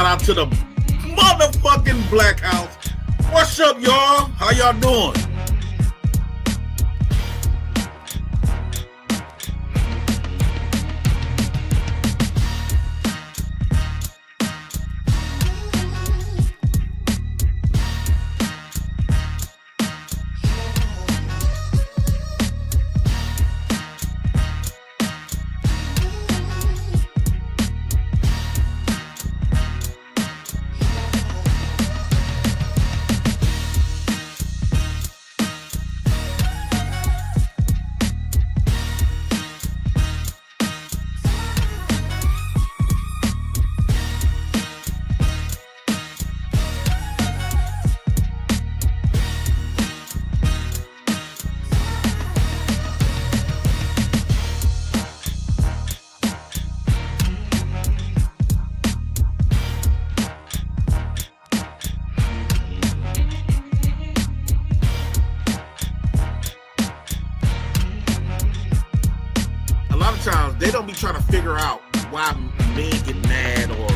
Shout out to the motherfucking Black House. What's up, y'all? How y'all doing? Times they don't be trying to figure out why men get mad or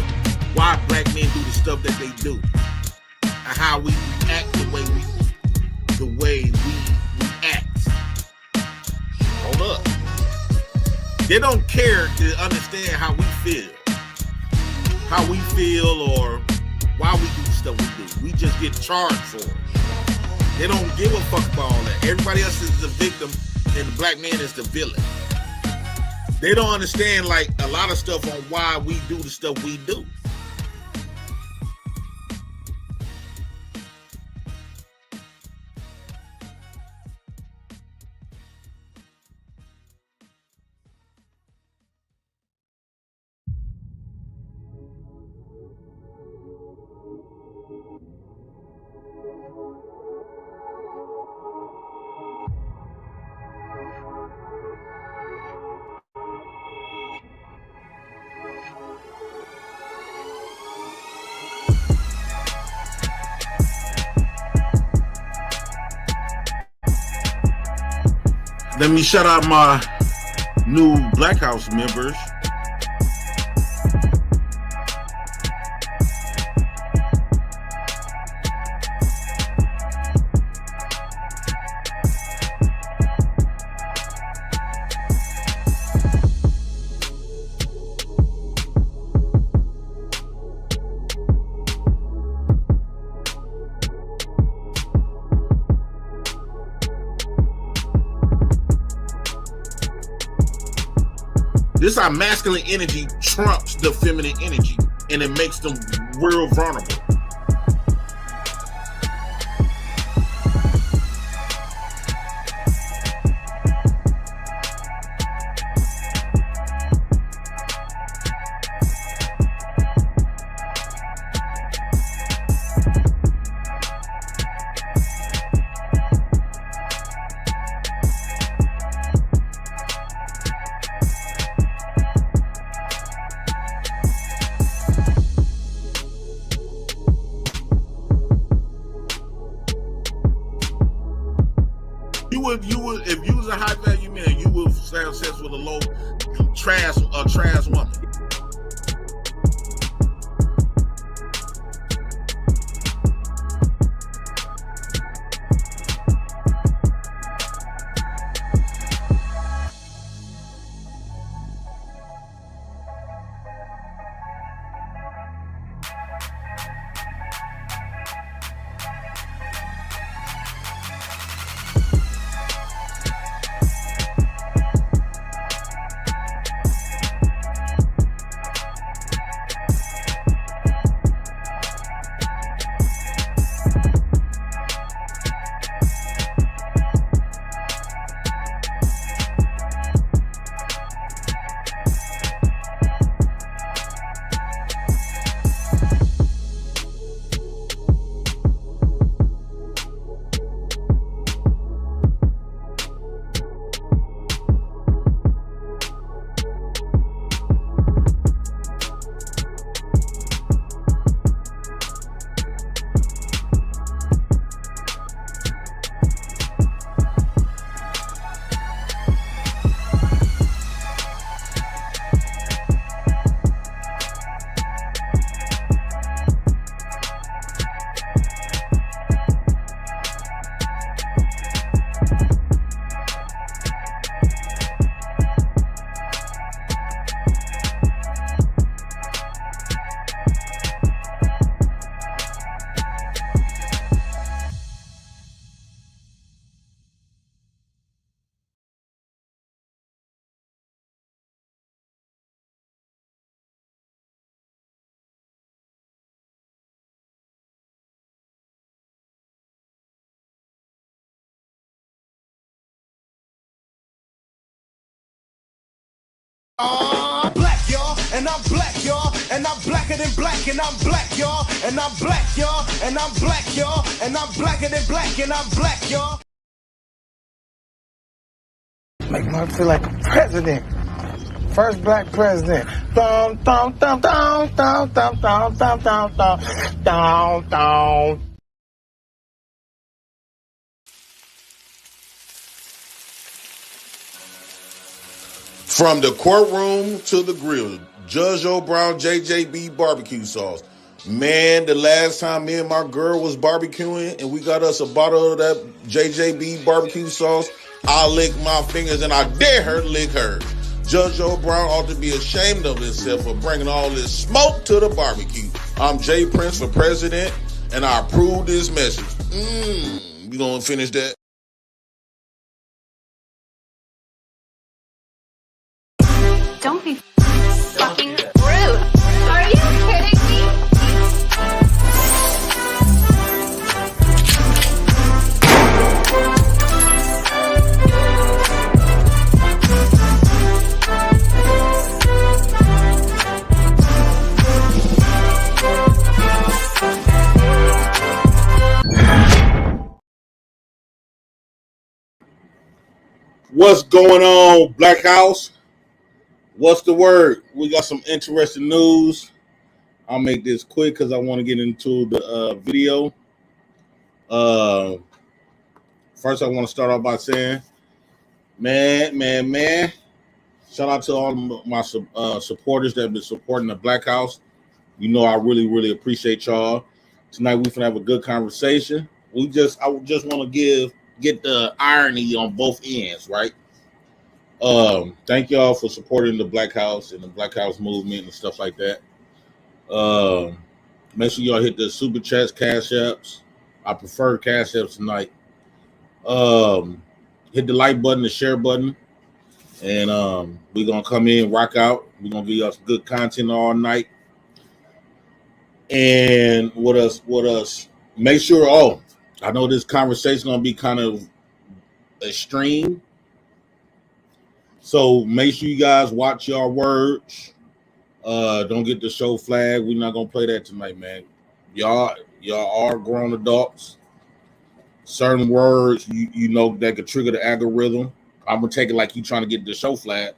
why black men do the stuff that they do and how we act the way we act. Hold up. They don't care to understand how we feel or why we do the stuff we do. We just get charged for it. They don't give a fuck about all that. Everybody else is the victim and the black man is the villain. They don't understand like a lot of stuff on why we do the stuff we do. Let me shout out my new Black House members. This our masculine energy trumps the feminine energy, and it makes them real vulnerable. If you was a high value man, you would have sex with a low trash woman. Black, y'all, and I'm black, y'all, and I'm blacker than black, and I'm black, y'all, and I'm black, y'all, and I'm black, y'all, and I'm blacker than black, and I'm black, y'all. Make me feel like a president. First black president. Dum, dum, dum, dum, dum, dum, dum, dum, dum, dum, dum, dum. From the courtroom to the grill, Judge O. Brown JJB barbecue sauce. Man, the last time me and my girl was barbecuing and we got us a bottle of that JJB barbecue sauce, I licked my fingers and I dare her to lick hers. Judge O. Brown ought to be ashamed of himself for bringing all this smoke to the barbecue. I'm Jay Prince for president and I approve this message. You gonna finish that? Don't be fucking rude. Are you kidding me? What's going on, Black House? What's the word? We got some interesting news. I'll make this quick because I want to get into the video. First, I want to start off by saying, man, shout out to all my supporters that have been supporting the Black House. You know, I really appreciate y'all. Tonight, we finna have a good conversation. I just want to get the irony on both ends, right? Thank y'all for supporting the Black House and the Black House movement and stuff like that. Make sure y'all hit the super chats, cash apps. I prefer cash apps tonight. Hit the like button, the share button, and we're gonna come in, rock out. We're gonna give y'all some good content all night. And what else? Make sure. I know this conversation gonna be kind of extreme. So make sure you guys watch your words. Don't get the show flag. We're not gonna play that tonight, man. Y'all are grown adults. Certain words, you know, that could trigger the algorithm. I'm gonna take it like you trying to get the show flag.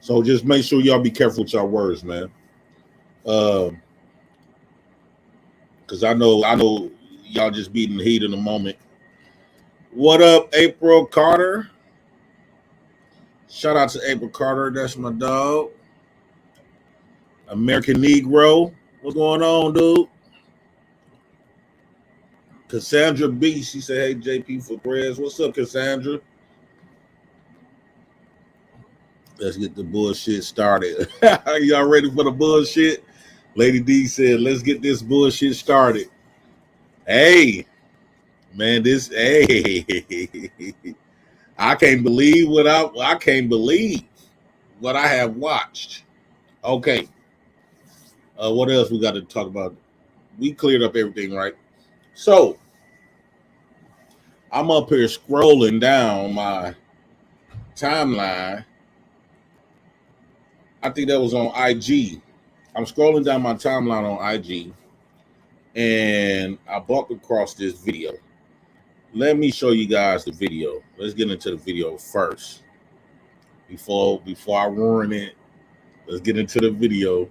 So just make sure y'all be careful with your words, man. Because I know y'all just beating the heat in the moment. What up, April Carter? Shout out to April Carter. That's my dog. American Negro. What's going on, dude? Cassandra B. She said, hey, JP for prayers. What's up, Cassandra? Let's get the bullshit started. Y'all ready for the bullshit? Lady D said, let's get this bullshit started. Hey, man, I can't believe what I have watched. Okay. What else we got to talk about? We cleared up everything, right? So I'm up here scrolling down my timeline. I think that was on IG. I'm scrolling down my timeline on IG, and I bumped across this video. Let me show you guys the video. Let's get into the video first. Before I ruin it, let's get into the video.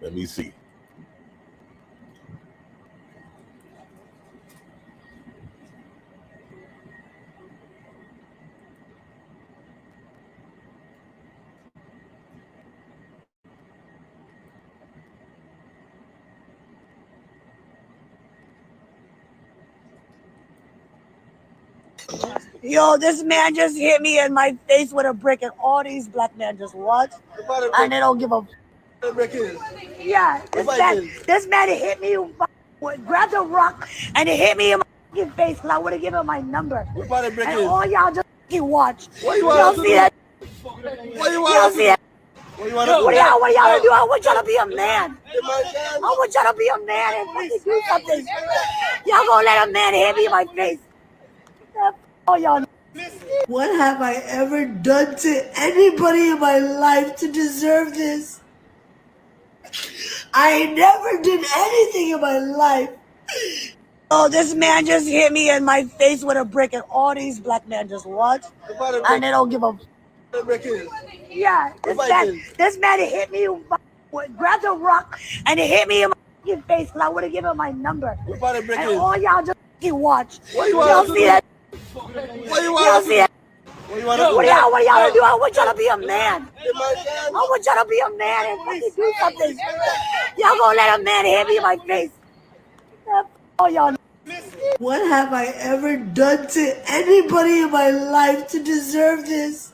Let me see. Yo, this man just hit me in my face with a brick, and all these black men just watch, and they don't give a. Yeah, this man hit me, grabbed a rock, and it hit me in my fucking face because I would have given him my number. And all y'all just watch. Y'all see that? Y'all see that? What y'all do? I want y'all to be a man. I want y'all to be a man and fucking do something. Y'all gonna let a man hit me in my face? Oh, y'all. What have I ever done to anybody in my life to deserve this? I never did anything in my life. Oh, this man just hit me in my face with a brick, and all these black men just watch, and they don't give a. Yeah, this man hit me, grabbed a rock, and it hit me in my fucking face because I would have given him my number. And all y'all just fucking watch. Y'all see that? Y'all see it? What do y'all do? I want y'all to be a man. I want y'all to be a man and fucking do something. Y'all gonna let a man hit me in my face? All y'all. What have I ever done to anybody in my life to deserve this?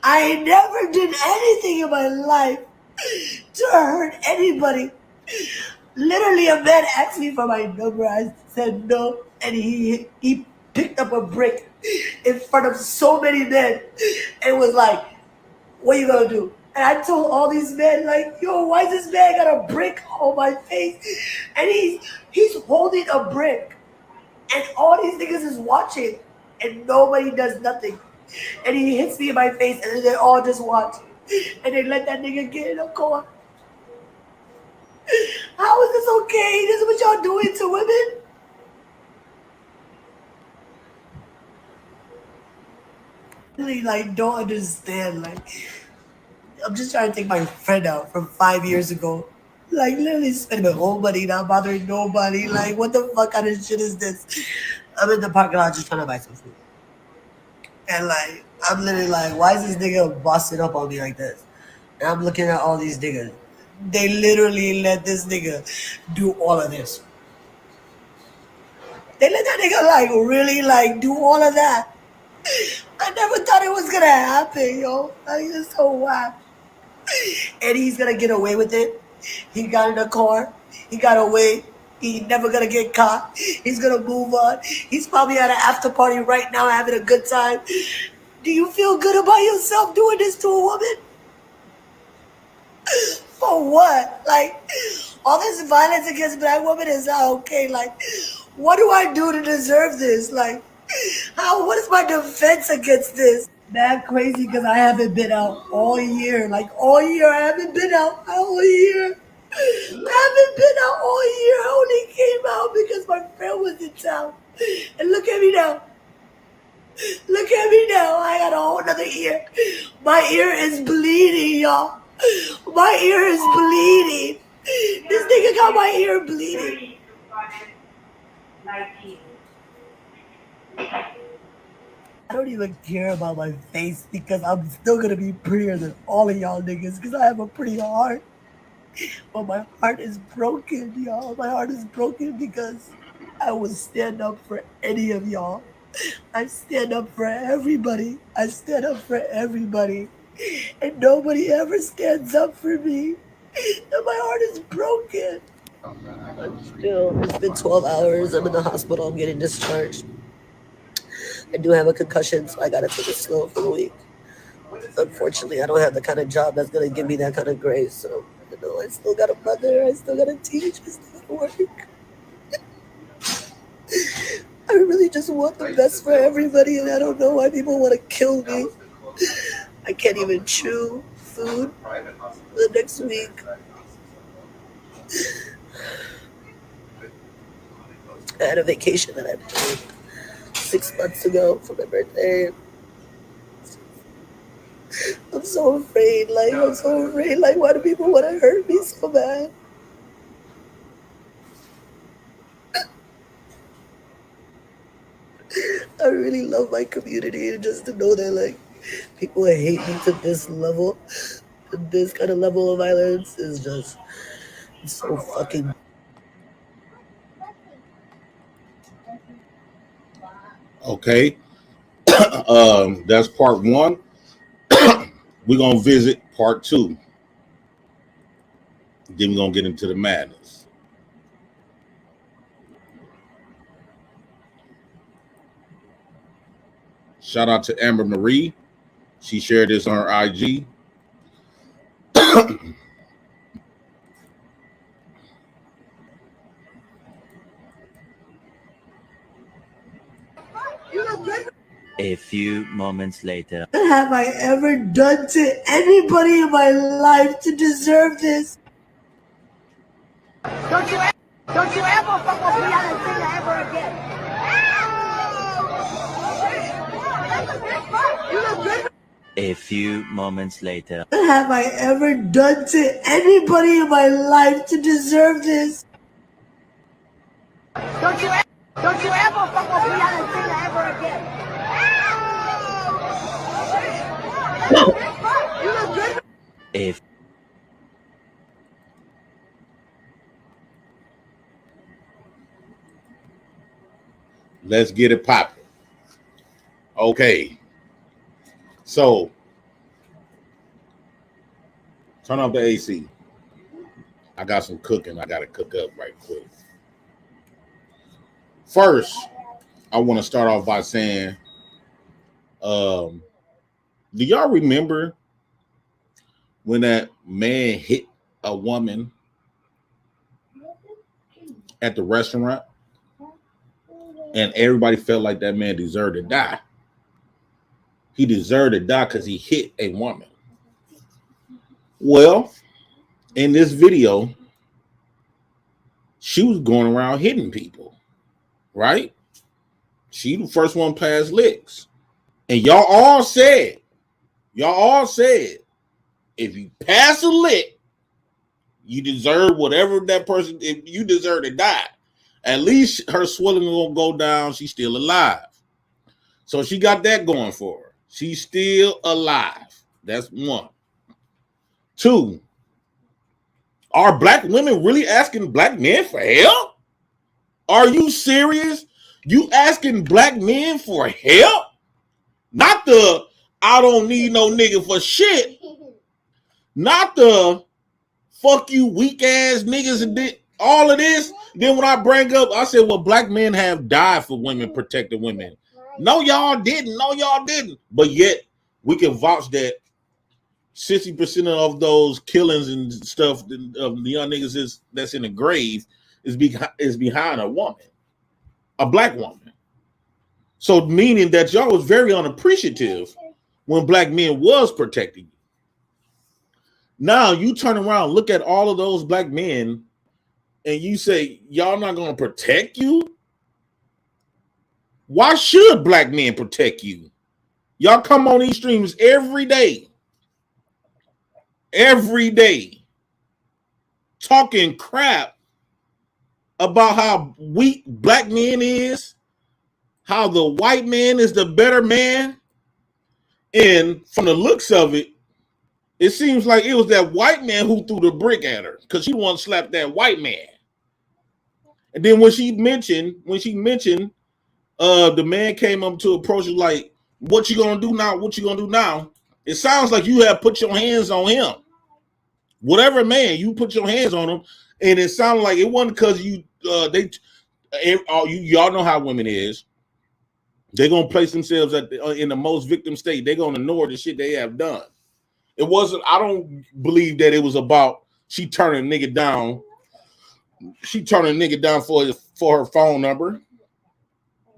I never did anything in my life to hurt anybody. Literally, a man asked me for my number. I said no, and he picked up a brick in front of so many men and was like, "What you gonna do?" And I told all these men, like, "Yo, why this man got a brick on my face?" And he's holding a brick, and all these niggas is watching, and nobody does nothing. And he hits me in my face, and then they all just watch, and they let that nigga get in a car. How is this okay? This is what y'all doing to women? Really, like, don't understand. Like, I'm just trying to take my friend out from 5 years ago. Like, literally spending my whole money, not bothering nobody. Like, what the fuck kind of shit is this? I'm in the parking lot just trying to buy some food. And, like, I'm literally like, why is this nigga busting up on me like this? And I'm looking at all these niggas. They literally let this nigga do all of this. They let that nigga, like, really, like, do all of that. I never thought it was gonna happen, yo. Like, it's so whack. And he's gonna get away with it. He got in a car. He got away. He never gonna get caught. He's gonna move on. He's probably at an after party right now having a good time. Do you feel good about yourself doing this to a woman? For what? Like, all this violence against black women is not okay. Like, what do I do to deserve this? Like, what is my defense against this? That crazy because I haven't been out all year. Like, all year, I haven't been out all year. I haven't been out all year. I only came out because my friend was in town. And look at me now. Look at me now. I got a whole nother ear. My ear is bleeding, y'all. My ear is bleeding. This nigga got my ear bleeding. I don't even care about my face because I'm still gonna be prettier than all of y'all niggas because I have a pretty heart. But my heart is broken, y'all. My heart is broken because I will stand up for any of y'all. I stand up for everybody. I stand up for everybody. And nobody ever stands up for me. And my heart is broken. It's been 12 hours. I'm in the hospital. I'm getting discharged. I do have a concussion, so I gotta take it slow for a week. Unfortunately, I don't have the kind of job that's gonna give me that kind of grace. So, I still got a mother. I still gotta teach. I still gotta work. I really just want the best for everybody, and I don't know why people want to kill me. I can't even chew food the next week. I had a vacation that I planned 6 months ago for my birthday. I'm so afraid. Like, why do people want to hurt me so bad? I really love my community, and just to know that, like, people hate me to this level, this kind of level of violence is just so fucking. Okay. That's part one. We're gonna visit part two. Then we're gonna get into the madness. Shout out to Amber Marie. She shared this on her IG. A few moments later. What have I ever done to anybody in my life to deserve this? Don't you ever fuck with Brianna Singer ever again. You look good. A few moments later. What have I ever done to anybody in my life to deserve this? Don't you ever fuck with Brianna Singer ever again. You look good. Let's get it popping. Okay. So, turn off the AC. I got some cooking I got to cook up right quick. First, I want to start off by saying, do y'all remember when that man hit a woman at the restaurant and everybody felt like that man deserved to die? He deserved to die because he hit a woman. Well, in this video, she was going around hitting people, right? She the first one past licks. And y'all all said, if you pass a lick, you deserve whatever that person, if you deserve to die. At least her swelling will go down. She's still alive. So she got that going for her. She's still alive. That's one. Two, are black women really asking black men for help? Are you serious? You asking black men for help? Not the, I don't need no nigga for shit. Not the, fuck you weak ass niggas and all of this. Then when I bring up, I said, well, black men have died for women, protecting women. No, y'all didn't. No, y'all didn't. But yet, we can vouch that 60% of those killings and stuff of the young niggas that's in the grave is behind a woman, a black woman. So meaning that y'all was very unappreciative when black men was protecting you. Now you turn around, look at all of those black men, and you say, y'all not going to protect you? Why should black men protect you? Y'all come on these streams every day, talking crap about how weak black men is, how the white man is the better man. And from the looks of it, it seems like it was that white man who threw the brick at her because she wanted to slap that white man. And then when she mentioned, the man came up to approach her like, what you gonna do now? What you gonna do now? It sounds like you have put your hands on him. Whatever man, you put your hands on him, and it sounded like it wasn't because y'all know how women is. They're gonna place themselves in the most victim state. They're gonna ignore the shit they have done. It wasn't. I don't believe that it was about she turning a nigga down. She turning a nigga down for her phone number.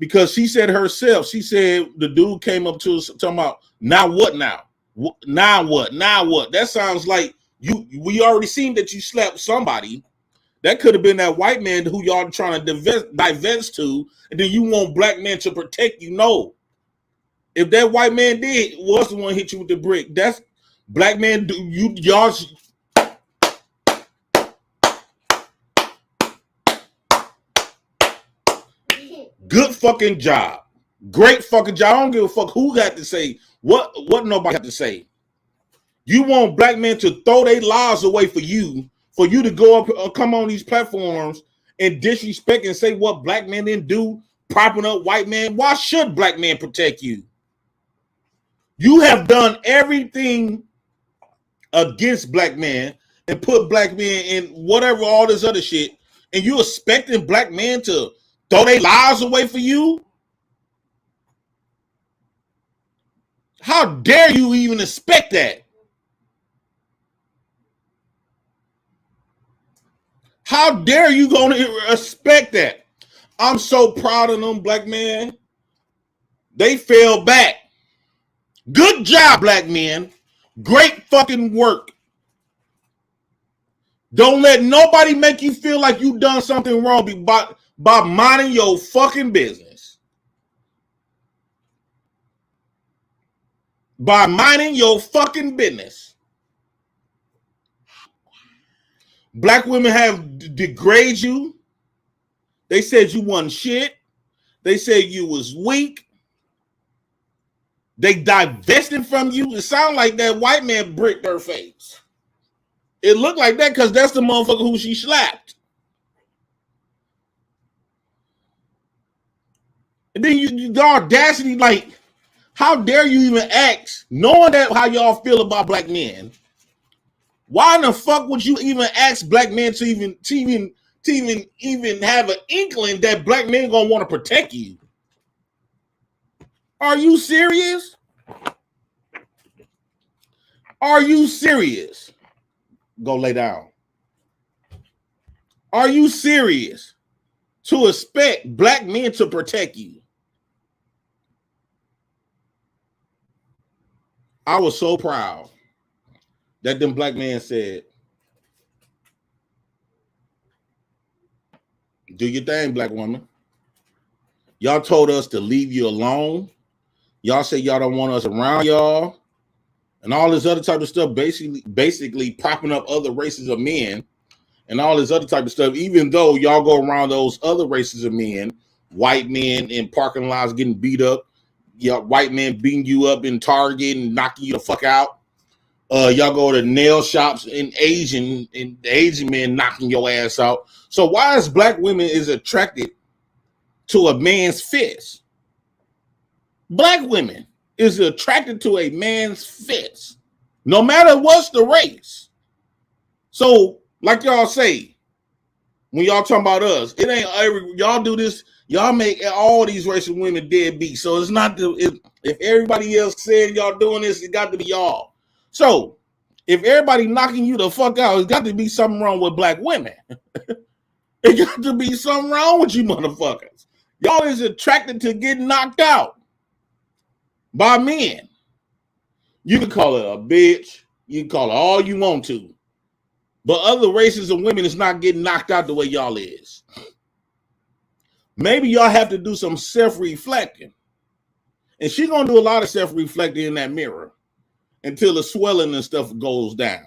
Because she said herself, she said the dude came up to us talking about, now what now? Now what? Now what? That sounds like we already seen that you slapped somebody. That could have been that white man who y'all trying to divest to, and then you want black men to protect you. No. If that white man was the one hit you with the brick, that's black man, y'all. Good fucking job. Great fucking job. I don't give a fuck who got to say what nobody got to say. You want black men to throw their lives away for you to go up, come on these platforms and disrespect and say what black men didn't do, propping up white men. Why should black men protect you? You have done everything against black men and put black men in whatever, all this other shit, and you expecting black men to throw their lives away for you? How dare you even expect that? How dare you going to expect that? I'm so proud of them black men They fell back. Good job, black men. Great fucking work. Don't let nobody make you feel like you done something wrong by minding your fucking business. By minding your fucking business. Black women have degraded you. They said you wasn't shit. They said you was weak. They divested from you. It sounded like that white man bricked her face. It looked like that because that's the motherfucker who she slapped. And then the audacity, like, how dare you even ask, knowing that how y'all feel about black men? Why in the fuck would you even ask black men to even have an inkling that black men gonna want to protect you? Are you serious? Are you serious? Go lay down. Are you serious to expect black men to protect you? I was so proud that them black men said, do your thing, black woman. Y'all told us to leave you alone. Y'all say y'all don't want us around y'all. And all this other type of stuff, basically propping up other races of men and all this other type of stuff, even though y'all go around those other races of men, white men in parking lots getting beat up, white men beating you up in Target and knocking you the fuck out. Y'all go to nail shops and Asian men knocking your ass out. So why is black women is attracted to a man's fist? Black women is attracted to a man's fist, no matter what's the race. So, like y'all say, when y'all talking about us, it ain't y'all do this. Y'all make all these racial women deadbeat. So it's not if everybody else said y'all doing this, it got to be y'all. So if everybody knocking you the fuck out, it's got to be something wrong with black women. It got to be something wrong with you motherfuckers. Y'all is attracted to getting knocked out by men. You can call it a bitch. You can call it all you want to. But other races of women is not getting knocked out the way y'all is. Maybe y'all have to do some self-reflecting. And she's going to do a lot of self-reflecting in that mirror until the swelling and stuff goes down.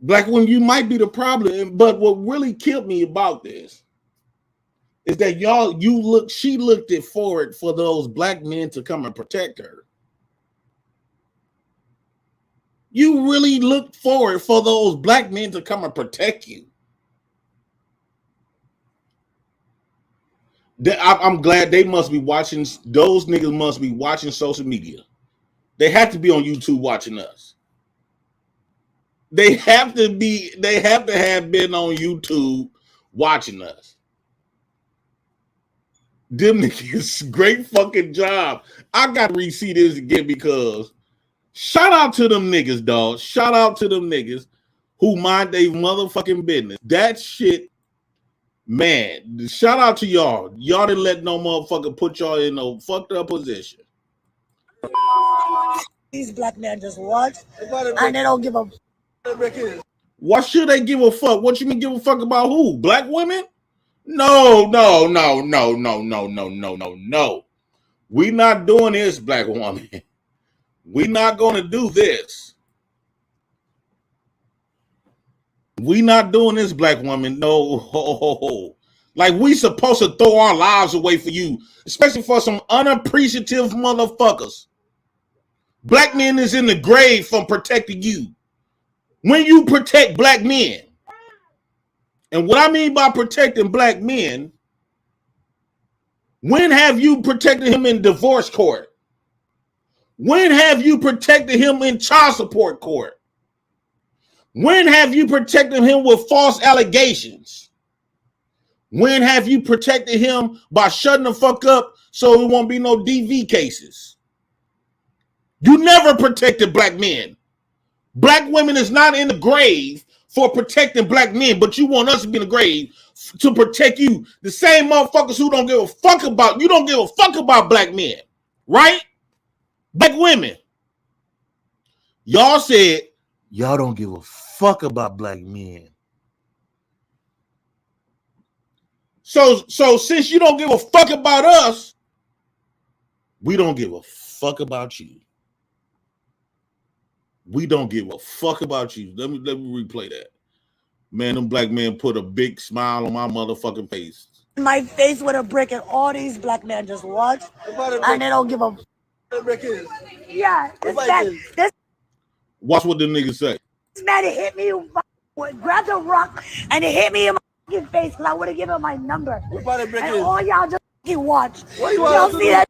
Black women, you might be the problem, but what really killed me about this is that she looked it forward for those black men to come and protect her. You really looked forward for those black men to come and protect you. I'm glad they must be watching. Those niggas must be watching social media. They have to be on YouTube watching us. They have to have been on YouTube watching us. Them niggas, great fucking job. I got to re-see this again because shout out to them niggas, dog. Shout out to them niggas who mind their motherfucking business. That shit, man, shout out to y'all. Y'all didn't let no motherfucker put y'all in no fucked up position. These black men just watch and they don't give a. Why should they give a fuck? What you mean give a fuck about who? Black women? No. We not doing this, black woman. We not going to do this. We not doing this, black woman. No. Like we supposed to throw our lives away for you, especially for some unappreciative motherfuckers. Black men is in the grave from protecting you. When you protect black men, and what I mean by protecting black men, when have you protected him in divorce court? When have you protected him in child support court? When have you protected him with false allegations? When have you protected him by shutting the fuck up so there won't be no DV cases? You never protected black men. Black women is not in the grave for protecting black men, but you want us to be in the grave to protect you. The same motherfuckers who don't give a fuck about, you don't give a fuck about black men, right? Black women. Y'all said, y'all don't give a fuck about black men. So since you don't give a fuck about us, we don't give a fuck about you. We don't give a fuck about you. Let me replay that. Man, them black men put a big smile on my motherfucking face. My face with a brick, and all these black men just watch, and they don't give a. Yeah, this Watch what the niggas say. man hit me, grabbed a rock, and it hit me in my fucking face because I would have given him my number. And all y'all just fucking watch. Y'all see that?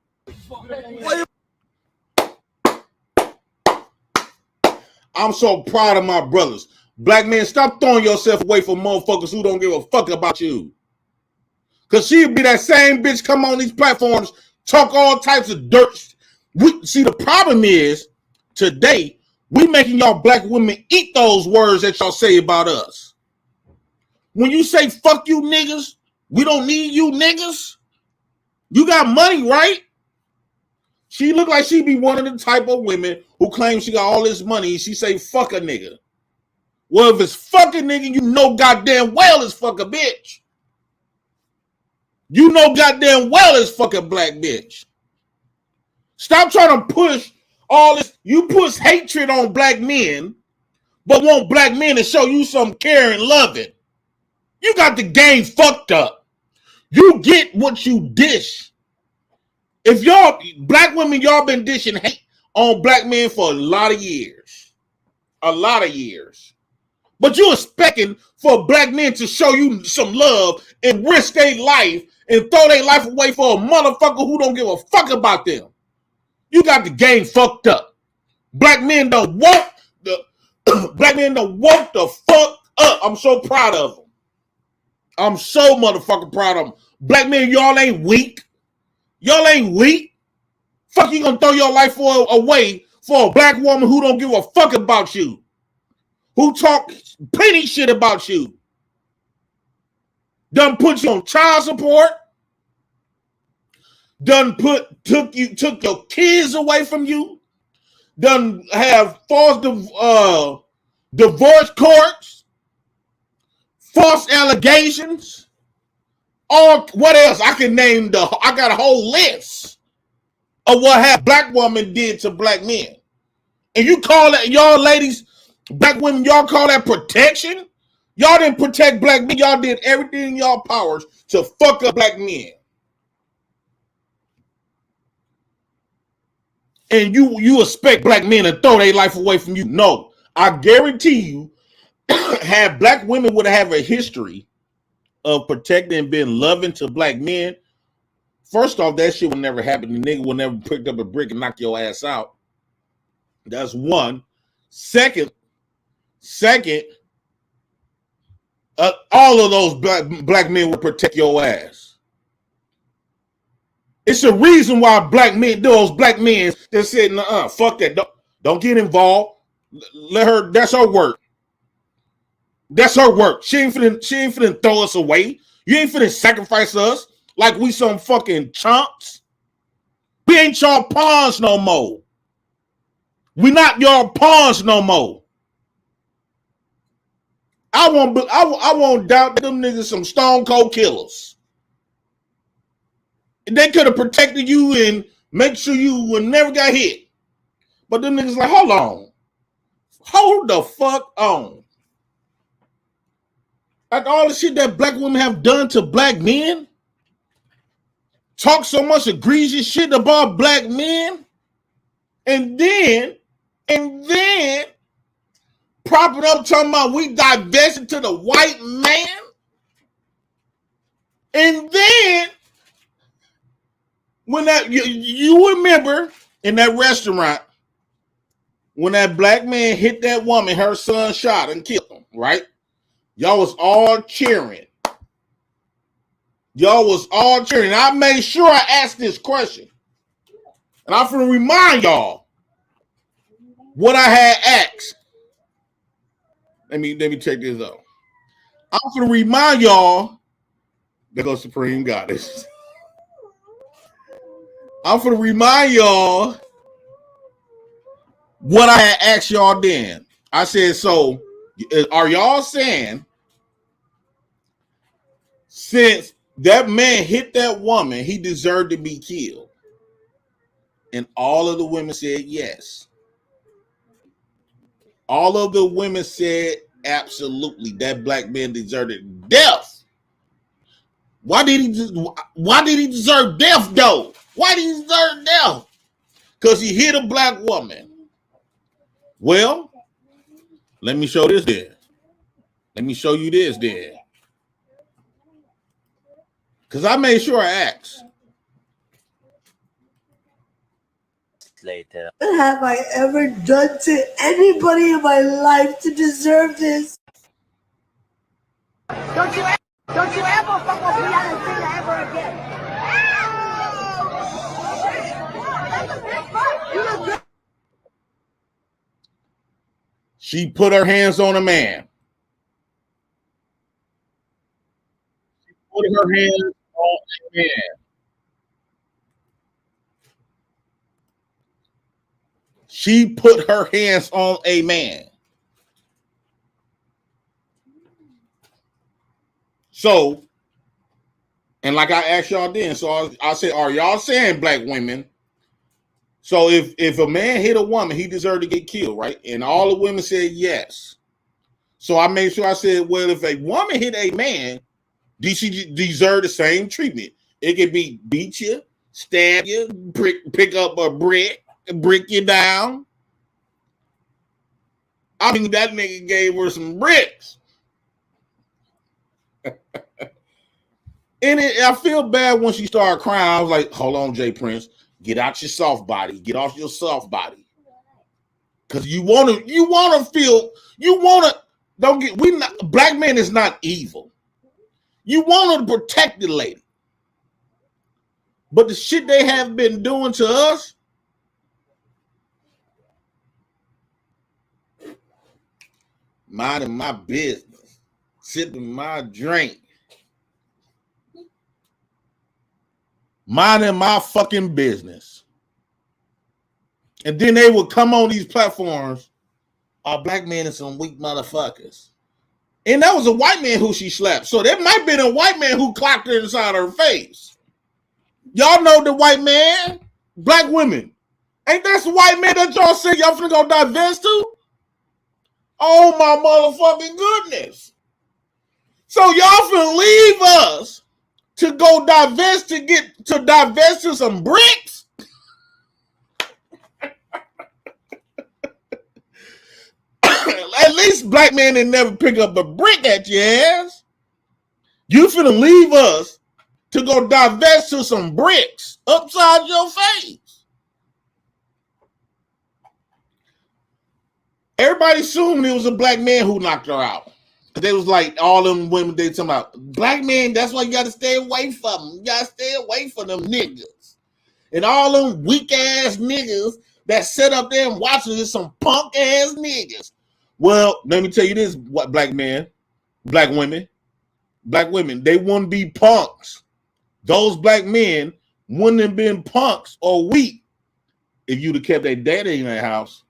I'm so proud of my brothers. Black men, stop throwing yourself away from motherfuckers who don't give a fuck about you. Because she'll be that same bitch come on these platforms, talk all types of dirt. See, the problem is, today, we making y'all black women eat those words that y'all say about us. When you say, fuck you niggas, we don't need you niggas. You got money, right? She look like she be one of the type of women who claim she got all this money and she say, fuck a nigga. Well, if it's fuck a nigga, you know goddamn well it's fuck a bitch. You know goddamn well it's fuck a black bitch. Stop trying to push all this. You push hatred on black men, but want black men to show you some care and loving. You got the game fucked up. You get what you dish. If y'all, black women, y'all been dishing hate on black men for a lot of years. A lot of years. But you're expecting for black men to show you some love and risk their life and throw their life away for a motherfucker who don't give a fuck about them. You got the game fucked up. Black men don't want the black men don't want the fuck up. I'm so proud of them. I'm so motherfucking proud of them. Black men, y'all ain't weak. Y'all ain't weak. Fuck, you gonna throw your life away for a black woman who don't give a fuck about you, who talk plenty shit about you, done put you on child support, done took your kids away from you, done have false divorce courts, false allegations. Or what else? I can name I got a whole list of what black women did to black men. And you call that, y'all ladies, black women, y'all call that protection? Y'all didn't protect black men. Y'all did everything in y'all powers to fuck up black men. And you expect black men to throw their life away from you? No. I guarantee you, had black women would have a history of protecting and being loving to black men, first off, that shit would never happen. The nigga would never pick up a brick and knock your ass out. That's one. Second, all of those black men would protect your ass. It's a reason why black men, those black men that said, fuck that, don't get involved. Let her, that's her work. That's her work. She ain't finna throw us away. You ain't finna sacrifice us like we some fucking chumps. We ain't y'all pawns no more. We not y'all pawns no more. I won't doubt them niggas some stone cold killers. They could have protected you and make sure you would never got hit. But them niggas like, hold on. Hold the fuck on. Like all the shit that black women have done to black men, talk so much egregious shit about black men, and then prop it up talking about we divested to the white man, and then when that you remember in that restaurant when that black man hit that woman, her son shot and killed him, right? Y'all was all cheering. I made sure I asked this question. And I'm going to remind y'all what I had asked. Let me check this out. I'm gonna remind y'all. There goes Supreme Goddess. I'm gonna remind y'all what I had asked y'all then. I said, so are y'all saying since that man hit that woman, he deserved to be killed? And all of the women said yes. All of the women said absolutely. That black man deserved death. Why did he deserve death though? Why did he deserve death? Because he hit a black woman. Well, let me show this then. Let me show you this then. Because I made sure I asked. Later. What have I ever done to anybody in my life to deserve this? Don't you ever fuck with Rihanna Cena ever again. She put her hands on a man. She put her hands on a man. She put her hands on a man. So, and like I asked y'all then, so I said, are y'all saying black women? So if a man hit a woman, he deserved to get killed, right? And all the women said yes. So I made sure I said, well, if a woman hit a man, she deserve the same treatment. It could be beat you, stab you, pick up a brick you down. I mean, that nigga gave her some bricks. And I feel bad when she started crying. I was like, hold on, Jay Prince. Get out your soft body. Get off your soft body. Because black man is not evil. You want to protect the lady. But the shit they have been doing to us, minding my business, sipping my drink, minding my fucking business. And then they would come on these platforms, our black men are some weak motherfuckers. And that was a white man who she slapped. So there might have been a white man who clocked her inside her face. Y'all know the white man? Black women. Ain't that the white man that y'all say y'all finna go divest to? Oh my motherfucking goodness. So y'all finna leave us to go divest to some bricks? At least black man didn't never pick up a brick at your ass. You finna leave us to go divest to some bricks upside your face. Everybody assumed it was a black man who knocked her out. They was like, all them women they talking about, black men, that's why you gotta stay away from them. You gotta stay away from them niggas. And all them weak ass niggas that sit up there and watch is some punk ass niggas. Well, let me tell you this, what black women, they wouldn't be punks. Those black men wouldn't have been punks or weak if you'd have kept their daddy in that house.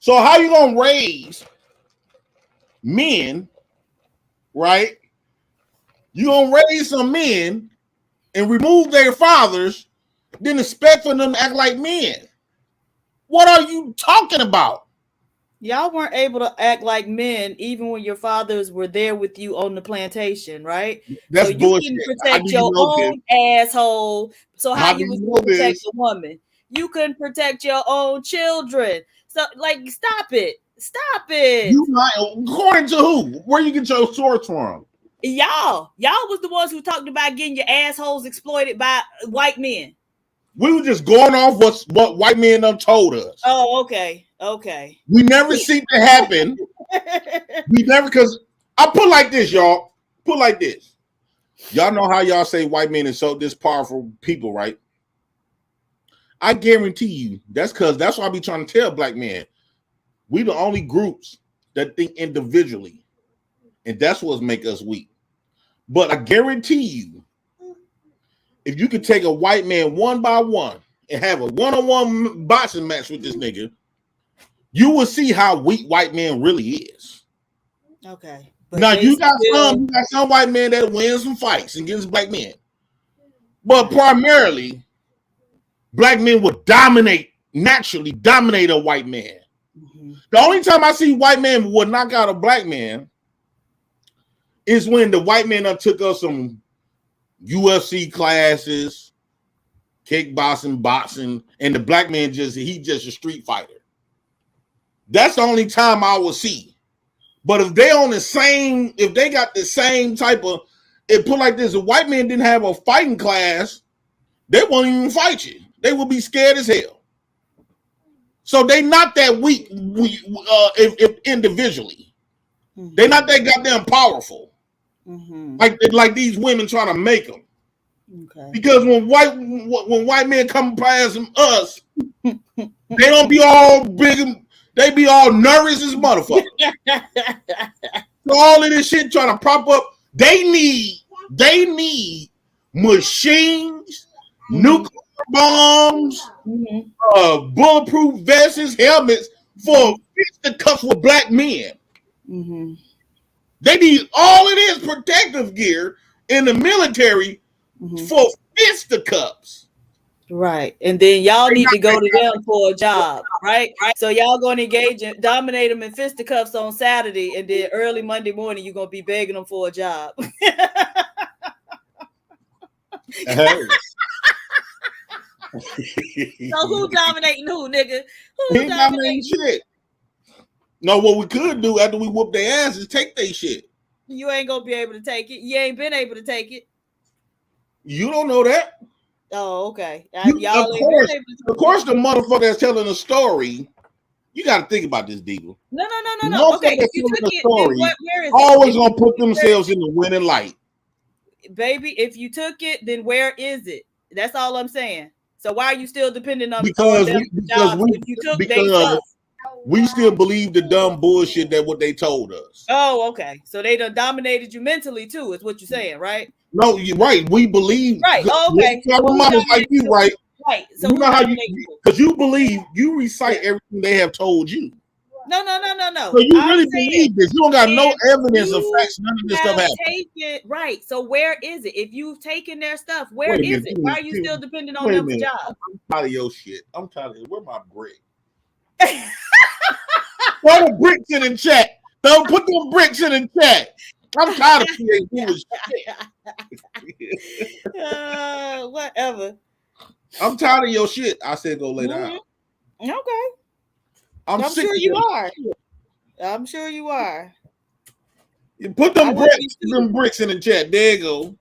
So how you gonna raise men, right? You gonna raise some men and remove their fathers, then expect for them to act like men. What are you talking about? Y'all weren't able to act like men even when your fathers were there with you on the plantation, right? That's so you bullshit. couldn't protect your own asshole. So how you was going to protect a woman? You couldn't protect your own children. So, like, stop it. Stop it. You might, according to who? Where you get your source from? Y'all was the ones who talked about getting your assholes exploited by white men. We were just going off what white men done told us. Oh, okay. We never seen it happen. We never, because I put like this, y'all. Put like this. Y'all know how y'all say white men are so this powerful people, right? I guarantee you that's why I be trying to tell black men. We the only groups that think individually, and that's what make us weak. But I guarantee you, if you could take a white man one by one and have a one-on-one boxing match with this nigga, you will see how weak white man really is. Okay. Now you got some white men that win some fights against black men, but primarily, black men would naturally dominate a white man. Mm-hmm. The only time I see white men would knock out a black man is when the white man took us some UFC classes, kickboxing, boxing, and the black man just a street fighter. That's the only time I will see. But if they got the same type of, it put like this, if white man didn't have a fighting class, they won't even fight you. They will be scared as hell. So they not that weak if individually. Mm-hmm. They not that goddamn powerful. Mm-hmm. Like these women trying to make them. Okay. Because when white men come past us, they don't be all big. They be all nervous as motherfuckers. So all of this shit trying to prop up. They need machines, mm-hmm. nuclear bombs, mm-hmm. Bulletproof vests, helmets for fisticuffs with black men. Mm-hmm. They need all of this protective gear in the military mm-hmm. for fisticuffs. Right. And then y'all need to go to them for a job, right? So y'all going to engage and dominate them in fisticuffs on Saturday, and then early Monday morning you're going to be begging them for a job. So who dominating who, nigga? Who dominating shit? No, what we could do after we whoop their ass is take their shit. You ain't gonna be able to take it. You ain't been able to take it. You don't know that. Oh, okay. Of course, the motherfucker that's telling a story. You got to think about this, Diva. No. Okay, if you took it, story, then where is always gonna put themselves in the winning light. Baby, if you took it, then where is it? That's all I'm saying. So why are you still depending on them jobs if you took their stuff? We still believe the dumb bullshit that what they told us. Oh, okay. So they done dominated you mentally too, is what you're saying, right? No, you're right. We believe. Right. Oh, okay. So like you, right? Right. So you know how because you believe you recite everything they have told you. No. So you really believe this? You don't got no evidence of facts. None of this stuff happened. Right. So where is it? If you've taken their stuff, where is it? Why are you still depending on them for jobs? I'm tired of your shit. I'm tired of it. Where my brick? Put the bricks in the chat. Don't put them bricks in the chat. I'm tired of PhD shit. Whatever. I'm tired of your shit. I said go lay down. Okay. I'm sure you are. I'm sure you are. You put them bricks in the chat. There you go.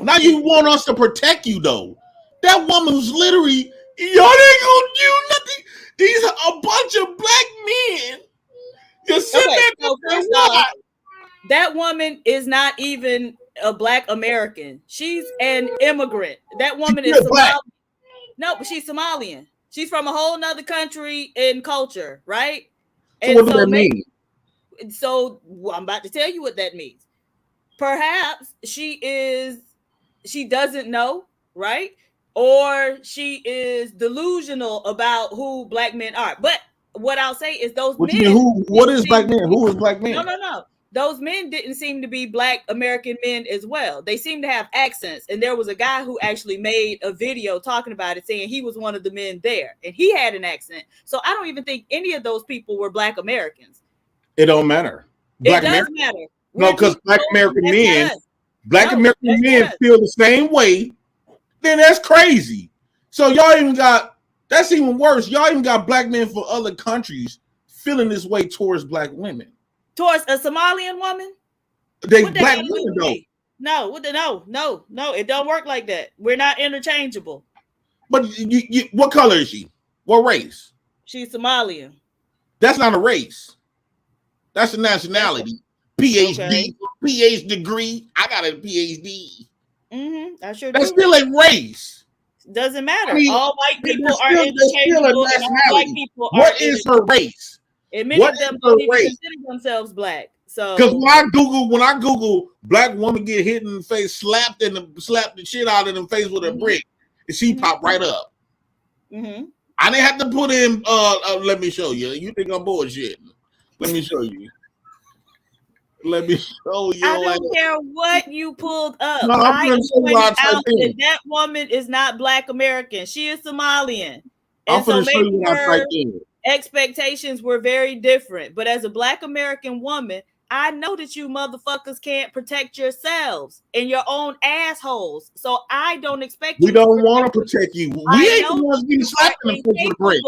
Now you want us to protect you though. That woman's literally, y'all ain't gonna do nothing. These are a bunch of black men. Just sit there. That woman is not even a black American. She's an immigrant. That woman is Somalian. No, but she's Somalian. She's from a whole nother country and culture, right? So what does that mean? So I'm about to tell you what that means. Perhaps she doesn't know, right? Or she is delusional about who black men are. But what I'll say is those men. What is black men? Who is black men? No. Those men didn't seem to be black American men as well. They seem to have accents. And there was a guy who actually made a video talking about it, saying he was one of the men there. And he had an accent. So I don't even think any of those people were black Americans. It don't matter. It does matter. No, because black American men feel the same way. Then that's crazy. So y'all even got, that's even worse. Y'all even got black men from other countries feeling this way towards black women. Towards a Somalian woman? They black women though. No, it don't work like that. We're not interchangeable. But what color is she? What race? She's Somalian. That's not a race. That's a nationality. PhD, PhD degree. I got a PhD. I sure That's do. still a race. Doesn't matter. I mean, all white people are there's still a interchangeable, and all black nationality. people are. What is her race? And many What of them is her don't even race? consider themselves black. Because So when I Google black woman get hit in the face, slapped the shit out of the face with a brick, and she popped right up. I didn't have to put in. Let me show you. You think I'm bullshitting? Let me show you. Let me show you. I don't care what you pulled up. No, I I'm pointed out that woman is not Black American. She is Somalian. And so maybe her expectations were very different. But as a Black American woman, I know that you motherfuckers can't protect yourselves and your own assholes. So I don't expect we you. don't want to protect you. We ain't the ones getting slapped in the face with a brick.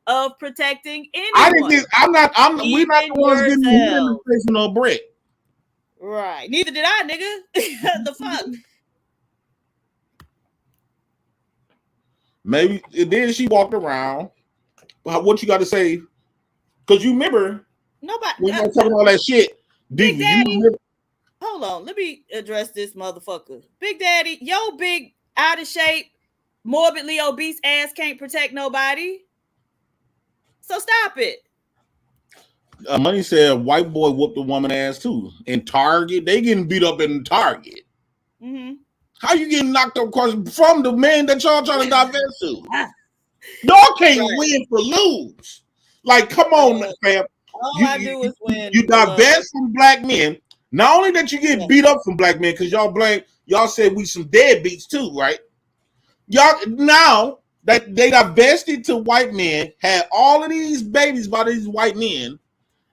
Of protecting anyone. We're not the ones getting hit in the face with no brick. Right. Neither did I, nigga. The fuck? Maybe then she walked around. What you got to say? Because you remember, nobody. When you talking all that shit, Big Daddy. Hold on, let me address this motherfucker. Big Daddy, yo, big out of shape, morbidly obese ass can't protect nobody. So stop it. Money said white boy whooped a woman ass too in Target. They getting beat up in Target. How you getting knocked up from the man that y'all trying to divest to? Y'all can't win for lose. Like, come on, fam. All I do is win. You divest from black men. Not only that you get beat up from black men, because y'all said we some deadbeats too, right? Y'all now that they divested to white men, had all of these babies by these white men.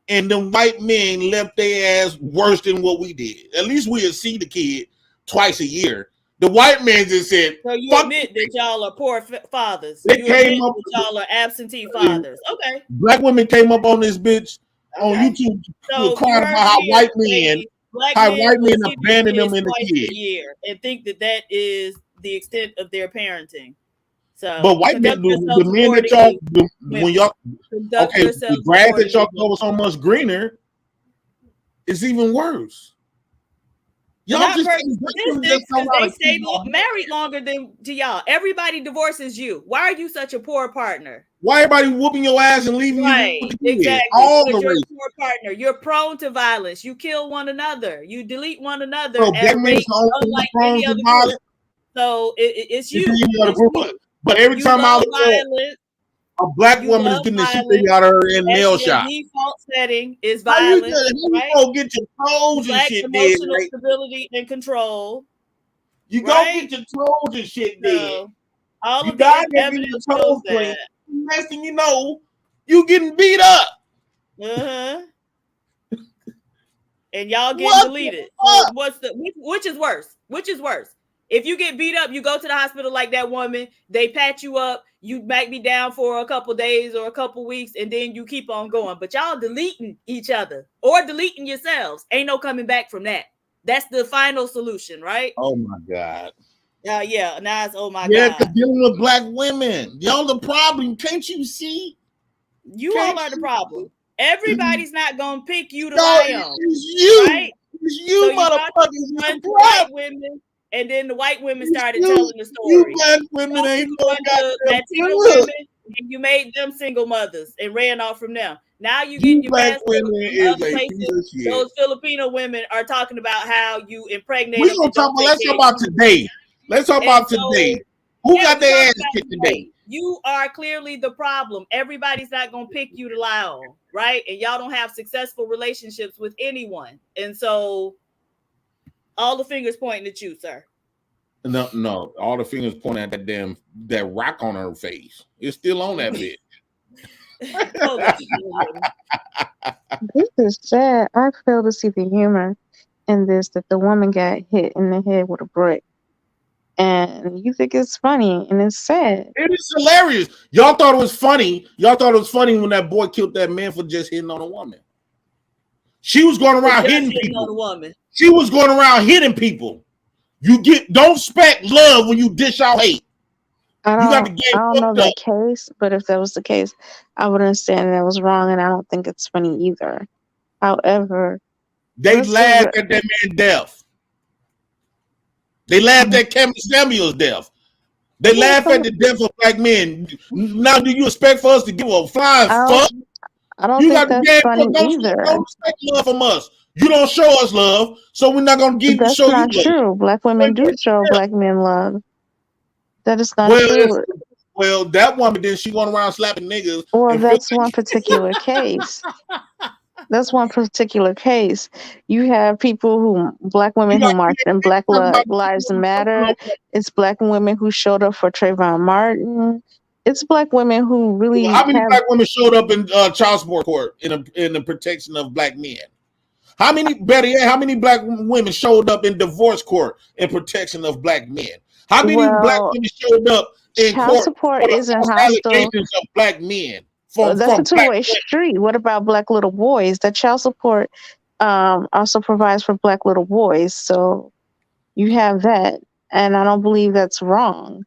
And them white men left their ass worse than what we did. At least we'll see the kid twice a year. The white man just said, so you admit that y'all are poor fathers. They came up that y'all are absentee fathers. Okay. Black women came up on this bitch on YouTube crying about how white men abandon them in the kid. Year and think that is the extent of their parenting. So, but white men, the men that y'all, when y'all, okay, the grass that y'all grow so much greener, it's even worse. Y'all just they stay married longer than to y'all. Everybody divorces you. Why are you such a poor partner? Why everybody whooping your ass and leaving you with the kid? Exactly. All the you're a poor partner. You're prone to violence. You kill one another. You delete one another. So that means unlike any other group. So it's you. But every time I look, a black woman is getting the shit out of her in nail shop. The default setting is violence. You go get your toes and shit dead. Right? Stability and control. You go get your toes and shit dead. All of that evidence shows that. Next thing you know, you getting beat up. And y'all getting deleted. So which is worse? Which is worse? If you get beat up, you go to the hospital like that woman, they pat you up, you might be down for a couple days or a couple weeks, and then you keep on going. But y'all deleting each other or deleting yourselves. Ain't no coming back from that. That's the final solution, right? Oh my God. Yeah, now it's oh my God. Yeah, dealing with black women. Y'all the problem. Can't you see? You all are the problem. Everybody's not gonna pick you to lie on. It's you. Right? It's you, motherfuckers. White women. And then the white women started telling the story. You black women ain't no Latino women, and you made them single mothers and ran off from them. Now you get your black women those Filipino women are talking about how you impregnate. Let's talk about today. Let's talk about today. Who got their ass kicked today? You are clearly the problem. Everybody's not gonna pick you to lie on, right? And y'all don't have successful relationships with anyone, and so. All the fingers pointing at you, sir. No. All the fingers pointing at that rock on her face. It's still on that bitch. This is sad. I fail to see the humor in this, that the woman got hit in the head with a brick. And you think it's funny, and it's sad. It is hilarious. Y'all thought it was funny. Y'all thought it was funny when that boy killed that man for just hitting on a woman. She was going around hitting people. On a woman. She was going around hitting people. Don't expect love when you dish out hate. I don't know the case, but if that was the case, I would understand that was wrong, and I don't think it's funny either. However, they laughed at that man's death. They laughed at Kevin Samuel's death. They laugh at the death of black men. Now, do you expect for us to give a flying fuck? I don't You think got to that's funny don't either. expect love from us. You don't show us love, so we're not gonna That's show you not love. true. Black women do show black men love. That is not Well, true. well, that woman then she went around slapping niggas. Well, that's one particular case. That's one particular case. You have people black women who marched in Black Lives Matter. It's black women who showed up for Trayvon Martin. It's black women who really How many black women showed up in child support court in the protection of black men? How many black women showed up in divorce court in protection of black men? How many black women showed up in child court support for the isn't false hostile. allegations of black men? That's a two-way street. What about black little boys? That child support also provides for black little boys. So you have that, and I don't believe that's wrong.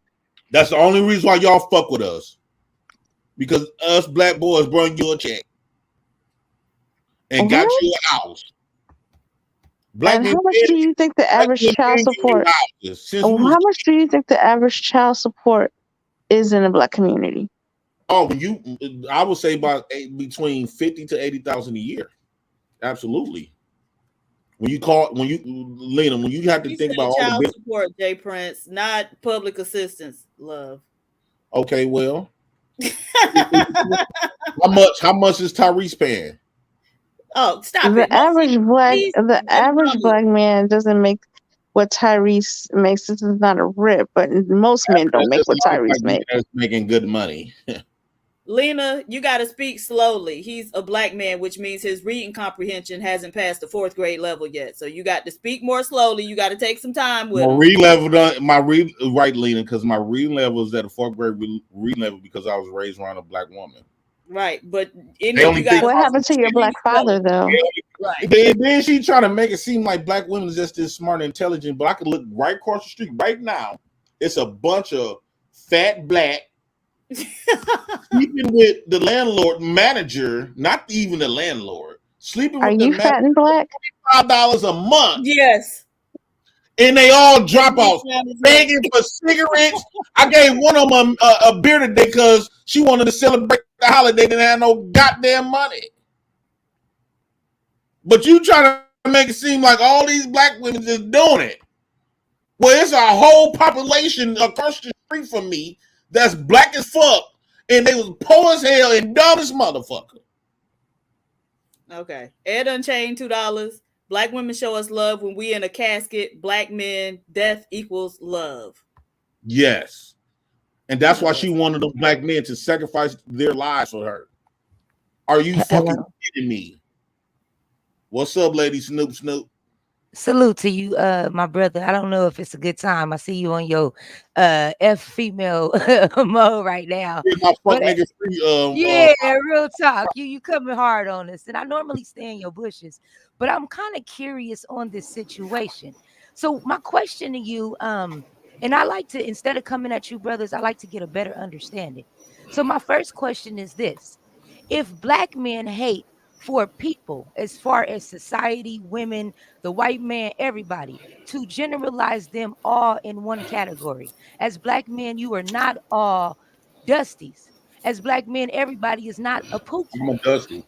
That's the only reason why y'all fuck with us, because us black boys brought you a check and got you a house. Black and how much do you think the average child support? How much do you think the average child support is in the black community? Oh, I would say about between 50 to 80,000 a year. Absolutely. When you have to think about all child the support, J. Prince, not public assistance, love. Okay, well, how much is Tyrese paying? Oh, stop the it! Average black man doesn't make what Tyrese makes. This is not a rip, but most men don't make what Tyrese makes. Making good money. Lena, you got to speak slowly. He's a black man, which means his reading comprehension hasn't passed the 4th grade level yet. So you got to speak more slowly. You got to take some time with him. Right, Lena, because my reading level is at a 4th grade reading level because I was raised around a black woman. Right, but what happened to your black father, though? Right. Then she trying to make it seem like black women is just this smart and intelligent, but I could look right across the street right now. It's a bunch of fat black sleeping with the landlord manager, not even the landlord. Sleeping with the fat and black? $5 a month. Yes. And they all drop off, begging for cigarettes. I gave one of them a beer today because she wanted to celebrate the holiday and had no goddamn money. But you trying to make it seem like all these black women just doing it. Well, it's a whole population across the street from me that's black as fuck, and they was poor as hell and dumb as motherfucker. Okay. Ed Unchained, $2. Black women show us love when we in a casket. Black men, death equals love. Yes. And that's why she wanted those black men to sacrifice their lives for her. Are you fucking kidding me? What's up, lady? Snoop? Salute to you, my brother. I don't know if it's a good time. I see you on your F female mode right now. Yeah, real talk. You coming hard on us. And I normally stay in your bushes, but I'm kind of curious on this situation. So my question to you, and I like to, instead of coming at you, brothers, I like to get a better understanding. So my first question is this: if black men hate for people, as far as society, women, the white man, everybody, to generalize them all in one category. As black men, you are not all Dusties. As black men, everybody is not a Pookie. I'm a Dusty.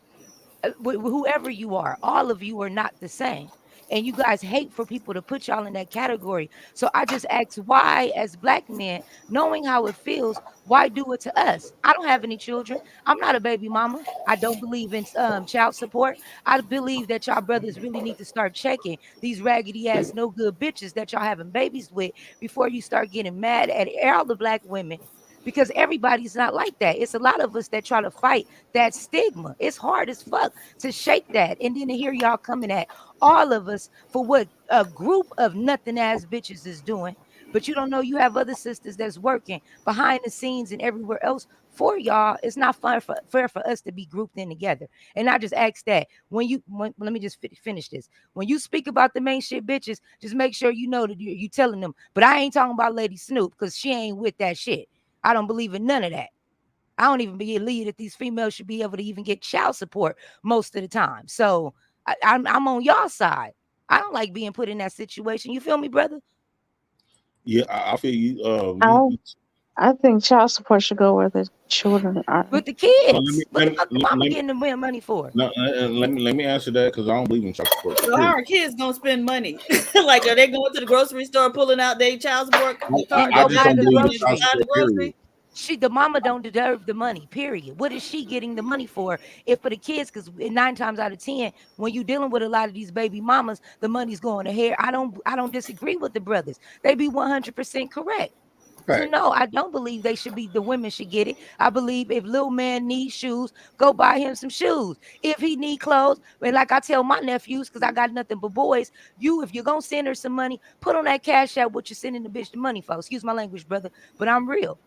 Whoever you are, all of you are not the same. And you guys hate for people to put y'all in that category. So I just ask, why, as black men, knowing how it feels, why do it to us? I don't have any children. I'm not a baby mama. I don't believe in child support. I believe that y'all brothers really need to start checking these raggedy ass no good bitches that y'all having babies with before you start getting mad at all the black women. Because everybody's not like that. It's a lot of us that try to fight that stigma. It's hard as fuck to shake that. And then to hear y'all coming at all of us for what a group of nothing ass bitches is doing. But you don't know you have other sisters that's working behind the scenes and everywhere else for y'all. It's not fair for us to be grouped in together. And I just ask that let me just finish this. When you speak about the main shit bitches, just make sure you know that you telling them. But I ain't talking about Lady Snoop because she ain't with that shit. I don't believe in none of that. I don't even believe that these females should be able to even get child support most of the time. So I'm on y'all side. I don't like being put in that situation. You feel me, brother? Yeah, I feel you. I think child support should go where the children are. With the let kids. me What let the me, fuck the let mama me, getting the money for? no, let me answer that because I don't believe in child support. So how are kids gonna spend money? Like, are they going to the grocery store pulling out their child support And card I go and just buy don't the believe in buy child groceries. the support. Period. grocery? The mama don't deserve the money, period. What is she getting the money for? If for the kids, because 9 times out of 10, when you're dealing with a lot of these baby mamas, the money's going to hair. I don't disagree with the brothers. They be 100% correct. So Right. no, I don't believe they should be, the women should get it. I believe if little man needs shoes, go buy him some shoes. If he need clothes, and like I tell my nephews, because I got nothing but boys, if you're gonna send her some money, put on that cash app what you're sending the bitch the money for. Excuse my language, brother, but I'm real.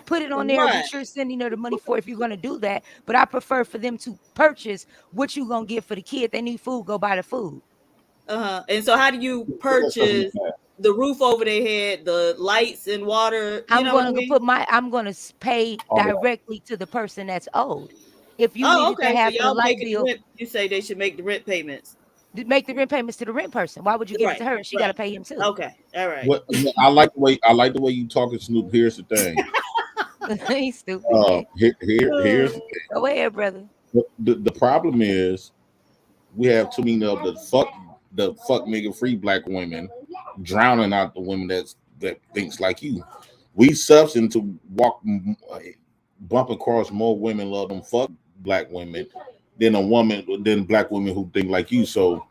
Put it on there Right. what you're sending her the money for if you're gonna do that. But I prefer for them to purchase what you gonna get for the kid. They need food, go buy the food. And so how do you purchase the roof over their head, the lights and water? You know what I mean? I'm gonna pay All that. directly to the person that's owed. If you Oh, needed to okay. So have for the y'all light making the bill, rent. You say they should make the rent payments. make the rent payments to the rent person. Why would you give it Right. to her and she Right. got to pay him too? Okay. All right. What I like the way you talking, Snoop. Here's the thing. He's stupid. Yeah. Here's the thing. Go ahead, brother. The problem is we have too many of the fuck nigga free black women drowning out the women that thinks like you. We substance to bump across more women love them fuck black women than black women who think like you. So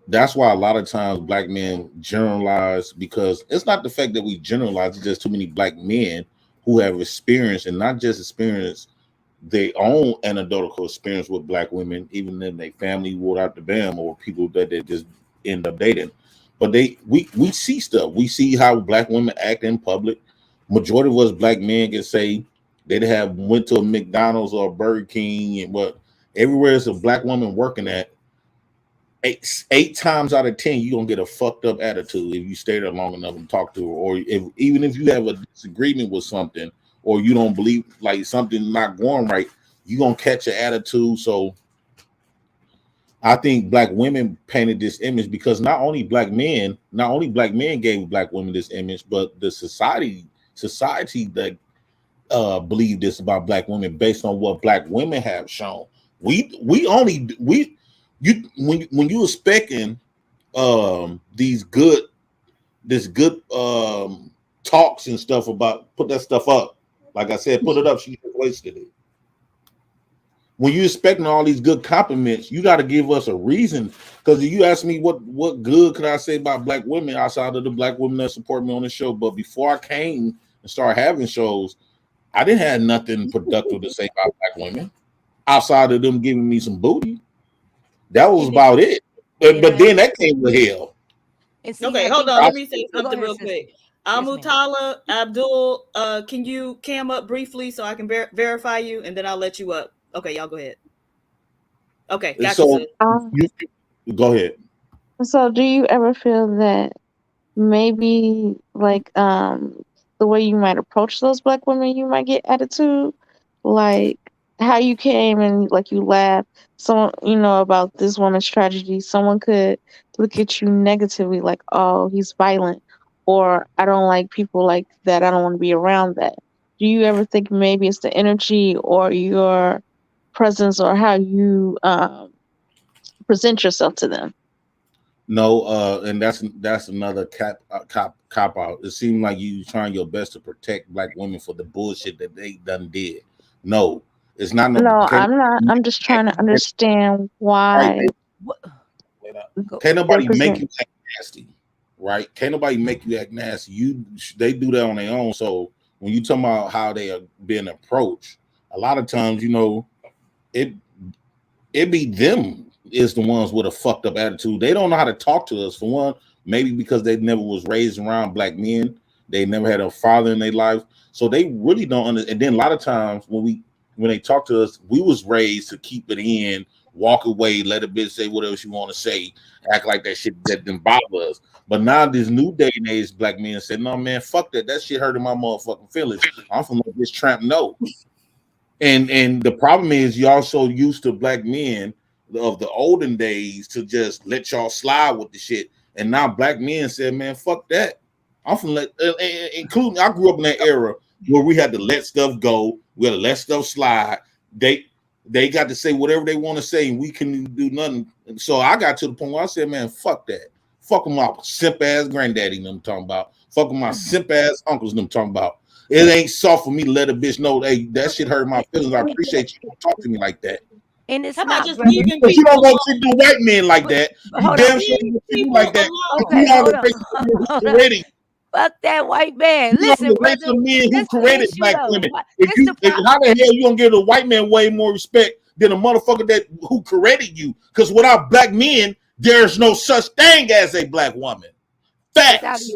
that's why a lot of times black men generalize, because it's not the fact that we generalize, it's just too many black men who have experience, and not just experience their own anecdotal experience with black women, even in their family without the bam, or people that they just end up dating. But we see stuff. We see how black women act in public. Majority of us black men can say they'd have went to a McDonald's or a Burger King, and what everywhere there's a black woman working at, eight times out of 10, you're gonna get a fucked up attitude if you stay there long enough and talk to her, or even if you have a disagreement with something, or you don't believe like something not going right, you're gonna catch an attitude. So I think black women painted this image because not only black men gave black women this image, but the society that believe this about black women based on what black women have shown. When you expecting this good talks and stuff about, put that stuff up. Like I said, put it up. She just wasted it. When you expecting all these good compliments, you got to give us a reason. Because you ask me what good could I say about black women outside of the black women that support me on the show. But before I came and started having shows, I didn't have nothing productive to say about black women outside of them giving me some booty. That was about it. But then that came with hell. Okay, hold on. Let me say something real quick. Amutala Abdul, can you cam up briefly so I can verify you, and then I'll let you up. Okay, y'all go ahead. Okay, gotcha. So you go ahead. So do you ever feel that maybe like the way you might approach those black women, you might get attitude, like how you came and like you laughed, someone about this woman's tragedy, someone could look at you negatively, like, oh, he's violent, or I don't like people like that, I don't want to be around that. Do you ever think maybe it's the energy or your presence or how you present yourself to them? No, and that's another cop out. It seemed like you trying your best to protect black women for the bullshit that they done did. No, it's not. No, I'm not. I'm just trying to understand why. Can't nobody make you act nasty, right? Can't nobody make you act nasty. They do that on their own. So when you talk about how they are being approached, a lot of times, it be them is the ones with a fucked up attitude. They don't know how to talk to us, for one, maybe because they never was raised around black men. They never had a father in their life. So they really don't understand. And then a lot of times when they talk to us, we was raised to keep it in, walk away, let a bitch say whatever she want to say, act like that shit that didn't bother us. But now this new day and age, black men say, no, man, fuck that. That shit hurting my motherfucking feelings. I'm from this tramp, no. And the problem is y'all so used to black men of the olden days to just let y'all slide with the shit. And now black men said, man, fuck that. I'm from including I grew up in that era where we had to let stuff go, we had to let stuff slide. They got to say whatever they want to say, and we couldn't do nothing. And so I got to the point where I said, man, fuck that. Fuck my simp ass granddaddy them talking about. Fuck my simp ass uncles them talking about. It ain't soft for me to let a bitch know, hey, that shit hurt my feelings. I appreciate you. Don't talk to me like that. And it's How about not, just brother. leaving But you people don't want alone? to do white men like that. You Hold damn on. sure you do People like that. alone. Okay, You are hold the on. race of men who Hold on. created. Fuck that white man. You are Listen, the race brother. of men who This the created issue, black though. women. This the problem. How the hell you gonna give a white man way more respect than a motherfucker that who created you? Because without black men, there's no such thing as a black woman. Without Facts.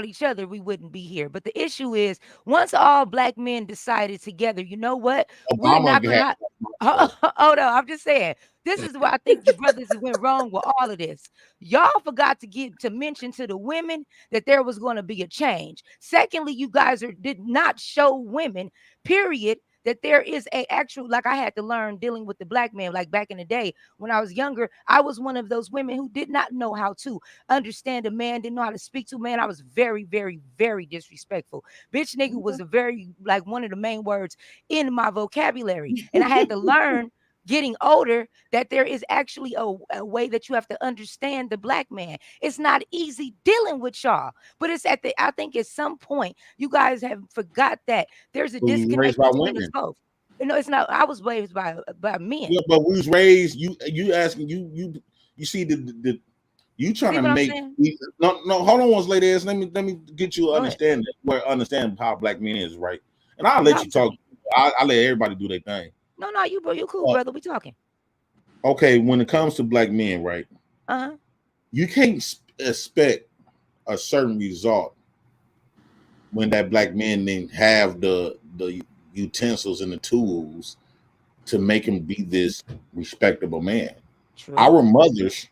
each other, we wouldn't be here. But the issue is, once all black men decided together, you know what? We're Obama not had gonna. Hold on, I'm just saying. This is where I think you brothers went wrong with all of this. Y'all forgot to mention to the women that there was going to be a change. Secondly, you guys did not show women, period, that there is a actual, like I had to learn dealing with the black man, like back in the day when I was younger. I was one of those women who did not know how to understand a man, didn't know how to speak to a man. I was very, very, very disrespectful. Bitch nigga was a very, like, one of the main words in my vocabulary. And I had to learn getting older that there is actually a way that you have to understand the black man. It's not easy dealing with y'all, but it's I think at some point you guys have forgot that there's a We was disconnect raised by between us women. both. No, it's not. I was raised by men. Yeah, but we was raised. You asking you see the you trying See to what I'm make saying? no hold on once lady ass. Let me get you Go ahead. understand how black men is, right? And I'll let you talk. I'll let everybody do their thing. No, you cool, brother. We talking. Okay, when it comes to black men, right? Uh-huh. You can't expect a certain result when that black man didn't have the utensils and the tools to make him be this respectable man. True. Our mothers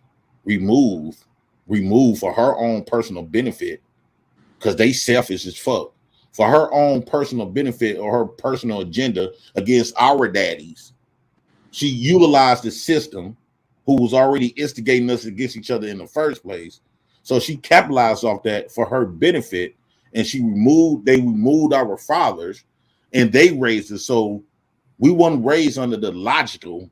remove for her own personal benefit, because they selfish as fuck, for her own personal benefit or her personal agenda against our daddies. She utilized the system who was already instigating us against each other in the first place. So she capitalized off that for her benefit, and they removed our fathers and they raised us. So we weren't raised under the logical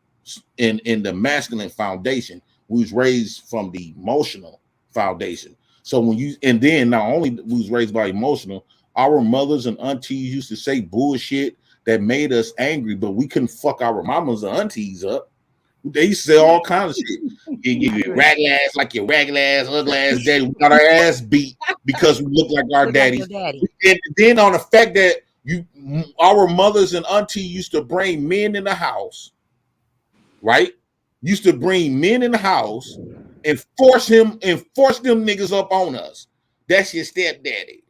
in the masculine foundation. We was raised from the emotional foundation. So then not only we was raised by emotional, our mothers and aunties used to say bullshit that made us angry, but we couldn't fuck our mamas and aunties up. They used to say all kinds of shit. You ragged ass, like your ragged ass, ugly ass daddy. We got our ass beat because we look like our daddies. And then on the fact that our mothers and aunties used to bring men in the house, right? Used to bring men in the house and force them niggas up on us. That's your stepdaddy.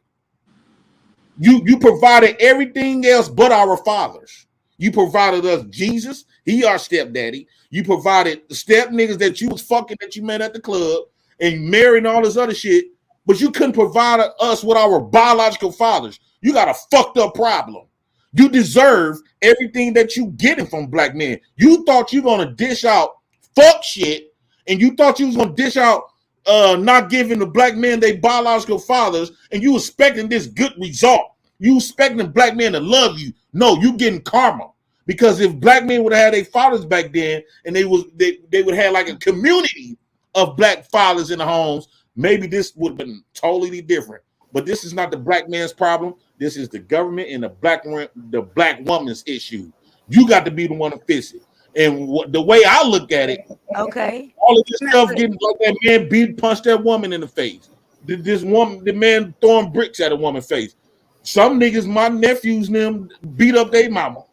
You provided everything else but our fathers. You provided us Jesus. He our stepdaddy. You provided the step niggas that you was fucking, that you met at the club and marrying all this other shit, but you couldn't provide us with our biological fathers. You got a fucked up problem. You deserve everything that you getting from black men. You thought you gonna dish out fuck shit, and you thought you was gonna dish out not giving the black men their biological fathers, and you expecting this good result. You expecting black men to love you. No, you getting karma. Because if black men would have had their fathers back then, and they would have like a community of black fathers in the homes, maybe this would have been totally different. But this is not the black man's problem. This is the government and the black woman's issue. You got to be the one to fix it. And the way I look at it, okay, all of this stuff getting like that man punched that woman in the face. The man throwing bricks at a woman's face. Some niggas, my nephews, them beat up their mama.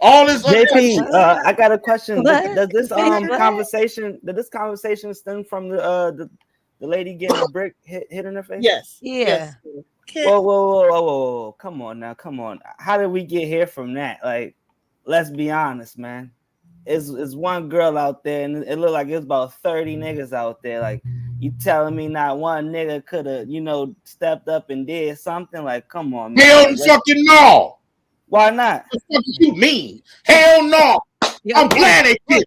All this. JP, I got a question. Does this conversation stem from the lady getting a brick hit in her face? Yes. Yeah. Yes. Whoa. Come on. How did we get here from that? Like, let's be honest, man. It's one girl out there, and it looked like it's about 30 niggas out there. Like, you telling me not one nigga could have, stepped up and did something? Like, come on, man. Hell fucking no. Why not? What the fuck you mean? Hell no. I'm glad they did.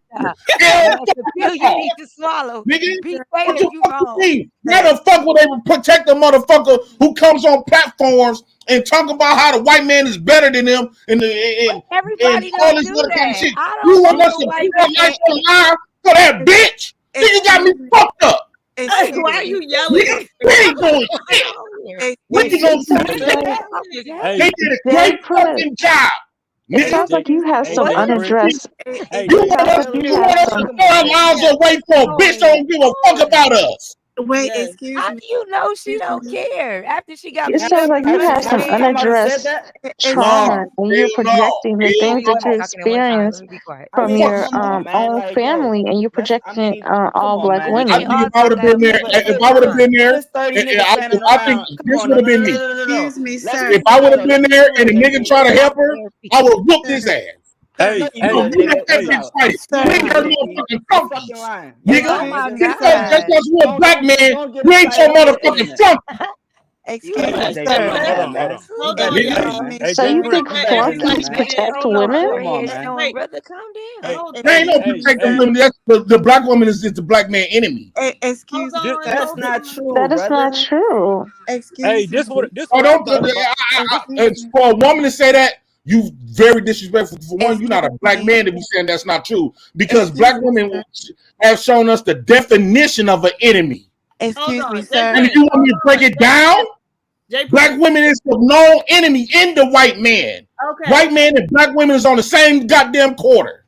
That's the pill you need to swallow. Nigga, Be what safe, you you fucking wrong. mean? Why the fuck would they protect the motherfucker who comes on platforms and talk about how the white man is better than them and Everybody all don't this do other kind of that. shit? I You don't want know us no to white keep our man. life alive for that bitch? Nigga got me fucked up. Why are you yelling? We ain't doing shit. We ain't gonna do shit. They did a great fucking job. It Nigga. sounds like you have some What? unaddressed. You It want sounds us, like you you have want us to some. throw our lives away for a bitch that don't give a fuck about us. Wait, Yes. excuse How me. do you know she don't care after she got It sounds like you have some unaddressed trauma, and you're projecting the things that you experience from your own family, and you're projecting all black I women. think if I would have been there, if I would have been there, I think this would have been me. Excuse me, sir. If I would have been there and a nigga try to help her, I would have whooped his ass. Hey, We don't take this fight. We ain't got motherfucking flunkies. Nigga, just because we're a black man, we ain't your motherfucking flunky. Excuse me, Hold sir. Hold on, y'all. So you think Let flunkies everybody protect hold on. women? Wait, brother, calm down. hold They ain't no on. protecting women. That's the black woman is the black man enemy. Excuse me, sir. That's not true. That is not true. Excuse me. Oh, don't. For a woman to say that, you very disrespectful. For one, you're not a black man to be saying that's not true because black women have shown us the definition of an enemy. Excuse me, sir. And if you want me to break it down, black women is the known enemy in the white man. Okay. White man and black women is on the same goddamn quarter.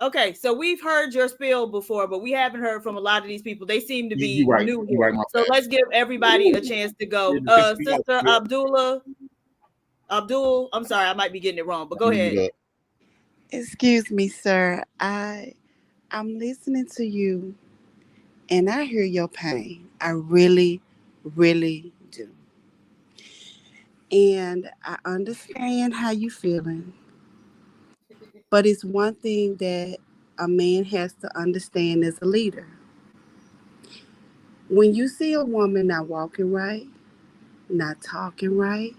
Okay, so we've heard your spiel before, but we haven't heard from a lot of these people. They seem to be You right. new You here. right, my So bad. let's give everybody a chance to go. Sister Abdul, I'm sorry, I might be getting it wrong, but go ahead. Excuse me, sir. I'm listening to you, and I hear your pain. I really, really do. And I understand how you feeling. But it's one thing that a man has to understand as a leader. When you see a woman not walking right, not talking right,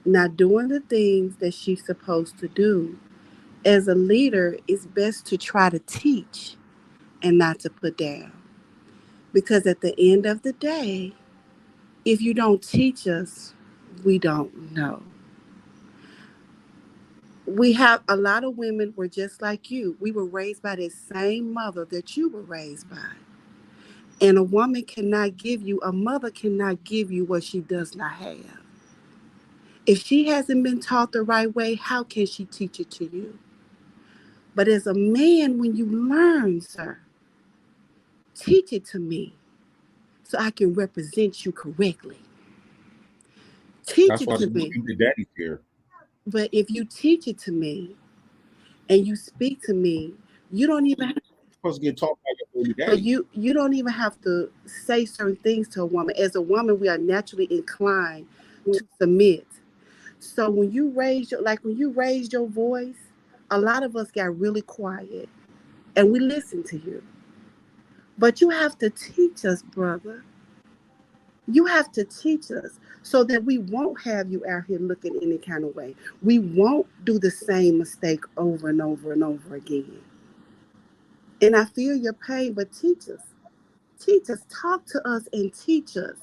not doing the things that she's supposed to do, as a leader, it's best to try to teach and not to put down. Because at the end of the day, if you don't teach us, we don't know. We have a lot of women were just like you. We were raised by the same mother that you were raised by. And a mother cannot give you what she does not have. If she hasn't been taught the right way, how can she teach it to you? But as a man, when you learn, sir, teach it to me so I can represent you correctly. Teach That's it why to they me. keep the daddy here. But if you teach it to me and you speak to me, you don't even have supposed to get taught by your baby but daddy. you don't even have to say certain things to a woman. As a woman, we are naturally inclined to submit. So when you raise your voice, a lot of us got really quiet and we listen to you. But you have to teach us, brother. You have to teach us so that we won't have you out here looking any kind of way. We won't do the same mistake over and over and over again. And I feel your pain, but teach us. Teach us. Talk to us and teach us.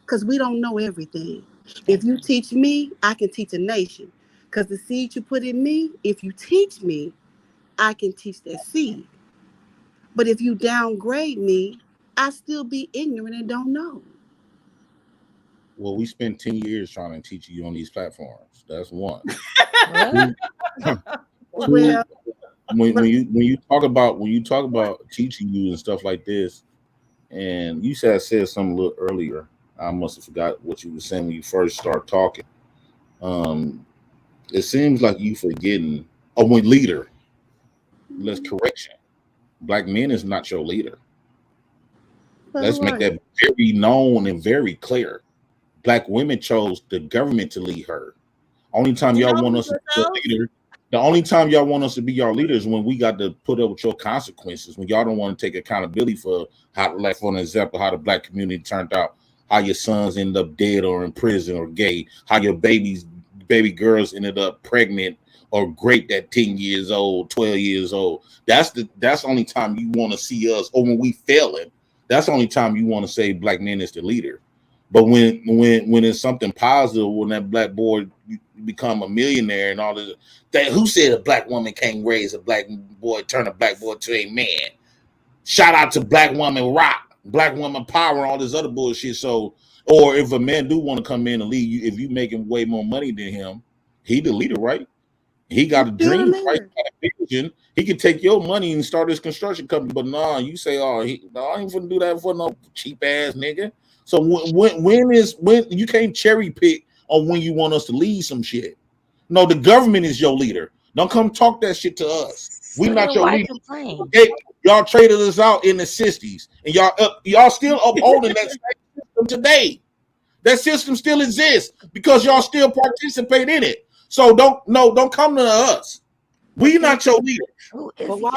Because we don't know everything. If you teach me, I can teach a nation. Because the seed you put in me, if you teach me, I can teach that seed. But if you downgrade me, I still be ignorant and don't know. Well, we spent 10 years trying to teach you on these platforms. That's one. Well, when you talk about teaching you and stuff like this, and you said something a little earlier. I must have forgot what you were saying when you first start talking. It seems like you forgetting. Oh, when leader, let's correction. Black men is not your leader. Let's make that very known and very clear. Black women chose the government to lead her. Only time y'all want us to be a leader. The only time y'all want us to be your leaders when we got to put up with your consequences, when y'all don't want to take accountability for how, like for an example, how the black community turned out, how your sons ended up dead or in prison or gay, how your baby girls ended up pregnant are great at 10 years old, 12 years old. That's the only time you want to see us, or when we failing. That's the only time you want to say black men is the leader. But when it's something positive, when that black boy become a millionaire and all this, that who said a black woman can't raise a black boy, turn a black boy to a man? Shout out to Black Woman Rock, Black Woman Power, all this other bullshit. So, or if a man do want to come in and lead you, if you making way more money than him, he the leader, right? He got a dream, right? He got a vision. He can take your money and start his construction company. But nah, you say, I ain't gonna do that for no cheap ass nigga. So when you can't cherry pick on when you want us to lead some shit. No, the government is your leader. Don't come talk that shit to us. We not your leader. Okay? Y'all traded us out in the 60s, and y'all still upholding that system today. That system still exists because y'all still participate in it. So don't come to us. We not your leader. But why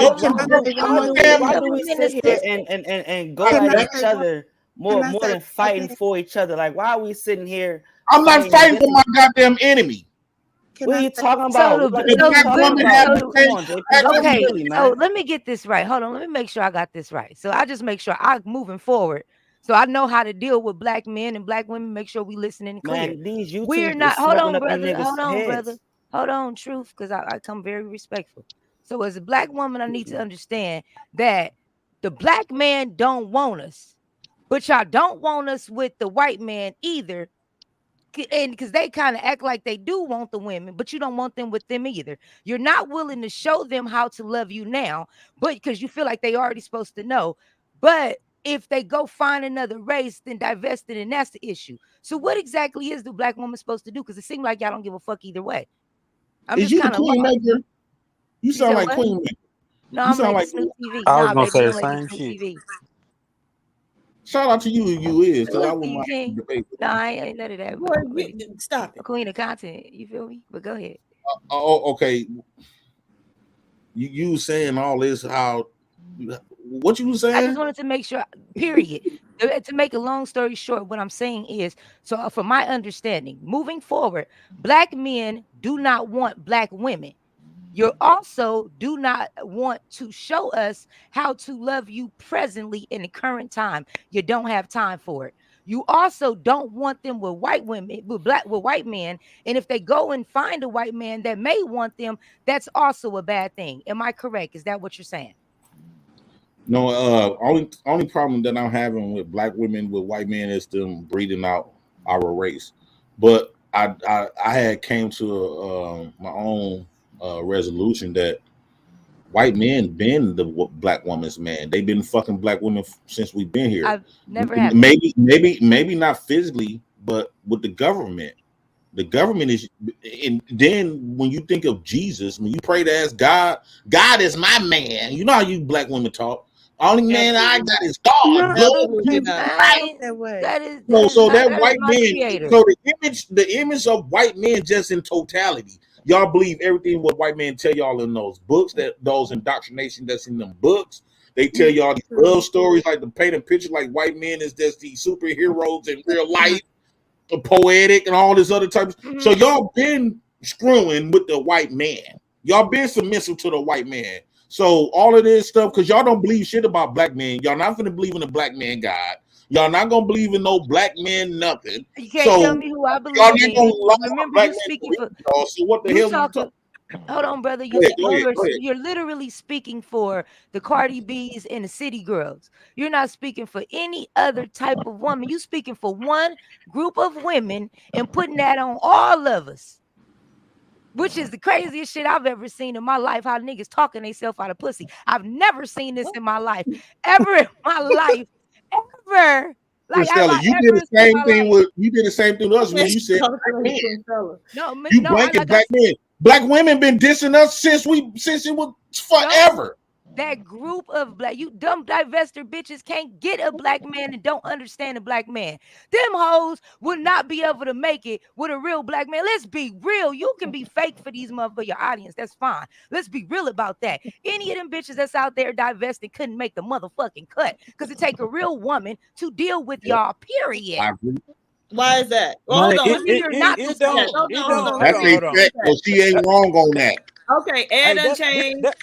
do we sit here and go at each other more than fighting for each other? Like, why are we sitting here? I'm not fighting for my goddamn enemy. What are you talking about? Okay, so let me get this right. Hold on, let me make sure I got this right. So I just make sure I'm moving forward. So I know how to deal with black men and black women. Make sure we listening clear. Man, we're not. Hold on, brother. Hold on, truth, because I come very respectful. So as a black woman, I need to understand that the black man don't want us, but y'all don't want us with the white man either. And because they kind of act like they do want the women, but you don't want them with them either. You're not willing to show them how to love you now, but because you feel like they already supposed to know. But if they go find another race, then divest it, and that's the issue. So what exactly is the black woman supposed to do? Because it seems like y'all don't give a fuck either way. I'm is just you the queen maker? You sound like Queen Maker. No, I'm like Snoop TV. I was gonna say the same shit. TV. Shout out to you if you is, because I Look, wouldn't mind debate. No, I ain't none of that. Boy, stop it. Queen of content, you feel me? But go ahead. Okay. You saying all this? How? What you saying? I just wanted to make sure. Period. To make a long story short, what I'm saying is, so from my understanding, moving forward, black men do not want black women. You also do not want to show us how to love you presently in the current time. You don't have time for it. You also don't want them with white women, with white men. And if they go and find a white man that may want them, that's also a bad thing. Am I correct? Is that what you're saying? No, only problem that I'm having with black women with white men is them breeding out our race. But I had came to my own resolution that white men been the black woman's man. They've been fucking black women since we've been here. I've never had maybe not physically, but with the government. The government is, and then when you think of Jesus, when you pray to ask God, God is my man. You know how you black women talk. Only man I got is God. So that white man. So the image of white men just in totality. Y'all believe everything what white men tell y'all in those books, that those indoctrination that's in them books. They tell y'all these love stories, like the paint a picture like white men is just these superheroes in real life, poetic and all this other type of So y'all been screwing with the white man. Y'all been submissive to the white man. So all of this stuff, because y'all don't believe shit about black men. Y'all not gonna believe in the black man God. Y'all not gonna believe in no black man nothing. You can't tell me who I believe in. Remember, you speaking for. So what the hell? Hold on, brother. You're literally speaking for the Cardi B's and the City Girls. You're not speaking for any other type of woman. You speaking for one group of women and putting that on all of us, which is the craziest shit I've ever seen in my life. How niggas talking themselves out of pussy. I've never seen this in my life, ever in my life, ever. Like Stella, you did the same thing with us when you said you blanket black men. Black women been dissing us since it was forever. That group of you dumb divester bitches can't get a black man and don't understand a black man. Them hoes will not be able to make it with a real black man. Let's be real. You can be fake for these motherfuckers, your audience. That's fine. Let's be real about that. Any of them bitches that's out there divesting couldn't make the motherfucking cut because it take a real woman to deal with y'all, period. Why is that? Well, hold on. You're not That's a fact. Well, she ain't wrong on that. Okay, Ed Hey, Unchained, this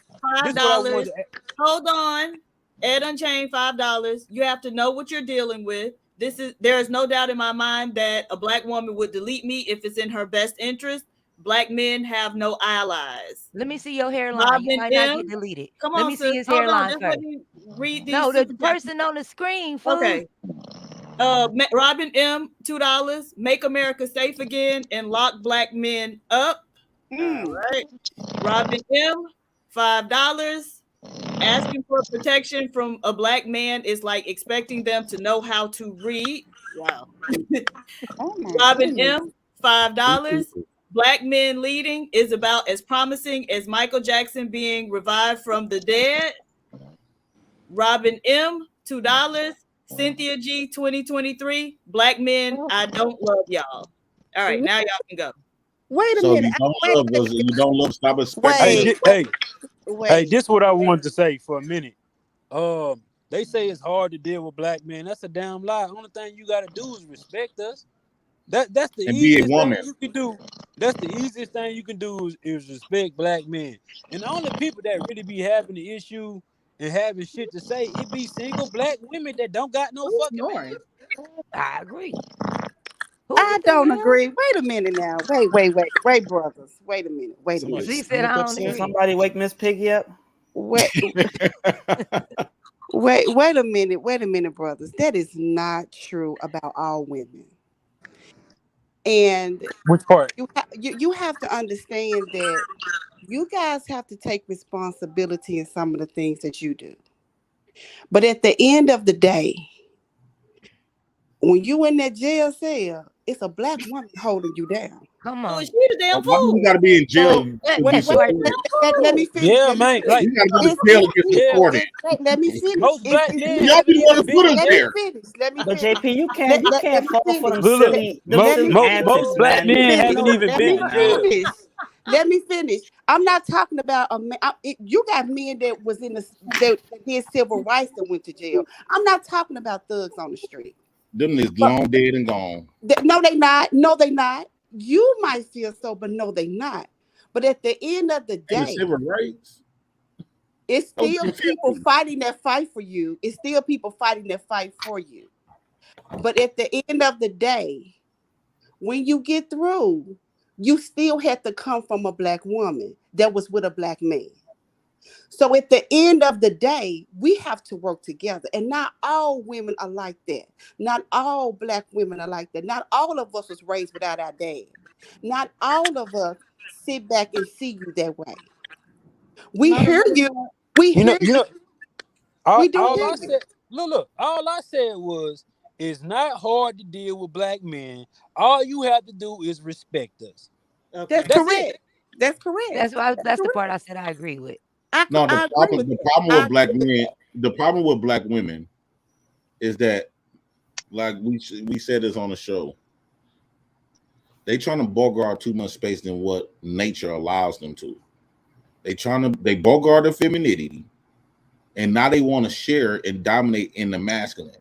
$5. is what I wanted to ask. Hold on. Ed Unchained, $5. You have to know what you're dealing with. There is no doubt in my mind that a black woman would delete me if it's in her best interest. Black men have no allies. Let me see your hairline. You might not get deleted. Come Let on, me see sis. his Hold on. hairline Just first. let me read these. No, the super chats. person on the screen, fool. Okay. Robin M, $2. Make America safe again and lock black men up. All right. Robin M, $5. Asking for protection from a black man is like expecting them to know how to read. Wow. Robin M, $5. Black men leading is about as promising as Michael Jackson being revived from the dead. Robin M, $2. Cynthia G, 2023. Black men, I don't love y'all. All right, now y'all can go. Wait a So minute. you don't love stop expecting. Hey, this is what I wanted to say for a minute. They say it's hard to deal with black men. That's a damn lie. Only thing you gotta do is respect us. That's the And be a easiest thing woman. you can do. That's the easiest thing you can do is respect black men. And the only people that really be having the issue and having shit to say, it be single black women that don't got no fucking man. I agree. I don't agree. Wait a minute now. Wait, brothers. Wait a minute. Wait a minute. She said I don't agree. Somebody wake Miss Piggy up. Wait a minute, brothers. That is not true about all women. And which part? You have to understand that you guys have to take responsibility in some of the things that you do. But at the end of the day, when you in that jail cell, it's a black woman holding you down. Come on. She the damn fool. You gotta be in jail. Let me finish. Yeah, man. Like, you gotta go to jail to get supported. Let me finish. Most black men. Y'all be the one to put us there. Let me But finish. JP, you can't fall for them Look, silly most antics, black man. men haven't even been in jail. Let me finish. I'm not talking about a man. You got men that was in that did civil rights that went to jail. I'm not talking about thugs on the street. Them is long dead and gone. No, they not. No, they not. You might feel so, but no, they not. But at the end of the day, civil rights. It's still people fighting that fight for you. It's still people fighting that fight for you. But at the end of the day, when you get through, you still had to come from a black woman that was with a black man. So at the end of the day, we have to work together. And not all women are like that. Not all black women are like that. Not all of us was raised without our dad. Not all of us sit back and see you that way. We hear you. We hear you. All We do hear I you. said, look, all I said was it's not hard to deal with black men. All you have to do is respect us. That's correct. That's correct. That's the part I said I agree with. No, the problem with black men, the problem with black women is that, like we said this on the show, they trying to bogart too much space than what nature allows them to. They bogart their femininity, and now they want to share and dominate in the masculine.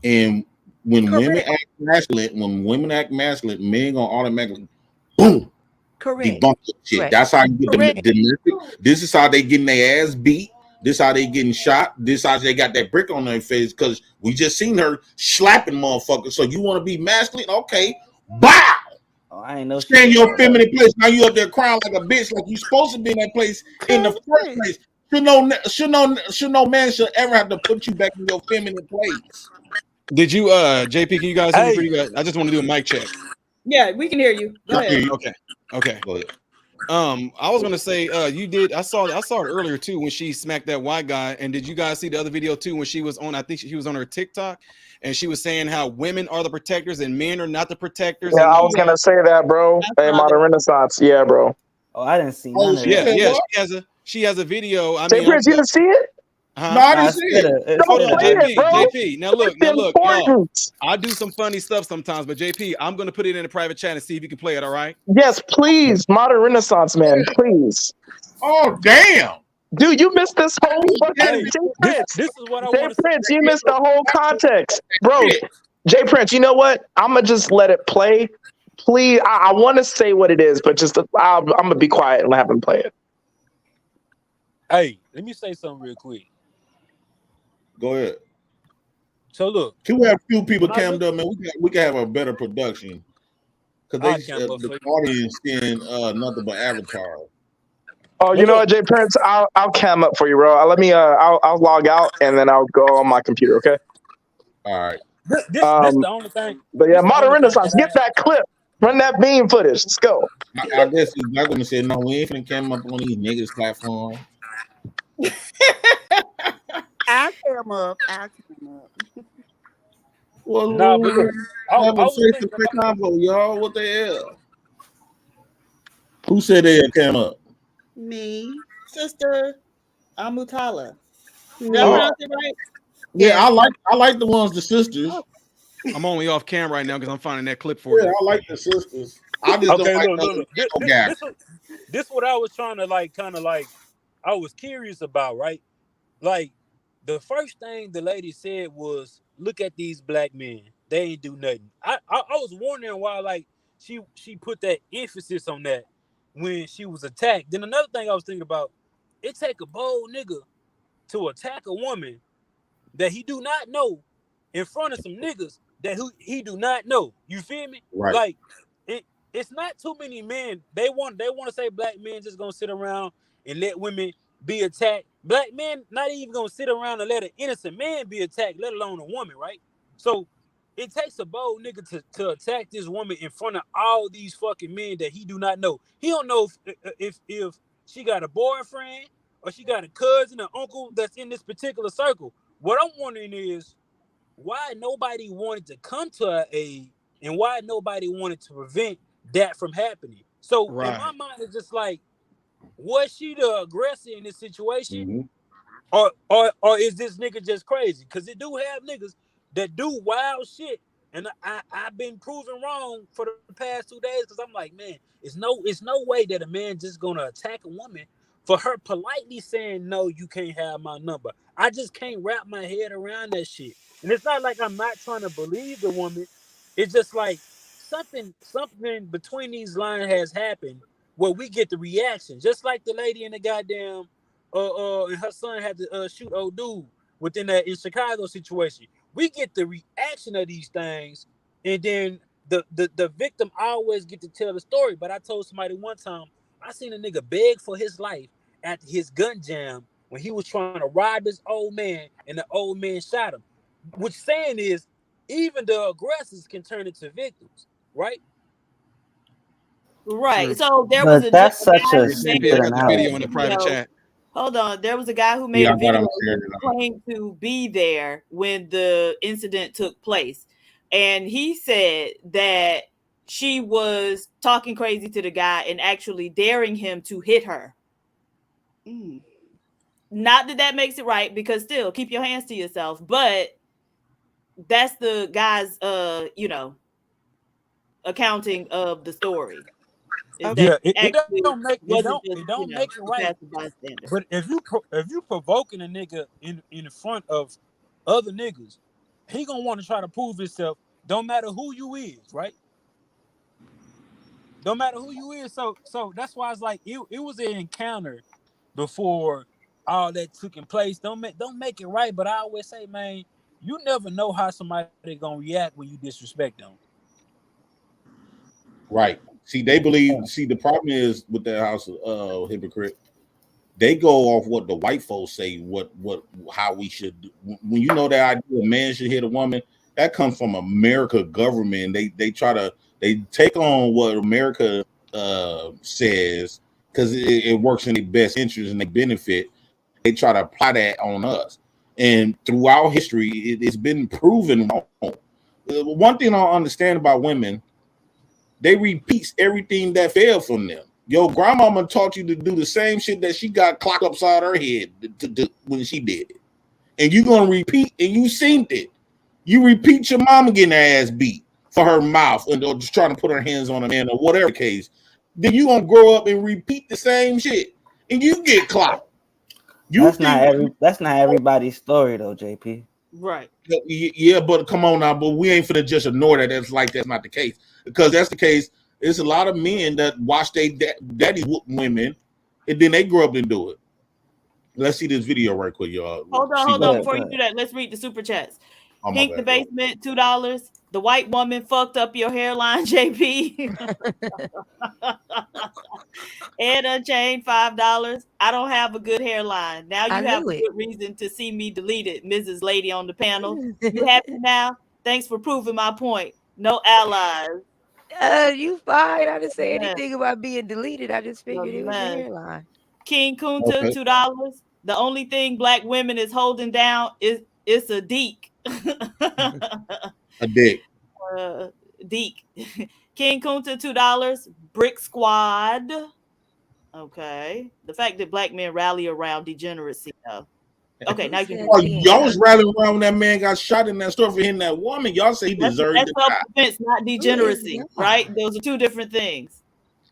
And when women act masculine, men gonna automatically boom. Correct. Debunk the shit. Correct. That's how you get Correct. the domestic. This is how they getting their ass beat. This how they getting shot. This how they got that brick on their face because we just seen her slapping motherfuckers. So you want to be masculine? Okay, bow. Oh, I ain't know. Stay in your feminine place. Now you up there crying like a bitch, like you supposed to be in that place in the first place. Should no man should ever have to put you back in your feminine place. Did you, JP? Can you guys hear me pretty good? I just want to do a mic check. Yeah, we can hear you. Go ahead. Okay. I was gonna say, you did. I saw it earlier too when she smacked that white guy. And did you guys see the other video too when she was on? I think she was on her TikTok, and she was saying how women are the protectors and men are not the protectors. Yeah, and I was gonna say that, bro. Hey, Modern Renaissance. Yeah, bro. Oh, I didn't see none of that. Yeah. She has a video. I Jay mean, Prince, you didn't see it? Huh? No, I didn't see it. Hold on, play it, bro. JP. Now look, y'all. Important. I do some funny stuff sometimes, but JP, I'm gonna put it in a private chat and see if you can play it. All right? Yes, please, Modern Renaissance, man, please. Oh damn, dude, you missed this whole fucking Hey, Jay Prince. this is what I Jay want to Prince, say. you missed the whole context, bro. Jay Prince, you know what? I'm gonna just let it play Please, I want to say what it is, but just I'm gonna be quiet and have him play it. Hey, let me say something real quick. Go ahead. So look, Can we have a few people when I cammed look- up, man? We can have a better production because I'll they cam up for the you. audience seeing nothing but Avatar. Oh, you know what, Jay Prince? I'll cam up for you, bro. Let me I'll log out and then I'll go on my computer. Okay. All right. This the only thing. But yeah, this the Modern only thing Renaissance, that get that clip. Run that beam footage. Let's go. I guess the black woman said, "No, we ain't finna cam up on these niggas platforms." I'll come up. I'll come up. Well, Nah, but look, I have a was face to thinking face combo, y'all. What the hell? Who said they had cam up? Me. Sister Amutala. Did Me. I pronounce it right? Yeah, I like the ones the sisters. I'm only off cam right now because I'm finding that clip for Yeah, you. I like the sisters. I just Okay, don't like look. no guys. This what I was trying to I was curious about, right? Like, the first thing the lady said was, "Look at these black men. They ain't do nothing." I was wondering why, like, she put that emphasis on that when she was attacked. Then another thing I was thinking about, it take a bold nigga to attack a woman that he do not know in front of some niggas that he do not know. You feel me? Right. Like, it's not too many men. They want to say black men just gonna sit around and let women be attacked. Black men not even gonna sit around and let an innocent man be attacked, let alone a woman, right? So it takes a bold nigga to attack this woman in front of all these fucking men that he do not know. He don't know if she got a boyfriend or she got a cousin or uncle that's in this particular circle. What I'm wondering is why nobody wanted to come to her aid and why nobody wanted to prevent that from happening. So in my mind, it's just like, was she the aggressor in this situation? Mm-hmm. Or is this nigga just crazy? Because they do have niggas that do wild shit. And I've been proven wrong for the past 2 days because I'm like, man, it's no way that a man just gonna attack a woman for her politely saying, no, you can't have my number. I just can't wrap my head around that shit. And it's not like I'm not trying to believe the woman. It's just like something between these lines has happened where we get the reaction. Just like the lady in the goddamn and her son had to shoot old dude within that in Chicago situation. We get the reaction of these things, and then the victim always get to tell the story. But I told somebody one time, I seen a nigga beg for his life after his gun jam when he was trying to rob this old man, and the old man shot him. Which saying is, even the aggressors can turn into victims, right? Right. True. So there But was that's a such guy a who made JP, I got the stupid video in the analogy. private chat. Hold on. There was a guy who made Yeah, a I got video them shared it out. claimed to be there when the incident took place. And he said that she was talking crazy to the guy and actually daring him to hit her. Not that makes it right, because still keep your hands to yourself, but that's the guy's accounting of the story. Yeah, it don't make it right. Bystander. But if you provoking a nigga in front of other niggas, he gonna want to try to prove himself. Don't matter who you is, right? Don't matter who you is. So that's why it's like it was an encounter before all that took in place. Don't make it right. But I always say, man, you never know how somebody gonna react when you disrespect them. Right. See, they believe. See, the problem is with that house of hypocrite. They go off what the white folks say. How we should do. When you know that idea a man should hit a woman, that comes from America government. They take on what America says because it works in their best interest and they benefit. They try to apply that on us, and throughout history, it's been proven wrong. One thing I don't understand about women. They repeat everything that failed from them. Your grandmama taught you to do the same shit that she got clocked upside her head when she did it. And you're going to repeat, and you seen it. You repeat your mama getting her ass beat for her mouth or just trying to put her hands on a man or whatever the case. Then you're going to grow up and repeat the same shit. And you get clocked. That's not everybody's story though, JP. Right. Yeah, but come on now, but we ain't finna just ignore that. That's not the case. Because that's the case. There's a lot of men that watch their daddy whoop women, and then they grow up and do it. Let's see this video right quick, y'all. Hold on. Before you do that, let's read the super chats. Oh, my Pink bad, the basement, $2. The white woman fucked up your hairline, JP. Ed Unchained, $5. I don't have a good hairline. Now you have a good reason to see me delete it, Mrs. Lady on the panel. You happy now? Thanks for proving my point. No allies. You fine. I didn't say anything about being deleted. I just figured it was your hairline. King Kunta, $2. The only thing black women is holding down is a deek. A dick. Deek. King Kunta, $2. Brick Squad. Okay. The fact that black men rally around degeneracy, though. Okay, now you. Oh, y'all was rallying around when that man got shot in that store for hitting that woman. Y'all say he deserved it. That's self-defense, not degeneracy, right? Those are two different things.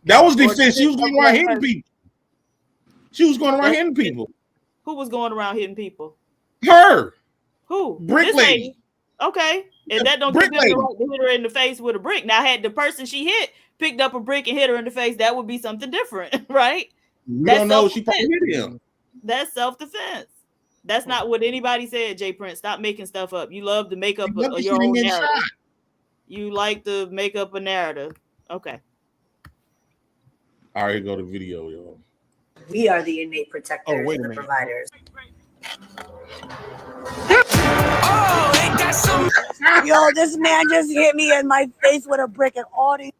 That was defense. She was going around hitting people. She was going around hitting people. Who was going around hitting people? Her. Who? Brick lady. Okay. And that don't give him the right to hit her in the face with a brick. Now, had the person she hit picked up a brick and hit her in the face, that would be something different, right? We don't know. She probably hit him. That's self-defense. That's not what anybody said, Jay Prince. Stop making stuff up. You love to make up your own narrative. You like to make up a narrative. Okay. All right, here go the video, y'all. We are the innate protectors and the providers. Yo, this man just hit me in my face with a brick and all these.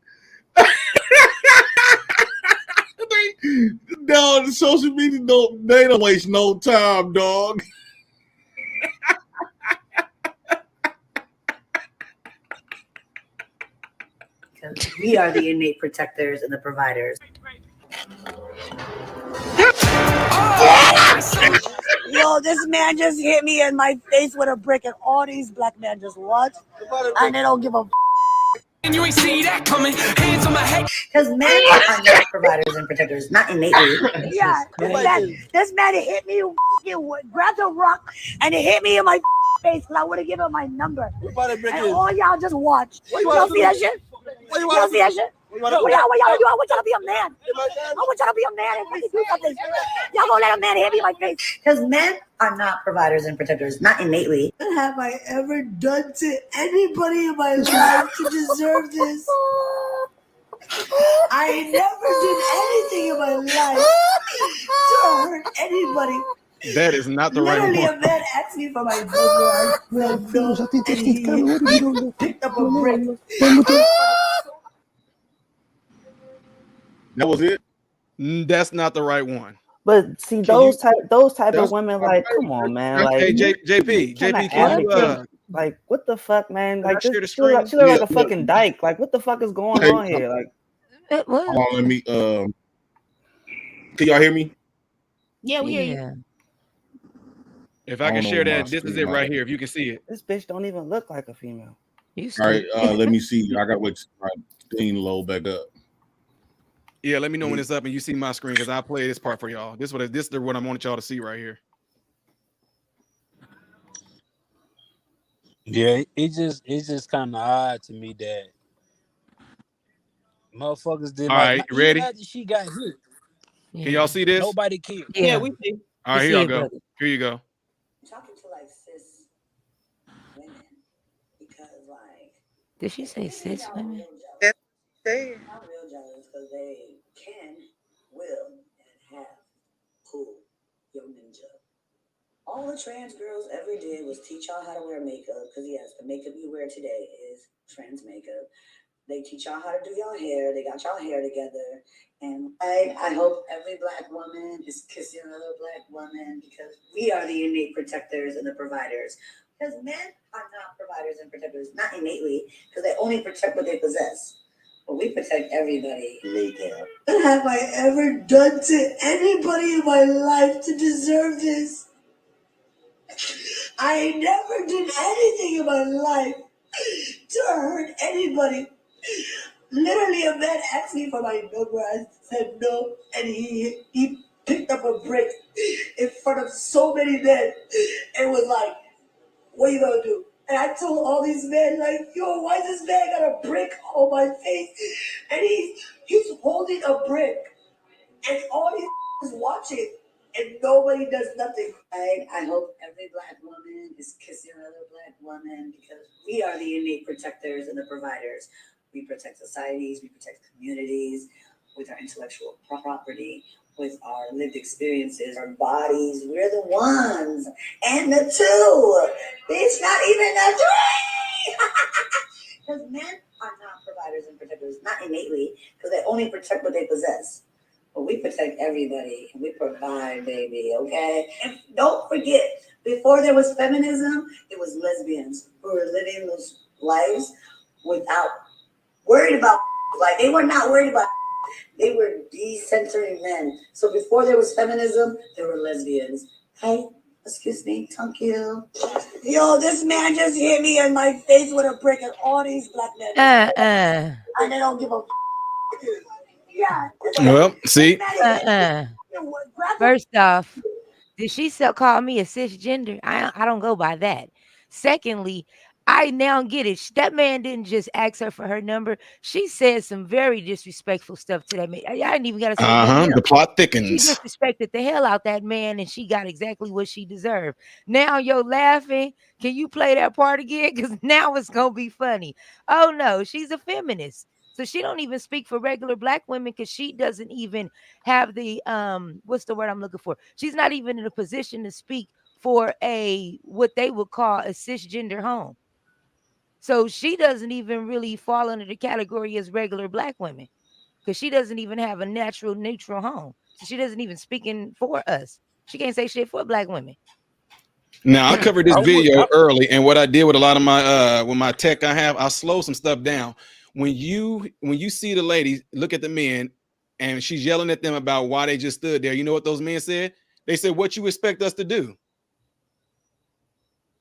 No, the social media they don't waste no time, dog. We are the innate protectors and the providers. Yo, this man just hit me in my face with a brick and all these black men just watch and they don't give a And you ain't see that coming. Hands on my head. Because men are not providers and protectors, not innately. Yeah, this man hit me, grabbed a rock, and it hit me in my face because I would have given him my number. And all y'all just watch. Y'all see that shit? Y'all see that shit? What y'all do? I want y'all to be a man. I want y'all to be a man and fucking do something. Y'all gonna let a man hit me in my face. Because men are not providers and protectors, not innately. What have I ever done to anybody in my life to deserve this? I never did anything in my life to hurt anybody. That is not the right one. Literally, a man asked me for my number. He picked up a brick. That was it. That's not the right one. But see, those type of women, like, come on, man. Like, hey, JP, can you like, what the fuck, man? Like, she look like a fucking dyke. Like, what the fuck is going on here? Like, hold on, let me. Can y'all hear me? Yeah, we hear you. If I can share that, this is it right here. If you can see it, this bitch don't even look like a female. All right, let me see. I got to wait till my thing load back up. Yeah, let me know when it's up and you see my screen because I'll play this part for y'all. This is what I want y'all to see right here. Yeah, it's just kind of odd to me that motherfuckers did. All right, ready? After she got hit. Can y'all see this? Nobody cared. Yeah, we see. All right, here y'all go. Here you go. Talking to like cis women because like. Did she say cis women? I'm real jealous because they can, will, and have cool your ninja. All the trans girls ever did was teach y'all how to wear makeup because yes, the makeup you wear today is trans makeup. They teach y'all how to do y'all hair. They got y'all hair together. And I hope every black woman is kissing another black woman because we are the innate protectors and the providers. Because men are not providers and protectors, not innately, because they only protect what they possess. But we protect everybody. What have I ever done to anybody in my life to deserve this? I never did anything in my life to hurt anybody. Literally, a man asked me for my number. I said no, and he picked up a brick in front of so many men. It was like, What are you gonna do? And I told all these men, like, yo, why this man got a brick on my face? And he's holding a brick, and all these is watching, and nobody does nothing. I hope every black woman is kissing another black woman, because we are the innate protectors and the providers. We protect societies, we protect communities with our intellectual property, with our lived experiences, our bodies. We're the ones and the two. It's not even a three. Because men are not providers and protectors, not innately, because they only protect what they possess. But we protect everybody, and we provide, baby, okay? And don't forget, before there was feminism, it was lesbians who were living those lives without worried about, like, they were not worried about, they were decentering men. So before there was feminism, there were lesbians. Hey, excuse me, thank you. Yo, this man just hit me in my face with a brick, and all these black men. And they don't give a yeah. Well, see. First off, did she call me a cisgender? I don't go by that. Secondly, I now get it. That man didn't just ask her for her number. She said some very disrespectful stuff to that man. I didn't even gotta say nothing else. The plot She thickens. disrespected the hell out that man, and she got exactly what she deserved. Now you're laughing. Can you play that part again? Because now it's gonna be funny. Oh no, she's a feminist. So she don't even speak for regular black women, because she doesn't even have the what's the word I'm looking for? She's not even in a position to speak for a what they would call a cisgender home. So she doesn't even really fall under the category as regular black women, because she doesn't even have a natural neutral home. So she doesn't even speak in for us. She can't say shit for black women. Now I covered this video early, and what I did with a lot of my with my tech I have, I slowed some stuff down. When you see the lady look at the men, and she's yelling at them about why they just stood there, you know what those men said? They said, "What you expect us to do?"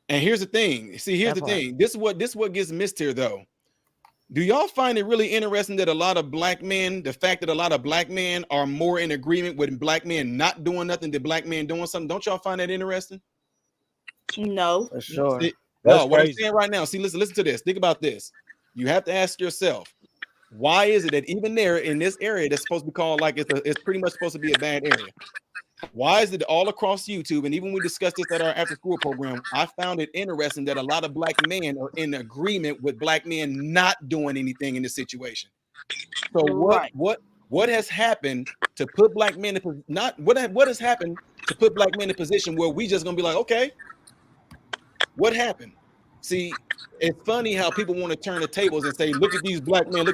And here's the thing. See, here's the thing. This is what gets missed here, though. Do y'all find it really interesting that a lot of black men, the fact that a lot of black men are more in agreement with black men not doing nothing than black men doing something? Don't y'all find that interesting? No. For sure. See, That's no, what I'm crazy. saying right now. See, listen to this. Think about this. You have to ask yourself, why is it that even there in this area that's supposed to be called like it's pretty much supposed to be a bad area? Why is it all across YouTube? And even when we discussed this at our after school program, I found it interesting that a lot of black men are in agreement with black men not doing anything in this situation. So what has happened to put black men in what has happened to put black men in a position where we just gonna be like, okay, what happened? See, it's funny how people want to turn the tables and say, look at these black men,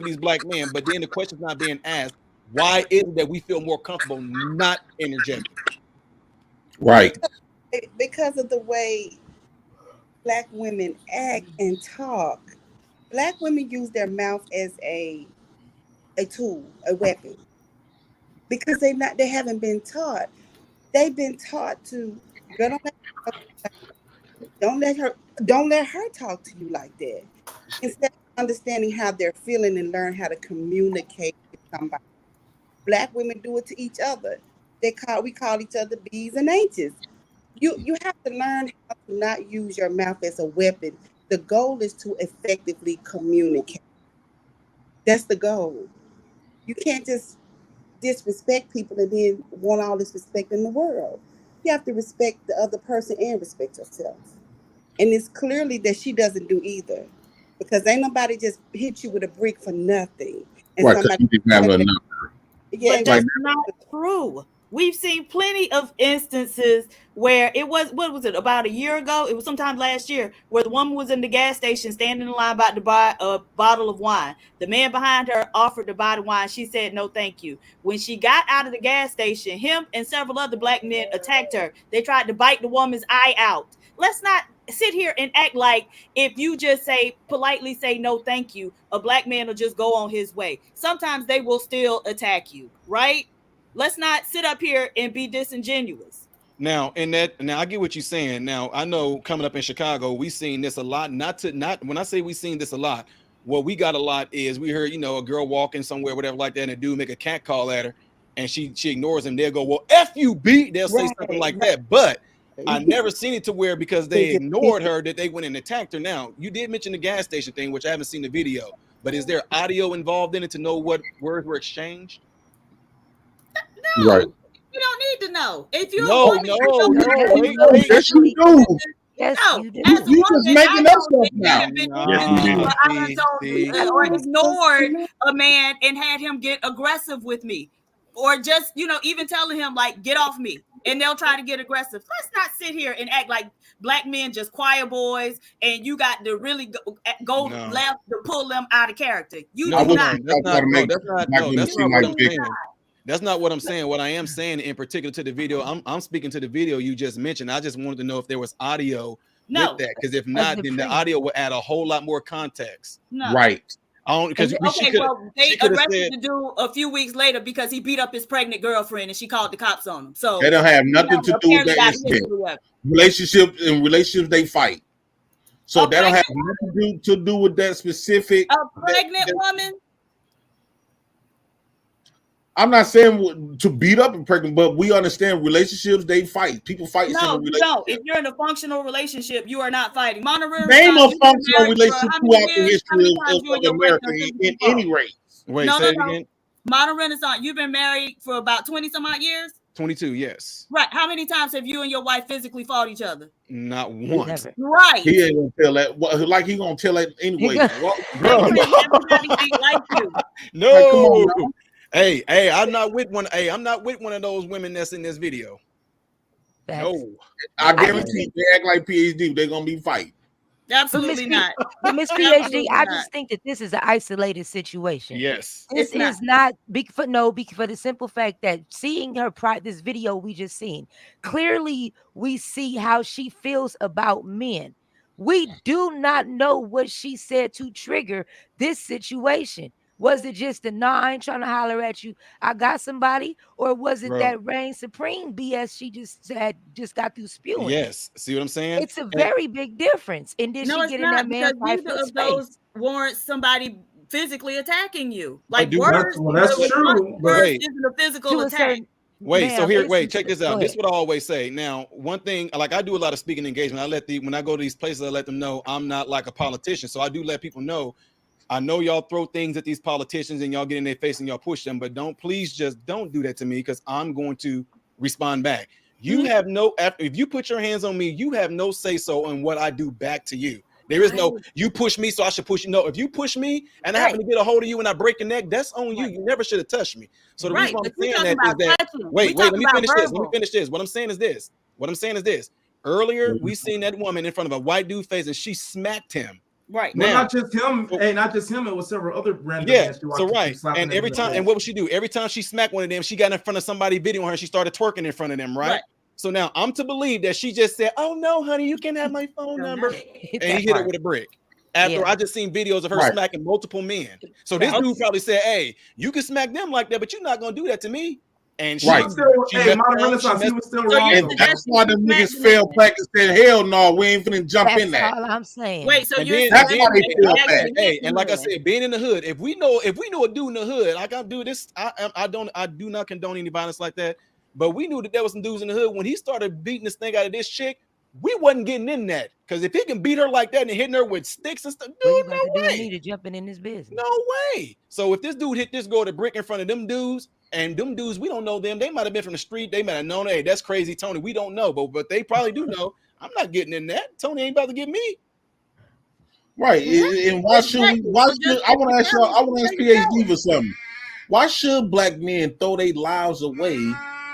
but then the question's not being asked. Why is it that we feel more comfortable not interjecting? Right. Because of the way black women act and talk. Black women use their mouth as a tool, a weapon. Because they haven't been taught. They've been taught to don't let her talk to you like that. Instead of understanding how they're feeling and learn how to communicate with somebody. Black women do it to each other. We call each other B's and H's. You have to learn how to not use your mouth as a weapon. The goal is to effectively communicate. That's the goal. You can't just disrespect people and then want all this respect in the world. You have to respect the other person and respect yourself. And it's clearly that she doesn't do either. Because ain't nobody just hit you with a brick for nothing. And Right, because you didn't have enough. Yeah, But that's not true. We've seen plenty of instances where it was, what was it, about a year ago? It was sometime last year where the woman was in the gas station standing in line about to buy a bottle of wine. The man behind her offered to buy the wine. She said, no, thank you. When she got out of the gas station, him and several other black men attacked her. They tried to bite the woman's eye out. Let's not sit here and act like if you just politely say no thank you, a black man will just go on his way. Sometimes they will still attack you, right? Let's not sit up here and be disingenuous. Now I get what you're saying. Now I know coming up in Chicago, we've seen this a lot. Not when I say we've seen this a lot, what we got a lot is we heard, a girl walking somewhere, whatever like that, and a dude make a cat call at her and she ignores him. They'll go, well, F you, B. They'll say something like that. But I never seen it to where because they ignored her that they went and attacked her. Now, you did mention the gas station thing, which I haven't seen the video, but is there audio involved in it to know what words were exchanged? No, Right. you don't need to know. If you're No, a woman, Yes, you do. Yes, no, you do. as a You woman, just making I up know stuff that now. have been Yes, I done told or ignored a man and had him get aggressive with me, or just even telling him like get off me, and they'll try to get aggressive. Let's not sit here and act like black men just choir boys, and you got to really go left to pull them out of character. You No, do not. that's not what I'm big. saying. That's not what I'm saying. What I am saying in particular to the video, I'm speaking to the video you just mentioned. I just wanted to know if there was audio with that, because if not, then the audio will add a whole lot more context. No. Right. I don't because they arrested the dude a few weeks later because he beat up his pregnant girlfriend and she called the cops on him. So They don't have nothing to do with that incident. Relationships they fight. So they don't have nothing to do with that specific. A pregnant woman. I'm not saying to beat up a pregnant, but we understand relationships they fight. People fight. No. If you're in a functional relationship, you are not fighting. Name a functional relationship throughout the history of America in any race. Wait, say it again. Modern Renaissance. You've been married for about 20 some odd years. 22, yes. Right. How many times have you and your wife physically fought each other? Not once. Right. He ain't gonna tell that. Like he gonna tell that anyway. No. Hey, I'm not with one. Hey, I'm not with one of those women that's in this video. No, I guarantee they act like PhD. They're gonna be fighting. Absolutely not. But Miss PhD, I just think that this is an isolated situation. Yes, this is not big for the simple fact that seeing her this video we just seen, clearly we see how she feels about men. We do not know what she said to trigger this situation. Was it just a I ain't trying to holler at you, I got somebody, or was it that reign supreme BS she just got through spewing? Yes, see what I'm saying? It's a very big difference. And did she get in that man's neither of those warrant somebody physically attacking you. Like words, that's true. Words isn't a physical attack. Check this out. This is what I always say. Now, one thing, like I do a lot of speaking engagement. When I go to these places, I let them know I'm not like a politician. So I do let people know. I know y'all throw things at these politicians and y'all get in their face and y'all push them, but please just don't do that to me, because I'm going to respond back. You have if you put your hands on me, you have no say so on what I do back to you. There is no, you push me, so I should push you. No, if you push me and I happen to get a hold of you and I break your neck, that's on you. You never should have touched me. So the reason why I'm saying that is that, wait, let me finish this. What I'm saying is this. Earlier, we seen that woman in front of a white dude face and she smacked him. Right. Well, Now, not just him. Hey, not just him. It was several other random. Yeah. So right. And every time, and what would she do? Every time she smacked one of them, she got in front of somebody videoing her. She started twerking in front of them. Right. So now I'm to believe that she just said, "Oh no, honey, you can have my phone number," and he hit her with a brick. After I just seen videos of her smacking multiple men. So this dude probably said, "Hey, you can smack them like that, but you're not gonna do that to me." And she, Modern Renaissance, he was still wrong. And that's why the niggas fell back and said, "Hell no, we ain't finna jump in that." That's all I'm saying. Wait, so that's why they feel bad. Hey, and like I said, being in the hood, if we know a dude in the hood, like I do this, I do not condone any violence like that. But we knew that there was some dudes in the hood when he started beating this thing out of this chick. We wasn't getting in that, because if he can beat her like that and hitting her with sticks and stuff, dude, no way. Need to jumping in this business. No way. So if this dude hit this girl with a brick in front of them dudes, and them dudes, we don't know them. They might have been from the street. They might have known, hey, that's crazy Tony. We don't know, but they probably do know. I'm not getting in that. Tony ain't about to get me. Right. And why should I want to ask y'all? I want to ask PhD for something. Why should black men throw their lives away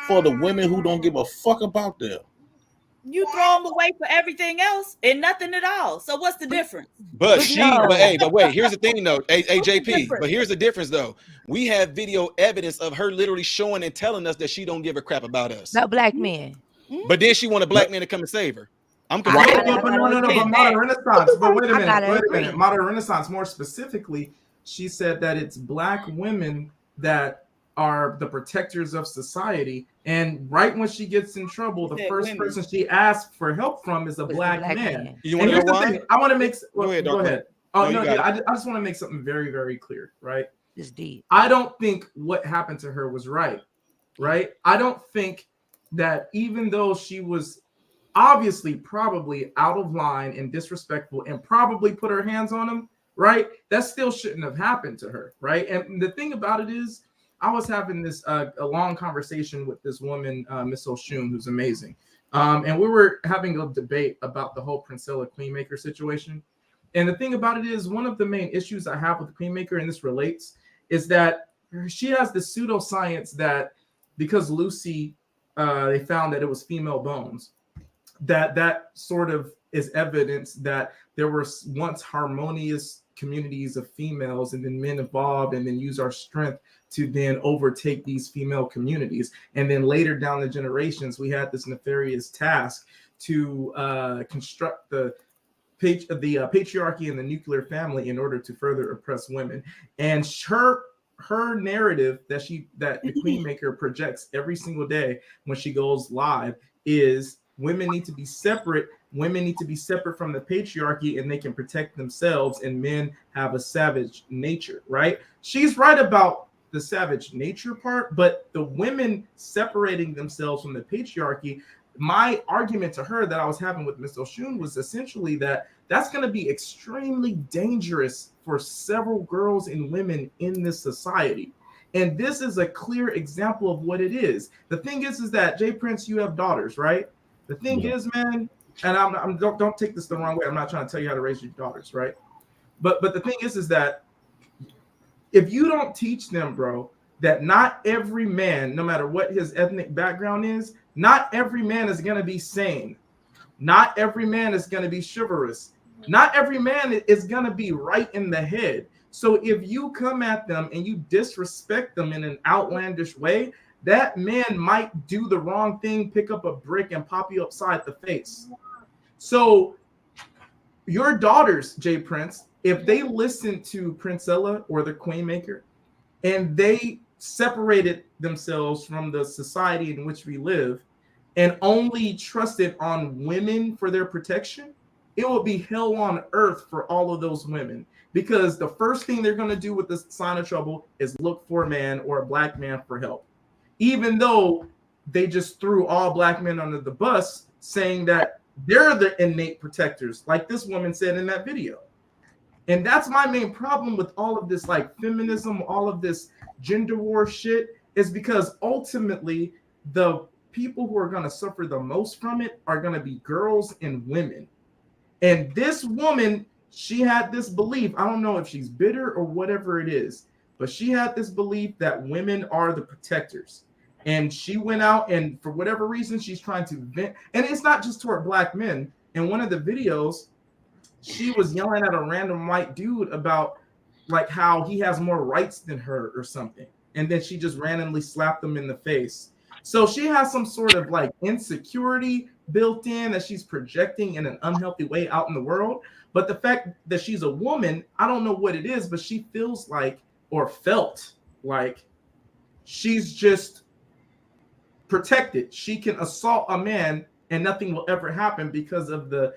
for the women who don't give a fuck about them? You throw them away for everything else and nothing at all. So what's the difference? But wait, here's the thing though, AJP. But here's the difference though. We have video evidence of her literally showing and telling us that she don't give a crap about us. Not black men. But then she want a black man to come and save her. I'm confused. But Modern Renaissance. But wait a minute. Modern Renaissance. More specifically, she said that it's black women that are the protectors of society, and right when she gets in trouble, the first person she asks for help from is a black man. You want to know why? I want to make. Go ahead. Oh no, I just want to make something very, very clear. Right. It's deep. I don't think what happened to her was right. Right. I don't think that even though she was obviously probably out of line and disrespectful and probably put her hands on him, right? That still shouldn't have happened to her, right? And the thing about it is, I was having this a long conversation with this woman, Miss Oshun, who's amazing. And we were having a debate about the whole Princella Queenmaker situation. And the thing about it is, one of the main issues I have with the Queenmaker, and this relates, is that she has this pseudoscience that because Lucy, they found that it was female bones, that sort of is evidence that there were once harmonious communities of females, and then men evolved and then use our strength to then overtake these female communities. And then later down the generations, we had this nefarious task to construct the patriarchy and the nuclear family in order to further oppress women. And her narrative that the Queenmaker projects every single day when she goes live is women need to be separate. Women need to be separate from the patriarchy, and they can protect themselves, and men have a savage nature, right? She's right about the savage nature part, but the women separating themselves from the patriarchy, my argument to her that I was having with Ms. Oshun was essentially that that's going to be extremely dangerous for several girls and women in this society. And this is a clear example of what it is. The thing is that, Jay Prince, you have daughters, right? The thing is, man, and don't take this the wrong way. I'm not trying to tell you how to raise your daughters, right? But the thing is that if you don't teach them, bro, that not every man, no matter what his ethnic background is, not every man is going to be sane. Not every man is going to be chivalrous. Not every man is going to be right in the head. So if you come at them and you disrespect them in an outlandish way, that man might do the wrong thing, pick up a brick and pop you upside the face. So your daughters, Jay Prince, if they listen to Princella or the Queenmaker and they separated themselves from the society in which we live and only trusted on women for their protection, it will be hell on earth for all of those women, because the first thing they're going to do with this sign of trouble is look for a man or a black man for help, even though they just threw all black men under the bus, saying that they're the innate protectors, like this woman said in that video. And that's my main problem with all of this, like feminism, all of this gender war shit, is because ultimately the people who are going to suffer the most from it are going to be girls and women. And this woman, she had this belief, I don't know if she's bitter or whatever it is, but she had this belief that women are the protectors. And she went out, and for whatever reason, she's trying to vent. And it's not just toward black men. In one of the videos, she was yelling at a random white dude about like how he has more rights than her or something. And then she just randomly slapped him in the face. So she has some sort of like insecurity built in that she's projecting in an unhealthy way out in the world. But the fact that she's a woman, I don't know what it is, but she feels like, or felt like, she's just protected. She can assault a man and nothing will ever happen because of the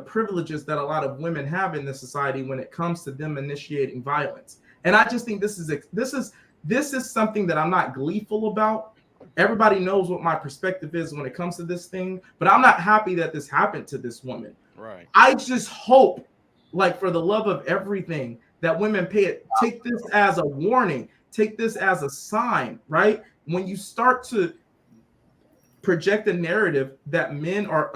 privileges that a lot of women have in this society when it comes to them initiating violence. And I just think this is something that I'm not gleeful about. Everybody knows what my perspective is when it comes to this thing, but I'm not happy that this happened to this woman. Right. I just hope, like, for the love of everything, that women take this as a warning, take this as a sign, right? When you start to project a narrative that men are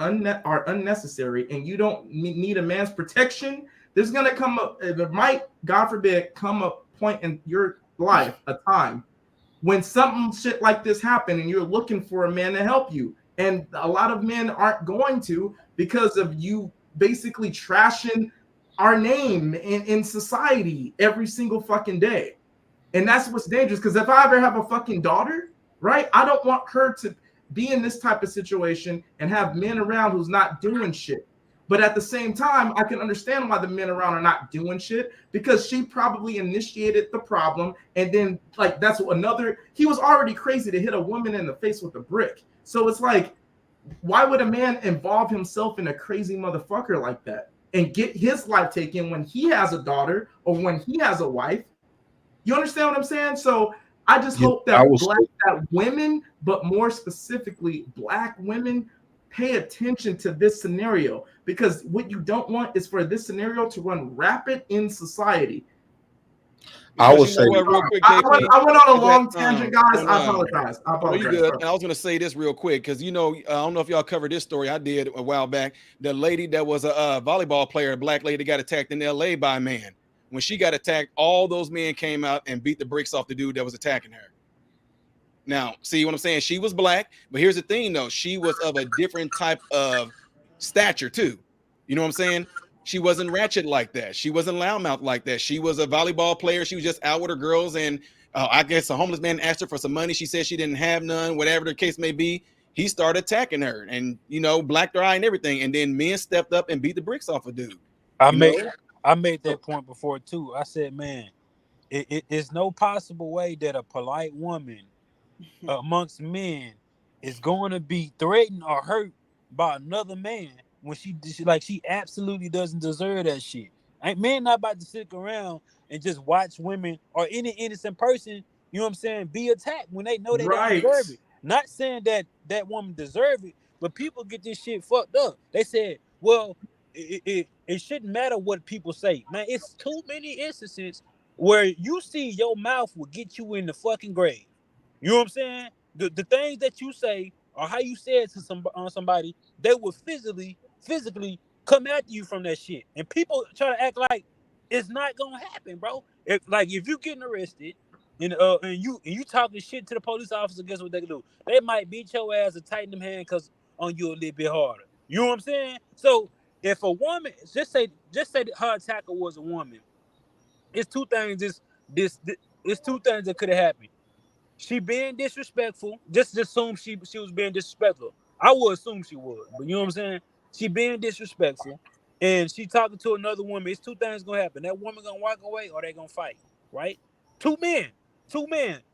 unnecessary and you don't need a man's protection, there's going to come up, there might, God forbid, come a point in your life, a time, when something shit like this happen and you're looking for a man to help you. And a lot of men aren't going to, because of you basically trashing our name in society every single fucking day. And that's what's dangerous, because if I ever have a fucking daughter, right, I don't want her to be in this type of situation and have men around who's not doing shit. But at the same time, I can understand why the men around are not doing shit, because she probably initiated the problem. And then, like, that's another, he was already crazy to hit a woman in the face with a brick. So it's like, why would a man involve himself in a crazy motherfucker like that and get his life taken when he has a daughter or when he has a wife? You understand what I'm saying? So I just hope that women, but more specifically black women, pay attention to this scenario, because what you don't want is for this scenario to run rapid in society. I would You know say what, real quick, I JP, went on a is long that, tangent, guys. on, I apologize. I No, apologize. you good. And I was going to say this real quick because, you know, I don't know if y'all covered this story. I did a while back. The lady that was a volleyball player, a black lady, got attacked in LA by a man. When she got attacked, all those men came out and beat the bricks off the dude that was attacking her. Now, see what I'm saying? She was black, but here's the thing, though. She was of a different type of stature, too. You know what I'm saying? She wasn't ratchet like that. She wasn't loudmouth like that. She was a volleyball player. She was just out with her girls, and I guess a homeless man asked her for some money. She said she didn't have none, whatever the case may be. He started attacking her and, you know, blacked her eye and everything. And then men stepped up and beat the bricks off a dude. I made that point before, too. I said, man, it's no possible way that a polite woman amongst men is going to be threatened or hurt by another man when she absolutely doesn't deserve that shit. Men not about to sit around and just watch women or any innocent person, you know what I'm saying, be attacked when they know they don't deserve it. Not saying that that woman deserve it, but people get this shit fucked up. They said, well, it shouldn't matter what people say. Man, it's too many instances where you see your mouth will get you in the fucking grave. You know what I'm saying? The things that you say or how you say it to somebody, they will physically come after you from that shit. And people try to act like it's not gonna happen, bro. If you getting arrested and you talking shit to the police officer, guess what they can do? They might beat your ass and tighten them handcuffs on you a little bit harder. You know what I'm saying? So if a woman, just say that her attacker was a woman, it's two things. It's two things that could have happened. She being disrespectful. Just assume she was being disrespectful. I would assume she was, but you know what I'm saying? She being disrespectful, and she talking to another woman. It's two things gonna happen. That woman gonna walk away, or they gonna fight. Right? Two men.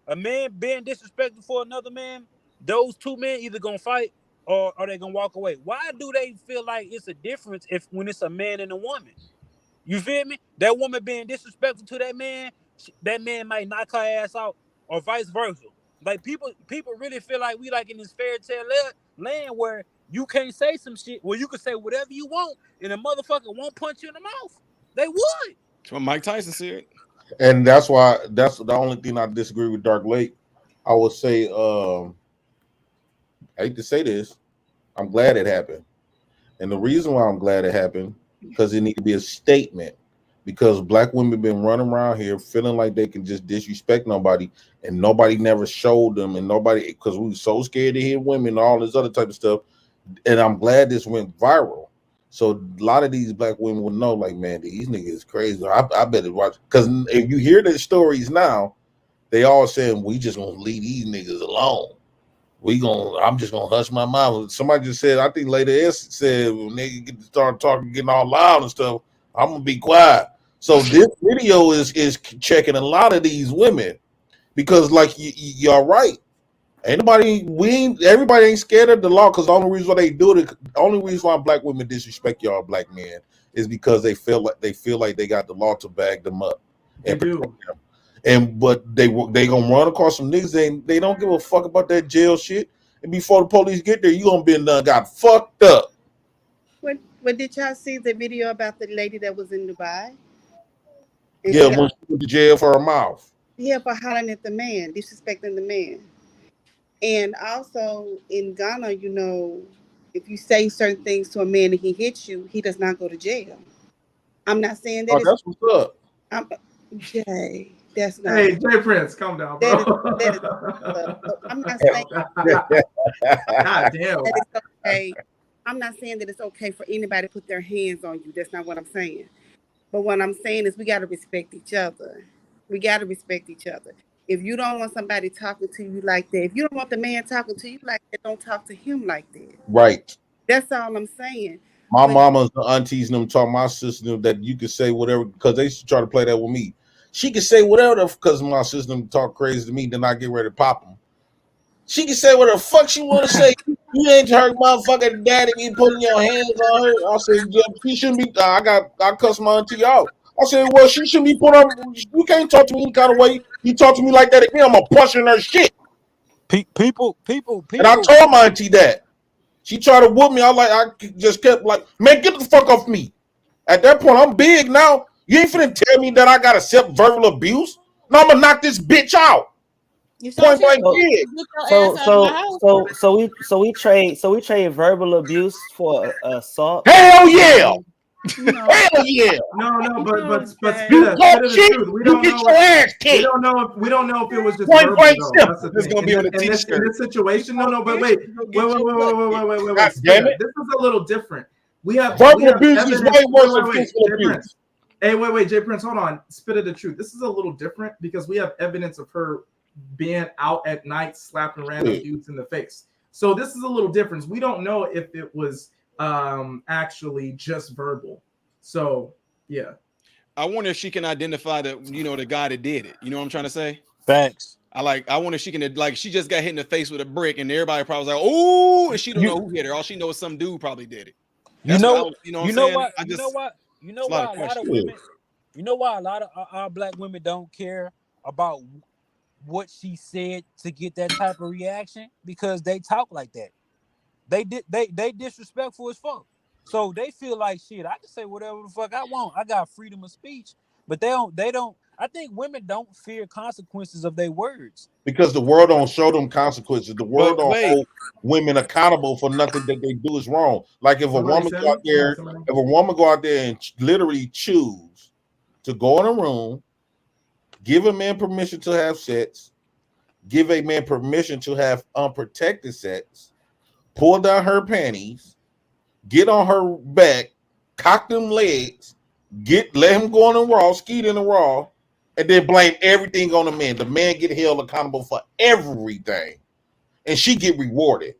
A man being disrespectful for another man. Those two men either gonna fight or they gonna walk away. Why do they feel like it's a difference when it's a man and a woman? You feel me? That woman being disrespectful to that man might knock her ass out, or vice versa. Like people really feel like we like in this fairy tale land where you can't say some shit, where you can say whatever you want and a motherfucker won't punch you in the mouth. They would. That's what Mike Tyson said. And that's why that's the only thing I disagree with Dark Lake. I would say, I hate to say this, I'm glad it happened. And the reason why I'm glad it happened, because it needs to be a statement. Because black women been running around here feeling like they can just disrespect nobody, and nobody never showed them, and nobody, because we were so scared to hit women and all this other type of stuff. And I'm glad this went viral. So a lot of these black women will know, like, man, these niggas is crazy. I better watch. Because if you hear the stories now, they all saying we just gonna leave these niggas alone. I'm just gonna hush my mouth. Somebody just said, I think Lady S said when they start talking, getting all loud and stuff, I'm gonna be quiet. So this video is checking a lot of these women, because like y'all right. Everybody ain't scared of the law, because the only reason why they do it, the only reason why black women disrespect y'all black men is because they feel like they got the law to bag them up and protect them. But they gonna run across some niggas and they don't give a fuck about that jail shit. And before the police get there, you gonna be got fucked up. But did y'all see the video about the lady that was in Dubai? And yeah, when she went to jail for her mouth. Yeah, for hollering at the man, disrespecting the man. And also in Ghana, you know, if you say certain things to a man and he hits you, he does not go to jail. I'm not saying that. That's what's up. Jay, that's not. Hey, Jay Prince, calm down, bro. I'm not saying. God damn. That it's okay. I'm not saying that it's okay for anybody to put their hands on you. That's not what I'm saying. But what I'm saying is we got to respect each other. We got to respect each other. If you don't want somebody talking to you like that, if you don't want the man talking to you like that, don't talk to him like that. Right. That's all I'm saying. My mama's the aunties and them taught my sister that you could say whatever, because they used to try to play that with me. She could say whatever because my sister talk crazy to me, then I get ready to pop them. She can say whatever the fuck she want to say. You ain't her motherfucking daddy be putting your hands on her. I said, yeah, she shouldn't be. I cuss my auntie out. I said, well, she shouldn't be put on. You can't talk to me any kind of way. You talk to me like that again, I'm gonna punch in her shit. People. And I told my auntie that. She tried to whoop me. I just kept like, man, get the fuck off me. At that point, I'm big now. You ain't finna tell me that I gotta accept verbal abuse. No, I'm gonna knock this bitch out. Point blank period. So we trade verbal abuse for assault. Hell yeah. Hell yeah! No, but you Spitta, talk Spitta, shit, we you don't get know. your ass kicked. We don't know if it was just Point verbal, blank though. simple. That's the It's thing. gonna be on the in this t-shirt. situation, but wait. God damn it. This is a little different. We have Verbal abuse is way worse than physical Jay abuse. Prince. Hey, wait, Jay Prince, hold on. Spit of the truth. This is a little different because we have evidence of her being out at night slapping random dudes in the face. So this is a little different. We don't know if it was actually just verbal. So yeah. I wonder if she can identify the guy that did it. You know what I'm trying to say? Facts. I wonder if she can, like, she just got hit in the face with a brick and everybody probably was like, oh, and she don't know who hit her. All she knows is some dude probably did it. You know why a lot of women, you know why a lot of our black women don't care about what she said to get that type of reaction? Because they talk like that. They disrespectful as fuck. So they feel like shit. I can say whatever the fuck I want. I got freedom of speech, but they don't. I think women don't fear consequences of their words Because the world don't show them consequences. The world don't hold women accountable for nothing that they do is wrong. Like if a woman go out there and literally choose to go in a room, give a man permission to have sex, give a man permission to have unprotected sex, pull down her panties, get on her back, cock them legs, let him go in the raw, skeet in the raw, and then blame everything on the man. The man get held accountable for everything, and she get rewarded.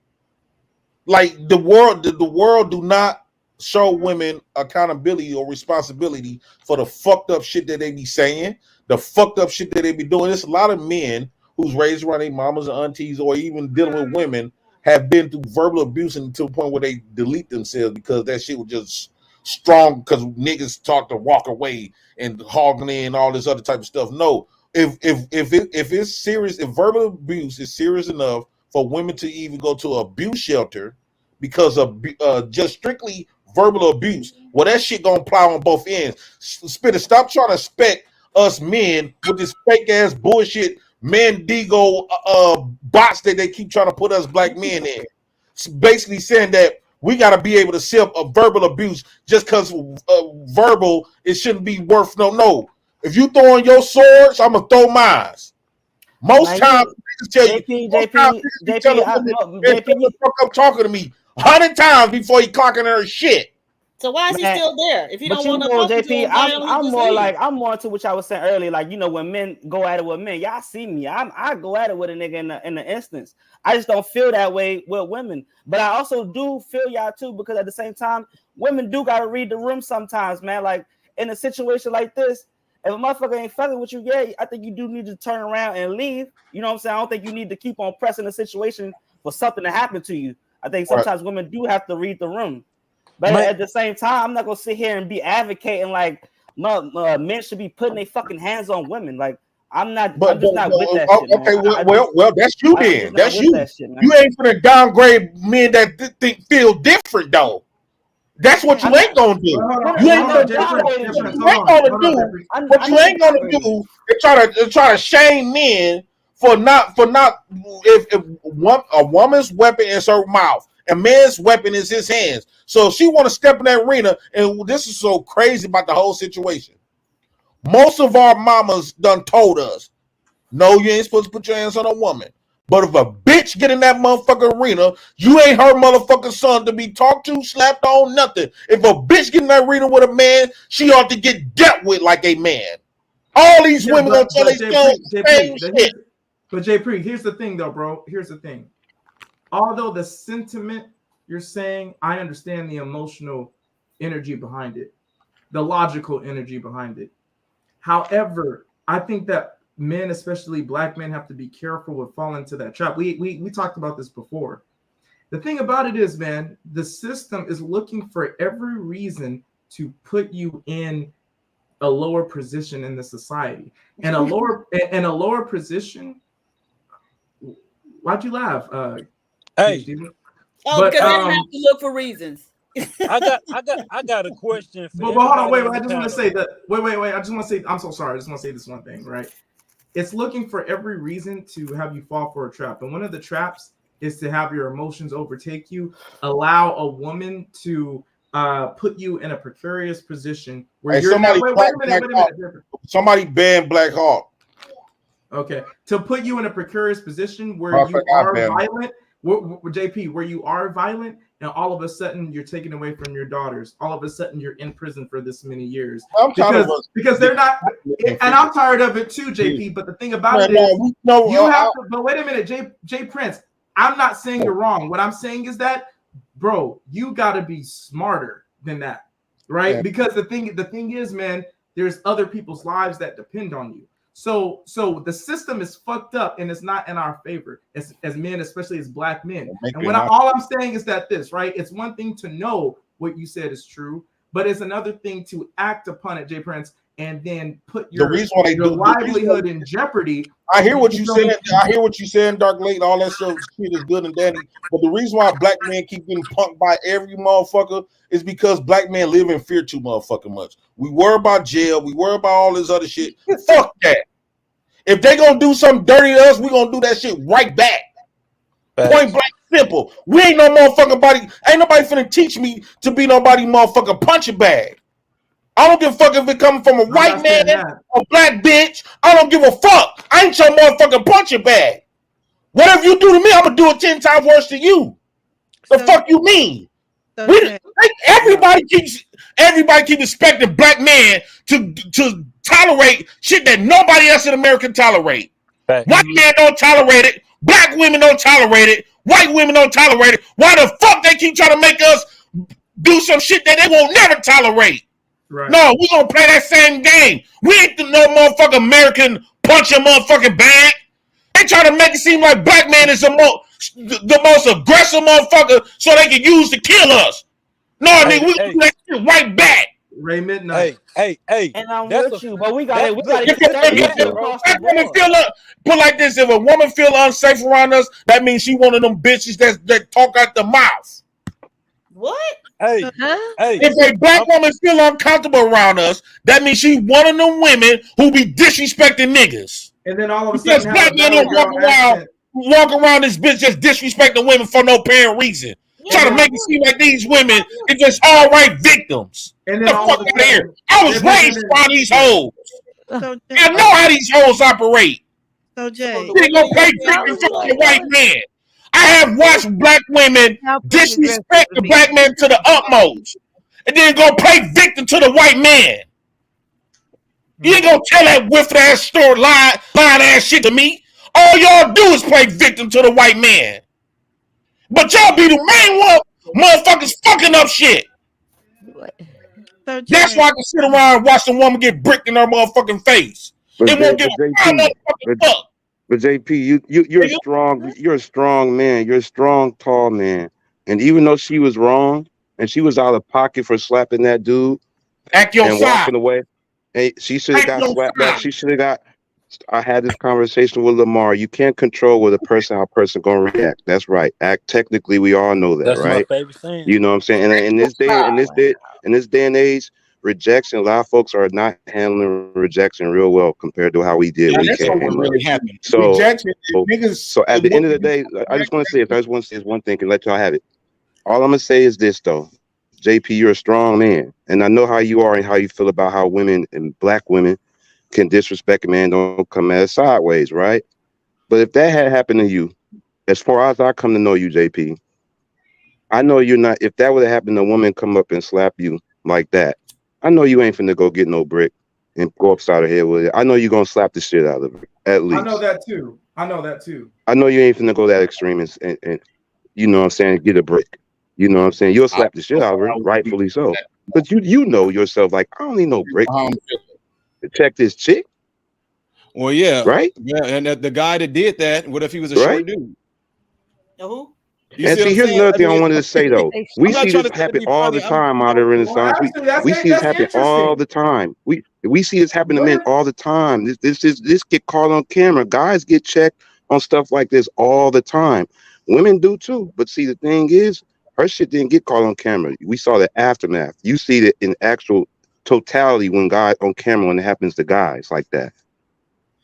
Like the world do not show women accountability or responsibility for the fucked up shit that they be saying, the fucked up shit that they be doing. There's a lot of men who's raised around their mamas and aunties, or even dealing with women, have been through verbal abuse and to the point where they delete themselves because that shit was just strong because niggas talk to walk away and hogging in all this other type of stuff. No, if it's serious, if verbal abuse is serious enough for women to even go to an abuse shelter because of just strictly verbal abuse, well, that shit gonna plow on both ends. Spitta, stop trying to expect us men with this fake ass bullshit Mandigo box that they keep trying to put us black men in. It's basically saying that we got to be able to accept a verbal abuse just because verbal, it shouldn't be worth no. If you throwing your swords, I'm gonna throw mine. Most times, JP, fuck up talking to me 100 times before he clocking her shit. So why is he still there? If you don't want to talk to JP, him, I'm more to what I was saying earlier. Like, when men go at it with men, y'all see me. I go at it with a nigga in the instance. I just don't feel that way with women. But I also do feel y'all too, because at the same time, women do gotta read the room sometimes, man. Like in a situation like this, if a motherfucker ain't fucking with you, I think you do need to turn around and leave. You know what I'm saying? I don't think you need to keep on pressing the situation for something to happen to you. I think sometimes women do have to read the room. But at the same time, I'm not gonna sit here and be advocating like men should be putting their fucking hands on women. Like I'm just not with that shit. Okay, well, that's you then. That's you. You ain't gonna downgrade men that feel different though. That's what you ain't gonna do. You ain't gonna do. What you ain't gonna do is try to shame men for not. If a woman's weapon is her mouth. A man's weapon is his hands. So if she want to step in that arena, and this is so crazy about the whole situation. Most of our mamas done told us, no, you ain't supposed to put your hands on a woman. But if a bitch get in that motherfucking arena, you ain't her motherfucking son to be talked to, slapped on, nothing. If a bitch get in that arena with a man, she ought to get dealt with like a man. All these women gonna tell their same shit. But JP, here's the thing though, bro. Here's the thing. Although the sentiment you're saying, I understand the emotional energy behind it, the logical energy behind it. However, I think that men, especially black men, have to be careful with falling into that trap. We talked about this before. The thing about it is, man, the system is looking for every reason to put you in a lower position in the society. And a lower position. Why'd you laugh? Hey, Oh, But because they have to look for reasons. I got a question for but hold on, wait, everybody I on the just want to panel. say that. Wait. I just want to say, I'm so sorry. I just want to say this one thing, right? It's looking for every reason to have you fall for a trap, and one of the traps is to have your emotions overtake you, allow a woman to put you in a precarious position where Hey, you're somebody not. Wait a minute. Somebody ban Black Hawk. Okay, to put you in a precarious position where I you forgot, are man. violent, JP, where you are violent, and all of a sudden you're taken away from your daughters. All of a sudden you're in prison for this many years because they're not. And I'm tired of it too, JP. But the thing about it is, you have to. But wait a minute, J Prince. I'm not saying you're wrong. What I'm saying is that, bro, you got to be smarter than that, right? Yeah. Because the thing is, man, there's other people's lives that depend on you. So the system is fucked up and it's not in our favor as men, especially as black men. And all I'm saying is that right? It's one thing to know what you said is true, but it's another thing to act upon it, Jay Prince, and then put your livelihood in jeopardy. I hear what you saying. I hear what you saying, Dark Late. All that stuff shit is good and dandy. But the reason why black men keep getting punked by every motherfucker is because black men live in fear too motherfucking much. We worry about jail. We worry about all this other shit. Fuck that. If they gonna do something dirty to us, we gonna do that shit right back. Point blank simple. We ain't no motherfucking body. Ain't nobody finna teach me to be nobody motherfucking punching bag. I don't give a fuck if it coming from a white man, a black bitch. I don't give a fuck. I ain't your motherfucking punching bag. Whatever you do to me, I'm gonna do it 10 times worse to you. The fuck you mean? Everybody keeps expecting black men to tolerate shit that nobody else in America tolerate. White men don't tolerate it. Black women don't tolerate it. White women don't tolerate it. Why the fuck they keep trying to make us do some shit that they won't never tolerate? Right. No, we gonna play that same game. We ain't no motherfucking American punch your motherfucking bag. They try to make it seem like black man is the most aggressive motherfucker so they can use to kill us. No, nigga, we gonna do that shit right back. Ray Midnight. Hey. And I'm with you, but we gotta put like this: if a woman feel unsafe around us, that means she one of them bitches that talk out the mouth. What? Hey. If a black woman feel uncomfortable around us, that means she one of them women who be disrespecting niggas. And then all of a sudden, black men don't walk around this bitch just disrespecting women for no apparent reason. Try to make it seem like these women are just all right victims. And then the fuck out of here. I was raised by these hoes. I know how these hoes operate. So Jay, they gonna play victim for the white man. I have watched black women disrespect the black man to the utmost, and then go play victim to the white man. You ain't gonna tell that whiff ass story, lying ass shit to me. All y'all do is play victim to the white man. But y'all be the main one motherfuckers fucking up shit. That's why I can sit around and watch the woman get bricked in her motherfucking face. It won't give a motherfucking fuck. But JP, you're strong. You're a strong man. You're a strong, tall man. And even though she was wrong and she was out of pocket for slapping that dude and walking away, hey, she should have got slapped back. She should have got. I had this conversation with Lamar. You can't control how a person gonna react. That's right. Technically, we all know that, That's right? my favorite saying. You know what I'm saying? And in this day and age, rejection. A lot of folks are not handling rejection real well compared to how we did. That's what really happened. So, rejection, so at the end of the day, I just want to say one thing and let y'all have it. All I'm gonna say is this though, JP, you're a strong man, and I know how you are and how you feel about how women and black women can disrespect a man, don't come at it sideways, right? But if that had happened to you, as far as I come to know you, JP, I know you're not. If that would have happened, a woman come up and slap you like that, I know you ain't finna go get no brick and go upside her head with it. I know you're gonna slap the shit out of her, at least. I know that too. I know you ain't finna go that extreme and you know what I'm saying, get a brick. You know what I'm saying? You'll slap the shit out of her, rightfully so. But you know yourself, like, I don't need no brick to check this chick. Well, yeah. Right? Yeah, and the guy that did that, what if he was a short dude? Who? And see, here's another thing I wanted to say though. We see this happen all the time out of Renaissance. We see this happen all the time. We see this happen to men all the time. This get caught on camera. Guys get checked on stuff like this all the time. Women do too. But see, the thing is, her shit didn't get caught on camera. We saw the aftermath. You see it in actual totality when guys on camera when it happens to guys like that.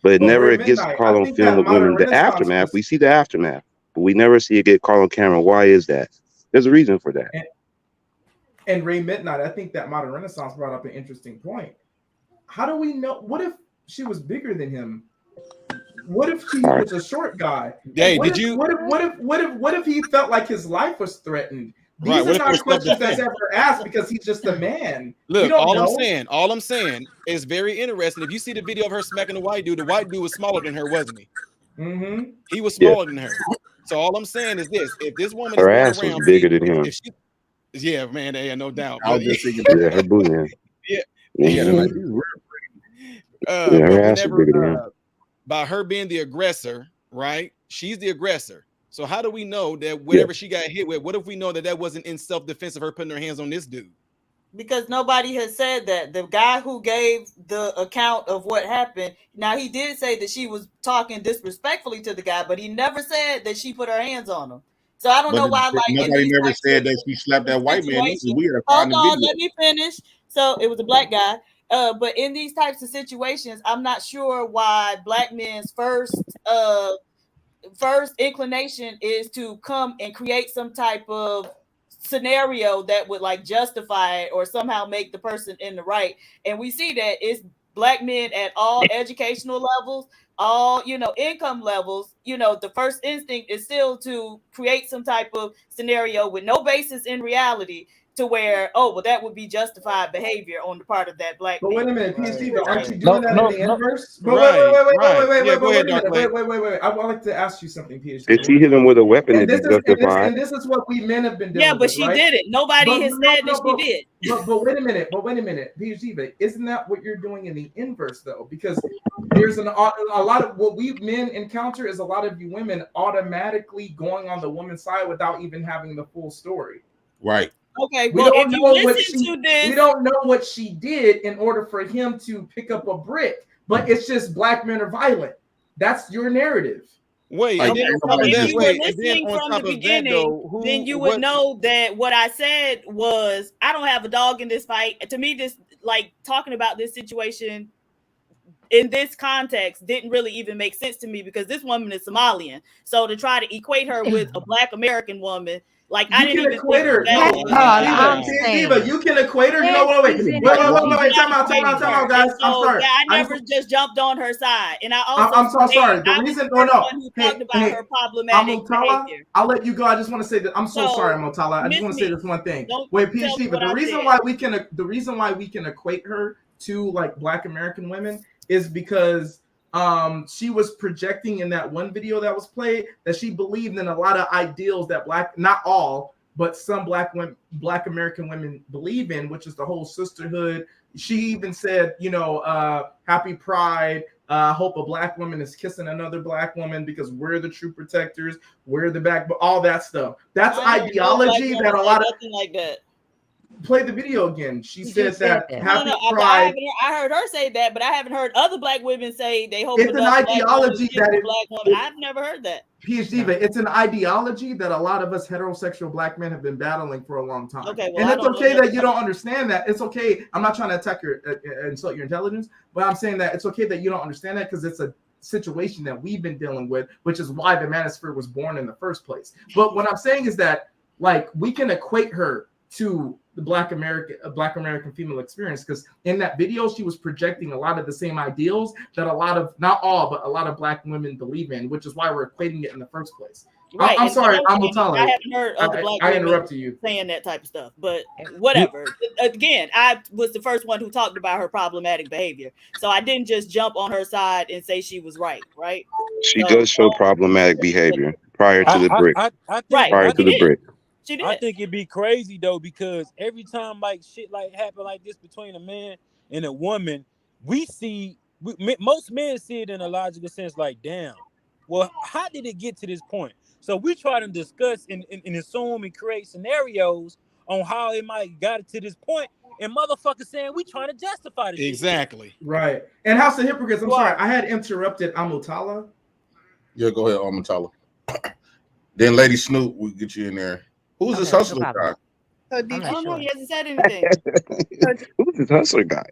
But it never gets caught on film with women. The aftermath, we see the aftermath, but we never see it get caught on camera. Why is that? There's a reason for that. And Ray Midnight, I think that Modern Renaissance brought up an interesting point. How do we know? What if she was bigger than him? What if he was a short guy? Hey, What if he felt like his life was threatened? These are not questions that's ever asked because he's just a man. Look, all I'm saying is very interesting. If you see the video of her smacking the white dude was smaller than her, wasn't he? Mm-hmm. He was smaller than her. So all I'm saying is this: if this woman Her is ass was bigger than him. Yeah, man, yeah, no doubt. I was just thinking, yeah, her booty. Yeah. Her ass was bigger than him. By her being the aggressor, right? She's the aggressor. So how do we know that whatever she got hit with, what if we know that wasn't in self-defense of her putting her hands on this dude? Because nobody has said that. The guy who gave the account of what happened, now he did say that she was talking disrespectfully to the guy, but he never said that she put her hands on him. So I don't know why. Like nobody never said that she slapped that white man. Hold on, let me finish. So it was a black guy. But in these types of situations, I'm not sure why black men's first inclination is to come and create some type of scenario that would like justify it or somehow make the person in the right. And we see that it's black men at all educational levels, all income levels. The first instinct is still to create some type of scenario with no basis in reality, to where, that would be justified behavior on the part of that black man. But wait a minute, PhD, aren't you doing that in the inverse? But wait. I would like to ask you something, PhD. If she hit him with a weapon, it's justified. And this is what we men have been doing. Yeah, but she didn't. Nobody has said that she did. But wait a minute, PhD, but isn't that what you're doing in the inverse though? Because there's a lot of what we men encounter is a lot of you women automatically going on the woman's side without even having the full story. Right. Okay, well, if you listen to this, we don't know what she did in order for him to pick up a brick, but it's just black men are violent. That's your narrative. Wait, if you were listening from the beginning, then you would know that what I said was, I don't have a dog in this fight. To me, this like talking about this situation in this context didn't really even make sense to me because this woman is Somalian. So to try to equate her with a black American woman, like I didn't even equate her. Diva, you can equate her. Wait. Time out, guys. I'm sorry. I never just jumped on her side, and I'm so sorry. The reason, talked about her problematic behavior. I'll let you go. I just want to say that I'm so sorry, Motala. I just want to say this one thing. Wait, PhD, but the reason why we can equate her to like black American women is because she was projecting in that one video that was played that she believed in a lot of ideals that not all, but some black American women believe in, which is the whole sisterhood. She even said, happy Pride. Hope a black woman is kissing another black woman because we're the true protectors. We're the back, all that stuff. That's ideology that a lot of nothing like that. Play the video again. She said that happy Pride. I heard her say that, but I haven't heard other black women say they hope it's an ideology that black woman. I've never heard that. PhD, but it's an ideology that a lot of us heterosexual black men have been battling for a long time. Okay, well, and it's okay that you don't understand that. It's okay. I'm not trying to attack insult your intelligence, but I'm saying that it's okay that you don't understand that because it's a situation that we've been dealing with, which is why the manosphere was born in the first place. But what I'm saying is that like we can equate her to the black American female experience because in that video she was projecting a lot of the same ideals that a lot of, not all, but a lot of black women believe in, which is why we're equating it in the first place. Right. I'm sorry, I'm Motala. I haven't heard other black women interrupted you saying that type of stuff, but whatever. Again, I was the first one who talked about her problematic behavior, so I didn't just jump on her side and say she was right. She does show problematic behavior prior to the brick. Prior to the brick. I think it'd be crazy though, because every time like shit like happen like this between a man and a woman, most men see it in a logical sense, like, damn, well, how did it get to this point? So we try to discuss and assume and create scenarios on how it might got to this point, and motherfuckers saying we trying to justify this. Exactly. Shit. Right. And House of Hypocrites, I'm sorry, I had interrupted Amutala. Yeah, go ahead, Amutala. Then Lady Snoop, we'll get you in there. Who's this hustler guy? So I don't know. He hasn't said anything. Who's this hustler guy?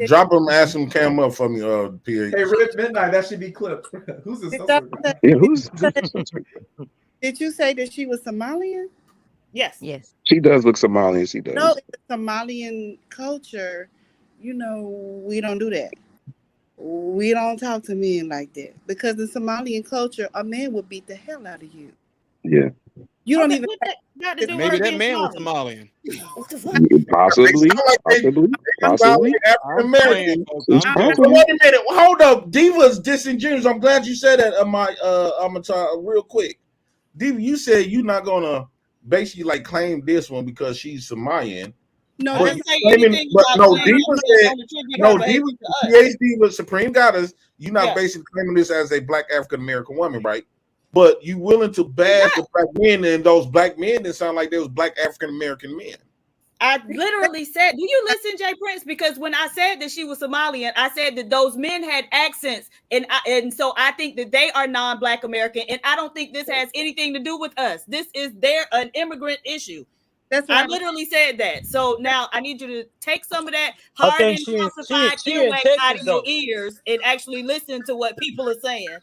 Drop him, ask him, cam up for me, PH. Hey, Rip Midnight, that should be clipped. Who's this hustler guy? Yeah, who's Did you say that she was Somalian? Yes. Yes. She does look Somalian. She does. No, in the Somalian culture, you know, we don't do that. We don't talk to men like that because in Somalian culture, a man would beat the hell out of you. Yeah. You don't even. Maybe that man was Somalian. Possibly. Possibly. African American. Wait a minute. Hold up. Diva's disingenuous. I'm glad you said that. I'm gonna try real quick. Diva, you said you're not gonna basically like claim this one because she's Somalian. No, but PhD was Supreme Goddess. You're not basically claiming this as a black African American woman, right? But you willing to bash the black men, and those black men that sound like they was black African American men. I literally said, do you listen, Jay Prince? Because when I said that she was Somalian, I said that those men had accents, and so I think that they are non-black American, and I don't think this has anything to do with us. This is an immigrant issue. I literally said that. So now I need you to take some of that hard and calcified earwax out of your ears and actually listen to what people are saying.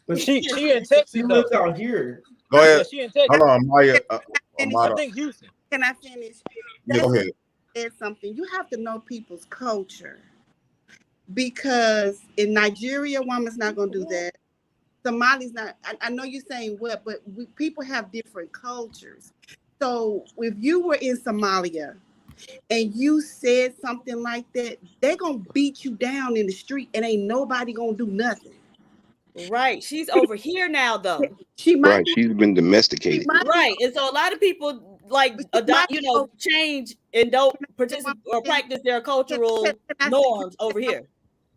But she in Texas. She lives out here. Go ahead. Yeah, she in Texas. Hold on, Maya. I think Houston. Can I finish? Yeah, go ahead. Said something. You have to know people's culture because in Nigeria, woman's not going to do that. Somali's not. I know you're saying what, but people have different cultures. So if you were in Somalia and you said something like that, they're going to beat you down in the street and ain't nobody going to do nothing. Right. She's over here now, though. She might Right. She's been domesticated. Right. And so a lot of people change and don't participate or practice their cultural norms over here.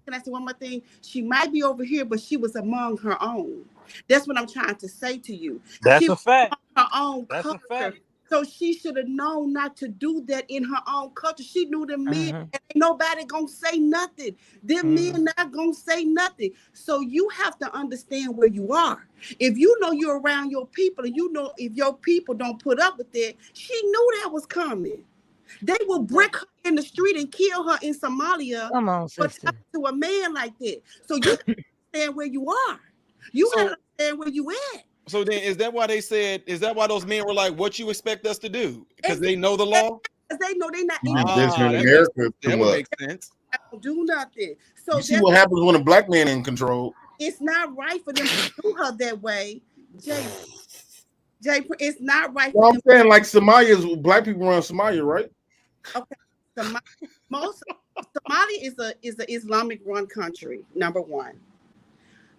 Can I say one more thing? She might be over here, but she was among her own. That's what I'm trying to say to you. That's she a fact. Her own That's culture. a fact. So she should have known not to do that in her own culture. She knew the men, and ain't nobody gonna say nothing. Them men not gonna say nothing. So you have to understand where you are. If you know you're around your people, and you know if your people don't put up with that, she knew that was coming. They will brick her in the street and kill her in Somalia. Come on, sister. To a man like that. So you understand where you are. You gotta understand where you at. So then, is that why they said? Is that why those men were like, "What you expect us to do?" Because they know the law. Because they know they're not. That would make sense. Don't do nothing. So you see what happens when a black man in control. It's not right for them to do her that way, Jay. It's not right. Well, I'm saying like Somalia's black people run Somalia, right? Okay, Somalia is an Islamic run country. Number one.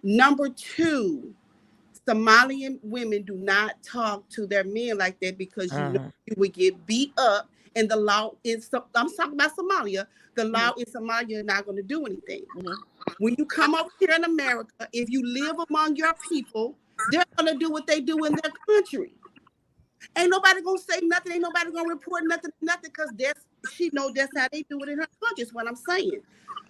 Number two. Somalian women do not talk to their men like that because you know you would get beat up, and the law is. I'm talking about Somalia. The law in Somalia is not going to do anything. When you come over here in America, if you live among your people, they're going to do what they do in their country. Ain't nobody going to say nothing. Ain't nobody going to report nothing because she know that's how they do it in her country. Is what I'm saying.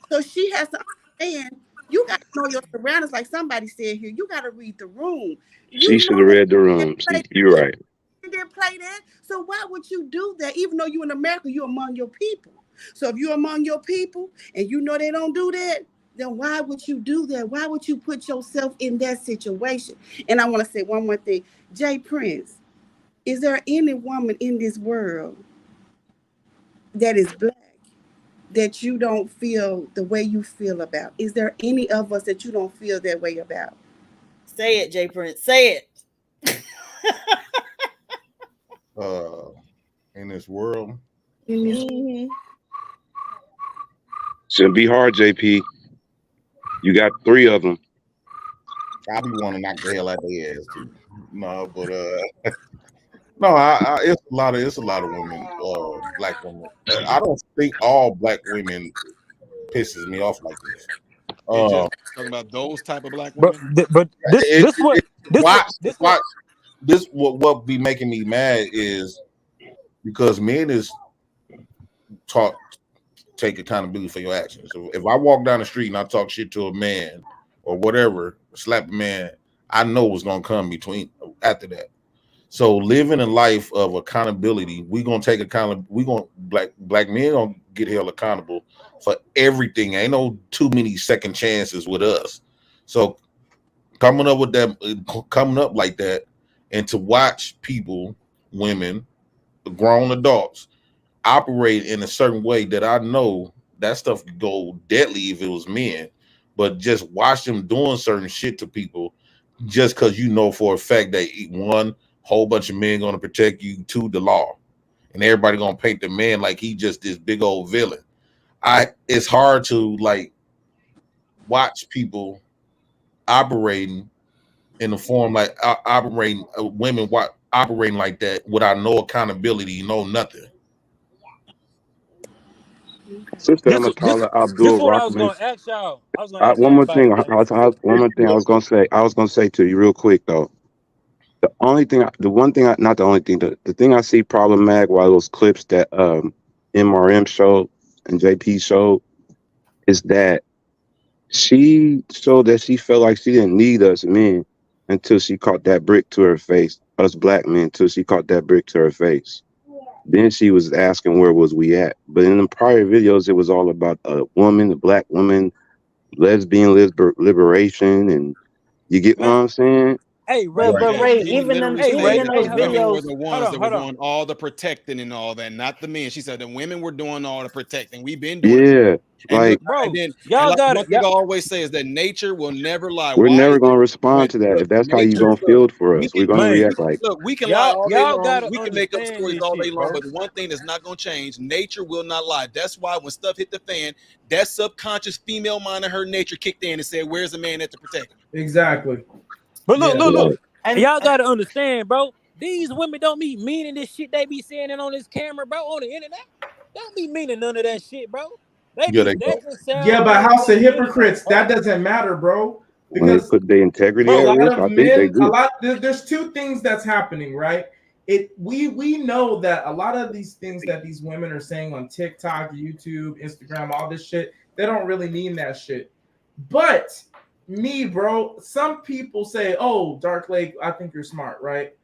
So she has to understand. You got to know your surroundings, like somebody said here. You got to read the room. She should have read the room. You're right. You didn't play that. So why would you do that? Even though you're in America, you're among your people. So if you're among your people and you know they don't do that, then why would you do that? Why would you put yourself in that situation? And I want to say one more thing. Jay Prince, is there any woman in this world that is black that you don't feel the way you feel about? Is there any of us that you don't feel that way about? Say it, Jay Prince. Say it. In this world. Shouldn't be hard, JP. You got 3 of them. I be want to knock the hell out of their ass too. No, but no, it's a lot of women, black women. I don't think all black women pisses me off like this. Talking about those type of black women. But what be making me mad is because men is taught take accountability for your actions. So if I walk down the street and I talk shit to a man or whatever, slap a man, I know what's gonna come between after that. So living a life of accountability, we gonna take accountability. We gonna black men gonna get held accountable for everything. Ain't no too many second chances with us. So coming up with that, coming up like that, and to watch people, women, grown adults operate in a certain way that I know that stuff could go deadly if it was men, but just watch them doing certain shit to people just because you know for a fact that one whole bunch of men gonna protect you, two, the law, and everybody gonna paint the man like he just this big old villain. It's hard to like watch people operating in the form like operating women operating like that without no accountability, no nothing. Sister This, Emma this, Tala this is Abdul what I was Rahman. gonna ask y'all. I was gonna ask One more everybody thing. this. One more thing I was gonna say to you real quick though. The only thing, not the only thing, the thing I see problematic while those clips that MRM showed and JP showed is that she showed that she felt like she didn't need us men until she caught that brick to her face, us black men, until she caught that brick to her face. Then she was asking where was we at. But in the prior videos, it was all about a woman, a black woman, lesbian liberation, and you get what I'm saying? Hey, But Ray, even in those Women videos, were the ones that were doing all the protecting and all that, not the men. She said the women were doing all the protecting. We've been doing it. Yeah, And like one thing I always say is that nature will never lie. we're Why? never gonna respond to that if that's how you gonna feel for us. We're gonna react like we can lie all day y'all long. gotta We can make up understand stories this all day shit, long, bro. but one thing that's not gonna change: nature will not lie. That's why when stuff hit the fan, that subconscious female mind of her nature kicked in and said, "Where's the man at to protect me?" Exactly. But look. And y'all gotta understand, bro. These women don't be meaning this shit they be saying it on this camera, bro, on the internet. Don't be meaning none of that shit, bro. They Yeah, be they go. just sound Yeah, but good House on of the internet, Hypocrites, bro. that doesn't matter, bro. when they Because put their integrity a at lot risk. of I think they men, do. there's two things that's happening, right? We know that a lot of these things that these women are saying on TikTok, YouTube, Instagram, all this shit, they don't really mean that shit. But me, bro, some people say, "Oh, Dark Lake, I think you're smart," right?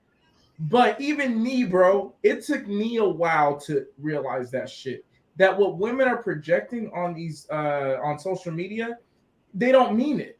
But even me, bro, it took me a while to realize that shit. That what women are projecting on these on social media, they don't mean it.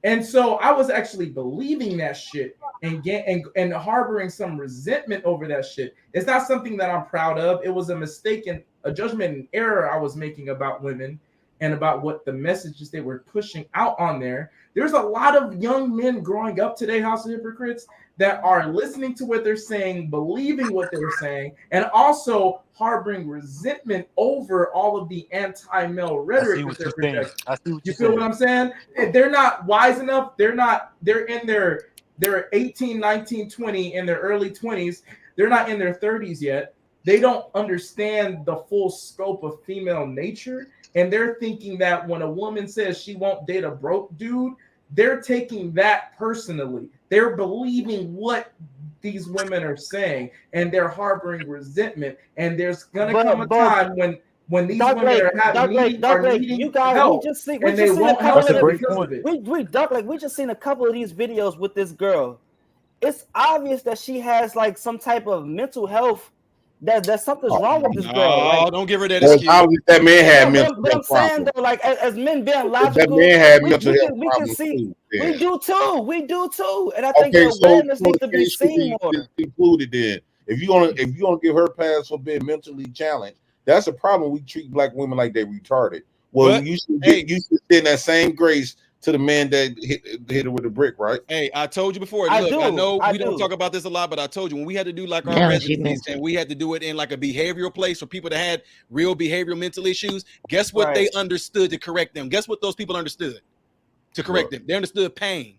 And so I was actually believing that shit and harboring some resentment over that shit. It's not something that I'm proud of. It was a judgment and error I was making about women and about what the messages they were pushing out on there. There's a lot of young men growing up today, House of Hypocrites, that are listening to what they're saying, believing what they're saying, and also harboring resentment over all of the anti-male rhetoric that they're projecting. You feel what I'm saying? They're not wise enough. They're in their 18, 19, 20, in their early 20s. They're not in their 30s yet. They don't understand the full scope of female nature. And they're thinking that when a woman says she won't date a broke dude, they're taking that personally. They're believing what these women are saying, and they're harboring resentment. And there's gonna come a time when these women are needing you guys, help, we just seen and they a won't couple help them of because of it. We just seen a couple of these videos with this girl. It's obvious that she has like some type of mental health. That something's wrong with this girl. Like, don't give her that excuse. That man had mental but I'm health saying problems. though, like as men being logical, That man had mental health we can problems see. too. We do too, and I think Okay, the so awareness needs to the be case should seen more. included then. If you gonna give her pass for being mentally challenged, that's a problem. We treat black women like they retarded. Well, you should extend that same grace to the man that hit her with a brick, right? Hey, I told you before. I know I we don't talk about this a lot, but I told you when we had to do like our Now she residencies mentioned. and we had to do it in like a behavioral place for people that had real behavioral mental issues. Guess what they understood to correct them? Guess what those people understood to correct them? They understood pain.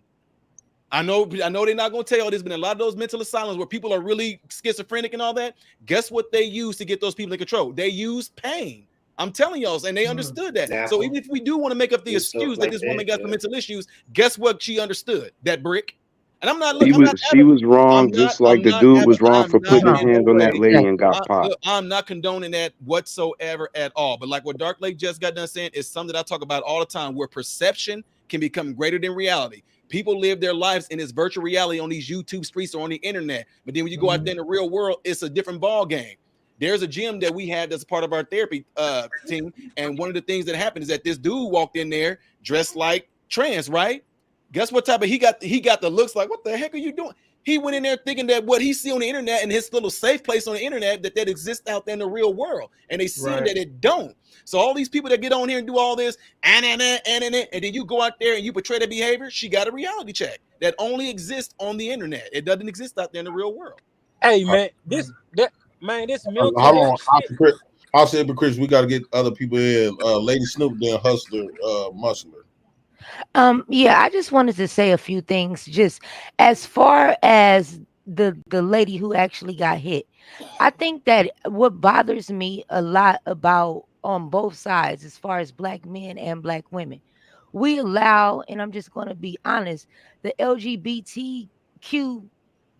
I know they're not going to tell. There's been a lot of those mental asylums where people are really schizophrenic and all that. Guess what they use to get those people in control? They use pain. I'm telling y'all, and they understood that. Yeah. So even if we do want to make up the excuse that this woman got some mental issues, guess what she understood? That brick. And I'm not looking. She was wrong, just like the dude was wrong for putting his hands on that lady and got popped. I'm not condoning that whatsoever at all. But like what Dark Lake just got done saying is something that I talk about all the time, where perception can become greater than reality. People live their lives in this virtual reality on these YouTube streets or on the internet. But then when you go out there in the real world, it's a different ball game. There's a gym that we had that's part of our therapy team. And one of the things that happened is that this dude walked in there dressed like trans, right? Guess what type of he got the looks like, what the heck are you doing? He went in there thinking that what he see on the internet and his little safe place on the internet that exists out there in the real world. And they see that it don't. So all these people that get on here and do all this, and then you go out there and you portray that behavior, she got a reality check that only exists on the internet. It doesn't exist out there in the real world. Hey man, this milk. Hold on, I'll say, but Chris, we got to get other people in. Lady Snoop, then Hustler, Muscular. Yeah, I just wanted to say a few things. Just as far as the lady who actually got hit, I think that what bothers me a lot about on both sides, as far as black men and black women, we allow, and I'm just going to be honest, the LGBTQ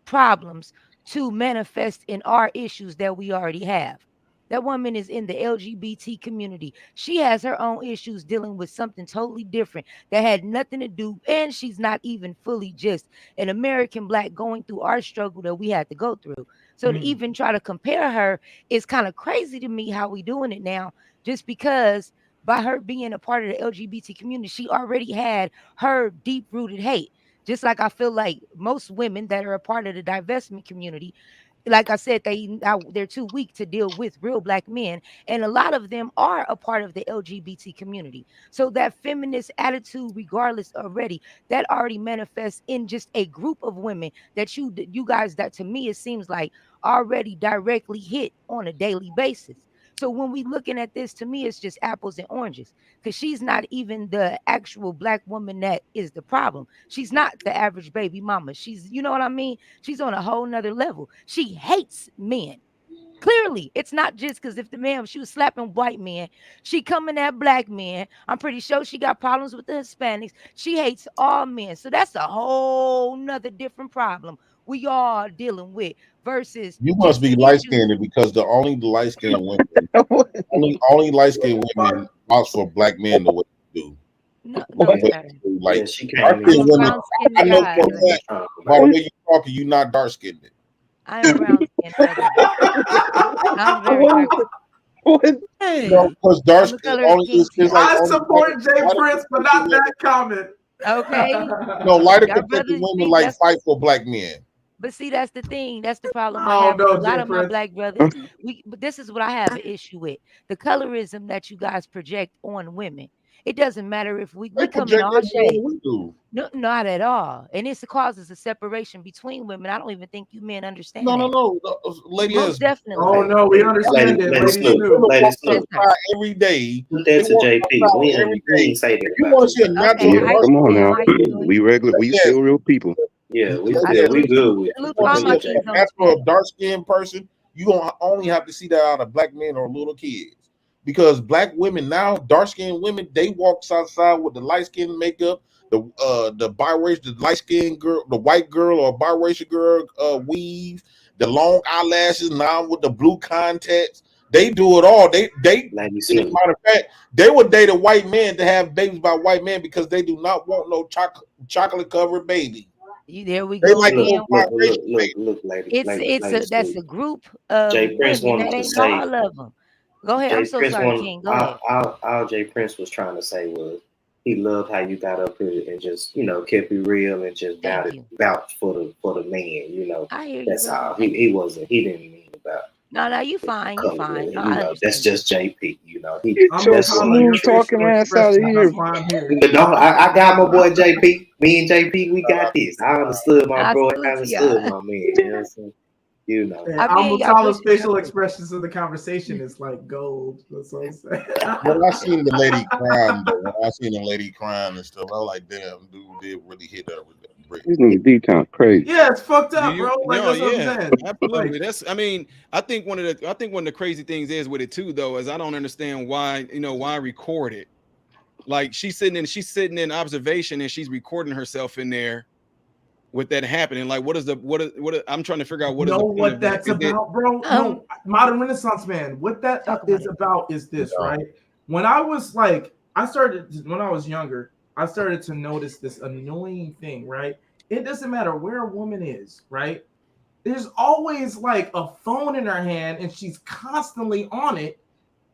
problems to manifest in our issues that we already have. That woman is in the LGBT community. She has her own issues dealing with something totally different that had nothing to do, and she's not even fully just an American black going through our struggle that we had to go through. So to even try to compare her is kind of crazy to me how we doing it now, just because by her being a part of the LGBT community, she already had her deep-rooted hate. Just like I feel like most women that are a part of the divestment community, like I said, they're too weak to deal with real black men. And a lot of them are a part of the LGBT community. So that feminist attitude, regardless already, that already manifests in just a group of women that you guys, that to me, it seems like already directly hit on a daily basis. So when we looking at this, to me, it's just apples and oranges, because she's not even the actual black woman that is the problem. She's not the average baby mama. She's, you know what I mean? She's on a whole nother level. She hates men. Clearly, it's not just because if she was slapping white men, she coming at black men. I'm pretty sure she got problems with the Hispanics. She hates all men. So that's a whole nother different problem we all dealing with. Versus you must be light skinned, because the only light skinned women, only light skinned women vouch for black men the way they do. Like she dark skinned women, I know for that. By the way you talking, you not dark skinned. I am brown skinned. I'm very because dark skin only is like. I support Jay Prince, but not that comment. Okay. No, lighter complected women like fight for black men. But see, that's the thing. That's the problem I have with a lot of my black brothers. But this is what I have an issue with: the colorism that you guys project on women. It doesn't matter if we come in all shades. No, not at all. And it causes a separation between women. I don't even think you men understand. No, lady. Most definitely. Oh no, we understand it. Every day. Put that to JP. We ain't say that. You want to see a natural? Come on now. We still real people. Yeah, we good with a natural dark skinned person. You don't only have to see that out of black men or little kids, because black women now, dark skinned women, they walk outside with the light skin makeup, the biracial, the light skinned girl, the white girl or biracial girl weave, the long eyelashes now with the blue contacts. They do it all. They as a matter of fact, they would date a white man to have babies by white men because they do not want no chocolate covered baby. There we go. Like look, lady. That's a group of Jay Prince women. wanted That to ain't say. all of them. Go ahead. I'm so sorry, King. Go ahead. All Jay Prince was trying to say was he loved how you got up here and just kept it real and just vouched for the man. I hear that's you, all. He didn't mean about. No, you fine. You fine. No, that's just JP. I'm talking ass out of here. But no, I got my boy JP. Me and JP, we got this. I understood my bro. I understood my man. Albertala's facial expressions of the conversation is like gold. That's what I'm saying. When I seen the lady crying, and stuff, I was like, damn, dude did really hit her with that brick. This nigga D-Town crazy. Yeah, it's fucked up, bro. Like, that's what I'm saying. Absolutely. I think one of the crazy things is with it too, though, is I don't understand why record it. Like she's sitting in observation and she's recording herself in there with that happening. Like what I'm trying to figure out what that's about, bro. No, Modern Renaissance Man. What that is about is this, right? When I was when I was younger, I started to notice this annoying thing, right? It doesn't matter where a woman is, right? There's always like a phone in her hand and she's constantly on it,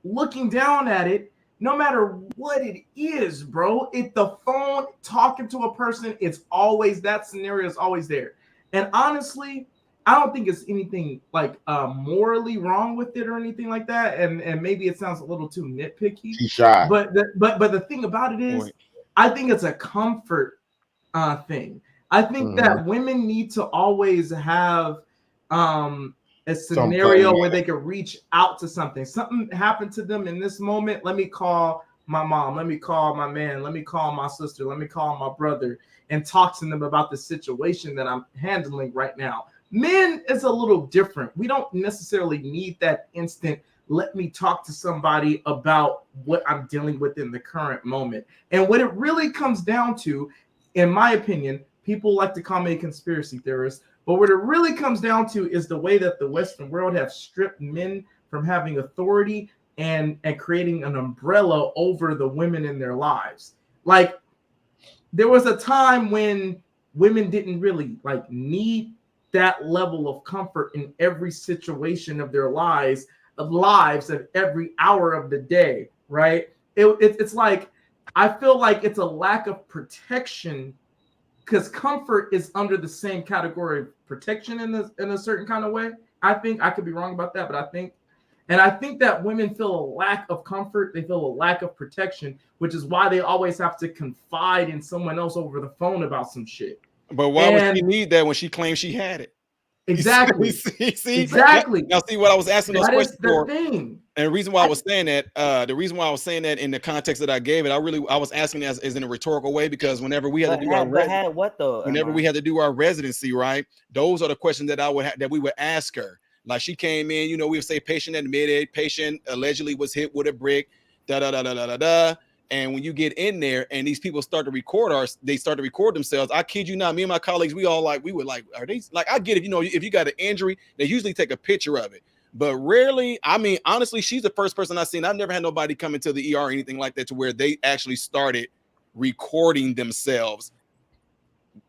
looking down at it, no matter what it is, bro. If the phone talking to a person, it's always, that scenario is always there. And honestly, I don't think it's anything like morally wrong with it or anything like that. And maybe it sounds a little too nitpicky. She's shy. But the thing about it is, I think it's a comfort thing. I think that women need to always have a scenario where they can reach out to something. Something happened to them in this moment. Let me call my mom. Let me call my man. Let me call my sister. Let me call my brother and talk to them about the situation that I'm handling right now. Men is a little different. We don't necessarily need that instant, let me talk to somebody about what I'm dealing with in the current moment. And what it really comes down to, in my opinion, people like to call me a conspiracy theorist, but what it really comes down to is the way that the Western world have stripped men from having authority and creating an umbrella over the women in their lives. Like, there was a time when women didn't really like need that level of comfort in every situation of their lives of every hour of the day, right? It's like, I feel like it's a lack of protection, because comfort is under the same category of protection in a certain kind of way. I think, I could be wrong about that, but I think that women feel a lack of comfort. They feel a lack of protection, which is why they always have to confide in someone else over the phone about some shit. But why would she need that when she claimed she had it? Exactly. See? Exactly. Now, see what I was asking those questions for. Thing. And the reason why I was saying that, in the context that I gave it, I was asking as in a rhetorical way, because whenever we had to do we had to do our residency, right? Those are the questions that we would ask her. Like, she came in, we would say patient admitted, patient allegedly was hit with a brick, da. And when you get in there and these people start to record themselves. I kid you not, me and my colleagues, we would like, are they like, I get it, if you got an injury, they usually take a picture of it. But rarely, I mean, honestly, she's the first person I've seen. I've never had nobody come into the ER or anything like that to where they actually started recording themselves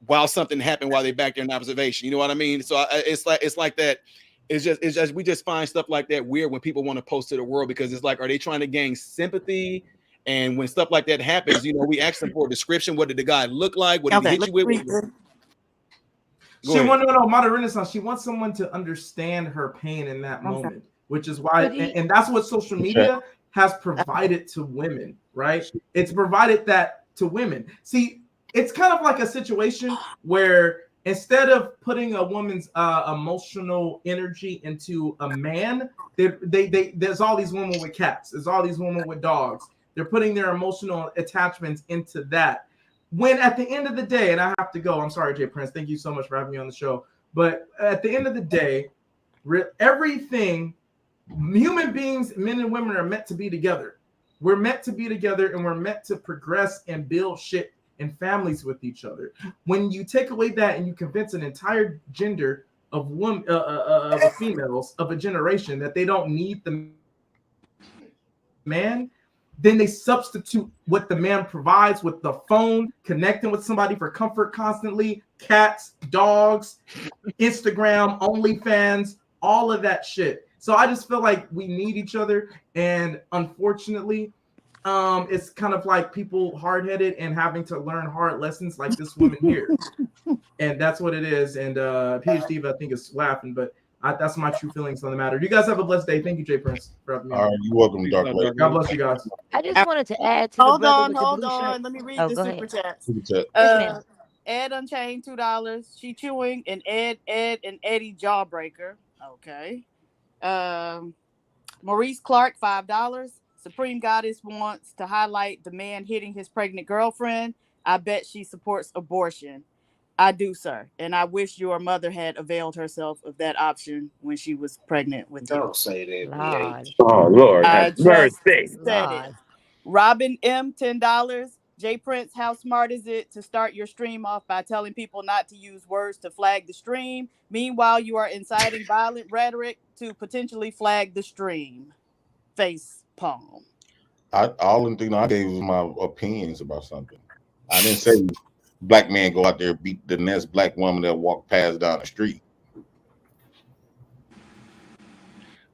while something happened while they're back there in observation. You know what I mean? So it's like that. It's just we just find stuff like that weird when people want to post to the world, because it's like, are they trying to gain sympathy? And when stuff like that happens, we ask them for a description. What did the guy look like? What did he hit you with? She wants modern Renaissance. She wants someone to understand her pain in that moment, which is why, and that's what social media has provided to women, right? It's provided that to women. See, it's kind of like a situation where instead of putting a woman's emotional energy into a man, there's all these women with cats. There's all these women with dogs. They're putting their emotional attachments into that. When at the end of the day, and I have to go, I'm sorry, Jay Prince, thank you so much for having me on the show. But at the end of the day, everything, human beings, men and women, are meant to be together. We're meant to be together, and we're meant to progress and build shit and families with each other. When you take away that and you convince an entire gender of women, of females of a generation that they don't need the man, then they substitute what the man provides with the phone, connecting with somebody for comfort constantly, cats, dogs, Instagram, OnlyFans, all of that shit. So I just feel like we need each other. And unfortunately, it's kind of like people hard-headed and having to learn hard lessons like this woman here. And that's what it is. And PhD, I think, is laughing, but that's my true feelings on the matter. You guys have a blessed day. Thank you, Jay Prince, for having me. All right, you're welcome, Dr. God bless you guys. I just wanted to add to Hold the brother on, with the hold blue on. shirt. Let me read Oh, the go super ahead. chat. Ed Unchained, $2. She chewing and Ed and Eddie Jawbreaker. Okay. Maurice Clark, $5. Supreme Goddess wants to highlight the man hitting his pregnant girlfriend. I bet she supports abortion. I do, sir. And I wish your mother had availed herself of that option when she was pregnant with you. Don't say that, Lord. Oh, Lord, I have just mercy. said it. Robin M, $10. Jay Prince, how smart is it to start your stream off by telling people not to use words to flag the stream? Meanwhile, you are inciting violent rhetoric to potentially flag the stream. Face palm. All the thing I gave was my opinions about something. I didn't say black man go out there and beat the next black woman that walk past down the street.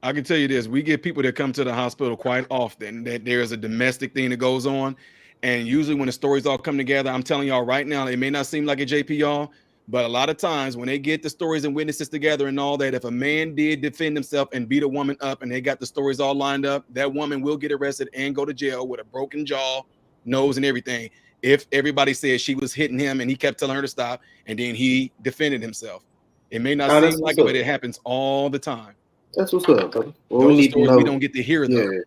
I can tell you this: we get people that come to the hospital quite often that there's a domestic thing that goes on, and usually when the stories all come together, I'm telling y'all right now, it may not seem like a JP, y'all, but a lot of times when they get the stories and witnesses together and all that, if a man did defend himself and beat a woman up, and they got the stories all lined up, that woman will get arrested and go to jail with a broken jaw, nose, and everything. If everybody says she was hitting him and he kept telling her to stop, and then he defended himself, it may not seem like it, but it happens all the time. That's what's up, buddy. Well, Those we need stories to know. we don't get to hear though.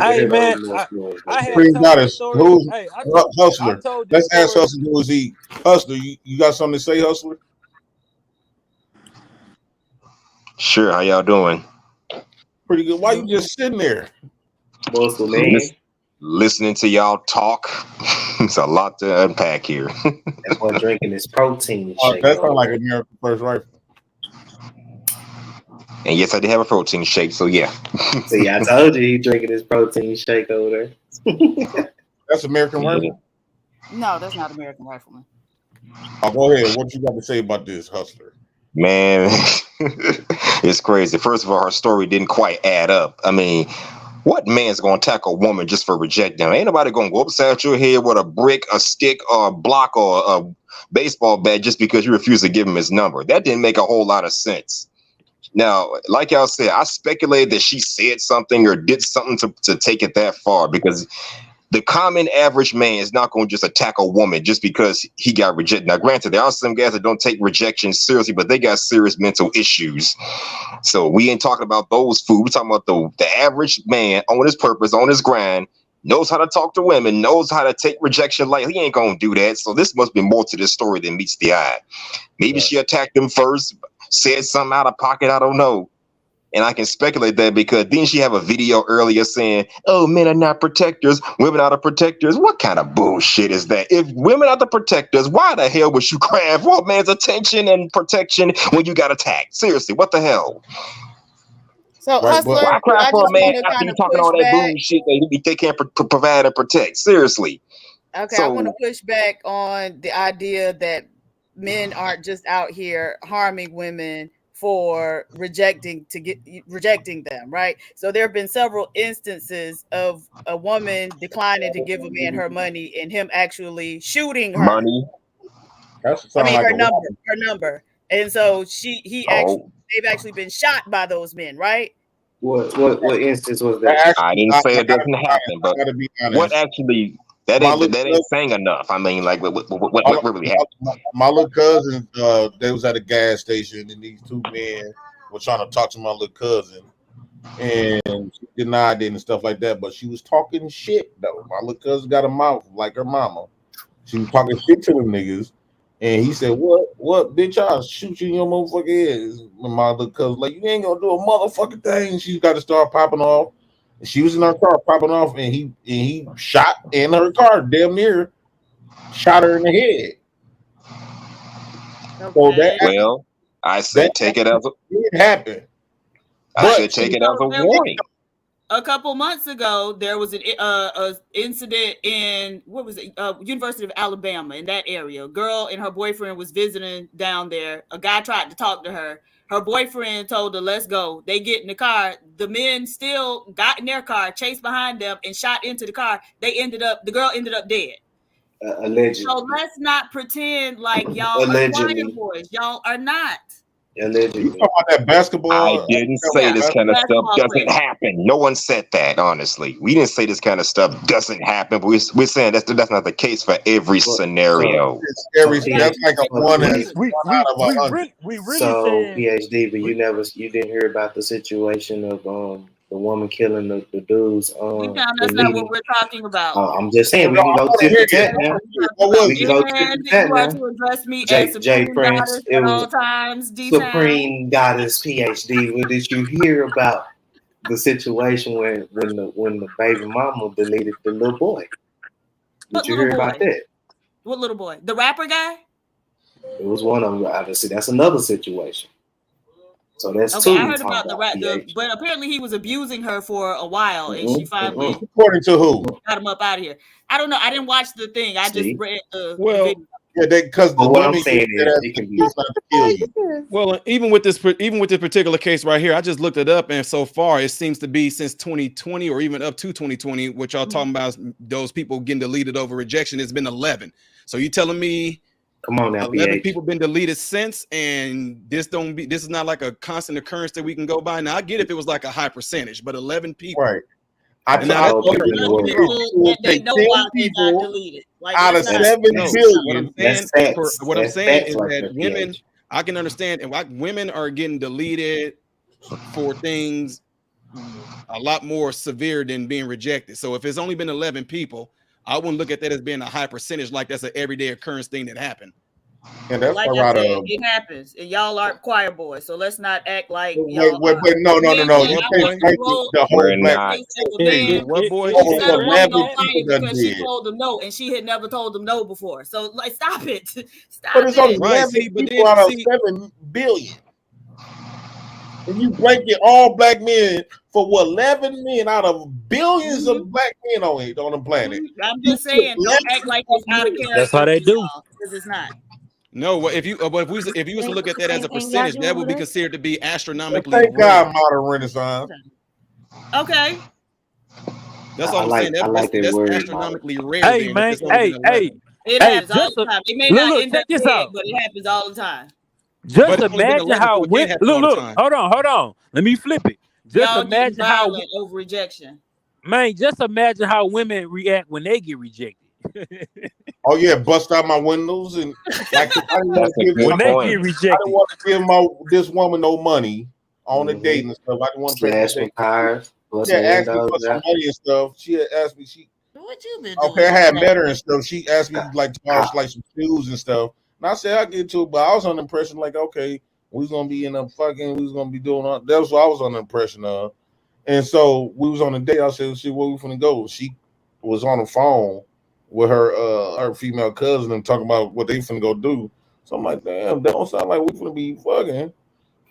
Hey man, I had Supreme told Goddess, story. who's Hey, I Hustler? told Let's this ask story. Hustler who is he. Hustler, you got something to say, Hustler? Sure, how y'all doing? Pretty good. Why you just sitting there? Muscle man. Listening to y'all talk. It's a lot to unpack here. That's why drinking this protein shake. That sounds like American First Rifle. And yes, I did have a protein shake, so yeah. See, I told you he drinking his protein shake over there. That's American Rifle. No, that's not American Rifleman. Oh, go ahead. What you got to say about this, Hustler? Man, it's crazy. First of all, her story didn't quite add up. I mean, what man's gonna attack a woman just for rejecting her? Ain't nobody gonna go upside your head with a brick, a stick, or a block, or a baseball bat just because you refuse to give him his number. That didn't make a whole lot of sense. Now, like y'all said, I speculated that she said something or did something to take it that far, because the common average man is not going to just attack a woman just because he got rejected. Now, granted, there are some guys that don't take rejection seriously, but they got serious mental issues. So we ain't talking about those fools. We're talking about the average man on his purpose, on his grind, knows how to talk to women, knows how to take rejection lightly. He ain't going to do that. So this must be more to this story than meets the eye. Maybe she attacked him first, said something out of pocket, I don't know. And I can speculate that because didn't she have a video earlier saying, oh, men are not protectors, women are the protectors? What kind of bullshit is that? If women are the protectors, why the hell would you cry for a man's attention and protection when you got attacked? Seriously, what the hell? So, Right, Hustler, why cry I for a just man want to after kind you of talking push all that back. bullshit that they can't provide and protect? Seriously. Okay, So- I want to push back on the idea that men aren't just out here harming women for rejecting them, right? So there have been several instances of a woman declining to give a man her money and him actually shooting her. Money. Her number. And so they've actually been shot by those men, right? What instance was that? I didn't say it doesn't happen, but what actually that ain't saying enough. I mean, like what really happened? My little cousin, they was at a gas station, and these two men were trying to talk to my little cousin, and she denied it and stuff like that. But she was talking shit though. My little cousin got a mouth like her mama. She was talking shit to them niggas, and he said, "What, bitch? I'll shoot you in your motherfucking head." And my little cousin like, "You ain't gonna do a motherfucking thing." She got to start popping off. She was in her car popping off, and he shot in her car, damn near shot her in the head. Okay. So Well, I said take it as it happened. I said take it as a warning. A couple months ago, there was an incident in University of Alabama, in that area. A girl and her boyfriend was visiting down there. A guy tried to talk to her. Her boyfriend told her, "Let's go." They get in the car. The men still got in their car, chased behind them, and shot into the car. The girl ended up dead. Allegedly. So let's not pretend like y'all Allegedly. are choir boys. Y'all are not. Allegedly. You talking about that basketball? I didn't say this kind of stuff doesn't happen. No one said that, honestly. We didn't say this kind of stuff doesn't happen, but we're saying that's not the case for every scenario. That's like a one. We really so said PhD, but you didn't hear about the situation of the woman killing the dudes. That's not what we're talking about. I'm just saying we can go to the chat now. We can go to the chat You are now. to address me J as Supreme Prince, Goddess it at was all times. D-Town. Supreme Goddess PhD. What did you hear about the situation when the baby mama deleted the little boy? Did you hear about that? What little boy? The rapper guy? It was one of them. Obviously, that's another situation. So that's Okay, two. I heard about but apparently he was abusing her for a while, and she finally According to who? got him up out of here. I don't know. I didn't watch the thing. I just read the video. Yeah, because the what I'm women saying use is, that it can be. as not to kill you. Well, even with this particular case right here, I just looked it up, and so far it seems to be since 2020 or even up to 2020, what y'all talking about, those people getting deleted over rejection. It's been 11. So you telling me, come on now, 11 PH. people been deleted since, and this is not like a constant occurrence that we can go by. Now I get if it was like a high percentage, but 11 people, right? They know why they got deleted. Like, out of 7 billion. What I'm saying is that women, I can understand, and why women are getting deleted for things a lot more severe than being rejected. So if it's only been 11 people, I wouldn't look at that as being a high percentage, like that's an everyday occurrence thing that happened. And that's like I said, it happens, and y'all aren't choir boys, so let's not act like y'all. Wait, no. We're not. What boy? She told them no, and she had never told them no before. So like, stop it. Stop But it's only it. 11 people out of 7 billion. And you blanket all black men for what, 11 men out of billions of black men on the planet. I'm just saying, don't act like it's out of character. That's how they do. Because it's not. No, well, if you was to look at that as a percentage, that would be considered to be astronomically. Thank God, modern Renaissance. Okay. That's all I'm saying. That's astronomically rare. Hey, man. Hey. It happens all the time. It may not end up check this big, out. but it happens all the time. Just imagine how women. Look. Hold on. Let me flip it. Just Y'all imagine getting how violent over rejection. man. Just imagine how women react when they get rejected. Oh yeah, bust out my windows and like I didn't want to when they get rejected. I didn't want to give this woman no money on the date and stuff. I didn't want to Slash my tires. Yeah, asked me for some money and stuff. She had asked me. What you been Okay, doing? I had met her and stuff. She asked me like to polish like some shoes and stuff. And I said I get to it, but I was under the impression like, okay, we was gonna be in a fucking, we was gonna be doing all, that's what I was under the impression of. And so we was on a date. I said, "See, where we finna go?" She was on the phone with her female cousin and talking about what they finna go do. So I'm like, damn, that don't sound like we finna be fucking.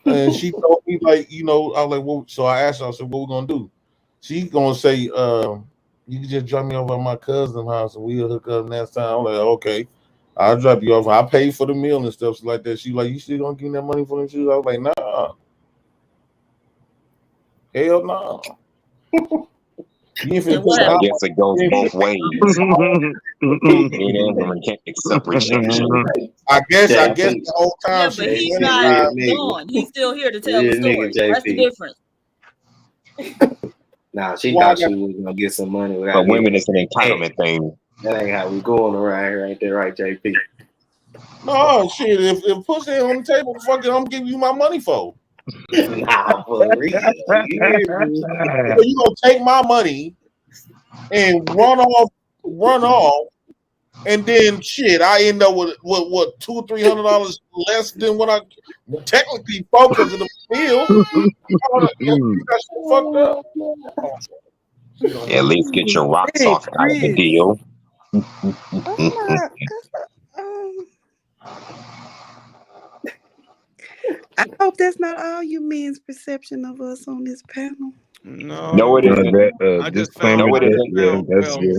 And she told me like, I was like, well, so I asked her, I said, what we gonna do? She gonna say, you can just drop me off at my cousin's house and we'll hook up next time. I'm like, okay, I'll drop you off. I pay for the meal and stuff like that. She like, you still gonna give me that money for them shoes? I was like, nah. Hell no. I guess it goes both ways. Women can't accept rejection. I guess the whole time. Yeah, but he's not gone. He's still here to tell the story. That's the difference. Nah, she thought she was gonna get some money. But women, it's an entitlement thing. That ain't how we going around here, ain't that right, JP? No shit. If pussy ain't on the table, fuck it, I'm giving you my money for. Nah, for real. You gonna take my money and run off, and then shit, I end up with what $200-300 less than what I technically focus of the bill. Fucked up. At least get your rocks off out of the deal. I hope that's not all you men's perception of us on this panel. No, it isn't. I just found. Let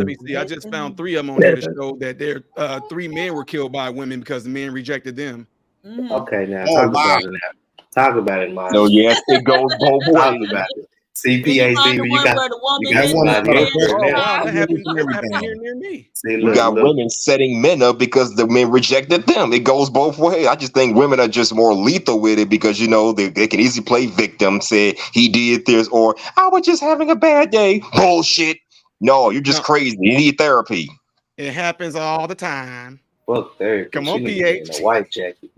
me see. I just found 3 of them on here to show that there 3 men were killed by women because the men rejected them. Okay, now talk about it, Mom. So yes, it goes both ways. Talk about it. CPHD, you got women setting men up because the men rejected them. It goes both ways. I just think women are just more lethal with it because they can easily play victim, say he did this, or I was just having a bad day. Bullshit. No, you're just crazy. You need therapy. It happens all the time. Fuck therapy. Come on, PH. A white jacket.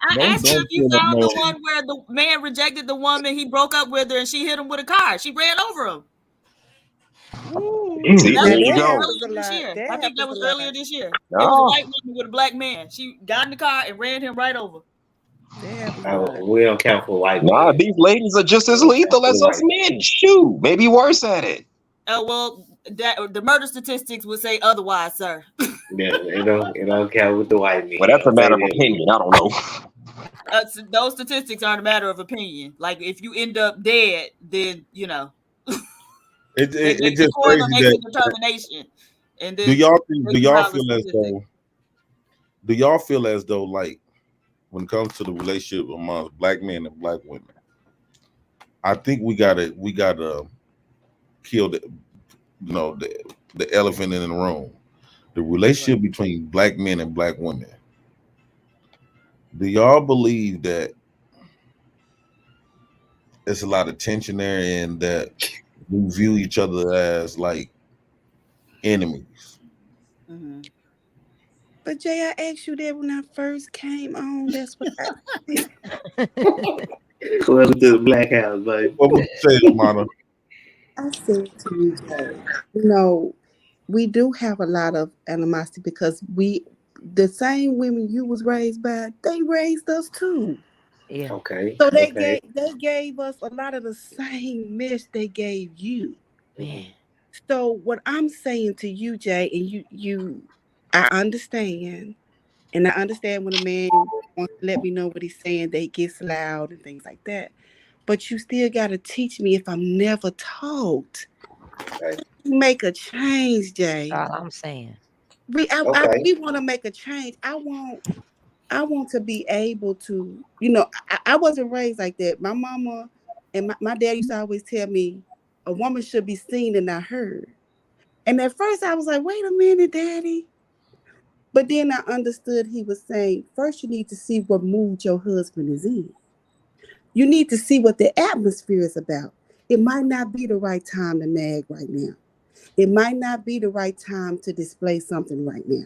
I asked her if you found the one where the man rejected the woman, he broke up with her, and she hit him with a car. She ran over him. See, there you go. I think that was earlier this year. It was a white woman with a black man. She got in the car and ran him right over. We don't count for white. Nah, these ladies are just as lethal as us men. Shoot, maybe worse at it. Well, the murder statistics would say otherwise, sir. Yeah, it don't count with the white men. Well, that's a matter of opinion. I don't know. those statistics aren't a matter of opinion. Like if you end up dead, then you know. It just coroner crazy makes a that. determination. And then Do y'all feel as though like when it comes to the relationship amongst black men and black women, I think we gotta kill the elephant in the room. The relationship between black men and black women. Do y'all believe that there's a lot of tension there and that we view each other as like enemies? But Jay, I asked you that when I first came on. That's what I said. Welcome to the Black House, baby. What would you say, Mona? I said to you, Jay, you know, we do have a lot of animosity because the same women you was raised by, they raised us too. Yeah. Okay. So they gave us a lot of the same mess they gave you. Man. So what I'm saying to you, Jay, and I understand. And I understand when a man wants to let me know what he's saying, they gets loud and things like that. But you still got to teach me if I'm never taught. Okay. Make a change, Jay. All I'm saying. We want to make a change. I want to be able to, I wasn't raised like that. My mama and my dad used to always tell me a woman should be seen and not heard. And at first I was like, wait a minute, Daddy. But then I understood he was saying, first you need to see what mood your husband is in. You need to see what the atmosphere is about. It might not be the right time to nag right now. It might not be the right time to display something right now.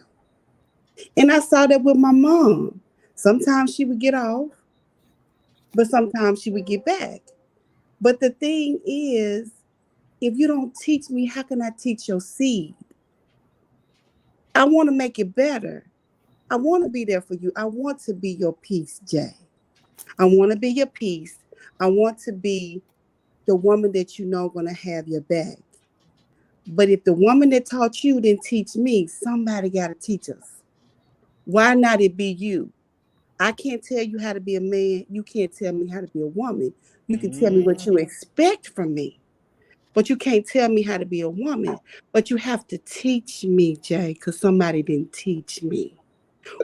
And I saw that with my mom. Sometimes she would get off, but sometimes she would get back. But the thing is, if you don't teach me, how can I teach your seed? I want to make it better. I want to be there for you. I want to be your peace, Jay. I want to be your peace. I want to be the woman that you know going to have your back. But if the woman that taught you didn't teach me, somebody got to teach us. Why not it be you? I can't tell you how to be a man. You can't tell me how to be a woman. You can tell me what you expect from me. But you can't tell me how to be a woman. But you have to teach me, Jay, because somebody didn't teach me.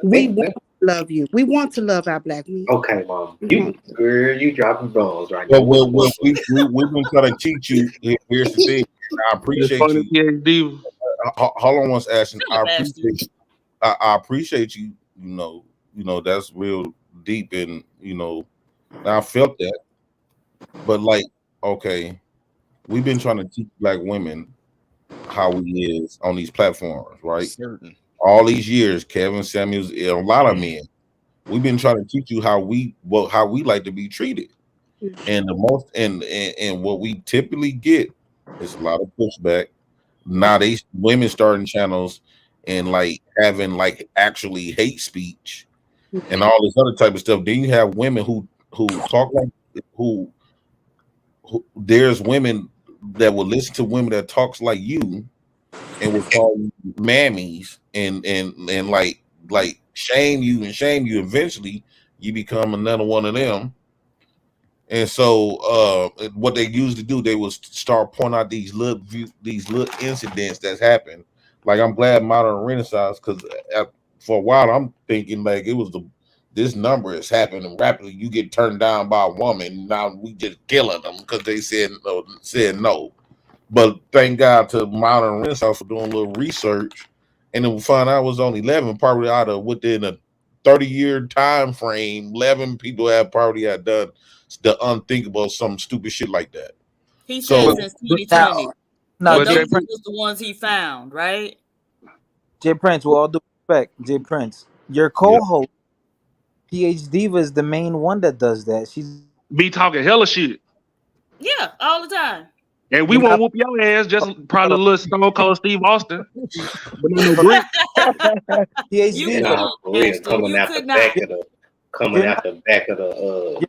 We want to love you. We want to love our black men. Okay, Mom. You dropping bombs right now. Well, we've been trying to teach you. Here's the thing. I appreciate you. Hold on one second. I appreciate you. You know that's real deep, and I felt that. But like, okay, we've been trying to teach black women how we is on these platforms, right? Certain. All these years, Kevin Samuels, a lot of men, we've been trying to teach you how we like to be treated, and the most and what we typically get is a lot of pushback. Now women starting channels and like having like actually hate speech and all this other type of stuff. Then you have women who talk like who there's women that will listen to women that talks like you and will call you mammies and like shame you. Eventually you become another one of them. And so what they usually do, they will start pointing out these little incidents that's happened. Like, I'm glad Modern Renaissance, because for a while I'm thinking like it was this number is happening rapidly. You get turned down by a woman, now we just killing them because they said no. But thank God to Modern Renaissance for doing a little research, and then we found out it was only 11, probably out of within a 30-year time frame. 11 people have probably had done the unthinkable, some stupid shit like that. He said since 2020. No, those are just the ones he found, right? Jay Prince, with all due respect, Jay Prince, your co-host, PH Diva, is the main one that does that. She's be talking hella shit. Yeah, all the time. And we won't whoop your ass, just probably a little Stone Cold Steve Austin. But no brick. PH Diva. Coming out the back of the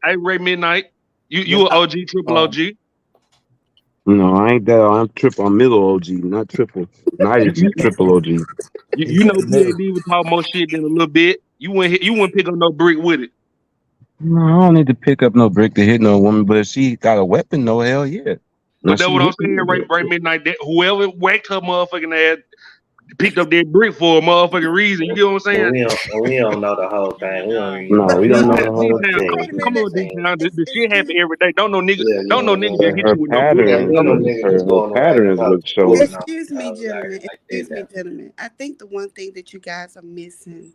Hey, Ray Midnight. You an OG, triple OG. No, I ain't that. I'm triple. I'm middle OG, not triple. Not even triple OG. You know, PhD would talk more shit than a little bit. You wouldn't pick up no brick with it. No, I don't need to pick up no brick to hit no woman, but if she got a weapon, no, hell yeah. But that's what I'm saying, right midnight. That whoever whacked her motherfucking ass picked up that brick for a motherfucking reason. You get what I'm saying? We don't know the whole thing. We don't even No, we don't know the whole thing. Come on, D-Town. This shit happen every day. Don't know nigga that hit Her you with no brick. patterns would show. Excuse me, gentlemen. Excuse me, gentlemen. I think the one thing that you guys are missing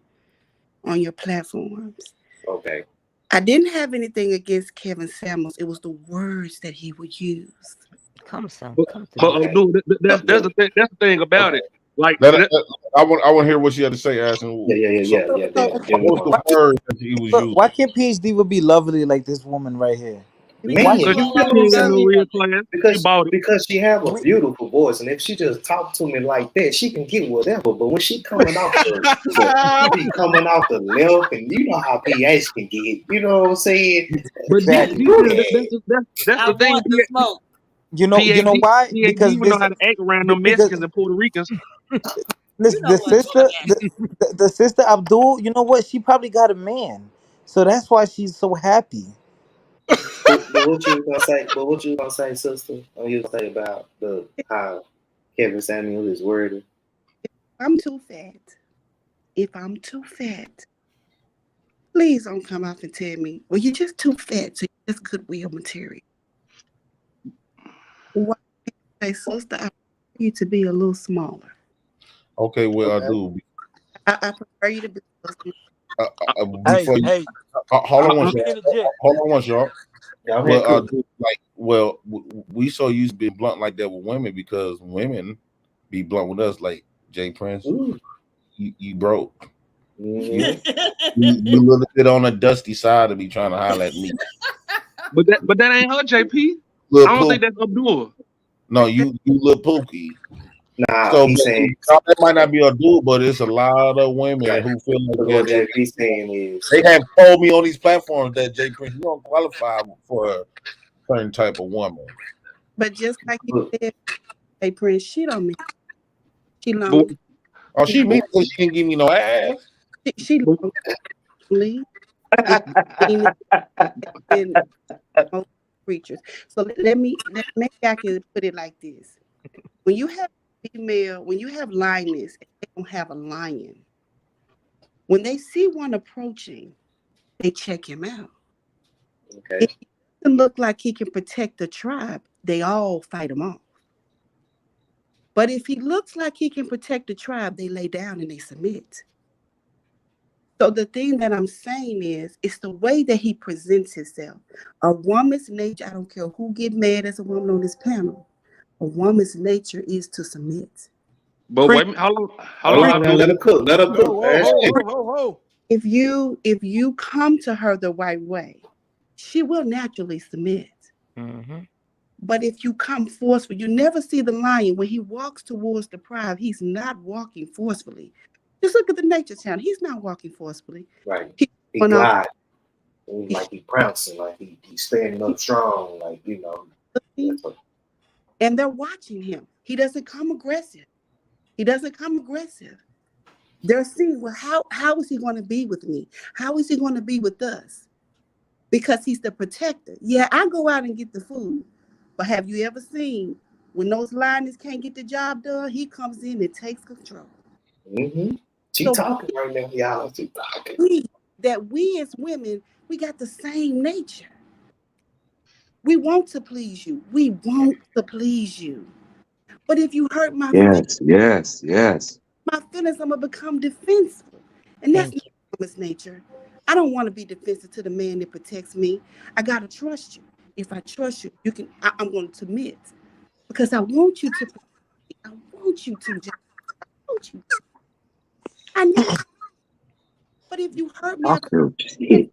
on your platforms. Okay. I didn't have anything against Kevin Samuels. It was the words that he would use. That's the thing about it. Like I want to hear what she had to say, Ashton. Yeah. What's the word that he was using? Why can't PH Diva be lovely like this woman right here? Man, because she have a beautiful voice, and if she just talk to me like that, she can get whatever. But when she coming off she be coming off the left, and you know how PH can get. You know what I'm saying? But that's the thing. You know why? Because you know how to act around them Mexicans and Puerto Ricans. Listen, the sister Abdul, you know what? She probably got a man, so that's why she's so happy. But what you gonna say, sister? What you gonna say about how Kevin Samuel is worded? I'm too fat. If I'm too fat, please don't come out and tell me, well, you're just too fat, so you're just goodwill material. Why can't I say, sister, I prefer you to be a little smaller. Okay, well, I do. I prefer you to be a little smaller. Hold on once, y'all. We so used to being blunt like that with women because women be blunt with us, like Jay Prince. You broke. You a little bit on the dusty side to be trying to holler at me. But that ain't her, JP. Lil I don't Pook. think that's Abdul. No, you little Pookie. Nah, so he's saying that might not be a dude, but it's a lot of women who feel like what JP's saying is they have told me on these platforms that Jay Prince, you don't qualify for a certain type of woman. But just like you said, hey Prince, she don't mean she long. Oh, she means because she didn't give me no ass. She lonely. Most creatures. So maybe I can put it like this: when you have female, when you have lioness, they don't have a lion. When they see one approaching, they check him out. Okay. If he doesn't look like he can protect the tribe, they all fight him off. But if he looks like he can protect the tribe, they lay down and they submit. So the thing that I'm saying is, it's the way that he presents himself. A woman's nature, I don't care who get mad as a woman on this panel, a woman's nature is to submit. But wait, how long? Let her cook. Let her cook. Whoa. If you come to her the right way, she will naturally submit. Mm-hmm. But if you come forceful, you never see the lion when he walks towards the pride. He's not walking forcefully. Just look at the nature channel. He's not walking forcefully. Right. He glide. Like he pouncing, like he's standing up strong, like you know. And they're watching him. He doesn't come aggressive. They're seeing, well, how is he going to be with me? How is he going to be with us? Because he's the protector. Yeah, I go out and get the food. But have you ever seen when those lioness can't get the job done, he comes in and takes control. Mm-hmm. She talking right now, y'all. She talking. We as women, we got the same nature. We want to please you. But if you hurt my feelings, my feelings, I'm going to become defensive. And that's not woman's nature. I don't want to be defensive to the man that protects me. I got to trust you. If I trust you, I'm going to submit. Because I want you to. I want you to. I need you. But if you hurt me,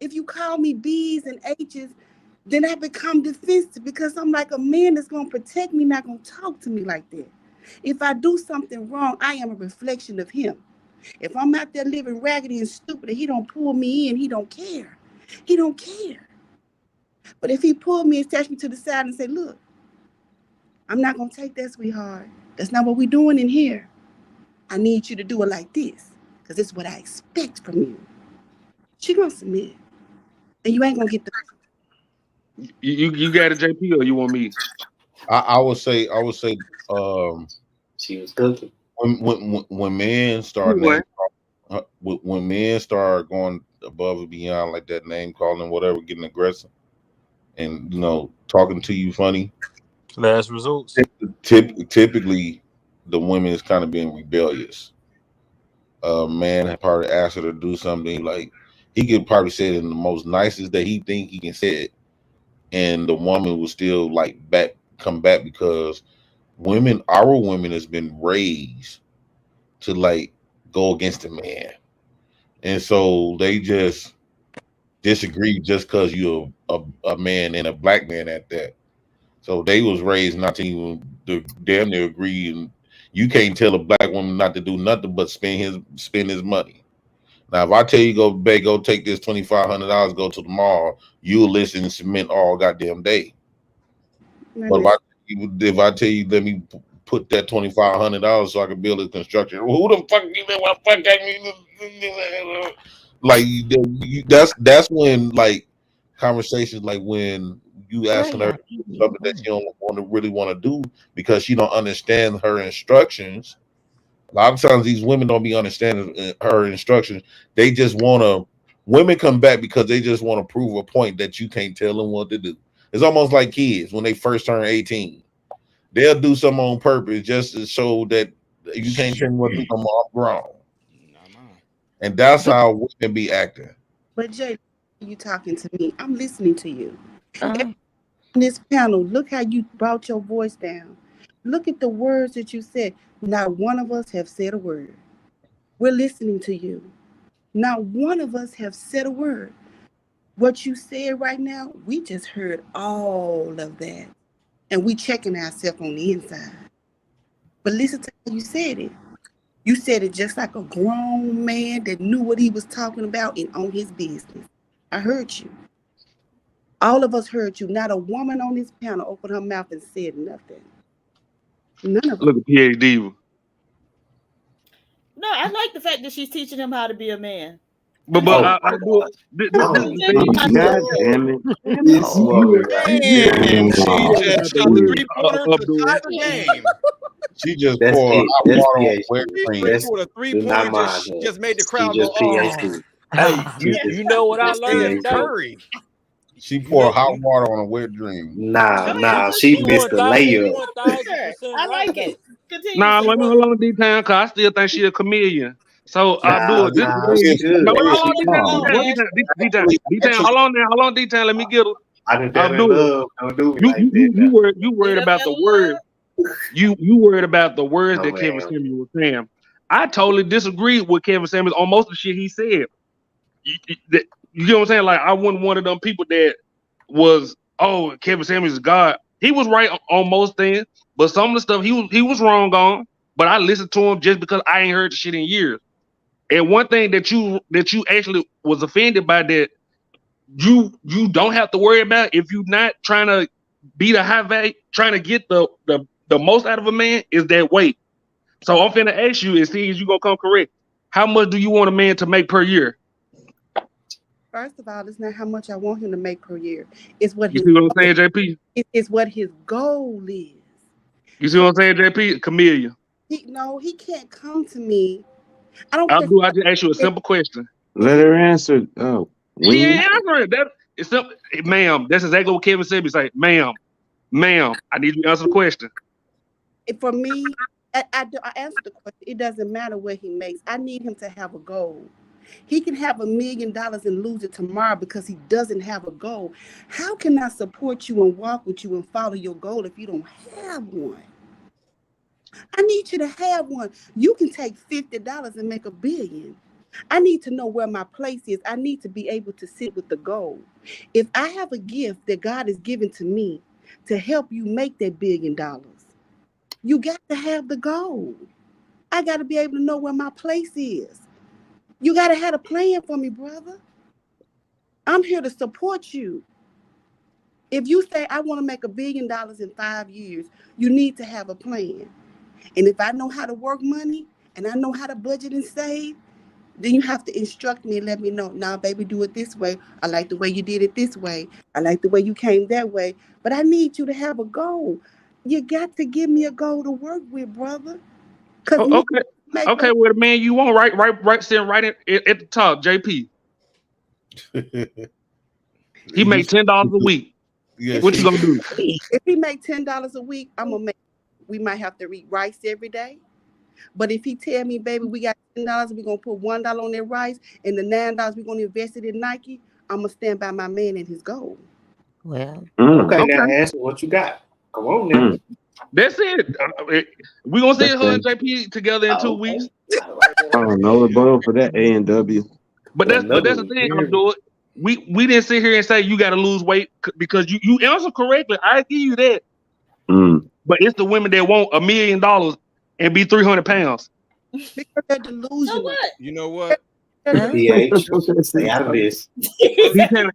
if you call me B's and H's, then I become defensive because I'm like, a man that's going to protect me, not going to talk to me like that. If I do something wrong, I am a reflection of him. If I'm out there living raggedy and stupid and he don't pull me in, he don't care. But if he pulled me and snatched me to the side and say, look, I'm not going to take that, sweetheart. That's not what we're doing in here. I need you to do it like this. because it's what I expect from you. She gonna submit, and you ain't gonna get the. You got it, JP, or you want me? I would say she was cooking. When men start when men start going above and beyond like that, name calling, whatever, getting aggressive, and talking to you funny. Last results. Typically, the women is kind of being rebellious. A man had probably asked her to do something, like he could probably say it in the most nicest that he think he can say it, and the woman will still come back because our women has been raised to like go against the man, and so they just disagree just because you're a man and a black man at that. So they was raised not to even damn near agree, and you can't tell a black woman not to do nothing but spend his money. Now, if I tell you go take this $2,500, go to the mall, you'll listen and submit all goddamn day. But if I tell you let me put that $2,500 so I can build a construction, who the fuck you know what fuck that mean? Like that's when like conversations like when you asking her something that she don't really want to do because she don't understand her instructions. A lot of times these women don't be understanding her instructions. They just women come back because they just want to prove a point that you can't tell them what to do. It's almost like kids when they first turn 18. They'll do something on purpose just to show that you can't tell me what to do. I'm grown. And that's how women be acting. But Jay, you talking to me. I'm listening to you. In this panel, look how you brought your voice down. Look at the words that you said. Not one of us have said a word. We're listening to you. Not one of us have said a word. What you said right now, we just heard all of that. And we checking ourselves on the inside. But listen to how you said it. You said it just like a grown man that knew what he was talking about and on his business. I heard you. All of us heard you. Not a woman on this panel opened her mouth and said nothing. None of us. Look at PhD Diva. No, I like the fact that she's teaching him how to be a man. But God damn it. She just poured hot water on wet cream. A 3-pointer just made the crowd go, oh. Hey, you know what I learned? Curry. She poured hot water on a wet dream. Nah, she missed the layup. I like it. Continue. Nah, let me hold on D-Town, because I still think she a chameleon. So I do it. D-Town, hold on, D-Town, let me get her. I'll do it. You worried about the word. You worried about the words that Kevin Samuels was saying. I totally disagree with Kevin Samuels on most of the shit he said. You know what I'm saying? Like, I wasn't one of them people that was, oh, Kevin Samuels is God. He was right on most things, but some of the stuff he was wrong on. But I listened to him just because I ain't heard the shit in years. And one thing that you actually was offended by that you don't have to worry about if you're not trying to be the high value, trying to get the most out of a man is that weight. So I'm finna ask you and see if you gonna come correct. How much do you want a man to make per year? First of all, it's not how much I want him to make per year. It's what you see what I'm saying, JP? It's what his goal is. You see what I'm saying, JP? Camellia. He can't come to me. I just ask you a simple question. Let her answer. Oh, she ain't answering. It's simple. Ma'am, that's exactly what Kevin said. He's like, ma'am, I need you to answer the question. For me, I answer the question. It doesn't matter what he makes. I need him to have a goal. He can have $1 million and lose it tomorrow because he doesn't have a goal. How can I support you and walk with you and follow your goal if you don't have one? I need you to have one. You can take $50 and make $1 billion. I need to know where my place is. I need to be able to sit with the goal. If I have a gift that God has given to me to help you make that $1 billion, you got to have the goal. I got to be able to know where my place is. You got to have a plan for me, brother. I'm here to support you. If you say, I want to make $1 billion in 5 years, you need to have a plan. And if I know how to work money and I know how to budget and save, then you have to instruct me and let me know, nah, baby, do it this way. I like the way you did it this way. I like the way you came that way. But I need you to have a goal. You got to give me a goal to work with, brother. Okay, well, the man you want, right, sitting right at the top, JP. He make $10 a week. Yes, What you gonna do? If he make $10 a week, we might have to eat rice every day. But if he tell me, baby, we got $10, we're gonna put $1 on that rice, and the $9 we're gonna invest it in Nike, I'm gonna stand by my man and his goal. Well, okay, now answer what you got. Come on now. That's it. We gonna see her and JP together in 2 weeks. I don't know, bro, for that A&W. But that's the thing, Abdul. We didn't sit here and say you got to lose weight because you answer correctly. I give you that. But it's the women that want $1 million and be 300 pounds. Because they're delusional. So what? You know what? PH, stay out of this. D-Town,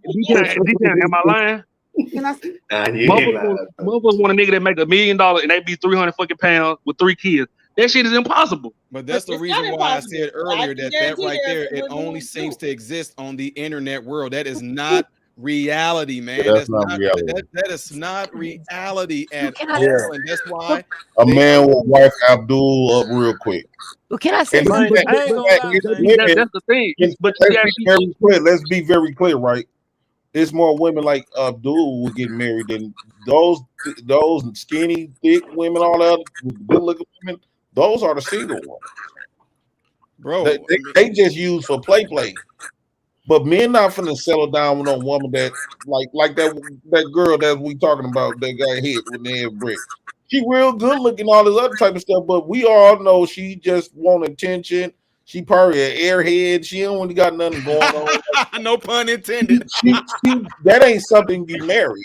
am I lying? Motherfuckers want a nigga that make $1 million and they be 300 fucking pounds with 3 kids. That shit is impossible. But that's the reason why I said earlier that right there, it only seems to exist on the internet world. That is not reality, man. That's not reality. That is not reality at all. And that's why a man will wife Abdul up real quick. Well, can I say something? That's the thing. But let's be very clear, right? There's more women like Abdul will get married than those skinny, thick women, all that good looking women. Those are the single ones, bro. They just use for play. But men not finna settle down with no woman that like that girl that we talking about that got hit with the head brick. She real good looking, all this other type of stuff, but we all know she just want attention. She probably an airhead. She don't really got nothing going on. No pun intended. She, that ain't something you marry.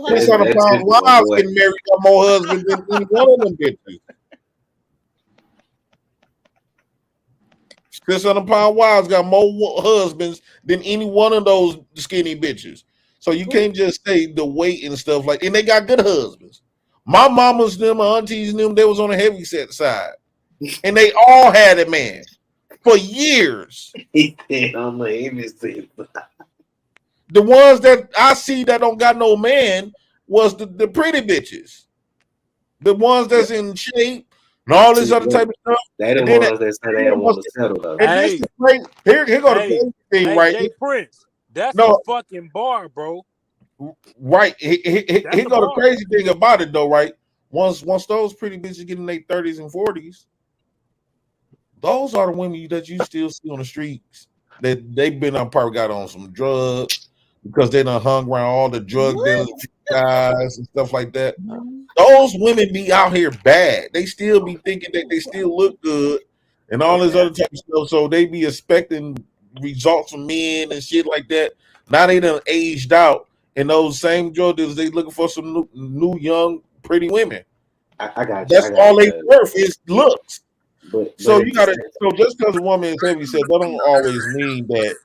This on the pound wives getting married got more husbands than any one of them bitches. This on the pound wives got more husbands than any one of those skinny bitches. So you can't just say the weight and stuff like. And they got good husbands. My mamas, them, my aunties, them, they was on the heavy set side, and they all had a man for years. The ones that I see that don't got no man was the pretty bitches. The ones that's in shape and all this other type of stuff. They the ones that say they don't want to settle though. And here go the crazy thing, right? Hey, Prince, that's a fucking bar, bro. Right. Here go the crazy thing about it though, right? Once those pretty bitches get in their 30s and 40s, those are the women that you still see on the streets that they've been on, probably got on some drugs because they done hung around all the drug dealers guys and stuff like that. Those women be out here bad. They still be thinking that they still look good and all this other type of stuff. So they be expecting results from men and shit like that. Now they done aged out, and those same drug dealers, they looking for some new young, pretty women. I got you. That's all they worth is looks. So you gotta. So just because a woman is heavy set, that don't always mean that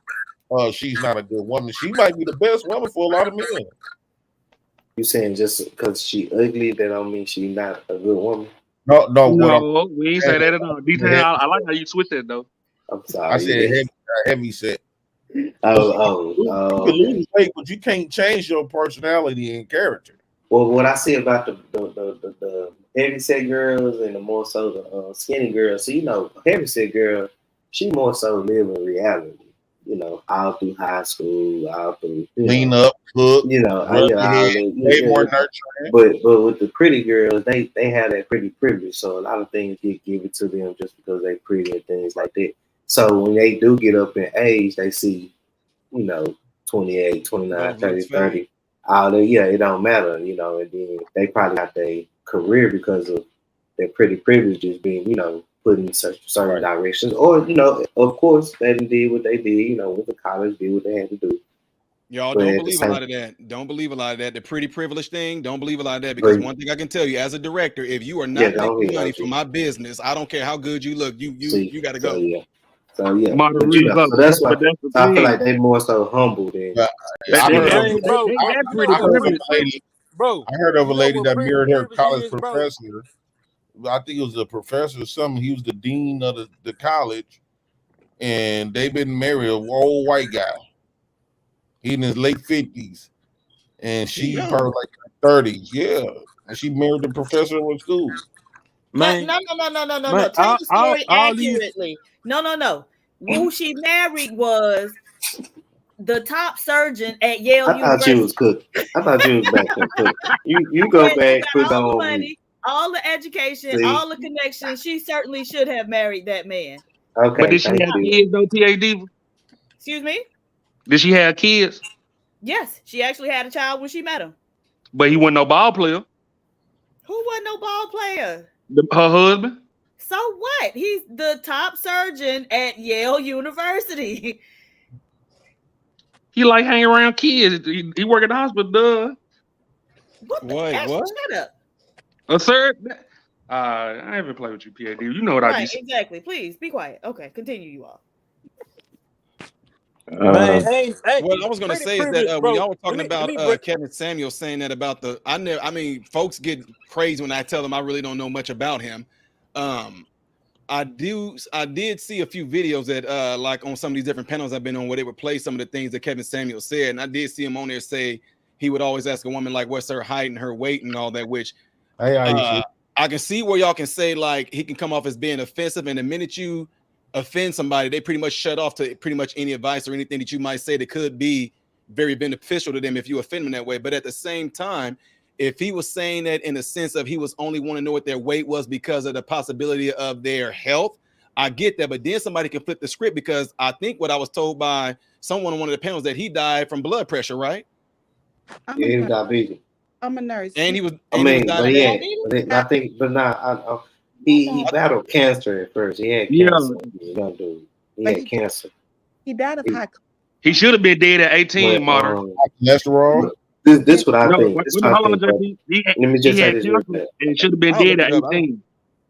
she's not a good woman. She might be the best woman for a lot of men. You saying just because she ugly, that don't mean she not a good woman? No, we ain't say that at all. I like how you switch that though. I'm sorry. I said heavy set. You can lose weight, but you can't change your personality and character. Well, what I see about the heavy set girls and the more so the skinny girls, so heavy set girl, she more so live in reality. All through high school, all through clean up, cook, way more nurturing. But with the pretty girls, they have that pretty privilege, so a lot of things get given to them just because they pretty and things like that. So when they do get up in age, they see, 28, 29, 30, 30. It don't matter, and then they probably got their career because of their pretty privileges being, put in certain directions. Or, of course, they did what they did, with the college, did what they had to do. Y'all don't believe a lot of that. Don't believe a lot of that. The pretty privilege thing, don't believe a lot of that. Because one thing I can tell you, as a director, if you are not making money for my business, I don't care how good you look, you got to go. So that's why I feel like they more so humble than. I heard of a lady that married her college professor, I think it was a professor or something. He was the dean of the college, and they've been married, an old white guy. He in his late 50s, and she probably like 30s. Yeah, and she married the professor of school. Man, no. Tell the story accurately. No. Who she married was the top surgeon at Yale University. I thought you was cooked. I thought you was back there cooked. You go back, put all the on money, all the education, all the connections. She certainly should have married that man. Okay. But did she have kids though, T.A. Diva? Excuse me? Did she have kids? Yes, she actually had a child when she met him. But he wasn't no ball player. Who wasn't no ball player? Her husband. So what? He's the top surgeon at Yale University. He like hanging around kids. He work at the hospital, duh. What? Shut up. A third. I haven't played with you, PAD. You know what I Right, do. exactly. Please be quiet. Okay, continue, you all. What I was gonna say is that when y'all were talking about Kevin Samuel saying that about I mean, folks get crazy when I tell them I really don't know much about him. I did see a few videos that like on some of these different panels I've been on where they would play some of the things that Kevin Samuel said, and I did see him on there say he would always ask a woman like what's her height and her weight and all that, which I can see where y'all can say like he can come off as being offensive, and the minute you offend somebody, they pretty much shut off to pretty much any advice or anything that you might say that could be very beneficial to them if you offend them that way. But at the same time, if he was saying that in the sense of he was only want to know what their weight was because of the possibility of their health, I get that. But then somebody can flip the script, because I think what I was told by someone on one of the panels that he died from blood pressure, right? Yeah, he was diabetic. I'm a nurse. And he was. He battled cancer at first. He had cancer. He had cancer. He died of high. He should have been dead at 18, Martin. Cholesterol. This what I think. Let me just say this real fast. It should have been dead at 18.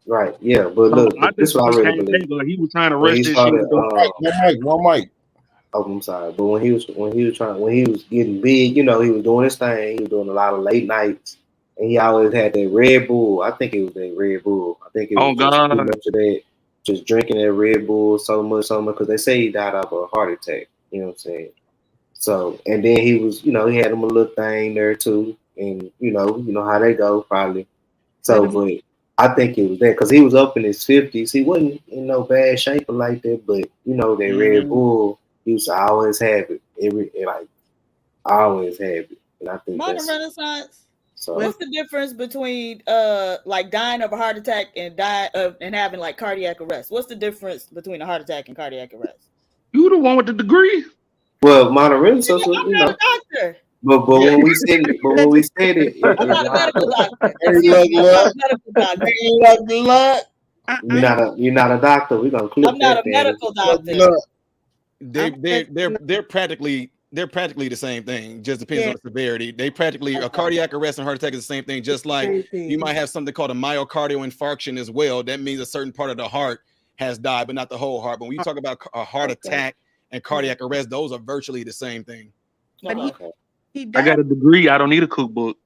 Right. Yeah, but look, this is what I really believe. Like he was trying to rush this shit. One mic. Oh, I'm sorry, but when he was getting big, you know, he was doing his thing. He was doing a lot of late nights, and he always had that Red Bull. I think it was that Red Bull. I think it was too much of that, just drinking that Red Bull so much, because they say he died of a heart attack. You know what I'm saying? So, and then he was, you know, he had him a little thing there too, and you know how they go probably. So, but I think it was that, because he was up in his 50s. He wasn't in no bad shape like that, but you know that Red Bull, he used to always have it. Always have it, and I think Modern Renaissance. So what's the difference between like dying of a heart attack and and having like cardiac arrest? What's the difference between a heart attack and cardiac arrest? You the one with the degree. Well, modern Renaissance, I'm not a doctor. But when we said it, I'm not a medical doctor. You're not a doctor. We're gonna clip. I'm not a medical doctor. They're practically the same thing. Just depends on the severity. They practically a cardiac arrest and heart attack is the same thing. Just like you might have something called a myocardial infarction as well. That means a certain part of the heart has died, but not the whole heart. But when you talk about a heart attack and cardiac arrest, those are virtually the same thing. But he died, I got a degree. I don't need a cookbook.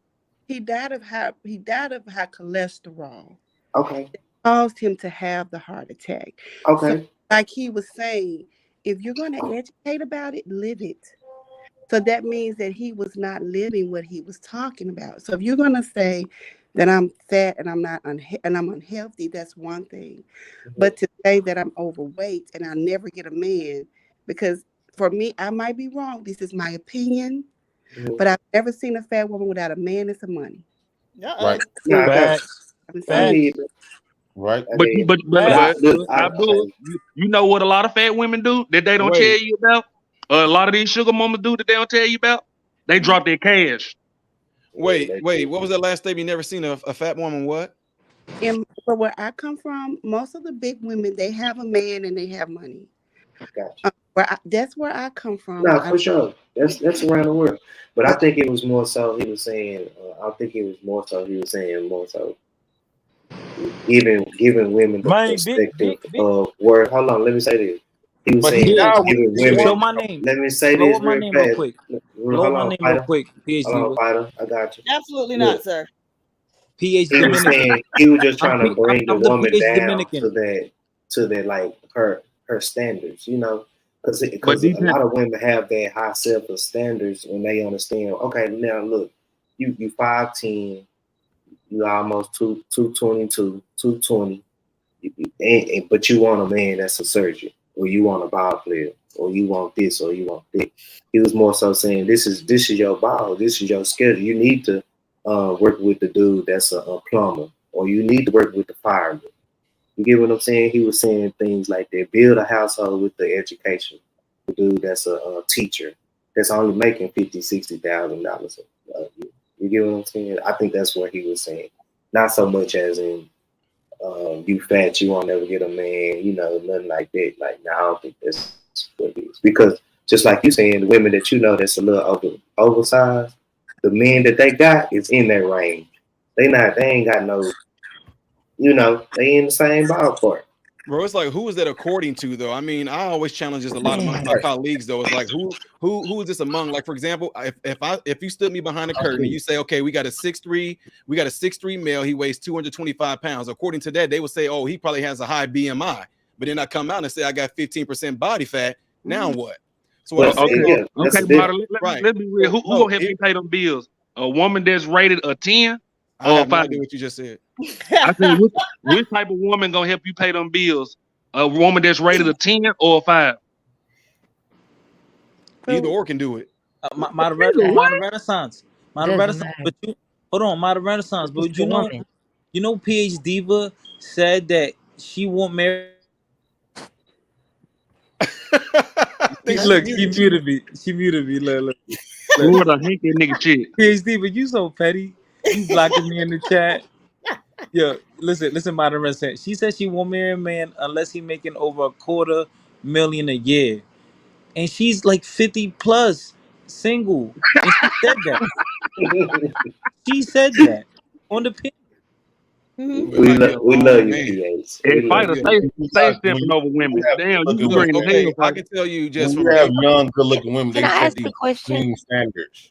He died of high cholesterol. Okay. It caused him to have the heart attack. Okay. So, like he was saying, if you're going to educate about it, live it. So that means that he was not living what he was talking about. So if you're going to say that I'm fat and I'm not and I'm unhealthy, that's one thing. But to say that I'm overweight and I'll never get a man, because for me, I might be wrong. This is my opinion. But I've never seen a fat woman without a man and some money. Right. Right. But you know what a lot of fat women do that they don't tell you about? A lot of these sugar mamas do that they don't tell you about? They drop their cash. Wait. What was that last statement? You never seen a fat woman what? But where I come from, most of the big women, they have a man and they have money. Gotcha. That's where I come from. No, for sure. That's around the world. But I think it was more so he was saying. More so giving women the perspective of where. Hold on, let me say this. He was saying giving women. Blow my name. Let me say Blow this my name real quick. Blow my name real quick. Hold on, Fighter. I got you. Absolutely not, sir. PH He was saying he was just trying to bring the woman PH down Dominican. to that like her standards, you know, because a lot of women have that high self standards when they understand. Okay, now look, you 5'10", you almost 222, 220, but you want a man that's a surgeon, or you want a ball player, or you want this, or you want that. He was more so saying, this is your ball, this is your schedule. You need to work with the dude that's a plumber, or you need to work with the fireman. You get what I'm saying? He was saying things like that. Build a household with the education. The dude that's a teacher that's only making $50,000-$60,000 a year. You get what I'm saying? I think that's what he was saying. Not so much as in you fat, you won't never get a man, you know, nothing like that. Like, no, I don't think that's what it is. Because just like you saying, the women that you know that's a little oversized, the men that they got is in that range. They ain't got no, you know, they in the same ballpark. Bro, it's like, who is that according to, though? I mean, I always challenge this a lot among my colleagues, though. It's like, who is this among? Like, for example, if you stood me behind a curtain and you say, okay, we got a 6'3" male, he weighs 225 pounds. According to that, they would say, oh, he probably has a high BMI. But then I come out and say I got 15% body fat. Now what? So what let's be real. Who gonna help you pay them bills? A woman that's rated a 10 I have no idea what you just said. I think which type of woman gonna help you pay them bills? A woman that's rated a 10 or a 5? Either or can do it. Modern Renaissance. But you hold on, Modern Renaissance. But you know, PH Diva said that she won't marry. Look, she muted me. Look. What a hanky nigga shit. PH Diva, you so petty. You blocking me in the chat. Yo, listen, Modern Renaissance. She said she won't marry a man unless he making over $250,000 a year. And she's like 50 plus, single. And she said that. She said that on the pin. We love you, PH. Hey, fighter, stay stepping over women. Damn, you bring the hell. I can tell you just when you have young, good-looking women, they Can I set ask a these question? clean standards.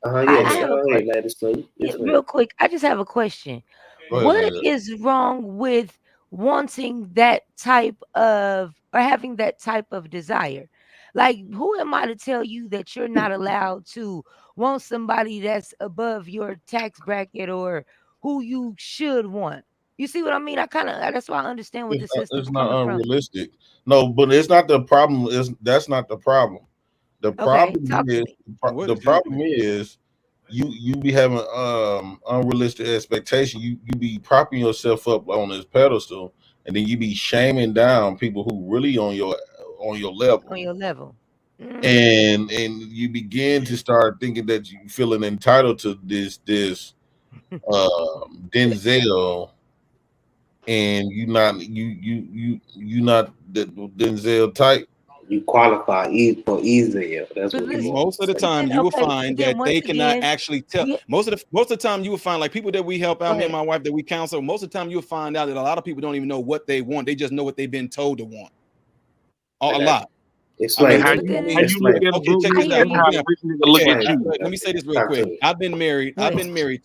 Real quick, I just have a question. What is wrong with wanting that type of, or having that type of desire? Like, who am I to tell you that you're not allowed to want somebody that's above your tax bracket or who you should want? You see what I mean? That's why I understand what the system is. It's not unrealistic. No, but it's not the problem. That's not the problem. The problem is you be having unrealistic expectation. You be propping yourself up on this pedestal, and then you be shaming down people who really on your level. On your level. And you begin to start thinking that you feeling entitled to this Denzel, and you not the Denzel type. You qualify for easier. That's what most of the time you will find that they cannot actually tell. Most of the time you will find, like, people that we help out, me and my wife, that we counsel, most of the time you'll find out that a lot of people don't even know what they want. They just know what they've been told to want. A lot. It's like how you look at Let me say this real quick. I've been married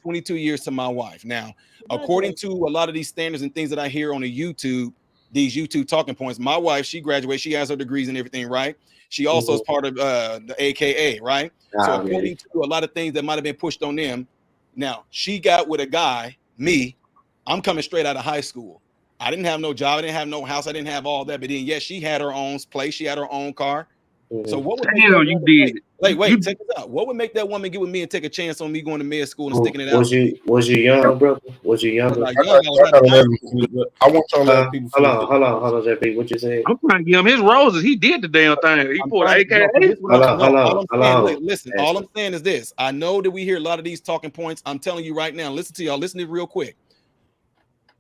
22 years to my wife. Now, according to a lot of these standards and things that I hear on the YouTube, these YouTube talking points, my wife, she graduated, she has her degrees and everything, right? She also is part of the AKA, right? So according to a lot of things that might have been pushed on them, now she got with a guy, me, I'm coming straight out of high school. I didn't have no job, I didn't have no house, I didn't have all that, but then yes, she had her own place, she had her own car. So what would you did? Wait, check this out. What would make that woman get with me and take a chance on me going to med school and sticking it out? Was you young, brother? Was you young? I want y'all to let people. Hold on, JP. What you saying? I'm trying to give him his roses. He did the damn thing. He pulled AKA. Hold on. Listen, all I'm saying is this. I know that we hear a lot of these talking points. I'm telling you right now. Listen to y'all. Listen to it real quick.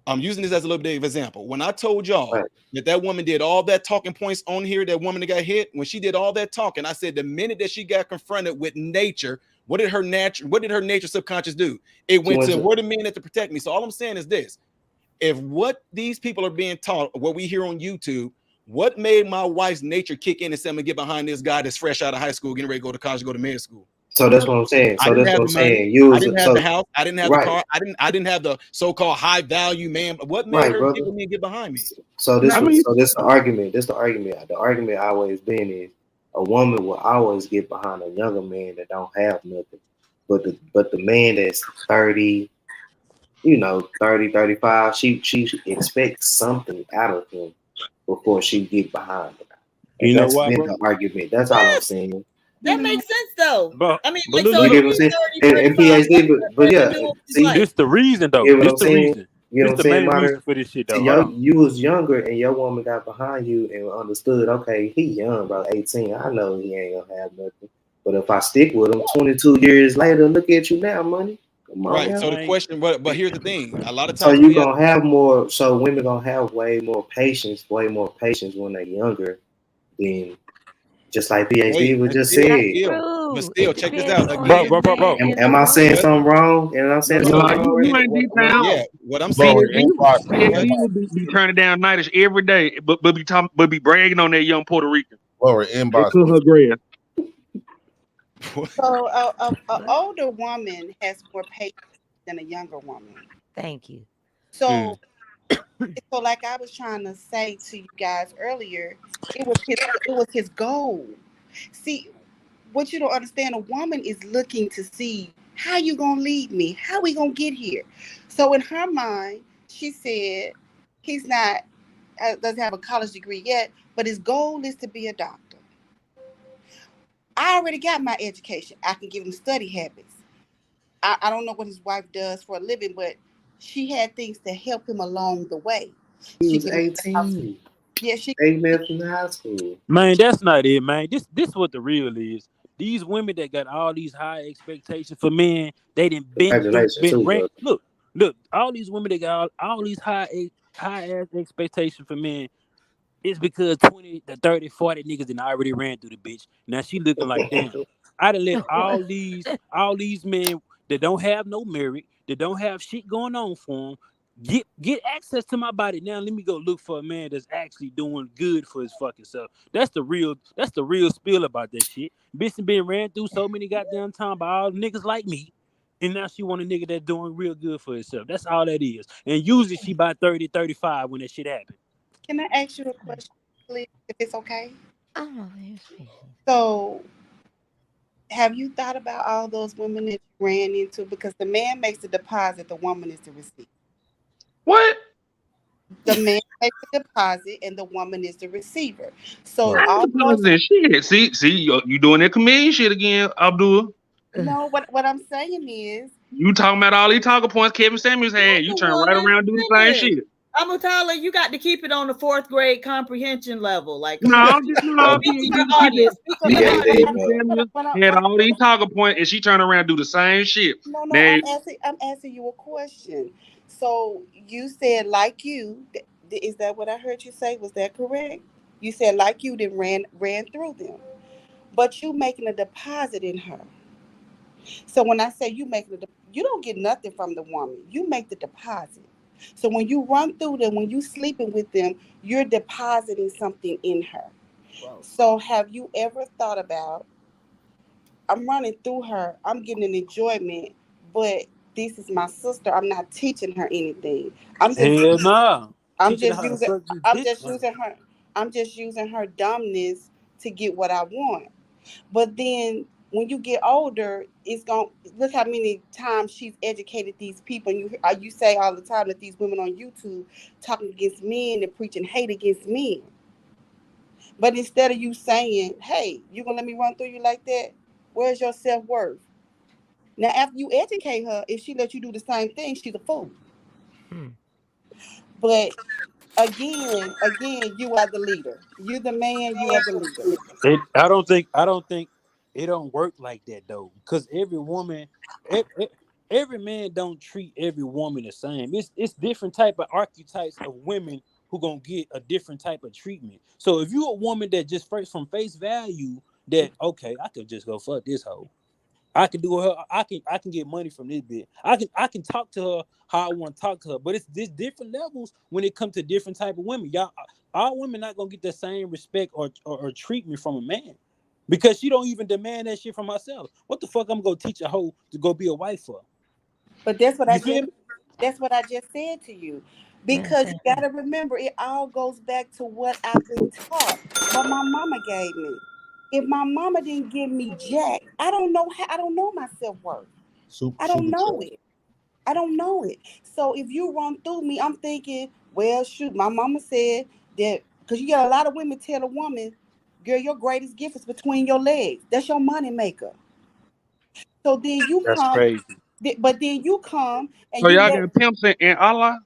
I'm using this as a little bit of example. When I told y'all that woman did all that talking points on here, that woman that got hit, when she did all that talking, I said the minute that she got confronted with nature, what did her nature subconscious do? It went to, where the men that to protect me. So all I'm saying is this: if what these people are being taught, what we hear on YouTube, what made my wife's nature kick in and say, I'm gonna get behind this guy that's fresh out of high school, getting ready to go to college, go to med school? So that's what I'm saying. I So didn't that's have what I'm the money. saying. You I was didn't have so the house. I didn't have right, the car. I didn't have the so-called high value man. What made right, her brother. get with me and get behind me? So this I was mean, so this the argument. This the argument. The argument always been is a woman will always get behind a younger man that don't have nothing. But the man that's 30, 30, 35, she expects something out of him before she get behind him. And You know that's why, been bro? the argument. That's all I'm saying. That makes sense though. But I mean, but like, look, so You if get what I'm he's saying? 30, And 35, PhD, that but person yeah, doing his see, life. this the reason though. you get what This I'm the saying? reason. You know This what the I'm saying, main Mater? reason for this shit See, though. Hold on. you was younger and your woman got behind you and understood, okay, he young, bro, 18. I know he ain't gonna have nothing. But if I stick with him 22 years later, look at you now, money. Come on right. now. So the question, but here's the thing. A lot of So times you we have. gonna have more. So women gonna have way more patience when they're younger than just like PhD Hey, was but just still, said. check this out Bro, again. bro, bro, bro. Am I saying something wrong? Am I No, saying no, something no. wrong? you ain't deep down. Yeah, what I'm saying. PhD, Lord, inbox, PhD inbox, will be turning down nightish every day, but be bragging on that young Puerto Rican. Lord, Go inbox. cut her grass. So a older woman has more patience than a younger woman. Thank you. So so like I was trying to say to you guys earlier, it was his goal. See, what you don't understand, a woman is looking to see how you gonna lead me, how we gonna get here. So in her mind, she said he's not doesn't have a college degree yet, but his goal is to be a doctor. I already got my education. I can give him study habits. I don't know what his wife does for a living, but she had things to help him along the way. He She was gave him the house. 18. Yeah, she. They met from high school. Man, that's not it, man. This what the real is. These women that got all these high expectations for men, they didn't Congratulations too, brother. look. All these women that got all these high ass expectations for men. It's because 20 to 30, 40 niggas and already ran through the bitch. Now she looking like, damn, I done let all these men that don't have no merit, that don't have shit going on for them, get access to my body. Now let me go look for a man that's actually doing good for his fucking self. That's the real spill about that shit. Bitch been ran through so many goddamn time by all niggas like me. And now she want a nigga that's doing real good for himself. That's all that is. And usually she by 30, 35 when that shit happen. Can I ask you a question, please, if it's okay? Oh, So, have you thought about all those women that you ran into? Because the man makes the deposit, the woman is the receiver. What? The man makes the deposit, and the woman is the receiver. So, I all ain't deposit that shit. See, you doing that chameleon shit again, Abdul. no, what I'm saying is, You talking about all these talking points Kevin Samuels had. You turn right around and do the same shit. Amutala, you got to keep it on the 4th grade comprehension level. Like, No, I'm just speak to your audience. Speak to your audience. had all these talking points, and she turned around and do the same shit. No, Now, I'm asking you a question. So you said like you, is that what I heard you say? Was that correct? You said like you then ran through them, but you making a deposit in her. So when I say you you don't get nothing from the woman. You make the deposit. So when you run through them, when you sleeping with them, you're depositing something in her. Wow. So have you ever thought about, I'm running through her, I'm getting an enjoyment, but this is my sister. I'm not teaching her anything. I'm just using her dumbness to get what I want. But then when you get older, it's going look how many times she's educated these people. And you say all the time that these women on YouTube talking against men and preaching hate against men. But instead of you saying, hey, you gonna let me run through you like that? Where's your self-worth? Now, after you educate her, if she lets you do the same thing, she's a fool. But again, you are the leader. You're the man, you are the leader. I don't think it don't work like that though. Because every woman, every man don't treat every woman the same. It's different type of archetypes of women who gonna get a different type of treatment. So if you a woman that just from face value that okay, I could just go fuck this hoe. I can do her. I can get money from this bit. I can talk to her how I want to talk to her. But it's different levels when it comes to different type of women. Y'all, all women not gonna get the same respect or treatment from a man. Because she don't even demand that shit from herself. What the fuck I'm gonna teach a hoe to go be a wife for? But that's what You I feel just me? that's what I just said to you. Because you gotta remember, it all goes back to what I've been taught, what my mama gave me. If my mama didn't give me jack, I don't know my self-worth. I don't know it. I don't know it. So if you run through me, I'm thinking, well, shoot, my mama said that, because you got a lot of women tell a woman, girl, your greatest gift is between your legs. That's your money maker. So then you That's come, crazy. but then you come and So you y'all let. got pimps in Allah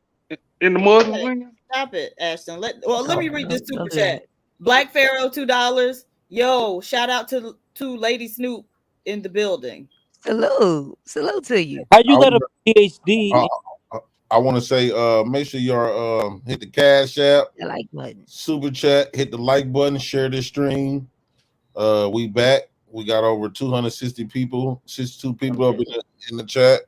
in the Muslim Okay, thing? stop it, Ashton. Let me read this super Don't do that. chat. Black Pharaoh, $2. Yo, shout out to Lady Snoop in the building. Salute to you. How you got a PhD? I want to say, make sure y'all hit the Cash App, The like button, Super Chat, hit the like button, share this stream. We back. We got over 260 people, 62 people up in the chat.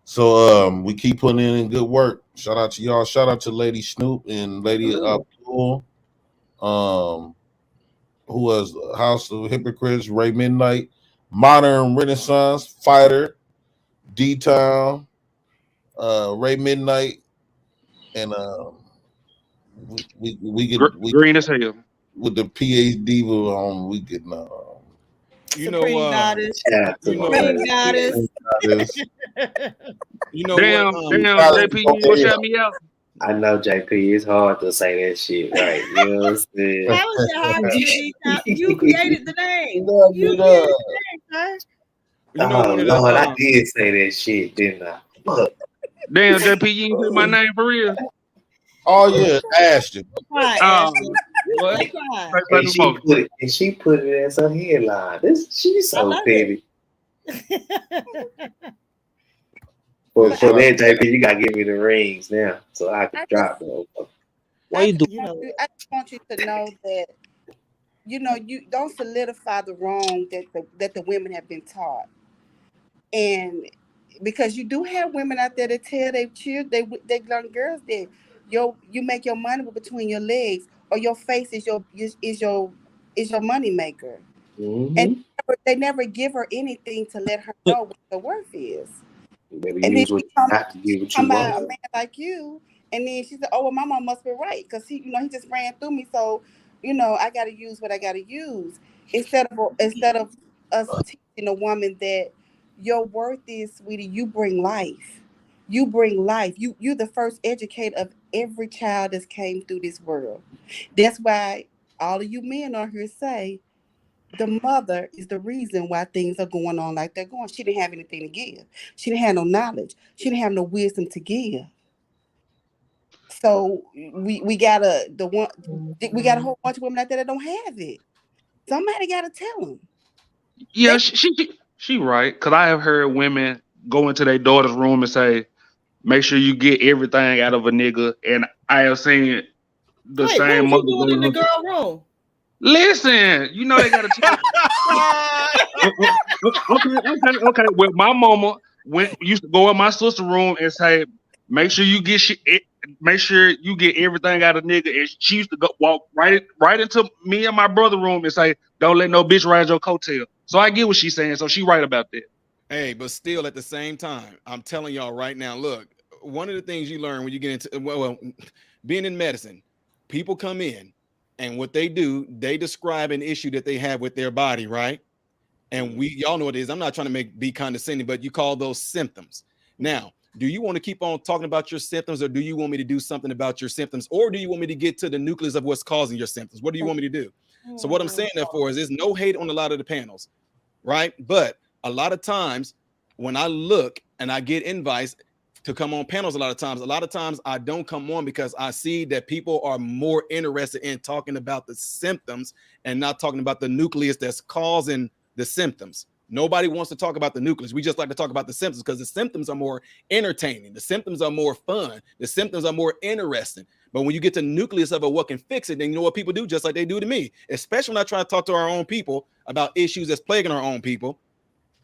So we keep putting in good work. Shout out to y'all. Shout out to Lady Snoop and Lady Abdul. Who was House of Hypocrites, Ray Midnight, Modern Renaissance, Fighter, D-Town, Ray Midnight, and we get green as hell with the PhD on. We get You Supreme Goddess. Supreme Goddess. You know damn, JP, you gonna shout me out? I know, JP. It's hard to say that shit right. You know what I'm saying? How is it hard to D-Town? You created the name. You created the name, sir. You know, one of the, Lord, I did say that shit, didn't I? Fuck. Damn, JP, you ain't say my name for real? Oh yeah, Ashton. Right, Ashton. What? And she put it as a headline. She's so petty. For that, JP, you gotta give me the rings now, so I can drop them. I just want you to know that, you don't solidify the wrong that the women have been taught, and because you do have women out there that tell their children, they young girls that you make your money between your legs, or your face is your money maker, and they never give her anything to let her know what the worth is. And then use what you have to give what you about a want. man like you, and then she said, "Oh, well, my mom must be right because he just ran through me, so I got to use what I got to use." Instead of us teaching a woman that your worth is, sweetie, you bring life. You bring life. You're the first educator of every child that's came through this world. That's why all of you men on here say the mother is the reason why things are going on like they're going. She didn't have anything to give. She didn't have no knowledge. She didn't have no wisdom to give. So we got a whole bunch of women out there that don't have it. Somebody got to tell them. Yeah, she right. Because I have heard women go into their daughter's room and say, "Make sure you get everything out of a nigga." And I have seen the same what mother you doing in the girl room? Listen, they got to tell. Okay. Well, my mama used to go in my sister's room and say, "Make sure you get make sure you get everything out of nigga." And she used to walk right into me and my brother's room and say, "Don't let no bitch ride your coattail." So I get what she's saying. So she right about that. Hey, but still at the same time, I'm telling y'all right now, look, one of the things you learn when you get into being in medicine, people come in and what they do, they describe an issue that they have with their body, right? And y'all know what it is. I'm not trying to be condescending, but you call those symptoms. Now, do you want to keep on talking about your symptoms, or do you want me to do something about your symptoms, or do you want me to get to the nucleus of what's causing your symptoms? What do you want me to do? So what I'm saying that for is there's no hate on a lot of the panels, right? But a lot of times when I look and I get invites to come on panels, a lot of times I don't come on because I see that people are more interested in talking about the symptoms and not talking about the nucleus that's causing the symptoms. Nobody wants to talk about the nucleus. We just like to talk about the symptoms because the symptoms are more entertaining. The symptoms are more fun. The symptoms are more interesting. But when you get to the nucleus of what can fix it, then you know what people do, just like they do to me, especially when I try to talk to our own people about issues that's plaguing our own people.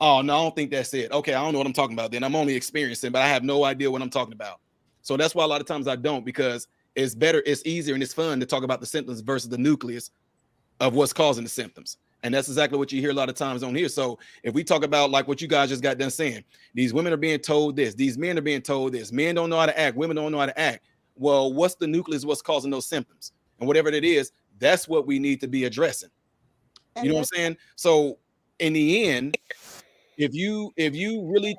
Oh, no, I don't think that's it. Okay, I don't know what I'm talking about then. I'm only experiencing, but I have no idea what I'm talking about. So that's why a lot of times I don't, because it's better, it's easier, and it's fun to talk about the symptoms versus the nucleus of what's causing the symptoms. And that's exactly what you hear a lot of times on here. So if we talk about like what you guys just got done saying, these women are being told this, these men are being told this, men don't know how to act, women don't know how to act. Well, what's the nucleus? What's causing those symptoms? And whatever it is, that's what we need to be addressing. You know what I'm saying? So in the end, if you really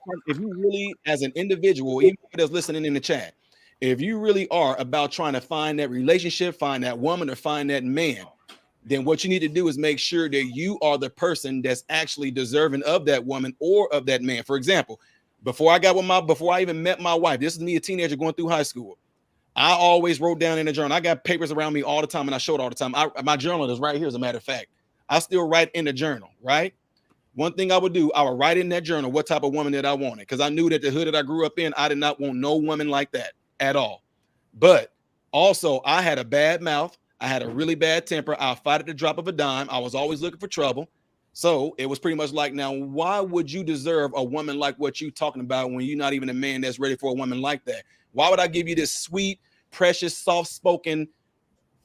as an individual, even that's listening in the chat, if you really are about trying to find that relationship, find that woman or find that man, then what you need to do is make sure that you are the person that's actually deserving of that woman or of that man. For example, before I even met my wife, this is me, a teenager going through high school. I always wrote down in a journal. I got papers around me all the time and I show it all the time. My journal is right here, as a matter of fact. I still write in the journal, right? One thing I would do, I would write in that journal what type of woman that I wanted, because I knew that the hood that I grew up in, I did not want no woman like that at all. But also, I had a bad mouth. I had a really bad temper. I'll fight at the drop of a dime. I was always looking for trouble. So it was pretty much like, now, why would you deserve a woman like what you talking about when you're not even a man that's ready for a woman like that? Why would I give you this sweet, precious, soft-spoken,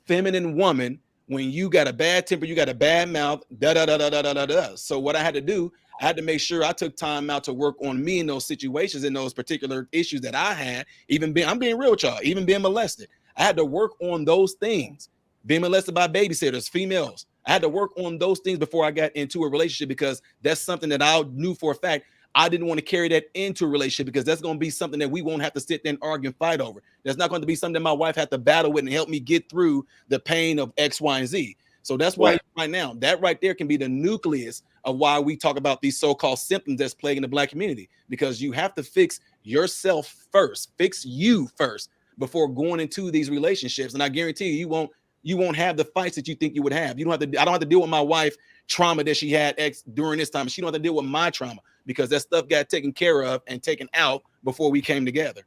feminine woman when you got a bad temper, you got a bad mouth, da-da-da-da-da-da-da? So what I had to do, I had to make sure I took time out to work on me in those situations, in those particular issues that I had. I'm being real with y'all, even being molested. I had to work on those things. Being molested by babysitters, females. I had to work on those things before I got into a relationship, because that's something that I knew for a fact I didn't want to carry that into a relationship, because that's going to be something that we won't have to sit there and argue and fight over. That's not going to be something that my wife had to battle with and help me get through the pain of X, Y, and Z. So that's why right now, that right there can be the nucleus of why we talk about these so-called symptoms that's plaguing the Black community, because you have to fix yourself first, fix you first before going into these relationships. And I guarantee you won't have the fights that you think you would have. I don't have to deal with my wife trauma that she had during this time. She don't have to deal with my trauma, because that stuff got taken care of and taken out before we came together.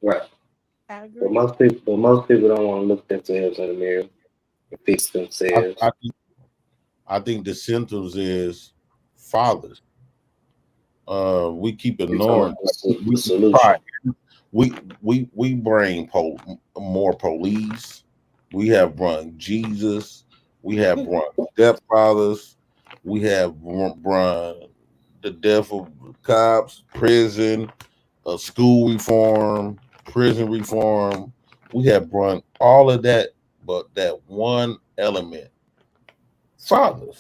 Right. But most people don't want to look themselves in the mirror and fix themselves. I think the symptoms is fathers. We keep ignoring. We bring more police. We have run Jesus. We have run stepfathers. We have run the death of cops, prison, school reform, prison reform. We have run all of that, but that one element, fathers.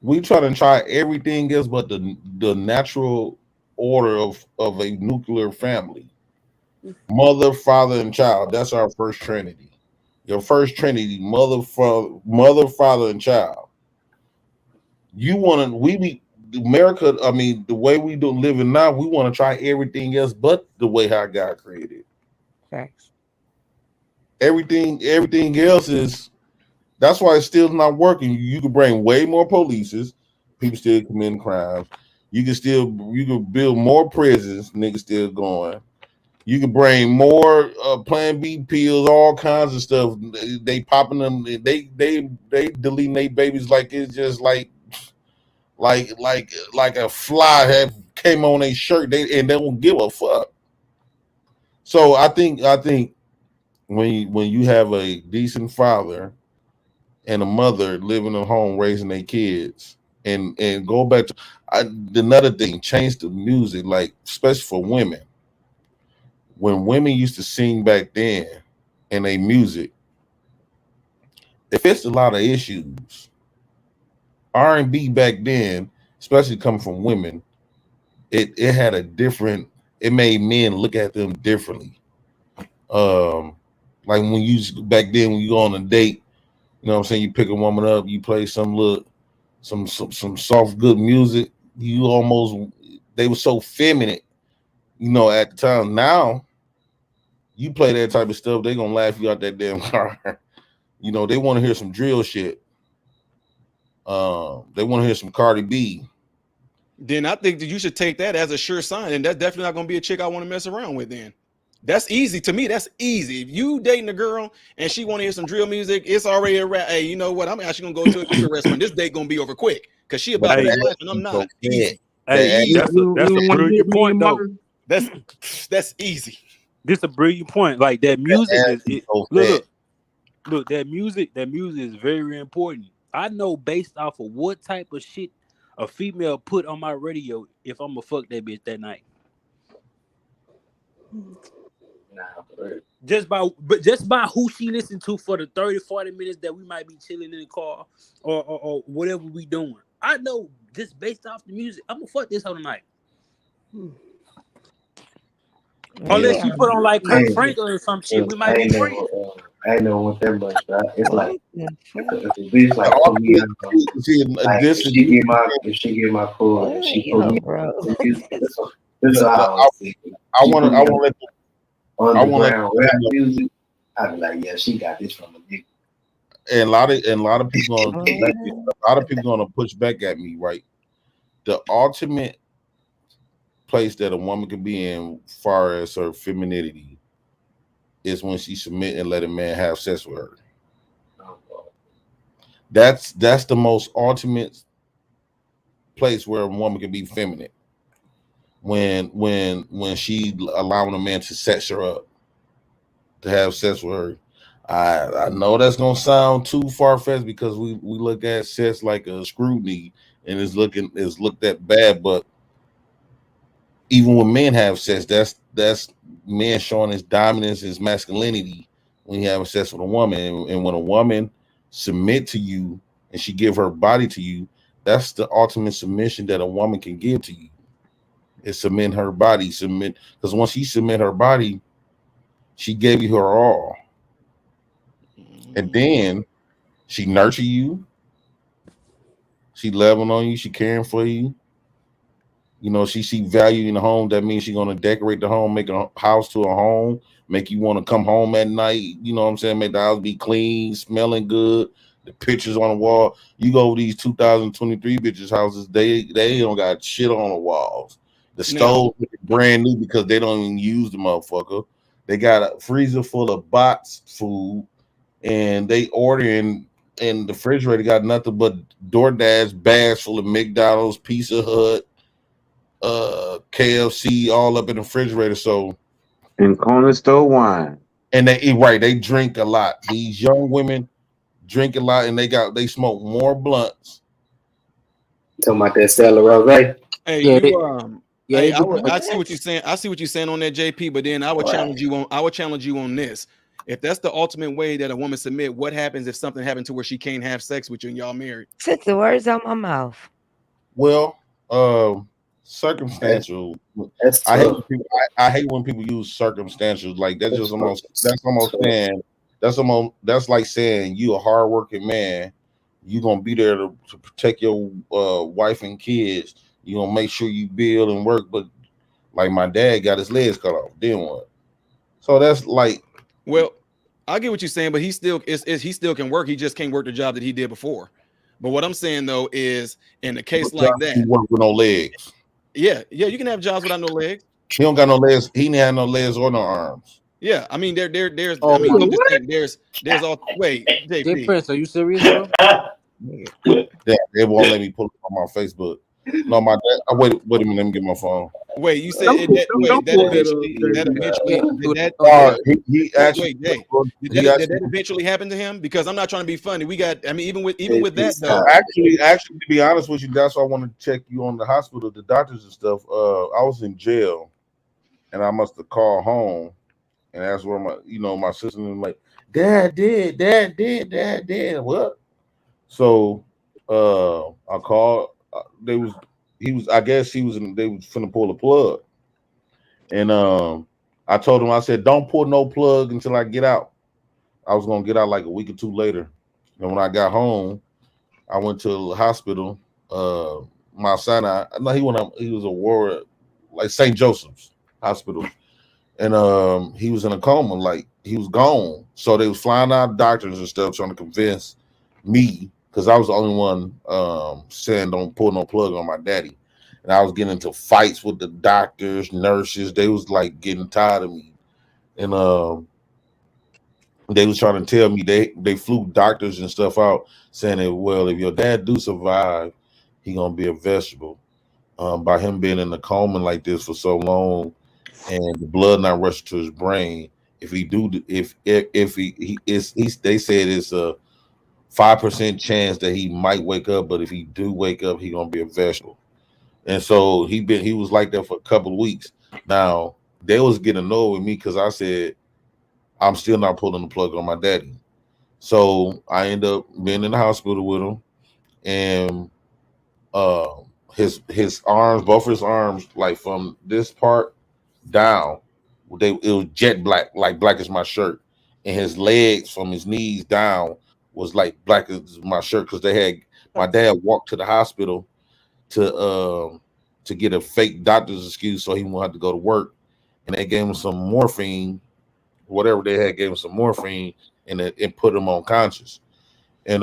We try everything else but the natural order of a nuclear family. Mother, father, and child. That's our first trinity. Your first trinity, mother, father, and child. America, I mean, the way we do living now, we want to try everything else but the way how God created. Thanks. Everything else is, that's why it's still not working. You can bring way more polices, people still committing crimes. You can build more prisons, niggas still going. You can bring more Plan B pills, all kinds of stuff. They popping them. They deleting their babies like it's just like a fly have came on a shirt. They don't give a fuck. So I think when you have a decent father and a mother living at home raising their kids, and go back to another thing, change the music, like especially for women. When women used to sing back then in their music, it fixed a lot of issues. R&B back then, especially coming from women, it had a different, it made men look at them differently. Like when you back then, when you go on a date, you know what I'm saying, you pick a woman up, you play some soft, good music, they were so feminine, you know, at the time. Now, you play that type of stuff, they're gonna laugh you out that damn car. You know, they want to hear some drill shit. They want to hear some Cardi B. Then I think that you should take that as a sure sign, and that's definitely not gonna be a chick I want to mess around with. Then that's easy to me. That's easy. If you dating a girl and she want to hear some drill music, it's already a rap. Hey, you know what? I'm actually gonna go to a quick restaurant. This date gonna be over quick because she about to laugh and I'm not. Easy. Hey, that's a brilliant point, though. That's easy. This a brilliant point. Like that music look, that music is very important. I know based off of what type of shit a female put on my radio if I'm gonna fuck that bitch that night. Just by who she listened to for the 30-40 minutes that we might be chilling in the car or whatever we doing. I know just based off the music, I'm gonna fuck this whole night. Unless she put on like Kirk Franklin or some shit, we might be free. I ain't know what that much, but it's like if a bitch like put me on, like if she get my pull, and she put me on music. This is how I want to let underground rap music. I'd be like, yeah, she got this from a nigga. And a lot of people gonna push back at me, right? The ultimate place that a woman can be in, far as her femininity, is when she submit and let a man have sex with her. That's the most ultimate place where a woman can be feminine. When she allowing a man to sex her up, to have sex with her. I know that's gonna sound too far-fetched because we look at sex like a scrutiny and it's looked at bad, but even when men have sex, that's men showing his dominance, his masculinity when you have sex with a woman. And when a woman submit to you and she give her body to you, that's the ultimate submission that a woman can give to you. Is submit her body, because once she submit her body, she gave you her all. And then she nurture you, she loving on you, she caring for you. You know, she see value in the home. That means she's gonna decorate the home, make a house to a home, make you want to come home at night. You know what I'm saying? Make the house be clean, smelling good. The pictures on the wall. You go over these 2023 bitches' houses, they don't got shit on the walls. The stove is brand new because they don't even use the motherfucker. They got a freezer full of box food, and they order in the refrigerator got nothing but DoorDash bags full of McDonald's, Pizza Hut, KFC, all up in the refrigerator. So, and corner store wine. And they drink a lot. These young women drink a lot, and they smoke more blunts. Talking about that Stella Rose. Hey, I see what you're saying. I see what you're saying on that, JP. But then I would challenge you on this. If that's the ultimate way that a woman submit, what happens if something happened to where she can't have sex with you and y'all married? Took the words out my mouth. Well, circumstantial. I hate when people use circumstantial. Like that's like saying you a hardworking man. You gonna be there to protect your wife and kids. You gonna make sure you build and work, but like my dad got his legs cut off. Then what? So that's like, well, I get what you're saying, but he still can work. He just can't work the job that he did before. But what I'm saying though is, in a case like that, he work with no legs. Yeah, you can have jobs without no legs. He don't got no legs. He didn't have no legs or no arms. Yeah, I mean there's I'm just saying there's all wait, JP. Prince, are you serious, bro? Yeah, they won't let me pull it on my Facebook. No, my dad. Wait a minute. Let me get my phone. Wait, you said did that eventually happen to him? Because I'm not trying to be funny. We got, I mean, even with that though. Actually, to be honest with you, that's why I wanted to check you on the hospital, the doctors and stuff. I was in jail, and I must have called home, and that's where my sister was like, Dad did. What? So I called. They was finna pull the plug, and I told him, I said, don't pull no plug until I get out. I was gonna get out like a week or two later, and when I got home, I went to the hospital. Mount Sinai. No, he was a ward, like St. Joseph's Hospital, and he was in a coma, like he was gone. So they was flying out doctors and stuff trying to convince me, because I was the only one saying don't pull no plug on my daddy. And I was getting into fights with the doctors, nurses. They was like getting tired of me. And they was trying to tell me they flew doctors and stuff out saying that, well, if your dad do survive, he gonna be a vegetable. By him being in the coma like this for so long and the blood not rushing to his brain, if he do, if he is, they said it's a 5% chance that he might wake up, but if he do wake up, he gonna be a vegetable. And so he was like that for a couple of weeks. Now they was getting annoyed with me because I said I'm still not pulling the plug on my daddy. So I end up being in the hospital with him, and his arms, both his arms, like from this part down, it was jet black, like black as my shirt, and his legs from his knees down was like black as my shirt because they had my dad walked to the hospital to get a fake doctor's excuse so he won't have to go to work, and they gave him some morphine, whatever they had, gave him some morphine, and it put him unconscious. And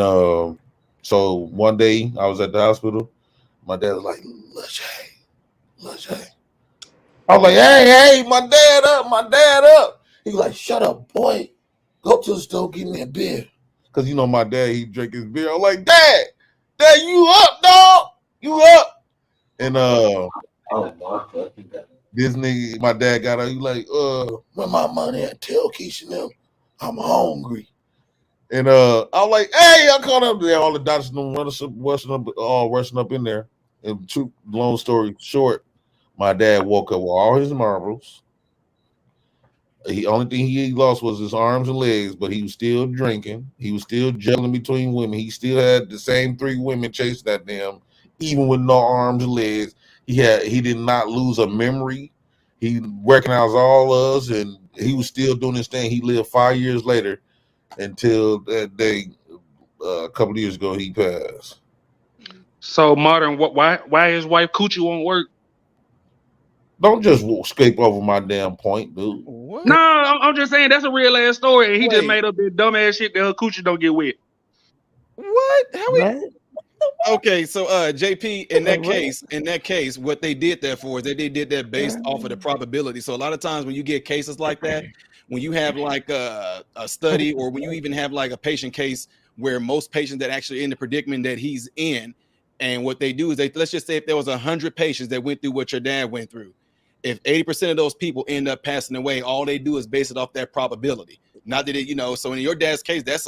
so one day I was at the hospital, my dad was like, Lil Jay. I was like, hey, my dad up. He was like, shut up, boy. Go to the store, get me a beer. Because, you know, my dad, he drink his beer. I was like, Dad, you up, dog? You up? And this nigga, my dad got out, he like, where my money at? Tell Keisha them I'm hungry. And I was like, hey, I called up there. All the doctors rushing up in there. And long story short, my dad woke up with all his marbles. The only thing he lost was his arms and legs, but he was still drinking. He was still juggling between women. He still had the same 3 women chasing at him, even with no arms and legs. He did not lose a memory. He recognized all of us, and he was still doing his thing. He lived 5 years later until that day, a couple of years ago, he passed. So modern, why his wife Coochie won't work? Don't just escape over my damn point, dude. What? No, I'm just saying that's a real ass story, and he just made up that dumb ass shit that her coochie don't get wet. What? How we? Okay, so JP, in that case, what they did that for is that they did that based off of the probability. So a lot of times when you get cases like that, when you have like a study, or when you even have like a patient case where most patients that actually in the predicament that he's in, and what they do is let's just say if there was 100 patients that went through what your dad went through, if 80% of those people end up passing away, all they do is base it off that probability. Not that it, so in your dad's case, that's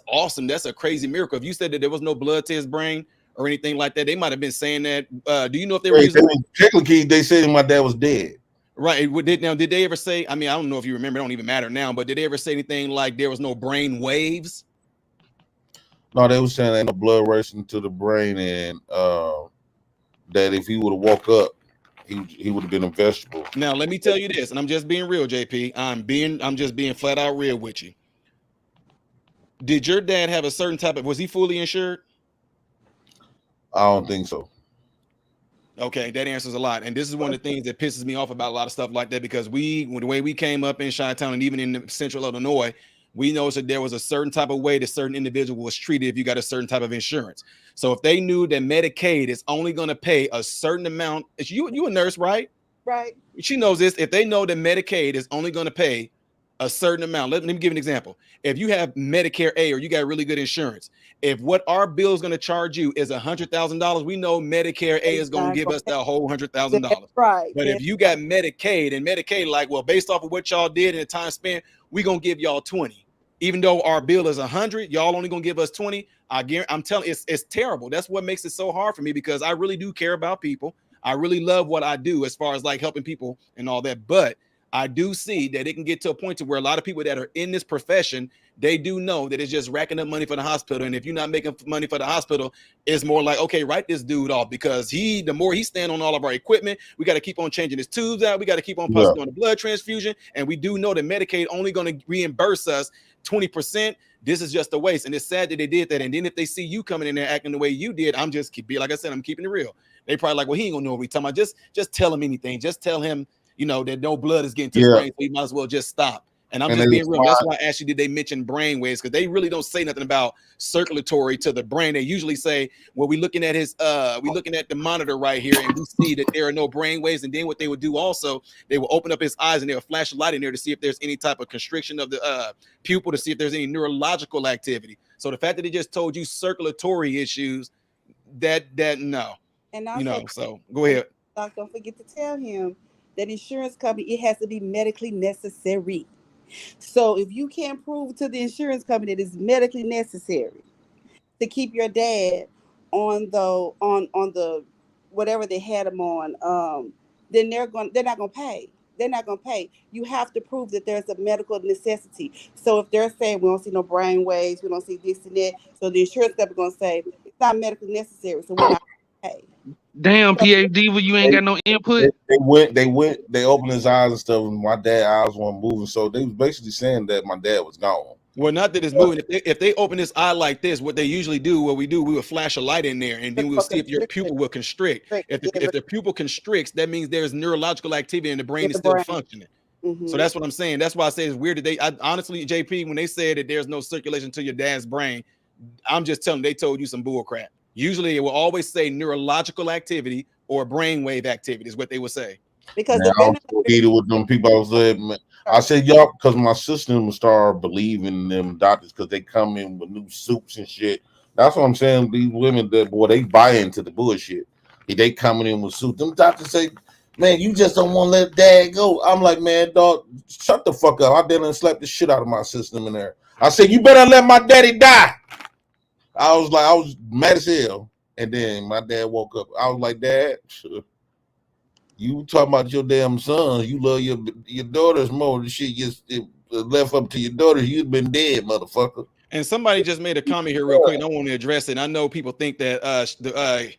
awesome. That's a crazy miracle. If you said that there was no blood to his brain or anything like that, they might have been saying that. Do you know if they were using? Technically, they said my dad was dead. Right. Did they ever say? I mean, I don't know if you remember. It don't even matter now. But did they ever say anything like there was no brain waves? No, they were saying ain't no blood racing to the brain, and that if he would have woke up, he would have been a vegetable. Now, let me tell you this, and I'm just being real, JP. I'm just being flat out real with you. Did your dad have a certain type of? Was he fully insured? I don't think so. Okay, that answers a lot. And this is one of the things that pisses me off about a lot of stuff like that, because the way we came up in Chi-Town and even in central Illinois, we noticed that there was a certain type of way that certain individual was treated if you got a certain type of insurance. So if they knew that Medicaid is only going to pay a certain amount, you a nurse, right? Right. She knows this. If they know that Medicaid is only going to pay a certain amount, let me give an example. If you have Medicare A or you got really good insurance, if what our bill is going to charge you is $100,000, we know Medicare A is going to give us that whole $100,000. Right. But if you got Medicaid and Medicaid, like, well, based off of what y'all did in the time spent, we're going to give y'all 20. Even though our bill is 100, y'all only going to give us 20. I'm telling you, it's terrible. That's what makes it so hard for me, because I really do care about people. I really love what I do as far as like helping people and all that. But I do see that it can get to a point to where a lot of people that are in this profession, they do know that it's just racking up money for the hospital. And if you're not making money for the hospital, it's more like, okay, write this dude off, because the more he stand on all of our equipment, we got to keep on changing his tubes out. We got to keep on doing the blood transfusion. And we do know that Medicaid only going to reimburse us 20%. This is just a waste. And it's sad that they did that. And then if they see you coming in there acting the way you did, I'm like I said, I'm keeping it real. They probably like, well, he ain't gonna know what we talking about. Just tell him anything. Just tell him, that no blood is getting to the brain, so he might as well just stop. And I'm just being real. That's why I asked you, did they mention brain waves? Because they really don't say nothing about circulatory to the brain. They usually say, well, we're looking at the monitor right here, and we see that there are no brain waves. And then what they would do also, they will open up his eyes and they will flash a light in there to see if there's any type of constriction of the pupil, to see if there's any neurological activity. So the fact that they just told you circulatory issues, that no. And also, so go ahead. Don't forget to tell him that insurance company, it has to be medically necessary. So if you can't prove to the insurance company that it's medically necessary, to keep your dad on the whatever they had him on, then they're not gonna pay. They're not gonna pay. You have to prove that there's a medical necessity. So if they're saying we don't see no brain waves, we don't see this and that, so the insurance company gonna say it's not medically necessary, so we're not gonna pay. Damn, PA Diva, you ain't got no input. They opened his eyes and stuff, and my dad's eyes weren't moving. So they was basically saying that my dad was gone. Well, not that it's moving. If they open this eye like this, what they usually do, we would flash a light in there, and then we'll see if your pupil will constrict. If the pupil constricts, that means there's neurological activity and the brain is still functioning. Mm-hmm. So that's what I'm saying. That's why I say it's weird that honestly, JP, when they said that there's no circulation to your dad's brain, I'm just telling them they told you some bull crap. Usually it will always say neurological activity or brainwave activity is what they would say. Because with them people, I said y'all, because my sister would start believing in them doctors because they come in with new suits and shit. That's what I'm saying. These women, they buy into the bullshit. They coming in with suits. Them doctors say, man, you just don't want to let dad go. I'm like, man, dog, shut the fuck up. I didn't slap the shit out of my system in there. I said, you better let my daddy die. I was mad as hell. And then my dad woke up. I was like, Dad, you talking about your damn sons. You love your daughters more than shit gets left up to your daughters. You'd been dead, motherfucker. And somebody just made a comment here real quick, and I want to address it. I know people think that the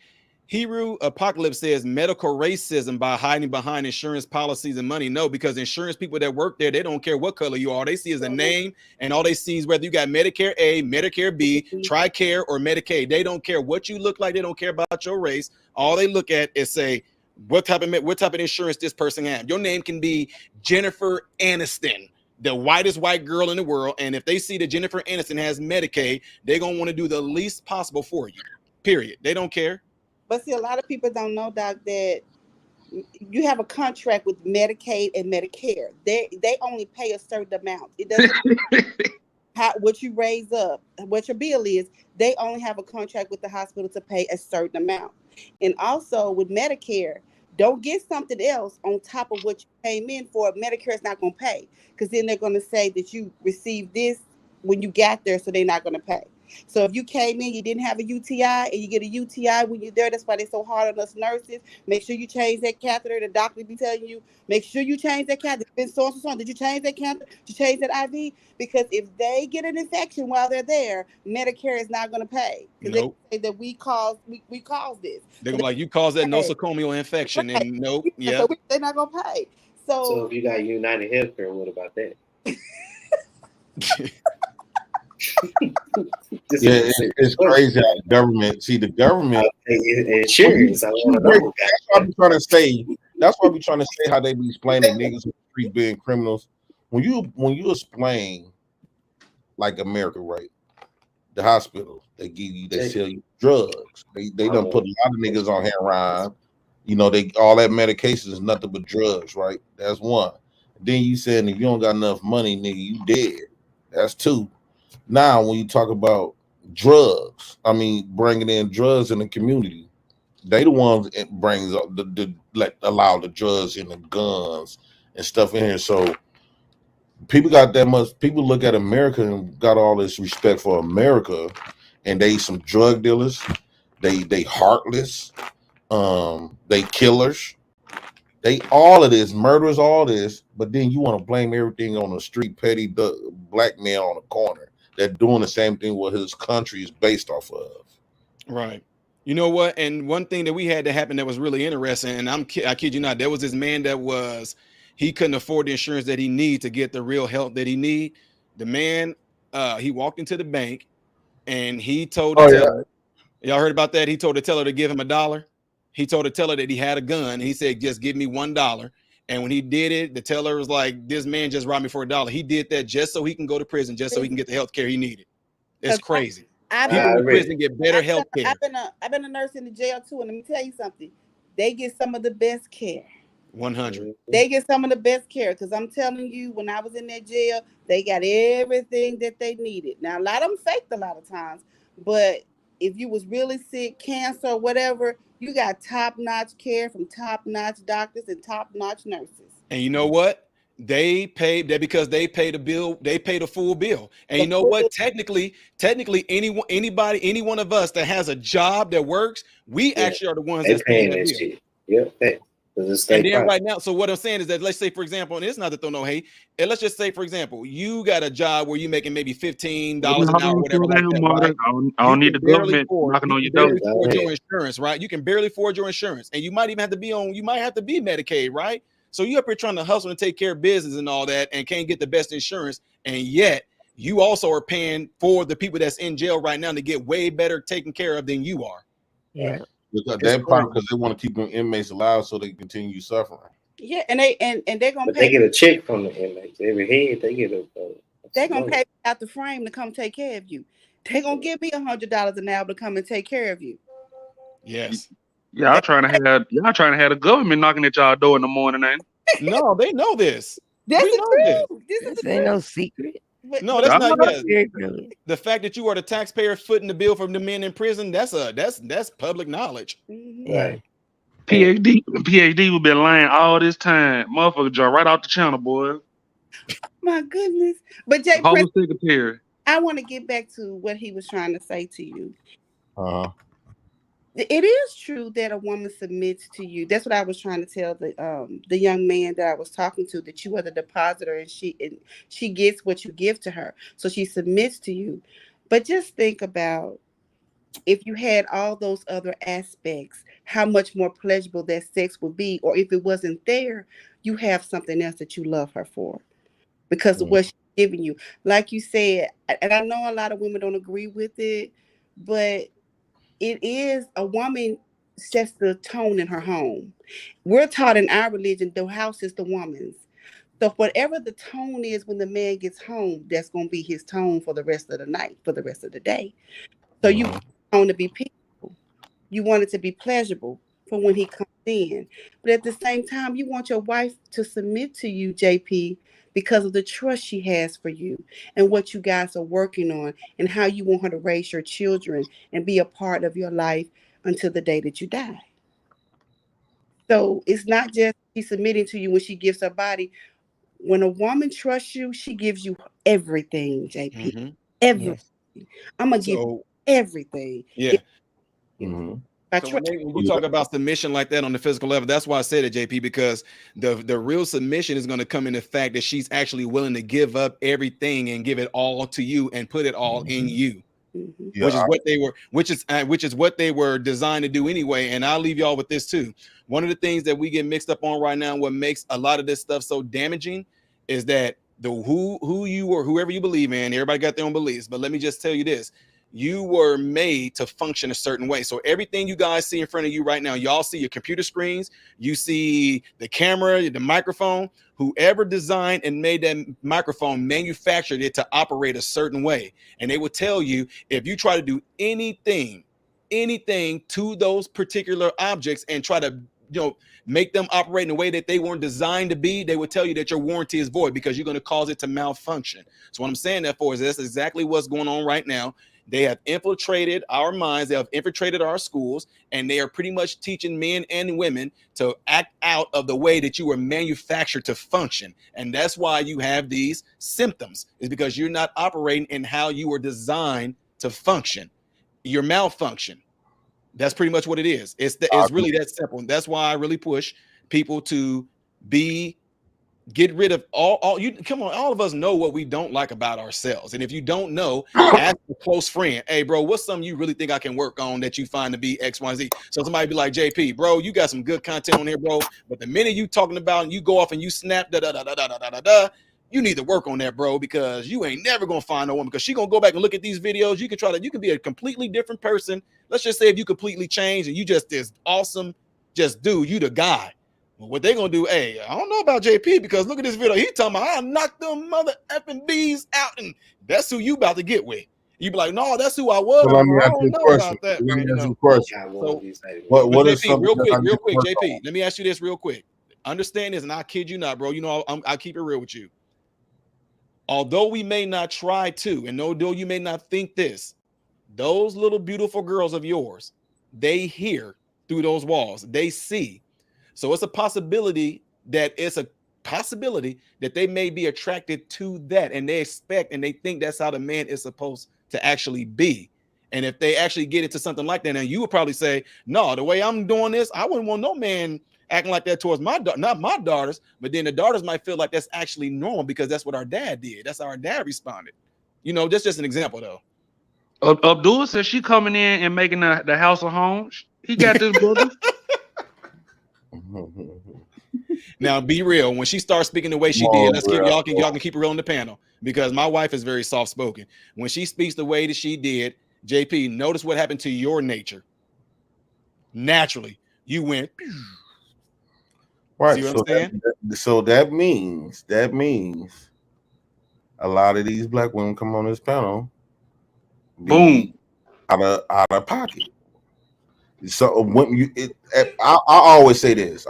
Hebrew Apocalypse says medical racism by hiding behind insurance policies and money. No, because insurance people that work there, they don't care what color you are. All they see is a name, and all they see is whether you got Medicare A, Medicare B, TRICARE, or Medicaid. They don't care what you look like. They don't care about your race. All they look at is say, what type of insurance this person have. Your name can be Jennifer Aniston, the whitest white girl in the world, and if they see that Jennifer Aniston has Medicaid, they're gonna want to do the least possible for you. Period. They don't care. But see, a lot of people don't know, Doc, that you have a contract with Medicaid and Medicare. They only pay a certain amount. It doesn't what you raise up, what your bill is. They only have a contract with the hospital to pay a certain amount. And also with Medicare, don't get something else on top of what you came in for. Medicare is not going to pay, because then they're going to say that you received this when you got there, so they're not going to pay. So if you came in, you didn't have a UTI, and you get a UTI when you're there, that's why they're so hard on us nurses. Make sure you change that catheter. The doctor be telling you, make sure you change that catheter. It's been so. Did you change that catheter? Did you change that IV? Because if they get an infection while they're there, Medicare is not going to pay. Because Nope. they say that we caused this. They're gonna be like, you caused that nosocomial infection, and nope, yeah. So they're not going to pay. So if you got United Healthcare, what about that? It's crazy how the government. See, the government insurance. That's why I'm trying to say. That's why we trying to say how they be explaining niggas in the street being criminals. When you explain like America, right? The hospital, they sell you drugs. They done put a lot of niggas on heroin. You know, all that medication is nothing but drugs, right? That's one. Then you saying if you don't got enough money, nigga, you dead. That's two. Now, when you talk about drugs, I mean, bringing in drugs in the community, they the ones that brings up allow the drugs and the guns and stuff in here. So people got that much. People look at America and got all this respect for America, and they some drug dealers. They heartless. They killers. They all of this murderers, all this. But then you want to blame everything on a street petty black man on the corner. They're doing the same thing what his country is based off of. Right. You know what? And one thing that we had to happen that was really interesting, and I kid you not, there was this man that he couldn't afford the insurance that he need to get the real help that he need. The man, he walked into the bank and he told the teller, y'all heard about that? He told the teller to give him $1. He told the teller that he had a gun, and he said, just give me $1. And when he did it, the teller was like, this man just robbed me for $1. He did that just so he can go to prison, just so he can get the health care he needed. It's crazy. People in prison get better health care. I've been a nurse in the jail too, and let me tell you something. They get some of the best care. 100. They get some of the best care, because I'm telling you, when I was in that jail, they got everything that they needed. Now, a lot of them faked a lot of times, but if you was really sick, cancer or whatever, you got top-notch care from top-notch doctors and top-notch nurses. And you know what? They pay that because they pay the bill, they pay the full bill. And you know what? Technically, any one of us that has a job that works, we actually are the ones that's paying that bill. Shit. Yep. And then right now, so what I'm saying is that let's say, for example, and it's not to throw no hate, and let's just say, for example, you got a job where you're making maybe $15 an hour, whatever like that, right? I don't need the government knocking on your door. Afford your insurance, right? You can barely afford your insurance, and you might even have to be on. You might have to be Medicaid, right? So you up here trying to hustle and take care of business and all that, and can't get the best insurance, and yet you also are paying for the people that's in jail right now to get way better taken care of than you are. Yeah. That part because they want to keep them inmates alive so they can continue suffering. Yeah, and they're gonna But pay. they get a check from the inmates every head. They get a. They're gonna pay out the frame to come take care of you. They're gonna give me $100 an hour to come and take care of you. Yes. Y'all trying to have the government knocking at y'all door in the morning, ain't it? No, they know this. That's We know true. This ain't no secret. No, that's not Very brilliant. the fact that you are the taxpayer footing the bill for the men in prison. That's public knowledge. Yeah. PhD would been lying all this time. Motherfucker draw right out the channel, boy. My goodness. But Jay Home Prince, secretary. I want to get back to what he was trying to say to you. It is true that a woman submits to you. That's what I was trying to tell the young man that I was talking to, that you are the depositor and she gets what you give to her. So she submits to you. But just think about if you had all those other aspects, how much more pleasurable that sex would be. Or if it wasn't there, you have something else that you love her for because of what she's giving you. Like you said, and I know a lot of women don't agree with it, but it is a woman sets the tone in her home. We're taught in our religion, the house is the woman's. So whatever the tone is when the man gets home, that's going to be his tone for the rest of the night, for the rest of the day. So you want to be peaceful. You want it to be pleasurable for when he comes in. But at the same time, you want your wife to submit to you, JP, because of the trust she has for you and what you guys are working on and how you want her to raise your children and be a part of your life until the day that you die. So it's not just she's submitting to you when she gives her body. When a woman trusts you, she gives you everything, JP. Everything. Yes. I'm going to give you everything. Yeah. So when you talk about submission like that on the physical level, that's why I said it, JP, because the real submission is going to come in the fact that she's actually willing to give up everything and give it all to you and put it all in you, which is what they were designed to do anyway. And I'll leave y'all with this too. One of the things that we get mixed up on right now, what makes a lot of this stuff so damaging, is that who you or whoever you believe in, everybody got their own beliefs. But let me just tell you this. You were made to function a certain way. So everything you guys see in front of you right now, y'all see your computer screens, you see the camera, the microphone. Whoever designed and made that microphone manufactured it to operate a certain way. And they will tell you, if you try to do anything to those particular objects and try to make them operate in a way that they weren't designed to be, they would tell you that your warranty is void because you're going to cause it to malfunction. So what I'm saying that for is that's exactly what's going on right now. They have infiltrated our minds. They have infiltrated our schools, and they are pretty much teaching men and women to act out of the way that you were manufactured to function. And that's why you have these symptoms, is because you're not operating in how you were designed to function. You're malfunction. That's pretty much what it is. It's really that simple. And that's why I really push people to get rid of all you. Come on, all of us know what we don't like about ourselves. And if you don't know, ask a close friend. Hey, bro, what's something you really think I can work on that you find to be X, Y, Z? So somebody be like, JP, bro, you got some good content on here, bro. But the minute you talking about and you go off and you snap, you need to work on that, bro, because you ain't never gonna find no woman, because she gonna go back and look at these videos. You can be a completely different person. Let's just say if you completely change and you just this awesome, just dude, you the guy. Well, what they gonna do? Hey, I don't know about JP because look at this video. He talking about I knocked them mother effing bees out, and that's who you about to get with. You be like, no, that's who I was. So let me I ask don't you a know question. about that. Let me man, ask you a question. So, What is JP, something real quick, on? JP. Let me ask you this real quick. Understand this, and I kid you not, bro. You know, I keep it real with you. Although we may not try to, and although you may not think this, those little beautiful girls of yours, they hear through those walls. They see. So it's a possibility that it's a possibility that they may be attracted to that, and they expect and they think that's how the man is supposed to actually be. And if they actually get into something like that, and you would probably say, no, the way I'm doing this, I wouldn't want no man acting like that towards not my daughters. But then the daughters might feel like that's actually normal because that's what our dad did. That's how our dad responded. You know, that's just an example, though. Abdul says she coming in and making the house a home. He got this, brother. Now, be real. When she starts speaking the way she did, let's keep y'all can keep it real on the panel, because my wife is very soft spoken. When she speaks the way that she did, JP, notice what happened to your nature. Naturally, you went. Right. See what I'm saying? So that means a lot of these black women come on this panel. Boom. Out of pocket. So when I always say this,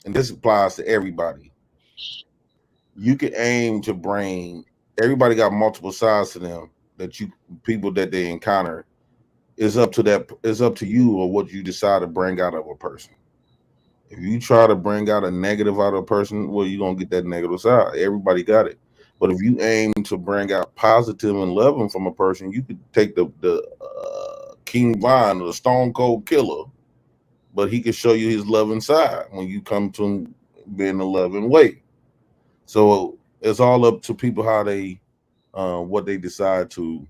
and this applies to everybody. You can aim to bring, everybody got multiple sides to them people that they encounter. It's up to you or what you decide to bring out of a person. If you try to bring out a negative out of a person, well, you're gonna get that negative side. Everybody got it. But if you aim to bring out positive and loving from a person, you could take the King Von or the Stone Cold Killer, but he can show you his loving side when you come to him being a loving way. So it's all up to people how they what they decide to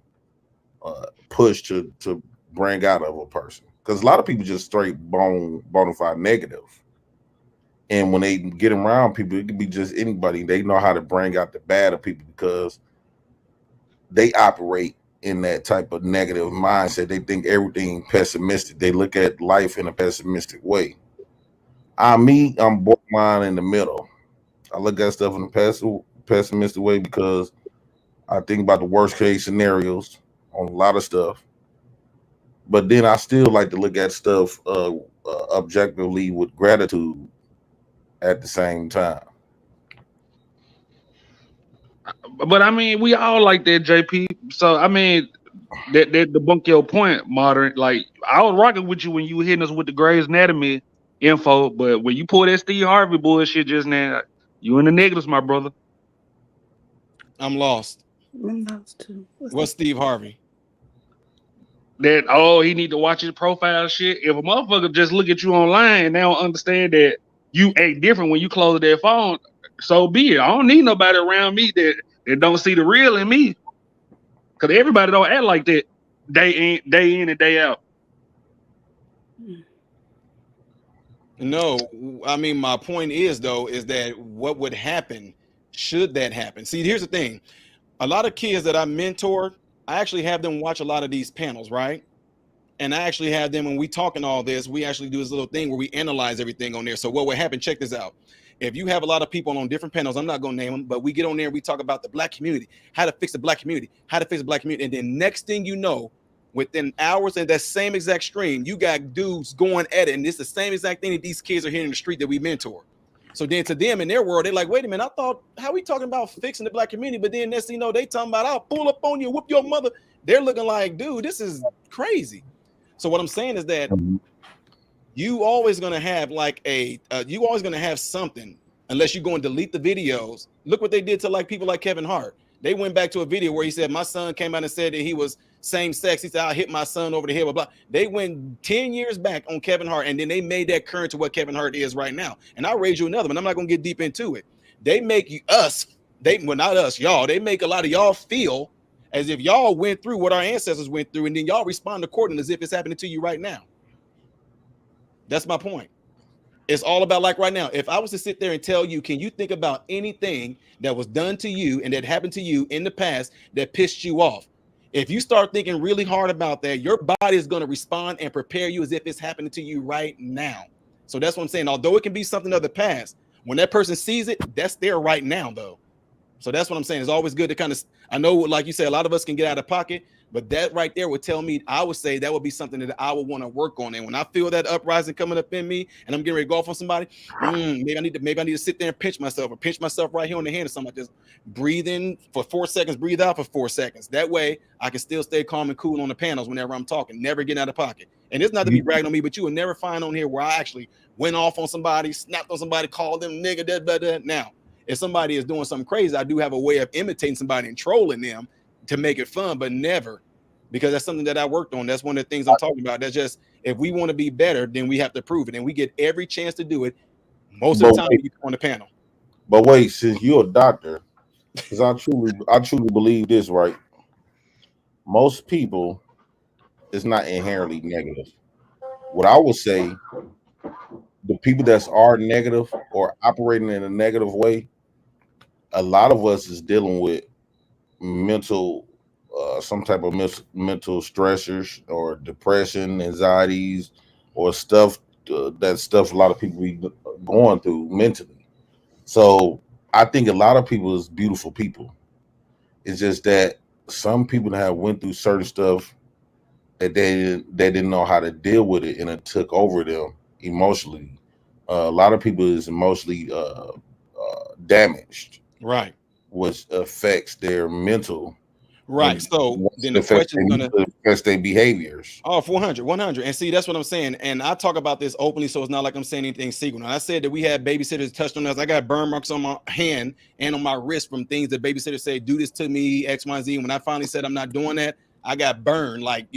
push to bring out of a person. Because a lot of people just straight bona fide negative. And when they get around people, it could be just anybody. They know how to bring out the bad of people because they operate in that type of negative mindset. They think everything pessimistic. They look at life in a pessimistic way. I'm borderline in the middle. I look at stuff in a pessimistic way because I think about the worst case scenarios on a lot of stuff. But then I still like to look at stuff objectively with gratitude at the same time. But I mean, we all like that, JP. So I mean, that debunk your point, Modern. Like, I was rocking with you when you were hitting us with the Grey's Anatomy info, but when you pull that Steve Harvey bullshit just now, you in the negatives, my brother. I'm lost. I'm lost too. What's Steve Harvey? That he need to watch his profile shit. If a motherfucker just look at you online and they don't understand that you act different when you close their phone, so be it. I don't need nobody around me that don't see the real in me. Cause everybody don't act like that day in and day out. No, I mean, my point is that what would happen should that happen? See, here's the thing. A lot of kids that I mentor, I actually have them watch a lot of these panels, right? And I actually have them, when we talking all this, we actually do this little thing where we analyze everything on there. So what would happen, check this out. If you have a lot of people on different panels, I'm not going to name them, but we get on there and we talk about the black community, how to fix the black community, And then next thing you know, within hours in that same exact stream, you got dudes going at it. And it's the same exact thing that these kids are hearing in the street that we mentor. So then to them in their world, they're like, wait a minute, I thought, how we talking about fixing the black community? But then next thing you know, they talking about, I'll pull up on you, whoop your mother. They're looking like, dude, this is crazy. So what I'm saying is that you always going to have like you always going to have something, unless you go and delete the videos. Look what they did to like people like Kevin Hart. They went back to a video where he said, my son came out and said that he was same sex. He said, I hit my son over the head, blah, blah. They went 10 years back on Kevin Hart, and then they made that current to what Kevin Hart is right now. And I'll raise you another one. I'm not going to get deep into it. They make not us, y'all. They make a lot of y'all feel as if y'all went through what our ancestors went through, and then y'all respond accordingly as if it's happening to you right now. That's my point. It's all about like right now. If I was to sit there and tell you, can you think about anything that was done to you and that happened to you in the past that pissed you off? If you start thinking really hard about that, your body is going to respond and prepare you as if it's happening to you right now. So that's what I'm saying. Although it can be something of the past, when that person sees it, that's there right now, though. So that's what I'm saying. It's always good to kind of, I know, like you said, a lot of us can get out of pocket, But that right there would tell me, I would say that would be something that I would want to work on. And when I feel that uprising coming up in me and I'm getting ready to go off on somebody, maybe I need to sit there and pinch myself right here on the hand or something like this. Breathe in for 4 seconds, breathe out for 4 seconds. That way I can still stay calm and cool on the panels whenever I'm talking, never getting out of pocket. And it's not to be bragging on me, but you will never find on here where I actually went off on somebody, snapped on somebody, called them nigga, that. Now, if somebody is doing something crazy, I do have a way of imitating somebody and trolling them to make it fun, but never, because that's something that I worked on. That's one of the things I'm talking about. That's just, if we want to be better, then we have to prove it, and we get every chance to do it. Most of the time, we on the panel. But wait, since you're a doctor, because I truly believe this, right? Most people is not inherently negative. What I would say, the people that are negative or operating in a negative way, a lot of us is dealing with mental, some type of mental stressors or depression, anxieties, or stuff. That stuff a lot of people be going through mentally. So I think a lot of people is beautiful people. It's just that some people have went through certain stuff that they didn't know how to deal with it, and it took over them emotionally. A lot of people is emotionally damaged, right? Which affects their mental, right? So then the question is going to affect their behaviors. Oh, 100. And see, that's what I'm saying. And I talk about this openly, so it's not like I'm saying anything secret. When I said that we had babysitters touched on us, I got burn marks on my hand and on my wrist from things that babysitters say, do this to me, X, Y, Z. When I finally said I'm not doing that, I got burned. Like,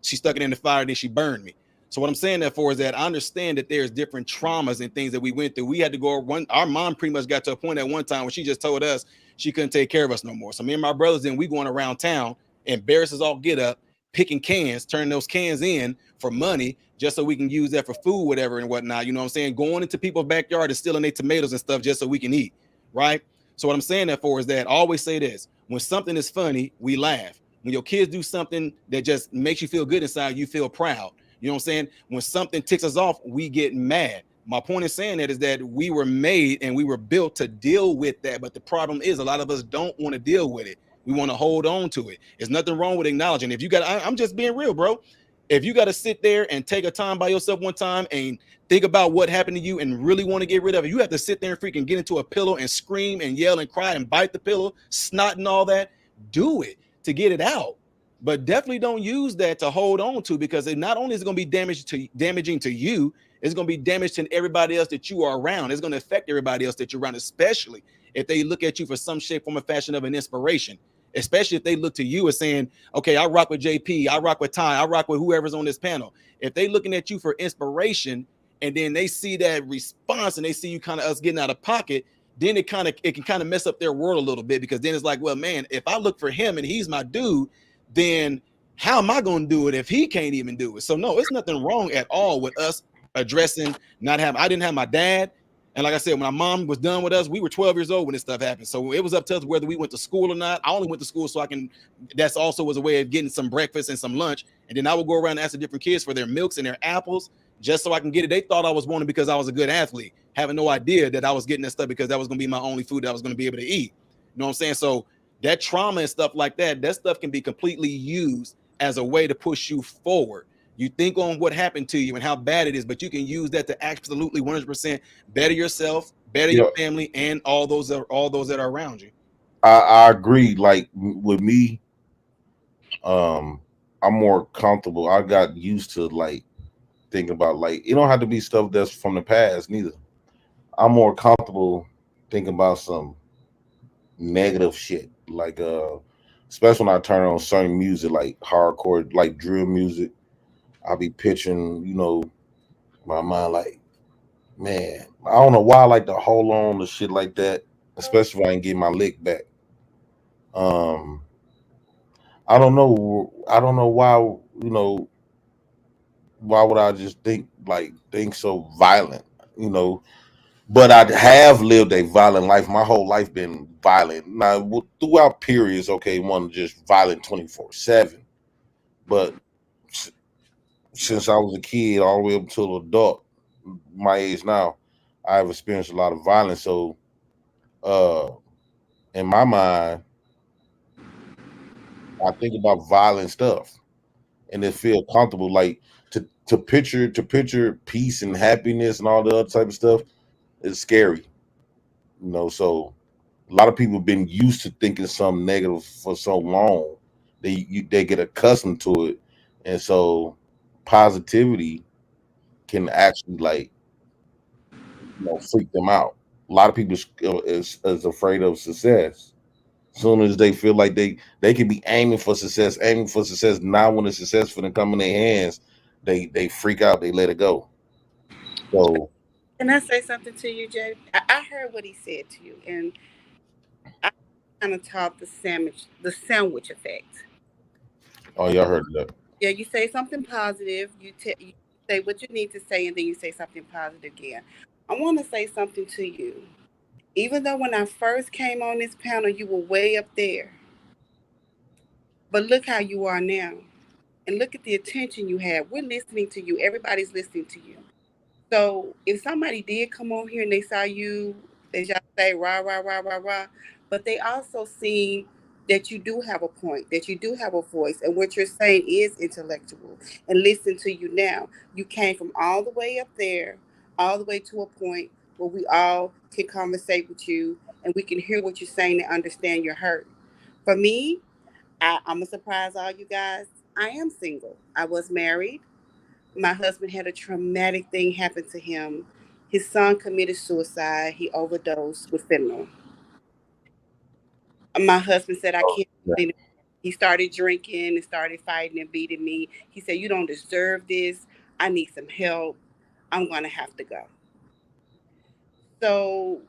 she stuck it in the fire, then she burned me. So what I'm saying that for is that I understand that there's different traumas and things that we went through. We had to go our mom pretty much got to a point at one time when she just told us she couldn't take care of us no more. So me and my brothers, then we going around town, embarrassed as all get up, picking cans, turning those cans in for money just so we can use that for food, whatever and whatnot. You know what I'm saying? Going into people's backyard and stealing their tomatoes and stuff just so we can eat, right? So what I'm saying that for is that I always say this: when something is funny, we laugh. When your kids do something that just makes you feel good inside, you feel proud. You know what I'm saying? When something ticks us off, we get mad. My point in saying that is that we were made and we were built to deal with that. But the problem is a lot of us don't want to deal with it. We want to hold on to it. There's nothing wrong with acknowledging. If you got, I'm just being real, bro. If you got to sit there and take a time by yourself one time and think about what happened to you and really want to get rid of it, you have to sit there and freaking get into a pillow and scream and yell and cry and bite the pillow, snot and all that. Do it to get it out. But definitely don't use that to hold on to, because it not only is it going to be damaging to you, it's going to be damaging to everybody else that you are around. It's going to affect everybody else that you're around, especially if they look at you for some shape, form, or fashion of an inspiration. Especially if they look to you as saying, okay, I rock with JP, I rock with Ty, I rock with whoever's on this panel. If they looking at you for inspiration and then they see that response and they see you kind of us getting out of pocket, then it can kind of mess up their world a little bit, because then it's like, well, man, if I look for him and he's my dude, then how am I going to do it if he can't even do it? So no, it's nothing wrong at all with us addressing I didn't have my dad. And like I said, when my mom was done with us, we were 12 years old when this stuff happened. So it was up to us whether we went to school or not. I only went to school so that's also was a way of getting some breakfast and some lunch. And then I would go around and ask the different kids for their milks and their apples just so I can get it. They thought I was wanting because I was a good athlete, having no idea that I was getting that stuff because that was going to be my only food that I was going to be able to eat. You know what I'm saying? So that trauma and stuff like that stuff can be completely used as a way to push you forward. You think on what happened to you and how bad it is, but you can use that to absolutely 100% better yourself, better your family, and all those that are around you. I agree. Like with me, I'm more comfortable. I got used to like thinking about like it don't have to be stuff that's from the past neither. I'm more comfortable thinking about some negative shit, like especially when I turn on certain music like hardcore, like drill music. I'll be pitching, my mind like, man, I don't know why I like to hold on to shit like that, especially if I ain't get my lick back. I don't know why, why would I just think so violent, but I have lived a violent life. My whole life been violent. Now, throughout periods, okay, one just violent 24/7, but since I was a kid all the way up to an adult, my age now, I've experienced a lot of violence. So, in my mind, I think about violent stuff, and it feel comfortable, like to picture peace and happiness and all the other type of stuff is scary, you know. So a lot of people have been used to thinking something negative for so long, they get accustomed to it, and so positivity can actually, like, you know, freak them out. A lot of people is afraid of success. Soon as they feel like they can be aiming for success, now when the success for them come in their hands, they freak out, they let it go. So Can I say something to you, Jay? I heard what he said to you, and I kind of taught the sandwich effect. oh, y'all heard that. Yeah, you say something positive, you say what you need to say, and then you say something positive again. I want to say something to you. Even though when I first came on this panel, you were way up there, but look how you are now. And look at the attention you have. We're listening to you. Everybody's listening to you. So if somebody did come on here and they saw you, as y'all say, rah, rah, rah, rah, rah, but they also see that you do have a point, that you do have a voice, and what you're saying is intellectual, and listen to you now. You came from all the way up there, all the way to a point where we all can conversate with you, and we can hear what you're saying and understand your hurt. For me, I'm going to surprise all you guys. I am single. I was married. My husband had a traumatic thing happen to him. His son committed suicide. He overdosed with fentanyl. My husband said, I can't do it anymore. He started drinking and started fighting and beating me. He said, you don't deserve this. I need some help. I'm going to have to go. So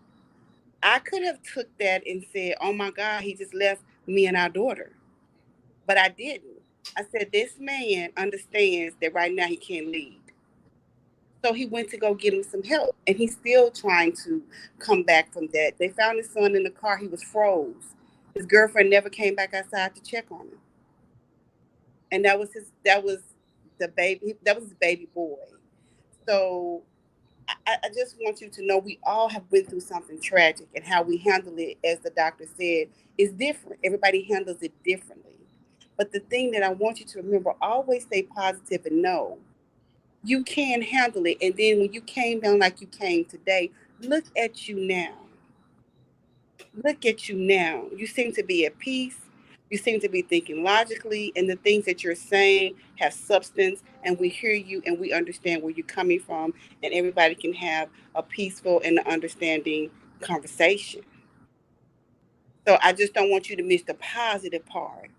I could have took that and said, oh my God, he just left me and our daughter. But I didn't. I said, this man understands that right now he can't lead. So he went to go get him some help, and he's still trying to come back from that. They found his son in the car. He was froze. His girlfriend never came back outside to check on him. And that was his baby boy. So I just want you to know we all have been through something tragic, and how we handle it, as the doctor said, is different. Everybody handles it differently. But the thing that I want you to remember, always stay positive and know you can handle it. And then when you came down like you came today, look at you now. Look at you now. You seem to be at peace. You seem to be thinking logically, and the things that you're saying have substance, and we hear you and we understand where you're coming from, and everybody can have a peaceful and understanding conversation. So I just don't want you to miss the positive part.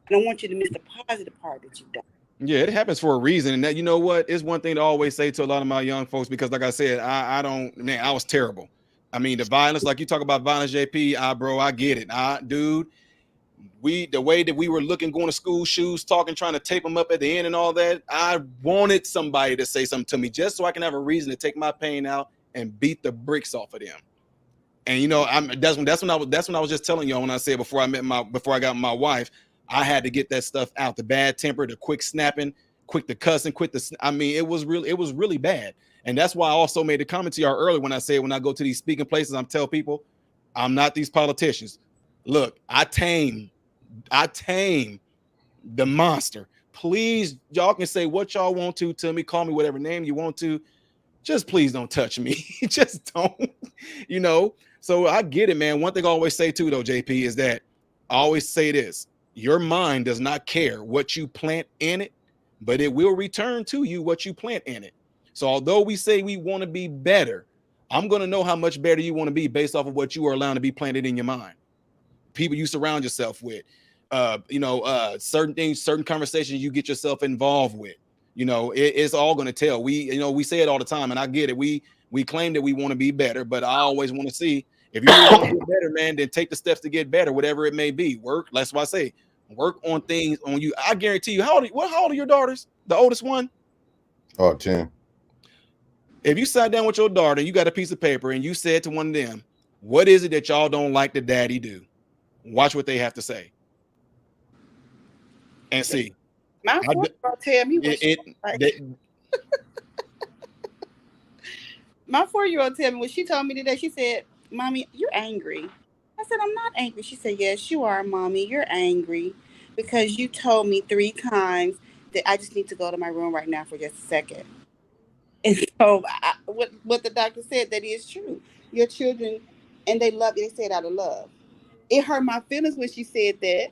I don't want you to miss the positive part that you've done. Yeah, it happens for a reason. And that, you know what, it's one thing to always say to a lot of my young folks, because like I said, I was terrible. I mean, the violence, like you talk about violence, JP, bro, I get it. Dude, the way that we were looking, going to school, shoes, talking, trying to tape them up at the end and all that, I wanted somebody to say something to me just so I can have a reason to take my pain out and beat the bricks off of them. And you know, that's when I was just telling y'all, when I said before I got my wife, I had to get that stuff out, the bad temper, the quick snapping, quick the cussing, it was really bad. And that's why I also made the comment to y'all earlier when I said, when I go to these speaking places, I'm tell people, I'm not these politicians. Look, I tame the monster. Please, y'all can say what y'all want to me, call me whatever name you want to. Just please don't touch me. Just don't, you know. So I get it, man. One thing I always say too, though, JP, is that I always say this: your mind does not care what you plant in it, but it will return to you what you plant in it. So although we say we want to be better, I'm going to know how much better you want to be based off of what you are allowing to be planted in your mind. People you surround yourself with, certain things, certain conversations you get yourself involved with. You know, it's all going to tell. We say it all the time, and I get it. We claim that we want to be better, but I always want to see, if you really want to get better, man, then take the steps to get better, whatever it may be. Work. That's why I say work on things on you. I guarantee you. How old are your daughters? The oldest one? 10. If you sat down with your daughter, you got a piece of paper, and you said to one of them, what is it that y'all don't like the daddy do? Watch what they have to say. And see. My 4-year-old tell me what she like. My 4-year-old tell me what she told me today. She said, Mommy, you're angry. I said, I'm not angry. She said, yes, you are, Mommy. You're angry. because you told me 3 times that I just need to go to my room right now for just a second. And so what the doctor said, that is true. Your children, and they love you. They say it out of love. It hurt my feelings when she said that.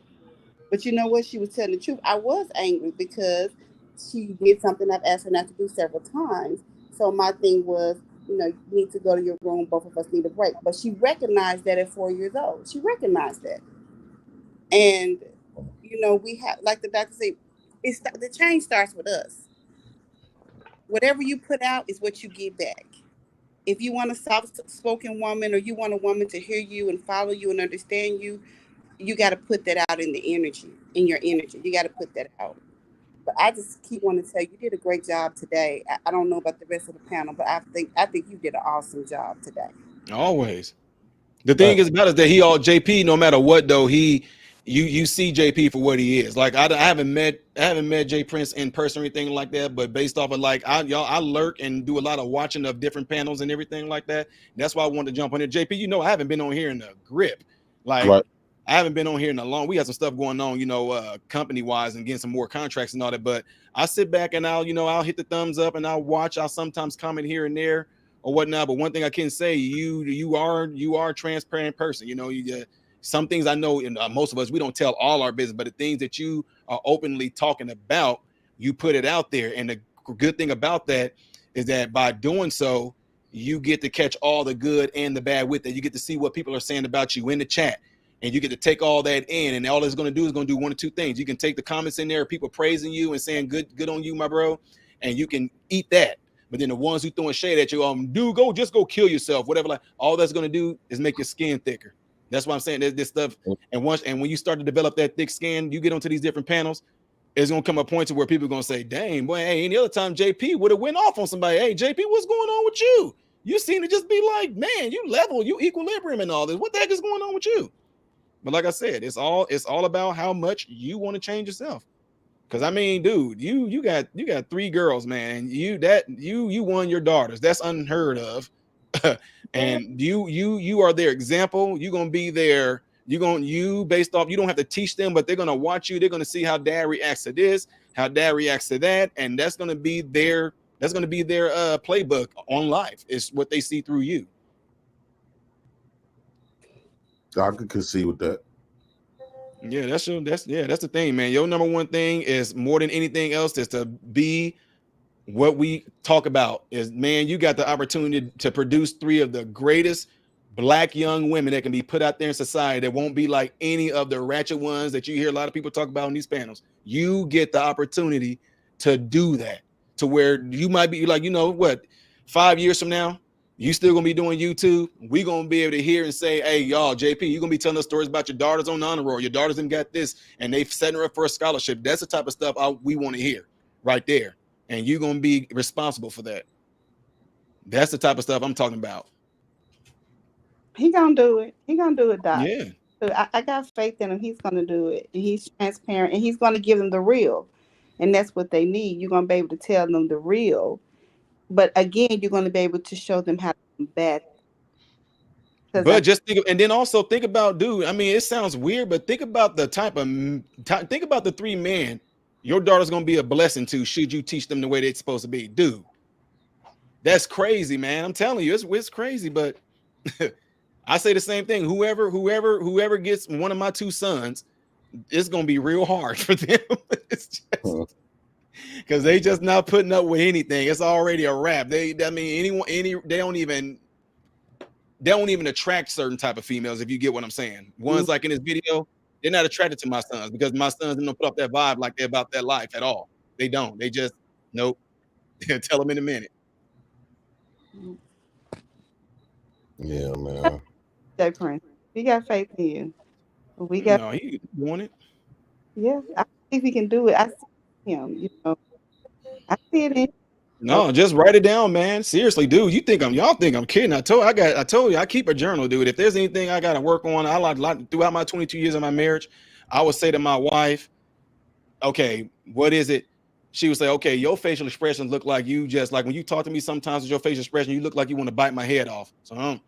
But you know what? She was telling the truth. I was angry because she did something I've asked her not to do several times. So my thing was, you need to go to your room. Both of us need a break. But she recognized that at 4 years old. She recognized that. And, we have, like the doctor said, the change starts with us. Whatever you put out is what you get back. If you want a soft-spoken woman, or you want a woman to hear you and follow you and understand you, you got to put that out in your energy. You got to put that out. But I just keep wanting to tell you, you did a great job today. I don't know about the rest of the panel, but I think you did an awesome job today. Always. The thing is about is that JP, no matter what though, you see JP for what he is. Like I haven't met Jay Prince in person or anything like that, but based off of I lurk and do a lot of watching of different panels and everything like that. That's why I wanted to jump on it. JP, I haven't been on here in a grip. I haven't been on here in a long. We got some stuff going on, company wise, and getting some more contracts and all that. But I sit back and I'll hit the thumbs up and I'll watch. I'll sometimes comment here and there or whatnot. But one thing I can say, you are a transparent person. Some things I know, and most of us, we don't tell all our business, but the things that you are openly talking about, you put it out there. And the good thing about that is that by doing so, you get to catch all the good and the bad with it. You get to see what people are saying about you in the chat, and you get to take all that in. And all it's going to do one of two things. You can take the comments in there, people praising you and saying good on you, my bro, and you can eat that. But then the ones who throwing shade at you, dude, just go kill yourself, whatever. All that's going to do is make your skin thicker. That's what I'm saying. There's this stuff, and when you start to develop that thick skin, you get onto these different panels. It's gonna come a point to where people are gonna say, "Dang, boy, hey, any other time JP would have went off on somebody. Hey, JP, what's going on with you? You seem to just be like, man, you equilibrium and all this. What the heck is going on with you?" But like I said, it's all about how much you want to change yourself. Because I mean, dude, you got 3 girls, man. You won your daughters. That's unheard of. And you are their example. You're gonna be there. Based off, you don't have to teach them, but they're gonna watch you. They're gonna see how dad reacts to this, how dad reacts to that, and that's gonna be their playbook on life. It's what they see through you. I could concede with that. Yeah, that's the thing, man. Your number one thing is more than anything else is to be what we talk about is, man, you got the opportunity to produce 3 of the greatest Black young women that can be put out there in society that won't be like any of the ratchet ones that you hear a lot of people talk about in these panels. You get the opportunity to do that, to where you might be like, 5 years from now, you still gonna be doing YouTube. We gonna be able to hear and say, hey, y'all, JP, you're gonna be telling us stories about your daughters on honor roll. Your daughters done got this, and they've set her up for a scholarship. That's the type of stuff we want to hear right there. And you're gonna be responsible for that. That's the type of stuff I'm talking about. He gonna do it. He gonna do it, Doc. Yeah. So I got faith in him. He's gonna do it. And he's transparent, and he's gonna give them the real. And that's what they need. You're gonna be able to tell them the real. But again, you're gonna be able to show them how to combat. But just think about, dude. I mean, it sounds weird, but think about the think about the 3 men your daughter's gonna be a blessing to, should you teach them the way they're supposed to be, dude. That's crazy, man. I'm telling you, it's crazy. But I say the same thing. Whoever gets one of my 2 sons, it's gonna be real hard for them. It's just because they just not putting up with anything. It's already a wrap. They don't even attract certain type of females, if you get what I'm saying. Ones like in this video, they're not attracted to my sons because my sons don't put up that vibe like they're about that life at all. They don't. They just nope. Tell them in a minute. Yeah, man. Jay Prince, we got faith in you. We got. No, he want it. Yeah, I think he can do it. I see him. I see it in. No, just write it down, man. Seriously, dude. Y'all think I'm kidding. I told you I keep a journal, dude. If there's anything I gotta work on, throughout my 22 years of my marriage, I would say to my wife, okay, what is it? She would say, okay, your facial expressions look like you just like when you talk to me sometimes with your facial expression, you look like you want to bite my head off. So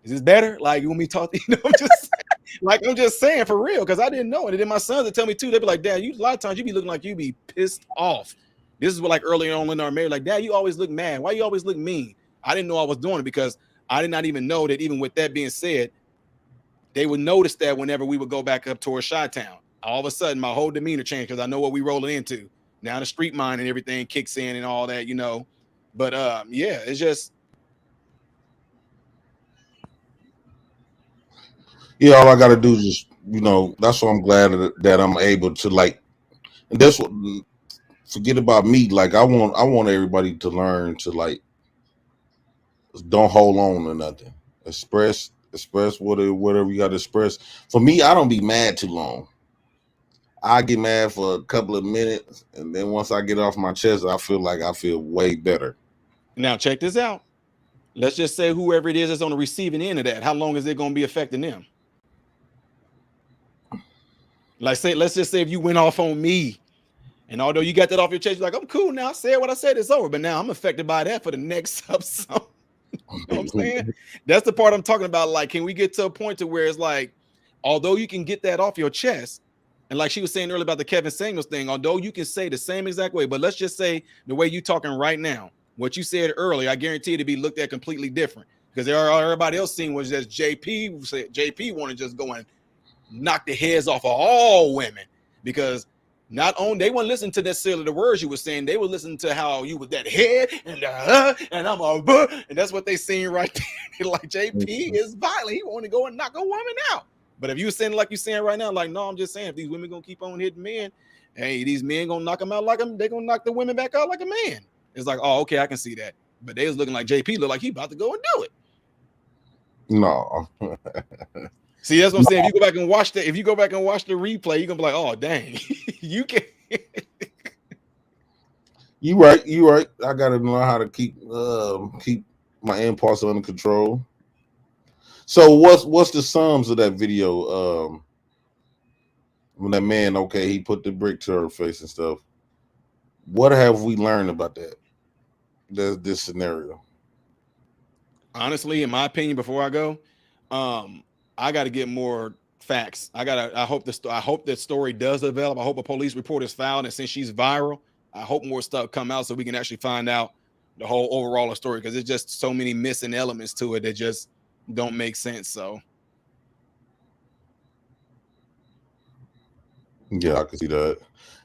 is this better? Like you want me to talk to you? I'm just Like I'm just saying for real, because I didn't know it. And then my sons would tell me too. They'd be like, Dad, you a lot of times you be looking like you be pissed off. This is what like early on in our marriage, like, Dad, you always look mad. Why you always look mean? I didn't know I was doing it because I did not even know that even with that being said, they would notice that whenever we would go back up towards Chi-Town, all of a sudden my whole demeanor changed because I know what we rolling into. Now the street mind and everything kicks in and all that, you know. But yeah, it's just yeah, all I gotta do is just, you know, that's why I'm glad that I'm able to like, and that's what, forget about me. Like I want everybody to learn to like, don't hold on to nothing. Express whatever you got to express. For me, I don't be mad too long. I get mad for a couple of minutes, and then once I get off my chest, I feel way better. Now check this out. Let's just say whoever it is that's on the receiving end of that, how long is it going to be affecting them? Like let's just say if you went off on me, and although you got that off your chest, you're like, I'm cool now. I said what I said, it's over. But now I'm affected by that for the next episode. You know what I'm saying? That's the part I'm talking about. Like, can we get to a point to where it's like, although you can get that off your chest, and like she was saying earlier about the Kevin Samuels thing, although you can say the same exact way, but let's just say the way you talking right now, what you said earlier, I guarantee it to be looked at completely different. Because everybody else seen was just JP want to just go and knock the heads off of all women, because not only they wouldn't listen to necessarily the words you were saying, they would listen to how you was that head and I'm a and that's what they seen right there. Like JP is violent, he want to go and knock a woman out. But if you saying like you saying right now, like, no, I'm just saying if these women gonna keep on hitting men, hey, these men gonna knock them out like them, they gonna knock the women back out like a man. It's like, oh, okay, I can see that. But they was looking like JP looked like he about to go and do it. No. See, that's what I'm saying. If you go back and watch the replay, you're gonna be like, oh dang, you can. You right. I gotta know how to keep my impulse under control. So what's the sums of that video? When that man, okay, he put the brick to her face and stuff. What have we learned about that? This scenario. Honestly, in my opinion, before I go, I got to get more facts. I hope that story does develop. I hope a police report is filed, and since she's viral, I hope more stuff come out so we can actually find out the whole overall story, because there's just so many missing elements to it that just don't make sense. So yeah, I can see that.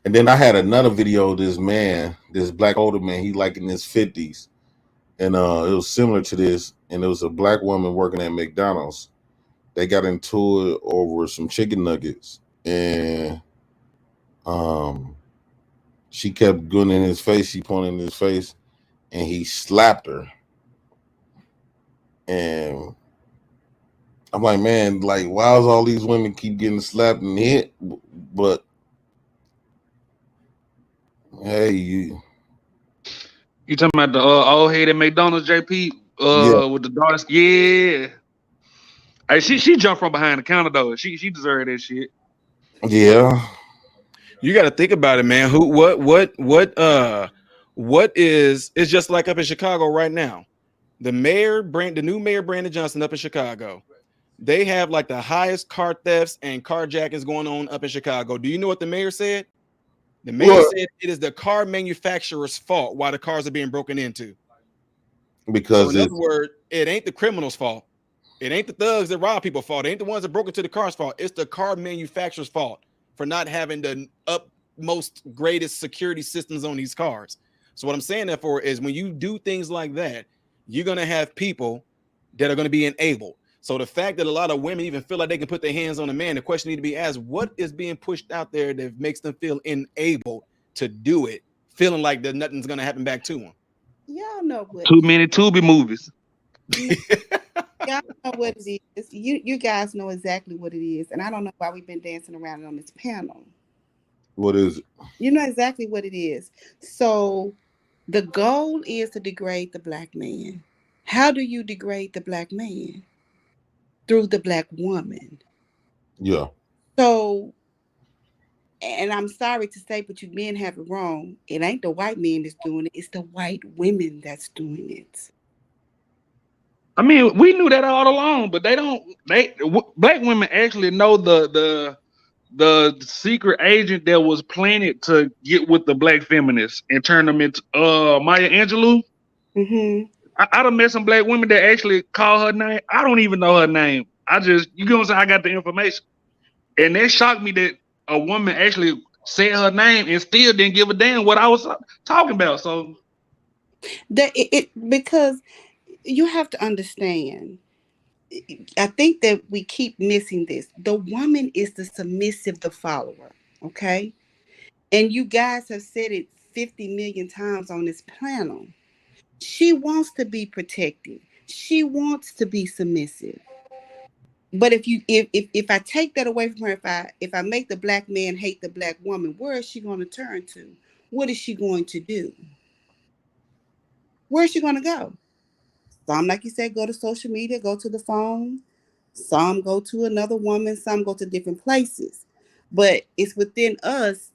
And then I had another video of this black older man, he like in his 50s, and it was similar to this, and it was a black woman working at McDonald's. They got into it over some chicken nuggets, and she kept going in his face. She pointed in his face, and he slapped her. And I'm like, man, like, why does all these women keep getting slapped and hit? But hey, you talking about the old head at McDonald's, JP? Yeah. With the dark, yeah. Hey, she jumped from behind the counter though. She deserved that shit. Yeah. You got to think about it, man. What is, it's just like up in Chicago right now. The new mayor, Brandon Johnson, up in Chicago, they have like the highest car thefts and carjackings going on up in Chicago. Do you know what the mayor said? The mayor said it is the car manufacturer's fault why the cars are being broken into. Because so in other words, it ain't the criminal's fault. It ain't the thugs that rob people's fault. It ain't the ones that broke into the car's fault. It's the car manufacturer's fault for not having the utmost greatest security systems on these cars. So what I'm saying that for is when you do things like that, you're going to have people that are going to be enabled. So the fact that a lot of women even feel like they can put their hands on a man, the question need to be asked, what is being pushed out there that makes them feel enabled to do it, feeling like that nothing's going to happen back to them? Y'all know what. Too many Tubi movies. Y'all know what it is. You guys know exactly what it is. And I don't know why we've been dancing around it on this panel. What is it? You know exactly what it is. So the goal is to degrade the black man. How do you degrade the black man? Through the black woman. Yeah. So, and I'm sorry to say, but you men have it wrong. It ain't the white men that's doing it. It's the white women that's doing it. I mean, we knew that all along, but they don't. Black women actually know the secret agent that was planted to get with the black feminists and turn them into Maya Angelou. Mm-hmm. I done met some black women that actually call her name. I don't even know her name. I just, you know what I'm saying? I got the information. And that shocked me that a woman actually said her name and still didn't give a damn what I was talking about. So because you have to understand, I think that we keep missing this. The woman is the submissive, the follower. Okay. And you guys have said it 50 million times on this panel. She wants to be protected. She wants to be submissive. But if I take that away from her, if I make the black man hate the black woman, where is she going to turn to? What is she going to do? Where is she going to go? Some, like you said, go to social media, go to the phone. Some go to another woman. Some go to different places. But it's within us.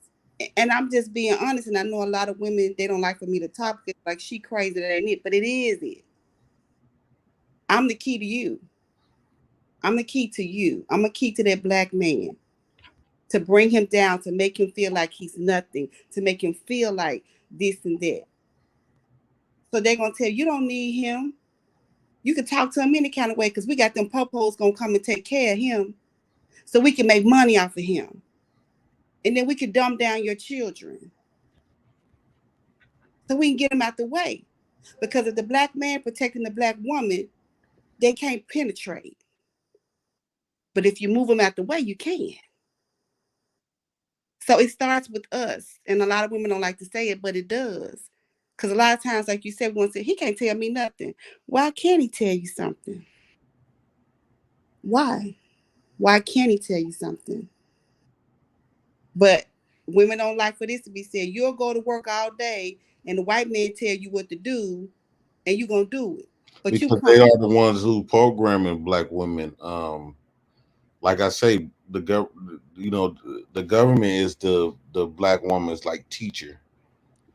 And I'm just being honest. And I know a lot of women, they don't like for me to talk. It's like, she crazy, that ain't it. But it is it. I'm the key to you. I'm the key to you. I'm a key to that black man. To bring him down, to make him feel like he's nothing. To make him feel like this and that. So they're going to tell you, you don't need him. You can talk to him any kind of way because we got them popos going to come and take care of him so we can make money off of him. And then we can dumb down your children so we can get them out the way. Because if the black man protecting the black woman, they can't penetrate. But if you move them out the way, you can. So it starts with us. And a lot of women don't like to say it, but it does. Because a lot of times, like you said, we want to say, he can't tell me nothing. Why can't he tell you something? Why? Why can't he tell you something? But women don't like for this to be said. You'll go to work all day and the white man tell you what to do and you're going to do it. But because they are the ones who programming black women. Like I say, the government is the black woman's like teacher.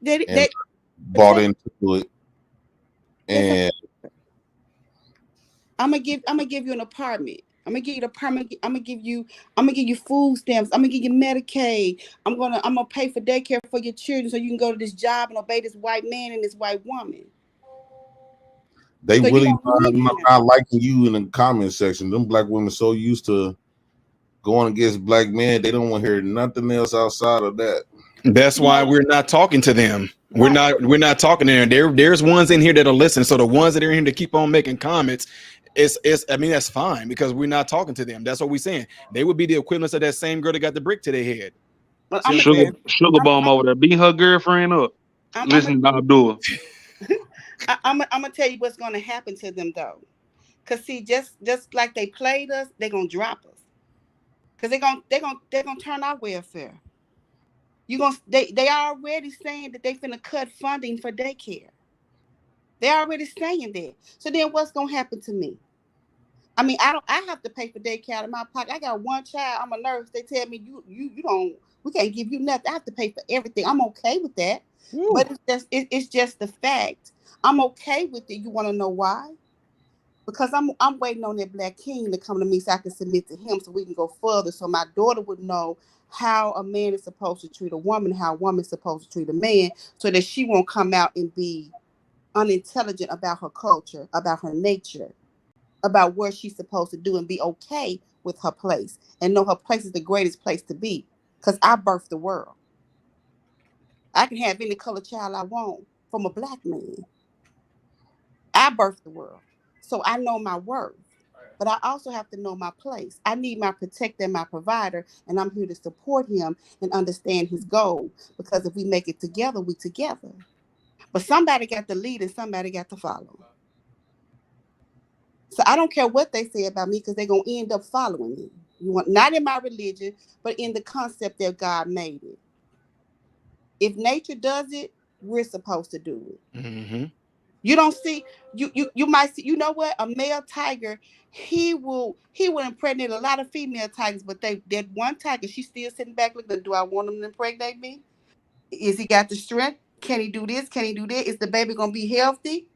They bought into it. And I'm gonna give you an apartment. I'm gonna give you the apartment. I'm gonna give you food stamps. I'm gonna give you Medicaid. I'm gonna pay for daycare for your children so you can go to this job and obey this white man and this white woman. They so really not liking you in the comment section. Them black women so used to going against black men, they don't want to hear nothing else outside of that. That's why we're not talking to them. We're not talking to them. There's ones in here that'll listen. So the ones that are in here to keep on making comments, I mean, that's fine because we're not talking to them. That's what we're saying. They would be the equivalent of that same girl that got the brick to their head. Sugar bomb over there, beat her girlfriend up. Listen to Abdul. I'm gonna tell you what's gonna happen to them though, cause see, just like they played us, they're gonna drop us, cause they're gonna turn our welfare. They already saying that they finna cut funding for daycare. They're already saying that. So then what's gonna happen to me? I mean, I have to pay for daycare out of my pocket. I got one child. I'm a nurse. They tell me we can't give you nothing. I have to pay for everything. I'm okay with that. Ooh. But it's just the fact. I'm okay with it. You want to know why? Because I'm waiting on that black king to come to me so I can submit to him so we can go further. So my daughter would know how a man is supposed to treat a woman, how a woman is supposed to treat a man, so that she won't come out and be unintelligent about her culture, about her nature, about what she's supposed to do, and be okay with her place and know her place is the greatest place to be. Because I birthed the world. I can have any color child I want from a black man. I birthed the world. So I know my worth. But I also have to know my place. I need my protector and my provider, and I'm here to support him and understand his goal. Because if we make it together, we together. But somebody got to lead and somebody got to follow. So I don't care what they say about me because they're going to end up following me. Not in my religion, but in the concept that God made it. If nature does it, we're supposed to do it. Mm-hmm. You don't see, you might see, you know what? A male tiger, he will impregnate a lot of female tigers, but that one tiger, she's still sitting back looking, do I want him to impregnate me? Is he got the strength? Can he do this? Can he do that? Is the baby going to be healthy?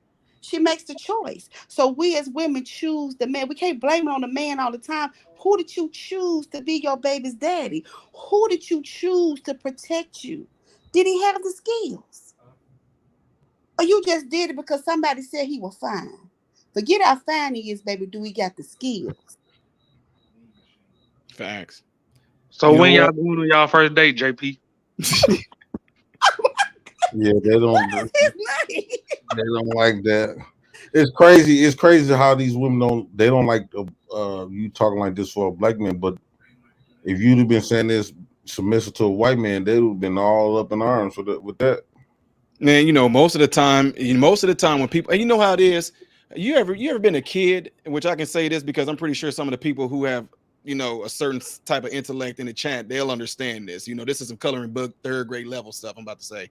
She makes the choice. So we as women choose the man. We can't blame it on the man all the time. Who did you choose to be your baby's daddy? Who did you choose to protect you? Did he have the skills? Or you just did it because somebody said he was fine? Forget how fine he is, baby. Do he got the skills? Facts. So when y'all going on y'all first date, JP? Yeah, they don't. They don't like that. It's crazy. It's crazy how these women don't. They don't like you talking like this for a black man. But if you'd have been saying this submissive to a white man, they'd have been all up in arms with that. Man, you know, most of the time when people, and you know how it is. You ever been a kid? Which I can say this because I'm pretty sure some of the people who have, you know, a certain type of intellect in the chat, they'll understand this. You know, this is some coloring book, 3rd grade level stuff I'm about to say.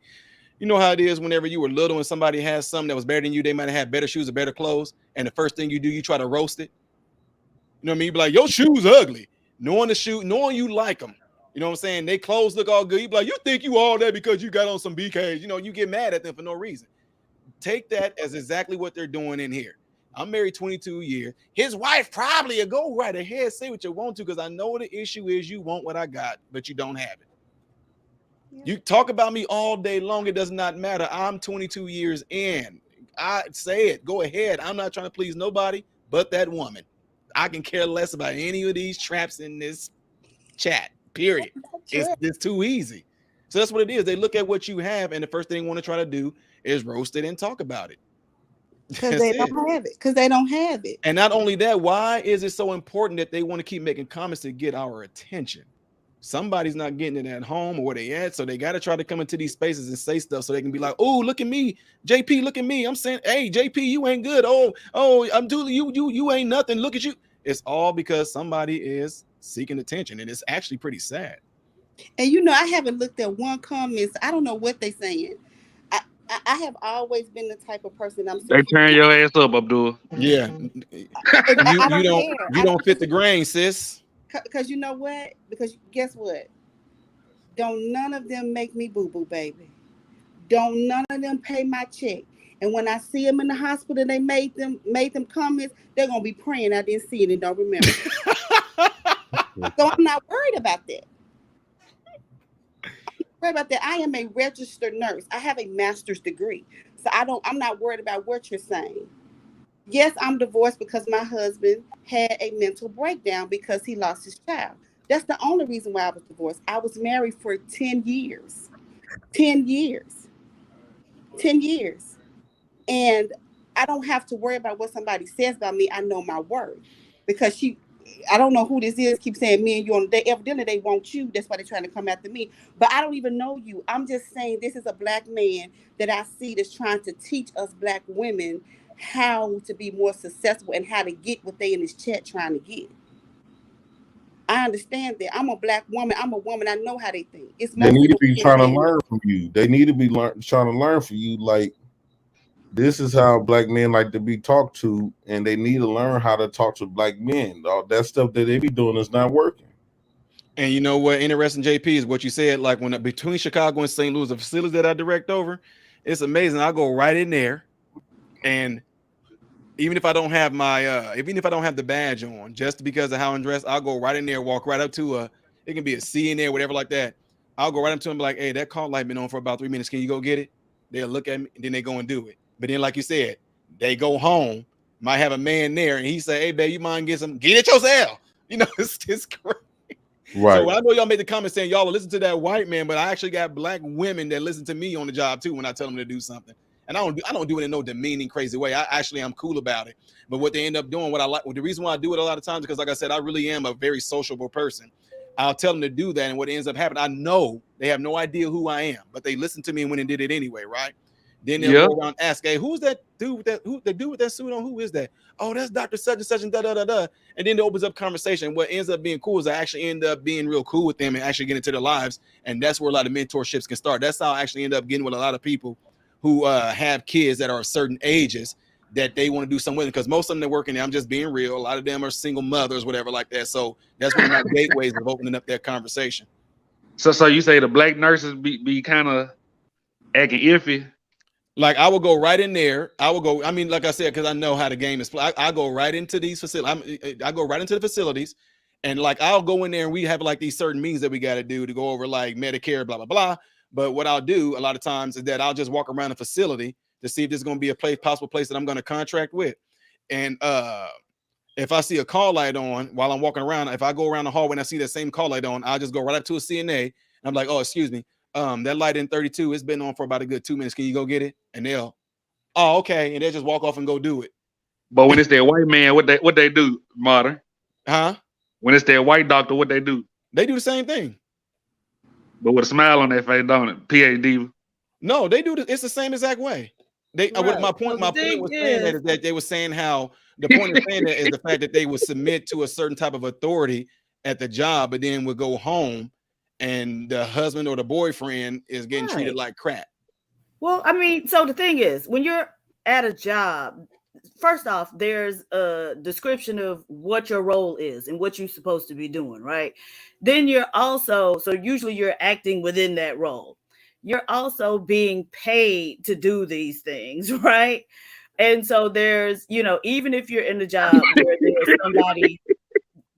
You know how it is whenever you were little and somebody has something that was better than you, they might have had better shoes or better clothes, and the first thing you do, you try to roast it. You know what I mean? You be like, your shoes ugly. Knowing you like them. You know what I'm saying? They clothes look all good. You be like, you think you all that because you got on some BKs. You know, you get mad at them for no reason. Take that as exactly what they're doing in here. I'm married 22 years. His wife probably will go right ahead, say what you want to, because I know the issue is you want what I got, but you don't have it. You talk about me all day long. It does not matter. I'm 22 years in. I say it. Go ahead. I'm not trying to please nobody but that woman. I can care less about any of these traps in this chat, period. It's too easy. So that's what it is. They look at what you have, and the first thing they want to try to do is roast it and talk about it. Because they don't have it. Because they don't have it. And not only that, why is it so important that they want to keep making comments to get our attention? Somebody's not getting it at home or where they at, so they got to try to come into these spaces and say stuff so they can be like, "Oh, look at me, JP, look at me. I'm saying, hey, JP, you ain't good. Oh, I'm doing you ain't nothing. Look at you." It's all because somebody is seeking attention, and it's actually pretty sad. And you know, I haven't looked at one comment. So I don't know what they're saying. I have always been the type of person They turn your ass up, Abdul. Yeah, you don't fit the grain, sis. Because you know what? Because guess what? Don't none of them make me boo-boo, baby. Don't none of them pay my check. And when I see them in the hospital, they made them comments, they're going to be praying I didn't see it and don't remember. So I'm not worried about that. I am a registered nurse. I have a master's degree. So I'm not worried about what you're saying. Yes, I'm divorced because my husband had a mental breakdown because he lost his child. That's the only reason why I was divorced. I was married for 10 years. 10 years. 10 years. And I don't have to worry about what somebody says about me. I know my worth. Because I don't know who this is, keep saying me and you on the day. Evidently they want you. That's why they're trying to come after me. But I don't even know you. I'm just saying this is a black man that I see that's trying to teach us black women how to be more successful and how to get what they in this chat trying to get. I understand that. I'm a black woman. I'm a woman. I know how they think. They need to be trying to learn from you. They need to be trying to learn from you. Like, this is how black men like to be talked to, and they need to learn how to talk to black men. All that stuff that they be doing is not working. And you know what? Interesting, JP, is what you said. Like when between Chicago and St. Louis, the facilities that I direct over, it's amazing. I go right in there. And even if I don't have the badge on, just because of how I'm dressed, I'll go right in there, walk right up to it can be a C in there, whatever like that. I'll go right up to him and be like, hey, that call light been on for about 3 minutes. Can you go get it? They'll look at me and then they go and do it. But then, like you said, they go home, might have a man there, and he say, hey, babe, you mind get it yourself? You know, it's crazy. Right. So I know y'all made the comment saying y'all will listen to that white man, but I actually got black women that listen to me on the job too when I tell them to do something. And I don't do it in no demeaning, crazy way. I'm cool about it. But what they end up doing, the reason why I do it a lot of times, because like I said, I really am a very sociable person. I'll tell them to do that, and what ends up happening, I know they have no idea who I am, but they listened to me and went and did it anyway, right? Then they'll go around and ask, hey, who's that dude with that suit on? Who is that? Oh, that's Dr. Such and such and da-da-da-da. And then it opens up conversation. What ends up being cool is I actually end up being real cool with them and actually get into their lives. And that's where a lot of mentorships can start. That's how I actually end up getting with a lot of people who have kids that are certain ages that they want to do something with, because most of them are working there. I'm just being real. A lot of them are single mothers, whatever like that. So that's one of my gateways of opening up that conversation. So you say the black nurses be kind of acting iffy? Like I will go right in there. I will go. I mean, like I said, because I know how the game is played. I go right into these facilities. I go right into the facilities, and like I'll go in there and we have like these certain meetings that we got to do to go over like Medicare, blah blah blah. But what I'll do a lot of times is that I'll just walk around the facility to see if there's going to be a possible place that I'm going to contract with, and if I see a call light on while I'm walking around, if I go around the hallway and I see that same call light on, I'll just go right up to a CNA and I'm like, oh, excuse me. That light in 32, it's been on for about a good 2 minutes. Can you go get it? And they'll, oh, okay. And they'll just walk off and go do it. But when it's that white man, what they do, Modern? Huh? When it's that white doctor, what they do? They do the same thing. But with a smile on their face, don't it? PhD. No, they do it's the same exact way. They Right. my point was is, saying that is that they were saying how the point of saying that is the fact that they would submit to a certain type of authority at the job, but then would go home and the husband or the boyfriend is getting treated like crap. Well, I mean, so the thing is, when you're at a job, first off, there's a description of what your role is and what you're supposed to be doing, right? Then you're also, so usually you're acting within that role. You're also being paid to do these things, right? And so there's, you know, even if you're in the job where there's somebody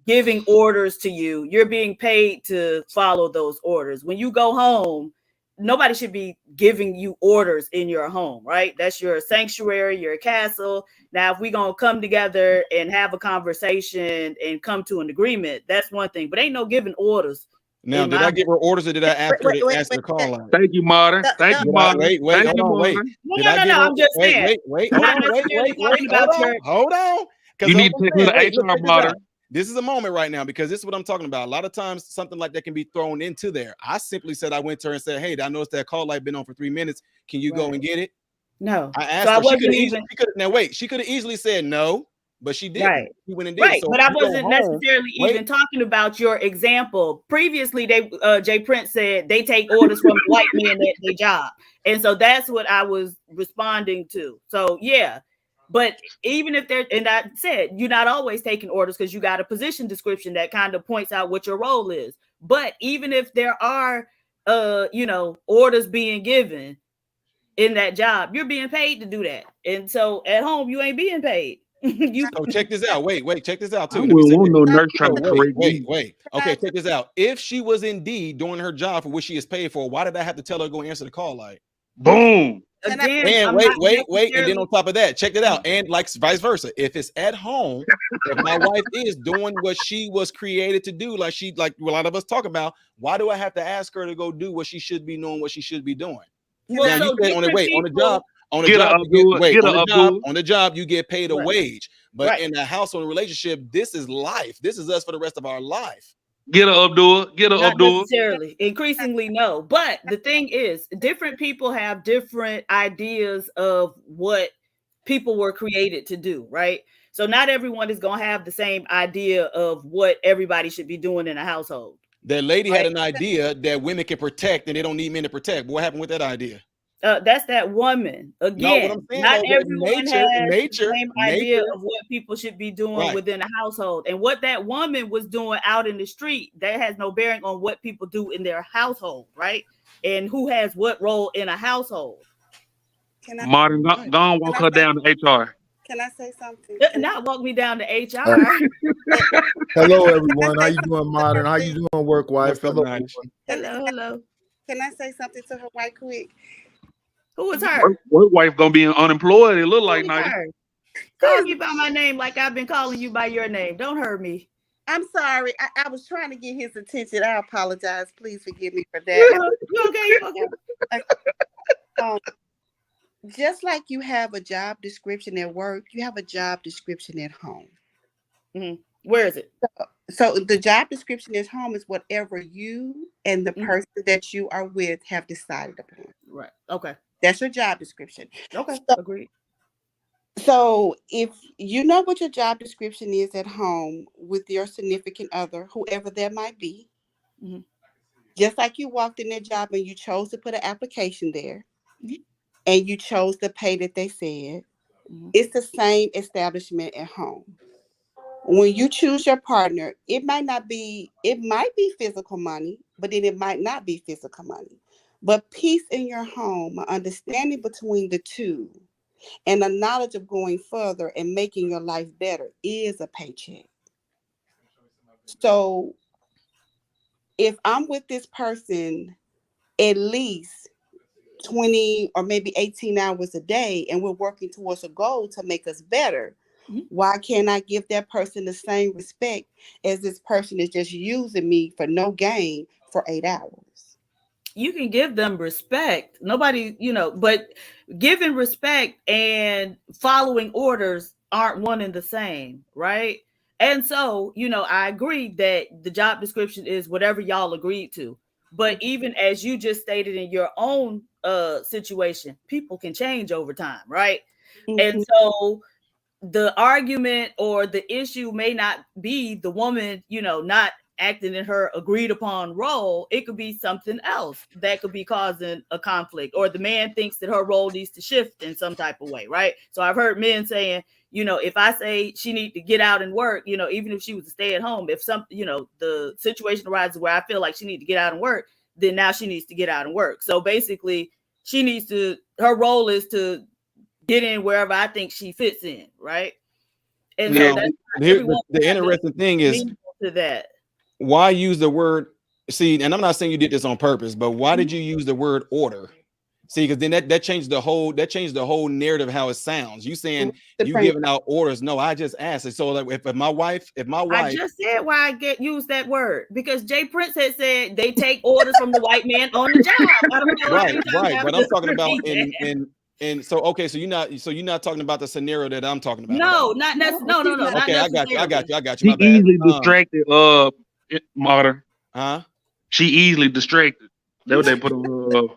giving orders to you, you're being paid to follow those orders. When you go home, nobody should be giving you orders in your home, right? That's your sanctuary, your castle. Now, if we're going to come together and have a conversation and come to an agreement, that's one thing, but ain't no giving orders. Now, did I give her orders or did I ask her to answer the call line? Thank you, Modern. Thank you, Modern. Wait, Thank you, hold on, wait. Modern. No, I'm just saying. Wait, hold on, wait. Hold on. You need to take her to HR, Modern. This is a moment right now because this is what I'm talking about. A lot of times something like that can be thrown into there. I simply said, I went to her and said, hey, I noticed that call light been on for 3 minutes. Can you go and get it? No. I asked her. She could have easily said no, but she didn't. Right. She went and did Right. it. So but I wasn't necessarily even talking about your example. Previously, they Jay Prince said they take orders from white men at their job. And so that's what I was responding to. So yeah. But even if they're, and I said, you're not always taking orders because you got a position description that kind of points out what your role is. But even if there are, orders being given in that job, you're being paid to do that. And so at home, you ain't being paid. So check this out. Wait, check this out too. I wouldn't want no nurse trying to correct me. Wait. Okay, check this out. If she was indeed doing her job for which she is paid for, why did I have to tell her to go answer the call light? Boom. Again, and wait, and then on top of that, check it out, and like vice versa. If it's at home, if my wife is doing what she was created to do, like a lot of us talk about, why do I have to ask her to go do what she should be doing, what she should be doing? Well, now, so you say on the job, you get paid a wage, but in a household relationship, this is life. This is us for the rest of our life. Get her Abdul. Not necessarily. Increasingly, no. But the thing is, different people have different ideas of what people were created to do, right? So not everyone is going to have the same idea of what everybody should be doing in a household. That lady had an idea that women can protect and they don't need men to protect. What happened with that idea? That's that woman. Again, not everyone has the same idea of what people should be doing within a household. And what that woman was doing out in the street, that has no bearing on what people do in their household, right? And who has what role in a household. Martin, go on, walk her down to HR. Can I say something? Not walk me down to HR. Hello, everyone. How you doing, Modern? How you doing, work wife? Hello. Can I say something to her right quick? Who is her? Work wife gonna be unemployed. It look like night. Call me by my name like I've been calling you by your name. Don't hurt me. I'm sorry. I was trying to get his attention. I apologize. Please forgive me for that. You okay? Just like you have a job description at work, you have a job description at home. Mm-hmm. Where is it? So the job description at home is whatever you and the person that you are with have decided upon. Right. Okay. That's your job description. Okay. Agreed. So if you know what your job description is at home with your significant other, whoever that might be, just like you walked in their job and you chose to put an application there, and you chose the pay that they said, it's the same establishment at home. When you choose your partner, it might be physical money, but then it might not be physical money. But peace in your home, understanding between the two, and the knowledge of going further and making your life better is a paycheck. So if I'm with this person at least 20 or maybe 18 hours a day, and we're working towards a goal to make us better, why can't I give that person the same respect as this person is just using me for no gain for 8 hours? You can give them respect. Nobody, but giving respect and following orders aren't one and the same, right? And so, I agree that the job description is whatever y'all agreed to. But even as you just stated in your own situation, people can change over time, right? And so the argument or the issue may not be the woman, not acting in her agreed upon role. It could be something else that could be causing a conflict, or the man thinks that her role needs to shift in some type of way, right? So I've heard men saying, if I say she needs to get out and work, even if she was to stay at home, if the situation arises where I feel like she needs to get out and work, then now she needs to get out and work. So basically her role is to get in wherever I think she fits in, right? And now, so the interesting thing is to that. Why use the word? See, and I'm not saying you did this on purpose, but why did you use the word order? See, because then that changed the whole narrative how it sounds. You saying you giving out orders? No, I just asked it. So like, if my wife, I just said why I use that word, because Jay Prince had said they take orders from the white man on the job. I don't know right. But I'm talking about and so okay, so you're not talking about the scenario that I'm talking about. No, not necessarily. No. Okay, I got you. She easily distracted. Modern. Huh? She easily distracted. That's what they put on.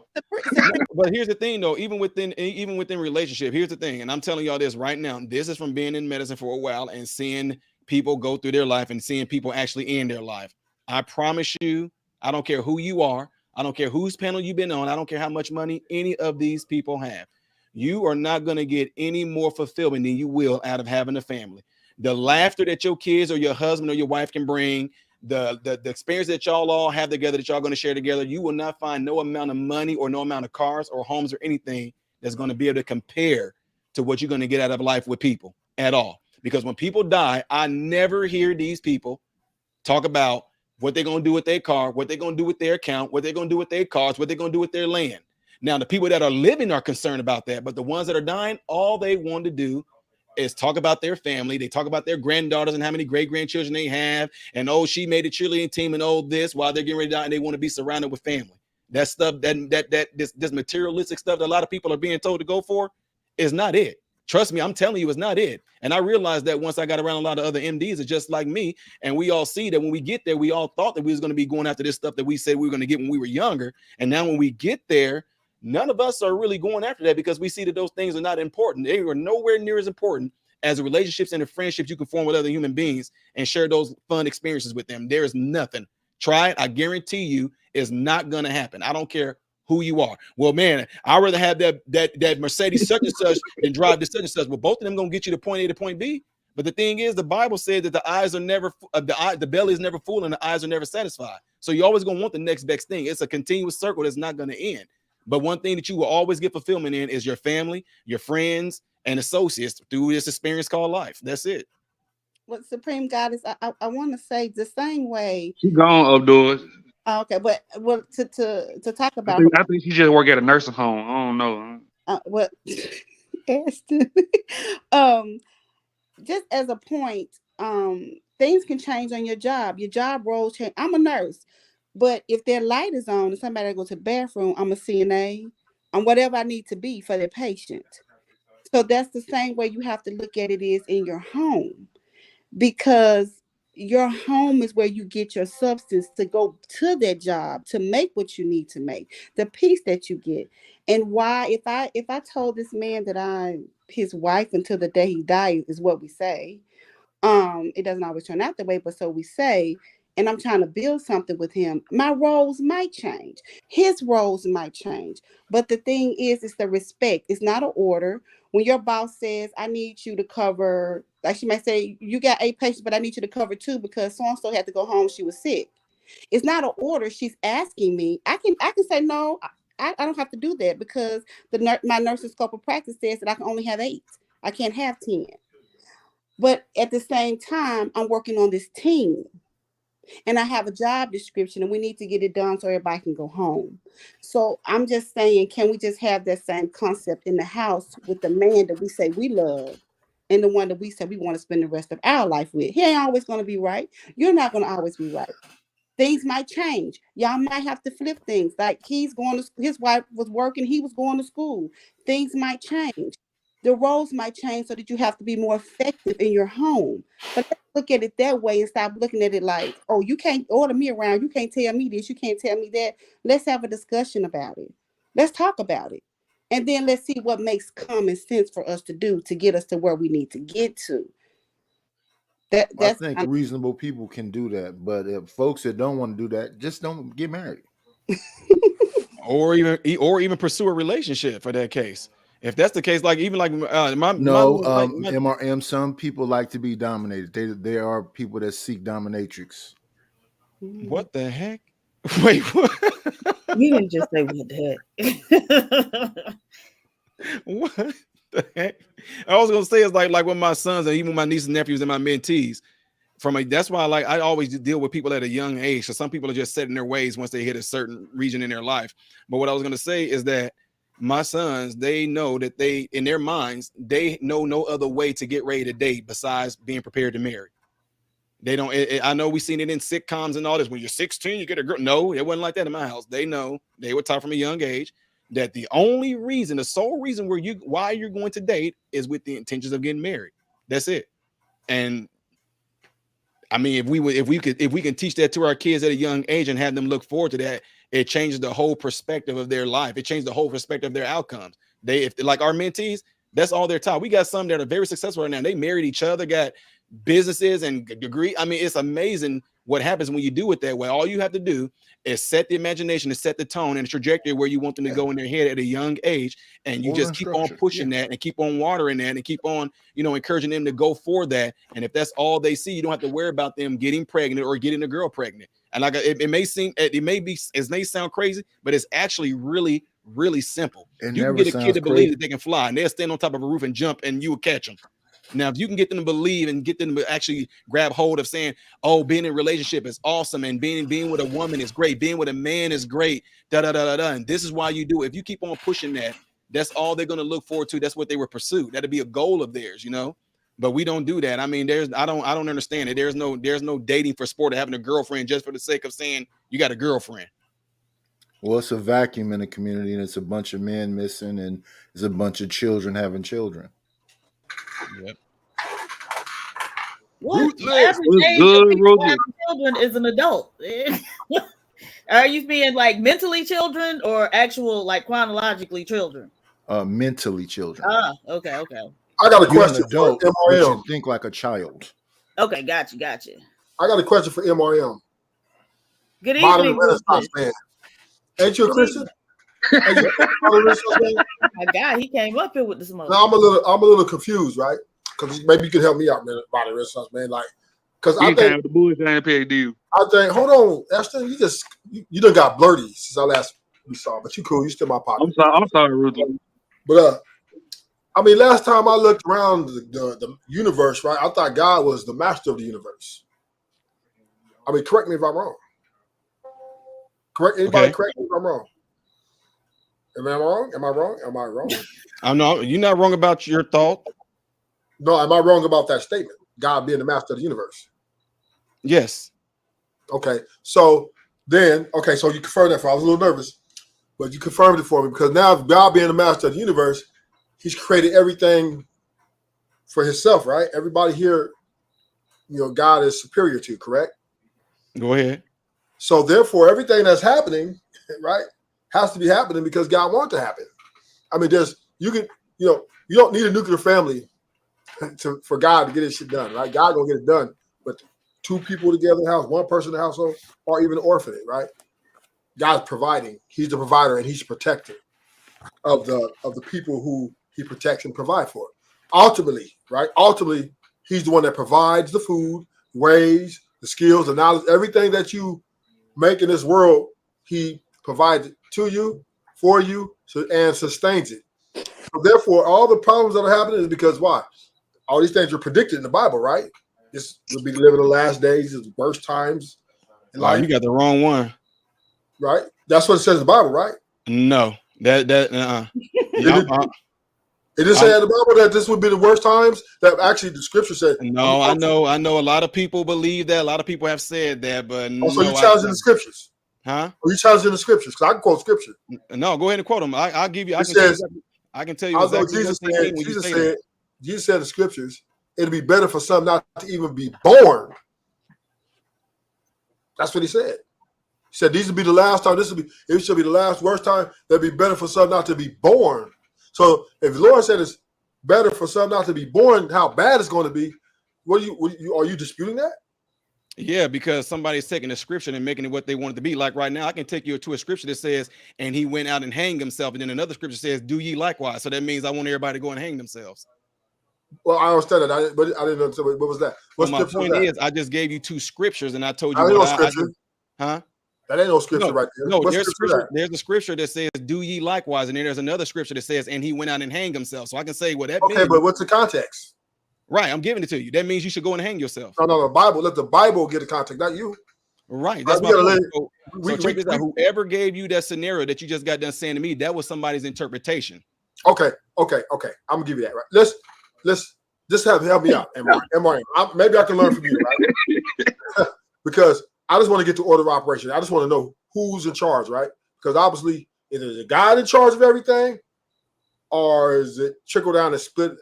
But here's the thing, though. Even within relationship, here's the thing, and I'm telling y'all this right now. This is from being in medicine for a while and seeing people go through their life and seeing people actually end their life. I promise you, I don't care who you are. I don't care whose panel you've been on. I don't care how much money any of these people have. You are not going to get any more fulfillment than you will out of having a family. The laughter that your kids or your husband or your wife can bring, the experience that y'all all have together, that y'all going to share together, you will not find no amount of money or no amount of cars or homes or anything that's going to be able to compare to what you're going to get out of life with people at all. Because when people die, I never hear these people talk about what they're going to do with their car, what they're going to do with their account, what they're going to do with their cars, what they're going to do with their land. Now, the people that are living are concerned about that, but the ones that are dying, all they want to do is talk about their family. They talk about their granddaughters and how many great-grandchildren they have, and she made a cheerleading team and this while they're getting ready to die, and they want to be surrounded with family. That stuff, this materialistic stuff that a lot of people are being told to go for is not it. Trust me, I'm telling you, it's not it. And I realized that once I got around a lot of other MDs are just like me, and we all see that when we get there, we all thought that we was going to be going after this stuff that we said we were going to get when we were younger. And now when we get there, none of us are really going after that because we see that those things are not important. They are nowhere near as important as the relationships and the friendships you can form with other human beings and share those fun experiences with them. There is nothing. Try it. I guarantee you it's not going to happen. I don't care who you are. Well, man, I'd rather have that Mercedes such and such than drive this such and such. Well, both of them going to get you to point A to point B. But the thing is, the Bible said that the eyes are never, the belly is never full and the eyes are never satisfied. So you're always going to want the next best thing. It's a continuous circle that's not going to end. But one thing that you will always get fulfillment in is your family, your friends, and associates through this experience called life. That's it. What Supreme Goddess, I want to say the same way. She gone outdoors. Okay, but well, to talk about, I think she just work at a nursing home. I don't know. What, Ashton? Just as a point, things can change on your job. Your job roles change. I'm a nurse, but if their light is on and somebody goes to the bathroom, I'm a CNA. I'm whatever I need to be for the patient. So that's the same way you have to look at it is in your home, because your home is where you get your substance to go to that job to make what you need to make, the peace that you get. And why, if I told this man that I'm his wife until the day he dies, is what we say. It doesn't always turn out that way, but so we say, and I'm trying to build something with him, my roles might change. His roles might change. But the thing is, it's the respect. It's not an order. When your boss says, I need you to cover, like she might say, you got 8 patients, but I need you to cover 2 because so-and-so had to go home. She was sick. It's not an order. She's asking me. I can say, no, I don't have to do that because my nurse's scope of practice says that I can only have 8. I can't have 10. But at the same time, I'm working on this team. And I have a job description, and we need to get it done so everybody can go home. So I'm just saying, can we just have that same concept in the house with the man that we say we love and the one that we say we want to spend the rest of our life with? He ain't always going to be right. You're not going to always be right. Things might change. Y'all might have to flip things. Like his wife was working, he was going to school. Things might change. The roles might change so that you have to be more effective in your home. But let's look at it that way and stop looking at it like, oh, you can't order me around. You can't tell me this. You can't tell me that. Let's have a discussion about it. Let's talk about it. And then let's see what makes common sense for us to do to get us to where we need to get to. I think reasonable people can do that. But if folks that don't want to do that, just don't get married. or even pursue a relationship for that case. If that's the case, like even like MRM, some people like to be dominated. There are people that seek dominatrix. What the heck? Wait, what? You didn't just say what the heck. What the heck? I was gonna say it's like with my sons and even my nieces and nephews and my mentees. That's why I always deal with people at a young age. So some people are just set in their ways once they hit a certain region in their life. But what I was gonna say is that my sons, they know that they, in their minds, they know no other way to get ready to date besides being prepared to marry. They don't. I know we've seen it in sitcoms and all this. When you're 16, you get a girl. No, it wasn't like that in my house. They know, they were taught from a young age that the only reason, the sole reason why you're going to date is with the intentions of getting married. That's it. And I mean, if we can teach that to our kids at a young age and have them look forward to that, it changes the whole perspective of their life. It changes the whole perspective of their outcomes. If like our mentees, that's all they're taught. We got some that are very successful right now. They married each other, got businesses and degree. I mean, it's amazing what happens when you do it that way. All you have to do is set the imagination, to set the tone and the trajectory where you want them to go in their head at a young age, and you just keep on pushing that and keep on watering that and keep on, encouraging them to go for that. And if that's all they see, you don't have to worry about them getting pregnant or getting a girl pregnant. And like it may sound crazy, but it's actually really, really simple. You can get a kid to believe that they can fly, and they'll stand on top of a roof and jump, and you will catch them. Now, if you can get them to believe and get them to actually grab hold of saying, oh, being in a relationship is awesome, and being with a woman is great, being with a man is great, and this is why you do it. If you keep on pushing that, that's all they're going to look forward to. That's what they will pursue. That'll be a goal of theirs, But we don't do that. I mean, I don't understand it. There's no dating for sport or having a girlfriend just for the sake of saying you got a girlfriend. Well, it's a vacuum in the community, and it's a bunch of men missing, and it's a bunch of children having children. Yep. What? The average age of people having children is an adult. Are you being like mentally children or actual like chronologically children? Mentally children. Okay. I got a question for MRM. You think like a child. Okay, gotcha. I got a question for MRM. Good evening, Modern Renaissance man. Ain't you a Christian? My God, he came up here with the smoke. No, I'm a little confused, right? Because maybe you can help me out, man. Modern Renaissance man, like, because I think the boys ain't paid you. I think. Hold on, Esther, you done got blurty since I last we saw, but you cool. You still my partner. I'm sorry, Ruthless. But I mean, last time I looked around the universe, right? I thought God was the master of the universe. I mean, correct me if I'm wrong. Correct me if I'm wrong. Am I wrong? Am I wrong? I'm not. You're not wrong about your thought. No, am I wrong about that statement? God being the master of the universe. Yes. Okay. So you confirmed that. I was a little nervous, but you confirmed it for me because now God being the master of the universe, He's created everything for Himself, right? Everybody here, God is superior to, correct? Go ahead. So therefore, everything that's happening, right, has to be happening because God wants it to happen. I mean, you don't need a nuclear family for God to get this shit done, right? God gonna get it done, but 2 people together in the house, 1 person in the household, or even orphanage, right? God's providing. He's the provider and He's protector of the people who He protects and provides for. Ultimately, right? Ultimately, He's the one that provides the food, ways, the skills, the knowledge, everything that you make in this world. He provides it to you for you and sustains it. So therefore, all the problems that are happening is because why? All these things are predicted in the Bible, right? This will be living the last days, the worst times. Wow, you got the wrong one. Right? That's what it says in the Bible, right? No, It didn't say in the Bible that this would be the worst times. That actually the scripture said. No, I know. A lot of people believe that. A lot of people have said that, but no. So you challenging the scriptures, huh? Are you challenging the scriptures? Because I can quote scripture. No, go ahead and quote them. I'll give you. I can tell you although exactly Jesus what they mean when you say that. Jesus said in the scriptures, it'd be better for some not to even be born. That's what he said. He said these will be the last time. It should be the last worst time. That'd be better for some not to be born. So if the Lord said it's better for some not to be born, how bad it's going to be? Are you disputing that? Yeah, because somebody's taking the scripture and making it what they want it to be. Like right now, I can take you to a scripture that says, and he went out and hanged himself. And then another scripture says, do ye likewise. So that means I want everybody to go and hang themselves. Well, I understand that, but I didn't know. What was that? Well, my point is, I just gave you two scriptures and I told you. I didn't know scripture. Huh? That ain't no scripture right there. No, there's a scripture that says, do ye likewise. And then there's another scripture that says, and he went out and hanged himself. So I can say what that means. Okay, but what's the context? Right, I'm giving it to you. That means you should go and hang yourself. No, the Bible. Let the Bible get the context, not you. Right. That's my point. So check this out. Whoever gave you that scenario that you just got done saying to me, that was somebody's interpretation. Okay. I'm gonna give you that. Right. Let's just help me out, MRM. Maybe I can learn from you, right? Because I just want to get to order of operation. I just want to know who's in charge, right? Because obviously, is it God in charge of everything, or is it trickle down and split?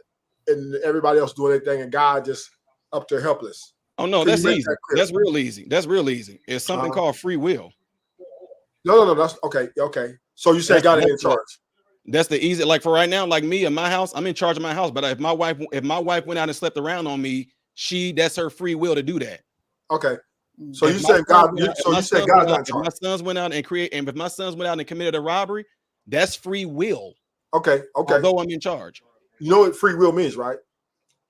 And everybody else doing anything, and God just up there helpless. Oh no, that's easy. That's real easy. That's real easy. It's something called free will. No. That's okay. So you say God is in charge. That's the easy. Like for right now, like me in my house, I'm in charge of my house. But if my wife went out and slept around on me, that's her free will to do that. Okay. So you say God. So you say God's not in charge. If my sons went out and if my sons went out and committed a robbery, that's free will. Okay. Although I'm in charge. You know what free will means, right?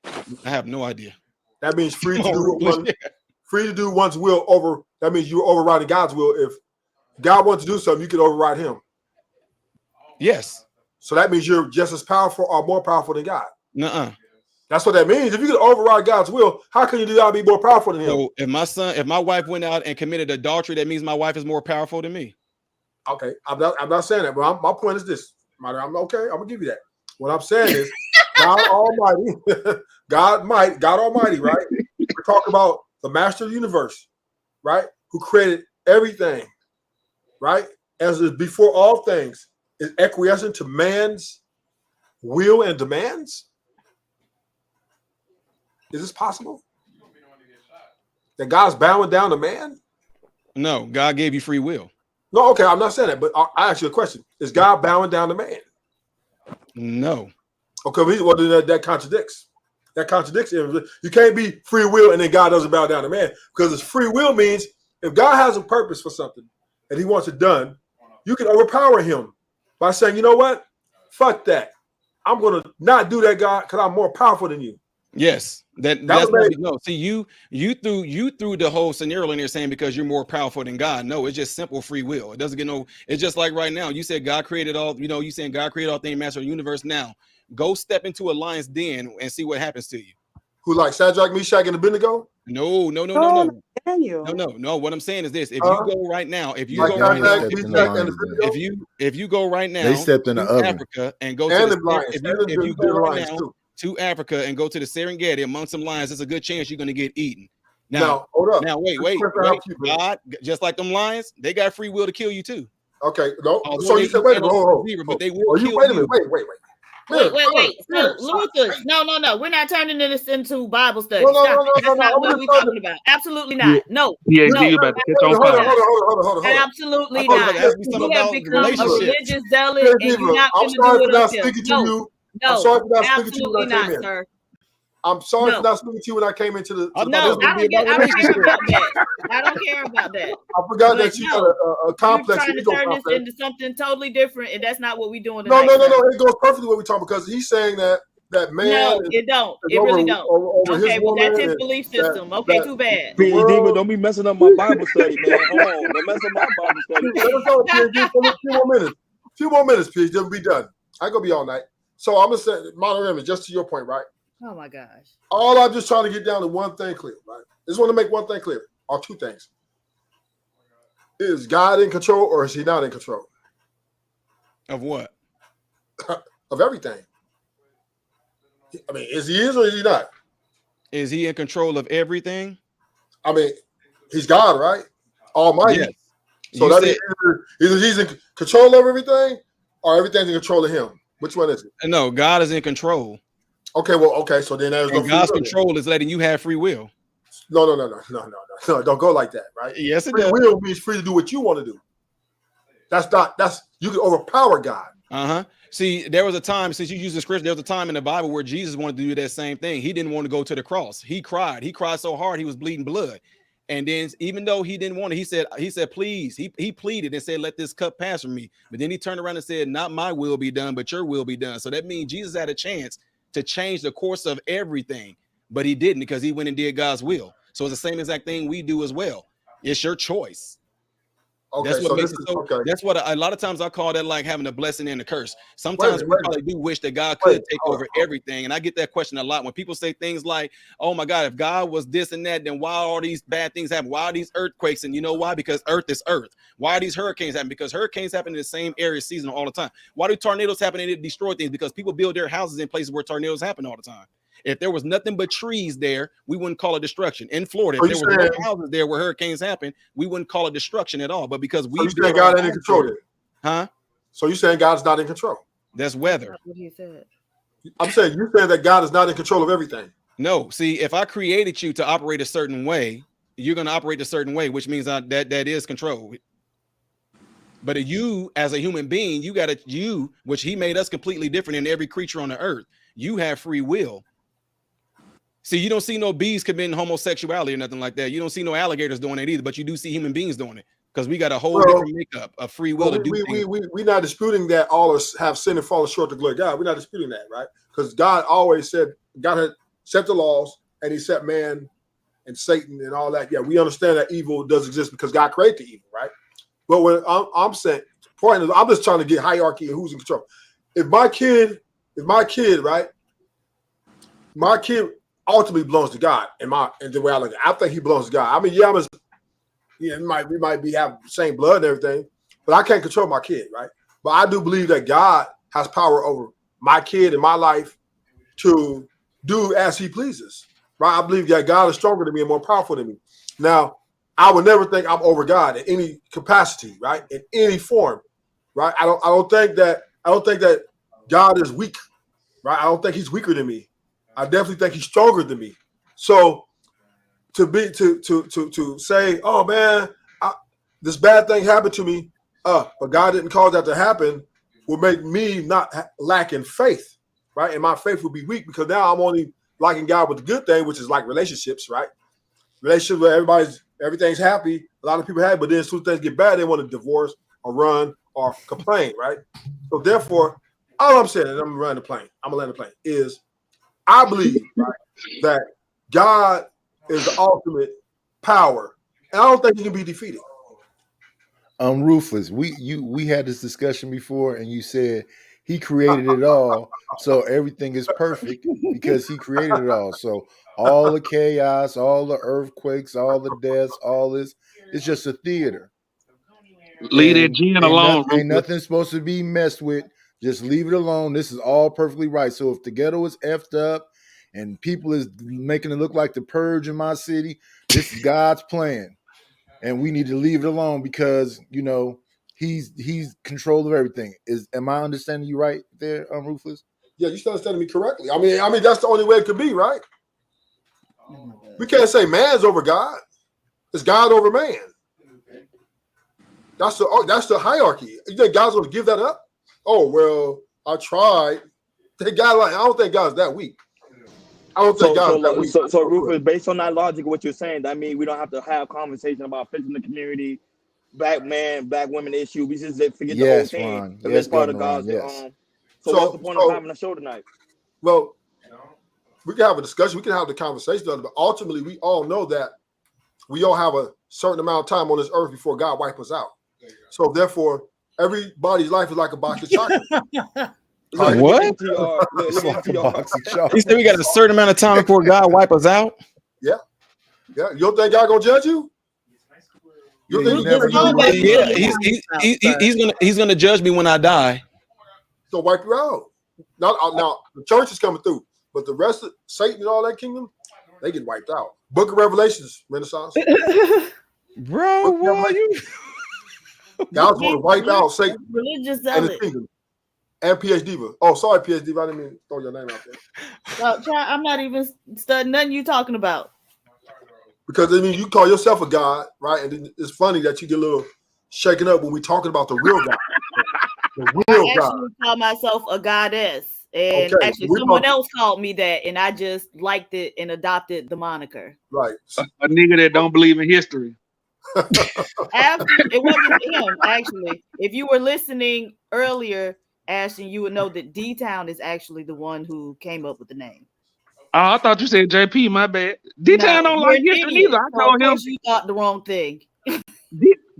I have no idea. That means free to do one's will over. That means you're overriding God's will. If God wants to do something, you can override him. Yes. So that means you're just as powerful or more powerful than God. Nuh-uh. That's what that means. If you can override God's will, how can you do that and be more powerful than him? So if my wife went out and committed adultery, that means my wife is more powerful than me. Okay. I'm not saying that, but my point is this. I'm okay. I'm gonna give you that. What I'm saying is God Almighty, God Almighty, right? We're talking about the master of the universe, right? Who created everything, right? As is before all things, is acquiescent to man's will and demands. Is this possible? That God's bowing down to man? No, God gave you free will. No, okay, I'm not saying that, but I ask you a question. Is God bowing down to man? No. Okay, well, that contradicts. That contradicts. You can't be free will and then God doesn't bow down to man, because it's free will means if God has a purpose for something and he wants it done, you can overpower him by saying, you know what? Fuck that. I'm going to not do that, God, because I'm more powerful than you. Yes. That's no. See, you threw the whole scenario in there saying because you're more powerful than God. No, it's just simple free will. It doesn't get no. It's just like right now. You said God created all. You saying God created all things, master of the universe. Now, go step into a lion's den and see what happens to you. Who like Shadrach, Meshach, and Abednego? No. Daniel. No. What I'm saying is this: if you go right now, if you go right now, if you go right now, they stepped in the oven. Africa and go to if you go right now to Africa and go to the Serengeti among some lions, there's a good chance you're going to get eaten. Now, hold up. Now, wait. God, just like them lions, they got free will to kill you too. Okay, no. So you said, wait a minute. But they will kill wait a minute. Wait. Wait. So, Luther, no. We're not turning this into Bible study. No. That's not what we're talking about. Absolutely not. No. About to catch on fire. Hold on. Absolutely not. You have become a religious zealot, and you're not going to do it up there. No, absolutely not, sir. I'm sorry for not speaking to you when I came into the. I don't care about that. I don't care about that. I forgot that you got a complex. You're trying to turn this into something totally different, and that's not what we're doing tonight. No. It goes perfectly what we're talking, because he's saying that man. No, it don't. It really don't. Okay, well that's his belief system. Okay, too bad. But don't be messing up my Bible study, man. Hold on, don't mess up my Bible study. Let us go, 2 more minutes. few more minutes, please. Then we'll be done. I ain't gonna be all night. So I'm gonna say, modern image, just to your point, right? Oh my gosh. All I'm just trying to get down to one thing clear, right? I just want to make one thing clear, or two things. Is God in control or is he not in control? Of what? Of everything. I mean, is he or is he not? Is he in control of everything? I mean, he's God, right? Almighty. Yes. So You that said- either he's in control of everything or everything's in control of him. Which one is it? No, God is in control. Okay, well, okay. So then there's no And free God's will then. control is letting you have free will. No. Don't go like that, right? Yes, it free does. will means free to do what you want to do. That's you can overpower God. Uh-huh. See, there was a time, since you use the scripture, there was a time in the Bible where Jesus wanted to do that same thing. He didn't want to go to the cross. He cried. He cried so hard he was bleeding blood. And then even though he didn't want it, he said, please, he pleaded and said, let this cup pass from me. But then he turned around and said, not my will be done, but your will be done. So that means Jesus had a chance to change the course of everything, but he didn't, because he went and did God's will. So it's the same exact thing we do as well. It's your choice. Okay, That's what so makes this it is so. okay. That's what a lot of times I call that like having a blessing and a curse. Sometimes we wait a probably do wish that God Wait, could take over everything. And I get that question a lot when people say things like, oh my God, if God was this and that, then why are all these bad things happen? Why are these earthquakes? And you know why? Because earth is earth. Why are these hurricanes happening? Because hurricanes happen in the same area season all the time. Why do tornadoes happen and it destroy things? Because people build their houses in places where tornadoes happen all the time. If there was nothing but trees there, we wouldn't call it destruction. In Florida, if there was no houses there where hurricanes happen, we wouldn't call it destruction at all. But because we So you saying God ain't in control then? Huh? So you saying God's not in control? That's weather. What he said. I'm saying you're saying that God is not in control of everything. No, see, if I created you to operate a certain way, you're going to operate a certain way, which means that is control. But you, as a human being, which he made us completely different than every creature on the earth. You have free will. See, you don't see no bees committing homosexuality or nothing like that. You don't see no alligators doing it either, but you do see human beings doing it because we got a whole different makeup of free will to do things. We're not disputing that all have sinned and fallen short of the glory of God. We're not disputing that, right? Because God always said, God had set the laws and he set man and Satan and all that. Yeah, we understand that evil does exist because God created the evil, right? But when I'm saying, point is, I'm just trying to get hierarchy and who's in control. If my kid, right? My kid ultimately belongs to God in the way I look at it. I think he belongs to God. I mean, we might have the same blood and everything, but I can't control my kid, right? But I do believe that God has power over my kid and my life to do as he pleases, right? I believe that God is stronger than me and more powerful than me. Now, I would never think I'm over God in any capacity, right? In any form, right? I don't think that God is weak, right? I don't think he's weaker than me. I definitely think he's stronger than me. So to say, oh man, this bad thing happened to me, but God didn't cause that to happen, will make me not lack in faith, right? And my faith will be weak because now I'm only liking God with the good thing, which is like relationships, right? Relationships where everything's happy. A lot of people have, but then as soon as things get bad, they want to divorce or run or complain, right? So therefore, all I'm saying, and I'm gonna land the plane, is I believe, right, that God is the ultimate power, and I don't think he can be defeated. Ruthless, we had this discussion before, and you said he created it all, so everything is perfect because he created it all. So all the chaos, all the earthquakes, all the deaths, all this, it's just a theater. Leave that gin alone. Ain't nothing supposed to be messed with. Just leave it alone. This is all perfectly right. So if the ghetto is effed up and people is making it look like the purge in my city, this is God's plan. And we need to leave it alone because, he's control of everything. Am I understanding you right there, Ruthless? Yeah, you're understanding me correctly. I mean, that's the only way it could be, right? We can't say man's over God. It's God over man. That's the hierarchy. You think God's going to give that up? Oh, well, I tried. I don't think God's that weak. I don't think God's that weak. So Rufus, based on that logic of what you're saying, that means we don't have to have conversation about fixing the community, black women issue. We just forget the whole thing. Yes, part of God's. Yes. So what's the point of having a show tonight? Well, we can have a discussion. We can have the conversation, but ultimately, we all know that we all have a certain amount of time on this earth before God wipes us out. So therefore, everybody's life is like a box of chocolate. Like, what? He said we got a certain amount of time before God wipe us out. Yeah. Yeah. You don't think God gonna judge you? You He's gonna judge me when I die. He'll wipe you out. Now the church is coming through, but the rest of Satan and all that kingdom, they get wiped out. Book of Revelations, Renaissance. Bro, why you? God's going to wipe out Satan Religious and his kingdom. And PhD Diva. Oh, sorry, PhD Diva. I didn't mean to throw your name out there. I'm not even studying nothing you talking about. Because I mean, you call yourself a god, right? And it's funny that you get a little shaken up when we're talking about the real God. The real I God. actually call myself a goddess, and Okay, actually we're someone talking- else called me that, and I just liked it and adopted the moniker. Right. A nigga that don't believe in history. After it wasn't him, actually. If you were listening earlier, Ashton, you would know that D-Town is actually the one who came up with the name. Oh, I thought you said JP. My bad. D-Town don't like history neither. I told him you thought the wrong thing.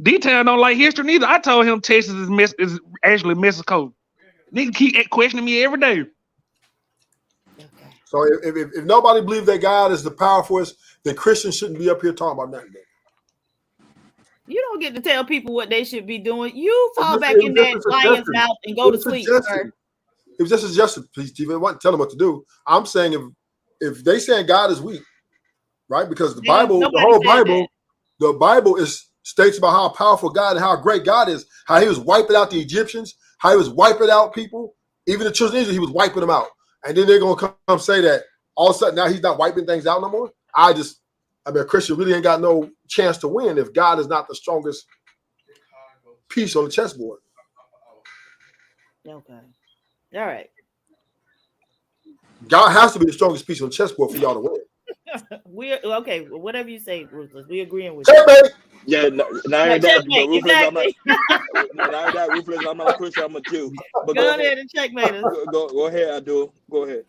D-Town don't like history neither. I told him Texas is actually Mexico. Nigga keep questioning me every day. So if nobody believes that God is the power force, then Christians shouldn't be up here talking about nothing. You don't get to tell people what they should be doing. You fall back in that lion's mouth and go to sleep, sir. It was just a suggestion, please, Stephen. I wasn't telling them what to do. I'm saying if they saying God is weak, right? Because the Bible, the whole Bible, the Bible states about how powerful God and how great God is, how he was wiping out the Egyptians, how he was wiping out people, even the children of Israel, he was wiping them out. And then they're gonna come say that all of a sudden now he's not wiping things out no more. I mean, a Christian really ain't got no chance to win if God is not the strongest piece on the chessboard. Okay. All right. God has to be the strongest piece on the chessboard for y'all to win. We're okay. Whatever you say, Ruthless. We agreeing with you. Checkmate. Yeah, now that Checkmate, Ruthless, exactly. now that Ruthless, I'm not a Christian, I'm a Jew. But Go ahead and checkmate us. Go ahead, I do. Go ahead.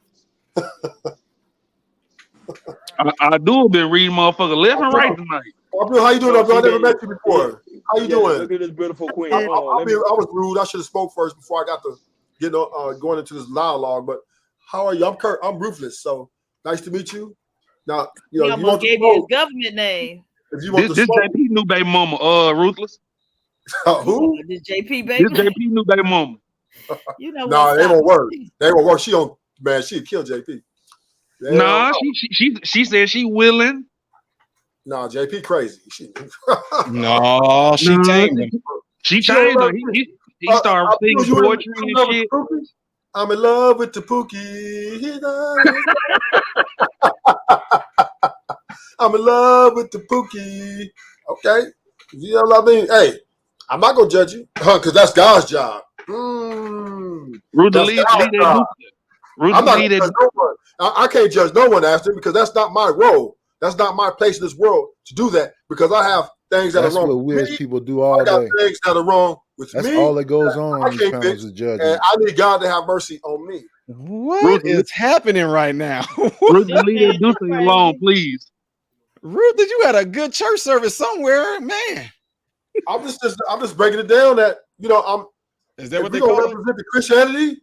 I do been reading motherfucker left and right tonight. Abdul, how you doing, Abdul? I never met you before. How you doing? Look at this beautiful queen. I was rude. I should have spoke first before I got to going into this dialogue. But how are you? I'm Kurt. I'm Ruthless. So nice to meet you. Now, He almost gave you his government name. If you want This JP new baby mama, Ruthless. Who? This JP baby. This JP new baby mama. You know No, they won't work. They won't work. She'd kill JP. Nah, she said she willing. No, JP crazy. No, she tamed him. She changed her. He started singing poetry and shit. I'm in love with the Pookie. I'm in love with the Pookie. Okay. You know what I mean? Hey, I'm not gonna judge you, because that's God's job. I'm not gonna judge no one. I can't judge no one, Ashton, because that's not my role. That's not my place in this world to do that, because I have things that That's are wrong. what weird people do all I got day. things that are wrong with That's me. all that goes on I in these can't panels fix, of judging. and I need God to have mercy on me. What is happening right now? Ruth, leave that Ducey alone, please. Ruth, did you had a good church service somewhere, man? I'm just breaking it down that Is that what they they call it? represent the Christianity?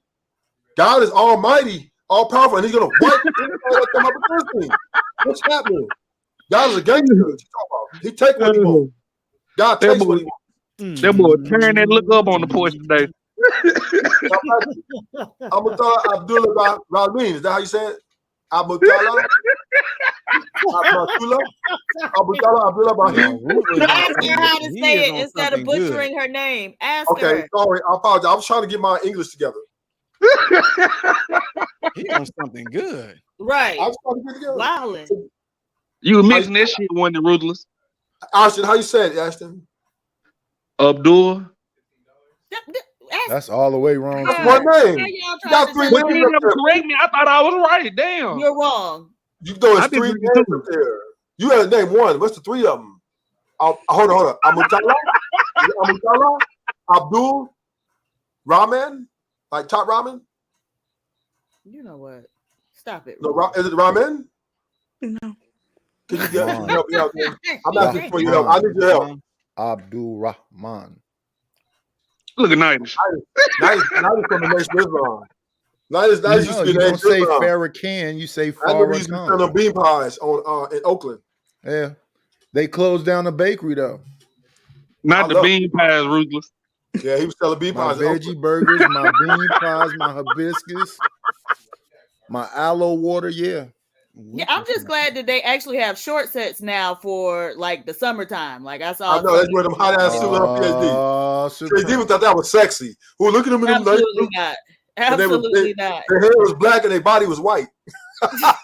God is almighty, all powerful, and he's gonna wipe anybody that come up against him. What's happening? God is a gangster. What you talking about? He take what he wants. God takes what he wants. That boy tearing that look up on the porch today. Abdullah Abdullah Rahmin, is that how you say it? Abdullah Abdullah Rahim. Ask her how to say it instead of butchering her name. Ask Okay, her. sorry, I apologize. I was trying to get my English together. He on something good. Right. I was trying to get it together. Wildin'. You were mixing that shit one the Ruthless. Ashton, how you say it, Ashton? Abdul. That's all the way wrong. That's one name. You got three But you names up never there. correct me. I thought I was right. Damn. You're wrong. You throw I his did three three names too. up there. You had to name one. What's the three of them? Hold on. Amutala, Abdul, Rahman, like top ramen. You know what? Stop it. No, is it ramen? No. Can you help me out there? I'm asking for your help. I need your help. Abdul Rahman. Look at Nightish. Nightish from the Nation of Islam. Nightish used to be you the don't say Farrakhan, you say I never used to Farrakhan. sell them bean pies on in Oakland. Yeah, they closed down the bakery though. Not the bean pies, Ruthless. Yeah, he was selling bean My pies. veggie burgers, my bean pies, my hibiscus, my aloe water. Yeah. Yeah, I'm just glad that they actually have short sets now for like the summertime. Like I saw. I know that's where them hot ass suits on PhD. PhD thought that was sexy. Who look at them in them nice Absolutely not. Absolutely not. Their hair was black and their body was white. What?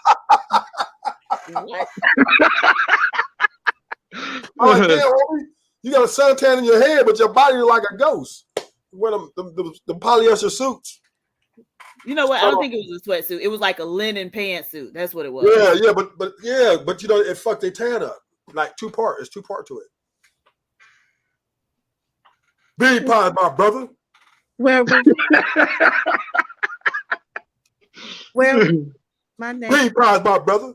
I'm like, damn, homie, you got a suntan in your head, but your body is like a ghost. Wear the polyester suits. You know what? I don't think it was a sweatsuit. It was like a linen pantsuit. That's what it was. Yeah, but you know, it fucked their tan up. Like two part. It's 2 part to it. Bean pie, my brother. Where my name? Bean pies, my brother.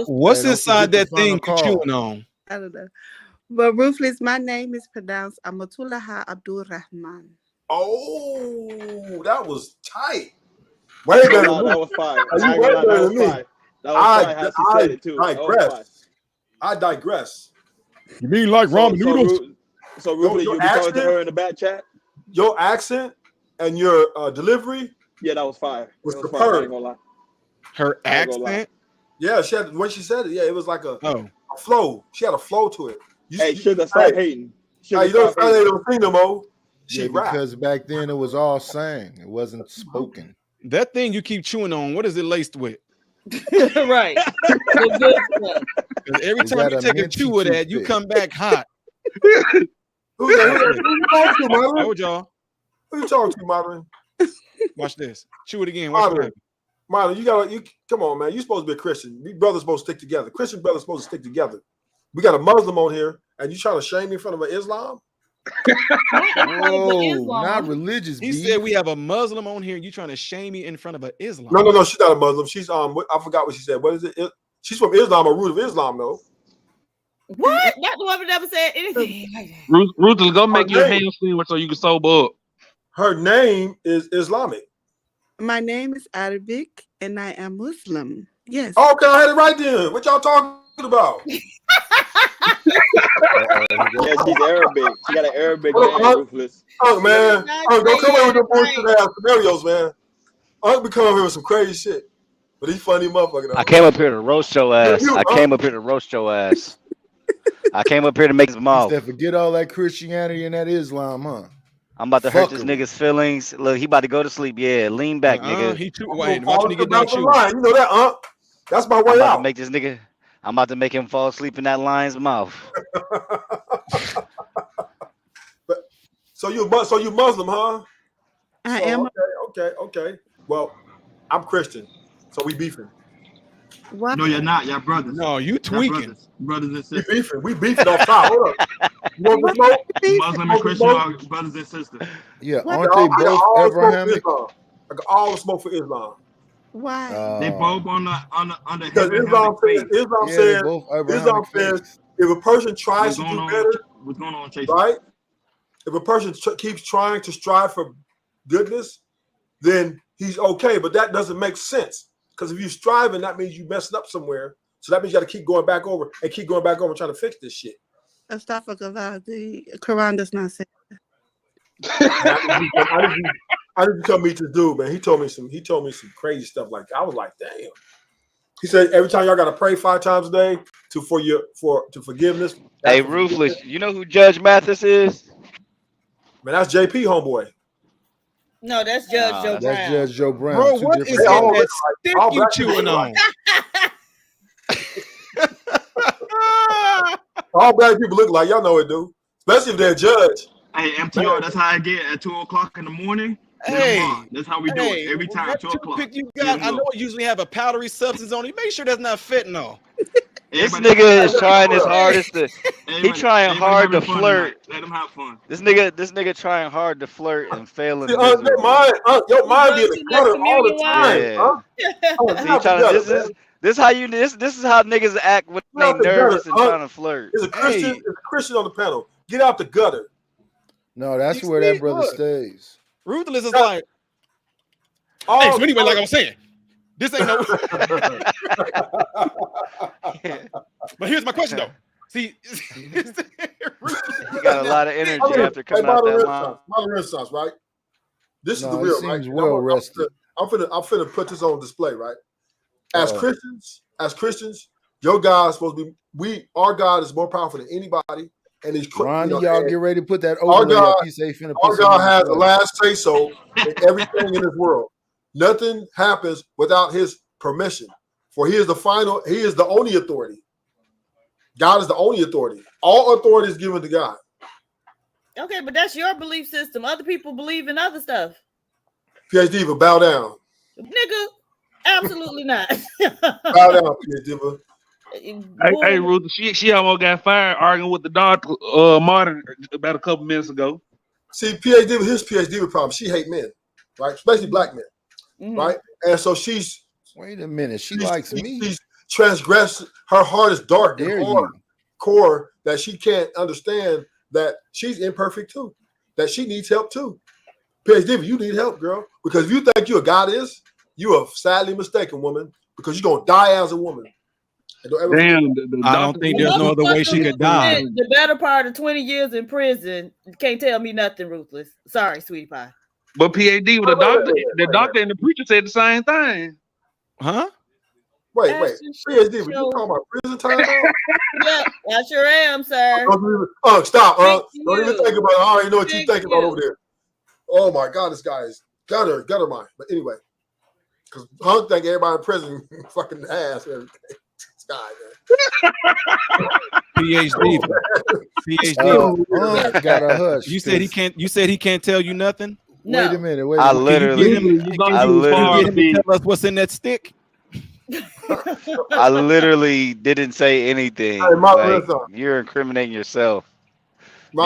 What's inside that thing you're chewing on? I don't know. But Ruthless, my name is pronounced Amatullah Abdul Rahman. Oh, that was tight. Way better. That was fire. You way better than me. That was fire how she said it too. I digress. You mean like ramen noodles? So Ruthless, you be talking to her in the back chat? Your accent and your delivery. Yeah, that was fire. Was fire. superb. I ain't gonna lie. Her accent? Yeah, she had when she said it. Yeah, it was like a flow. She had a flow to it. Sugar, stop hating. Sugar, you don't see no more. Because back then it was all sang, it wasn't spoken. That thing you keep chewing on, what is it laced with? Right. Every time you take a chew of that, you come back hot. Who you talking to, Marlon? Told y'all. Who you talking to, Marlon? Watch this. Chew it again. Watch what happens. Marlon, you come on, man. You're supposed to be a Christian. We brothers supposed to stick together. Christian brothers supposed to stick together. We got a Muslim on here, and you trying to shame me in front of an Islam? Whoa, not religious. He said we have a Muslim on here. You trying to shame me in front of an Islam? No. She's not a Muslim. She's I forgot what she said. What is it? She's from Islam, a root of Islam, though. What? That woman never said anything like that. Ruth, go make your hand sandwich so you can sober up. Her name is Islamic. My name is Arabic, and I am Muslim. Yes. Okay, I had it right then. What y'all talking about? Yeah, she's Arabic. She got an Arabic name, Ruthless. Man. Don't come here with the bullshit ass scenarios, man. Unc be coming here with some crazy shit. But he's funny motherfucker. I came up here to roast your ass. I came up here to roast your ass. I came up here to make his mouth. Forget all that Christianity and that Islam, huh? I'm about to hurt this nigga's feelings. Look, he about to go to sleep. Yeah, lean back, nigga. Wait, watch when he get down. You know that, Unc? That's my way out. Make this nigga. I'm about to make him fall asleep in that lion's mouth. So you Muslim, huh? I am. Okay. Well, I'm Christian, so we beefing. What? No, you're not. Y'all brothers. No, you tweaking. Brothers and sisters. We beefing off top. Hold up. You want to smoke? Muslim and Christian are brothers and sisters. Yeah, aren't they both Abrahamic? I got all the smoke for Islam. Why? They both on the because Islam says if a person tries to do better, what's going on, Chase? Right? If a person keeps trying to strive for goodness, then he's okay. But that doesn't make sense because if you're striving, that means you're messing up somewhere. So that means you got to keep going back over and trying to fix this shit. Astaghfirullah, the Quran does not say that. I didn't come meet this dude, man. He told me some crazy stuff like that. I was like, damn. He said every time y'all gotta pray 5 times a day to forgiveness. Hey, Ruthless, you know who Judge Mathis is? Man, that's JP homeboy. No, that's Judge Joe Brown. That's Judge Joe Brown. Bro, what is that stick you chewing on? All black people look like y'all know it, dude. Especially if they're a judge. Hey, MTR, that's how I get at 2 o'clock in the morning. Hey, that's how we do it every time. 2 o'clock. You got, I know it usually have a powdery substance on it. Make sure that's not fentanyl. This nigga is trying his hardest to. He trying hard to flirt. Let him have fun. This nigga trying hard to flirt and failing. Your mind be in the gutter all the time. Yeah. This is how niggas act when they nervous and trying to flirt. There's a Christian on the panel. Get out the gutter. No, that's where that brother stays. Ruthless is like. Hey, so anyway, like I was saying, this ain't no. But here's my question though. See, you got a lot of energy after coming out that long. Modern Renaissance, right? This is the it real, seems right? well rested. I'm finna put this on display, right? As Christians, your God is supposed to be. Our God is more powerful than anybody. And he's Ronnie, y'all get ready to put that our overlay God, up. He say finna put our some God on has the display. last say so in everything in this world. Nothing happens without his permission. For he is the only authority. God is the only authority. All authority is given to God. Okay, but that's your belief system. Other people believe in other stuff. PhD, but bow down. Nigga, absolutely not. Bow down, PhD. Hey, Ruth, she almost got fired arguing with the doctor, Martin, about a couple minutes ago. See, PhD, his PhD problem. She hate men, right? Especially black men, right? And so she's. Wait a minute. She likes me. She's transgressed. Her heart is dark and hard core that she can't understand that she's imperfect too, that she needs help too. PhD, you need help, girl, because if you think you're a goddess, you are sadly mistaken, woman, because you're gonna die as a woman. Damn, I don't think there's no other way she could die. The better part of 20 years in prison, you can't tell me nothing, Ruthless. Sorry, sweetie pie. But PhD, the doctor and the preacher said the same thing. Huh? Wait. PhD, you talking about prison time now? Yeah, I sure am, sir. Stop. Don't even think about it. I already know what you're thinking about over there. Oh my God, this guy is gutter mind. But anyway, because Hunk think everybody in prison fucking ass and everything. This guy, man. PhD. Got a hush. You said he can't tell you nothing. No. Wait a minute. I literally tell us what's in that stick. I literally didn't say anything. Hey, like, you're incriminating yourself. You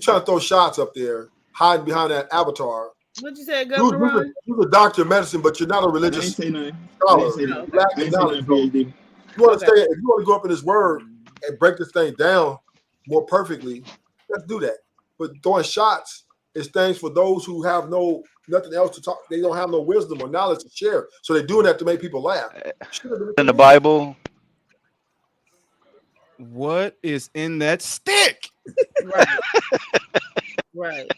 trying to throw shots up there, hiding behind that avatar. What'd you say, Governor Ron? You're a doctor of medicine, but you're not a religious scholar. You want to stay? If you want to go up in this word and break this thing down more perfectly, let's do that. But throwing shots is things for those who have nothing else to talk. They don't have no wisdom or knowledge to share, so they're doing that to make people laugh. In the Bible, what is in that stick? Right.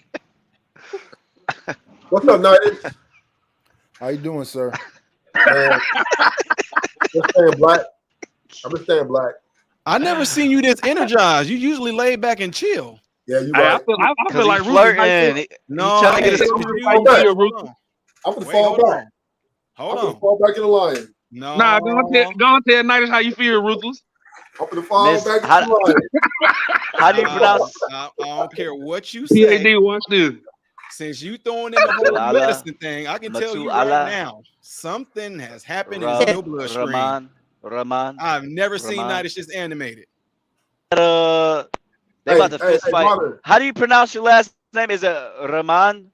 What's up, Nighty? How you doing, sir? I'm staying black. I'm staying black. I never seen you this energized. You usually lay back and chill. Yeah, you right. I feel like flirting. No, I'm gonna fall back. Hold I'm on. gonna fall back in the line. No. Nah, go on tell Nighty how you feel, Ruthless. I'm gonna fall back in the line. How do you pronounce? I don't care what you say. PhD, watch this. Since you throwing in the whole medicine thing, I can tell you right now, something has happened in your bloodstream. Rahman. I've never seen Nighty just animated. They about to fist fight. Mother. How do you pronounce your last name? Is it Rahman?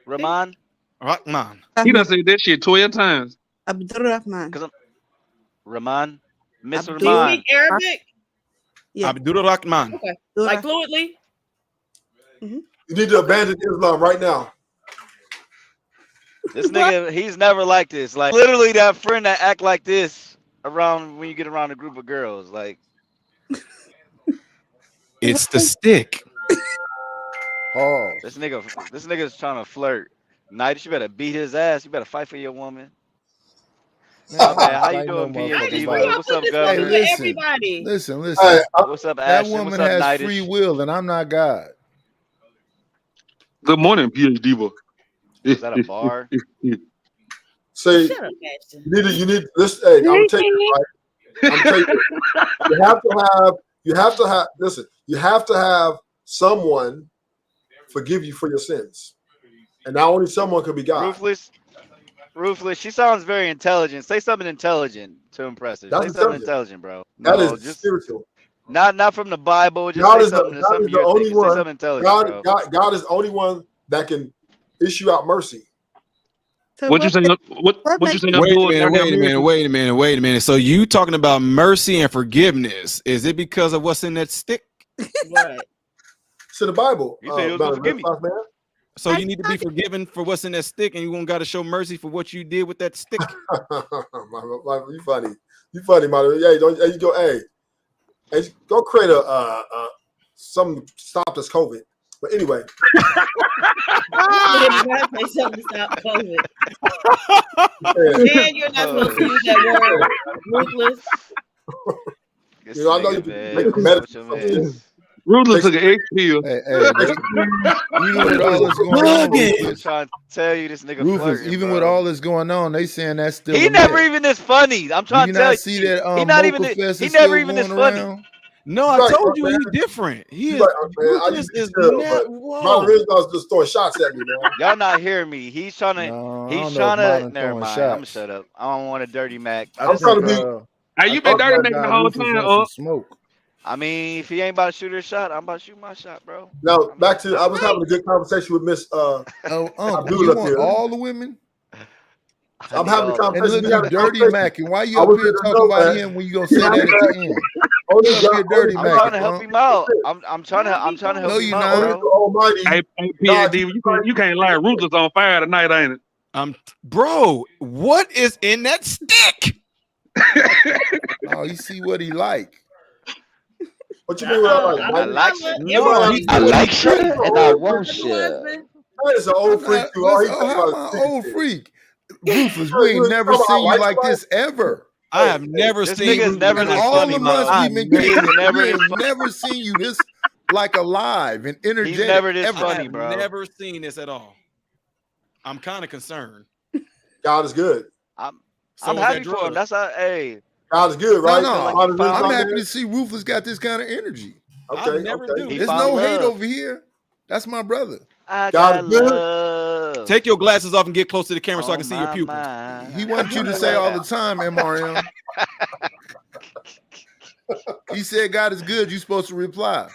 Rahman? Rahman. He done said that shit 12 times. Abdurrahman. Rahman? Miss Do you Rahman. speak Arabic? Yeah. Abdul Rahman. Okay. Like fluently? You need to abandon Islam right now. This nigga, he's never like this. Like literally that friend that act like this around when you get around a group of girls. Like it's the stick. Oh. This nigga's trying to flirt. Night, you better beat his ass. You better fight for your woman. Man, how you doing, PhD? What's up, Governor? Hey, Everybody. Listen. Hey, What's up, That Ashton? woman What's up, has Nightish? free will, and I'm not God. Good morning, PhD. Is that a bar? Say, Shut up, Ashton. you need this. Hey, I'm gonna tell you, right? I'm gonna tell you, you have to have someone forgive you for your sins, and not only someone can be God. Ruthless. She sounds very intelligent. Say something intelligent to impress her. Say something intelligent, bro. That No, is just spiritual. not from the Bible. Just God say is something to something the you're only thinking. Say one. something intelligent, bro. God is the only one that can issue out mercy. So What you saying? What you saying? Wait a minute. So you talking about mercy and forgiveness? Is it because of what's in that stick? Right. It's in the Bible. You said you was gonna forgive me. Man. So you need to be forgiven for what's in that stick, and you won't got to show mercy for what you did with that stick. You funny. You funny, Mario. Yeah, you go. Hey, go create something to stop this COVID. But anyway. Something to stop COVID. Man, you're not supposed to use that word. Ruthless. You know, I know you. Ruthless took an egg pill. Even with all this going on, I'm trying to tell you, this nigga Rufus, flirting, even bro. with all this going on, they saying that's still. He never even this funny. I'm trying to tell you. See that? He not even. He never even this funny. Around? No, I told you he's different. He is. Ruthless is not. Ron Rizzo's just throwing shots at me, man. Y'all not hearing me. He's trying to. No, he's trying to. Never mind. I'm gonna shut up. I don't want a dirty Mac. I'm trying to be. Hey, you been dirty Mac the whole time, smoke. I mean, if he ain't about to shoot his shot, I'm about to shoot my shot, bro. Now back to I was having a good conversation with Miss you want all the women? I'm having a conversation. And look, you dirty Mac, and why you up here talking about him when you gonna say that at the end? I'm trying to help him out. I'm trying to help him out, bro. Hey, PhD, you can't lie. Ruthless on fire tonight, ain't it? Bro, what is in that stick? Oh, you see what he like. What you mean? I like I like shit and I won't shit. That is an old freak. How am I old freak? Rufus, we ain't never seen you like this ever. I have never seen you. Never this all funny, the months man. we've been getting, we have never seen you this like alive and energetic. He's never this ever. funny, bro. I've never seen this at all. I'm kind of concerned. God is good. I'm happy for him. That's how. Hey. God is good, right? No, I'm happy to see Rufus got this kind of energy. Okay, There's no hate over here. That's my brother. God is good. Take your glasses off and get close to the camera so I can see your pupils. He wants you to say all the time, MRM. He said God is good. You're supposed to reply.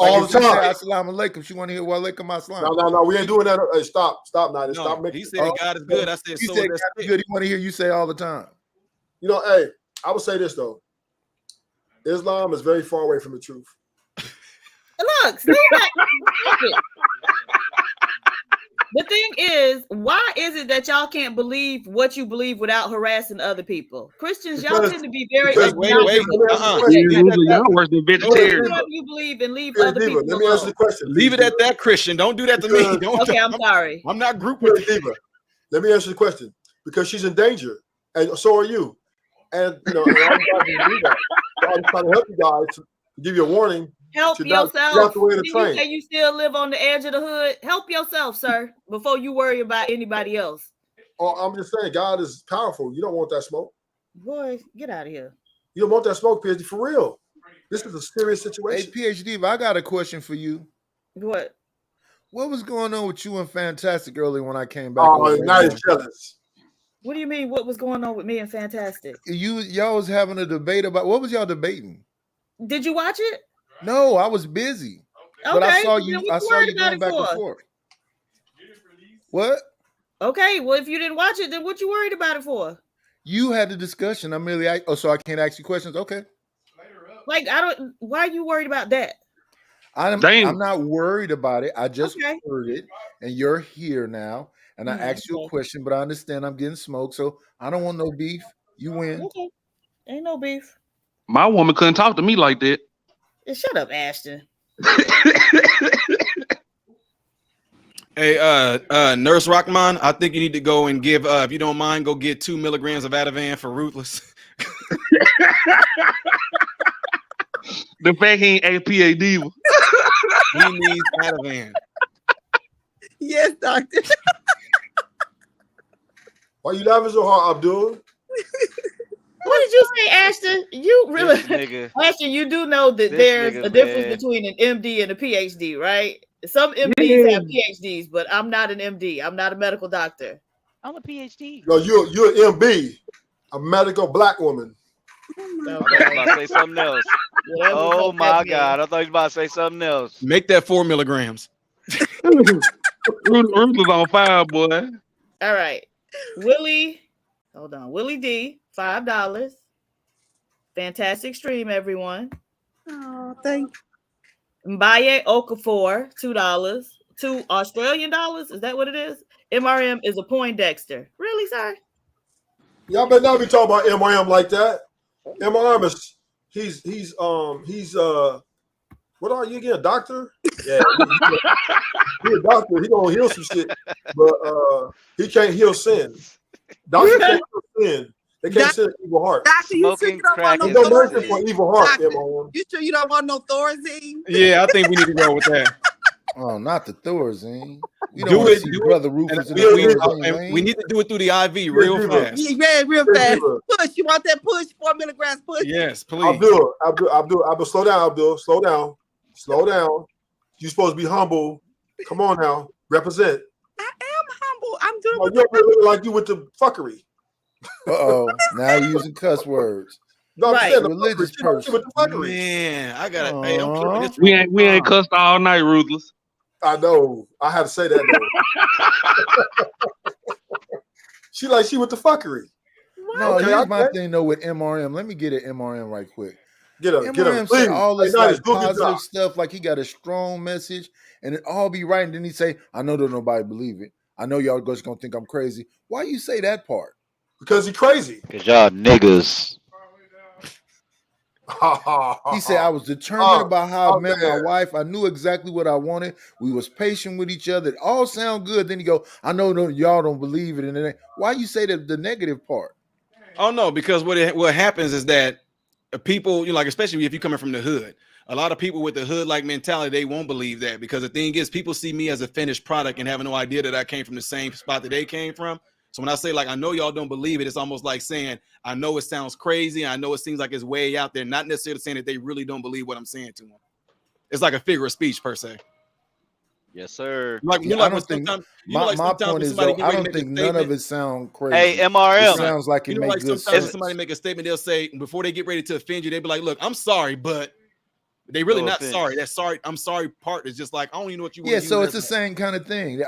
All the time. Assalamu alaikum. She want to hear wa alaikum assalam. No, we ain't doing that. Hey, stop, now. Stop making. He said God is good. I said he so. Said God is good. He want to hear you say all the time. You know, hey, I would say this though. Islam is very far away from the truth. Look, see that? The thing is, why is it that y'all can't believe what you believe without harassing other people? Christians, y'all tend to be very Y'all worse than vegetarians. Whatever you believe and leave other people Let me answer the question. Leave it at that, Christian. Don't do that to me. Okay, I'm sorry. I'm not group with you. Let me answer the question. Because she's in danger, and so are you. And you know, I'm trying to help you guys to give you a warning. Help yourself. You say you still live on the edge of the hood. Help yourself, sir, before you worry about anybody else. Oh, I'm just saying, God is powerful. You don't want that smoke. Boy, get out of here. You don't want that smoke, PhD, for real. This is a serious situation. Hey, PhD, I got a question for you. What? What was going on with you and Fantastic earlier when I came back? Oh, now he's jealous. What do you mean? What was going on with me and Fantastic? Y'all was having a debate about what was y'all debating? Did you watch it? No, I was busy. Okay, but I saw you. Then I saw you going back and forth. What? Okay, well, if you didn't watch it, then what you worried about it for? You had the discussion. I'm merely. So I can't ask you questions. Okay. Like I don't. Why are you worried about that? I'm not worried about it. I just heard it, and you're here now. And I asked you a question, but I understand I'm getting smoked, so I don't want no beef. You win. Okay. Ain't no beef. My woman couldn't talk to me like that. Shut up, Ashton. Hey, Nurse Rockman, I think you need to go and give, if you don't mind, go get 2 milligrams of Ativan for Ruthless. The fact he ain't APA diva. He needs Ativan. Yes, doctor. Why you laughing so hard, Abdul? What did you say, Ashton? You really, Ashton, you do know that there's a difference between an MD and a PhD, right? Some MDs have PhDs, but I'm not an MD. I'm not a medical doctor. I'm a PhD. No, you're an MB, a medical black woman. I thought you was about to say something else. Oh my God! I thought you was about to say something else. Make that 4 milligrams. Ruth was on fire, boy. All right, Willie. Hold on, Willie D. $5. Fantastic stream, everyone. Oh, thank Mbaye Okafor, $2. $2 Australian dollars. Is that what it is? MRM is a Poindexter. Really, sir? Y'all better not be talking about MRM like that. MRM is he's what are you again, doctor? Yeah, he's a doctor. He gonna heal some shit, but he can't heal sin. Doctors can't heal sin. They can't sin an evil heart. Doctor, you sure you don't want no no mercy for evil heart, MRM. You sure you don't want no Thorazine? Yeah, I think we need to go with that. Oh, not the Thorazine. We Do don't want it, to see do Brother it. Rufus And in the Thorazine we lane. need to do it through the IV real fast. Yeah, real fast. Push. You want that push? 4 milligrams push? Yes, please. Abdul, slow down, Abdul. Slow down. You're supposed to be humble. Come on now. Represent. I am humble. I'm doing Oh, you're looking like you with the fuckery. Uh-oh. Now you're using cuss words. No, Right. I'm saying Religious the fuckery. person. With the fuckery. Man, I got it. Hey, I'm tripping this. We ain't cussed all night, Ruthless. I know. I have to say that though. She with the fuckery. No, Okay, here's my okay. thing though with MRM. Let me get at MRM right quick. Get up. MRM say Please. all this Hey, Nice, like do a good positive job. stuff, like he got a strong message, and it all be right. And then he say, "I know that nobody believe it. I know y'all just gonna think I'm crazy." Why you say that part? Because he crazy. Cause y'all niggas. He said, "I was determined about how I met my man. wife. I knew exactly what I wanted. We was patient with each other. It all sound good." Then he go, "I know y'all don't believe it." And then why you say the negative part? Oh no, because what happens is that people, you know, like especially if you're coming from the hood, a lot of people with the hood like mentality, they won't believe that because the thing is, people see me as a finished product and have no idea that I came from the same spot that they came from. So when I say like I know y'all don't believe it, it's almost like saying I know it sounds crazy, I know it seems like it's way out there, not necessarily saying that they really don't believe what I'm saying to them. It's like a figure of speech per se. Yes, sir. Like Yeah, I don't think my point is though, I don't think none of it sound crazy. Hey, MRM. It sounds like it You know, makes like good sometimes sense. somebody make a statement, they'll say before they get ready to offend you, they be like, "Look, I'm sorry, but." They really No not offense. sorry. That sorry, I'm sorry part is just like I don't even know what you want. Yeah, so it's the same kind of thing.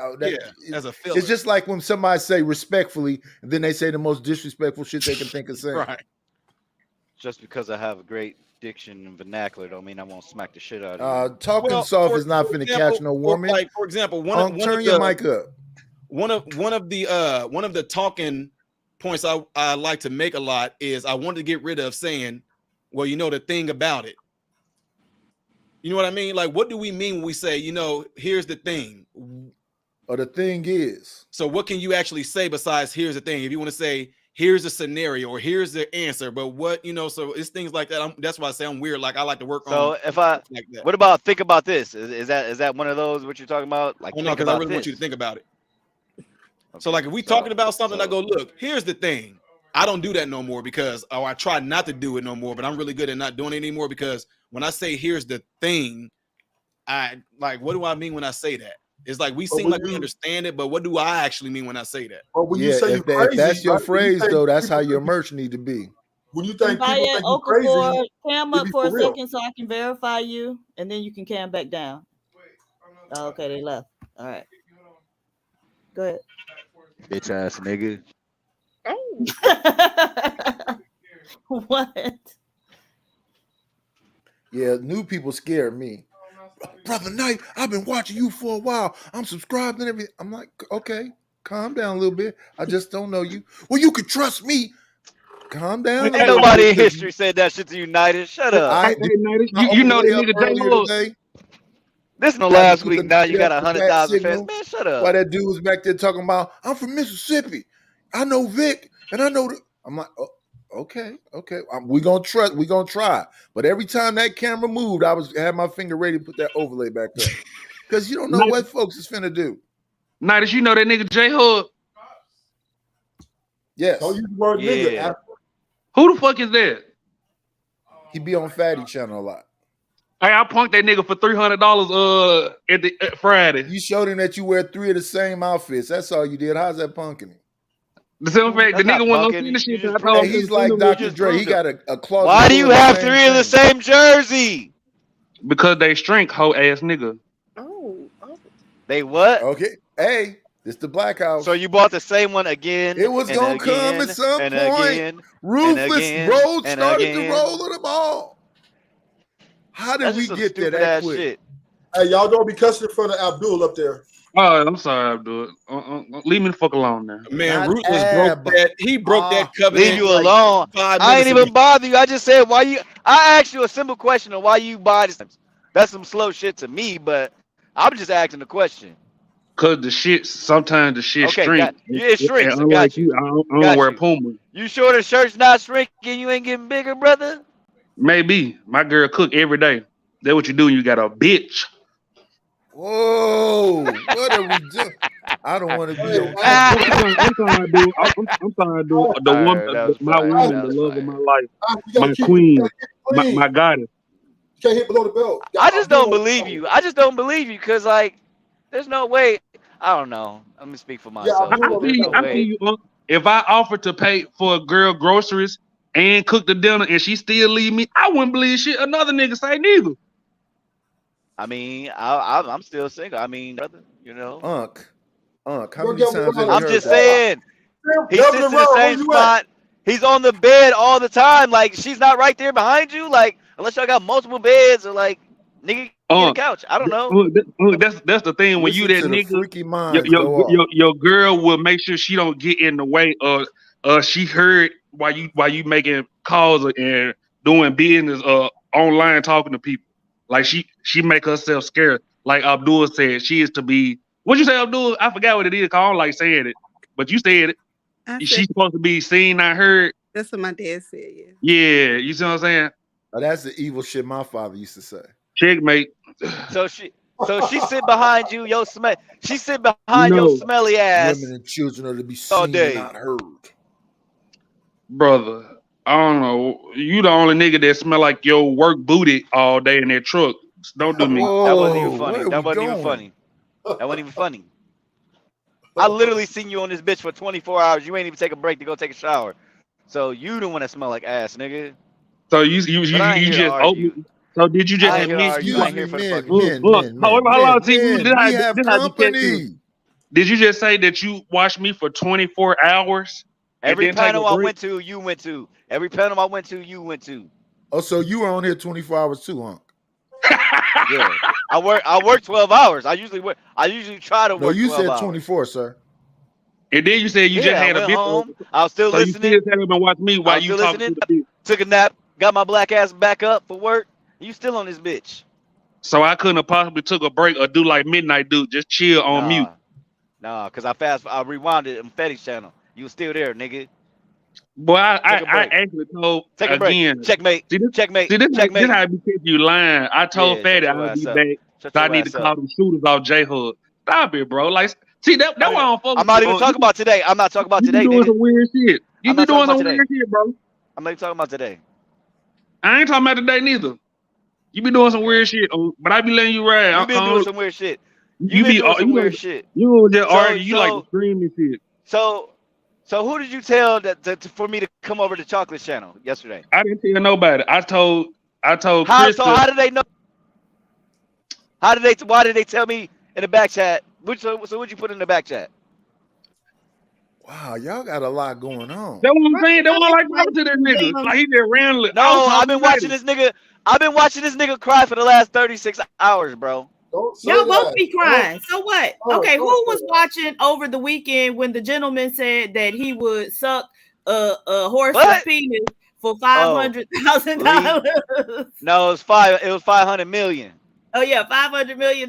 As a filler. It's just like when somebody say respectfully, and then they say the most disrespectful shit they can think of saying. Right. Just because I have a great diction and vernacular don't mean I won't smack the shit out of you. Talking Well, soft for- is not for finna example- catch no woman. For example, Turn your mic up. One of the talking points I like to make a lot is I wanted to get rid of saying, well, you know, the thing about it. You know what I mean? Like, what do we mean when we say, you know, here's the thing? Or the thing is. So what can you actually say besides here's the thing? If you want to say here's the scenario or here's the answer, but what, you know, so it's things like that. That's why I say I'm weird. Like I like to work on. So if I, like that. what about think about this? Is that one of those what you're talking about? Like, Oh no, think because I about really want you this. to think about it. So like if we talking about something, I go, look, here's the thing. I don't do that no more because I try not to do it no more, but I'm really good at not doing it anymore because when I say here's the thing, I like what do I mean when I say that? It's like we seem like we understand it, but what do I actually mean when I say that? But when you say if that's your phrase though, that's how your merch need to be. When you think people Mbaye think you crazy, Okafor, cam it up be for a real. second so I can verify you, and then you can cam back down. Oh, okay, they left. All right. Go ahead. Bitch ass nigga. What? Yeah, new people scare me. Brother Knight, I've been watching you for a while. I'm subscribed and everything. I'm like, okay, calm down a little bit. I just don't know you. Well, you can trust me. Calm down. Ain't nobody in history said that shit to United. Shut up. You know the nigga J Lord. This is the last week. Now you got 100,000 fans. Man, shut up. Why that dude was back there talking about, I'm from Mississippi. I know Vic, and I know. I'm like, oh, okay. We're gonna try. But every time that camera moved, I had my finger ready to put that overlay back up because you don't know what folks is finna do. Night, you know that nigga J Hub. Yes. Don't use the word nigga. Who the fuck is that? He be on Fatty Channel a lot. Hey, I punked that nigga for $300 at Friday. You showed him that you wear 3 of the same outfits. That's all you did. How's that punking him? The simple fact, the nigga wasn't no finish shit. Hey, he's like Dr. Dre. He got a closet. Why do you have 3 of the same jersey? Because they strength hoe ass nigga. They what? Okay. Hey, it's the Black House. So you bought the same one again? It was gonna come at some point. Ruthless started to roll of the ball. How did we get there that quick? Shit. Hey, y'all don't be cussing in front of Abdul up there. Oh, I'm sorry, Abdul. Leave me the fuck alone now. Man, Not Ruthless broke Ab. that. He broke that covenant. Leave you alone. Like 5 I ain't minutes even ago. bother you. I just said why you. I asked you a simple question of why you buy this. That's some slow shit to me, but I'm just asking the question. Cause the shit sometimes the shit Okay, shrink. it shrinks. And I got unlike you. you, I don't Got wear you. Puma. You sure the shirt's not shrinking? You ain't getting bigger, brother? Maybe my girl cook every day. That's what you do. You got a bitch. Whoa, what are we doing? I don't want to be on I'm camera. trying to do. I'm trying to do the woman, my woman, the love of my life, my queen, my goddess. You can't hit below the belt. I just don't believe you. I just don't believe you because, like, there's no way. I don't know. Let me speak for myself. I see you. If I offered to pay for a girl groceries and cook the dinner and she still leave me, I wouldn't believe shit another nigga say neither. I mean, I'm still single. I mean, brother, you know. Unc, how many times have you I'm heard just that? saying. He sits in the same spot. He's on the bed all the time. Like, she's not right there behind you. Like, unless y'all got multiple beds or like, nigga, get a couch. I don't know. That's the thing. When you that Listen to the nigga, freaky minds go off. your girl will make sure she don't get in the way. She heard while you making calls and doing business online talking to people. Like she make herself scared. Like Abdul said, she is to be. What'd you say, Abdul? I forgot what it is. 'Cause I don't like saying it, but you said it. She's supposed to be seen, not heard. That's what my dad said. Yeah. Yeah, you see what I'm saying? Oh, that's the evil shit my father used to say. Checkmate. So she sit behind you, she sit behind your smelly ass. Women and children are to be all seen day. and not heard. Brother, I don't know. You the only nigga that smell like your work booty all day in that truck. Don't do me. That wasn't even funny. That wasn't even funny. That wasn't even funny. I literally seen you on this bitch for 24 hours. You ain't even take a break to go take a shower. So you the one that smell like ass, nigga. So you But I ain't here just to argue. open. So did you just I ain't here to admit argue. you I ain't here for the fucking hold on, see, we have company. Did you just say that you watched me for 24 hours? Every and then take panel a I break? went to, you went to. Every panel I went to, you went to. Oh, so you were on here 24 hours too, huh? Yeah. I work 12 hours. I usually try to work. No, you 12 said hours. 24, sir. And then you said you just Yeah, had I a went bit. home. I was still so listening. You still sat up and watched me I while was you still talking listening. to the bitch. Took a nap. Got my black ass back up for work. You still on this bitch? So I couldn't have possibly took a break or do like Midnight Dude, just chill on mute. Nah, cause I rewound it on Fetish channel. You was still there, nigga. Boy, I Take a break. actually told Take a break. again. Checkmate. Checkmate. See, this Checkmate. how I be catching you lying. I told Yeah, Fatty shut your I'll be ass up. back. Shut So I your need to ass call up. them shooters off J-Hub. Stop it, bro. Like, see, that why I don't fuck I'm not even talking about today. I'm not talking about today, You be doing nigga. some weird shit. You I'm be not talking doing about some today. weird shit, bro. I'm not even talking about today. I ain't talking about today neither. You be doing some weird shit, but I be letting you ride. You been doing some weird shit. You been be doing some you weird like, shit. You don't just So- argue. You like so- to scream and shit. So who did you tell for me to come over to Chocolate Channel yesterday? I didn't tell nobody. I told How Krista. so? How did they know? Why did they tell me in the back chat? So what'd you put in the back chat? Wow, y'all got a lot going on. That's what I'm saying. That's what I like talking to this nigga. Like he just randomly. No, I've been watching this nigga. I've been watching this nigga cry for the last 36 hours, bro. Y'all both be crying. So what? Okay, who was watching over the weekend when the gentleman said that he would suck a horse's What? penis for $500,000? No, it was 500 million. Oh yeah, $500 million.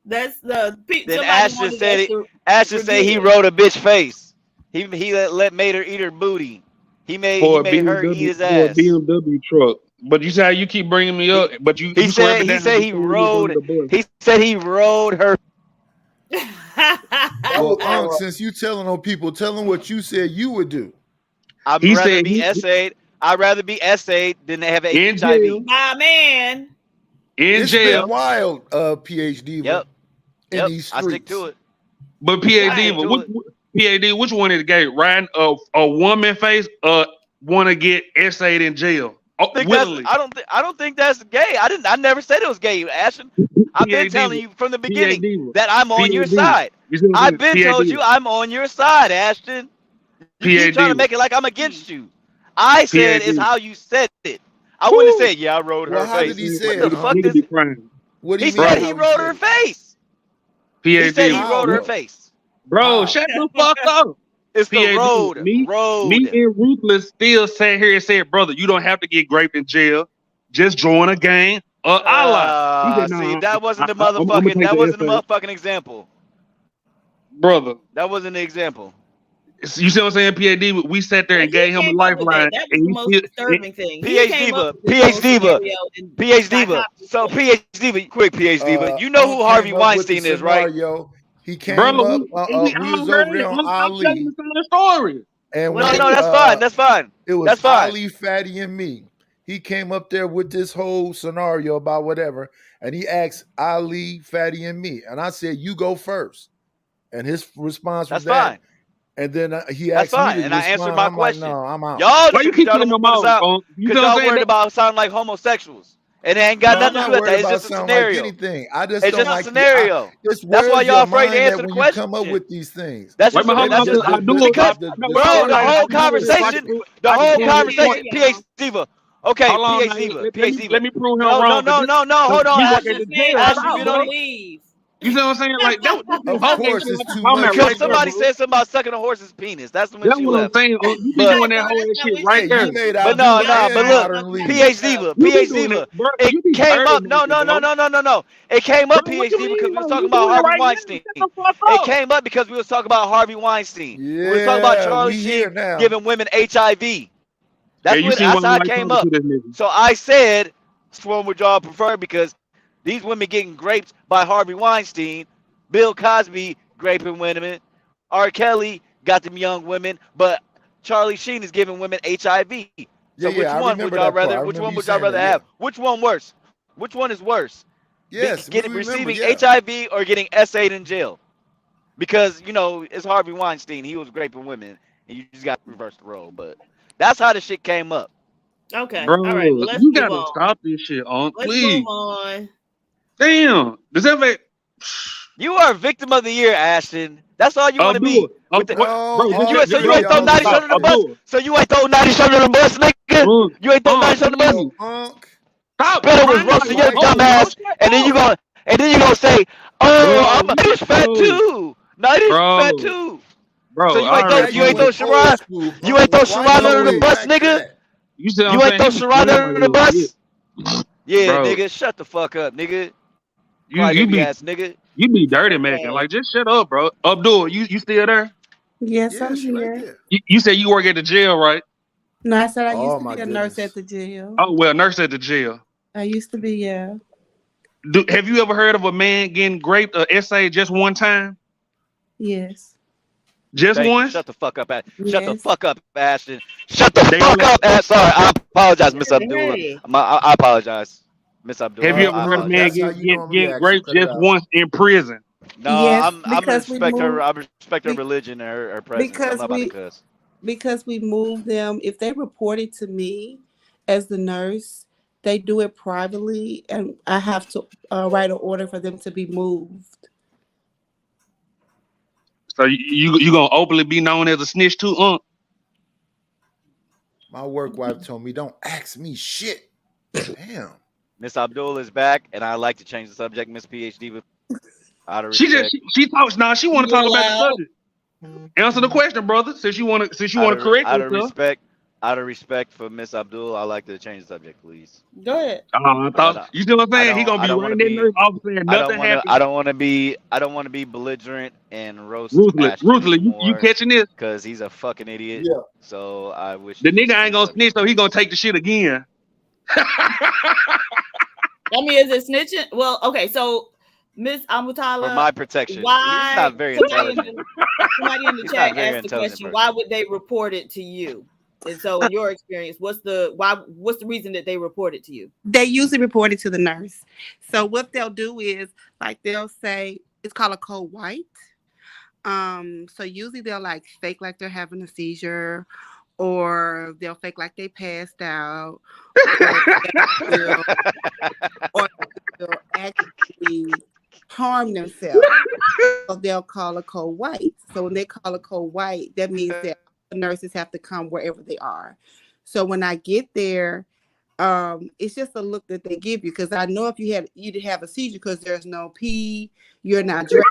That's the. Then Ashton said it. Ashton said he wrote a bitch face. He made her eat her booty. He made her eat his ass. For a BMW truck. But you say how you keep bringing me up. But you. He said he rode her. Well, Unc, since you telling on people, tell them what you said you would do. I'd rather be essayed. I'd rather be essayed than to have HIV. My man. In It's jail. been wild, PhD. Yep. In these streets. I stick to it. But PAD, which one is gay? Riding a woman face want to get essayed in jail? I don't think that's gay. I never said it was gay, Ashton. I've been telling you from the beginning that I'm on your side. I've been told you I'm on your side, Ashton. You keep trying to make it like I'm against you. I said it's how you said it. I wouldn't have said, yeah, I rode her How face. did he say What the fuck Nigga does be crying. What do he you mean? said? He rode her face. He said he PhD. rode her face. Bro, shut the fuck up. It's the PhD. road. Me Road. and Ruthless still sat here and said, brother, you don't have to get raped in jail. Just join a gang or ally. He said, nah, See, that wasn't the I'ma motherfucking. take That the wasn't the essay. motherfucking example. Brother. That wasn't the example. You see what I'm saying, PhD? We sat there and gave him a lifeline. That was and the he most still- disturbing thing. PH Diva, PH Diva, PH Diva. So PH Diva, quick PH Diva. You know who Harvey Weinstein is, right? He came Brother, up. we We all was heard over there it. on I'm Ali. telling the story. And No, when, no, that's fine. That's fine. It was That's fine. Ali, Fatty, and me. He came up there with this whole scenario about whatever, and he asked Ali, Fatty, and me, and I said, "You go first." And his response was That's fine. And then he That's asked fine. me to And I respond. answered my I'm question. Like, no, I'm out. Y'all, Why you keep putting them out? Because y'all worried about sounding like homosexuals. And it ain't got No, I'm nothing to not do with worried that. It's about just a sounding scenario. like anything. I just It's don't just like a scenario. That's why y'all afraid to answer the when question. you come up with these things. That's just because the whole conversation, PH Diva. Okay, Hold on, PH Diva, PH Diva. Let me prove him No, wrong. no, hold on. You work Ashton, at the jail. Ashton, Stop, you bro. don't. You see what I'm saying? Like that. Of course, it's too much. Because somebody said something about sucking a horse's penis. That's when That's she what I'm left. saying. You be doing that whole ass shit right there. But no, but look, PH Diva, PH Diva. It came up. No. It came up, PH Diva, because we was talking about Harvey Weinstein. It came up because we was talking about Harvey Weinstein. We was talking about Charlie Sheen giving women HIV. That's how it came up. So I said, "Sworn would y'all prefer?" Because these women getting raped by Harvey Weinstein, Bill Cosby raping women, R. Kelly got them young women, but Charlie Sheen is giving women HIV. So which one would y'all rather? Which one would y'all rather have? Which one worse? Which one is worse? Yes, receiving HIV or getting SA'd in jail? Because it's Harvey Weinstein. He was raping women, and you just got to reverse the role. But that's how the shit came up. Okay. Bro, All right. Well, let's you move gotta on. stop this shit, on Let's please. move on. Damn, does that make? You are a victim of the year, Ashton. That's all you want to be. Bro, So you ain't throw 90 under the bus. So you ain't throw 90 under the bus, nigga. You ain't throw 90 under the bus. Stop. Bill was roasting your dumb ass, and then you gonna say, "Oh, I'm 90's fat too. 90's fat too." Bro, so you ain't throw Sharon. You ain't throw Sharon under the bus, nigga. You ain't throw Sharon under the bus. Yeah, Bro. nigga, shut the fuck up, nigga. You be ass nigga. You be dirty making. Like, just shut up, bro. Abdul, you still there? Yes, I'm here. You said you work at the jail, right? No, I said I used to be a nurse at the jail. Oh well, nurse at the jail. I used to be, yeah. Have you ever heard of a man getting raped or essay just one time? Yes. Just one? Shut the fuck up, Ashton. Shut the fuck up, Ashton. Shut the fuck up, Ashton. Sorry, I apologize, Miss Abdullah. I apologize, Miss Abdullah. Have you ever heard of a man get raped just once in prison? No, Yes, I'm because we respect her. moved- I respect her religion and her presence. because I'm not about we- to cuss. Because we moved them. If they reported to me as the nurse, they do it privately, and I have to write an order for them to be moved. So you gonna openly be known as a snitch too, My work wife told me, "Don't ask me shit." Damn. Miss Abdullah is back, and I like to change the subject, Miss PhD. Out of She respect. just she talks now. She want to talk about the subject. Answer the question, brother. Since you want to correct out of yourself. Out of respect for Miss Abdul, I like to change the subject, please. Go ahead. I thought you see what I'm saying. He gonna be right there, nurse officer, and nothing happened. I don't want to be belligerent and roast. Ruthless, you catching this? Because he's a fucking idiot. Yeah. So I wish The nigga ain't gonna snitch, so he gonna take the shit again. I mean, is it snitching? Well, okay, so Miss Amutala, for my protection. why? He's not very somebody intelligent. Somebody in the He's chat not a very asked the intelligent question: person. why would they report it to you? And so, in your experience, what's the reason that they report it to you? They usually report it to the nurse. So what they'll do is, like, they'll say it's called a code white. So usually they'll like fake like they're having a seizure, or they'll fake like they passed out, or they'll actually harm themselves. So they'll call a code white. So when they call a code white, that means that the nurses have to come wherever they are. So when I get there, it's just a look that they give you. Because I know if you'd have a seizure because there's no pee, you're not dressed,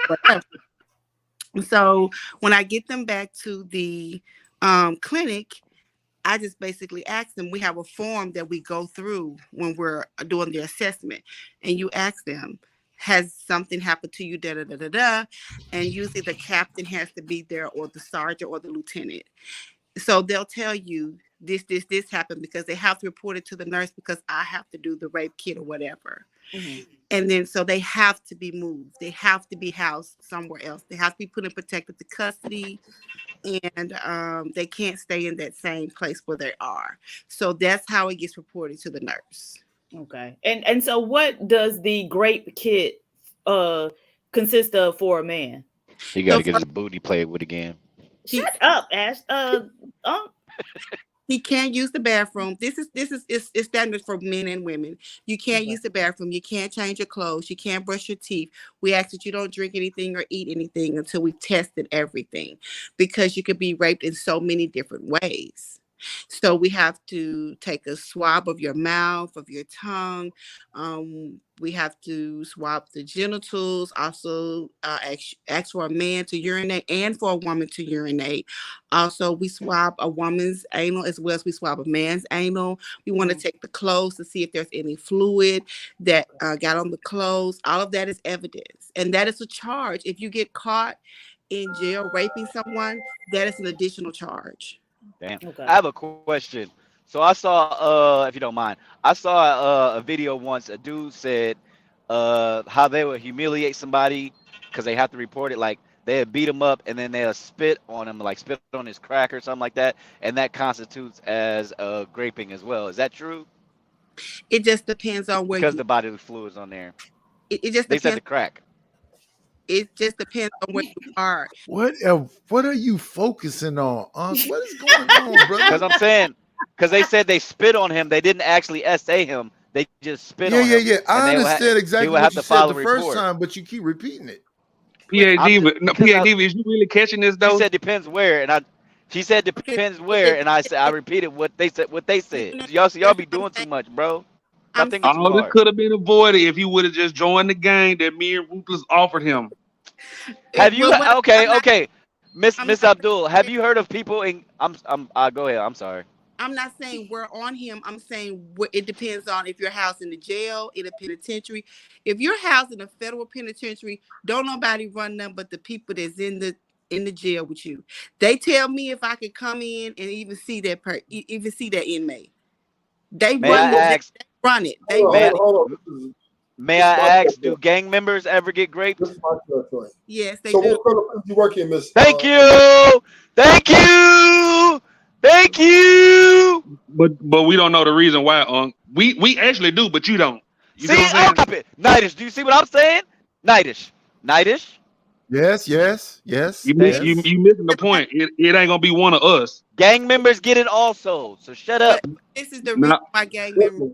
whatever. So when I get them back to the clinic, I just basically ask them. We have a form that we go through when we're doing the assessment, and you ask them, has something happened to you, da da da da da, and usually the captain has to be there, or the sergeant, or the lieutenant. So they'll tell you this happened, because they have to report it to the nurse, because I have to do the rape kit or whatever. Mm-hmm. And then so they have to be moved. They have to be housed somewhere else. They have to be put in protective custody, and they can't stay in that same place where they are. So that's how it gets reported to the nurse. Okay. And so what does the rape kit consist of for a man? He got to get his booty played with again. Shut up, Ash. He can't use the bathroom. This is standard for men and women. You can't use the bathroom. You can't change your clothes. You can't brush your teeth. We ask that you don't drink anything or eat anything until we've tested everything, because you could be raped in so many different ways. So we have to take a swab of your mouth, of your tongue. We have to swab the genitals, also ask for a man to urinate and for a woman to urinate. Also, we swab a woman's anal as well as we swab a man's anal. We want to take the clothes to see if there's any fluid that got on the clothes. All of that is evidence. And that is a charge. If you get caught in jail raping someone, that is an additional charge. Damn. Okay. I have a question. So I saw, if you don't mind, I saw a video once. A dude said how they would humiliate somebody because they have to report it. Like they'd beat him up and then they'll spit on him, like spit on his crack or something like that. And that constitutes as graping as well. Is that true? It just depends on where. Because the bodily fluids on there. It just depends. They said the crack. It just depends on where you are. What are you focusing on? What is going on, brother? Because I'm saying, because they said they spit on him. They didn't actually SA him. They just spit on him. Yeah. I understand exactly what you said the first time, but you keep repeating it. PhD, is you really catching this though? She said depends where, and she said depends where, and I repeated what they said. What they said. Y'all be doing too much, bro. All this could have been avoided if you would have just joined the gang that me and Ruthless offered him. Have you? Okay, Miss Abdul, have you heard of people in? Go ahead. I'm sorry. I'm not saying we're on him. I'm saying it depends on if you're housed in the jail, in a penitentiary. If you're housed in a federal penitentiary, don't nobody run them but the people that's in the jail with you. They tell me if I could come in and even see that inmate. They run it. May I ask, do gang members ever get raped? Yes, they do. So what kind of you work in, Miss? Thank you. But we don't know the reason why. We actually do, but you don't. You see, Nightish, do you see what I'm saying? Nightish. Yes. You missing the point. It ain't gonna be one of us. Gang members get it also. So shut up. This is the reason why gang members.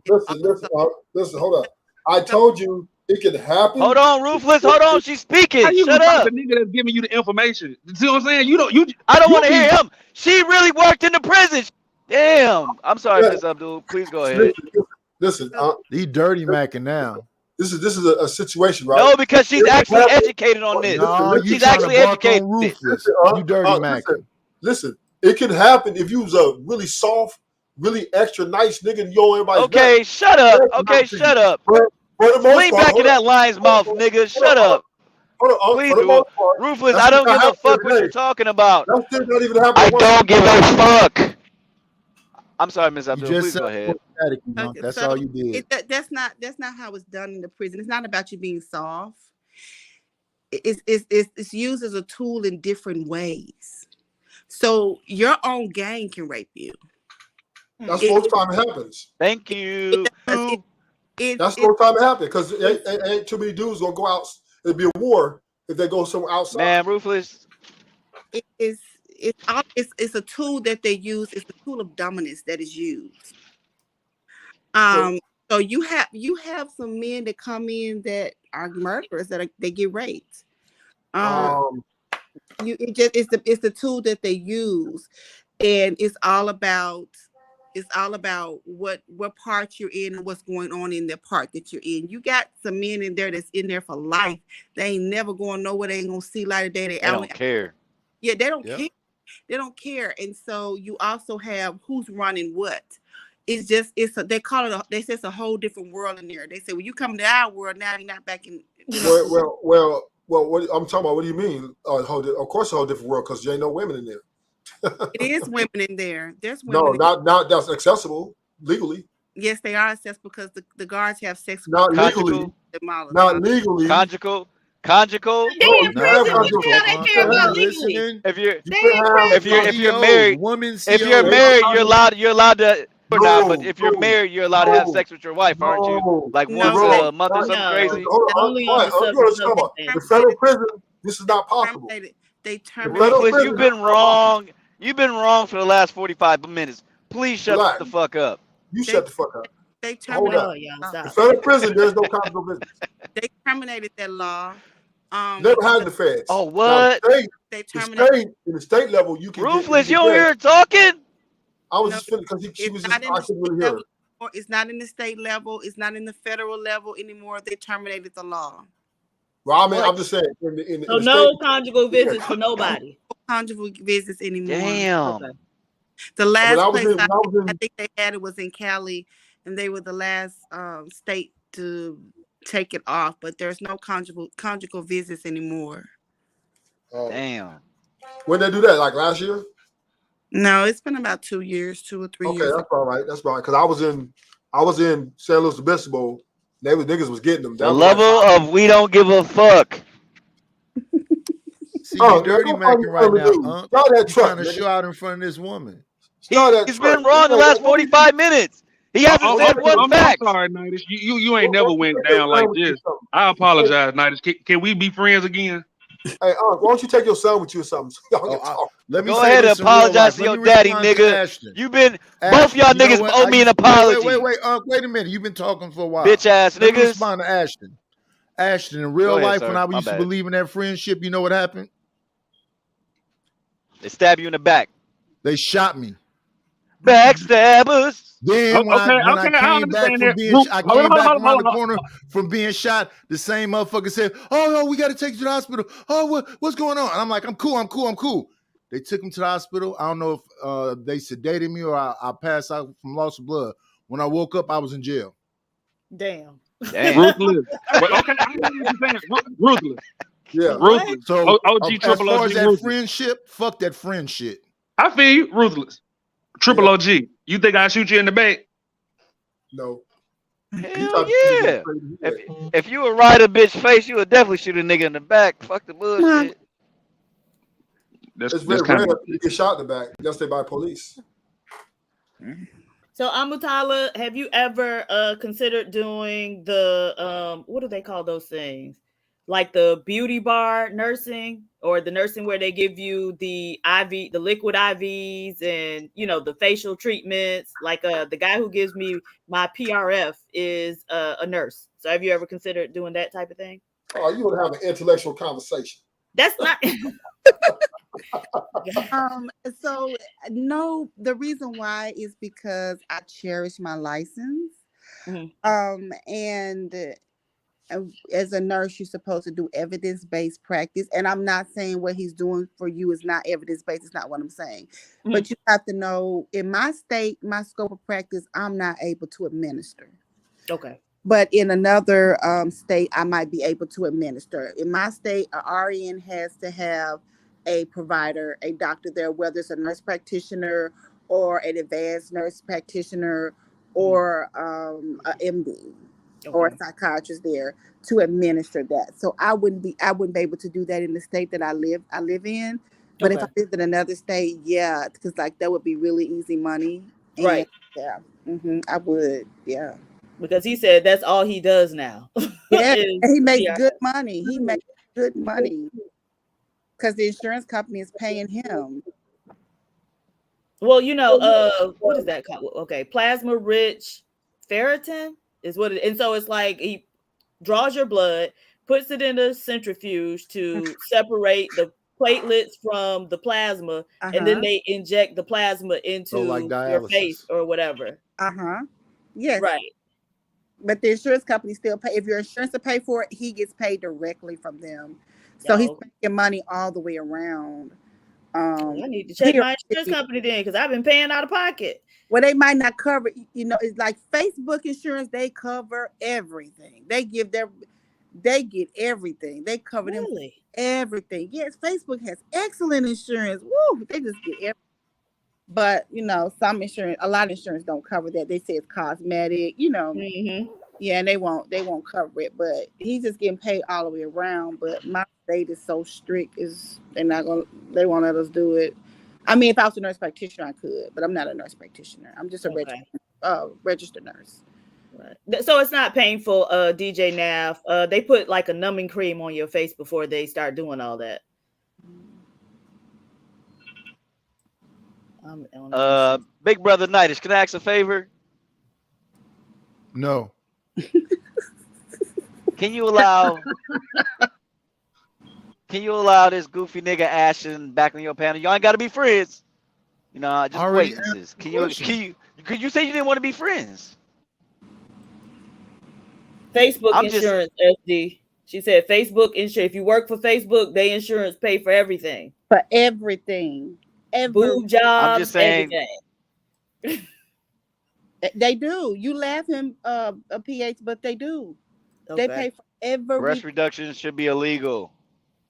Listen. Hold up. I told you it could happen. Hold on, Ruthless. Hold on. She's speaking. Shut up. The nigga that's giving you the information. You see what I'm saying? I don't want to hear him. She really worked in the prison. Damn. I'm sorry, Miss Abdul. Please go ahead. Listen. He dirty macking now. This is a situation, right? No, because she's actually educated on this. No, she's actually educated. You dirty macking. Listen, it could happen if you was a really soft, really extra nice nigga and you owe everybody. Okay, shut up. Shut up. Lean back in that lion's mouth, nigga. Shut up. Please do. Ruthless, I don't give a fuck what you're talking about. I don't give a fuck. I'm sorry, Miss Abdul. Please go ahead. That's all you did. That's not how it's done in the prison. It's not about you being soft. It's used as a tool in different ways. So your own gang can rape you. That's the first time it happens. Thank you. That's the first time it happened because ain't too many dudes gonna go out. It'd be a war if they go somewhere outside. Man, Ruthless. It's a tool that they use. It's a tool of dominance that is used. So you have some men that come in that are murderers they get raped. It's the tool that they use, and it's all about It's all about what part you're in and what's going on in the part that you're in. You got some men in there that's in there for life. They ain't never going nowhere. They ain't gonna see light of day. They don't care. Yeah, they don't care. They don't care. And so you also have who's running what. It's just they call it they say it's a whole different world in there. They say, well, you come to our world now, you're not back in. You know. Well. What I'm talking about? What do you mean? Of course, a whole different world because there ain't no women in there. It is women in there. There's women. No, not that's accessible legally. Yes, they are accessible because the guards have sex. Not legally. Not legally. Conjugal. If you're married, you're allowed to. No, but if you're married, you're allowed to have sex with your wife, aren't you? Like once a month or something crazy. The federal prison, this is not possible. They terminated. You've been wrong. You've been wrong for the last 45 minutes. Please shut the fuck up. You shut the fuck up. They terminated. The federal prison, there's no conjugal business. They terminated that law. Never had the feds. Oh, what? They terminated. In the state level, you can. Ruthless, you don't hear her talking? I was just feeling because she was just. I couldn't really hear her. It's not in the state level. It's not in the federal level anymore. They terminated the law. Well, I mean, I'm just saying. So no conjugal visits for nobody. No conjugal visits anymore. Damn. Okay. The last place I think they had it was in Cali, and they were the last state to take it off. But there's no conjugal visits anymore. Damn. When they do that? Like last year? No, it's been about 2 years, 2 or 3 years. Okay, that's all right. That's all right. Because I was in San Luis Obispo. Niggas was getting them. The level of we don't give a fuck. See, you dirty macking right now, He's trying to show out in front of this woman. He's been wrong the last 45 minutes. He hasn't said one fact. I'm sorry, Nidus. You ain't never went down like this. I apologize, Nidus. Can we be friends again? Hey, why don't you take your son with you or something? Let me go ahead and apologize to your daddy, nigga. You've been both y'all niggas owe me an apology. Wait a minute. You've been talking for a while. Bitch ass niggas. Let me respond to Ashton. Ashton, in real life, sir. when I used to believe in that friendship, you know what happened? They stab you in the back. They shot me. Backstabbers. Then when I came back from being, I came back around the corner from being shot. The same motherfucker said, "Oh no, we got to take you to the hospital." Oh, what's going on? And I'm like, "I'm cool." They took him to the hospital. I don't know if they sedated me or I passed out from loss of blood. When I woke up, I was in jail. Damn. Ruthless. Okay, I understand. Ruthless. Yeah. Ruthless. So OG as Triple far OG. as that friendship, fuck that friend shit. I feel you. Ruthless. Triple OG. You think I shoot you in the back? No. Hell yeah. If you would ride a bitch face, you would definitely shoot a nigga in the back. Fuck the bullshit. It's very rare you get shot in the back unless they by police. So Amutala, have you ever considered doing the what do they call those things? Like the beauty bar nursing or the nursing where they give you the IV, the liquid IVs and the facial treatments. Like the guy who gives me my PRF is a nurse. So have you ever considered doing that type of thing? Oh, you want to have an intellectual conversation. That's not. So no, the reason why is because I cherish my license. Mm-hmm. And as a nurse, you're supposed to do evidence-based practice. And I'm not saying what he's doing for you is not evidence-based. It's not what I'm saying. Mm-hmm. But you have to know, in my state, my scope of practice, I'm not able to administer. Okay. But in another state, I might be able to administer. In my state, an RN has to have a provider, a doctor there, whether it's a nurse practitioner or an advanced nurse practitioner or a MD. Okay. Or a psychiatrist there to administer that. So I wouldn't be able to do that in the state that I live in. But if I lived in another state, yeah, because like that would be really easy money. And, right. Yeah. Mm-hmm, I would. Yeah. Because he said that's all he does now. Yeah, he makes good money. He makes good money because the insurance company is paying him. Well, what is that called? Okay, plasma rich ferritin is what it is. And so it's like he draws your blood, puts it in a centrifuge to separate the platelets from the plasma, and then they inject the plasma into your face or whatever. Yes. Right. But the insurance company still pay. If your insurance will pay for it, he gets paid directly from them. So he's making money all the way around. I need to check my insurance company then, because I've been paying out of pocket. Well, they might not cover, it's like Facebook insurance, they cover everything. They get everything. They cover them everything. Yes, Facebook has excellent insurance. Woo, they just get everything. But some insurance, a lot of insurance don't cover that. They say it's cosmetic, Yeah, and they won't cover it. But he's just getting paid all the way around. But my state is so strict, they won't let us do it. I mean, if I was a nurse practitioner, I could, but I'm not a nurse practitioner. I'm just a registered nurse. Right. So it's not painful, DJ Nav. They put like a numbing cream on your face before they start doing all that. Big Brother Nightish, can I ask a favor? No. Can you allow this goofy nigga Ashton back on your panel? Y'all ain't gotta be friends. Just wait. Can you say you didn't want to be friends? Facebook insurance, SD. She said Facebook insurance. If you work for Facebook, they insurance pay for everything. For everything. Boob jobs. I'm just saying. Everything. They do. You laugh him, a PH, but they do. Okay. They pay for every. Breast reduction should be illegal.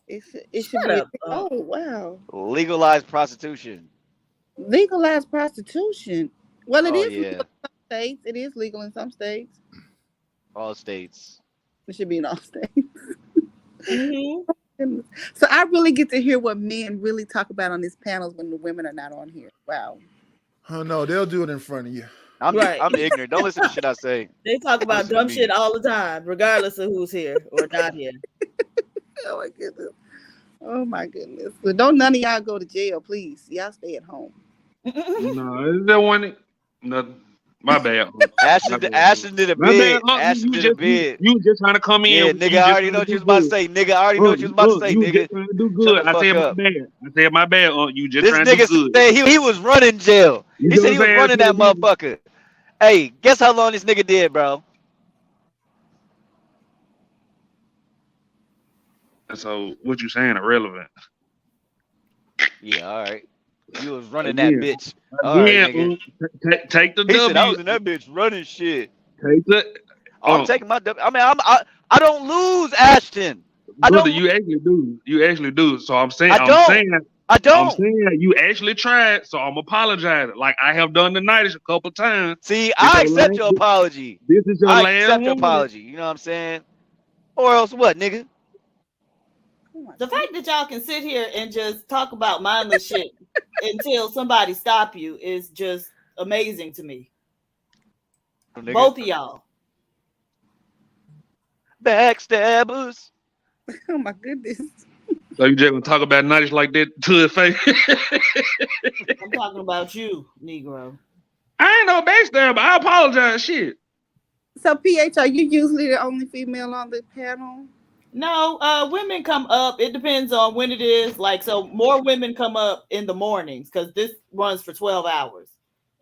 It should be. Oh wow. Legalized prostitution. Legalized prostitution. Well, it is yeah. legal in some states. It is legal in some states. All states. It should be in all states. So I really get to hear what men really talk about on these panels when the women are not on here. Wow. Oh no, they'll do it in front of you. I'm ignorant. Don't listen to shit I say. They talk about dumb shit all the time, regardless of who's here or not here. Oh my goodness. Oh my goodness. So don't none of y'all go to jail, please. Y'all stay at home. No, is that one? No, my bad. Ashton did a bid. Ashton did a bid. You just trying to come in. Yeah, nigga, I already know what you was about to say. Nigga, I already know what you was about to say, nigga. Just trying to do good. I said my bad. You just this trying to do good. This nigga said he was running jail. He said he was running that motherfucker. Hey, guess how long this nigga did, bro? So what you saying irrelevant? Yeah, all right. You was running that bitch. All right, nigga. Take the he W. Said, I was in that bitch running shit. Take the. I'm taking my W. I mean, I don't lose, Ashton. Brother, you actually do. You actually do. So I'm saying. I don't. I'm saying you actually tried. So I'm apologizing. Like I have done the Nightish a couple times. See, I accept your apology. This is your last accept your apology. You know what I'm saying? Or else what, nigga? The fact that y'all can sit here and just talk about mindless shit until somebody stop you is just amazing to me. Nigga. Both of y'all. Backstabbers. Oh my goodness. So you just gonna talk about Nightish like that to his face? I'm talking about you, Negro. I ain't no backstabber. I apologize. Shit. So PH, are you usually the only female on the panel? No, women come up. It depends on when it is. Like, so more women come up in the mornings because this runs for 12 hours.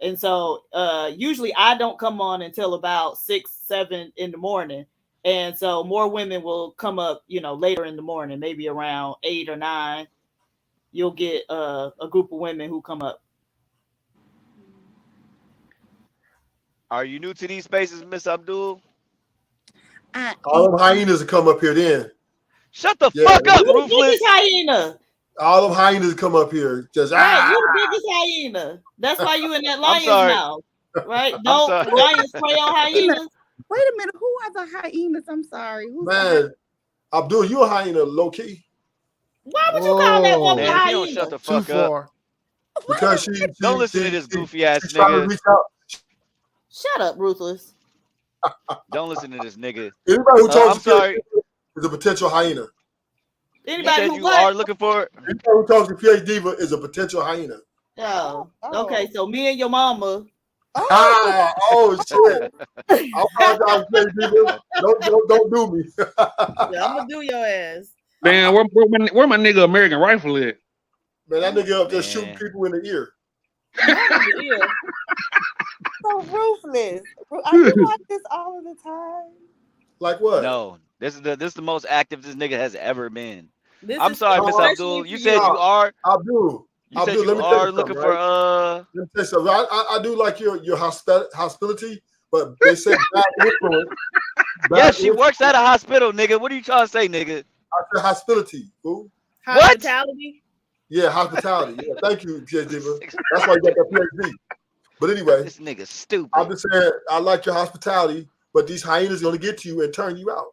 And so usually I don't come on until about 6, 7 in the morning. And so more women will come up, later in the morning, maybe around 8 or 9. You'll get a group of women who come up. Are you new to these spaces, Miss Abdul? All them hyenas will come up here then. Shut the fuck up, you Ruthless. the biggest hyena. All them hyenas come up here. Just right, you the biggest hyena. That's why you in that lion's mouth. Right? Don't lions prey on hyenas. Wait a minute. Who are the hyenas? I'm sorry. Who's man, Abdul, you a hyena low key. Why would you call that woman a hyena? Don't shut the fuck up. Because she don't listen to this goofy ass nigga. Shut up, Ruthless. Don't listen to this nigga. Anybody who talks I'm sorry. is a potential hyena. Anybody who you are looking for it? Anybody who talks to PH Diva is a potential hyena. Oh. Okay, so me and your mama. Shit. I apologize, PH Diva. Don't do me. Yeah, I'm gonna do your ass. Man, where my nigga American Rifle at? Man, that nigga up there shooting people in the ear. So ruthless. Are you like this all of the time? Like what? No, this is the most active this nigga has ever been. This I'm is sorry, Miss especially Abdul. for You said you are. Abdul. You said Abdul, you let me tell are you looking something, for Let me tell you something. I do like your hospitality, but they say bad influence. Yeah, she works at a hospital, nigga. What are you trying to say, nigga? I said hospitality, fool. Hospitality? Yeah, hospitality. Yeah, thank you, PhD. That's why you got that PhD. But anyway, this nigga stupid. I'm just saying I like your hospitality, but these hyenas gonna get to you and turn you out.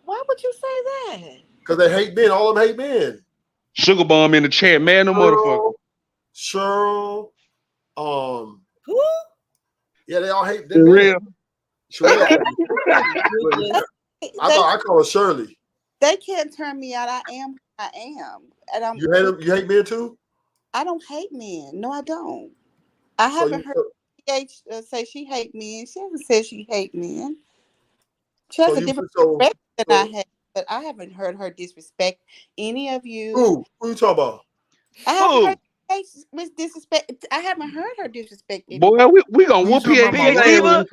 Why would you say that? Because they hate men. All of them hate men. Sugar bomb in the chat, man, no motherfucker. Cheryl, who? Yeah, they all hate For them. real. I call her Shirley. They can't turn me out. I am who I am, and I'm. You hate them? You hate men too? I don't hate men. No, I don't. I haven't heard PH say she hate men. She hasn't said she hate men. She has a different perspective than I have, but I haven't heard her disrespect any of you. Who you talking about? I haven't heard disrespect. I haven't heard her disrespect. Boy, we gonna whoop PhD,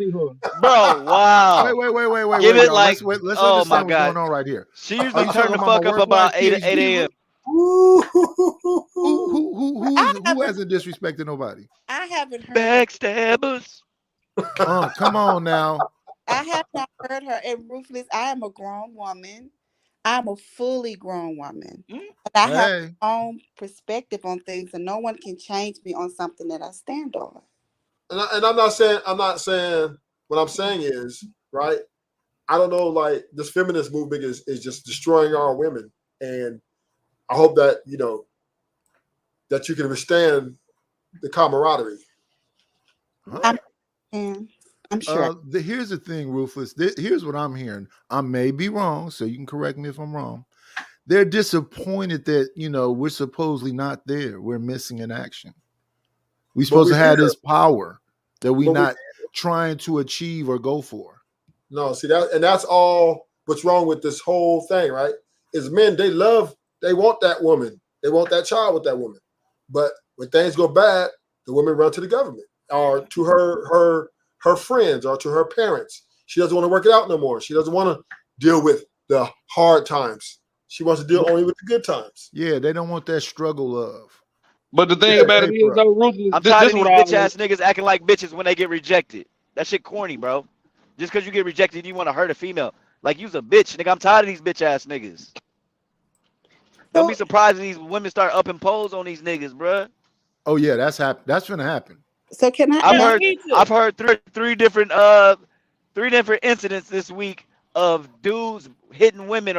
bro. Wow. Wait. Give it y'all. like. Let's Oh understand my what's god. going on right here. She usually turn the fuck up about 8 a.m. Who hasn't disrespected nobody? I haven't heard backstabbers. Come on now. I have not heard her. And Ruthless, I am a grown woman. I'm a fully grown woman. And I have my own perspective on things, and no one can change me on something that I stand on. And I'm not saying what I'm saying is, right? I don't know, like this feminist movement is just destroying our women. And I hope that, that you can withstand the camaraderie. I'm sure. Here's the thing, Ruthless. Here's what I'm hearing. I may be wrong, so you can correct me if I'm wrong. They're disappointed that, we're supposedly not there. We're missing in action. We're supposed to have this power that we're not trying to achieve or go for. No, see that, and that's all what's wrong with this whole thing, right? Is men, they want that woman. They want that child with that woman. But when things go bad, the women run to the government or to her friends or to her parents. She doesn't want to work it out no more. She doesn't want to deal with the hard times. She wants to deal only with the good times. Yeah, they don't want that struggle of. But the thing about it is, though, Ruthless, I'm tired of these bitch ass niggas acting like bitches when they get rejected. That shit corny, bro. Just because you get rejected, you want to hurt a female. Like, you's a bitch, nigga. I'm tired of these bitch ass niggas. Don't be surprised if these women start upping polls on these niggas, bro. Oh yeah, that's gonna happen. So can I? I've heard three different incidents this week of dudes hitting women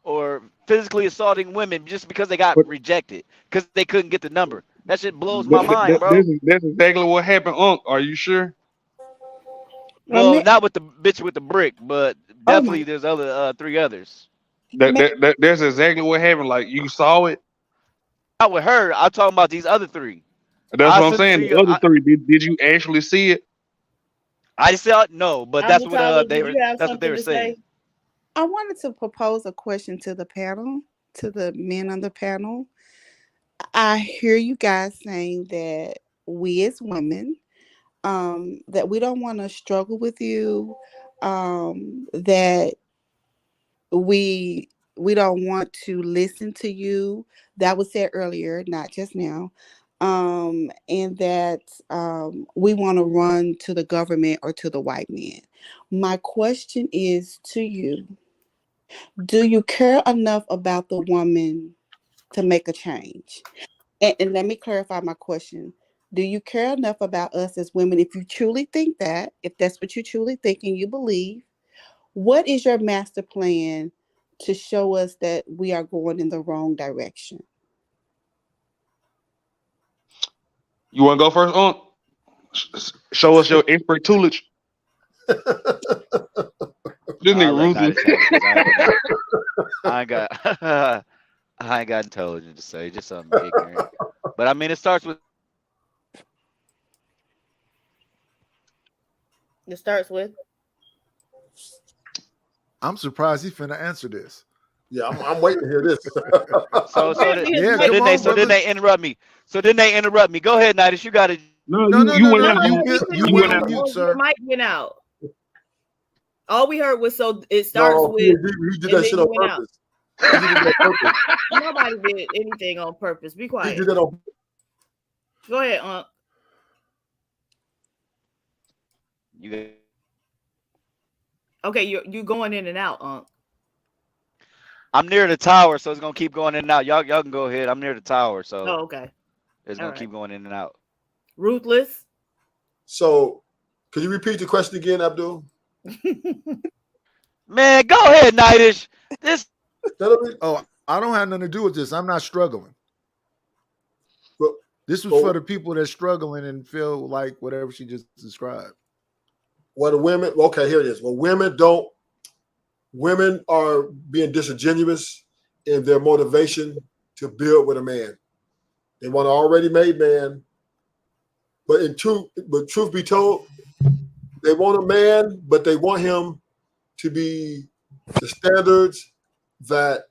or physically assaulting women just because they got rejected because they couldn't get the number. That shit blows my mind, bro. That's exactly what happened, Unc. Are you sure? Well, not with the bitch with the brick, but definitely there's other 3 others. That's exactly what happened. Like, you saw it. Not with her. I'm talking about these other 3. That's what I'm saying. The other 3. Did you actually see it? I saw it. No, but that's what they were saying. I wanted to propose a question to the panel, to the men on the panel. I hear you guys saying that we as women, that we don't want to struggle with you, that we don't want to listen to you. That was said earlier, not just now. And that we want to run to the government or to the white man. My question is to you, do you care enough about the woman to make a change? And let me clarify my question. Do you care enough about us as women? If you truly think that, if that's what you truly think and you believe, what is your master plan to show us that we are going in the wrong direction? You want to go first, Unc? Show us your expert toolage. This nigga Ruthless. I ain't got intelligence to say, just something ignorant. But I mean, it starts with. It starts with. I'm surprised he's finna answer this. Yeah, I'm waiting to hear this. So then they interrupt me. Go ahead, Nidus. You got it. No, you went out. You went on mute, sir. Your mic went out. All we heard was so it starts with. He did that shit on purpose. He did that on purpose. Nobody did anything on purpose. Be quiet. He did that on. Go ahead, Unc. Okay, you going in and out, Unc. I'm near the tower, so it's gonna keep going in and out. Y'all can go ahead. I'm near the tower, so okay. It's gonna keep going in and out. Ruthless. So, could you repeat the question again, Abdul? Man, go ahead, Nidus. This. Oh, I don't have nothing to do with this. I'm not struggling. This was for the people that's struggling and feel like whatever she just described. Well, the women. Okay, here it is. Well, women are being disingenuous in their motivation to build with a man. They want an already made man, but truth be told, they want a man, but they want him to be the standards that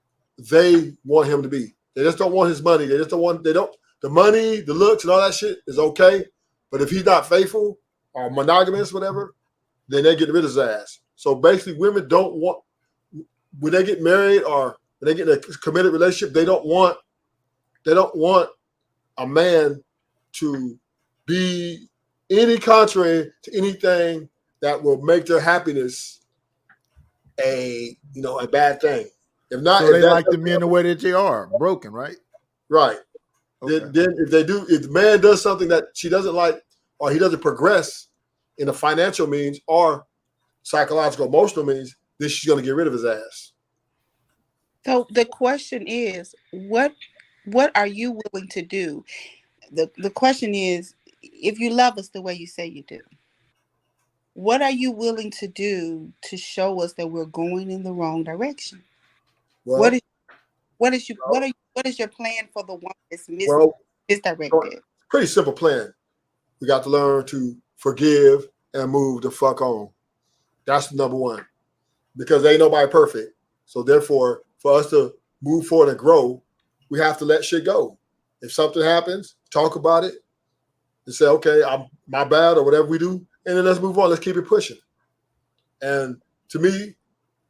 they want him to be. They just don't want his money. The money, the looks, and all that shit is okay. But if he's not faithful or monogamous, whatever, then they get rid of his ass. So basically, women don't want, when they get married or when they get in a committed relationship, they don't want a man to be any contrary to anything that will make their happiness a bad thing. If not, so they like the men the way that they are, broken, right? Right. Okay. Then if the man does something that she doesn't like, or he doesn't progress in the financial means or psychological, emotional means, then she's going to get rid of his ass. So the question is, what are you willing to do? The question is, if you love us the way you say you do, what are you willing to do to show us that we're going in the wrong direction? Well, what is your plan for the one that's misdirected? Pretty simple plan. We got to learn to forgive and move the fuck on. That's number one, because ain't nobody perfect. So therefore, for us to move forward and grow, we have to let shit go. If something happens, talk about it and say, okay, my bad, or whatever we do, and then let's move on. Let's keep it pushing. And to me,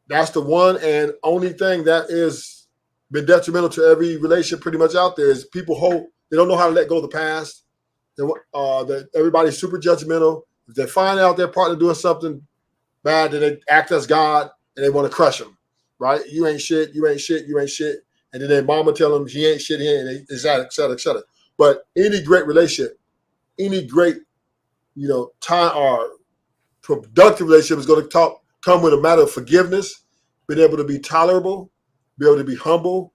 that's the one and only thing that is been detrimental to every relationship pretty much out there is people they don't know how to let go of the past. That everybody's super judgmental. If they find out their partner doing something bad, then they act as God and they want to crush them, right? You ain't shit, you ain't shit, you ain't shit. And then their mama tell them she ain't shit, he ain't, et cetera, et cetera, et cetera. But any great relationship, any great, time or productive relationship is going to come with a matter of forgiveness, being able to be tolerable, be able to be humble.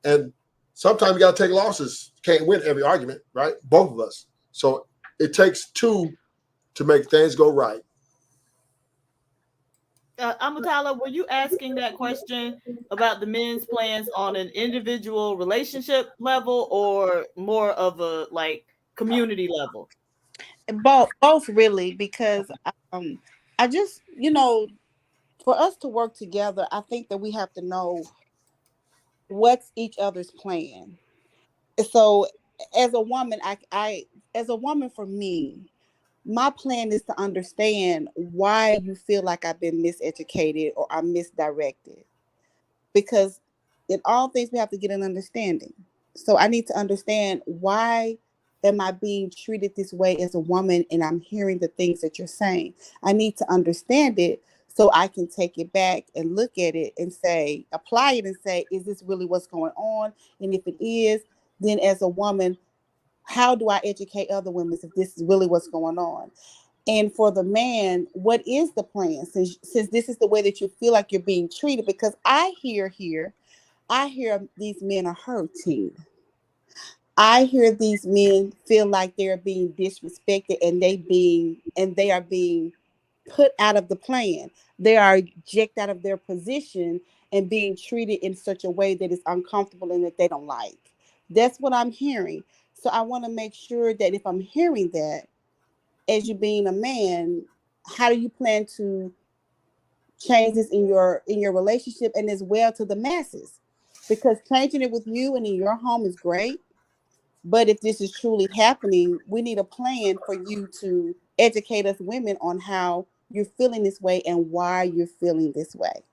And sometimes you got to take losses. Can't win every argument, right? Both of us. So it takes two to make things go right. Amatala, were you asking that question about the men's plans on an individual relationship level or more of a community level? Both really, because I just, for us to work together, I think that we have to know what's each other's plan. So as a woman, for me, my plan is to understand why you feel like I've been miseducated or I'm misdirected. Because in all things, we have to get an understanding. So I need to understand, why am I being treated this way as a woman, and I'm hearing the things that you're saying. I need to understand it so I can take it back and look at it and say, apply it and say, is this really what's going on? And if it is, then as a woman, how do I educate other women if this is really what's going on? And for the man, what is the plan? Since this is the way that you feel like you're being treated, because I hear these men are hurting. I hear these men feel like they're being disrespected and they are being put out of the plan. They are ejected out of their position and being treated in such a way that is uncomfortable and that they don't like. That's what I'm hearing. So I want to make sure that if I'm hearing that, as you being a man, how do you plan to changes in your relationship and as well to the masses. Because changing it with you and in your home is great. But if this is truly happening, we need a plan for you to educate us women on how you're feeling this way and why you're feeling this way.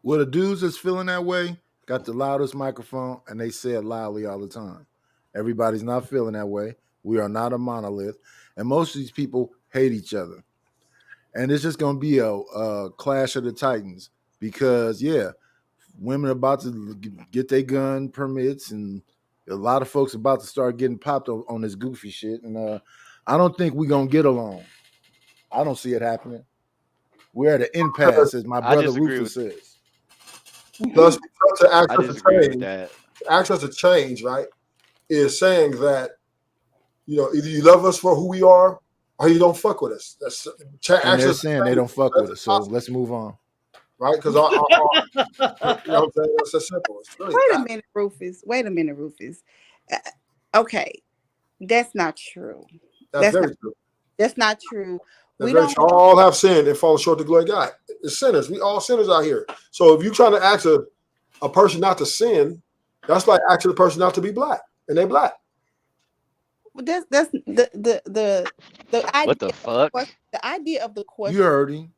Well, the dudes that's feeling that way got the loudest microphone and they say it loudly all the time. Everybody's not feeling that way. We are not a monolith. And most of these people hate each other. And it's just going to be a clash of the titans because, yeah, women are about to get their gun permits and a lot of folks about to start getting popped on this goofy shit. And I don't think we're going to get along. I don't see it happening. We're at an impasse, as my brother Rufus says. Plus, to ask us to change, right, is saying that, you know, either you love us for who we are or you don't fuck with us. And they're saying they don't fuck with us, so let's move on. Right? Because you know what I'm saying? That's so simple. It's really Wait a minute, Rufus. Okay, that's not true. That's very true. That's not true. We all have sinned and fallen short of the glory of God. It's sinners. We all sinners out here. So if you're trying to ask a person not to sin, that's like asking a person not to be black, and they're black. That's the idea. What the fuck? The idea of the question. You heard him.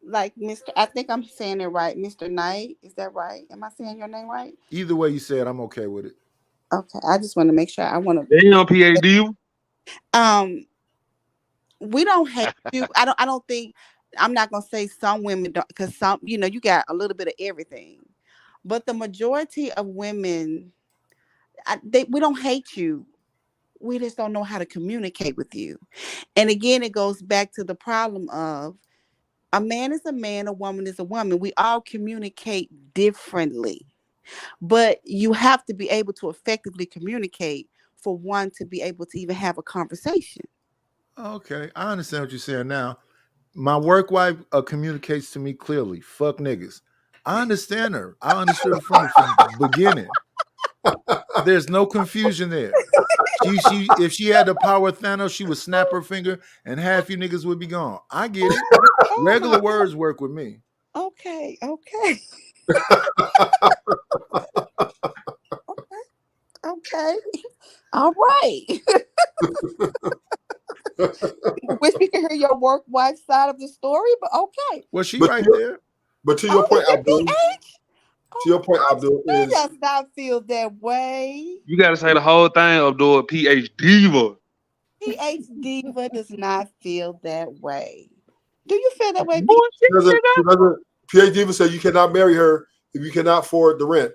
Like Mr. I think I'm saying it right, Mr. Knight. Is that right? Am I saying your name right? Either way you say it, I'm okay with it. Okay, I just want to make sure. I want to. Damn, PhD. We don't hate you. I don't think. I'm not gonna say some women don't, because some, you know, you got a little bit of everything, but the majority of women, we don't hate you. We just don't know how to communicate with you. And again, it goes back to the problem of a man is a man, a woman is a woman. We all communicate differently, but you have to be able to effectively communicate for one to be able to even have a conversation. Okay, I understand what you're saying now. My work wife communicates to me clearly. Fuck niggas. I understand her. I understood her from the beginning. There's no confusion there. She if she had the power of Thanos, she would snap her finger and half you niggas would be gone. I get it. Regular words work with me. Okay. Okay. All right. Wish we could hear your work wife side of the story, but okay. Well, she right there. But to your point, Abdul. To your point, Abdul, He does not feel that way. You got to say the whole thing, Abdul. PH Diva. PH Diva does not feel that way. Do you feel that way? PH Diva said you cannot marry her if you cannot afford the rent.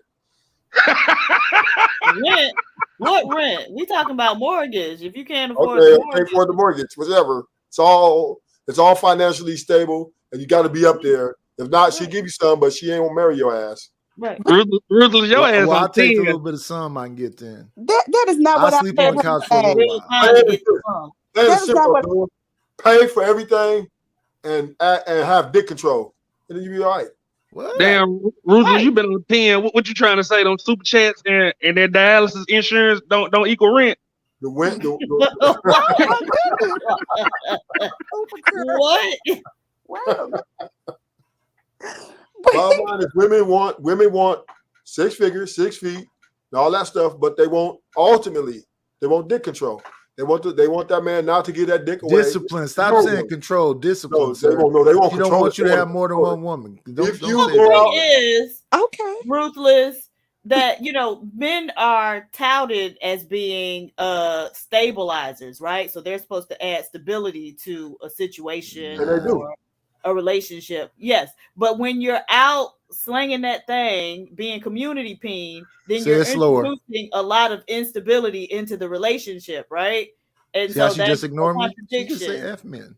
Rent? What rent? We talking about mortgage. If you can't afford the mortgage, whatever. It's all financially stable, and you got to be up there. If not, she'll give you some, but she ain't gonna marry your ass. Right. Ruthless, your ass. I'll take a little bit of some I can get then. That is not what I sleep on the couch for a little while. That is not what. Pay for everything and have dick control, and then you be all right. What? Damn, Ruthless, you been on the pen. What you trying to say? Them super chats and that dialysis insurance don't equal rent. The rent. What? Bottom line is women want 6 figures, 6 feet, and all that stuff, but they want dick control. They want that man not to get that dick away. Discipline. Stop saying control. Discipline. They want you don't want you to have more than one woman. The thing is, okay, Ruthless, that men are touted as being stabilizers, right? So they're supposed to add stability to a situation or a relationship. Yes, but when you're out slinging that thing, being community peen, then you're introducing a lot of instability into the relationship, right? And so she just ignore me. She just say F men.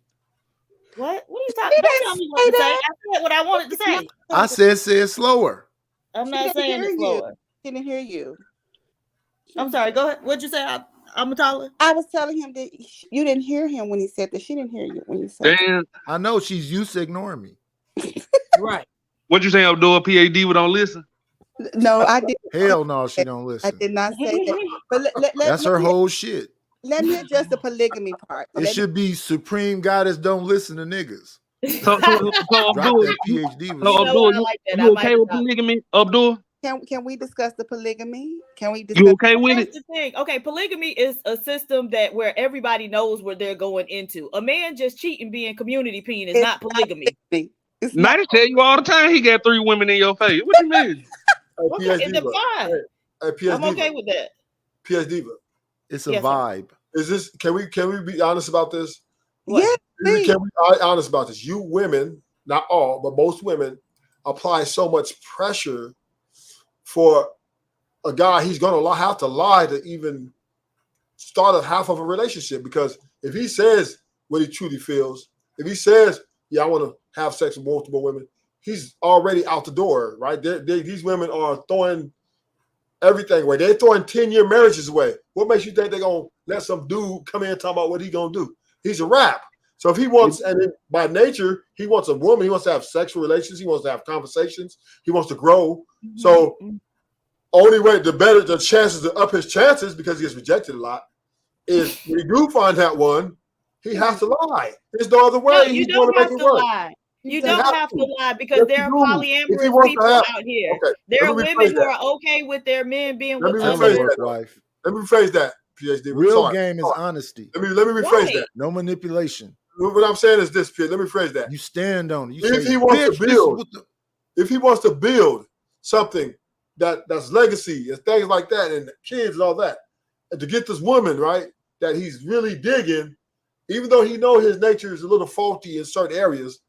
What are you talking about? Don't tell me what to say. I said what I wanted to say. I said say it slower. I'm not saying it slower. She didn't hear you. I'm sorry. Go ahead. What'd you say? Amatala? I was telling him that you didn't hear him when he said that. She didn't hear you when you said that. I know she's used to ignoring me. Right. What you saying, Abdul? PhD don't listen? No, I did. Hell no, she don't listen. I did not say that. But that's her whole shit. Let me address the polygamy part. It should be Supreme Goddess don't listen to niggas. So Abdul, you okay with polygamy, Abdul? Can we discuss the polygamy? Can we discuss? You okay with it? That's the thing. Okay, polygamy is a system that where everybody knows what they're going into. A man just cheating being community peen is not polygamy. Night tell you all the time he got 3 women in your face. What you mean? Okay, and fine. I'm okay with that. PS Diva. It's a vibe. Is this? Can we be honest about this? Yeah, Can we be honest about this? You women, not all, but most women, apply so much pressure for a guy. He's gonna have to lie to even start a half of a relationship, because if he says what he truly feels, if he says, "Yeah, I want to have sex with multiple women," he's already out the door, right? These women are throwing everything away. They're throwing 10-year marriages away. What makes you think they're gonna let some dude come in and talk about what he gonna do? He's a rap. So if he wants, and then by nature, he wants a woman, he wants to have sexual relations, he wants to have conversations, he wants to grow. So only way, the better the chances to up his chances, because he gets rejected a lot, is when you do find that one, he has to lie. There's no other way. No, you don't have to lie. You don't have to lie, because there are polyamorous people out here. Okay, there are women who are okay with their men being with others. Let me rephrase that, PhD. Real game is honesty. Let me rephrase that. No manipulation. What I'm saying is this, PhD. Let me rephrase that. You stand on it. If he wants to build something that's legacy and things like that, and kids and all that, and to get this woman, right, that he's really digging, even though he knows his nature is a little faulty in certain areas,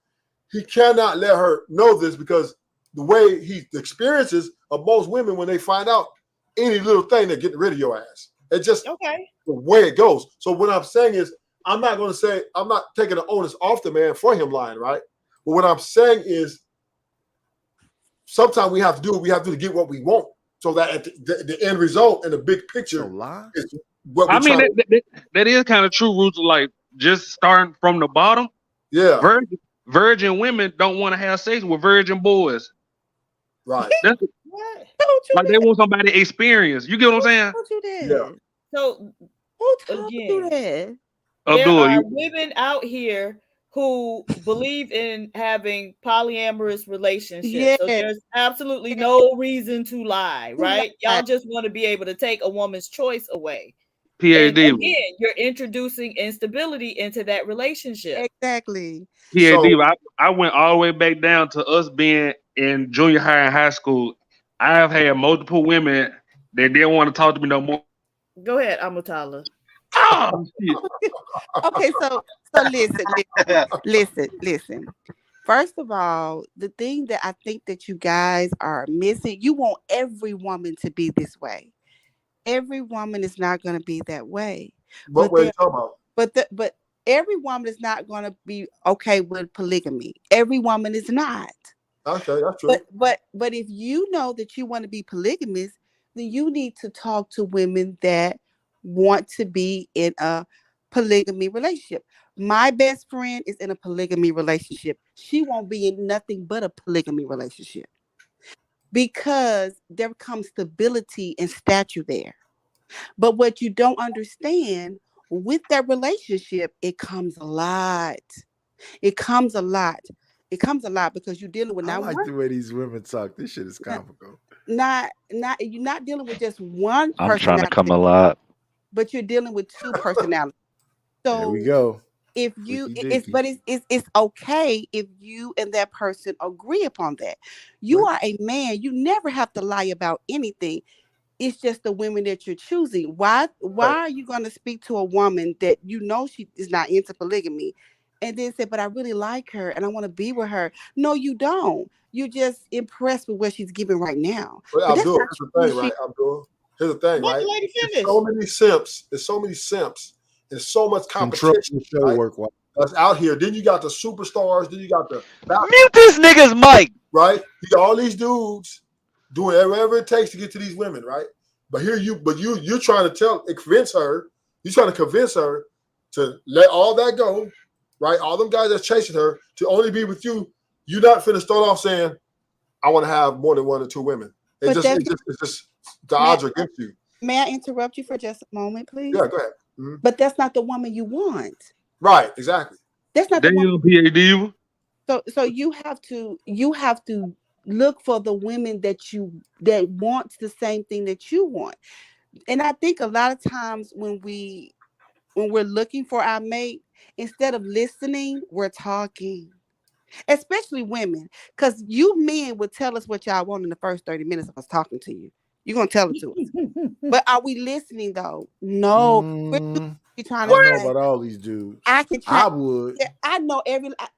he cannot let her know this, because the way the experiences of most women when they find out any little thing, they're getting rid of your ass. It's just the way it goes. So what I'm saying is, I'm not taking the onus off the man for him lying, right? But what I'm saying is, sometimes we have to do what we have to get what we want, so that at the end result and the big picture is what I mean, that is kind of true, Roots, like just starting from the bottom. Yeah. Virgin women don't want to have sex with virgin boys. Right. That's like they want somebody experience. You get what I'm saying? Yeah. So again, there are women out here who believe in having polyamorous relationships. Yeah. So there's absolutely no reason to lie, right? Y'all just want to be able to take a woman's choice away. PhD. Again, you're introducing instability into that relationship. Exactly. PhD. I went all the way back down to us being in junior high and high school. I have had multiple women that didn't want to talk to me no more. Go ahead, Amutala. Oh, okay, so listen. First of all, the thing that I think that you guys are missing, you want every woman to be this way. Every woman is not going to be that way. What way are you talking about? But every woman is not going to be okay with polygamy. Every woman is not. Okay, that's true. But if you know that you want to be polygamous, then you need to talk to women that want to be in a polygamy relationship. My best friend is in a polygamy relationship. She won't be in nothing but a polygamy relationship, because there comes stability and stature there. But what you don't understand, with that relationship, it comes a lot. It comes a lot because you're dealing with I like the way these women talk. This shit is comical. You're not dealing with just one I'm personality, trying to come a lot. but you're dealing with two personalities. So there we go. If you, it's okay if you and that person agree upon that. You are a man. You never have to lie about anything. It's just the women that you're choosing. Why are you going to speak to a woman that you know she is not into polygamy, and then say, "But I really like her and I want to be with her"? No, you don't. You're just impressed with what she's giving right now. Well, Abdul, here's the thing, right? Abdul, here's the thing, right? There's so many simps. There's so much competition. That's out here. Then you got the superstars. Then you got the mute this nigga's mic. Right? You got all these dudes doing whatever it takes to get to these women, right? But you're trying to convince her. You're trying to convince her to let all that go, right? All them guys that's chasing her to only be with you. You're not finna start off saying, "I want to have more than 1 or 2 women." It's just the odds are against you. May I interrupt you for just a moment, please? Yeah, go ahead. But that's not the woman you want. Right, exactly. That's not the woman. PA Diva. So you have to look for the women that wants the same thing that you want. And I think a lot of times when we're looking for our mate, instead of listening, we're talking. Especially women, because you men would tell us what y'all want in the first 30 minutes of us talking to you. You're gonna tell it to us. But are we listening though? No. We're trying to I don't know about all these dudes. I would. I know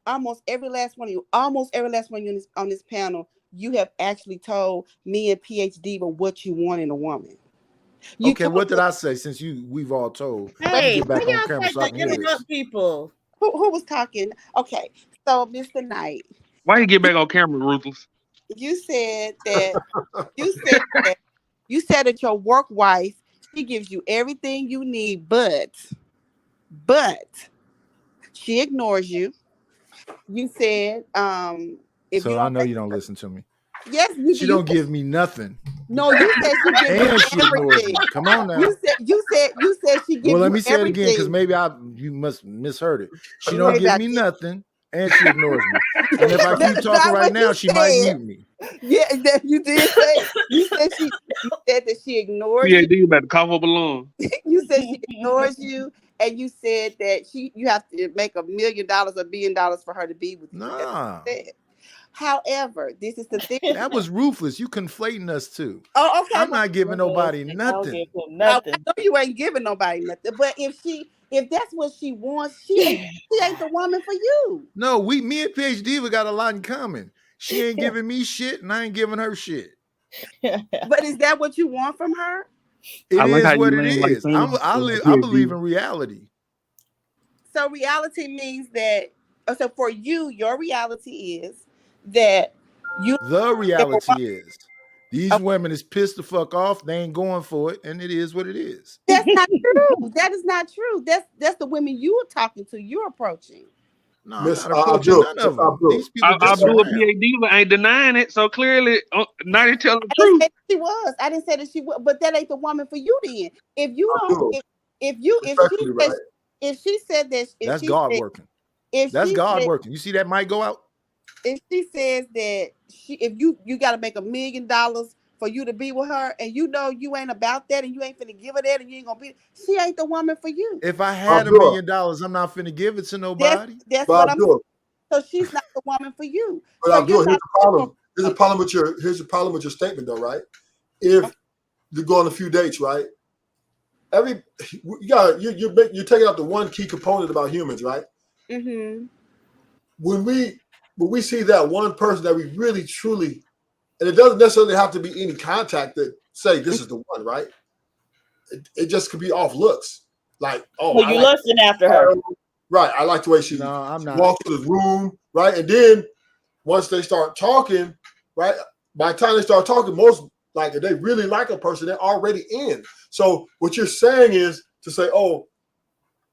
almost every last one of you on this panel, you have actually told me and PhD what you want in a woman. Okay, what did I say? Since we've all told. Hey, get back why on y'all camera like so I to can hear this. interrupt people? Who was talking? Okay, so Mr. Knight. Why you get back on camera, Ruthless? You said that you said that your work wife, she gives you everything you need, but she ignores you. You said if so you I know you don't listen to me. Yes, she don't give me nothing. No, you said she gives and you she ignores everything. me. Come on now. You said she gives you everything. Well, let me say it again because maybe you must misheard it. She don't give me nothing and she ignores me. And if I keep talking right now, she might mute me. Yeah, you did say you said that she ignores PA you. Diva about to cough up a lung. You said she ignores you, and you said that you have to make $1 million or $1 billion for her to be with you. Nah. However, this is the thing. That was ruthless. You conflating us too. Oh, okay. I'm not giving nobody nothing. I know you ain't giving nobody nothing. But if that's what she wants, she ain't the woman for you. No, me and PhD got a lot in common. She ain't giving me shit, and I ain't giving her shit. But is that what you want from her? It is what it is. I believe in reality. So reality means that. So for you, your reality is that the reality is these women is pissed the fuck off. They ain't going for it, and it is what it is. That's not true. That is not true. That's the women you are talking to. You're approaching. No, I'm not approaching none of them. These people Abdul PA Diva ain't denying it, so clearly, now they telling the truth. She was. I didn't say that she was, but that ain't the woman for you. Then, if you don't, if she said that, that's God working. That's God working. You see that mic go out? If she says that if you got to make $1 million for you to be with her, and you know you ain't about that, and you ain't finna give her that, and you ain't gonna be, she ain't the woman for you. If I had $1 million, I'm not finna give it to nobody. That's what I'm saying. So she's not the woman for you. But here's the problem. Here's the problem with your statement, though, right? If you go on a few dates, right? You're taking out the one key component about humans, right? Mm-hmm. When we see that one person that we really truly, and it doesn't necessarily have to be any contact that say this is the one, right? It just could be off looks, like you lusting after her, right? I like the way she walks to the room, right? And then once they start talking, right? By the time they start talking, most like if they really like a person, they're already in. So what you're saying is to say,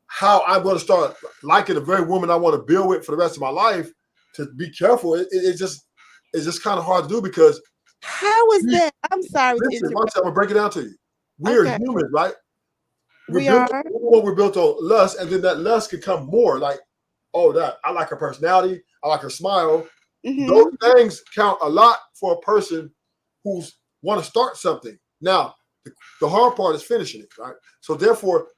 how I'm going to start liking the very woman I want to build with for the rest of my life, to be careful. It's just kind of hard to do because how is that? I'm sorry. Listen, I'm gonna break it down to you. We're humans, right? We're built on lust, and then that lust could come more like, that I like her personality, I like her smile. Mm-hmm. Those things count a lot for a person who's want to start something. Now, the hard part is finishing it, right? So therefore,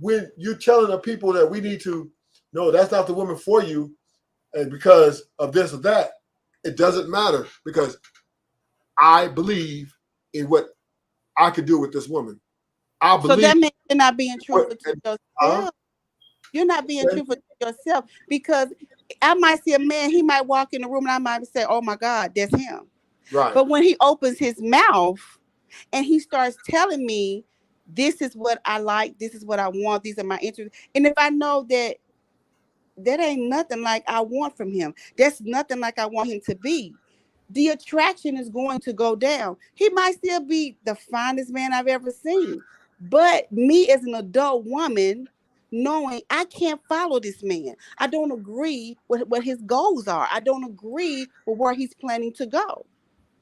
when you're telling the people that we need to, no, that's not the woman for you, and because of this or that, it doesn't matter because I believe in what I could do with this woman. I believe. So that means you're not being truthful to yourself. You're not being truthful to yourself because I might see a man, he might walk in the room and I might say, "Oh my God, that's him." Right. But when he opens his mouth and he starts telling me, this is what I like, this is what I want, these are my interests. And if I know that ain't nothing like I want from him, that's nothing like I want him to be, the attraction is going to go down. He might still be the finest man I've ever seen. But me as an adult woman, knowing I can't follow this man, I don't agree with what his goals are. I don't agree with where he's planning to go.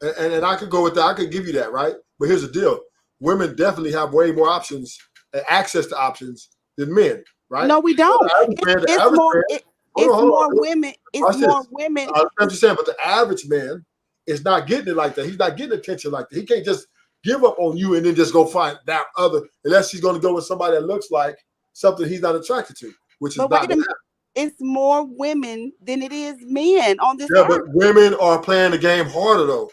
And I could go with that. I could give you that, right? But here's the deal. Women definitely have way more options and access to options than men, right? No, we don't. It's more. It's more women. It's more women. I'm just saying, but the average man is not getting it like that. He's not getting attention like that. He can't just give up on you and then just go find that other, unless he's going to go with somebody that looks like something he's not attracted to, which is not. It's more women than it is men on this. Yeah, but women are playing the game harder though.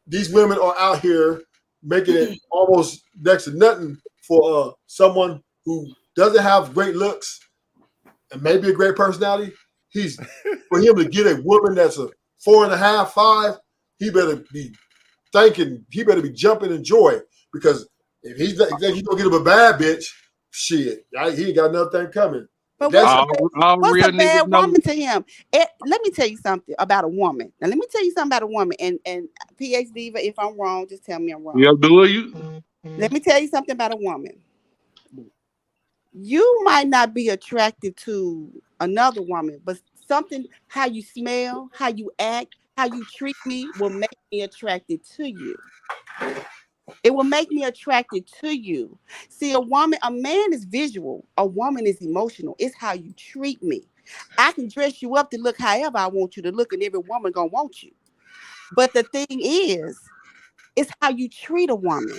These women are out here making it almost next to nothing for someone who doesn't have great looks and maybe a great personality. For him to get a woman that's a 4.5, 5, he better be thinking, he better be jumping in joy, because if he's gonna get him a bad bitch, shit, he ain't got nothing coming. But what's a bad woman to him? Let me tell you something about a woman. Now, let me tell you something about a woman. And PH Diva, if I'm wrong, just tell me I'm wrong. Yeah, do you? Let me tell you something about a woman. You might not be attracted to another woman, but something, how you smell, how you act, how you treat me will make me attracted to you. It will make me attracted to you. See, a man is visual. A woman is emotional. It's how you treat me. I can dress you up to look however I want you to look, and every woman gonna want you. But the thing is, it's how you treat a woman.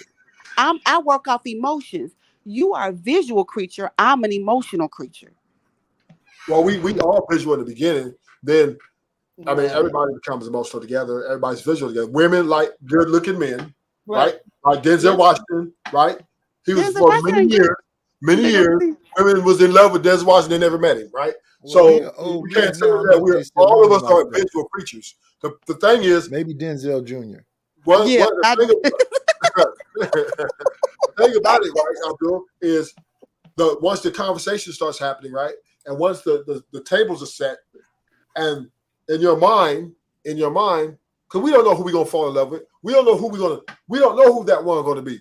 I work off emotions. You are a visual creature. I'm an emotional creature. Well, we all visual in the beginning. Then, I mean, everybody becomes emotional together. Everybody's visual together. Women like good-looking men, right? Like Denzel Washington, right? He was for many years. Women was in love with Denzel Washington. They never met him, right? So we can't say that all of us are visual creatures. The thing is, maybe Denzel Jr. The thing about it, right, Abdul, is once the conversation starts happening, right, and once the tables are set, and in your mind, because we don't know who we're gonna fall in love with. We don't know who that one gonna be.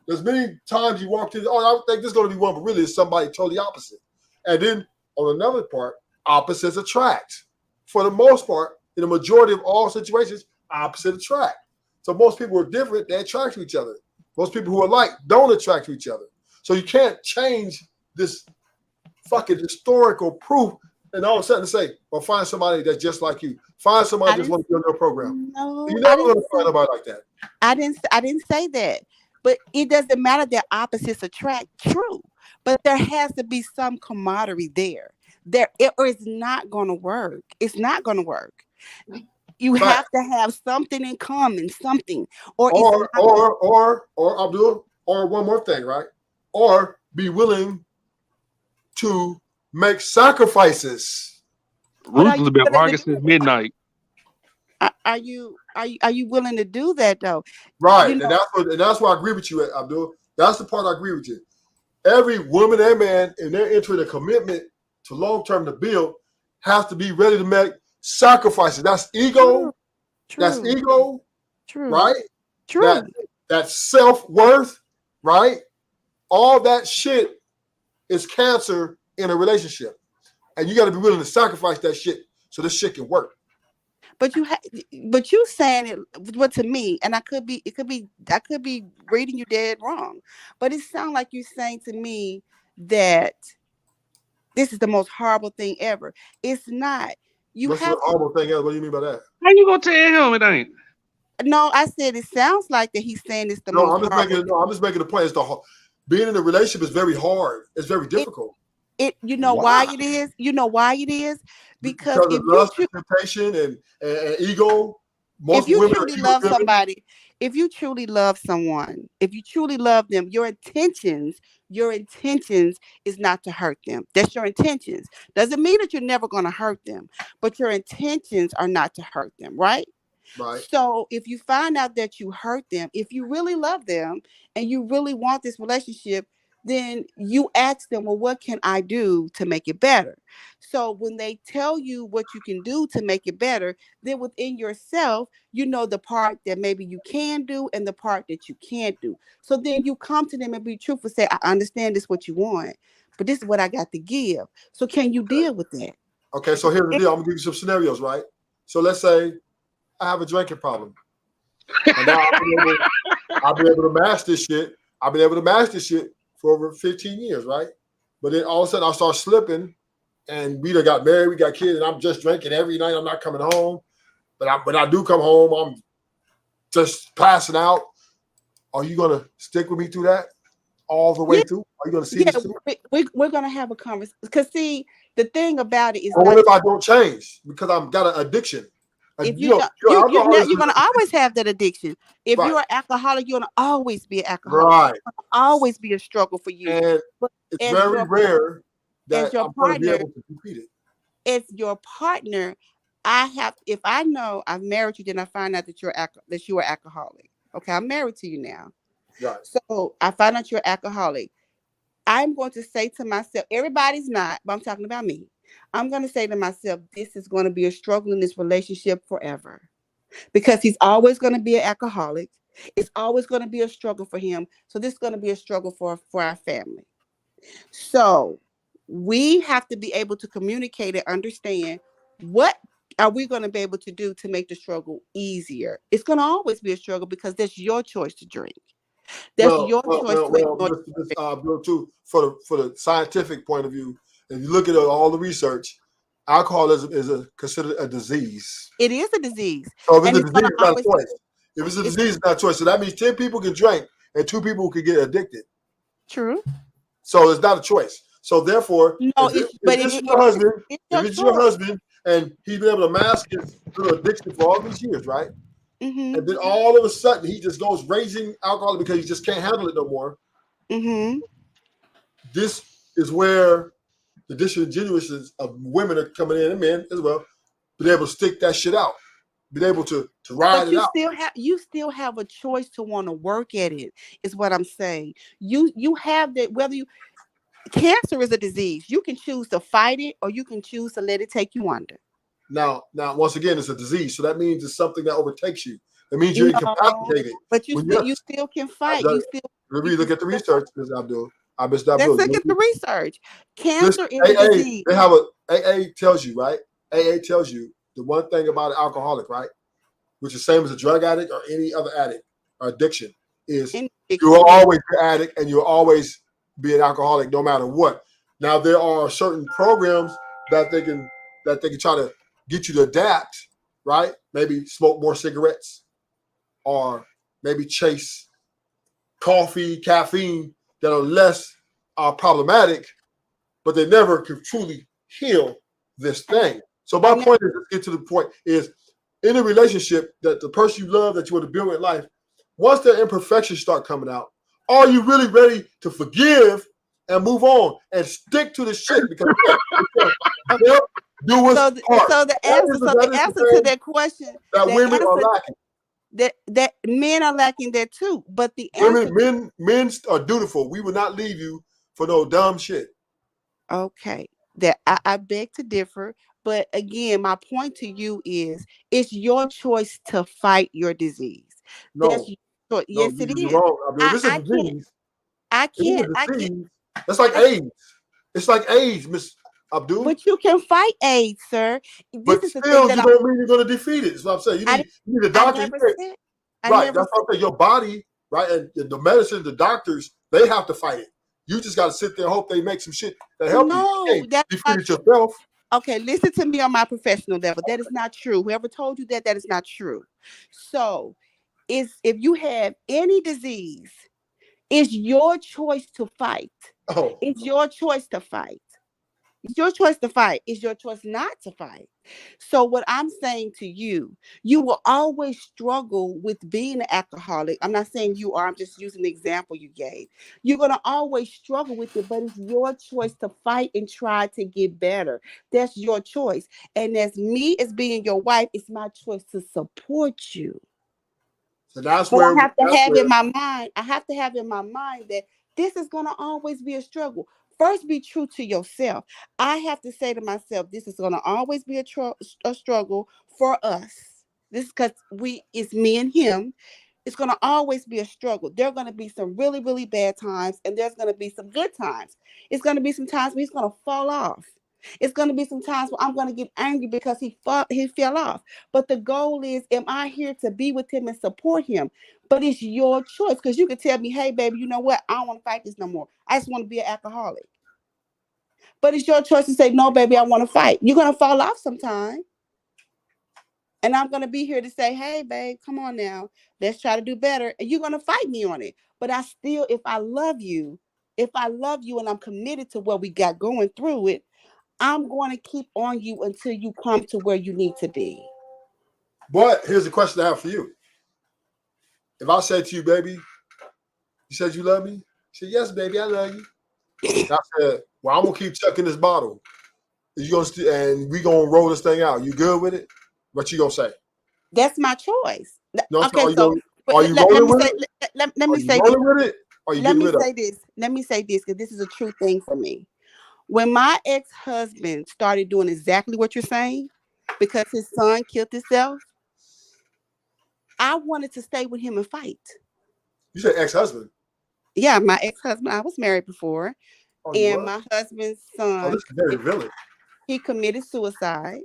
There's many times you walk in, I think this is gonna be one, but really it's somebody totally opposite. And then on another part, opposites attract. For the most part, in the majority of all situations, opposites attract. So most people are different, they attract to each other. Most people who are alike don't attract to each other. So you can't change this fucking historical proof and all of a sudden say, well, find somebody that's just like you. Find somebody that's want to be on your program. No, you're never going to find nobody like that. I didn't say that. But it doesn't matter that opposites attract, true. But there has to be some camaraderie there. Or it's not going to work. It's not going to work. You have to have something in common, something. Or Abdul, or one more thing, right? Or be willing to make sacrifices. Ruth has been arguing since midnight. Are you willing to do that though? Right, and that's why I agree with you, Abdul. That's the part I agree with you. Every woman and man, and they're entering a commitment to long term to build, has to be ready to make sacrifices. That's ego. True. That's ego. True. Right. True. That's self-worth. Right. All that shit is cancer in a relationship, and you got to be willing to sacrifice that shit so this shit can work. But you saying it, but to me, and I could be reading you dead wrong, but it sounds like you're saying to me that this is the most horrible thing ever. It's not. What's the horrible thing ever? What do you mean by that? How you gonna tell him it ain't? No, I said it sounds like that he's saying it's the most horrible. I'm just making a point. Being in a relationship is very hard. It's very difficult. You know why it is? You know why it is? Because of lust, temptation, and ego. If you truly love somebody, if you truly love someone, if you truly love them, your intentions is not to hurt them. That's your intentions. Doesn't mean that you're never going to hurt them, but your intentions are not to hurt them, right? Right. So if you find out that you hurt them, if you really love them and you really want this relationship, then you ask them, well, what can I do to make it better? So when they tell you what you can do to make it better, then within yourself, you know the part that maybe you can do and the part that you can't do. So then you come to them and be truthful, say, I understand this is what you want, but this is what I got to give. So can you deal with that? Okay, so here's the deal. I'm gonna give you some scenarios, right? So let's say I have a drinking problem. And now I'll be able to master this shit. I've been able to master this shit for over 15 years, right? But then all of a sudden I start slipping, and we done got married, we got kids, and I'm just drinking every night. I'm not coming home. But when I do come home, I'm just passing out. Are you going to stick with me through that all the way through? Are you going to see this through? We're going to have a conversation. Because, see, the thing about it is... What if I don't change? Because I've got an addiction. If you're going to always have that addiction. If you're an alcoholic, you're going to always be an alcoholic. Right. It's going to always be a struggle for you. And it's very rare that your I'm going to be partner, able to defeat it. As your partner, if I know I've married you, then I find out that you're alcoholic. Okay, I'm married to you now. Right. So I find out you're alcoholic. I'm going to say to myself, everybody's not, but I'm talking about me. I'm going to say to myself, this is going to be a struggle in this relationship forever. Because he's always going to be an alcoholic. It's always going to be a struggle for him. So this is going to be a struggle for our family. So we have to be able to communicate and understand what are we going to be able to do to make the struggle easier. It's going to always be a struggle because that's your choice to drink. That's your choice. Bill, too, for the scientific point of view, if you look at all the research, alcoholism is considered a disease. It is a disease. So if it's a disease, it's not a choice. If it's a disease, it's not a choice. So that means 10 people can drink and 2 people can get addicted. True. So it's not a choice. So therefore, if it's your husband and he's been able to mask his little addiction for all these years, right? Mm-hmm. And then all of a sudden he just goes raging alcoholic because he just can't handle it no more. Mm-hmm. This is where the disingenuousness of women are coming in, and men as well, being able to stick that shit out, being able to ride it out. You still have a choice to want to work at it, is what I'm saying. You have that, cancer is a disease. You can choose to fight it or you can choose to let it take you under. Now, once again, it's a disease. So that means it's something that overtakes you. It means you're incapacitated. But you still can fight. Look at the research, Ms. Abdul. Let's look at the research. Cancer is a disease. They have AA tells you, right? AA tells you the one thing about an alcoholic, right? Which is the same as a drug addict or any other addict or addiction, is you will always be an addict and you'll always be an alcoholic no matter what. Now there are certain programs that they can try to get you to adapt, right? Maybe smoke more cigarettes or maybe chase coffee, caffeine that are less problematic, but they never can truly heal this thing. So my point is, let's get to the point, is in a relationship that the person you love, that you want to build in life, once their imperfections start coming out, are you really ready to forgive and move on and stick to the shit? Because do what's hard. So the answer to that question that women are lacking. That men are lacking that too. But the answer, men are dutiful. We will not leave you for no dumb shit. Okay. That I beg to differ. But again, my point to you is it's your choice to fight your disease. No. That's your choice. Yes, it is. I can't. That's like AIDS. It's like AIDS, Miss Abdul. But you can fight AIDS, sir. But still, you don't mean you're going to defeat it. That's what I'm saying. You need a doctor. Right. That's what I'm saying. Your body, right, and the medicine, the doctors, they have to fight it. You just got to sit there and hope they make some shit that help you. You can't defeat it yourself. Okay, listen to me on my professional level. That is not true. Whoever told you that is not true. So, if you have any disease, it's your choice to fight. Oh. It's your choice to fight. It's your choice to fight. It's your choice not to fight. So what I'm saying to you, you will always struggle with being an alcoholic. I'm not saying you are. I'm just using the example you gave. You're going to always struggle with it, but it's your choice to fight and try to get better. That's your choice. And as me as being your wife, it's my choice to support you. So that's but where I have to have in my mind. I have to have in my mind that this is going to always be a struggle. First, be true to yourself. I have to say to myself, this is going to always be a struggle for us. This is because it's me and him. It's going to always be a struggle. There are going to be some really, really bad times, and there's going to be some good times. It's going to be some times where he's going to fall off. It's going to be some times where I'm going to get angry because he fell off. But the goal is, am I here to be with him and support him? But it's your choice, because you can tell me, hey, baby, you know what? I don't want to fight this no more. I just want to be an alcoholic. But it's your choice to say, no, baby, I want to fight. You're going to fall off sometime. And I'm going to be here to say, hey, babe, come on now. Let's try to do better. And you're going to fight me on it. But I still, if I love you and I'm committed to what we got going through it, I'm going to keep on you until you come to where you need to be. But here's the question I have for you. If I say to you, baby, you said you love me? You said, yes, baby, I love you. And I said, well, I'm going to keep chucking this bottle. And we're going to roll this thing out. You good with it? What you going to say? That's my choice. No, okay, so are you rolling with it? Let me say this. Let me say this, because this is a true thing for me. When my ex-husband started doing exactly what you're saying, because his son killed himself, I wanted to stay with him and fight. You said ex-husband? Yeah, my ex-husband. I was married before. My husband's son, this is very violent. He committed suicide.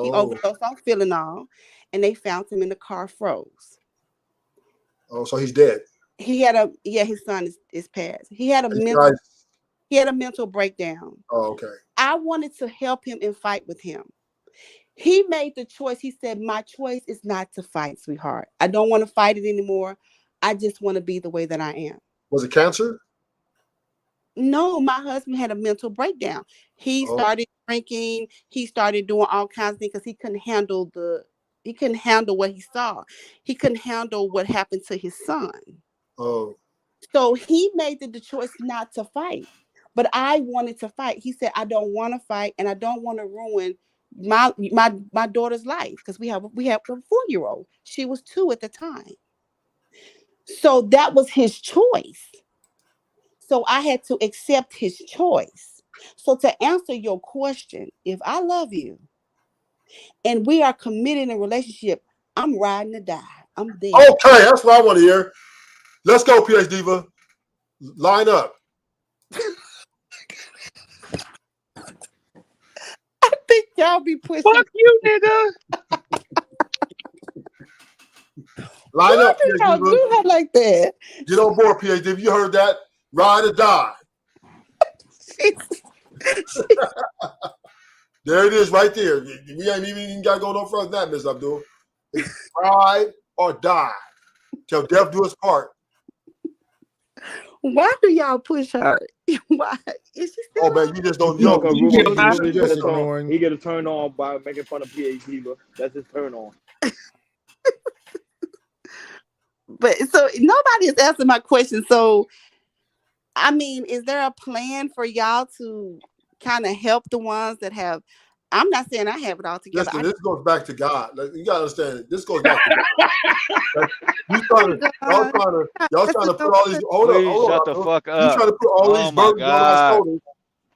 He overdosed on Tylenol, and they found him in the car froze. Oh, so he's dead. He had his son is passed. He had a mental breakdown. Oh, okay. I wanted to help him and fight with him. He made the choice. He said, my choice is not to fight, sweetheart. I don't want to fight it anymore. I just want to be the way that I am. Was it cancer? No, my husband had a mental breakdown. He started drinking. He started doing all kinds of things because he couldn't handle what he saw. He couldn't handle what happened to his son. Oh. So he made the choice not to fight. But I wanted to fight. He said, I don't want to fight, and I don't want to ruin my daughter's life, because we have a 4-year-old. She was 2 at the time. So that was his choice. So I had to accept his choice. So to answer your question, if I love you and we are committed in a relationship, I'm riding or die. I'm there. Okay, that's what I want to hear. Let's go, PH Diva. Line up. I think y'all be pushing. Fuck you, nigga. Line up, PH Diva. Do her like that. Get on board, PH Diva. You heard that? Ride or die. There it is, right there. We ain't even got to go no further than that, Ms. Abdul. It's ride or die. Till death do us part. Why do y'all push her? Why is she still? Oh man, you just don't know. He get a turn on by making fun of PH Diva. That's his turn on. But so nobody is answering my question. So, I mean, is there a plan for y'all to kind of help the ones that have? I'm not saying I have it all together. Listen, this goes back to God. Like, you gotta understand it. This goes back to God. Y'all trying to put all these. Hold on. Shut the fuck up. You trying to put all these burdens on our shoulders.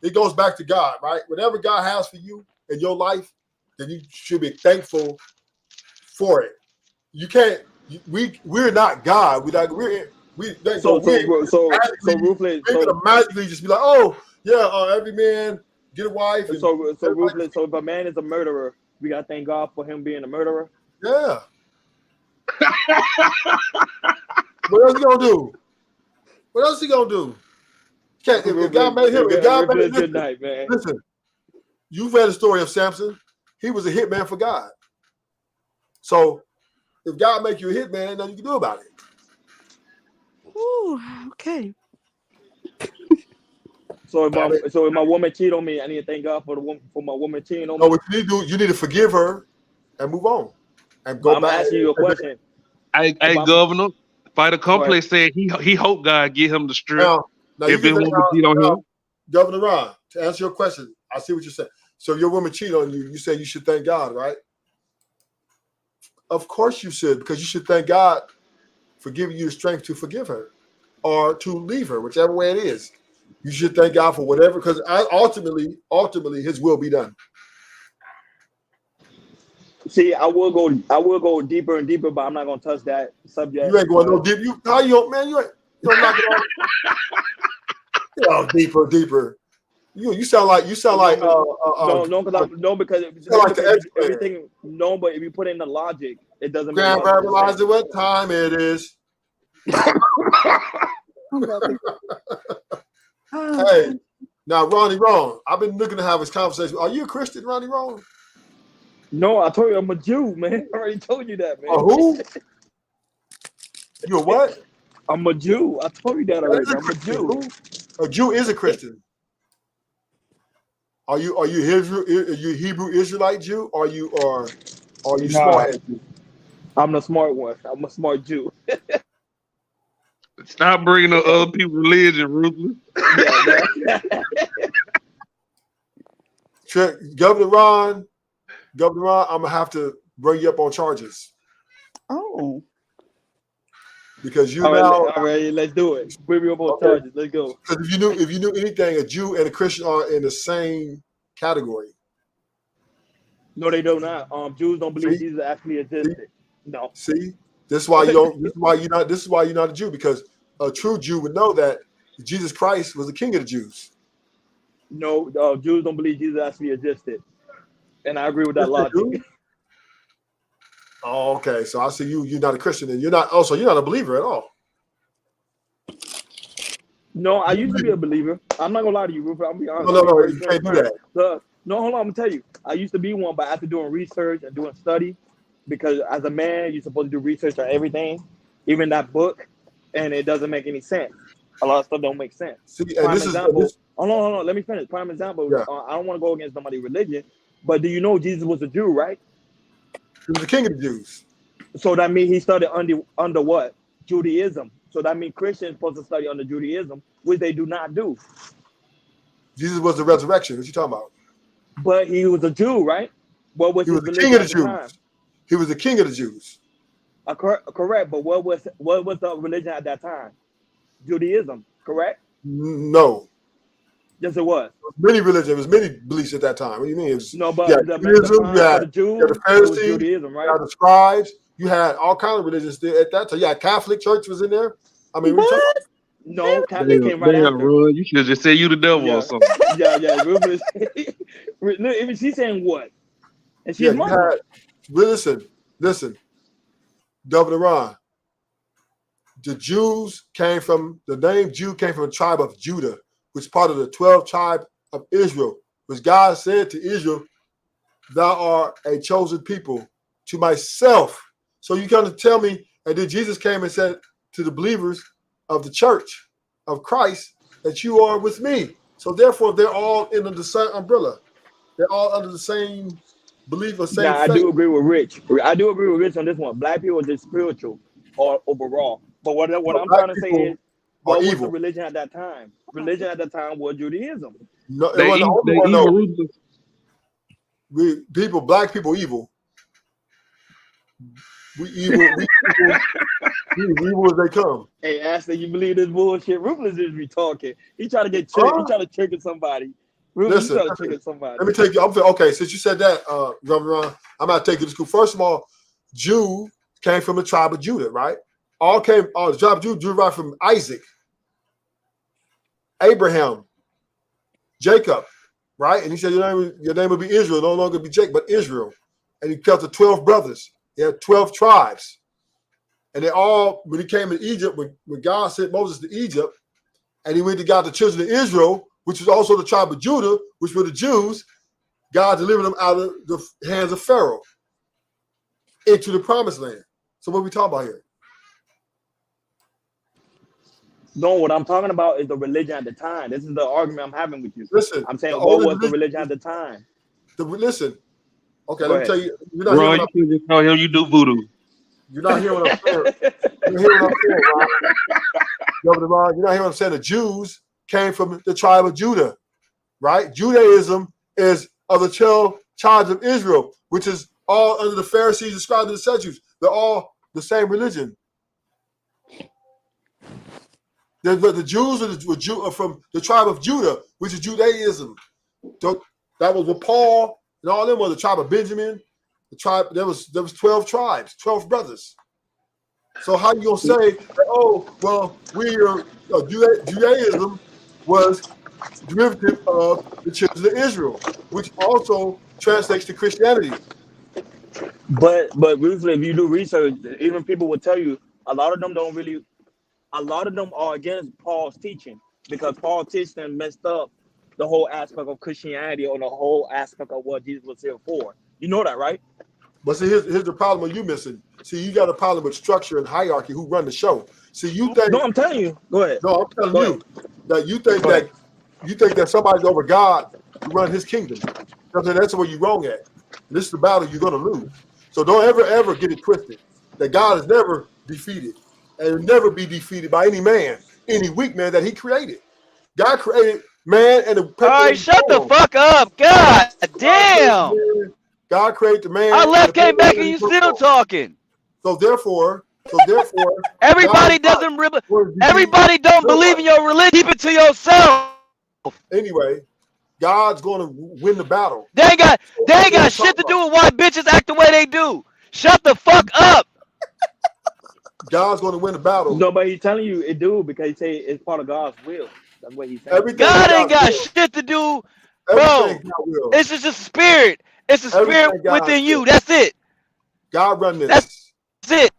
It goes back to God, right? Whatever God has for you in your life, then you should be thankful for it. You can't. We're not God. We're magically just be like, oh yeah, every man get a wife. So Ruthless. So if a man is a murderer, we gotta thank God for him being a murderer. Yeah. What else he gonna do? What else he gonna do? If God made him, listen. You've read the story of Samson. He was a hitman for God. So if God make you a hitman, ain't nothing you can do about it. Ooh, okay. So if my woman cheat on me, I need to thank God for my woman cheating on me. No, what you need to do, you need to forgive her and move on. And go I'm back. asking you a question. Hey, Governor, Fighter Complex said he hoped God give him the strength. Now if it won't cheat on him. Governor Ron, to answer your question, I see what you're saying. So if your woman cheat on you, you say you should thank God, right? Of course you should, because you should thank God for giving you the strength to forgive her or to leave her, whichever way it is. You should thank God for whatever, because ultimately, His will be done. See, I will go deeper and deeper, but I'm not gonna touch that subject. You ain't going no deep. You knock it on. You don't deeper. You sound like because everything. No, but if you put in the logic, it doesn't. Grandpa realized what time it is. Hey, now Ronnie Wrong. I've been looking to have this conversation. Are you a Christian, Ronnie Wrong? No, I told you I'm a Jew, man. I already told you that, man. Who? You a what? I'm a Jew. I told you that already. I'm a Jew. A Jew is a Christian. Are you Hebrew Israelite Jew? Are you smart? I'm the smart one. I'm a smart Jew. Stop bringing up other people's religion, Ruthless. Governor Ron, I'm gonna have to bring you up on charges. Oh. Because you all right, let's do it. Bring me up on charges. Let's go. Because if you knew anything, a Jew and a Christian are in the same category. No, they do not. Jews don't believe Jesus actually existed. No. See, this is why you don't. This is why you're not a Jew, because a true Jew would know that Jesus Christ was the King of the Jews. No, Jews don't believe Jesus actually existed, and I agree with that logic. Oh, okay. So I see you're not a Christian, and you're not. Also, you're not a believer at all. No, I used to be a believer. I'm not gonna lie to you, Rupert. I'm gonna be honest. No, you can't do that. No, hold on. I'm gonna tell you. I used to be one, but after doing research and doing study, because as a man, you're supposed to do research on everything, even that book, and it doesn't make any sense. A lot of stuff don't make sense. See, Prime example. Hold on. Let me finish. Prime example. Yeah. I don't want to go against nobody's religion, but do you know Jesus was a Jew, right? He was the King of the Jews. So that means he studied under what? Judaism. So that means Christians supposed to study under Judaism, which they do not do. Jesus was the resurrection. What you talking about? But he was a Jew, right? What was he was the King of the Jews. He was the King of the Jews. Correct. But what was the religion at that time? Judaism, correct? No. Yes, it was. Many religions. There was many beliefs at that time. What do you mean? No, but the Jews, the Pharisees, Judaism, right? You had the scribes. You had all kinds of religions there at that time. Yeah, Catholic Church was in there. I mean, no, Catholic came right after. Run. You should just say you the devil or something. Yeah. Look, she's saying what? And she's listen, Governor Ron. The name Jew came from the tribe of Judah, which is part of the 12 tribe of Israel, which God said to Israel, "Thou art a chosen people to myself." So you got to tell me, and then Jesus came and said to the believers of the church of Christ that you are with me. So therefore, they're all under the same umbrella. They're all under the same belief or same faith. I do agree with Rich. On this one. Black people are just spiritual or overall. But what I'm trying to say is, what was the religion at that time? Religion at that time was Judaism. No, black people evil. We evil. We evil as they come. Hey, Ashley, you believe this bullshit? Ruthless is be talking. He trying to get tricked. He trying to trigger somebody. Listen, let me take you. Okay, since you said that, Governor Ron, I'm going to take you to school. First of all, Jew came from the tribe of Judah, right? The tribe of Judah derived from Isaac, Abraham, Jacob, right? And he said your name will be Israel, no longer be Jacob, but Israel. And he kept the 12 brothers. He had 12 tribes. And they all, when he came to Egypt, when God sent Moses to Egypt, and he went to God, the children of Israel, which was also the tribe of Judah, which were the Jews, God delivered them out of the hands of Pharaoh into the promised land. So what are we talking about here? No, what I'm talking about is the religion at the time. This is the argument I'm having with you. Listen, I'm saying what was the religion at the time? Listen. Okay, let me tell you. You're not Ron, you just tell him you do voodoo. You're not hearing what I'm saying. You're hearing what I'm saying, Ron. Governor Ron, you're not hearing what I'm saying. The Jews came from the tribe of Judah, right? Judaism is of the 12 tribes of Israel, which is all under the Pharisees, the scribes, and the Sadducees. They're all the same religion. The Jews are from the tribe of Judah, which is Judaism. So that was with Paul and all them were the tribe of Benjamin. The tribe there was 12 tribes, 12 brothers. So how you gonna say, oh well, Judaism was derivative of the children of Israel, which also translates to Christianity. But usually, if you do research, even people will tell you a lot of them don't really. A lot of them are against Paul's teaching because Paul's teaching messed up the whole aspect of Christianity or the whole aspect of what Jesus was here for. You know that, right? But see, here's the problem you missing. See, you got a problem with structure and hierarchy. Who run the show? See, you think? No, I'm telling you. Go ahead. No, I'm telling you that you think that somebody's over God to run His kingdom. That's where you're wrong at. This is the battle you're going to lose. So don't ever get it twisted. That God is never defeated and will never be defeated by any man, any weak man that He created. God created man and the. All right, shut the fuck up. God damn. God created the man. I left, came back, and you still talking. So therefore, everybody doesn't. Everybody don't believe in your religion. Keep it to yourself. Anyway, God's going to win the battle. They ain't got shit to do with why bitches act the way they do. Shut the fuck up. God's going to win the battle. No, but He's telling you it do because He say it's part of God's will. That's what He's saying. God ain't got shit to do, bro. It's just a spirit. It's a spirit within you. That's it. God run this. That's it.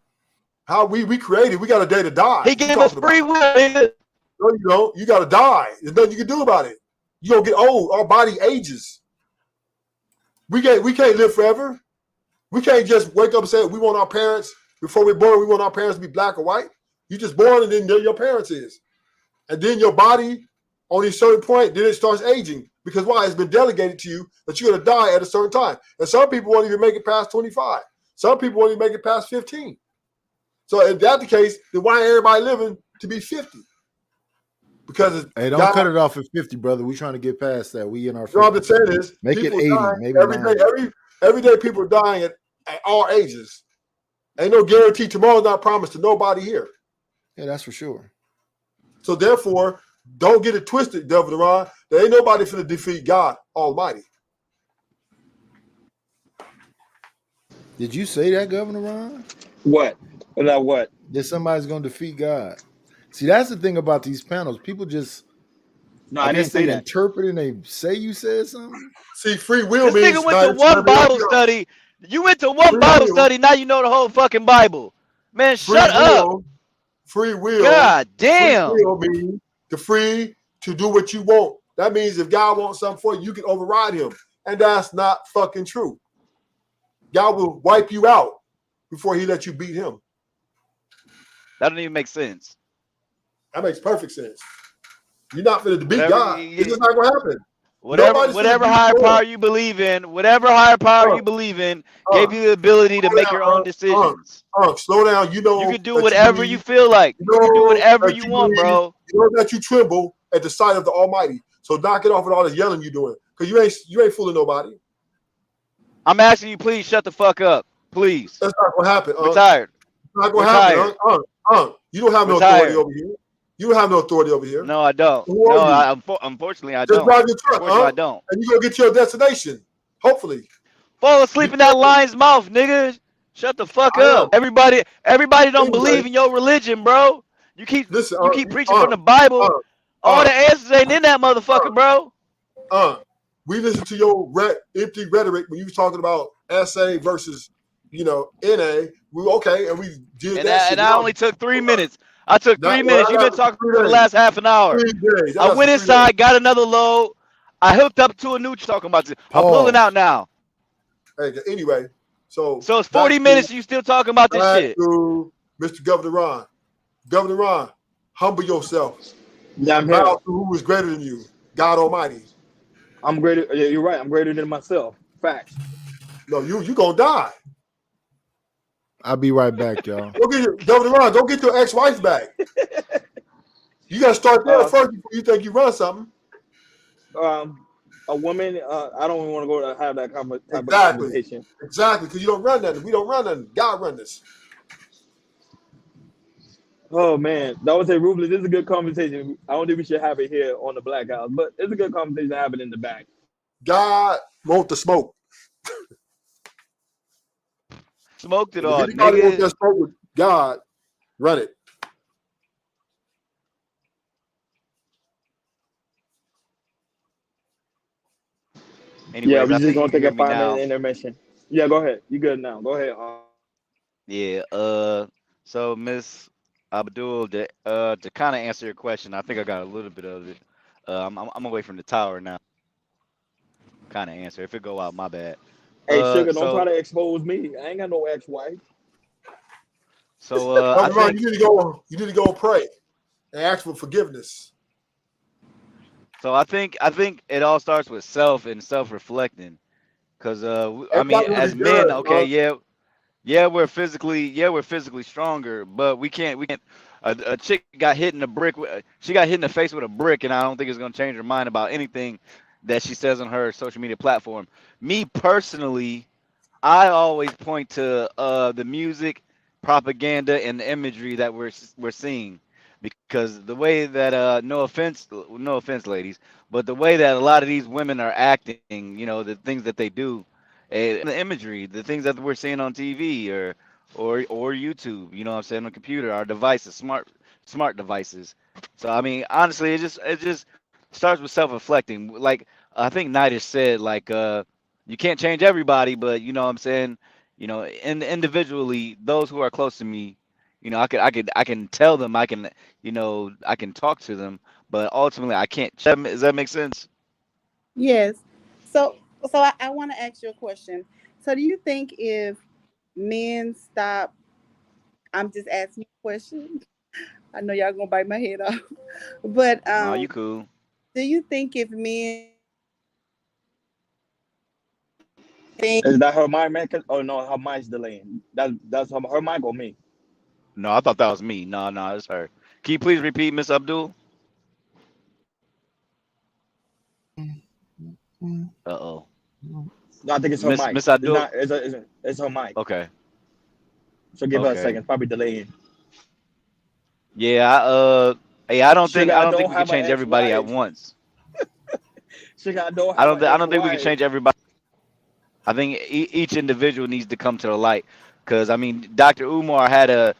How we created. We got a day to die. He gave us free will. Nigga. No, you don't. You got to die. There's nothing you can do about it. You gonna get old. Our body ages. We can't live forever. We can't just wake up and say we want our parents before we're born. We want our parents to be black or white. You just born and then there your parents is, and then your body on a certain point then it starts aging. Because why? It's been delegated to you that you're going to die at a certain time. And some people won't even make it past 25. Some people won't even make it past 15. So if that's the case, then why ain't everybody living to be 50? Because hey, don't cut it off at 50, brother. We're trying to get past that. We in our 50s. What I'm saying is, make it 80, maybe every day, every day people are dying at all ages. Ain't no guarantee tomorrow's not promised to nobody here. Yeah, that's for sure. So therefore, don't get it twisted, Devil Ron. There ain't nobody finna defeat God Almighty. Did you say that, Governor Ron? What? About what? That somebody's gonna defeat God. See, that's the thing about these panels. People just I didn't say that. Interpret and they say you said something. See, free will this means nigga went to one Bible study. You went to one Bible study. Now you know the whole fucking Bible. Man, shut up. Free will. God damn. Free will means the free to do what you want. That means if God wants something for you, you can override Him, and that's not fucking true. God will wipe you out before He let you beat Him. That doesn't even make sense. That makes perfect sense. You're not going to beat God. It's just not going to happen. Whatever higher power you believe in, gave you the ability to make your own decisions. Slow down. You know, you can do whatever you feel like. You can do whatever you want, bro. You know that you tremble at the sight of the Almighty. So knock it off with all this yelling you're doing, because you ain't fooling nobody. I'm asking you, please shut the fuck up, please. That's not gonna happen. We're tired. It's not gonna happen. You don't have no authority over here. You don't have no authority over here. No, I don't. Unfortunately, I don't. Just drive your truck, I don't. And you're gonna get to your destination. Hopefully. Fall asleep in that lion's mouth, nigga. Shut the fuck up. Everybody don't believe in your religion, bro. You keep preaching from the Bible. All the answers ain't in that motherfucker, bro. We listen to your empty rhetoric when you was talking about SA versus, NA. We okay, and we did that. And I only took 3 minutes. I took 3 minutes. You've been talking for the last half an hour. I went inside, got another load. I hooked up to a new talking about this. I'm pulling out now. Hey, anyway, so it's 40 minutes. You still talking about this shit? Mr. Governor Ron. Governor Ron, humble yourself. Yeah, I'm here. Who is greater than you? God Almighty. I'm greater. Yeah, you're right. I'm greater than myself. Facts. No, you gonna die. I'll be right back, y'all. Governor Ron, go get your ex-wife back. You gotta start there first before you think you run something. A woman, I don't even want to go to have that conversation. Exactly, because you don't run nothing. We don't run nothing. God run this. Oh man, that was a Rubeless. This is a good conversation. I don't think we should have it here on the Black House, but it's a good conversation to have it in the back. God want the smoke. Smoked it all. If anybody wants that smoke with God, run it. Yeah, Anyways, we're I just think gonna you can take hear a me 5 minute now. intermission. Yeah, go ahead. You good now? Go ahead. Yeah. So Miss Abdul, to kind of answer your question, I think I got a little bit of it. I'm away from the tower now. Kind of answer. If it go out, my bad. Hey, Sugar, don't try So to expose me. I ain't got no ex-wife. I Brother Ron, think you need to go pray and ask for forgiveness. I think it all starts with self and self-reflecting. Cause I mean, Everybody want to as be men, judged, okay, bro. we're physically stronger, but we can't. A chick got hit in the brick. She got hit in the face with a brick, and I don't think it's gonna change her mind about anything that she says on her social media platform. Me personally, I always point to the music, propaganda, and the imagery that we're seeing, because the way that no offense, ladies, but the way that a lot of these women are acting, the things that they do, the imagery, the things that we're seeing on TV or YouTube, what I'm saying, on the computer, our devices, smart devices. So I mean, honestly, it just starts with self-reflecting. Like I think Nidus said, like you can't change everybody, but you know what I'm saying, individually, those who are close to me, I can tell them, I can talk to them, but ultimately I can't. Does that make sense? Yes. So I want to ask you a question. So do you think if men stop, I'm just asking you a question. I know y'all gonna bite my head off. But No, you cool. do you think if men Is that her mic, man? Oh no, her mic's delaying. That's her mic or me? No, I thought that was me. No, it's her. Can you please repeat, Miss Abdul? Uh-oh. No, I think it's her mic. Miss Abdul. It's her mic. Okay. So give her a Okay. second. Probably delaying. Yeah, I don't think Sugar, I we don't can have an change everybody at ex-wife. once. Sugar, I don't I have don't an I don't think we can ex-wife. change everybody. I think each individual needs to come to the light, because I mean, Dr. Umar had a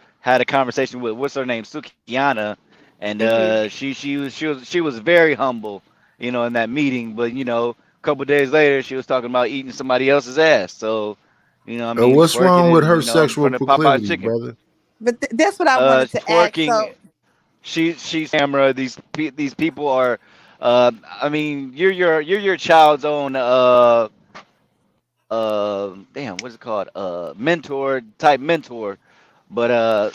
conversation with, what's her name, Sukiana, and Mhm. she was very humble, in that meeting. But a couple days later, she was talking about eating somebody else's ass. So, I mean, What's twerking wrong with her in in sexual front of Popeye's proclivities, chicken. brother? But that's what I wanted to ask. Twerking. So She's camera. These people are. I mean, you're your child's own. Damn, what's it called? Mentor, but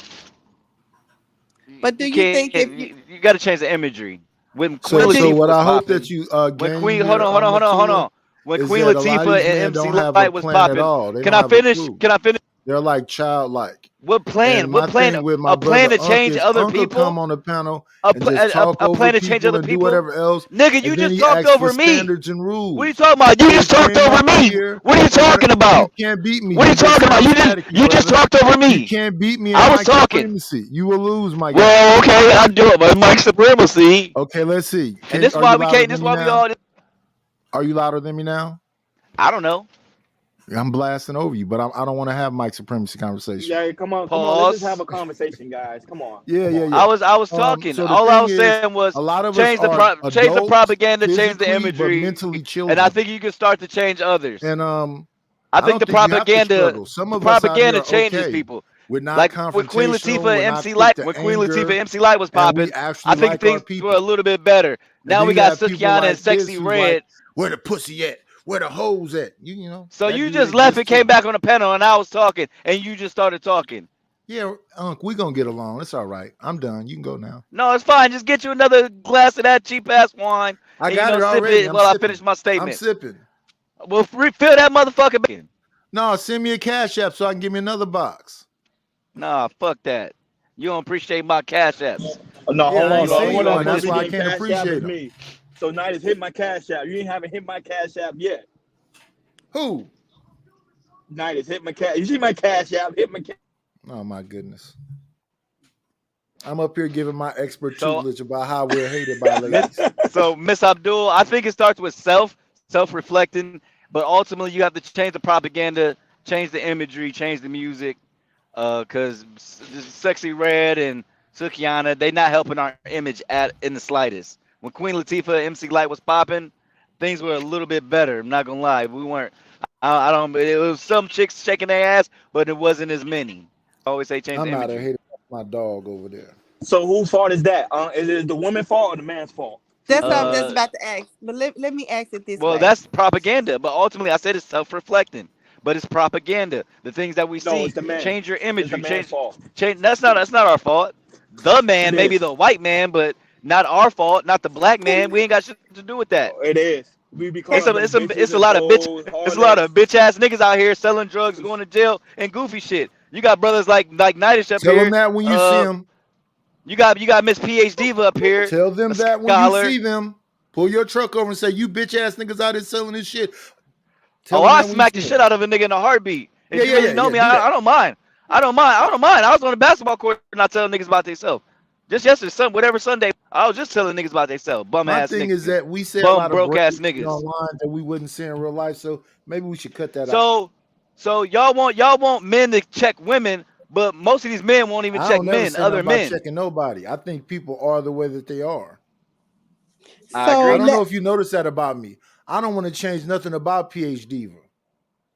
but do you you can't. think if you You got to change the imagery. When Queen but do So you, Latifah what was I hope that popping, you when gain Queen, here, hold Makua, on. When is Queen that a lot of Latifah these and men MC don't have a Light was plan at popping, all. They can don't I have a finish? clue. Can I finish? They're like childlike. What And plan? my thing with my A plan brother to Unc change is other Unc will come people? on the panel A, and pl- just talk a over plan to change people other and do people? whatever else. Nigga, you And then just he talked asks for over me. standards and What are you rules. talking about? You He just talked came over up me. here. What are you talking You about? can't beat me. What are You you just talking about? sound staticky, You just brother. talked over You me. can't beat me in I was mic talking. supremacy. You will lose, my guy. Well, okay, I do it, but Mike supremacy. Okay, let's see. And this Are why you we louder can't. than This me why we now? all. Are you louder than me now? I don't know. I'm blasting over you, but I don't want to have mic supremacy conversation. Yeah, come on. Let's just have Pause. a conversation, guys. Come on. Yeah. I was talking. So the All I thing was is, saying was a lot of us change the are change the adults propaganda, change the physically, but imagery, mentally and I children. think you can start to change others. And I I think don't think you have to struggle. Some the of us out here propaganda are changes okay. people. We're not Like when Queen confrontational. Latifah We're and not MC quick Light, to when Queen Latifah anger, and MC Light was and we popping, I actually think like our things were a people. little bit better. And Now then we you got have people Sukiana and like this Sexy who's like, Red. "Where the pussy at? Where the hoes at?" You know. So That you dude just left exists and came too. back on the panel, and I was talking, and you just started talking. Yeah, Unc, we gonna get along. It's all right. I'm done. You can go now. No, it's fine. Just get you another glass of that cheap ass wine, I and got it sip already. it I'm while I sipping. finish my I'm statement. sipping. Well, refill that motherfucker back. No, send me a cash app so I can give me another box. Nah, fuck that. You don't appreciate my cash apps. No, Yeah, hold I on. ain't The only seen one you that's one. supposed That's to be why I getting can't cash app appreciate is them. me. So Night has hit my cash app. You ain't haven't hit my cash app yet. Who? Night has hit my cash. You see my cash app? Hit my cash. Oh my goodness. I'm up here giving my expert So- tutelage about how we're hated by ladies. So, Miss Abdul, I think it starts with self-reflecting, but ultimately you have to change the propaganda, change the imagery, change the music, because Sexy Red and Sukiana, they not helping our image in the slightest. When Queen Latifah and MC Light was popping, things were a little bit better. I'm not gonna lie. We weren't. I don't. It was some chicks shaking their ass, but it wasn't as many. I always say change the I'm out of imagery. here. My dog over there. So whose fault is that? Is it the woman's fault or the man's fault? That's what I was just about to ask. But let me ask it this Well, way. that's propaganda. But ultimately, I said it's self-reflecting. But it's propaganda. The things that we No, see. it's the man. Change your It's the imagery. man's Change. fault. Change. That's not our fault. The man, It maybe is. the white man, but not our fault. Not the black man. We ain't got shit to do with that. It is. We be It's calling them bitches a lot of and bitch. hoes, It's a lot of harlots. bitch ass niggas out here selling drugs, going to jail, and goofy shit. You got brothers like Nightish up Tell here. them that when you see them. You got Miss PhD up here. Tell them a that when scholar. you see them. Pull your truck over and say, "You bitch ass niggas out here selling this shit." Oh, I smacked the shit out of a nigga in a heartbeat. If you really know me, do that. I don't mind. I don't mind. I was on the basketball court not telling niggas about themselves. Just yesterday, whatever Sunday, I was just telling niggas about themselves. Bum My ass thing niggas. is that we say a lot of broke ass shit niggas. online that we wouldn't say in real life, so maybe we should cut that out. So y'all want men to check women, but most of these men won't even I check don't never men, say other nothing about men. checking nobody. I think people are the way that they are. I agree. I don't know if you noticed that about me. I don't want to change nothing about PH Diva.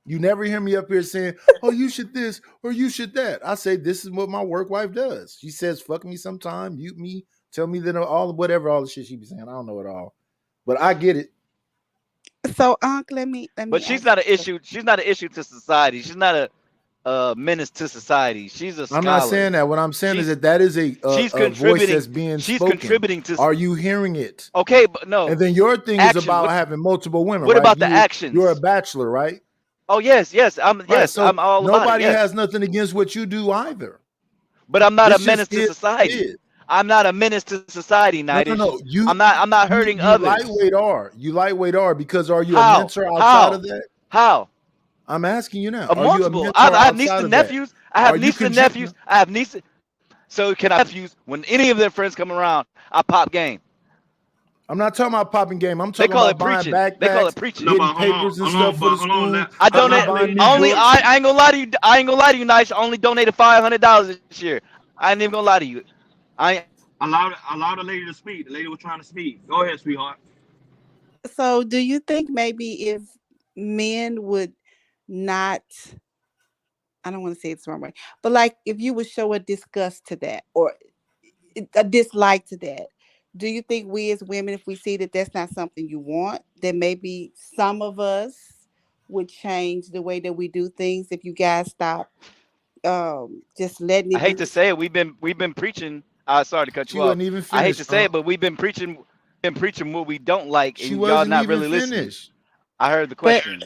You never hear me up here saying, "Oh, you should this or you should that." I say this is what my work wife does. She says, "Fuck me sometime, mute me, tell me that all the shit she be saying." I don't know it all, but I get it. So, Unc, let me. But she's not an issue. She's not an issue to society. She's not a menace to society. She's a scholar. I'm not saying that. What I'm saying is that is a voice that's being She's spoken. contributing to. Are you hearing it? Okay, but no. And then your thing Action. is about having multiple women. What right? about the actions? You're a bachelor, right? Oh yes, I'm so I'm all about it. nobody Yes. has nothing against what you do either. But I'm not This a menace just to society. I'm not a menace to society, Nightish. No. I'm not hurting you others. You lightweight are because are you How? a mentor outside How? of that? How? I'm asking you now. A Are you a multiple. mentor I have nieces outside and of that? nephews. I have Are you nieces and contributing? nephews. I have nieces. So can I have nephews? When any of their friends come around, I pop game. I'm not talking about popping game. I'm They talking call about it buying preaching. backpacks, They call it preaching. getting papers and stuff for the school. I donate. I ain't gonna lie to you. I ain't gonna lie to you, Nice. I only donated $500 this year. I ain't even gonna lie to you. Allow the lady to speak. The lady was trying to speak. Go ahead, sweetheart. So, do you think maybe if men would not, I don't want to say it's the wrong way, but like if you would show a disgust to that or a dislike to that, do you think we as women, if we see that that's not something you want, then maybe some of us would change the way that we do things if you guys stop just letting it I hate be? to say it. We've been preaching. Sorry to cut She you off. wasn't even I hate finished. to say it, but we've been preaching what we don't like, She and y'all wasn't not even really listening. finished. I heard the question.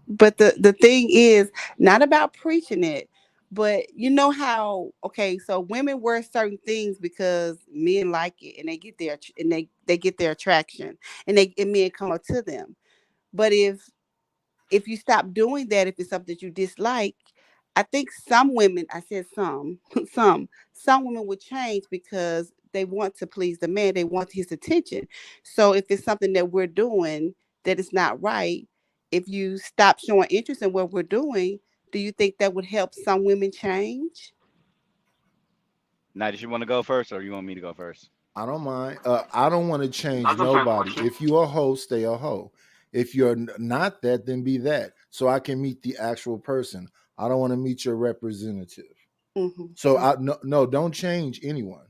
But the thing is not about preaching it, but you know how, okay, so women wear certain things because men like it and they get their they get their attraction and men come up to them. But if you stop doing that, if it's something that you dislike, I think some women, I said some, some women would change because they want to please the man. They want his attention. So if it's something that we're doing that is not right, if you stop showing interest in what we're doing, do you think that would help some women change? Nightish, you want to go first, or you want me to go first? I don't mind. I don't want to change That's a fair nobody. question. If you're a hoe, stay a hoe. If you're not that, then be that. So I can meet the actual person. I don't want to meet your representative. Mm-hmm. So no, don't change anyone.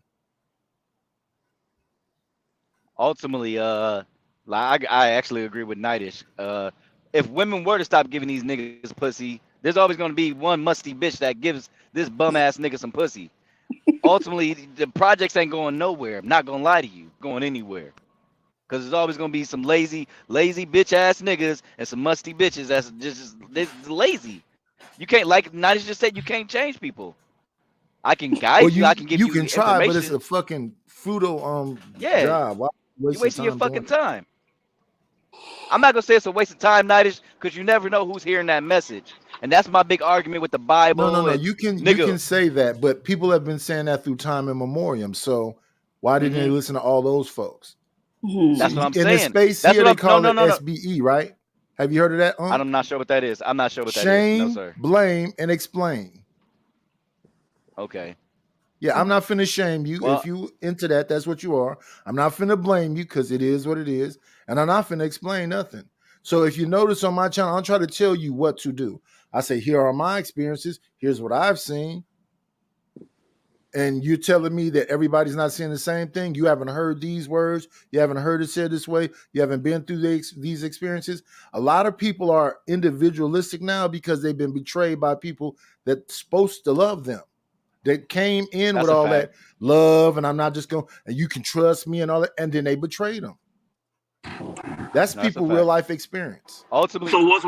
Ultimately, like I actually agree with Nightish. If women were to stop giving these niggas pussy, there's always gonna be one musty bitch that gives this bum ass nigga some pussy. Ultimately, the projects ain't going nowhere. I'm not gonna lie to you, going anywhere. Cause there's always gonna be some lazy bitch ass niggas and some musty bitches that's just lazy. You can't, like Nightish just said, you can't change people. I can guide you. I can give you can try, but it's information. a fucking frugal Yeah. job. Why You're wasting your time fucking doing it? time. I'm not gonna say it's a waste of time, Nightish, because you never know who's hearing that message. And that's my big argument with the Bible. No. and You can nigga, say that, but people have been saying that through time immemorial. So why didn't they listen to all those folks? That's what I'm In saying. the space That's here, what they I'm, call no. it SBE, right? Have you heard of that? I'm not sure what that is. I'm not sure what that is. Shame, No, sir. blame, and explain. Okay. Yeah, I'm not finna shame you. Well, if you into that, that's what you are. I'm not finna blame you because it is what it is. and I'm not finna explain nothing. So if you notice on my channel, I'll try to tell you what to do. I say, here are my experiences. Here's what I've seen. And you're telling me that everybody's not seeing the same thing. You haven't heard these words. You haven't heard it said this way. You haven't been through these experiences. A lot of people are individualistic now because they've been betrayed by people that's supposed to love them. That came in with all that love, and I'm not just going, and you can trust me and all that, and then they betrayed them. That's people real life experience. Ultimately, so what's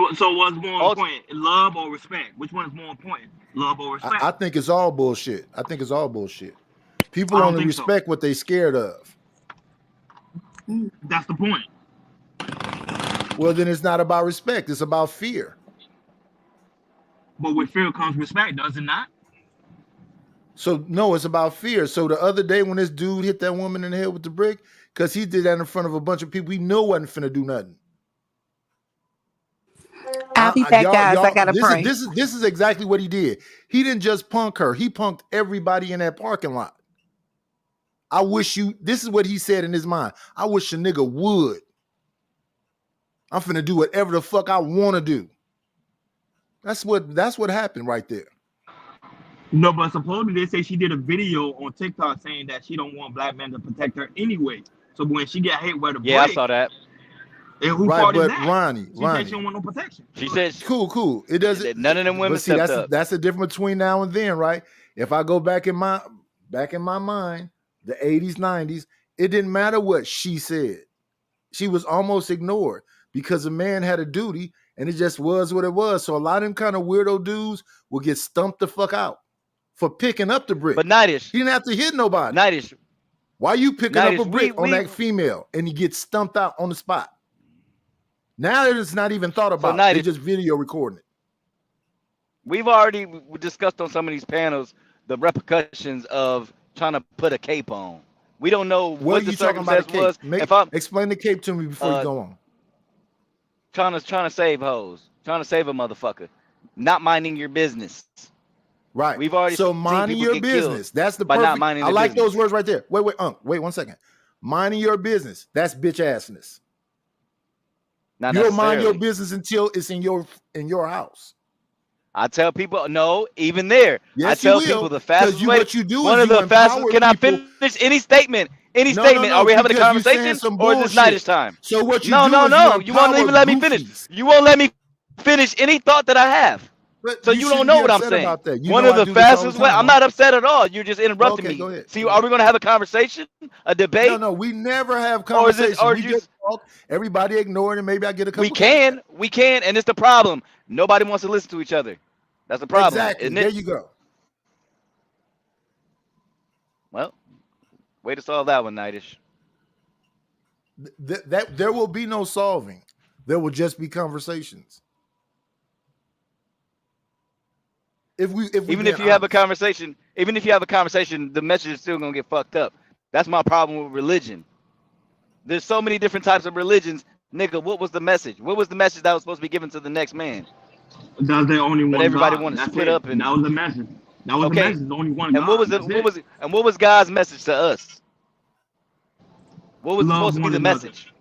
more important, love or respect? Which one is more important, love or respect? I think it's all bullshit. I think it's all bullshit. People only respect what they scared of. That's the point. Well, then it's not about respect. It's about fear. But with fear comes respect, does it not? So no, it's about fear. So the other day when this dude hit that woman in the head with the brick, because he did that in front of a bunch of people he knew wasn't finna do nothing. I'll be back, guys. I gotta pray. This is exactly what he did. He didn't just punk her. He punked everybody in that parking lot. I wish you. This is what he said in his mind. I wish a nigga would. I'm finna do whatever the fuck I want to do. That's what happened right there. No, but supposedly they say she did a video on TikTok saying that she don't want black men to protect her anyway. So when she got hit with a break, I saw that. And who right, part but is that? Ronnie, She said she don't want no protection. She said cool. It doesn't. None of them women see, stepped up. That's the difference between now and then, right? If I go back in my mind, the 80s, 90s, it didn't matter what she said. She was almost ignored because a man had a duty, and it just was what it was. So a lot of them kind of weirdo dudes will get stumped the fuck out for picking up the brick. But Nidish, he didn't have to hit nobody. Nidish, why you picking up a brick on that female and you get stumped out on the spot? Now it's not even thought about. They just video recording it. We've already discussed on some of these panels the repercussions of trying to put a cape on. We don't know what the circumstance was. Explain the cape to me before you go on. Trying to save hoes, trying to save a motherfucker, not minding your business. Right. We've already minding your business. That's the perfect. Not minding I like those words right there. Wait, wait 1 second. Minding your business. That's bitch assness. Not you don't mind your business until it's in your house. I tell people no, even there. Yes, I tell people the fastest way. What you do one is of the fastest. Can I finish any statement? Any statement? Are we having a conversation or is this Nidish time? So what you do? No. You won't even let me finish. You won't let me finish any thought that I have. But so you don't know what I'm saying. One of the fastest way. I'm not upset at all. You're just interrupting me. Go ahead. See, are we going to have a conversation, a debate? No. We never have conversations. We just talk. Everybody ignore it, and maybe I get a couple. We can, and it's the problem. Nobody wants to listen to each other. That's the problem. Exactly. There you go. Well, way to solve that one, Nidish. That there will be no solving. There will just be conversations. If you have a conversation, the message is still gonna get fucked up. That's my problem with religion. There's so many different types of religions, nigga. What was the message? What was the message that was supposed to be given to the next man? That's the only one. But everybody wanted to split up, and that was the message. That was the message. The only one. And what was God's message to us? What was supposed to be the message?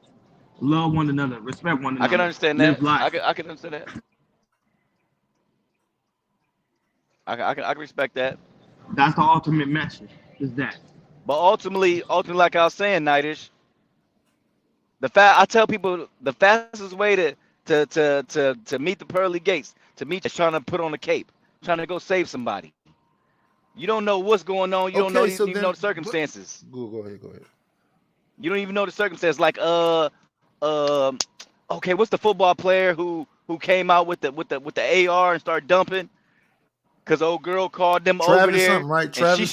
Love one another, respect one another. I can understand that. I can understand that. I can respect that. That's the ultimate message. Is that? But ultimately, like I was saying, Nidish, I tell people the fastest way to meet the pearly gates, to meet is trying to put on a cape, trying to go save somebody. You don't know what's going on. You don't know even know the circumstances. Go ahead. You don't even know the circumstances. Like okay, what's the football player who came out with the AR and started dumping? Because old girl called them over there. Right? Travis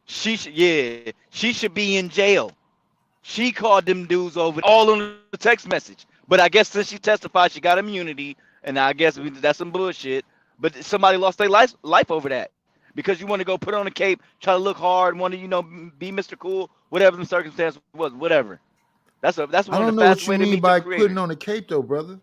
she should be in jail. She called them dudes over all on the text message. But I guess since she testified, she got immunity, and I guess that's some bullshit. But somebody lost their life over that because you want to go put on a cape, try to look hard, want to be Mr. Cool, whatever the circumstance was, whatever. That's one of the fastest way to meet the creator. I don't know what you mean by putting on a cape, though, brother.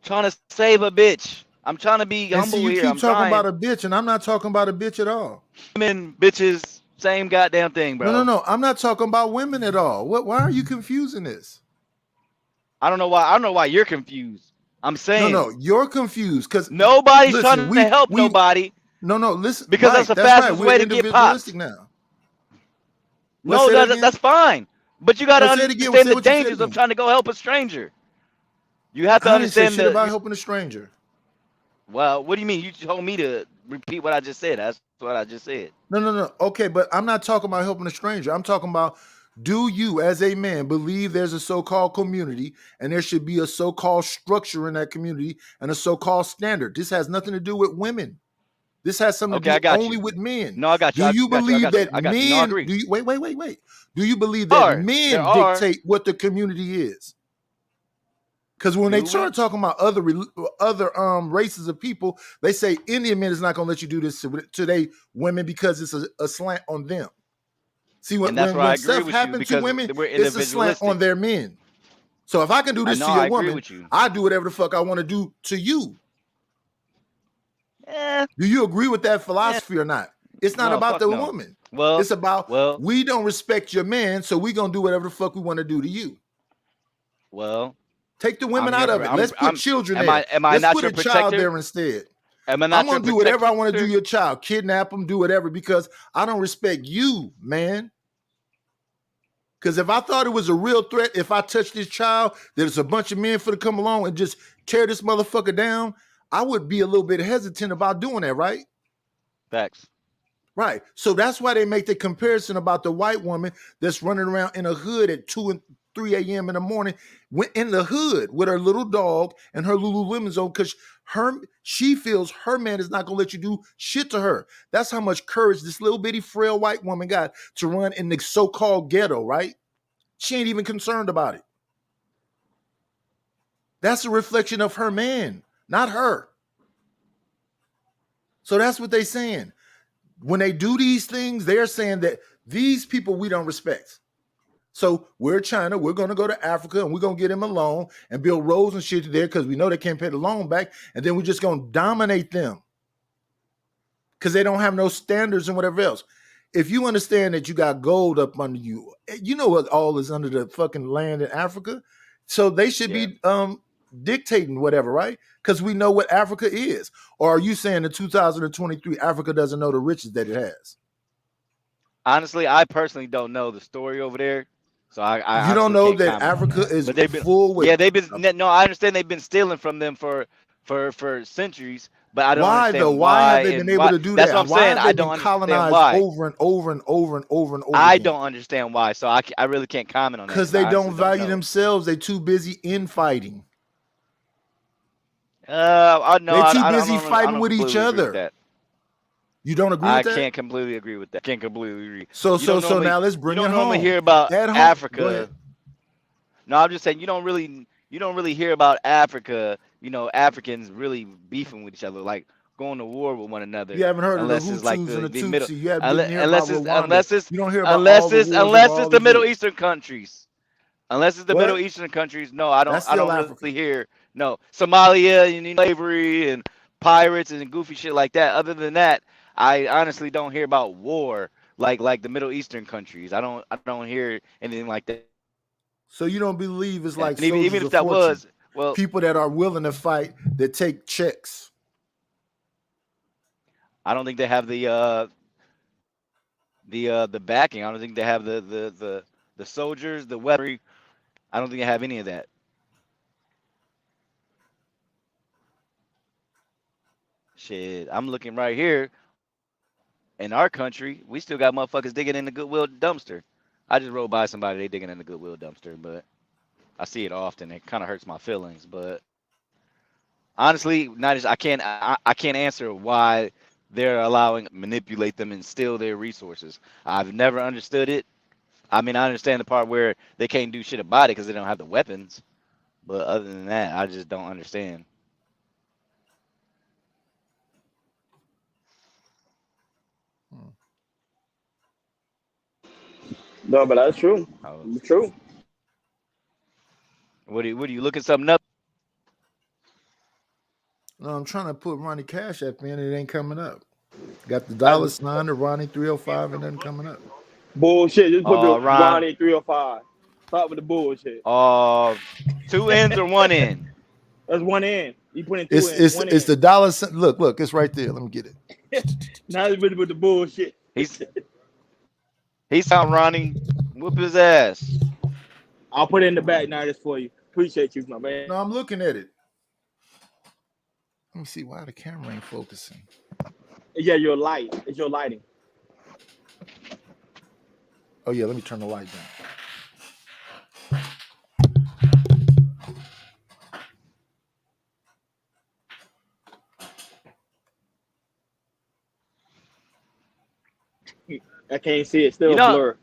Trying to save a bitch. I'm trying to be humble here. You keep talking about a bitch, and I'm not talking about a bitch at all. Women, bitches, same goddamn thing, bro. No. I'm not talking about women at all. Why are you confusing this? I don't know why. I don't know why you're confused. I'm saying No, you're confused because nobody's trying to help nobody. No, listen. Because Mike, that's the that's fastest right. way We're to get popped. individualistic now. No, that's fine. But you got to No, say it again. understand Say the what you said dangers of again. trying to go help a stranger. You have to I didn't say understand shit about helping a stranger. Well, what do you mean? You told me to repeat what I just said. That's what I just said. No. Okay, but I'm not talking about helping a stranger. I'm talking about, do you as a man believe there's a so-called community and there should be a so-called structure in that community and a so-called standard? This has nothing to do with women. This has something to do only with men. No, I got you. Do you believe that I got you. men? No, I agree. Do you wait? Do you believe that men dictate what the community is? Because when they start talking about other races of people, they say Indian men is not going to let you do this to they women because it's a slant on them. See, when stuff happens to women, it's a slant on their men. So if I can do this to your woman, I do whatever the fuck I want to do to you. Do you agree with that philosophy or not? It's not about the woman. Well, it's about we don't respect your man, so we gonna do whatever the fuck we want to do to you. Well, take the women out of it. Let's put children there. Am I Let's not put your a child protector? there instead. Am I not I'm gonna do whatever I want to do to your child. Kidnap them, do whatever, because I don't respect you, man. Because if I thought it was a real threat, if I touched this child, there's a bunch of men for to come along and just tear this motherfucker down, I would be a little bit hesitant about doing that, right? Facts. Right. So that's why they make the comparison about the white woman that's running around in a hood at 2 and 3 a.m. in the morning, in the hood with her little dog and her Lululemons on, because she feels her man is not going to let you do shit to her. That's how much courage this little bitty frail white woman got to run in the so-called ghetto, right? She ain't even concerned about it. That's a reflection of her man, not her. So that's what they're saying. When they do these things, they're saying that these people we don't respect. So we're China, we're going to go to Africa and we're going to get them a loan and build roads and shit there because we know they can't pay the loan back. And then we're just going to dominate them because they don't have no standards and whatever else. If you understand that you got gold up under you, you know what all is under the fucking land in Africa. So they should be dictating whatever, right? Because we know what Africa is. Or are you saying in 2023 Africa doesn't know the riches that it has? Honestly, I personally don't know the story over there, so I you don't know that Africa is full with. Yeah, they've been. No, I understand they've been stealing from them for centuries, but I don't understand though. Why have they been able to do that? That's what I'm saying. I don't understand why. Over and over and over and over and over. I don't understand why, so I really can't comment on that. Because they don't value themselves. They're too busy infighting. I know they're too busy fighting with each other. You don't agree with that? I can't completely agree with that. Can't completely agree. So now let's bring it home. You don't normally hear about Africa. No, I'm just saying you don't really hear about Africa. You know, Africans really beefing with each other, like going to war with one another. You haven't heard of the Hutus like and the Tutsi. middle, You haven't been here unless about it's Rwanda. unless it's you don't hear about unless it's the Middle Eastern countries. Unless it's the What? Middle Eastern countries, no, I don't. That's I don't still really hear no Somalia and slavery and pirates and goofy shit like that. Other than that, I honestly don't hear about war like the Middle Eastern countries. I don't hear anything like that. So you don't believe it's like And even if that was people that are willing to fight that take checks. I don't think they have the backing. I don't think they have the soldiers, the weaponry. I don't think they have any of that. Shit, I'm looking right here. In our country, we still got motherfuckers digging in the Goodwill dumpster. I just rode by somebody, they digging in the Goodwill dumpster, but I see it often. It kind of hurts my feelings, but honestly, I can't answer why they're allowing manipulate them and steal their resources. I've never understood it. I mean, I understand the part where they can't do shit about it because they don't have the weapons, but other than that, I just don't understand. No, but that's true. It's true. What are you looking something up? No, I'm trying to put Ronnie Cash App in. It ain't coming up. Got the $sign to Ronnie 305 and nothing coming up. Bullshit. Just put the Ronnie 305. Start with the bullshit. 2 ends or 1 end? That's 1 end. You put in 2 ends. It's the dollar sign. Look, it's right there. Let me get it. Now it's with the bullshit. He's out, Ronnie. Whoop his ass. I'll put it in the back now just for you. Appreciate you, my man. No, I'm looking at it. Let me see why the camera ain't focusing. Yeah, your light. It's your lighting. Oh yeah, let me turn the light down. I can't see it. Still blur.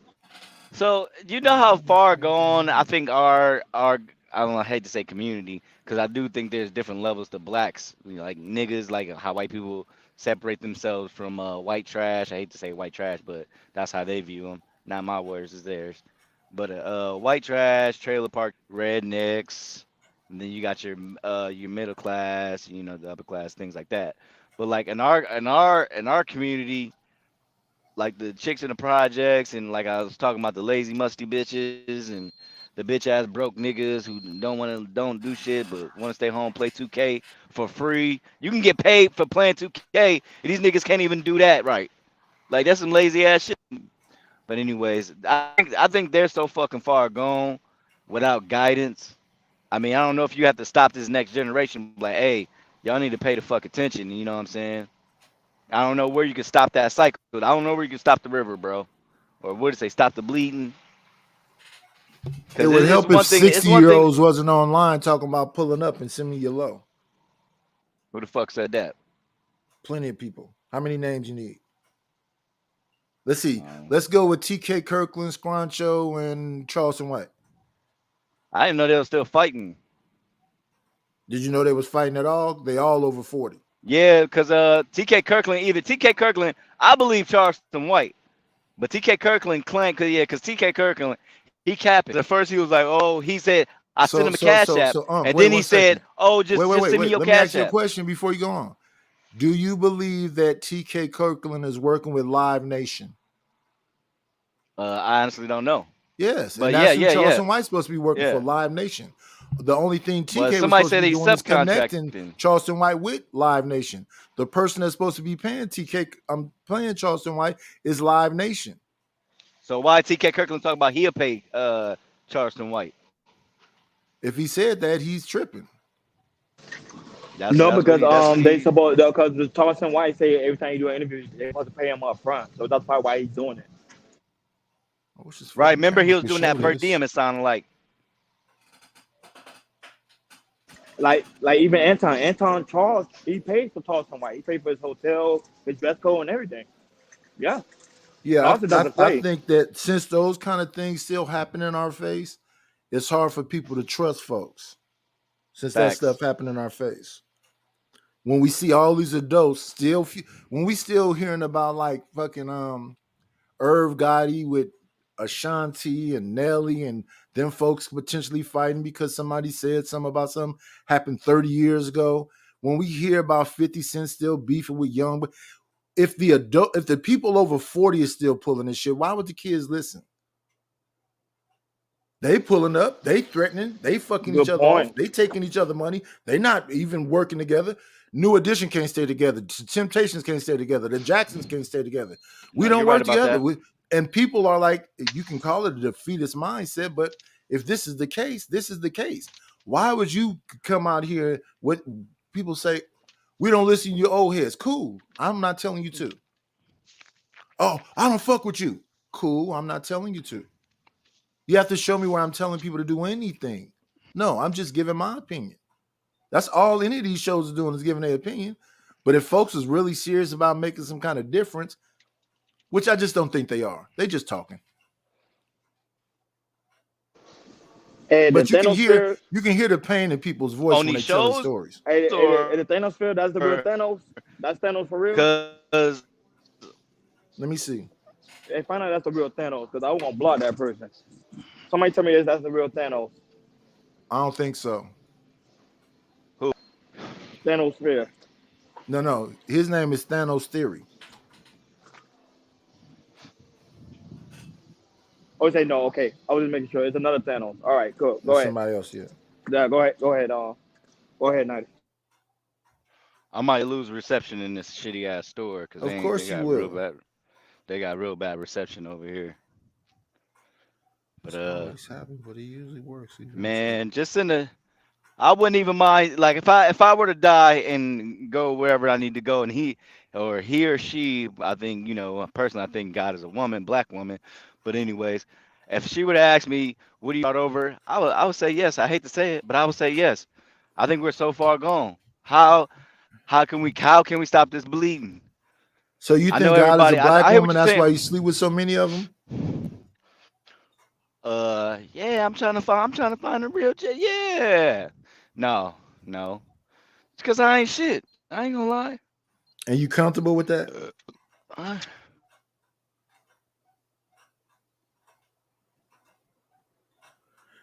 So you know how far gone I think our I don't know, I hate to say community, because I do think there's different levels to blacks, like niggas, like how white people separate themselves from white trash. I hate to say white trash, but that's how they view them. Not my words, it's theirs. But white trash, trailer park rednecks, and then you got your middle class, the upper class, things like that. But like in our community, like the chicks in the projects, and like I was talking about the lazy musty bitches and the bitch ass broke niggas who don't do shit but want to stay home, play 2K for free. You can get paid for playing 2K, and these niggas can't even do that right. Like that's some lazy ass shit. But anyways, I think they're so fucking far gone without guidance. I mean, I don't know if you have to stop this next generation, like, hey, y'all need to pay the fuck attention. You know what I'm saying? I don't know where you can stop that cycle. I don't know where you can stop the river, bro. Or what did they stop the bleeding? It would help if 60-year-olds wasn't online talking about pulling up and send me your low. Who the fuck said that? Plenty of people. How many names you need? Let's see. Let's go with TK Kirkland, Scroncho, and Charleston White. I didn't know they were still fighting. Did you know they was fighting at all? They all over 40. Yeah, because TK Kirkland, I believe Charleston White. But TK Kirkland claimed, because TK Kirkland, he capped it. At first he was like, oh, he said, I sent him a cash app. And then he said, oh, just send me your cash app. Let me ask you a question before you go on. Do you believe that TK Kirkland is working with Live Nation? I honestly don't know. Yes, but and that's who Charleston White's supposed to be working for, Live Nation. The only thing TK was supposed to be doing is connecting Charleston White with Live Nation. The person that's supposed to be paying paying Charleston White is Live Nation. So why TK Kirkland talking about he'll pay Charleston White? If he said that, he's tripping. Because they supposed because Charleston White say every time you do an interview, they're supposed to pay him up front. So that's probably why he's doing it. Right. Remember he was doing that per diem, it sounded like. Like even Anton Charles, he paid for Charleston White. He paid for his hotel, his dress code, and everything. Yeah. Yeah, I think that since those kind of things still happen in our face, it's hard for people to trust folks. Since that stuff happened in our face. When we see all these adults when we still hearing about like fucking Irv Gotti with Ashanti and Nelly and them folks potentially fighting because somebody said something about something happened 30 years ago. When we hear about 50 Cent still beefing with Young, if the people over 40 is still pulling this shit, why would the kids listen? They pulling up, they threatening, they fucking each other off, they taking each other money, they not even working together. New Edition can't stay together, Temptations can't stay together, the Jacksons can't stay together. We don't work together. And people are like, you can call it a defeatist mindset, but if this is the case, this is the case. Why would you come out here with people say, we don't listen to your old heads? Cool. I'm not telling you to. Oh, I don't fuck with you. Cool. I'm not telling you to. You have to show me where I'm telling people to do anything. No, I'm just giving my opinion. That's all any of these shows are doing is giving their opinion. But if folks is really serious about making some kind of difference, which I just don't think they are. They just talking. And but you can hear the pain in people's voice when they tell the stories. And the Thanos Sphere, that's the real Thanos. That's Thanos for real. Let me see. Hey, find out that's the real Thanos because I won't gonna block that person. Somebody tell me that's the real Thanos. I don't think so. Who? Thanos Sphere. No. His name is Thanos Theory. Oh, Oh, say no. Okay, I was just making sure. It's another Thanos. All right, cool. Go There's ahead. somebody else, yeah. Yeah, go ahead. Go ahead. Go ahead, Night. I might lose reception in this shitty ass store because Of course they you got real will. bad. They got real bad reception over here. But It's always happens, but it usually works. man, just in the, I wouldn't even mind. Like if I were to die and go wherever I need to go, and he or she, I think personally, I think God is a woman, black woman. But anyways, if she would ask me, "What do you start over?" I would say yes. I hate to say it, but I would say yes. I think we're so far gone. How can we stop this bleeding? So you I think know God is everybody. a black I hear what woman? you're That's saying. why you sleep with so many of them? Yeah, I'm trying to find a real yeah. No. It's because I ain't shit. I ain't gonna lie. And you comfortable with that?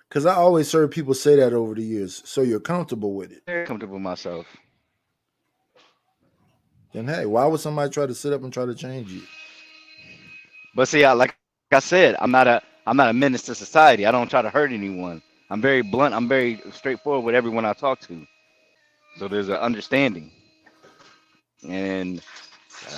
Because I always heard people say that over the years. So you're comfortable with it? Very comfortable with myself. Then hey, why would somebody try to sit up and try to change you? But see, like I said, I'm not a menace to society. I don't try to hurt anyone. I'm very blunt. I'm very straightforward with everyone I talk to. So there's an understanding, and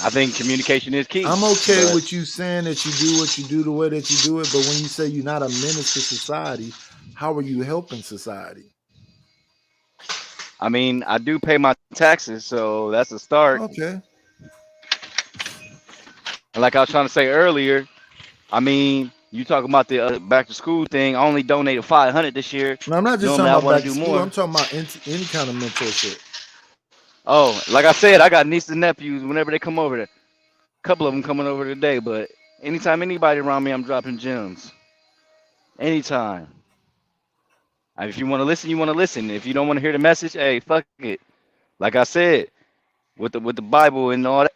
I think communication is key. I'm okay with you saying that you do what you do the way that you do it, but when you say you're not a menace to society, how are you helping society? I mean, I do pay my taxes, so that's a start. Okay. And like I was trying to say earlier, I mean, you talking about the back to school thing. I only donated $500 this year. No, I'm not just Normally, talking about I back to do school. more. I'm talking about any kind of mentorship. Oh, like I said, I got nieces and nephews. Whenever they come over, a couple of them coming over today. But anytime anybody around me, I'm dropping gems. Anytime. If you want to listen, you want to listen. If you don't want to hear the message, hey, fuck it. Like I said, with the Bible and all that,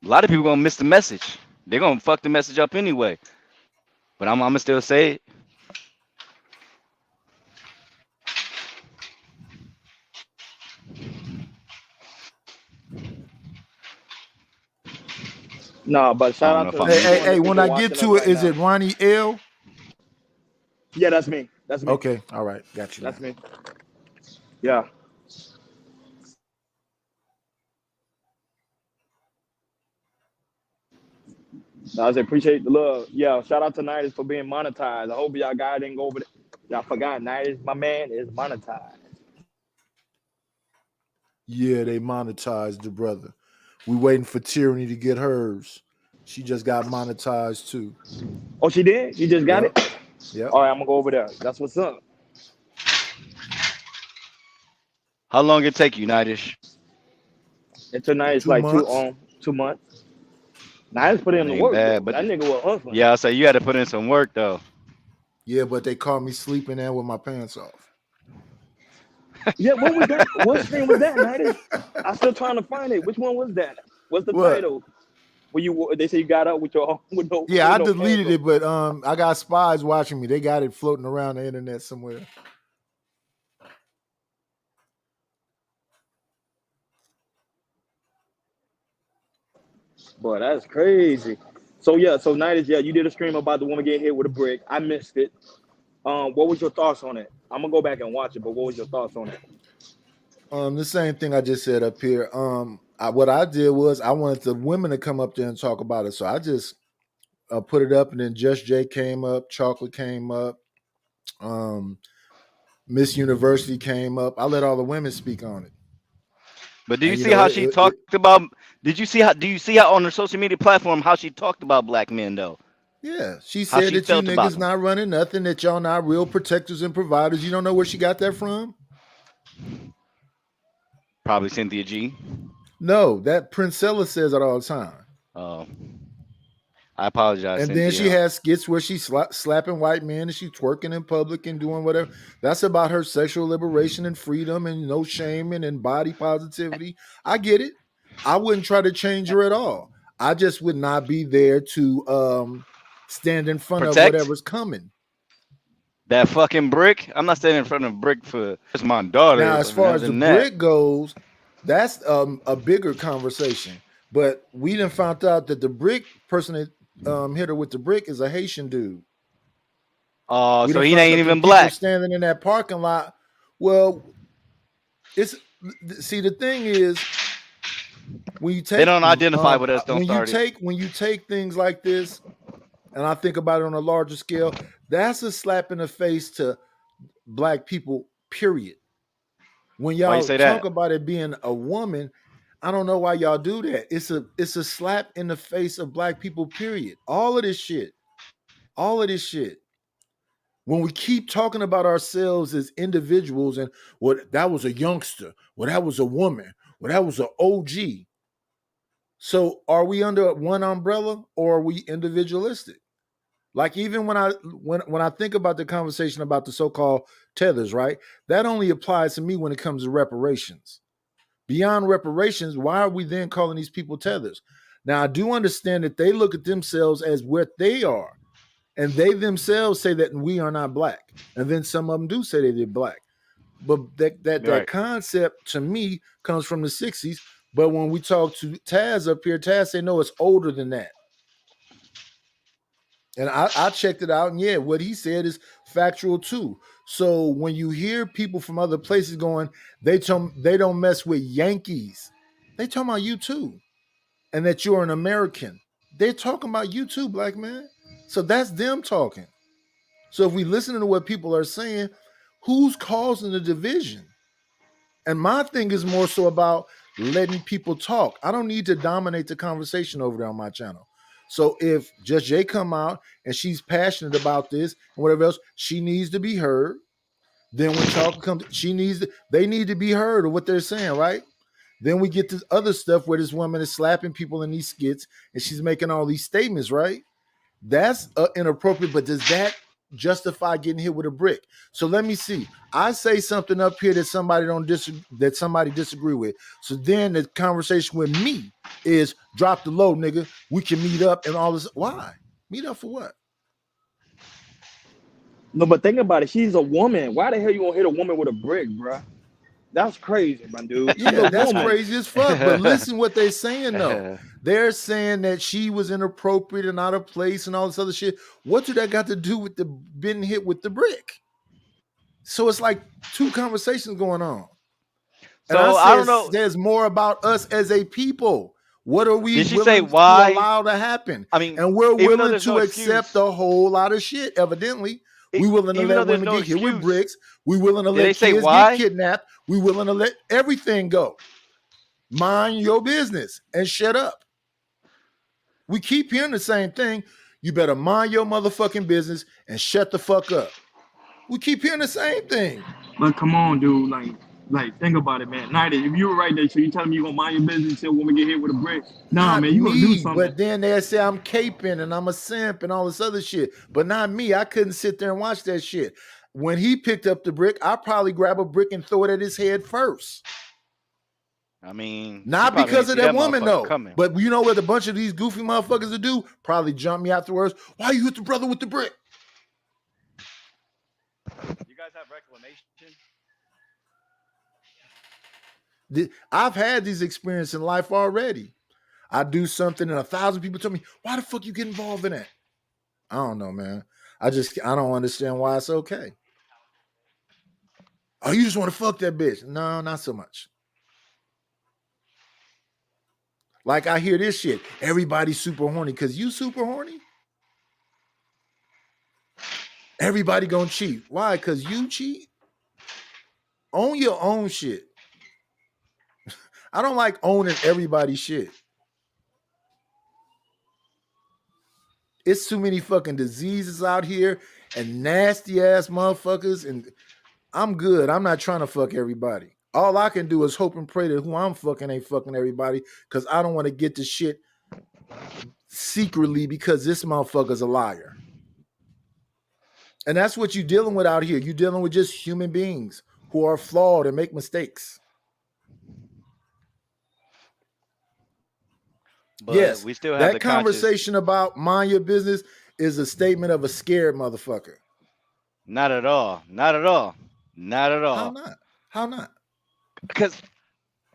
a lot of people gonna miss the message. They're gonna fuck the message up anyway. But I'm gonna still say it. No, but shout out to Hey, when I get to it, is it Ronnie L? Yeah, that's me. That's me. Okay, all right, got you. That's me. Yeah. I appreciate the love. Yeah, shout out to Nidus for being monetized. I hope y'all guys didn't go over there. Y'all forgot Nidus, my man, is monetized. Yeah, they monetized the brother. We waiting for Tyranny to get hers. She just got monetized too. Oh, she did? You just got it? Yeah. All right, I'm gonna go over there. That's what's up. How long it take you, Nidus? It's like 2 months. Nidus put in the Ain't work. bad, But that nigga was hustling. Yeah, I say you had to put in some work though. Yeah, but they caught me sleeping there with my pants off. Yeah, what was that? What stream was that, Nidus? I'm still trying to find it. Which one was that? What's the title? Where they say you got up with your I deleted it, but I got spies watching me. They got it floating around the internet somewhere. Boy, that's crazy. So Nidus, you did a stream about the woman getting hit with a brick. I missed it. What was your thoughts on it? I'm gonna go back and watch it, but what was your thoughts on it? The same thing I just said up here. What I did was I wanted the women to come up there and talk about it, so I just put it up, and then Just Jay came up, Chocolate came up, Miss University came up. I let all the women speak on it. But do you see how she talked about? Do you see how on her social media platform how she talked about black men though? Yeah, she said that you niggas not running nothing, that y'all not real protectors and providers. You don't know where she got that from? Probably Cynthia G. No, that Princella says it all the time. Oh, I apologize. And Cynthia. then she has skits where she's slapping white men and she's twerking in public and doing whatever. That's about her sexual liberation and freedom and no shaming and body positivity. I get it. I wouldn't try to change her at all. I just would not be there to stand in front of whatever's coming. That fucking brick. I'm not standing in front of a brick for just my daughter. Now, as far as the brick goes, that's a bigger conversation. But we done found out that the brick person that hit her with the brick is a Haitian dude. Oh, We so done he found ain't that even them people black. standing in that parking lot. Well, see, the thing is, when you They take don't identify with us. Don't when start it. you take things like this, and I think about it on a larger scale, that's a slap in the face to black people, period. When Why you y'all say talk that? about it being a woman, I don't know why y'all do that. It's a slap in the face of black people, period. All of this shit. When we keep talking about ourselves as individuals and what that was a youngster, well, that was a woman, well, that was an OG. So are we under one umbrella or are we individualistic? Like even when I think about the conversation about the so-called tethers, right? That only applies to me when it comes to reparations. Beyond reparations, why are we then calling these people tethers? Now I do understand that they look at themselves as what they are, and they themselves say that we are not black, and then some of them do say that they're black. But that Right. concept to me comes from the 60s. But when we talk to Taz up here, Taz say no, it's older than that. And I checked it out, and yeah, what he said is factual too. So when you hear people from other places going, they don't mess with Yankees, they talking about you too, and that you're an American. They're talking about you too, black man. So that's them talking. So if we listen to what people are saying, who's causing the division? And my thing is more so about letting people talk. I don't need to dominate the conversation over there on my channel. So if Just Jay come out and she's passionate about this and whatever else, she needs to be heard. Then when Chalk comes, they need to be heard of what they're saying, right? Then we get this other stuff where this woman is slapping people in these skits and she's making all these statements, right? That's inappropriate, but does that justify getting hit with a brick? So let me see. I say something up here that somebody disagree with. So then the conversation with me is drop the low, nigga. We can meet up and all this. Why? Meet up for what? No, but think about it. She's a woman. Why the hell you gonna hit a woman with a brick, bruh? That's crazy, my dude. She's Yeah, a that's woman. crazy as fuck. But listen what they're saying though. They're saying that she was inappropriate and out of place and all this other shit. What do that got to do with the being hit with the brick? So it's like two conversations going on. And So I don't know. There's more about us as a people. What are we Did she say willing why? to allow to happen? I mean, And we're even though willing there's to no accept excuse. a whole lot of shit, evidently. We willing to Even though let there's women no get hit with excuse. bricks. We willing to Did they let say kids why? get kidnapped. We willing to let everything go. Mind your business and shut up. We keep hearing the same thing. You better mind your motherfucking business and shut the fuck up. We keep hearing the same thing. But come on, dude. Like think about it, man. Night, if you were right there, so you telling me you gonna mind your business until a woman get hit with a brick? Nah, Not man, you gonna do me, something. but then they say I'm caping and I'm a simp and all this other shit. But not me. I couldn't sit there and watch that shit. When he picked up the brick, I'd probably grab a brick and throw it at his head first. I mean, Not she probably because of ain't see that woman, motherfucker though. coming. But you know what a bunch of these goofy motherfuckers would do? Probably jump me afterwards. Why you hit the brother with the brick? You guys have reclamation? I've had these experiences in life already. I do something and 1,000 people tell me, why the fuck you get involved in that? I don't know, man. I don't understand why it's okay. Oh, you just want to fuck that bitch. No, not so much. Like I hear this shit. Everybody's super horny because you super horny? Everybody gonna cheat. Why? Because you cheat? Own your own shit. I don't like owning everybody's shit. It's too many fucking diseases out here and nasty ass motherfuckers. And I'm good. I'm not trying to fuck everybody. All I can do is hope and pray that who I'm fucking ain't fucking everybody because I don't want to get the shit secretly because this motherfucker's a liar. And that's what you're dealing with out here. You're dealing with just human beings who are flawed and make mistakes. But yes, we still have that the conversation about mind your business is a statement of a scared motherfucker. Not at all. Not at all. Not at all. How not? How not? Because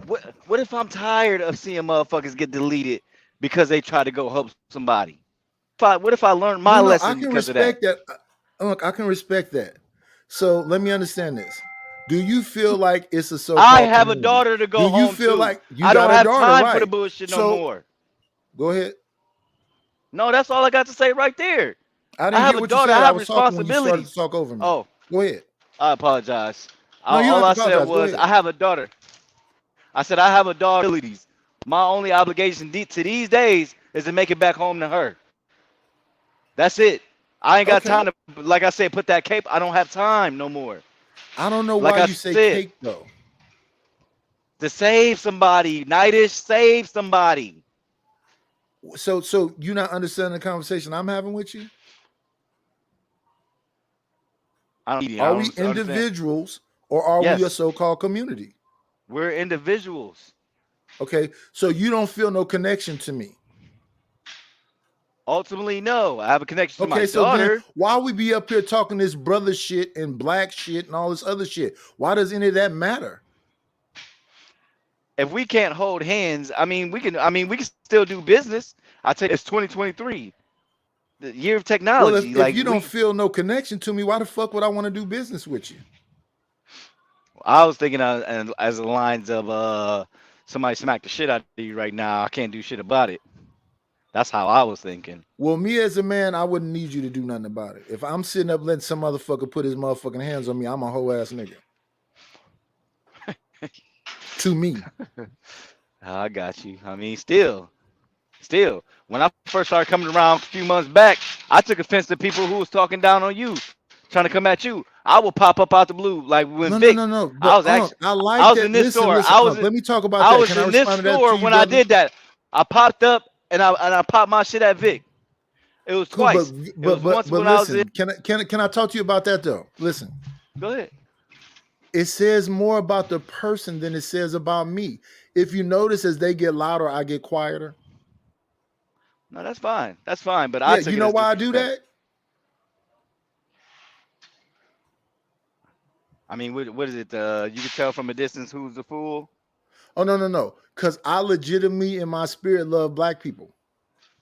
what if I'm tired of seeing motherfuckers get deleted because they try to go help somebody? What if I learn my lesson I can because of that? respect that. Look, I can respect that. So let me understand this. Do you feel like it's a so-called I have community? a daughter to go Do you home feel to. like you I got don't a have daughter, time right? for the bullshit no So more. go ahead. No, that's all I got to say right there. I I didn't have hear a what you daughter. said. I I have was talking when you started responsibilities. to talk over me. Oh, Go ahead. I apologize. No, you don't All have I to said apologize. Go was ahead. I have a daughter. I said I have a daughter. My only obligation to these days is to make it back home to her. That's it. I ain't got Okay. time to, like I said, put that cape. I don't have time no more. I don't know Like why I you say said, cake though. to save somebody, Nightish, save somebody. So you not understanding the conversation I'm having with you? I Are we don't understand. individuals or are we a Yes, so-called community? we're individuals. Okay, so you don't feel no connection to me. Ultimately, no. I have a connection to my Okay, so then daughter. why we be up here talking this brother shit and black shit and all this other shit? Why does any of that matter? If we can't hold hands, I mean, we can. I mean, we can still do business. I tell you, it's 2023, the year of Well, technology. if Like you don't feel no connection to me, why the fuck would I want to do business with you? I was thinking as the lines of somebody smacked the shit out of you right now. I can't do shit about it. That's how I was thinking. Well, me as a man, I wouldn't need you to do nothing about it. If I'm sitting up letting some motherfucker put his motherfucking hands on me, I'm a whole ass nigga. To me. I got you. I mean, still, when I first started coming around a few months back, I took offense to people who was talking down on you, trying to come at you. I would pop up out the blue like when No, Vic. no. I But was actually, I I like was that. in this Listen, store. let me talk about I that. was Can I in this respond to that to store you, when I brother? did that. I popped up and I popped my shit at Vic. It was Cool, twice. It was once when I was in. listen, can I talk to you about that though? Listen. Go ahead. It says more about the person than it says about me. If you notice, as they get louder, I get quieter. No, that's fine. That's fine. But I Yeah, took you it know as why I do disrespect. that? I mean, what is it? You can tell from a distance who's the fool. Oh no. Because I legitimately in my spirit love black people.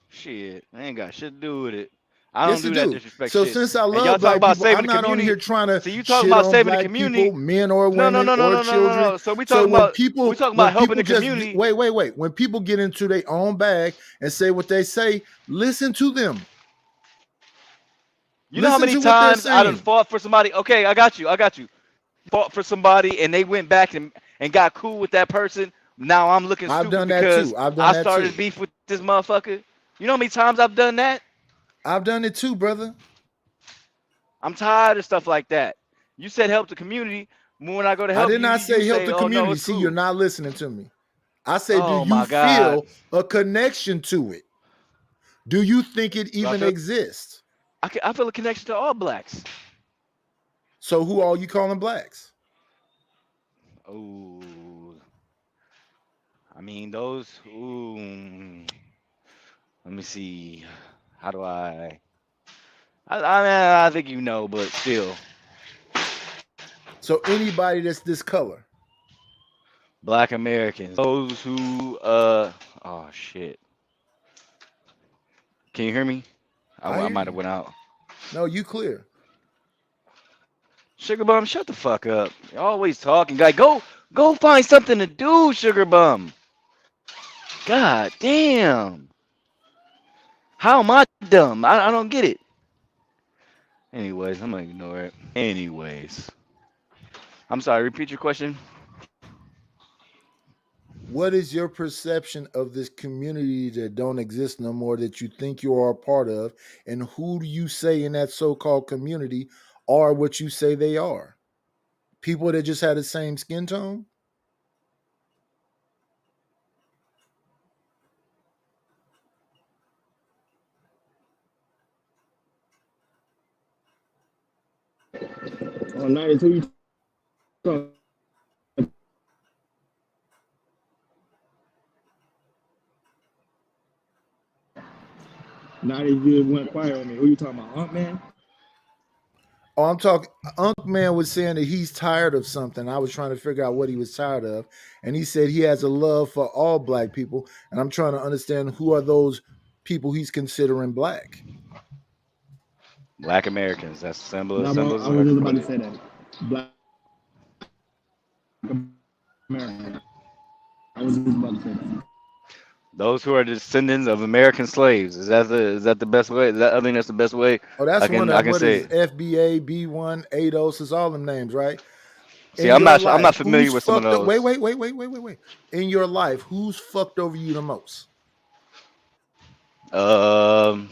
Shit, I ain't got shit to do with it. I don't Yes, I do that do. disrespect So shit. since I And y'all love talk black about people, saving I'm the not on community. here trying to So you talking shit about on saving the black community? people, men or women or children. No. So we So talking when about people helping the community. wait. When people get into their own bag and say what they say, listen to them. You know how many to what they're times I done saying. fought for somebody? Okay, I got you. Fought for somebody and they went back and got cool with that person. Now I'm looking I've stupid done that because too. I've done I that started too. beef with this motherfucker. You know how many times I've done that? I've done it too, brother. I'm tired of stuff like that. You said help the community. When I go to I help did you, not you say help say, the "Oh no, community. it's See, you're cool." not listening to me. I say, do Oh you my God. feel a connection to it? Do you think it Do I even feel? exists? I feel a connection to all blacks. So who are you calling blacks? Oh, I mean those. Ooh, let me see. How do I? I mean, I think you know, but still. So anybody that's this color. Black Americans. Those who oh shit. Can you hear me? I I hear might have you. went out. No, you clear. Sugar Bum, shut the fuck up. You're always talking. Like, go find something to do, Sugar Bum. God damn. How am I dumb? I don't get it. Anyways, I'm gonna ignore it. Anyways. I'm sorry, repeat your question. What is your perception of this community that don't exist no more that you think you are a part of? And who do you say in that so-called community are what you say they are? People that just had the same skin tone? On 92, you talking? Now they just went quiet on me. Who you talking about, Unc Man? Oh, I'm talking. Unc Man was saying that he's tired of something. I was trying to figure out what he was tired of, and he said he has a love for all black people. And I'm trying to understand who are those people he's considering black. Black Americans. That's symbol. No, I Symbols was just about to say that. Black America. I was just about to say that. Those who are descendants of American slaves. Is that the best way? I think that's the best way. Oh, that's I can what say is FBA, B1, ADOS, is all them names, right? See, I'm not familiar with some of those. Wait. In your life, who's fucked over you the most?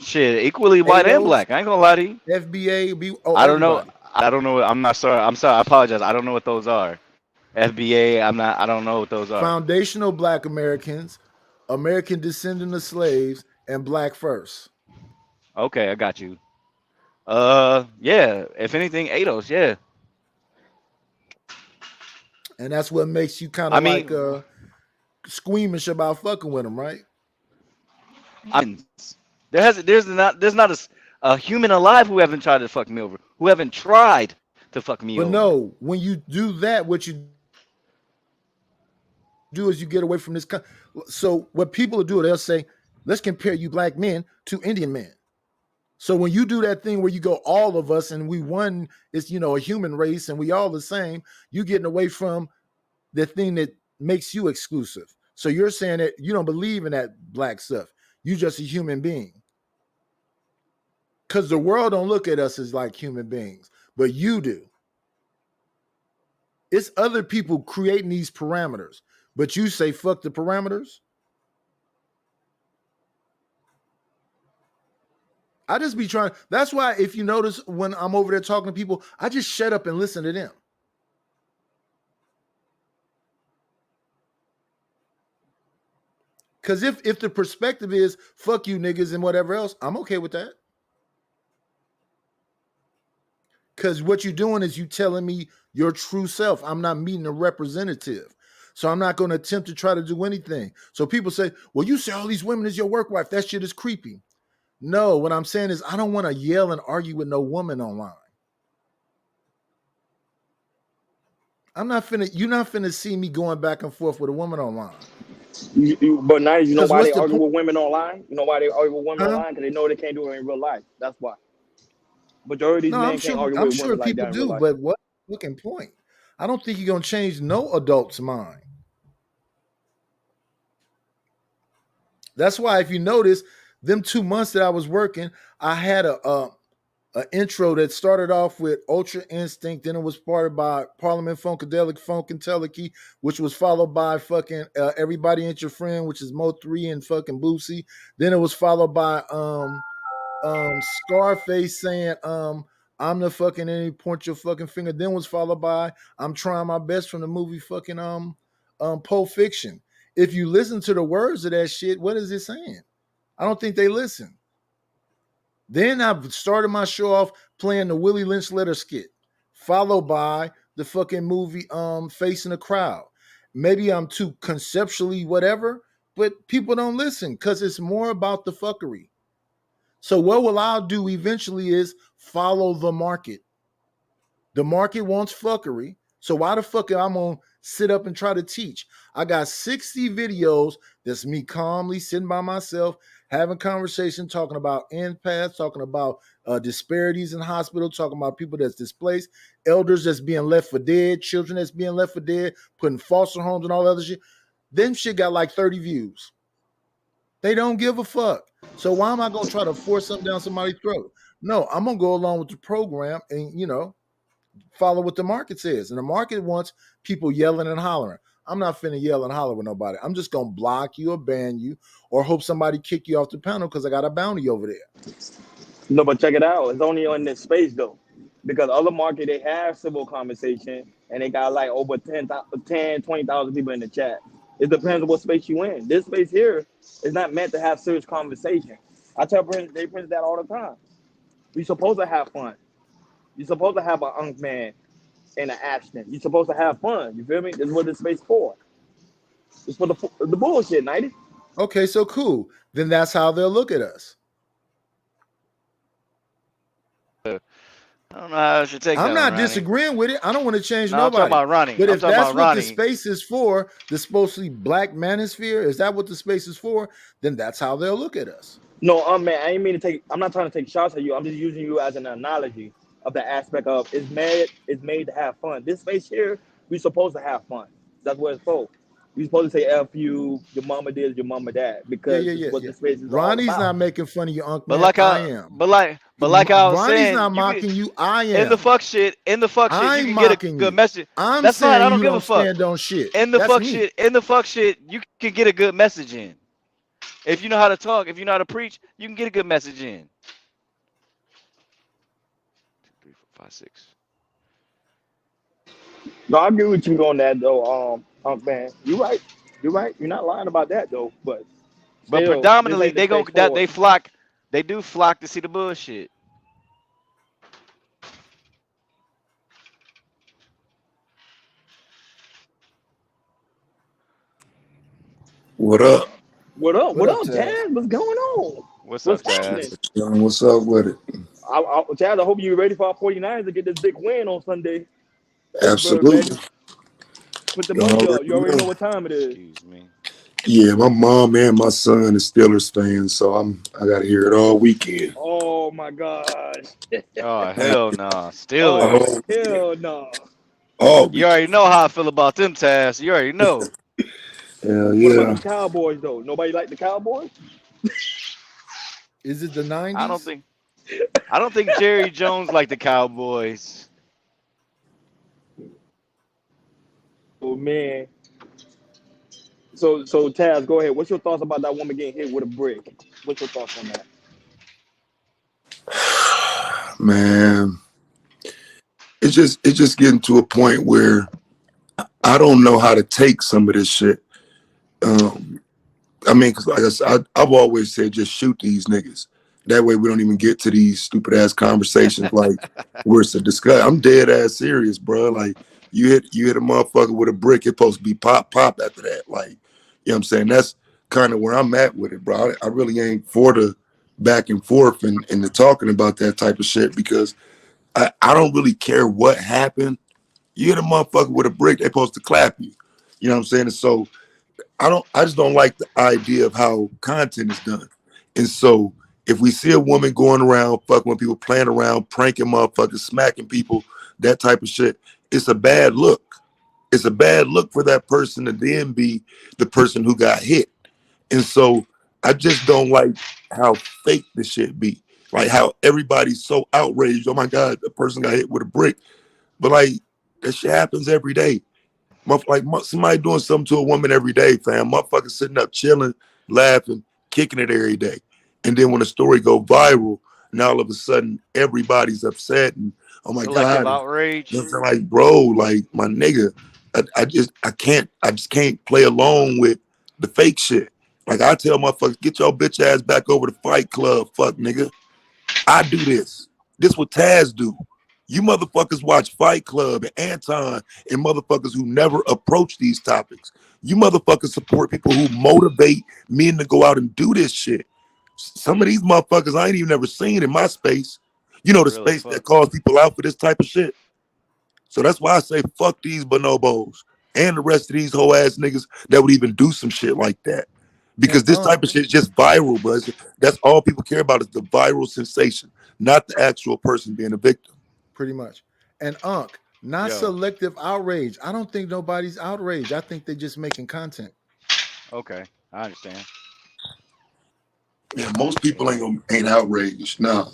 Shit, equally white and black. I ain't gonna lie to you. FBA, B. I don't know. I don't know. I'm not sorry. I'm sorry. I apologize. I don't know what those are. FBA. I don't know what those are. Foundational Black Americans, American descendant of slaves, and Black First. Okay, I got you. Yeah. If anything, ADOS. Yeah. And that's what makes you kind of squeamish about fucking with them, right? There's not a human alive who haven't tried to fuck me over, who haven't tried to fuck me over. But no, when you do that, what you do is you get away from this. So what people will do, they'll say, let's compare you black men to Indian men. So when you do that thing where you go, all of us, and we one is, a human race and we all the same, you getting away from the thing that makes you exclusive. So you're saying that you don't believe in that black stuff. You just a human being. Because the world don't look at us as like human beings, but you do. It's other people creating these parameters, but you say, fuck the parameters. I just be trying. That's why if you notice when I'm over there talking to people, I just shut up and listen to them. Because if the perspective is fuck you niggas and whatever else, I'm okay with that. Because what you're doing is you telling me your true self. I'm not meeting a representative. So I'm not going to attempt to try to do anything. So people say, well, you say all these women is your work wife. That shit is creepy. No, what I'm saying is I don't want to yell and argue with no woman online. You're not finna see me going back and forth with a woman online. But now you know why they argue with women online? You know why they argue with women online? Because they know they can't do it in real life. That's why. Majority of these men can't argue with women like that in real life. But what fucking point? I don't think you're gonna change no adult's mind. That's why if you notice, them 2 months that I was working, I had a intro that started off with Ultra Instinct, then it was started by Parliament Funkadelic Funkenteliki, which was followed by fucking Everybody Ain't Your Friend, which is Mo3 and fucking Boosie. Then it was followed by Scarface saying I'm the fucking enemy, point your fucking finger. Then was followed by I'm trying my best from the movie fucking Pulp Fiction. If you listen to the words of that shit, what is it saying? I don't think they listen. Then I started my show off playing the Willie Lynch letter skit, followed by the fucking movie Facing the Crowd. Maybe I'm too conceptually whatever, but people don't listen because it's more about the fuckery. So what will I do eventually is follow the market. The market wants fuckery. So why the fuck am I going to sit up and try to teach? I got 60 videos that's me calmly sitting by myself, having conversation, talking about empaths, talking about disparities in hospital, talking about people that's displaced, elders that's being left for dead, children that's being left for dead, putting foster homes and all that other shit. Them shit got like 30 views. They don't give a fuck. So why am I going to try to force something down somebody's throat? No, I'm going to go along with the program and, follow what the market says. And the market wants people yelling and hollering. I'm not finna yell and holler with nobody. I'm just going to block you or ban you or hope somebody kick you off the panel because I got a bounty over there. No, but check it out. It's only on this space, though. Because other market, they have civil conversation and they got like over 20,000 people in the chat. It depends on what space you in. This space here is not meant to have serious conversation. I tell Prince that all the time. You're supposed to have fun. You're supposed to have an unk man and an Ashton. You're supposed to have fun. You feel me? This is what this space for. It's for the bullshit, 90. Okay, so cool. Then that's how they'll look at us. I don't know how I should take that. I'm not Ronnie. disagreeing with it. I don't want to change No, I'm nobody. talking about Ronnie. But I'm if talking that's about what Ronnie. the space is for, the supposedly black manosphere, is that what the space is for? Then that's how they'll look at us. No, man, I ain't mean to take. I'm not trying to take shots at you. I'm just using you as an analogy of the aspect of it's made to have fun. This space here, we supposed to have fun. That's what it's for. We supposed to say F you, your mama did, your mama dad, because it's what the space is Ronnie's all about. not making fun of you, Unc But man. like I am. but like I was Ronnie's saying, not you mocking could, you. I am. in the fuck shit, you I'm can get a mocking good you. message. I'm That's saying fine. I don't you give a don't fuck. stand on shit. In the That's fuck me. shit, you can get a good message in. If you know how to talk, if you know how to preach, you can get a good message in. 2, 3, 4, 5, 6. No, I agree with you on that though, man. You're right. You're right. You're not lying about that though. But But still, predominantly, this ain't the space for it. they do flock to see the bullshit. What up? What up? What What up, up, Taz? Taz? What's going on? What's What's up, Taz? happening? What's up with it? Taz, I hope you're ready for our 49ers to get this big win on Sunday. Absolutely. Baby. Put the You money up. already You already know. know what time it is. Excuse me. Yeah, my mom and my son is Steelers fans, so I gotta hear it all weekend. Oh my gosh. Oh hell no, Oh Steelers. hell no. Oh, You already know how I feel about them, Taz. You already know. hell What yeah. about them Cowboys though? Nobody like the Cowboys? Is it the 90s? I don't think Jerry Jones like the Cowboys. Oh man. So Taz, go ahead. What's your thoughts about that woman getting hit with a brick? What's your thoughts on that? Man, it's just getting to a point where I don't know how to take some of this shit. I mean, because like I said, I've always said just shoot these niggas. That way we don't even get to these stupid ass conversations like where it's a discuss. I'm dead ass serious, bro. Like you hit a motherfucker with a brick, it's supposed to be pop after that. Like, you know what I'm saying? That's kind of where I'm at with it, bro. I really ain't for the back and forth and the talking about that type of shit because I don't really care what happened. You hit a motherfucker with a brick, they supposed to clap you. You know what I'm saying? And so I just don't like the idea of how content is done. And so if we see a woman going around fucking with people, playing around, pranking motherfuckers, smacking people, that type of shit, it's a bad look. It's a bad look for that person to then be the person who got hit. And so I just don't like how fake the shit be. Like how everybody's so outraged. Oh my God, the person got hit with a brick. But like that shit happens every day. Somebody doing something to a woman every day, fam. Motherfuckers sitting up chilling, laughing, kicking it every day. And then when a story go viral, now all of a sudden everybody's upset and oh my Selective God. outrage. You know what I'm saying? Like, bro, like my nigga, I just can't play along with the fake shit. Like I tell motherfuckers, get your bitch ass back over to Fight Club, fuck nigga. I do this. This what Taz do. You motherfuckers watch Fight Club and Anton and motherfuckers who never approach these topics. You motherfuckers support people who motivate men to go out and do this shit. Some of these motherfuckers I ain't even never seen in my space. You know, the Really, space that calls people out for this type of shit. So that's why I say fuck these bonobos and the rest of these whole ass niggas that would even do some shit like that. Because this type of shit is just viral, bro. That's all people care about is the viral sensation, not the actual person being a victim. Pretty much. And Unc, not selective outrage. I don't think nobody's outraged. I think they're just making content. Okay, I understand. Yeah, most people ain't outraged, no.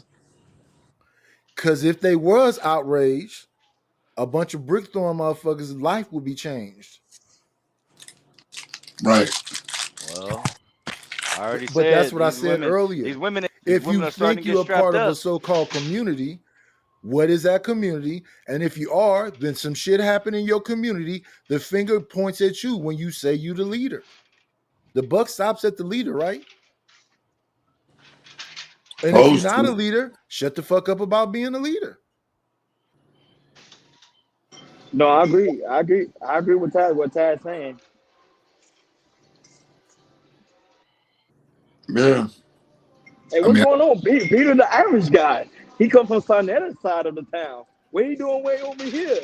Because if they was outraged, a bunch of brick throwing motherfuckers' life would be changed. Right. Well, I already said. But that's what I these said women, earlier. These women if you are starting think to you're get a part strapped of up. a so-called community, what is that community? And if you are, then some shit happened in your community. The finger points at you when you say you the leader. The buck stops at the leader, right? And if you're not a leader, shut the fuck up about being a leader. No, I agree. I agree with what Tad's saying. Yeah. Hey, what's going on? Peter the Irish guy. He come from Sonetta side of the town. What he doing way over here?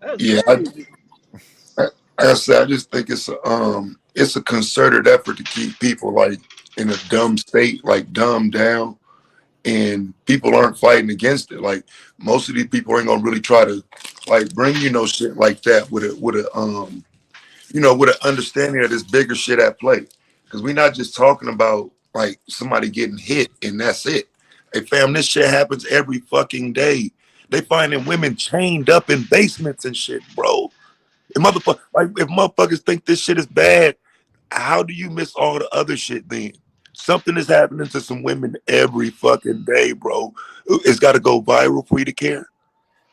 That's Yeah, crazy. I said, I just think it's a concerted effort to keep people like in a dumb state, like dumbed down, and people aren't fighting against it. Like most of these people ain't gonna really try to like bring shit like that with a with an understanding of this bigger shit at play. Because we're not just talking about like somebody getting hit and that's it. Hey fam, this shit happens every fucking day. They finding women chained up in basements and shit, bro. And if motherfuckers think this shit is bad, how do you miss all the other shit then? Something is happening to some women every fucking day, bro. It's got to go viral for you to care.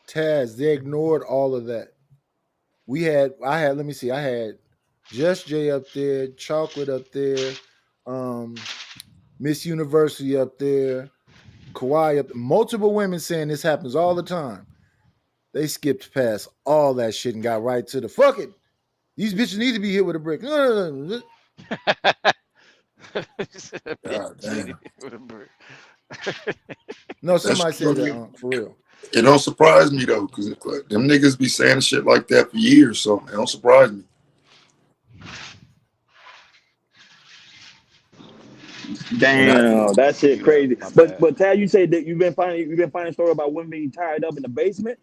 Taz, they ignored all of that. I had Just Jay up there, Chocolate up there, Miss University up there, Kawhi up there. Multiple women saying this happens all the time. They skipped past all that shit and got right to the fuck it. These bitches need to be hit with a brick. God damn. No, somebody said that for real. It don't surprise me though, because them niggas be saying shit like that for years, so it don't surprise me. Damn, that shit crazy. But Tad, you say that you've been finding story about women being tied up in the basement.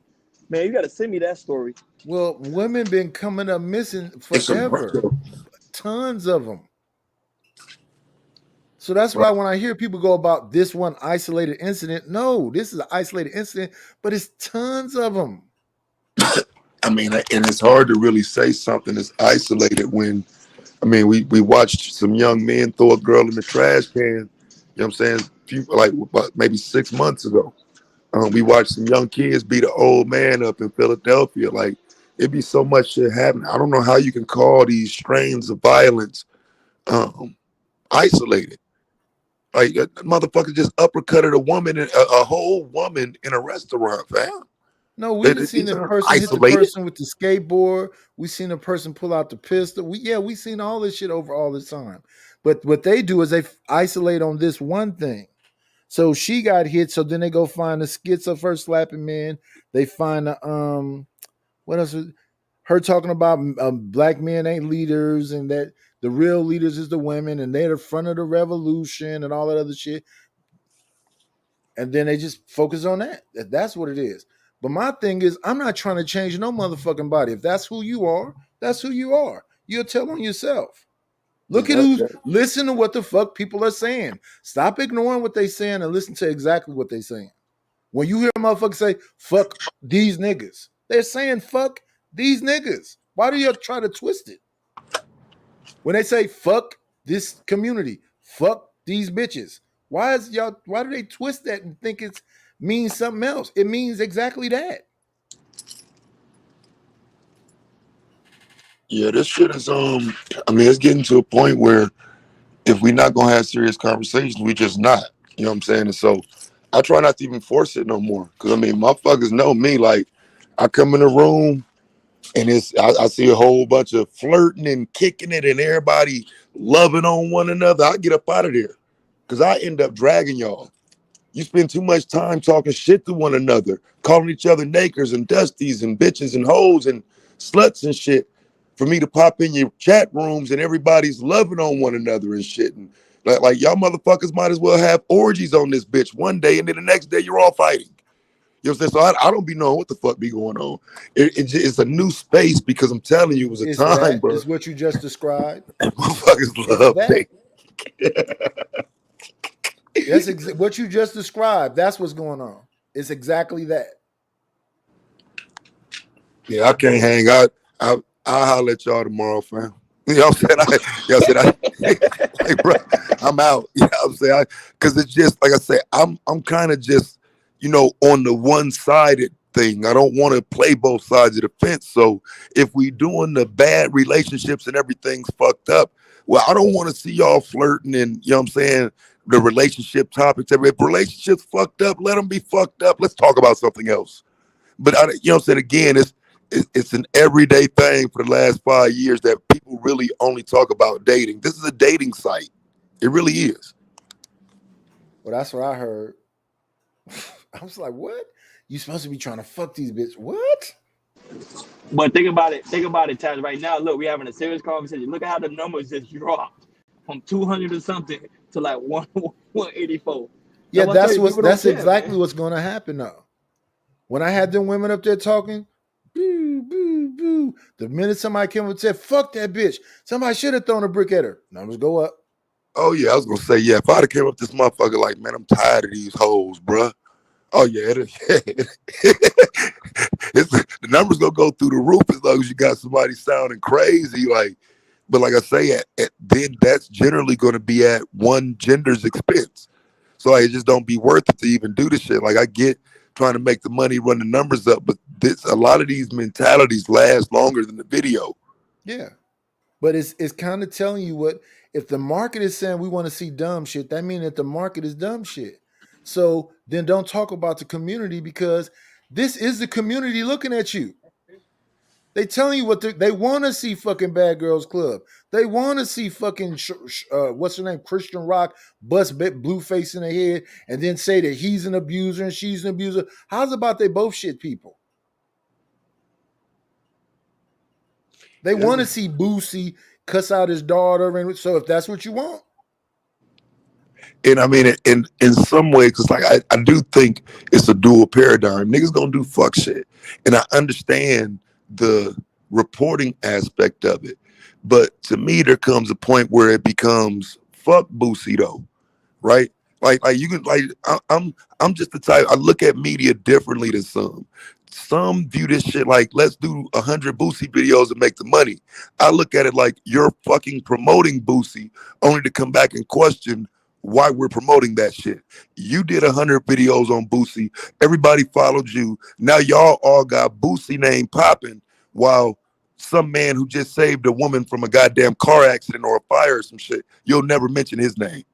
Man, you gotta send me that story. Well, women been coming up missing forever. Tons of them. So that's why when I hear people go about this one isolated incident, no, this is an isolated incident, but it's tons of them. I mean, and it's hard to really say something is isolated when, I mean, we watched some young men throw a girl in the trash can, you know what I'm saying, maybe 6 months ago. We watched some young kids beat an old man up in Philadelphia. Like, it'd be so much shit happening. I don't know how you can call these strains of violence isolated. Like, a motherfucker just uppercutted a woman, a whole woman in a restaurant, fam. No, we've seen the person hit the person with the skateboard. We've seen a person pull out the pistol. We've seen all this shit over all this time. But what they do is they isolate on this one thing. So she got hit, so then they go find the skits of her slapping men. They find the what else? Her talking about black men ain't leaders and that the real leaders is the women and they're the front of the revolution and all that other shit. And then they just focus on that. That's what it is. But my thing is, I'm not trying to change no motherfucking body. If that's who you are, that's who you are. You'll tell on yourself. Look at listen to what the fuck people are saying. Stop ignoring what they saying and listen to exactly what they saying. When you hear a motherfucker say, fuck these niggas, they're saying fuck these niggas. Why do you try to twist it? When they say fuck this community, fuck these bitches, why do they twist that and think it means something else? It means exactly that. Yeah, this shit is I mean, it's getting to a point where if we're not gonna have serious conversations, we just not. You know what I'm saying? And so I try not to even force it no more. Cause I mean, motherfuckers know me. Like, I come in the room and I see a whole bunch of flirting and kicking it and everybody loving on one another. I get up out of there. Cause I end up dragging y'all. You spend too much time talking shit to one another, calling each other nakers and dusties and bitches and hoes and sluts and shit, for me to pop in your chat rooms and everybody's loving on one another and shit. And like y'all motherfuckers might as well have orgies on this bitch one day and then the next day you're all fighting. You know what I'm saying? So I don't be knowing what the fuck be going on. It's a new space because I'm telling you, it was a time, bro. Is what you just described. Motherfuckers love that. That's what you just described. That's what's going on. It's exactly that. Yeah, I can't hang out. I'll holler at y'all tomorrow, fam. You know what I'm saying? Hey, bro, I'm out. You know what I'm saying? Because it's just, like I say, I'm kind of just, on the one-sided thing. I don't want to play both sides of the fence. So if we doing the bad relationships and everything's fucked up, well, I don't want to see y'all flirting and, you know what I'm saying, the relationship topics. If relationships fucked up, let them be fucked up. Let's talk about something else. But, you know what I'm saying, again, it's an everyday thing for the last 5 years that people really only talk about dating. This is a dating site. It really is. Well, that's what I heard. I was like, what? You supposed to be trying to fuck these bitches? What? But think about it, Taz. Right now, look, we're having a serious conversation. Look at how the numbers just dropped from 200 or something to like 184. Yeah, that's exactly what's going to happen now. When I had them women up there talking, boo, boo, boo. The minute somebody came up and said, fuck that bitch, somebody should have thrown a brick at her. Numbers go up. Oh, yeah, I was going to say, yeah, if I'd have came up this motherfucker like, man, I'm tired of these hoes, bruh. Oh, yeah, the numbers going to go through the roof as long as you got somebody sounding crazy. Like, but like I say, then that's generally going to be at one gender's expense. So like, it just don't be worth it to even do this shit. Like I get trying to make the money, run the numbers up, but a lot of these mentalities last longer than the video. Yeah. But it's kind of telling you what, if the market is saying we want to see dumb shit, that means that the market is dumb shit. So then don't talk about the community, because this is the community looking at you. They telling you what they want to see. Fucking Bad Girls Club. They want to see fucking what's her name, Christian Rock, bust Blueface in the head, and then say that he's an abuser and she's an abuser. How's about they both shit people? They want to see Boosie cuss out his daughter, and so if that's what you want. And I mean, in some ways, because like I do think it's a dual paradigm. Niggas gonna do fuck shit, and I understand the reporting aspect of it, but to me, there comes a point where it becomes fuck Boosie though, right? Like you can I'm just the type, I look at media differently than some. Some view this shit like, let's do 100 Boosie videos and make the money. I look at it like you're fucking promoting Boosie only to come back and question why we're promoting that shit. You did 100 videos on Boosie. Everybody followed you. Now y'all all got Boosie name popping, while some man who just saved a woman from a goddamn car accident or a fire or some shit, you'll never mention his name.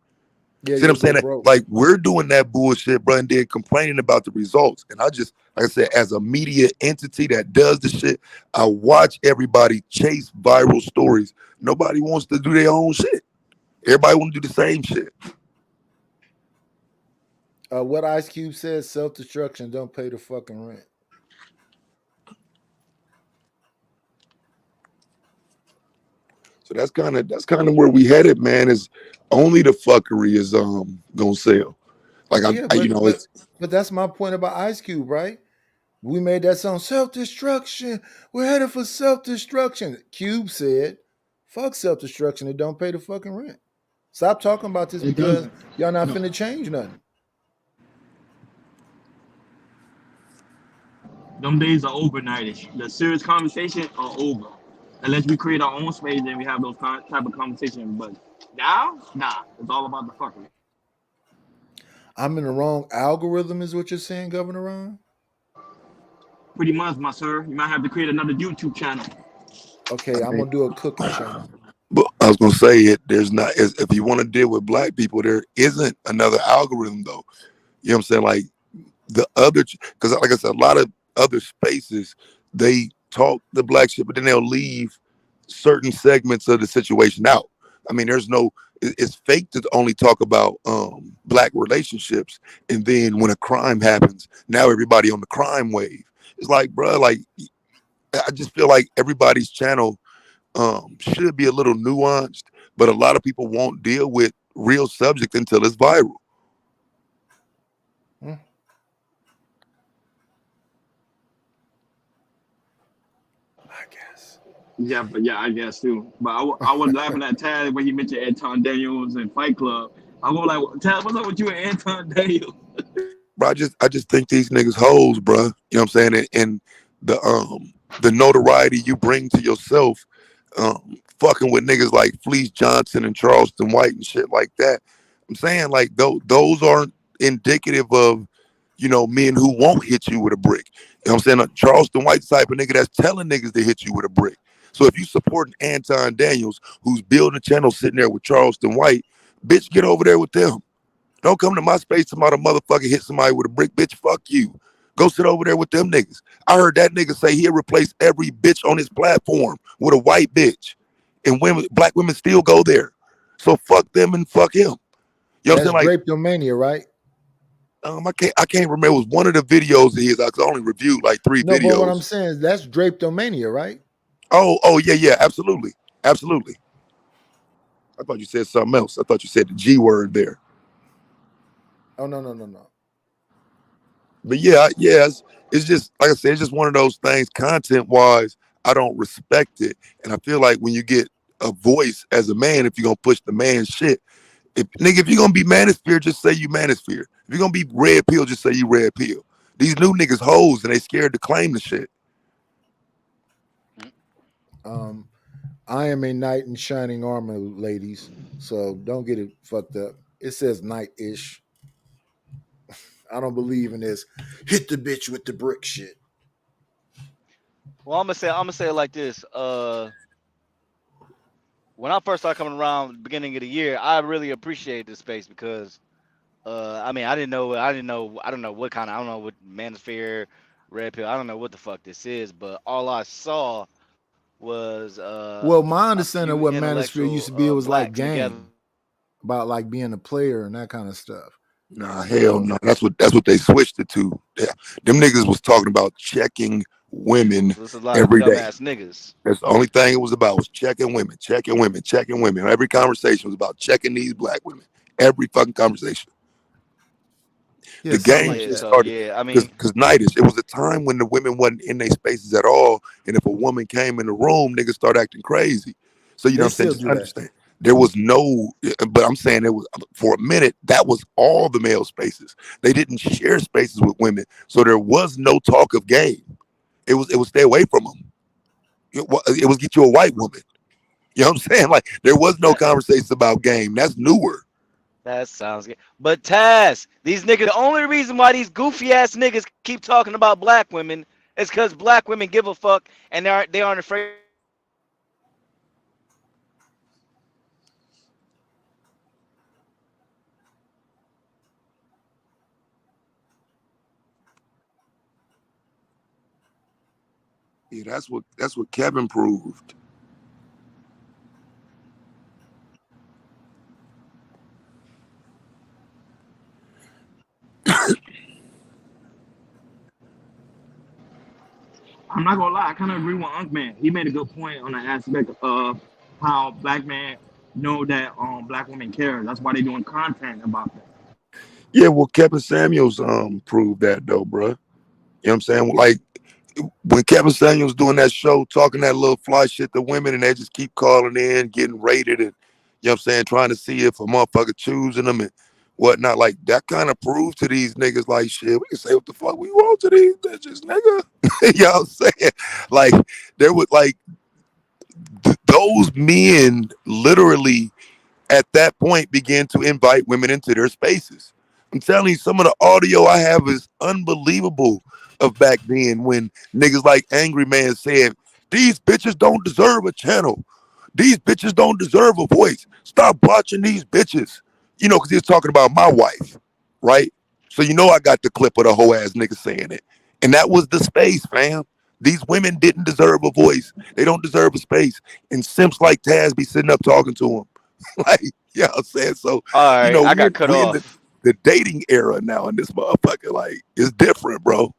Yeah, see what I'm saying? Like, we're doing that bullshit, bro, and then complaining about the results. And I just, like I said, as a media entity that does the shit, I watch everybody chase viral stories. Nobody wants to do their own shit. Everybody want to do the same shit. What Ice Cube says, self-destruction, don't pay the fucking rent. So that's kind of where we headed, man. Is only the fuckery is gonna sell. Like but that's my point about Ice Cube, right? We made that song, self-destruction. We're headed for self-destruction. Cube said, fuck self-destruction, and don't pay the fucking rent. Stop talking about this because y'all not finna change nothing. Them days are over, nightish. The serious conversations are over. Unless we create our own space and we have those type of conversations. But now, nah, it's all about the fuckery. I'm in the wrong algorithm, is what you're saying, Governor Ron? Pretty much, my sir. You might have to create another YouTube channel. Okay, I'm gonna do a cooking channel. But I was gonna say there's not, if you want to deal with black people, there isn't another algorithm though. You know what I'm saying? Like the other, because like I said, a lot of other spaces, they talk the black shit, but then they'll leave certain segments of the situation out. I mean, it's fake to only talk about black relationships, and then when a crime happens, now everybody on the crime wave. It's like, bro, like I just feel like everybody's channel should be a little nuanced, but a lot of people won't deal with real subject until it's viral. Yeah, I guess too. But I was laughing at Taz when he mentioned Anton Daniels and Fight Club. I was like, Taz, what's up with you and Anton Daniels? Bro, I just think these niggas hoes, bro. You know what I'm saying? And the notoriety you bring to yourself, fucking with niggas like Fleece Johnson and Charleston White and shit like that. I'm saying, like, those aren't indicative of, you know, men who won't hit you with a brick. You know what I'm saying? A Charleston White type of nigga that's telling niggas to hit you with a brick. So if you supporting Anton Daniels, who's building a channel sitting there with Charleston White, bitch, get over there with them. Don't come to my space about a motherfucker hit somebody with a brick, bitch, fuck you. Go sit over there with them niggas. I heard that nigga say he'll replace every bitch on his platform with a white bitch. And black women still go there. So fuck them and fuck him. You know what I'm That's saying? Like, Drapetomania, right? I can't remember. It was one of the videos of his. I only reviewed like 3 No, but what I'm videos. saying is that's Drapetomania, right? Oh yeah, absolutely. Absolutely. I thought you said something else. I thought you said the G word there. Oh no. But yeah, it's just like I said, it's just one of those things. Content wise, I don't respect it, and I feel like when you get a voice as a man, if you're gonna push the man shit, if you're gonna be manosphere, just say you manosphere. If you're gonna be red pill, just say you red pill. These new niggas hoes and they scared to claim the shit. I am a knight in shining armor, ladies. So don't get it fucked up. It says knight-ish. I don't believe in this hit the bitch with the brick shit. Well, I'm gonna say it like this. When I first started coming around the beginning of the year, I really appreciated this space because I mean I don't know what kind of, I don't know what manosphere, red pill, I don't know what the fuck this is, but all I saw was well, my understanding of what manosphere used to be, it was like game together. about like being a player and that kind of stuff. Nah, hell no. That's what they switched it to. Yeah. Them niggas was talking about checking women This is a lot of every day. dumbass niggas. That's the only thing it was about, was checking women. Every conversation was about checking these black women. Every fucking conversation. Yeah, the game like just that. started. Yeah, I mean, Because Nightish, it was a time when the women wasn't in their spaces at all. And if a woman came in the room, niggas start acting crazy. So you know They what I'm saying? still Just do that. understand. There was no, but I'm saying it was, for a minute, that was all the male spaces. They didn't share spaces with women. So there was no talk of game. It was stay away from them. It was get you a white woman. You know what I'm saying? Like, there was no conversations about game. That's newer. that sounds good. But Taz, these niggas, the only reason why these goofy ass niggas keep talking about black women is because black women give a fuck and they aren't afraid. Yeah, that's what Kevin proved. I'm not gonna lie, I kind of agree with Unc Man. He made a good point on the aspect of how black men know that black women care. That's why they doing content about that. Yeah, well, Kevin Samuels proved that though, bro. You know what I'm saying? Like, when Kevin Samuels doing that show, talking that little fly shit to women, and they just keep calling in, getting rated, and you know what I'm saying, trying to see if a motherfucker choosing them and whatnot. Like, that kind of proved to these niggas, like, shit, we can say what the fuck we want to these bitches, nigga. You know what I'm saying? Like, there was like those men literally at that point began to invite women into their spaces. I'm telling you, some of the audio I have is unbelievable of back then when niggas like Angry Man said, these bitches don't deserve a channel. These bitches don't deserve a voice. Stop watching these bitches. You know, because he was talking about my wife, right? So you know I got the clip of the whole ass nigga saying it. And that was the space, fam. These women didn't deserve a voice. They don't deserve a space. And simps like Taz be sitting up talking to them. Like, you know what I'm saying? So, All right, you know, I got cut we're in off. the dating era now in this motherfucker. Like, it's different, bro.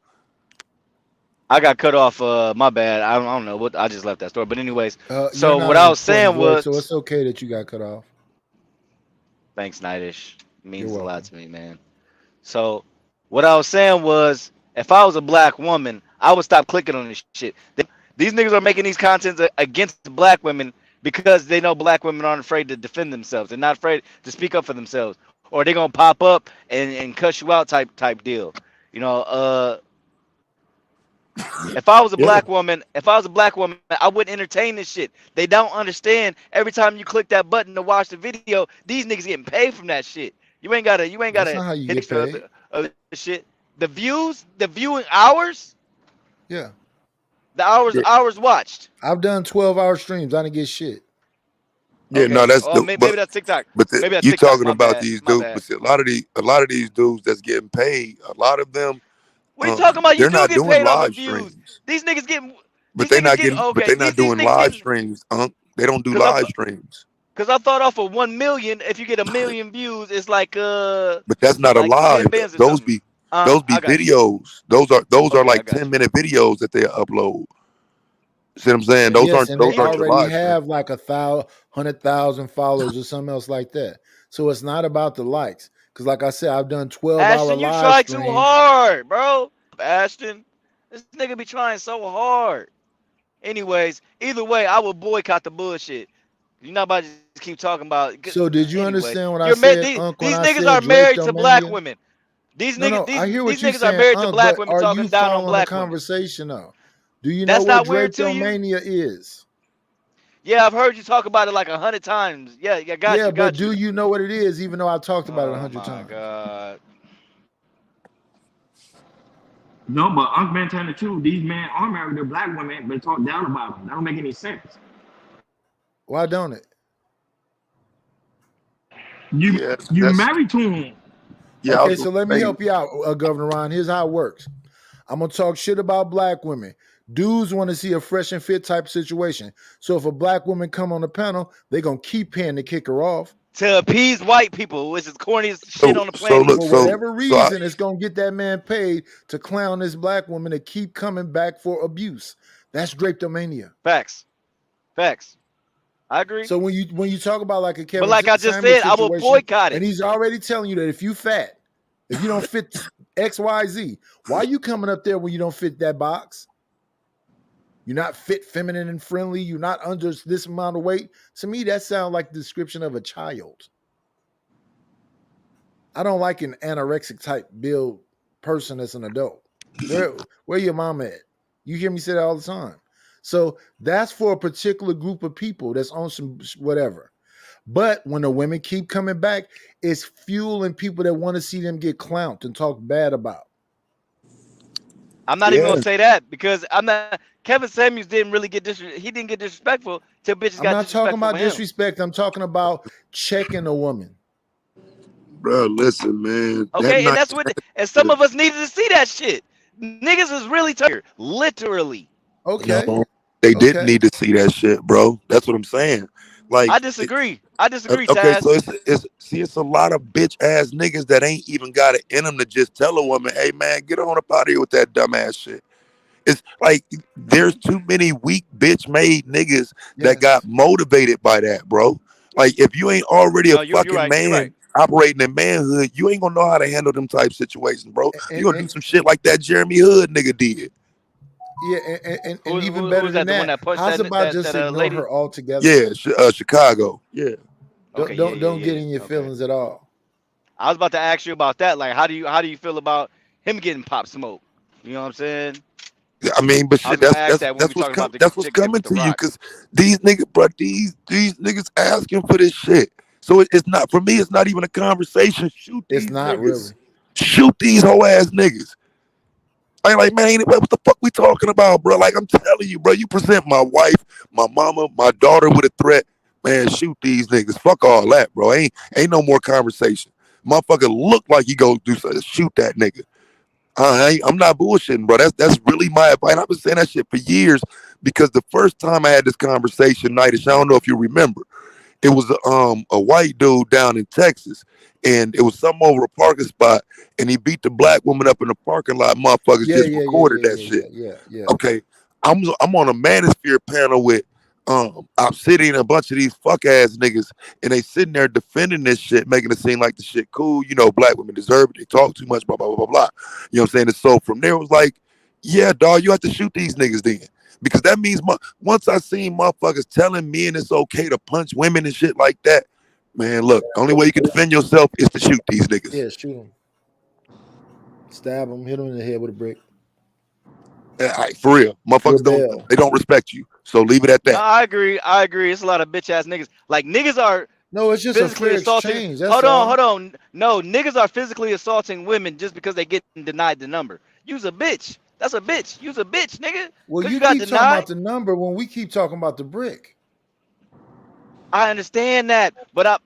I got cut off. My bad. I don't know what. I just left that story. But anyways, You're so not what an I was important saying voice, was, so it's okay that you got cut off. thanks, Nightish. Means You're a lot welcome. to me, man. So what I was saying was, if I was a black woman, I would stop clicking on this shit. These niggas are making these contents against black women because they know black women aren't afraid to defend themselves. They're not afraid to speak up for themselves, or they're gonna pop up and cuss you out type deal. You know, if I was a Yeah. black woman, I wouldn't entertain this shit. They don't understand. Every time you click that button to watch the video, these niggas getting paid from that shit. You ain't gotta That's not how you hit get extra paid. other shit. The views, the viewing hours, Yeah. the hours watched. I've done 12-hour streams. I didn't get shit. Yeah, no, Okay. that's Oh, the maybe that's TikTok. but Maybe that's you TikTok. talking My about bad. these My dudes, bad. but see, a lot of these dudes that's getting paid, a lot of them, What are you talking about? You they're do not get doing paid off of live views. streams. These niggas getting. But These niggas getting. but Okay. they're These not doing niggas live getting. streams, They don't do Cause I'm. live streams. Cause I thought off of 1 million, if you get 1 million views, it's like But that's not like a live. 10 bands or Those something. be I got you. videos. Those are Okay, I like got 10-minute videos that they upload. See what I'm saying? Those Yes, aren't and they your already live stream. have like 100,000 followers or something else like that. So it's not about the likes. Because like I said, I've done 12-hour Ashton, you live try too streams. hard, bro. Ashton, this nigga be trying so hard. Anyways, either way, I will boycott the bullshit. You're not about to just keep talking about. So did you Anyway, understand what I you're said, these Unc, when I niggas said are married to black Drapetomania? women. These No, niggas, I hear what these you're niggas are saying, married to Unc, black but women are talking you down on following the black women. conversation though? Do you know That's what not weird to you? Drapetomania is? Yeah, I've heard you talk about it like 100 times. Yeah, got Yeah, you, but got do you know what it is, even though I talked about it Oh 100 my times? god. No, but Unc Man telling the truth. These men are married to black women, but talk down about them. That don't make any sense. Why don't it? You married to him. Yeah. Okay, so let me help you out, Governor Ron. Here's how it works. I'm gonna talk shit about black women. Dudes want to see a fresh and fit type situation. So if a black woman come on the panel, they gonna keep paying to kick her off. To appease white people, which is the corniest shit on the planet. For whatever reason, it's gonna get that man paid to clown this black woman to keep coming back for abuse. That's Drapetomania. Facts. I agree. So when you talk about like a Kevin, But like I just Samuels said, I will situation, boycott it. and he's already telling you that if you fat, if you don't fit X, Y, Z, why are you coming up there when you don't fit that box? You're not fit, feminine, and friendly. You're not under this amount of weight. To me, that sounds like the description of a child. I don't like an anorexic type build person that's an adult. Where your mom at? You hear me say that all the time. So that's for a particular group of people that's on some whatever. But when the women keep coming back, it's fueling people that want to see them get clowned and talk bad about. I'm not even gonna say that because I'm not. Kevin Samuels didn't really get he didn't get disrespectful till bitches got disrespectful. I'm not talking about for him. disrespect. I'm talking about checking a woman. Bro, listen, man. Okay, and that's what. And some of us needed to see that shit. Niggas is really tired, literally. Okay. No, they didn't need to see that shit, bro. That's what I'm saying. Like I disagree. Okay, Taz. so it's a lot of bitch ass niggas that ain't even got it in them to just tell a woman, "Hey man, get on up out of here with that dumbass shit." It's like there's too many weak bitch made niggas that got motivated by that, bro. Like if you ain't already a fucking man operating in manhood, you ain't gonna know how to handle them type situations, bro. You gonna do some shit like that Jeremy Hood nigga did. Yeah, and even better than that, how's about just ignore her altogether? Yeah, Chicago. Yeah. Don't get in your feelings at all. I was about to ask you about that. Like, how do you feel about him getting Pop Smoke? You know what I'm saying? I mean, but shit, that's what's coming to you because these niggas, bro, these niggas asking for this shit. So it's not for me. It's not even a conversation. Shoot these It's not niggas. really. Shoot these whole ass niggas. I ain't like, man, what the fuck we talking about, bro? Like I'm telling you, bro, you present my wife, my mama, my daughter with a threat, man. Shoot these niggas. Fuck all that, bro. Ain't no more conversation. Motherfucker look like you go do something. Shoot that nigga. I'm not bullshitting, bro. That's really my advice. I've been saying that shit for years because the first time I had this conversation, Nightish, I don't know if you remember, it was a white dude down in Texas, and it was some over a parking spot, and he beat the black woman up in the parking lot. Motherfuckers just recorded that shit. Yeah. Okay, I'm on a Manosphere panel with Obsidian and a bunch of these fuck ass niggas, and they sitting there defending this shit, making it seem like the shit cool. You know, black women deserve it. They talk too much, blah blah blah blah blah. You know what I'm saying? And so from there it was like, yeah, dog, you have to shoot these niggas then, because that means once I seen motherfuckers telling men it's okay to punch women and shit like that, man, look, the only way you can defend yourself is to shoot these niggas. Yeah, shoot them, stab them, hit them in the head with a brick. For real, motherfuckers don't respect you. So leave it at that. No, I agree. It's a lot of bitch ass niggas. Like niggas are it's just physically a fair assaulting. exchange. That's Hold all. on. No, niggas are physically assaulting women just because they get denied the number. You's a bitch. That's a bitch. You's a bitch, nigga. Well, you got keep talking about the number when we keep talking about the brick. I understand that, but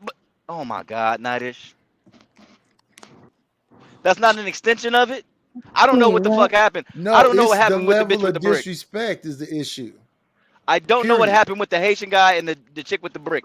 oh my God, Nightish. That's not an extension of it. I don't know what the fuck happened. No, I don't know what happened with the bitch with the brick. Disrespect is the issue. I don't know what happened with the Haitian guy and the chick with the brick.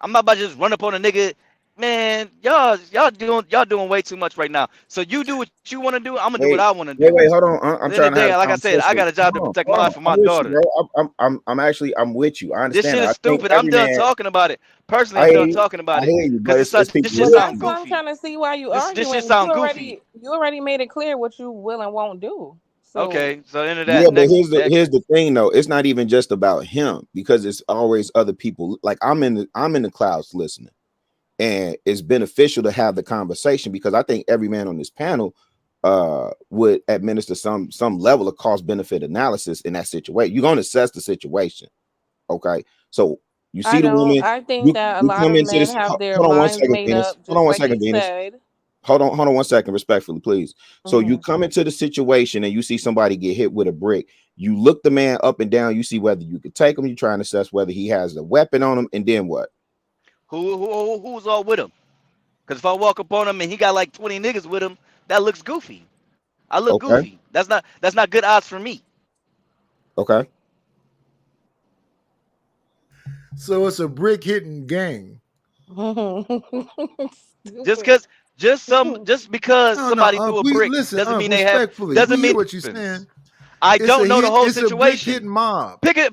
I'm not about to just run up on a nigga Man, y'all doing way too much right now. So you do what you want to do. I'm gonna do what Wait, I want to wait, do. wait, hold on. I'm At the end trying of to the have day, a like I said, I conversation. got a job to protect my life for I'm my with you, daughter. bro. I'm actually, I This understand shit that. is I think stupid. I'm every done man, talking about it. Personally, I I'm hear done you, talking about I it hear you, but because it's this people shit Well, sound that's listening. why I'm goofy. trying to see why you This shit arguing. sound goofy. You already made it clear what you will and won't do. So Okay, so end of Yeah, that. but Next, here's the thing though. It's not even just about him because it's always other people. Like I'm in the clouds listening, and it's beneficial to have the conversation because I think every man on this panel would administer some level of cost benefit analysis in that situation. You're gonna assess the situation, okay? So you see I the don't. woman, I think that a you lot come of into men this. have their Hold on one minds second, made Venus. up, Hold on just one like second, you Venus. said. Hold on 1 second, respectfully, please. So you Hmm. come into the situation and you see somebody get hit with a brick. You look the man up and down. You see whether you could take him. You try and assess whether he has a weapon on him, and then what? who's all with him? Because if I walk up on him and he got like 20 niggas with him, that looks goofy. I look Okay, goofy. That's not good odds for me. okay. So it's a brick hitting gang. Just because No, no, somebody threw a we brick listen, doesn't mean they have respectfully. doesn't We hear mean what you're it happens. saying. I don't know the whole It's a brick situation. hitting mob. Pick a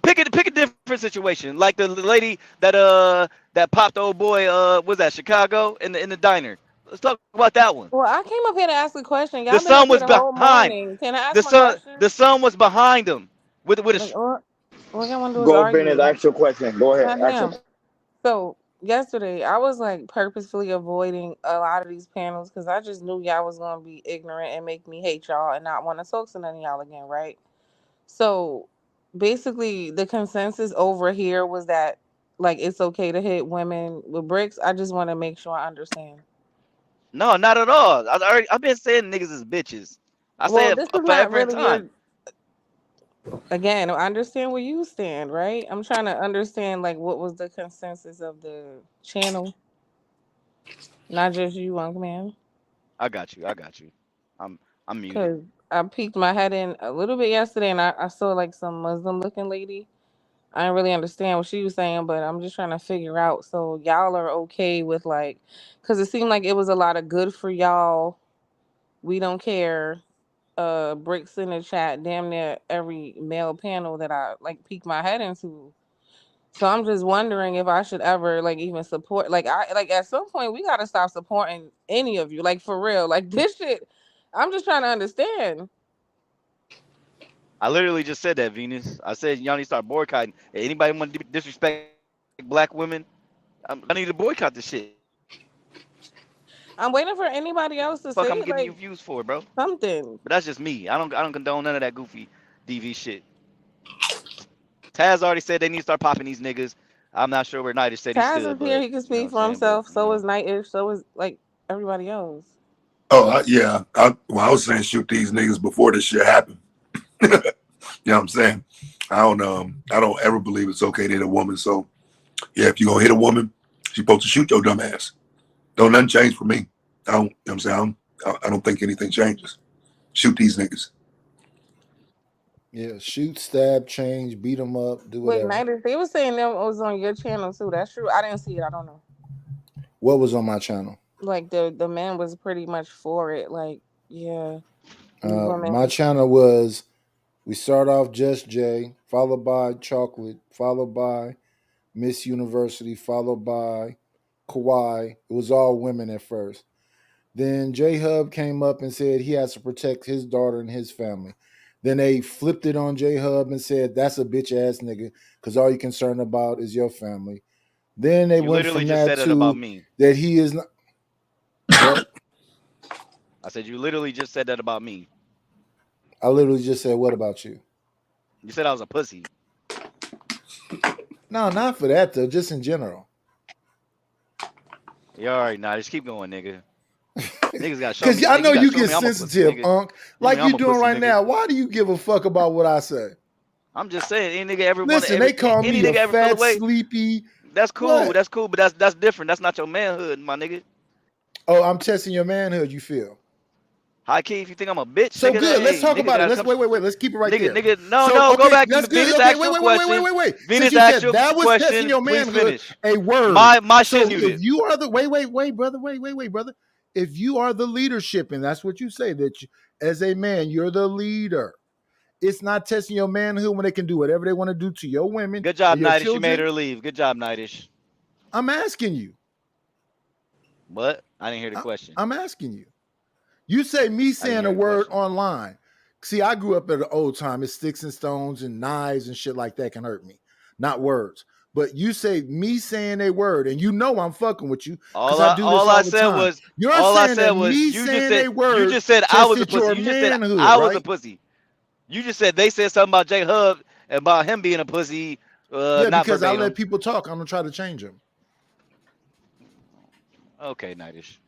different situation. Like the lady that popped the old boy was that Chicago in the diner. Let's talk about that one. Well, I came up here to ask a question. The Y'all been son up here was the whole behind. morning. Can I ask my The question? son was behind him with a Like, what y'all want to do is Go, Bennett. argue. Ask your question. Go ahead. God Ask your damn. So yesterday, I was like purposefully avoiding a lot of these panels because I just knew y'all was gonna be ignorant and make me hate y'all and not want to talk to none of y'all again, right? So basically, the consensus over here was that like it's okay to hit women with bricks. I just want to make sure I understand. No, not at all. I've been saying niggas is bitches. I say Well, it this is not forever and really time. your. Again, I understand where you stand, right? I'm trying to understand like what was the consensus of the channel, not just you, Unc Man. I got you. I'm muted. Cause I peeked my head in a little bit yesterday, and I saw like some Muslim looking lady. I didn't really understand what she was saying, but I'm just trying to figure out. So y'all are okay with like, cause it seemed like it was a lot of good for y'all. We don't care. Bricks in the chat. Damn near every male panel that I like peeked my head into. So I'm just wondering if I should ever like even support. Like I like at some point we gotta stop supporting any of you. Like for real. Like this shit. I'm just trying to understand. I literally just said that, Venus. I said y'all need to start boycotting. Hey, anybody want to disrespect black women? I need to boycott this shit. I'm waiting for anybody else to Fuck, I'm say giving you like views for it, bro. something. But that's just me. I don't condone none of that goofy DV shit. Taz already said they need to start popping these niggas. I'm not sure where Nightish said he Taz stood, is here. but He can you know what speak I'm for saying. But himself. So is Nightish. So is like everybody else. Oh, yeah. I was saying shoot these niggas before this shit happened. You know what I'm saying? I don't ever believe it's okay to hit a woman. So, yeah, if you're going to hit a woman, she's supposed to shoot your dumb ass. Don't nothing change for me. I don't, you know what I'm saying? I don't think anything changes. Shoot these niggas. Yeah, shoot, stab, change, beat them up, do Wait, whatever. Nightish, they were saying that was on your channel too. That's true. I didn't see it. I don't know. What was on my channel? Like the man was pretty much for it. Like, yeah. Women. My channel was, we start off Just Jay, followed by Chocolate, followed by Miss University, followed by Kawhi. It was all women at first. Then J Hub came up and said he has to protect his daughter and his family. Then they flipped it on J Hub and said that's a bitch ass nigga because all you're concerned about is your family. Then they went literally from just that said it about to me. that he is not. What? I said you literally just said that about me. I literally just said, what about you? You said I was a pussy. No, not for that though. Just in general. Yeah, all right, nah, just keep going, nigga. Niggas got show Because me. I Nigga, know you show get me I'm a pussy, sensitive, nigga. Unc, You like mean I'm you a doing pussy, right nigga? now. Why do you give a fuck about what I say? I'm just saying, any nigga ever Listen, they call any me a nigga ever feel fat, away. sleepy. That's cool. What? That's cool. But that's different. That's not your manhood, my nigga. Oh, I'm testing your manhood. You feel? High key, if you think I'm a bitch, So nigga, good. Let's hey, talk nigga about it. gotta Let's come. wait. Let's keep it right there. Nigga, no, So go back. that's good. Venus Okay, asked you a question. wait. Venus Since you asked said you a that was testing question. your Please manhood, finish. a word. My So shit muted. if you are the wait, brother, wait, brother. If you are the leadership, and that's what you say, that you, as a man, you're the leader. It's not testing your manhood when they can do whatever they want to do to your women. Good job, or your Nightish. children. You made her leave. Good job, Nightish. I'm asking you. What? I didn't hear the question. I'm asking you. You say me saying a word online. See, I grew up at the old time. It's sticks and stones and knives and shit like that can hurt me, not words. But you say me saying a word, and you know I'm fucking with you because I do this all the time. You're saying that me saying a word. You just said I was a tested your pussy. You just said manhood, I was a right? pussy. You just said they said something about J Hub and about him being a pussy. Yeah, not because verbatim. I let people talk. I'm gonna try to change them. Okay, Nightish.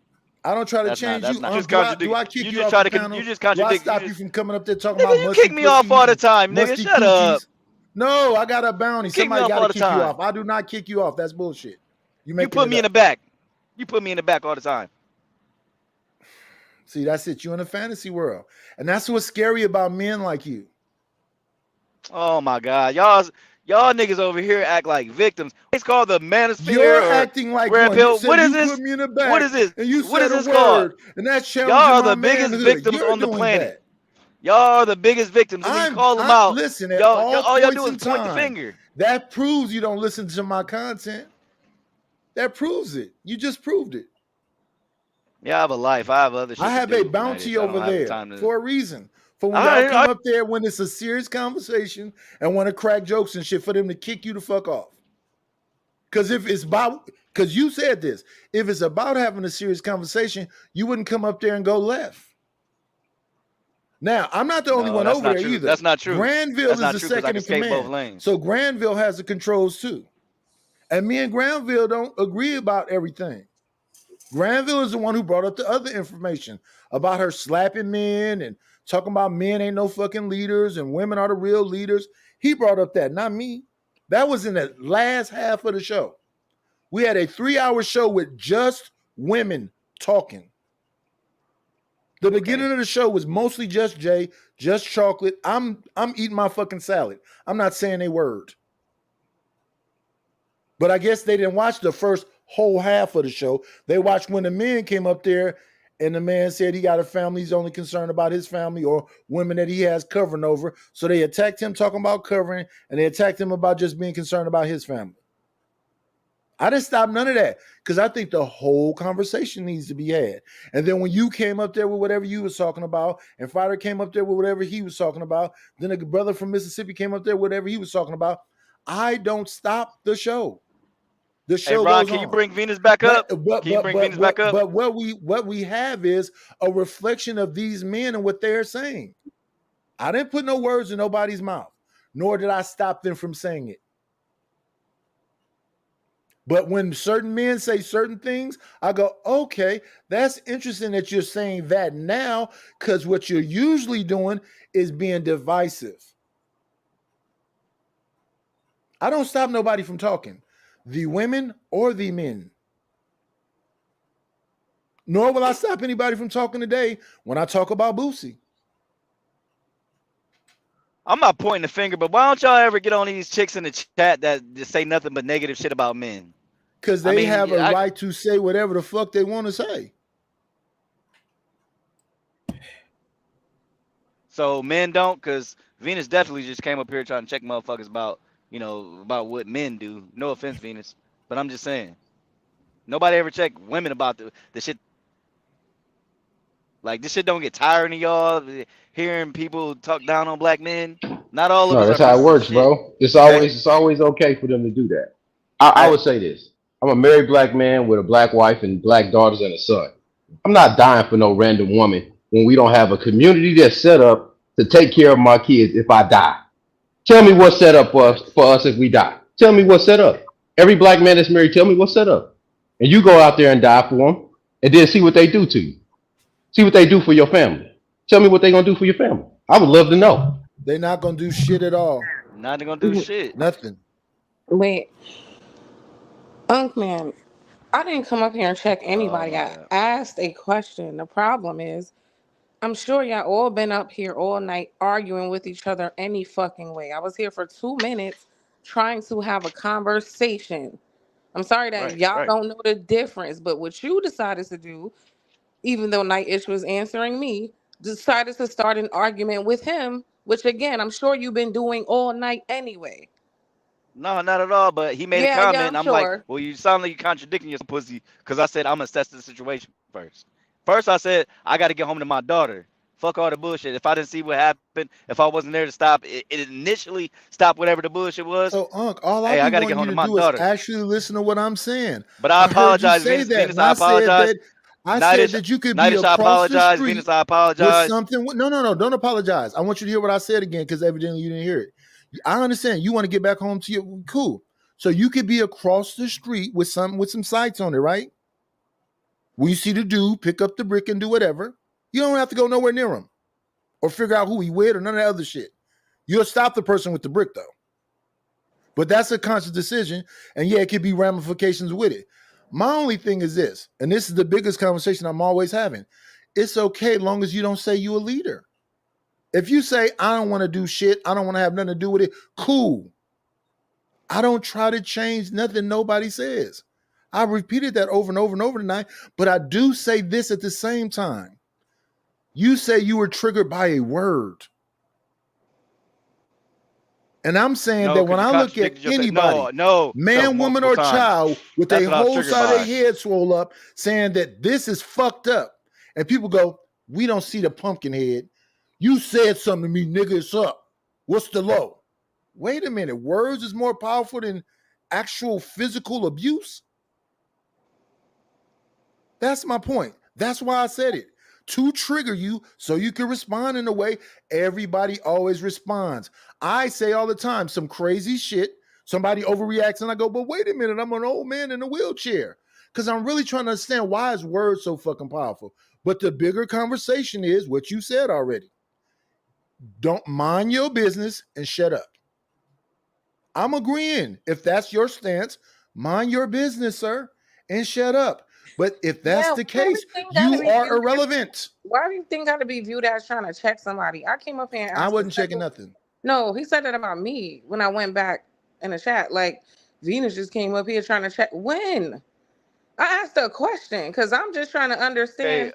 I don't try to That's change not, you. that's not, Do I kick you you just off try the to panel? you just Do I contradict. stop you from coming up there talking Nigga, about you musty kick me off all the time, nigga. musty Shut up. coochies? No, I got a bounty. You kick me Somebody off got all to the kick you time. off. I do not kick you off. That's bullshit. You put me in the back. You put me in the back all the time. See, that's it. You're in a fantasy world. And that's what's scary about men like you. Oh my God. Y'all niggas over here act like victims. It's called the manosphere. You're or acting like red one. pill. You said What is you this? put me in the back. What is this? And you What said is a this called? word. And that's Y'all challenging are my the biggest manhood. victims You're on the doing planet. that. Y'all are the biggest victims. And when you call them out, Listen, at all y'all points do is in point the time, finger. that proves you don't listen to my content. That proves it. You just proved it. Yeah, I have a life. I have other shit I have to a do. bounty Nightish. I over don't have the there time to. for a reason. For when All y'all right, come up there when it's a serious conversation and want to crack jokes and shit, for them to kick you the fuck off. Because if it's about, because you said this, if it's about having a serious conversation, you wouldn't come up there and go left. Now, I'm not the only one that's over not there true. either. That's not true. Granville That's is not the true because I second can in skate both command. lanes. So Granville has the controls too. And me and Granville don't agree about everything. Granville is the one who brought up the other information about her slapping men and talking about men ain't no fucking leaders and women are the real leaders. He brought up that, not me. That was in the last half of the show. We had a 3-hour show with just women talking. The beginning of the show was mostly just Jay, just chocolate. I'm eating my fucking salad. I'm not saying a word. But I guess they didn't watch the first whole half of the show. They watched when the men came up there and the man said he got a family, he's only concerned about his family or women that he has covering over. So they attacked him talking about covering, and they attacked him about just being concerned about his family. I didn't stop none of that because I think the whole conversation needs to be had. And then when you came up there with whatever you was talking about, and Fighter came up there with whatever he was talking about, then a brother from Mississippi came up there with whatever he was talking about, I don't stop the show. The show Hey, Ron, goes can on. you bring Venus back up? Can you bring Venus back up? But what we have is a reflection of these men and what they're saying. I didn't put no words in nobody's mouth, nor did I stop them from saying it. But when certain men say certain things, I go, okay, that's interesting that you're saying that now, because what you're usually doing is being divisive. I don't stop nobody from talking, the women or the men. Nor will I stop anybody from talking today when I talk about Boosie. I'm not pointing the finger, but why don't y'all ever get on these chicks in the chat that just say nothing but negative shit about men? Because they have a right to say whatever the fuck they want to say. So men don't, because Venus definitely just came up here trying to check motherfuckers about, about what men do. No offense, Venus, but I'm just saying. Nobody ever check women about the shit. Like, this shit don't get tiring of y'all hearing people talk down on black men. Not all of us. No, that's how it works, bro. It's always okay for them to do that. I would say this. I'm a married black man with a black wife and black daughters and a son. I'm not dying for no random woman when we don't have a community that's set up to take care of my kids if I die. Tell me what's set up for us if we die. Tell me what's set up. Every black man that's married, tell me what's set up. And you go out there and die for them and then see what they do to you. See what they do for your family. Tell me what they're going to do for your family. I would love to know. They're not going to do shit at all. Not going to do shit. Nothing. Wait. Man, I didn't come up here and check anybody. I asked a question. The problem is, I'm sure y'all all been up here all night arguing with each other any fucking way. I was here for 2 minutes trying to have a conversation. I'm sorry that y'all don't know the difference, but what you decided to do, even though Night Ish was answering me, decided to start an argument with him, which again, I'm sure you've been doing all night anyway. No, not at all. But he made a Yeah, comment, I'm and I'm like, sure. well, you sound like you're contradicting your pussy, because I said I'm gonna assess the situation first. First, I said I got to get home to my daughter. Fuck all the bullshit. If I didn't see what happened, if I wasn't there to stop it, it initially stopped whatever the bullshit was. So, Unc, all I Hey, I be got to get wanting home you to to my do is daughter. actually listen to what I'm saying. But I heard you apologize, say Venus. that, Venus, and I I said apologize. that you could be Nightish, I across the apologize. street Venus, I with apologize. something. No, don't apologize. I want you to hear what I said again, because evidently you didn't hear it. I understand you want to get back home to your cool. So you could be across the street with some sights on it, right? When you see the dude pick up the brick and do whatever, you don't have to go nowhere near him or figure out who he with or none of that other shit. You'll stop the person with the brick though. But that's a conscious decision, and yeah, it could be ramifications with it. My only thing is this, and this is the biggest conversation I'm always having. It's okay as long as you don't say you a leader. If you say, I don't want to do shit, I don't want to have nothing to do with it, cool. I don't try to change nothing nobody says. I repeated that over and over and over tonight, but I do say this at the same time. You say you were triggered by a word. And I'm saying that when I look at anybody, man, woman, or child with a whole side of their head swole up, saying that this is fucked up, and people go, we don't see the pumpkin head. You said something to me, nigga, it's up. What's the low? Wait a minute, words is more powerful than actual physical abuse? That's my point. That's why I said it. To trigger you so you can respond in a way everybody always responds. I say all the time some crazy shit, somebody overreacts, and I go, but wait a minute, I'm an old man in a wheelchair. Because I'm really trying to understand why is words so fucking powerful. But the bigger conversation is what you said already. Don't mind your business and shut up. I'm agreeing. If that's your stance, mind your business, sir, and shut up. But if that's the case, you are irrelevant. Why do you think I got to be viewed as trying to check somebody? I came up here and I wasn't checking nothing. No, he said that about me when I went back in the chat. Like, Venus just came up here trying to check. When? I asked a question because I'm just trying to understand.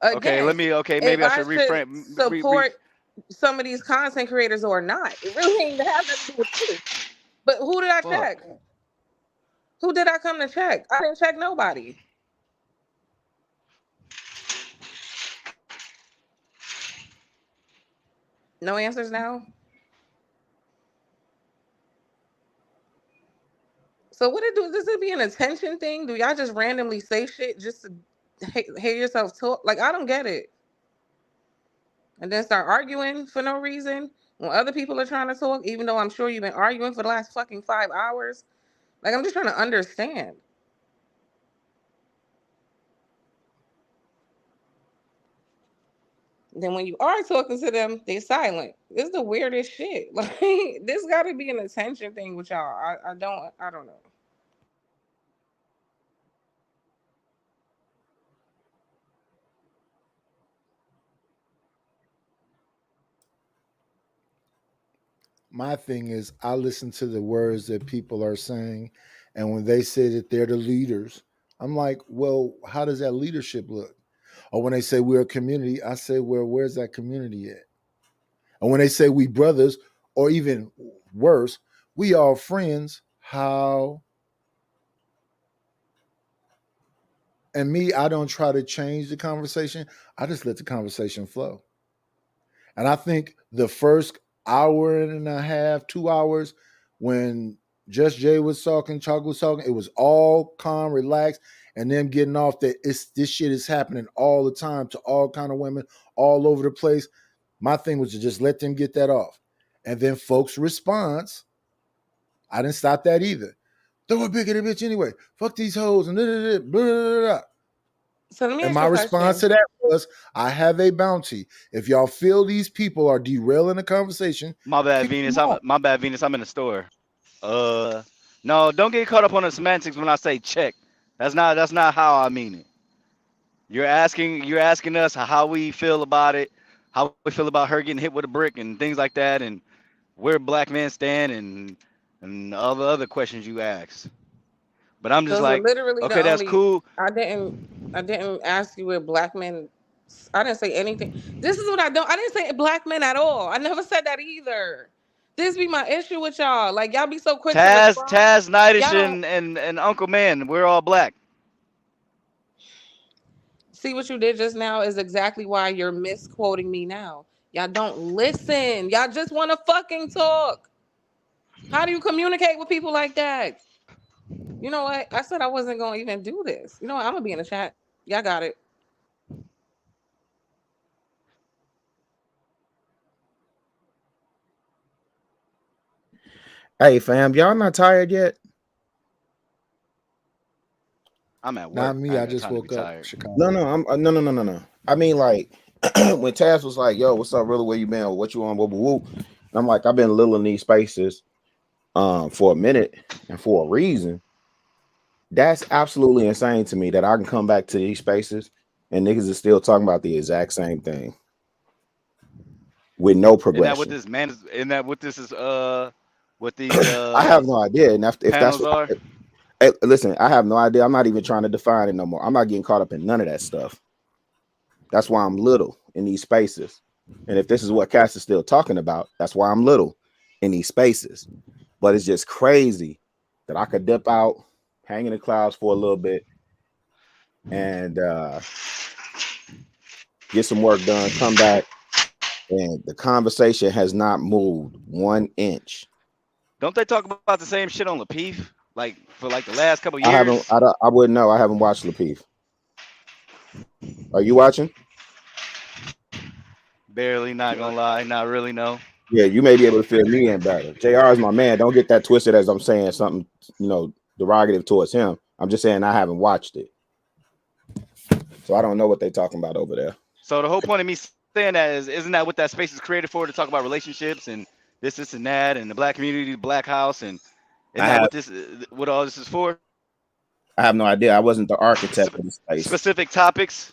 Okay, maybe I should reframe. Support some of these content creators or not. It really ain't have nothing to do with you. But who did I check? Who did I come to check? I didn't check nobody. No answers now? So what it do? Does it be an attention thing? Do y'all just randomly say shit just to hear yourself talk? Like, I don't get it. And then start arguing for no reason when other people are trying to talk, even though I'm sure you've been arguing for the last fucking 5 hours. Like, I'm just trying to understand. Then when you are talking to them, they silent. It's the weirdest shit. Like, this got to be an attention thing with y'all. I don't know. My thing is, I listen to the words that people are saying, and when they say that they're the leaders, I'm like, well, how does that leadership look? Or when they say we're a community, I say, well, where's that community at? And when they say we brothers, or even worse, we are friends, how? And me, I don't try to change the conversation. I just let the conversation flow. And I think the first hour and a half, 2 hours, when Just Jay was talking, Chocolate was talking, it was all calm, relaxed, and them getting off that this shit is happening all the time to all kind of women all over the place. My thing was to just let them get that off. And then folks' response, I didn't stop that either. Throw a bigger bitch anyway. Fuck these hoes and blah, blah, blah, blah. So let me and my response to that was, I have a bounty. If y'all feel these people are derailing the conversation, my bad, Venus. I'm in the store. No, don't get caught up on the semantics when I say check. That's not how I mean it. You're asking us how we feel about it, how we feel about her getting hit with a brick and things like that, and where black men stand, and all the other questions you ask. But I'm just Those are like, literally the okay, that's only. cool. I didn't ask you if black men. I didn't say anything. This is what I don't. I didn't say black men at all. I never said that either. This be my issue with y'all. Like y'all be so quick to respond. Taz, Nidish, Y'all don't and Uncle Man, we're all black. see what you did just now is exactly why you're misquoting me now. Y'all don't listen. Y'all just want to fucking talk. How do you communicate with people like that? You know what? I said I wasn't going to even do this. You know what? I'm going to be in the chat. Y'all got it. Hey, fam, y'all not tired yet? I'm at work. Not me. I just woke up. Chicago. No. I mean, like, when Taz was like, "Yo, what's up, really? Where you been? Or what you on?" Whoop, whoop, whoop. I'm like, I've been little in these spaces, for a minute and for a reason. That's absolutely insane to me that I can come back to these spaces and niggas is still talking about the exact same thing with no progression. Isn't that what this man is? Isn't that what this is? What these I have no idea. And if that's panels what, are. hey, listen, I have no idea. I'm not even trying to define it no more. I'm not getting caught up in none of that stuff. That's why I'm little in these spaces. And if this is what Cass is still talking about, that's why I'm little in these spaces. But it's just crazy that I could dip out, hang in the clouds for a little bit, and get some work done, come back, and the conversation has not moved 1 inch. Don't they talk about the same shit on Lapeef? Like for like the last couple years? I wouldn't know. I haven't watched Lapeef. Are you watching? Barely, not gonna lie, not really, no. Yeah, you may be able to fill me in better. JR is my man. Don't get that twisted as I'm saying something, derogative towards him. I'm just saying I haven't watched it. So I don't know what they're talking about over there. So the whole point of me saying that is, isn't that what that space is created for? To talk about relationships and this and that, and the black community, the black house, and what all this is for? I have no idea. I wasn't the architect of the space. Specific topics.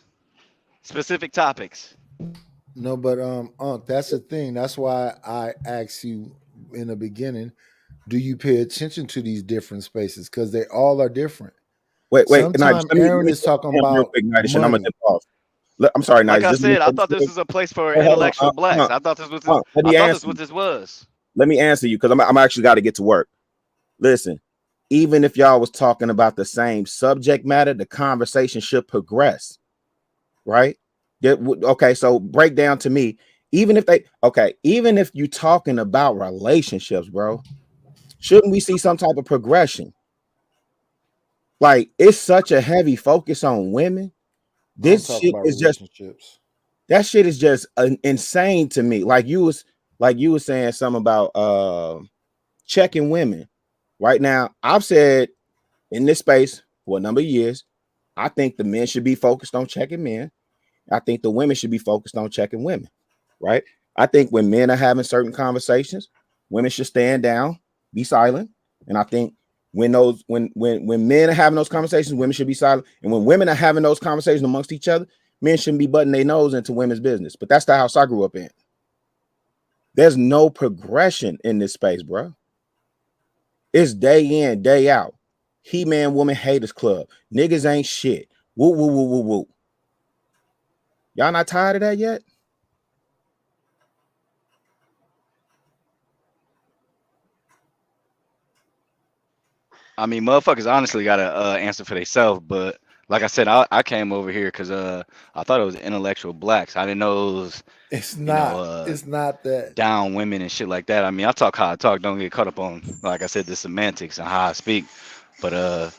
No, but Unc, that's the thing. That's why I asked you in the beginning, do you pay attention to these different spaces? Because they all are different. Wait. Sometimes Aaron is talking about money. I'm gonna dip off. I'm sorry, like Nice. I said, I thought this was a place for intellectual blacks. I thought this was. What this was. Let me answer you because I'm actually got to get to work. Listen, even if y'all was talking about the same subject matter, the conversation should progress, right? Okay, so break down to me. Even if you're talking about relationships, bro, shouldn't we see some type of progression? Like, it's such a heavy focus on women. This shit is just that shit is just insane to me. Like you were saying something about checking women. Right now, I've said in this space for a number of years, I think the men should be focused on checking men. I think the women should be focused on checking women, right? I think when men are having certain conversations, women should stand down, be silent. And I think when men are having those conversations, women should be silent. And when women are having those conversations amongst each other, men shouldn't be butting their nose into women's business. But that's the house I grew up in. There's no progression in this space, bro. It's day in, day out. He-Man Woman Haters Club. Niggas ain't shit. Woo, woo, woo, woo, woo. Y'all not tired of that yet? I mean, motherfuckers honestly got to answer for themselves. But like I said, I came over here because I thought it was intellectual blacks. I didn't know it was. It's not. It's not that down women and shit like that. I mean, I talk how I talk. Don't get caught up on, like I said, the semantics and how I speak. But I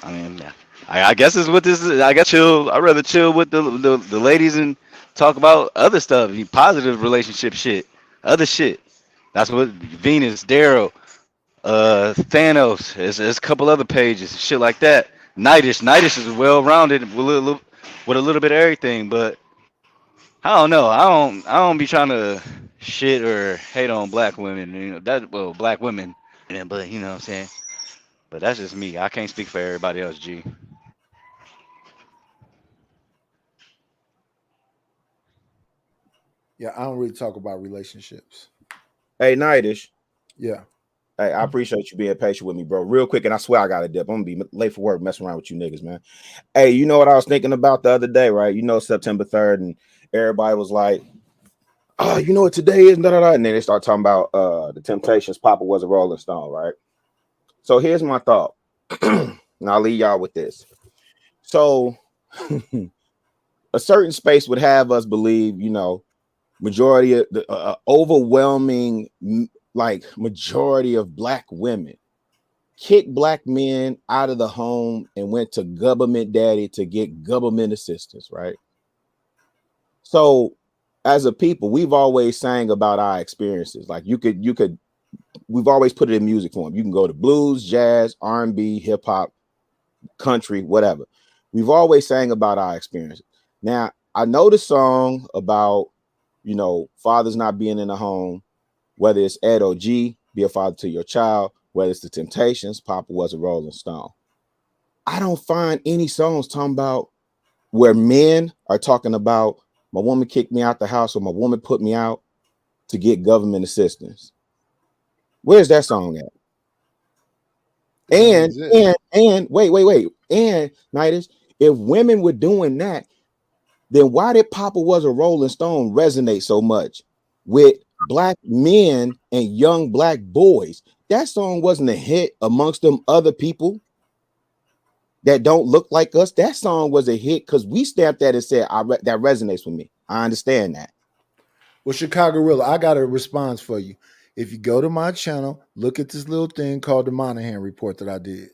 mean, I guess it's what this is. I guess I'd rather chill with the ladies and talk about other stuff, positive relationship shit, other shit. That's what Venus, Daryl, Thanos. There's a couple other pages, shit like that. Nidish is well rounded with a little bit of everything, but I don't know. I don't be trying to shit or hate on black women. Black women. But you know what I'm saying. But that's just me. I can't speak for everybody else, G. Yeah, I don't really talk about relationships. Hey, Nightish. Yeah. Hey, I appreciate you being patient with me, bro. Real quick, and I swear I got a dip. I'm gonna be late for work messing around with you niggas, man. Hey, you know what I was thinking about the other day, right? You know, September 3rd, and everybody was like, oh, you know what today is? And then they start talking about the Temptations. Papa was a Rolling Stone, right? So here's my thought. And I'll leave y'all with this. So a certain space would have us believe, you know, majority of the overwhelming like majority of black women kicked black men out of the home and went to government daddy to get government assistance, right? So as a people, we've always sang about our experiences. Like we've always put it in music form. You can go to blues, jazz, R&B, hip hop, country, whatever. We've always sang about our experiences. Now, I know the song about, you know, fathers not being in the home, whether it's Ed or G, be a father to your child, whether it's the Temptations, Papa was a Rolling Stone. I don't find any songs talking about where men are talking about my woman kicked me out the house or my woman put me out to get government assistance. Where's that song at? And wait. And Nightish, if women were doing that, then why did Papa was a Rolling Stone resonate so much with black men and young black boys? That song wasn't a hit amongst them other people that don't look like us. That song was a hit because we stamped that and said, that resonates with me. I understand that. Well, Chicago, I got a response for you. If you go to my channel, look at this little thing called the Monahan Report that I did.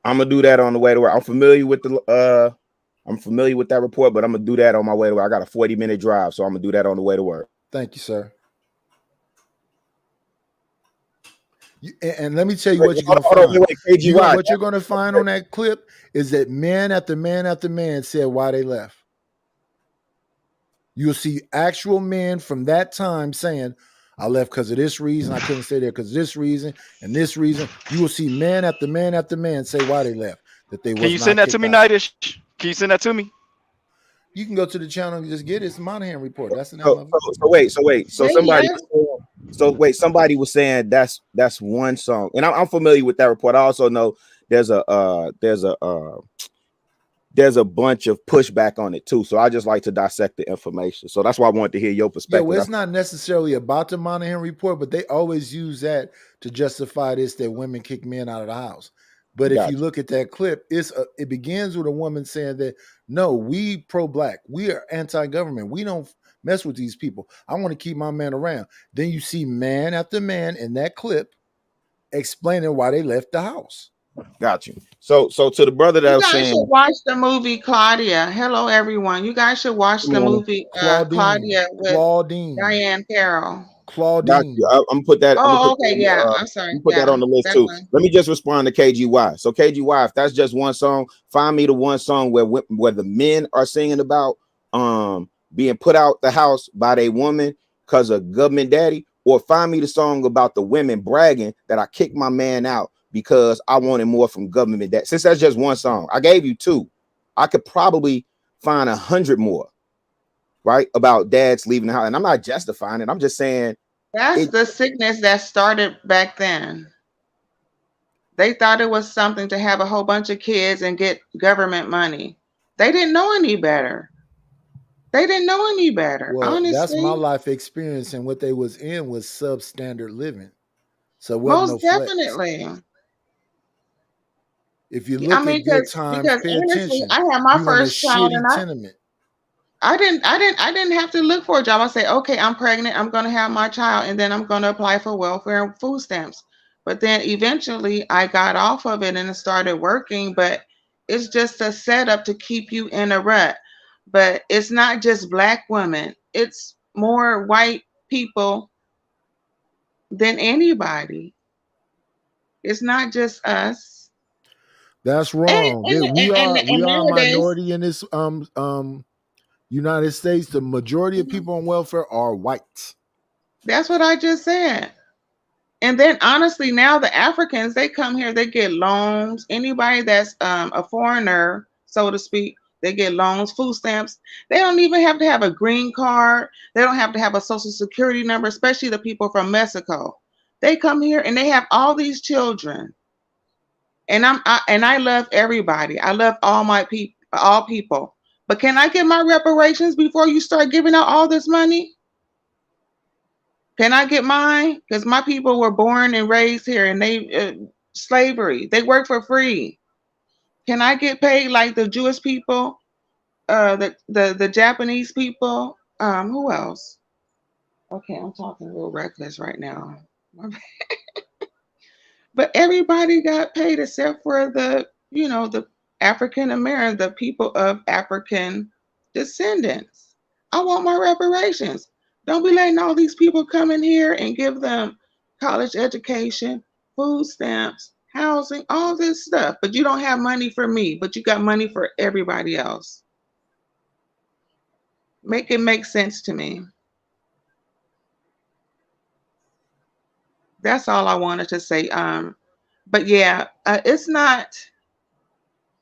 I'm gonna do that on the way to work. I'm familiar with that report, but I'm gonna do that on my way to work. I got a 40-minute drive, so I'm gonna do that on the way to work. Thank you, sir. And let me tell you what you're going to find. What you're going to find on that clip is that man after man after man said why they left. You'll see actual men from that time saying, I left because of this reason. I couldn't stay there because of this reason and this reason. You will see man after man after man say why they left. That they. Can you send that to me, Nightish? Can you send that to me? You can go to the channel and just get it. It's the Monahan Report. That's the name of it. Somebody was saying that's one song, and I'm familiar with that report. I also know there's a bunch of pushback on it too. So I just like to dissect the information. So that's why I wanted to hear your perspective. Yeah, well, it's not necessarily about the Monahan Report, but they always use that to justify this, that women kick men out of the house. But if you look at that clip, it begins with a woman saying that, no, we pro-black, we are anti-government, we don't mess with these people. I want to keep my man around. Then you see man after man in that clip explaining why they left the house. Got you. So to the brother that you was guys saying, should watch the movie Claudia. Hello, everyone. You guys should watch the movie Claudia with Diane Carroll. Claudine. I'm gonna put that. I'm sorry. Put that on the list too. Let me just respond to KGY. So KGY, if that's just one song, find me the one song where the men are singing about being put out the house by their woman because of government daddy, or find me the song about the women bragging that I kicked my man out because I wanted more from government daddy. Since that's just one song, I gave you two. I could probably find 100 more. Right, about dads leaving the house, and I'm not justifying it. I'm just saying that's the sickness that started back then. They thought it was something to have a whole bunch of kids and get government money. They didn't know any better. Well, honestly. That's my life experience, and what they was in was substandard living. So it most wasn't no definitely. flex. If you look at good times, pay attention. I had my you first child, and tenement. I didn't have to look for a job. I say, okay, I'm pregnant. I'm going to have my child, and then I'm going to apply for welfare and food stamps. But then eventually I got off of it and started working, but it's just a setup to keep you in a rut. But it's not just black women. It's more white people than anybody. It's not just us. That's wrong. We are a minority in this United States. The majority of people on welfare are white. That's what I just said. And then honestly, now the Africans, they come here, they get loans. Anybody that's a foreigner, so to speak, they get loans, food stamps. They don't even have to have a green card. They don't have to have a social security number, especially the people from Mexico. They come here and they have all these children. And I love everybody. I love all my people, all people. But can I get my reparations before you start giving out all this money? Can I get mine? Because my people were born and raised here, and they slavery. They work for free. Can I get paid like the Jewish people, the Japanese people? Who else? Okay, I'm talking a little reckless right now. But everybody got paid except for the African American, the people of African descendants. I want my reparations. Don't be letting all these people come in here and give them college education, food stamps, housing, all this stuff. But you don't have money for me, but you got money for everybody else. Make it make sense to me. That's all I wanted to say. But yeah, it's not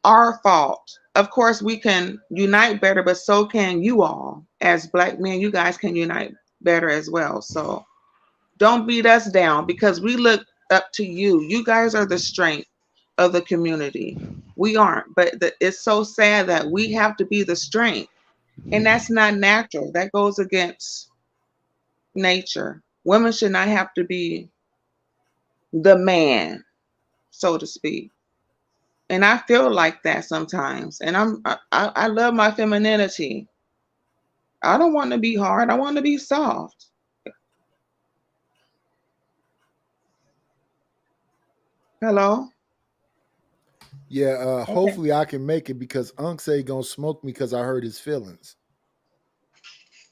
our fault. Of course, we can unite better, but so can you all. As Black men, you guys can unite better as well. So don't beat us down because we look up to you. You guys are the strength of the community. We aren't, but it's so sad that we have to be the strength. And that's not natural. That goes against nature. Women should not have to be the man, so to speak. And I feel like that sometimes. And I love my femininity. I don't want to be hard. I want to be soft. Hello? Yeah, hopefully I can make it because Unc say gonna smoke me because I hurt his feelings.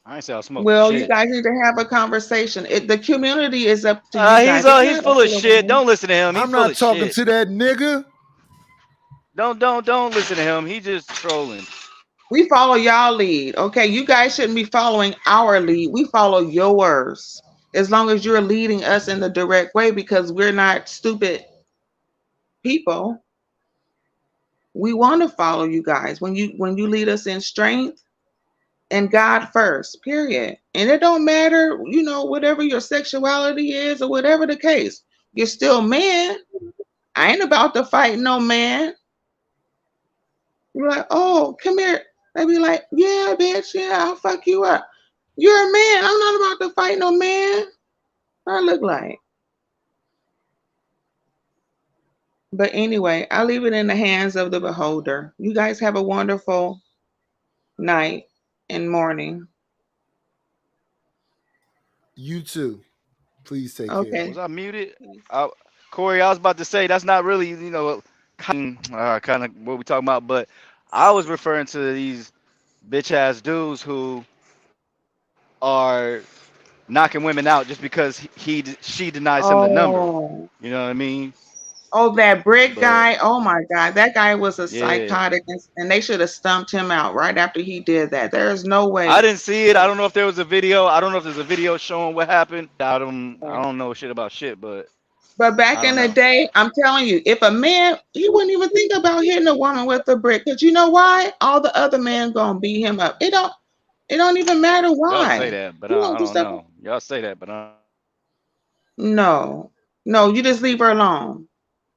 I ain't say I'll smoke. Well, shit. you guys need to have a conversation. The community is up to you guys. He's full of shit. Don't listen to him. I'm not talking to that nigga. Don't listen to him. He just trolling. We follow y'all lead. Okay, you guys shouldn't be following our lead. We follow yours. As long as you're leading us in the direct way, because we're not stupid people. We want to follow you guys when you lead us in strength and God first, period. And it don't matter, whatever your sexuality is or whatever the case, you're still man. I ain't about to fight no man. You're like, oh, come here. They be like, yeah, bitch, yeah, I'll fuck you up. You're a man. I'm not about to fight no man. What I look like? But anyway, I leave it in the hands of the beholder. You guys have a wonderful night and morning. You too. Please take care. Was I muted? Corey, I was about to say that's not really, kind of what we're talking about, but I was referring to these bitch ass dudes who are knocking women out just because she denies him the number. You know what I mean? Oh, that brick guy. Oh my God. That guy was a psychotic and they should have stumped him out right after he did that. There is no way. I didn't see it. I don't know if there was a video. I don't know if there's a video showing what happened. I don't know shit about shit, but back in the day, I'm telling you, if a man, he wouldn't even think about hitting a woman with a brick. Because you know why? All the other men gonna beat him up. It don't even matter why. Y'all say that, but I don't know. Y'all say that, but No, you just leave her alone.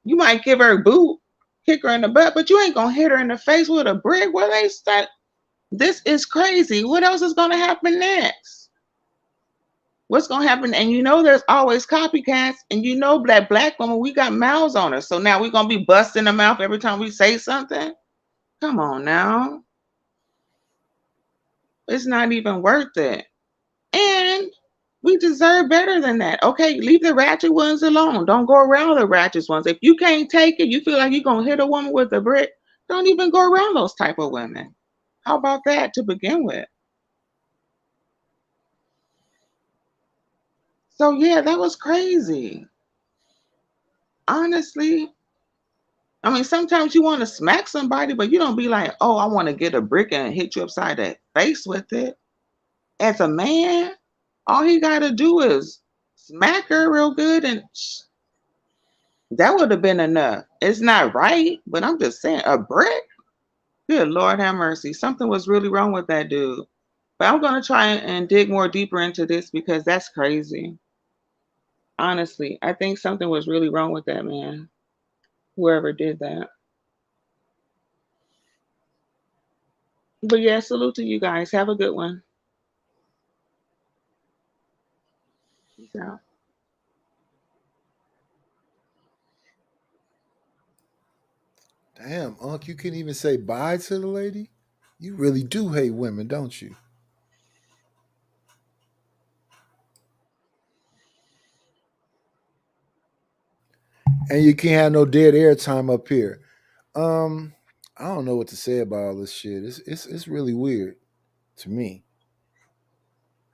You might give her a boot, kick her in the butt, but you ain't gonna hit her in the face with a brick. Where they start? This is crazy. What else is gonna happen next? What's gonna happen? And there's always copycats, and that black woman, we got mouths on her. So now we're gonna be busting the mouth every time we say something. Come on now. It's not even worth it. And we deserve better than that. Okay, leave the ratchet ones alone. Don't go around the ratchet ones. If you can't take it, you feel like you're going to hit a woman with a brick, don't even go around those type of women. How about that to begin with? So, yeah, that was crazy. Honestly. I mean, sometimes you want to smack somebody, but you don't be like, oh, I want to get a brick and hit you upside the face with it. As a man, all he got to do is smack her real good, and that would have been enough. It's not right, but I'm just saying, a brick? Good Lord have mercy. Something was really wrong with that dude. But I'm going to try and dig more deeper into this because that's crazy. Honestly, I think something was really wrong with that man, whoever did that. But yeah, salute to you guys. Have a good one. Peace out. Damn, Unc, you couldn't even say bye to the lady? You really do hate women, don't you? And you can't have no dead air time up here. I don't know what to say about all this shit. It's really weird to me.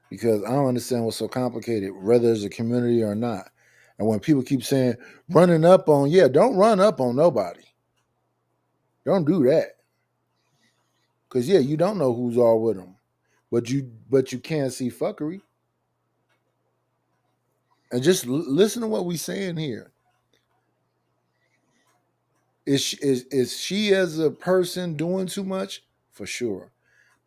Because I don't understand what's so complicated, whether there's a community or not. And when people keep saying running up on, don't run up on nobody. Don't do that. Because you don't know who's all with them. But you can't see fuckery. And just listen to what we're saying here. Is she as a person doing too much? For sure.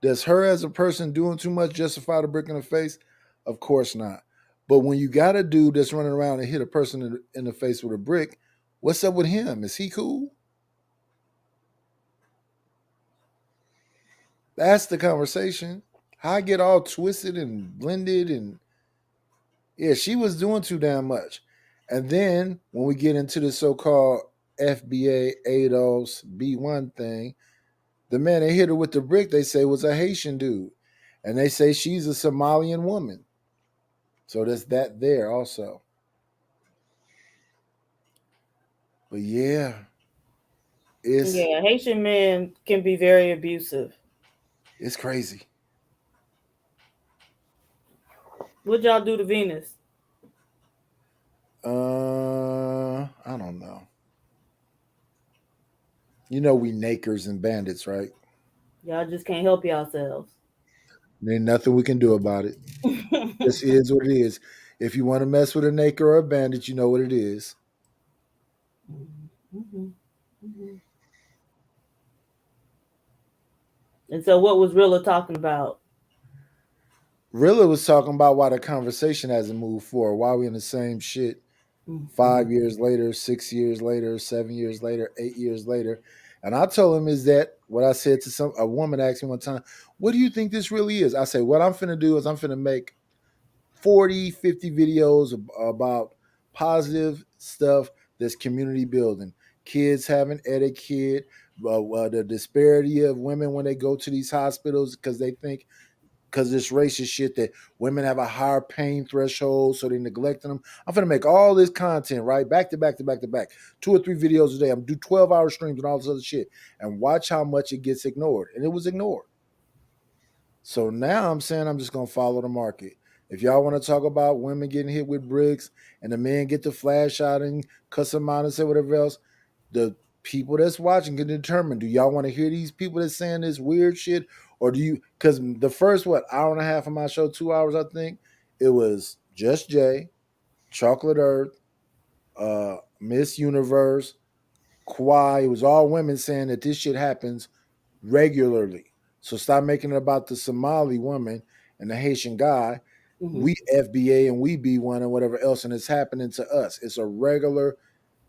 Does her as a person doing too much justify the brick in the face? Of course not. But when you got a dude that's running around and hit a person in the face with a brick, what's up with him? Is he cool? That's the conversation. How I get all twisted and blended and she was doing too damn much. And then when we get into the so-called FBA ADOS B1 thing, the man they hit her with the brick, they say was a Haitian dude. And they say she's a Somalian woman. So there's that there also. But Haitian men can be very abusive. It's crazy. What'd y'all do to Venus? I don't know. You know we nakers and bandits, right? Y'all just can't help yourselves. There ain't nothing we can do about it. This is what it is. If you want to mess with a naker or a bandit, you know what it is. Mm-hmm. Mm-hmm. And so what was Rilla talking about? Rilla was talking about why the conversation hasn't moved forward. Why we in the same shit 5 years later, 6 years later, 7 years later, 8 years later. And I told him is that what I said to a woman asked me one time, what do you think this really is? I say, what I'm finna do is I'm finna make 40, 50 videos about positive stuff that's community building. Kids having etiquette, the disparity of women when they go to these hospitals because they think, because this racist shit that women have a higher pain threshold, so they neglecting them. I'm going to make all this content, right? Back to back to back to back. 2 or 3 videos a day. I'm going to do 12-hour streams and all this other shit. And watch how much it gets ignored. And it was ignored. So now I'm saying I'm just going to follow the market. If y'all want to talk about women getting hit with bricks and the men get the flash out and cuss them out and say whatever else, the people that's watching can determine, do y'all want to hear these people that's saying this weird shit? Or do you, because the first, hour and a half of my show, 2 hours, I think, it was Just Jay, Chocolate Earth, Miss Universe, Kwai. It was all women saying that this shit happens regularly. So stop making it about the Somali woman and the Haitian guy. Mm-hmm. We FBA and we B1 and whatever else, and it's happening to us. It's a regular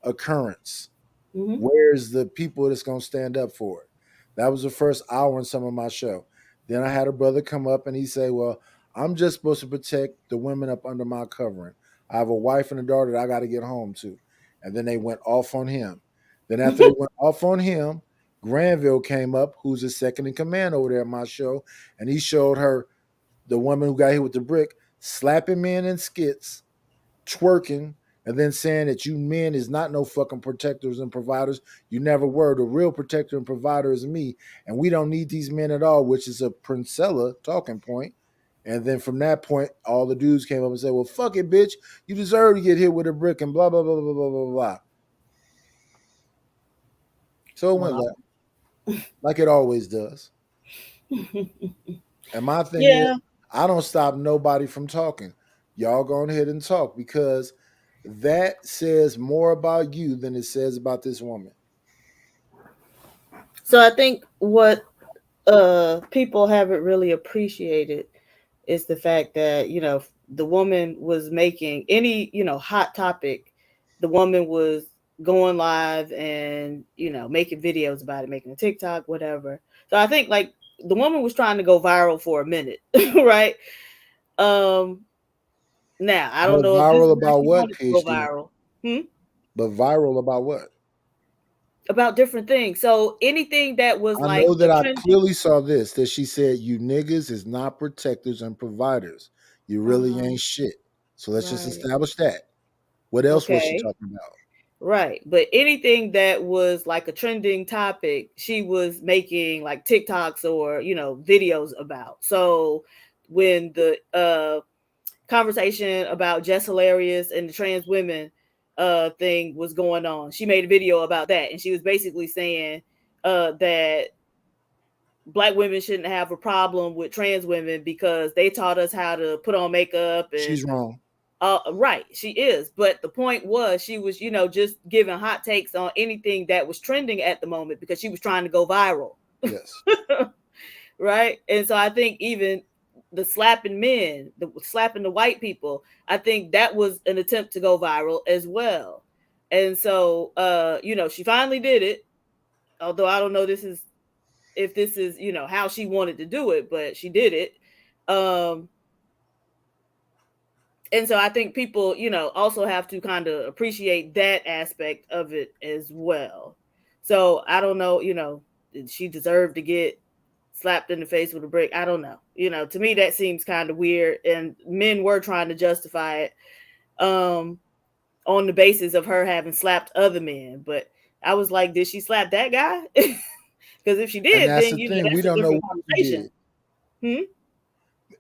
occurrence. Mm-hmm. Where's the people that's going to stand up for it? That was the first hour in some of my show. Then I had a brother come up and he say, well, I'm just supposed to protect the women up under my covering. I have a wife and a daughter that I got to get home to. And then they went off on him. Then after they went off on him, Granville came up, who's the second in command over there at my show, and he showed her the woman who got hit with the brick slapping men in skits, twerking, and then saying that you men is not no fucking protectors and providers. You never were. The real protector and provider is me, and we don't need these men at all, which is a Princella talking point. And then from that point, all the dudes came up and said, well, fuck it, bitch. You deserve to get hit with a brick and blah, blah, blah, blah, blah, blah, blah. So it went like it always does. And my thing is, I don't stop nobody from talking. y'all go ahead and talk, because that says more about you than it says about this woman. So I think what people haven't really appreciated is the fact that, you know, the woman was making any, you know, hot topic. The woman was going live and, you know, making videos about it, making a TikTok, whatever. So I think like the woman was trying to go viral for a minute, right? Now I don't But know if viral this is how about she what, wanted to go PhD? viral. But viral about what? About different things. So anything that was I like know that a I trending. clearly saw this, that she said, you niggas is not protectors and providers. You really ain't shit. So let's just Right. establish that. What else was she Okay. talking about? Right. But anything that was like a trending topic, she was making like TikToks or, you know, videos about. So when the conversation about Jess Hilarious and the trans women thing was going on, she made a video about that. And she was basically saying that Black women shouldn't have a problem with trans women because they taught us how to put on makeup and She's wrong. right, she is. But the point was she was, you know, just giving hot takes on anything that was trending at the moment because she was trying to go viral. Yes. Right. And so I think even the slapping men, the slapping the white people, I think that was an attempt to go viral as well. And so you know, she finally did it. Although I don't know if this is, you know, how she wanted to do it, but she did it. And so I think people, you know, also have to kind of appreciate that aspect of it as well. So I don't know, you know, did she deserve to get slapped in the face with a brick? I don't know. You know, to me that seems kind of weird. And men were trying to justify it on the basis of her having slapped other men. But I was like, did she slap that guy? Because if she And did, that's then, the you know, thing. that's We a don't know different what she conversation. did.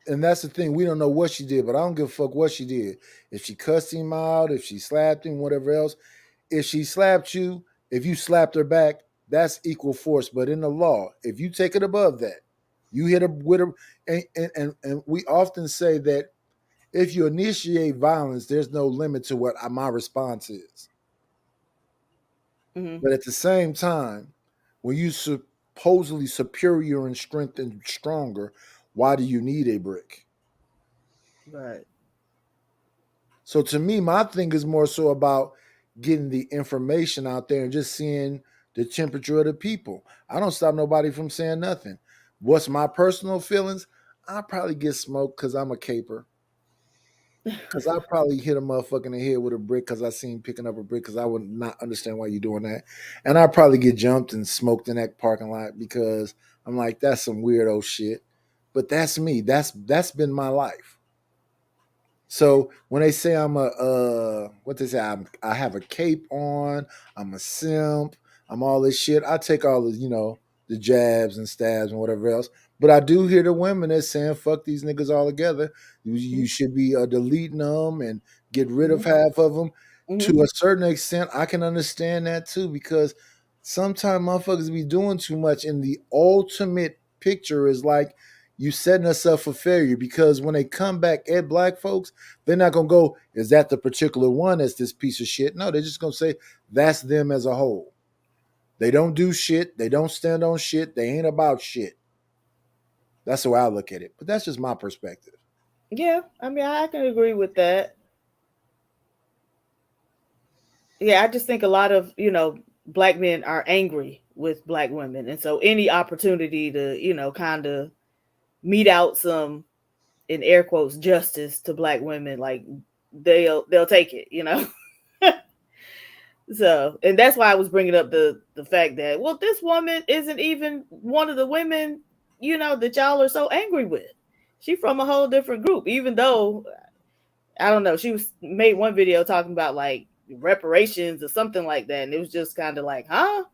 And that's the thing. We don't know what she did, but I don't give a fuck what she did. If she cussed him out, if she slapped him, whatever else. If she slapped you, if you slapped her back, that's equal force. But in the law, if you take it above that, you hit her with her. And we often say that if you initiate violence, there's no limit to what my response is. But at the same time, when you supposedly superior in strength and stronger, why do you need a brick? Right. So to me, my thing is more so about getting the information out there and just seeing the temperature of the people. I don't stop nobody from saying nothing. What's my personal feelings? I'll probably get smoked because I'm a caper. Because I probably hit a motherfucker in the head with a brick because I seen picking up a brick because I would not understand why you're doing that. And I probably get jumped and smoked in that parking lot because I'm like, that's some weirdo shit. But that's me. That's been my life. So when they say I'm what they say, I have a cape on, I'm a simp, I'm all this shit. I take all the, you know, the jabs and stabs and whatever else. But I do hear the women that's saying, fuck these niggas all together. You should be deleting them and get rid of half of them. To a certain extent, I can understand that too, because sometimes motherfuckers be doing too much. And the ultimate picture is like, you setting us up for failure, because when they come back at black folks, they're not gonna go, is that the particular one that's this piece of shit? No, they're just gonna say that's them as a whole. They don't do shit, they don't stand on shit, they ain't about shit. That's the way I look at it. But that's just my perspective. Yeah, I mean, I can agree with that. Yeah, I just think a lot of, you know, black men are angry with black women. And so any opportunity to, you know, kind of mete out some, in air quotes, justice to black women, like they'll take it, you know. So, and that's why I was bringing up the fact that, well, this woman isn't even one of the women, you know, that y'all are so angry with. She from a whole different group, even though I don't know, she was made one video talking about like reparations or something like that, and it was just kind of like, huh?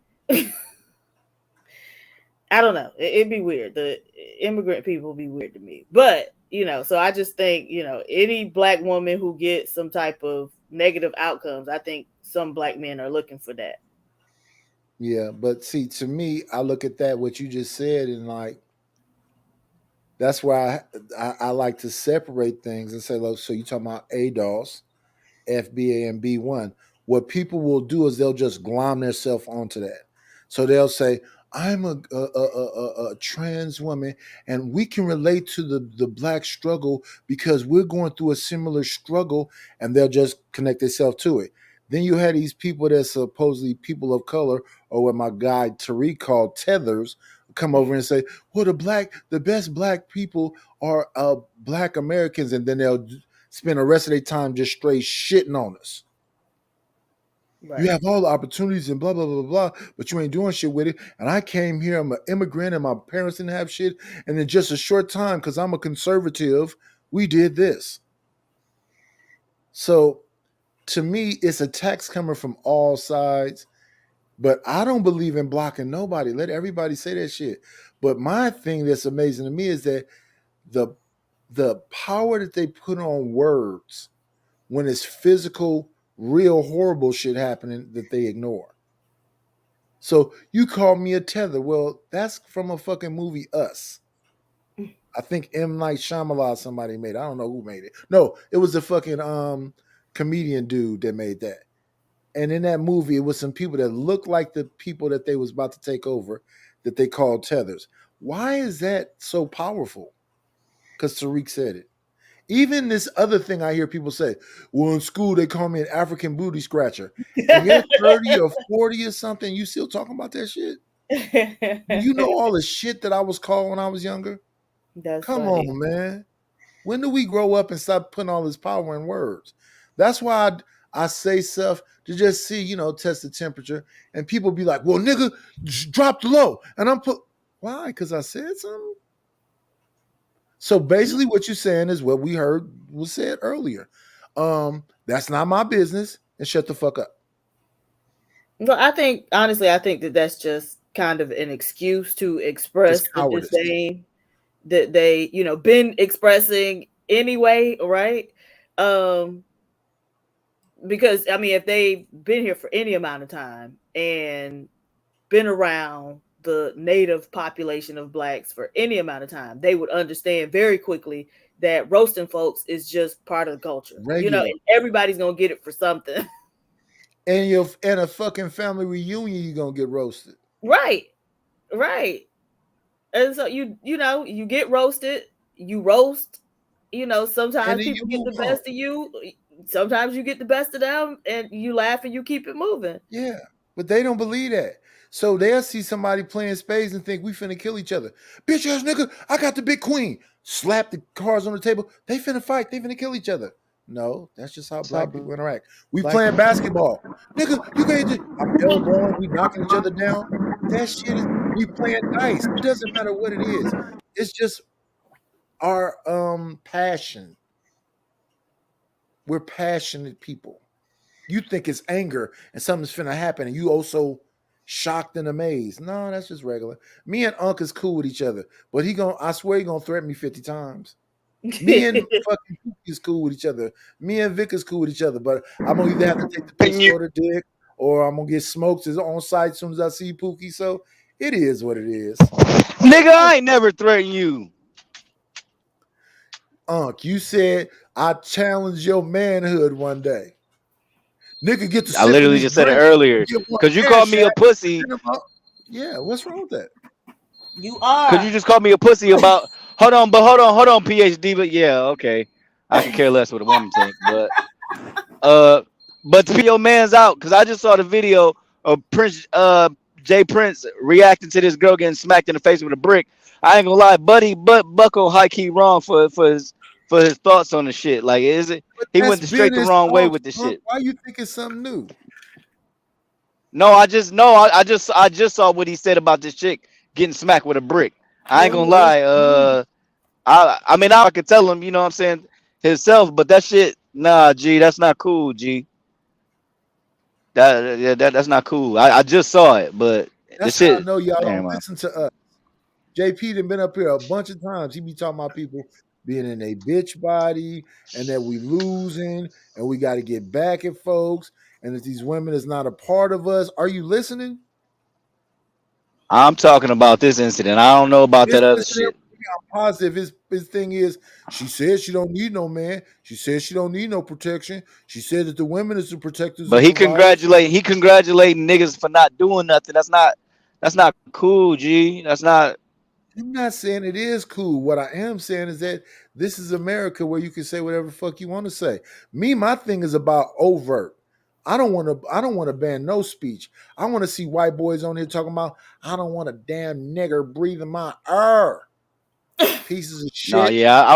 I don't know. It'd be weird. The immigrant people be weird to me. But, you know, so I just think, you know, any black woman who gets some type of negative outcomes, I think some black men are looking for that. Yeah, but see, to me, I look at that, what you just said, and like, That's why I like to separate things and say, look, so you're talking about ADOS, FBA, and B1. What people will do is they'll just glom themselves onto that. So they'll say, I'm a trans woman, and we can relate to the black struggle because we're going through a similar struggle, and they'll just connect themselves to it. Then you had these people that supposedly people of color, or what my guy Tariq called tethers, come over and say, well, the best black people are black Americans, and then they'll spend the rest of their time just straight shitting on us. Right. You have all the opportunities and blah, blah, blah, blah, but you ain't doing shit with it. And I came here, I'm an immigrant, and my parents didn't have shit. And in just a short time, because I'm a conservative, we did this. So to me, it's attacks coming from all sides. But I don't believe in blocking nobody. Let everybody say that shit. But my thing that's amazing to me is that the power that they put on words when it's physical, real horrible shit happening that they ignore. So you call me a tether. Well, that's from a fucking movie, Us. I think M. Night Shyamalan somebody made it. I don't know who made it. No, it was the fucking comedian dude that made that. And in that movie, it was some people that looked like the people that they was about to take over that they called tethers. Why is that so powerful? Because Tariq said it. Even this other thing I hear people say, well, in school, they call me an African booty scratcher. And you're 30 or 40 or something, you still talking about that shit? You know all the shit that I was called when I was younger? Come on, man. When do we grow up and stop putting all this power in words? That's why I say stuff to just see, test the temperature. And people be like, well, nigga, drop the low. And why? Because I said something? So basically what you're saying is what we heard was said earlier. That's not my business, and shut the fuck up. Well, I think that that's just kind of an excuse to express the disdain that they, been expressing anyway, right? Because if they've been here for any amount of time and been around the native population of blacks for any amount of time, they would understand very quickly that roasting folks is just part of the culture. Regular. And everybody's gonna get it for something. And in a fucking family reunion, you're gonna get roasted. Right. And so you get roasted, you roast, sometimes people get the best of you, sometimes you get the best of them, and you laugh and you keep it moving. Yeah, but they don't believe that. So they'll see somebody playing spades and think we finna kill each other. Bitch ass nigga, I got the big queen. Slap the cards on the table. They finna fight. They finna kill each other. No, that's just how black people interact. We playing basketball. Nigga, you can't just, I'm elbowing, we knocking each other down. That shit is, we playing dice. It doesn't matter what it is. It's just our passion. We're passionate people. You think it's anger and something's finna happen and you also shocked and amazed. No, that's just regular. Me and Unc is cool with each other, but I swear he gonna threaten me 50 times. Me and fucking Pookie is cool with each other. Me and Vic is cool with each other, but I'm gonna either have to take the piss or the dick, or I'm gonna get smoked on site as soon as I see Pookie. So it is what it is. Nigga, I ain't never threatened you. Unc, you said I challenged your manhood one day. Nigga, get the. I literally just said it earlier because you called me a pussy. Yeah, what's wrong with that? You are. Because you just called me a pussy about. Hold on, PhD. But yeah, okay, I can care less what a woman thinks. But to be your man's out, because I just saw the video of Jay Prince reacting to this girl getting smacked in the face with a brick. I ain't gonna lie, Bucko high key wrong for his thoughts on the shit. Like, is it? He went straight the wrong way with the shit. Why you think it's something new? No, I just saw what he said about this chick getting smacked with a brick. I ain't gonna lie. I could tell him, you know what I'm saying, himself, but that shit, nah, G, that's not cool, G. That's not cool. I just saw it, but that's the shit. I know y'all don't listen to us. JP done been up here a bunch of times. He be talking about people being in a bitch body and that we losing and we got to get back at folks and that these women is not a part of us. Are you listening? I'm talking about this incident. I don't know about that other shit. I'm positive his thing is she says she don't need no man. She says she don't need no protection. She said that the women is the protectors. But and providers. he congratulating niggas for not doing nothing. That's not cool, G. That's not. I'm not saying it is cool. What I am saying is that this is America where you can say whatever the fuck you want to say. My thing is about overt. I don't want to ban no speech. I want to see white boys on here talking about I don't want a damn nigger breathing my air. Pieces of shit. No, yeah, I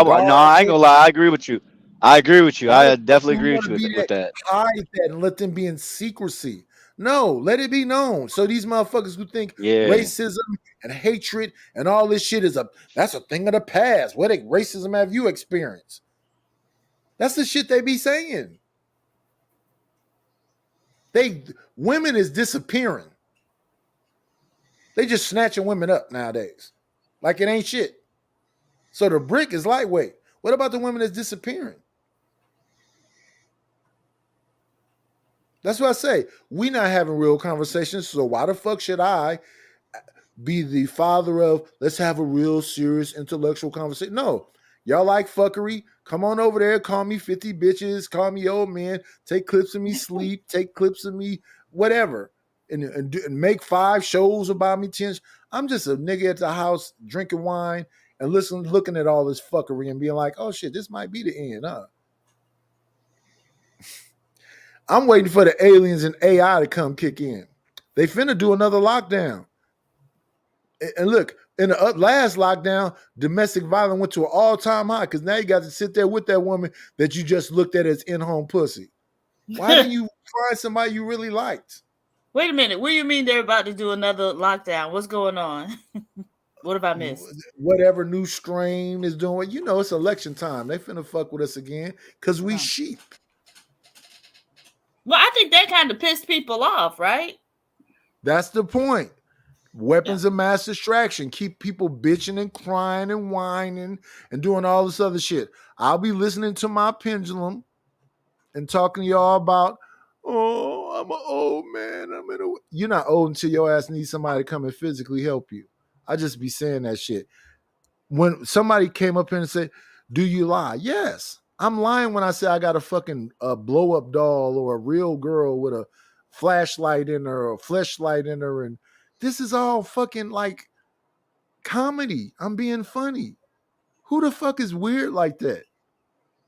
ain't gonna lie. I agree with you. I definitely agree with you with that. Hide that and let them be in secrecy. No, let it be known. So these motherfuckers who think racism and hatred and all this shit that's a thing of the past. What racism have you experienced? That's the shit they be saying. Women is disappearing. They just snatching women up nowadays. Like it ain't shit. So the brick is lightweight. What about the women that's disappearing? That's what I say. We not having real conversations. So why the fuck should I be the father of let's have a real serious intellectual conversation? No. Y'all like fuckery? Come on over there. Call me 50 bitches. Call me old man. Take clips of me sleep. Take clips of me whatever. And make 5 shows about me 10. I'm just a nigga at the house drinking wine and looking at all this fuckery and being like, oh shit, this might be the end, huh? I'm waiting for the aliens and AI to come kick in. They finna do another lockdown. And look, in the last lockdown, domestic violence went to an all-time high because now you got to sit there with that woman that you just looked at as in-home pussy. Why didn't you find somebody you really liked? Wait a minute. What do you mean they're about to do another lockdown? What's going on? What have I missed? Whatever new strain is doing. You know, it's election time. They finna fuck with us again because we sheep. Well, I think that kind of pissed people off, right? That's the point. Weapons of mass distraction. Keep people bitching and crying and whining and doing all this other shit. I'll be listening to my pendulum and talking to y'all about, oh, I'm an old man. You're not old until your ass needs somebody to come and physically help you. I just be saying that shit. When somebody came up here and said, do you lie? Yes. I'm lying when I say I got a fucking blow up doll or a real girl with a flashlight in her or a fleshlight in her. And this is all fucking like comedy. I'm being funny. Who the fuck is weird like that?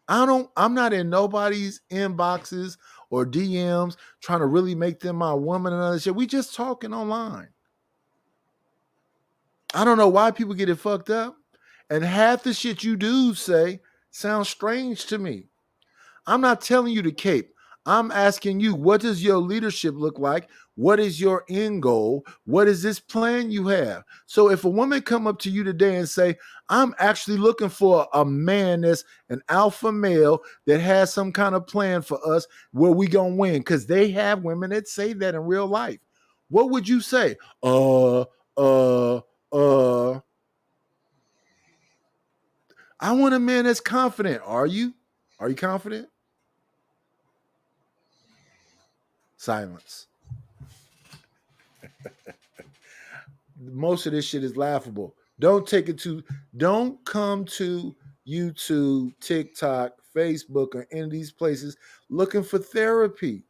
I'm not in nobody's inboxes or DMs trying to really make them my woman and other shit. We just talking online. I don't know why people get it fucked up. And half the shit you do say sounds strange to me. I'm not telling you to cape. I'm asking you, what does your leadership look like? What is your end goal? What is this plan you have? So if a woman come up to you today and say, I'm actually looking for a man that's an alpha male that has some kind of plan for us where we gonna win, because they have women that say that in real life. What would you say? I want a man that's confident. Are you? Are you confident? Silence. Most of this shit is laughable. Don't come to YouTube, TikTok, Facebook, or any of these places looking for therapy.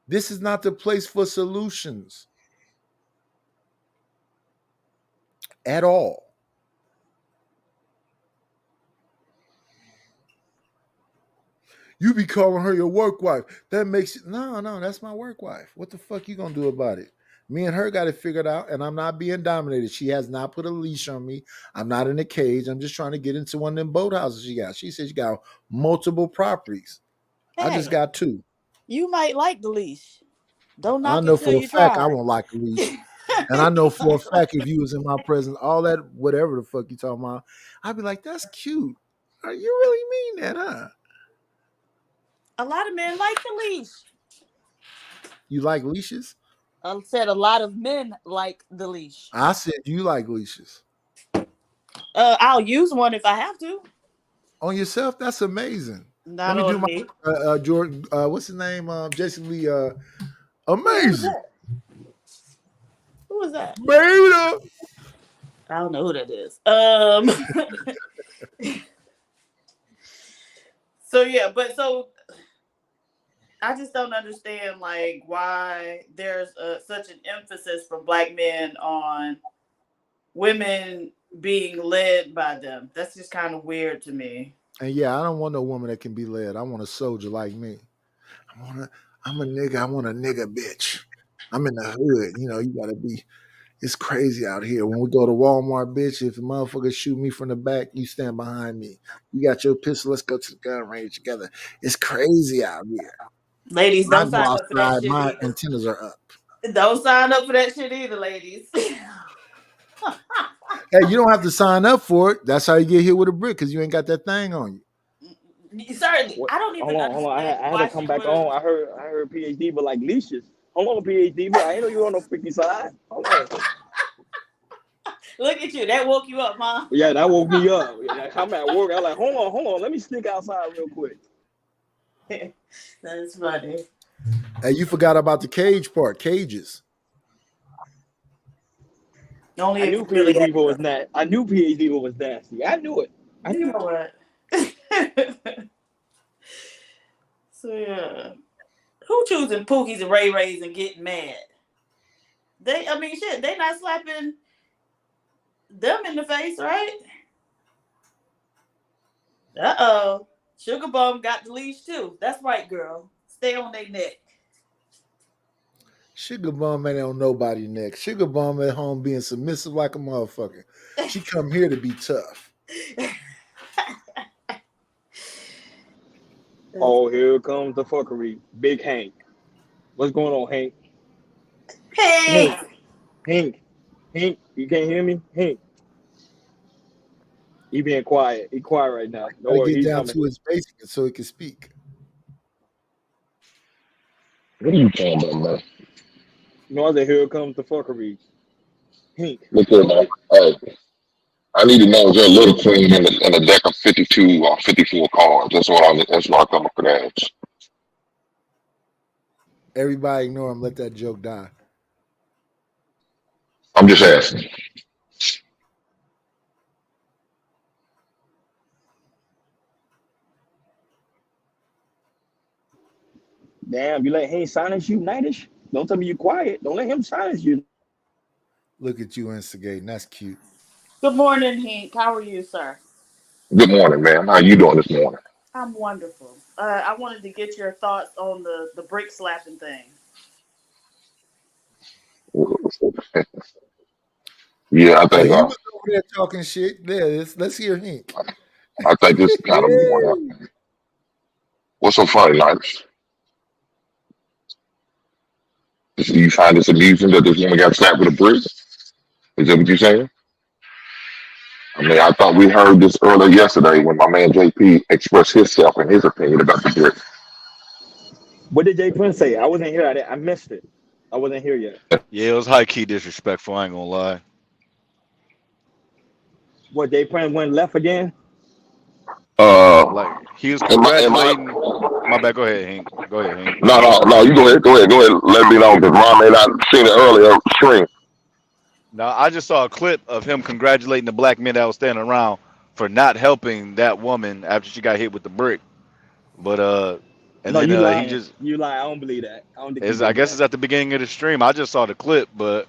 This is not the place for solutions at all. You be calling her your work wife. That makes it no, that's my work wife. What the fuck you gonna do about it? Me and her got it figured out, and I'm not being dominated. She has not put a leash on me. I'm not in a cage. I'm just trying to get into one of them boathouses she got. She said she got multiple properties. Hey, I just got 2. You might like the leash. Don't knock I know it for till a you fact try. I won't like a leash. And I know for a fact if you was in my presence, all that whatever the fuck you talking about, I'd be like, that's cute. You really mean that, huh? A lot of men like the leash. You like leashes? I said a lot of men like the leash. I said you like leashes. I'll use one if I have to. On yourself? That's amazing. Not Let me do on me. my Jordan. What's his name? Jason Lee. Amazing. Who was that? Beta. I don't know who that is. So yeah, but so I just don't understand like why there's such an emphasis from Black men on women being led by them. That's just kind of weird to me. And yeah, I don't want no woman that can be led. I want a soldier like me. I'm a nigga. I want a nigga bitch. I'm in the hood. You know, you gotta be. It's crazy out here. When we go to Walmart, bitch, if a motherfucker shoot me from the back, you stand behind me. You got your pistol. Let's go to the gun range together. It's crazy out here. Ladies, don't sign up for that shit. My Either. antennas are up. Don't sign up for that shit either, ladies. Hey, you don't have to sign up for it. That's how you get hit with a brick because you ain't got that thing on you. Certainly, I don't even understand. Hold on. I had to come back on. I heard PhD, but like leashes. Hold on, PhD, but I ain't know you on no freaky side. Hold on. Look at you. That woke you up, huh? Yeah, that woke me up. I'm at work. I'm like, hold on. Let me sneak outside real quick. That's funny. Hey, you forgot about the cage part. Cages. Only I knew PhD was nasty. I knew PhD was nasty. I knew it. I knew it. So yeah, who choosing Pookies and Ray Rays and getting mad? They not slapping them in the face, right? Sugar Bum got the leash too. That's right, girl. Stay on their neck. Sugar Bum ain't on nobody's neck. Sugar Bum at home being submissive like a motherfucker. She come here to be tough. Oh, here comes the fuckery. Big Hank. What's going on, Hank? Hank, you can't hear me? Hank. He being quiet. He quiet right now. Don't worry, get down to his basement so he can speak. What are you talking about, man? No, I said, here comes the fuckery. Hank. Look here, man. I need to know is there a little cream in a deck of 52 or 54 cards. That's what I come up with that. Everybody ignore him. Let that joke die. I'm just asking. Damn, you let Hank silence you, Nightish? Don't tell me you quiet. Don't let him silence you. Look at you instigating. That's cute. Good morning, Hank. How are you, sir? Good morning, man. How you doing this morning? I'm wonderful. I wanted to get your thoughts on the brick slapping thing. Yeah, I think. He was over there talking shit. Yeah, let's hear Hank. I think it's kind of going up. What's so funny, Nightish? Do you find this amusing that this woman got slapped with a brick? Is that what you're saying? I mean, I thought we heard this earlier yesterday when my man JP expressed himself and his opinion about the brick. What did Jay Prince say? I wasn't here. I missed it. I wasn't here yet. Yeah, it was high key disrespectful. I ain't gonna lie. What, Jay Prince went left again? Like he was congratulating. My bad. Go ahead, Hank. Go ahead, Hank. No. You go ahead. Let me know because mom may not seen it earlier. Stream. No, I just saw a clip of him congratulating the black men that was standing around for not helping that woman after she got hit with the brick. But and no, then he just you lie. I don't believe that. I don't think. I guess it's at the beginning of the stream. I just saw the clip, but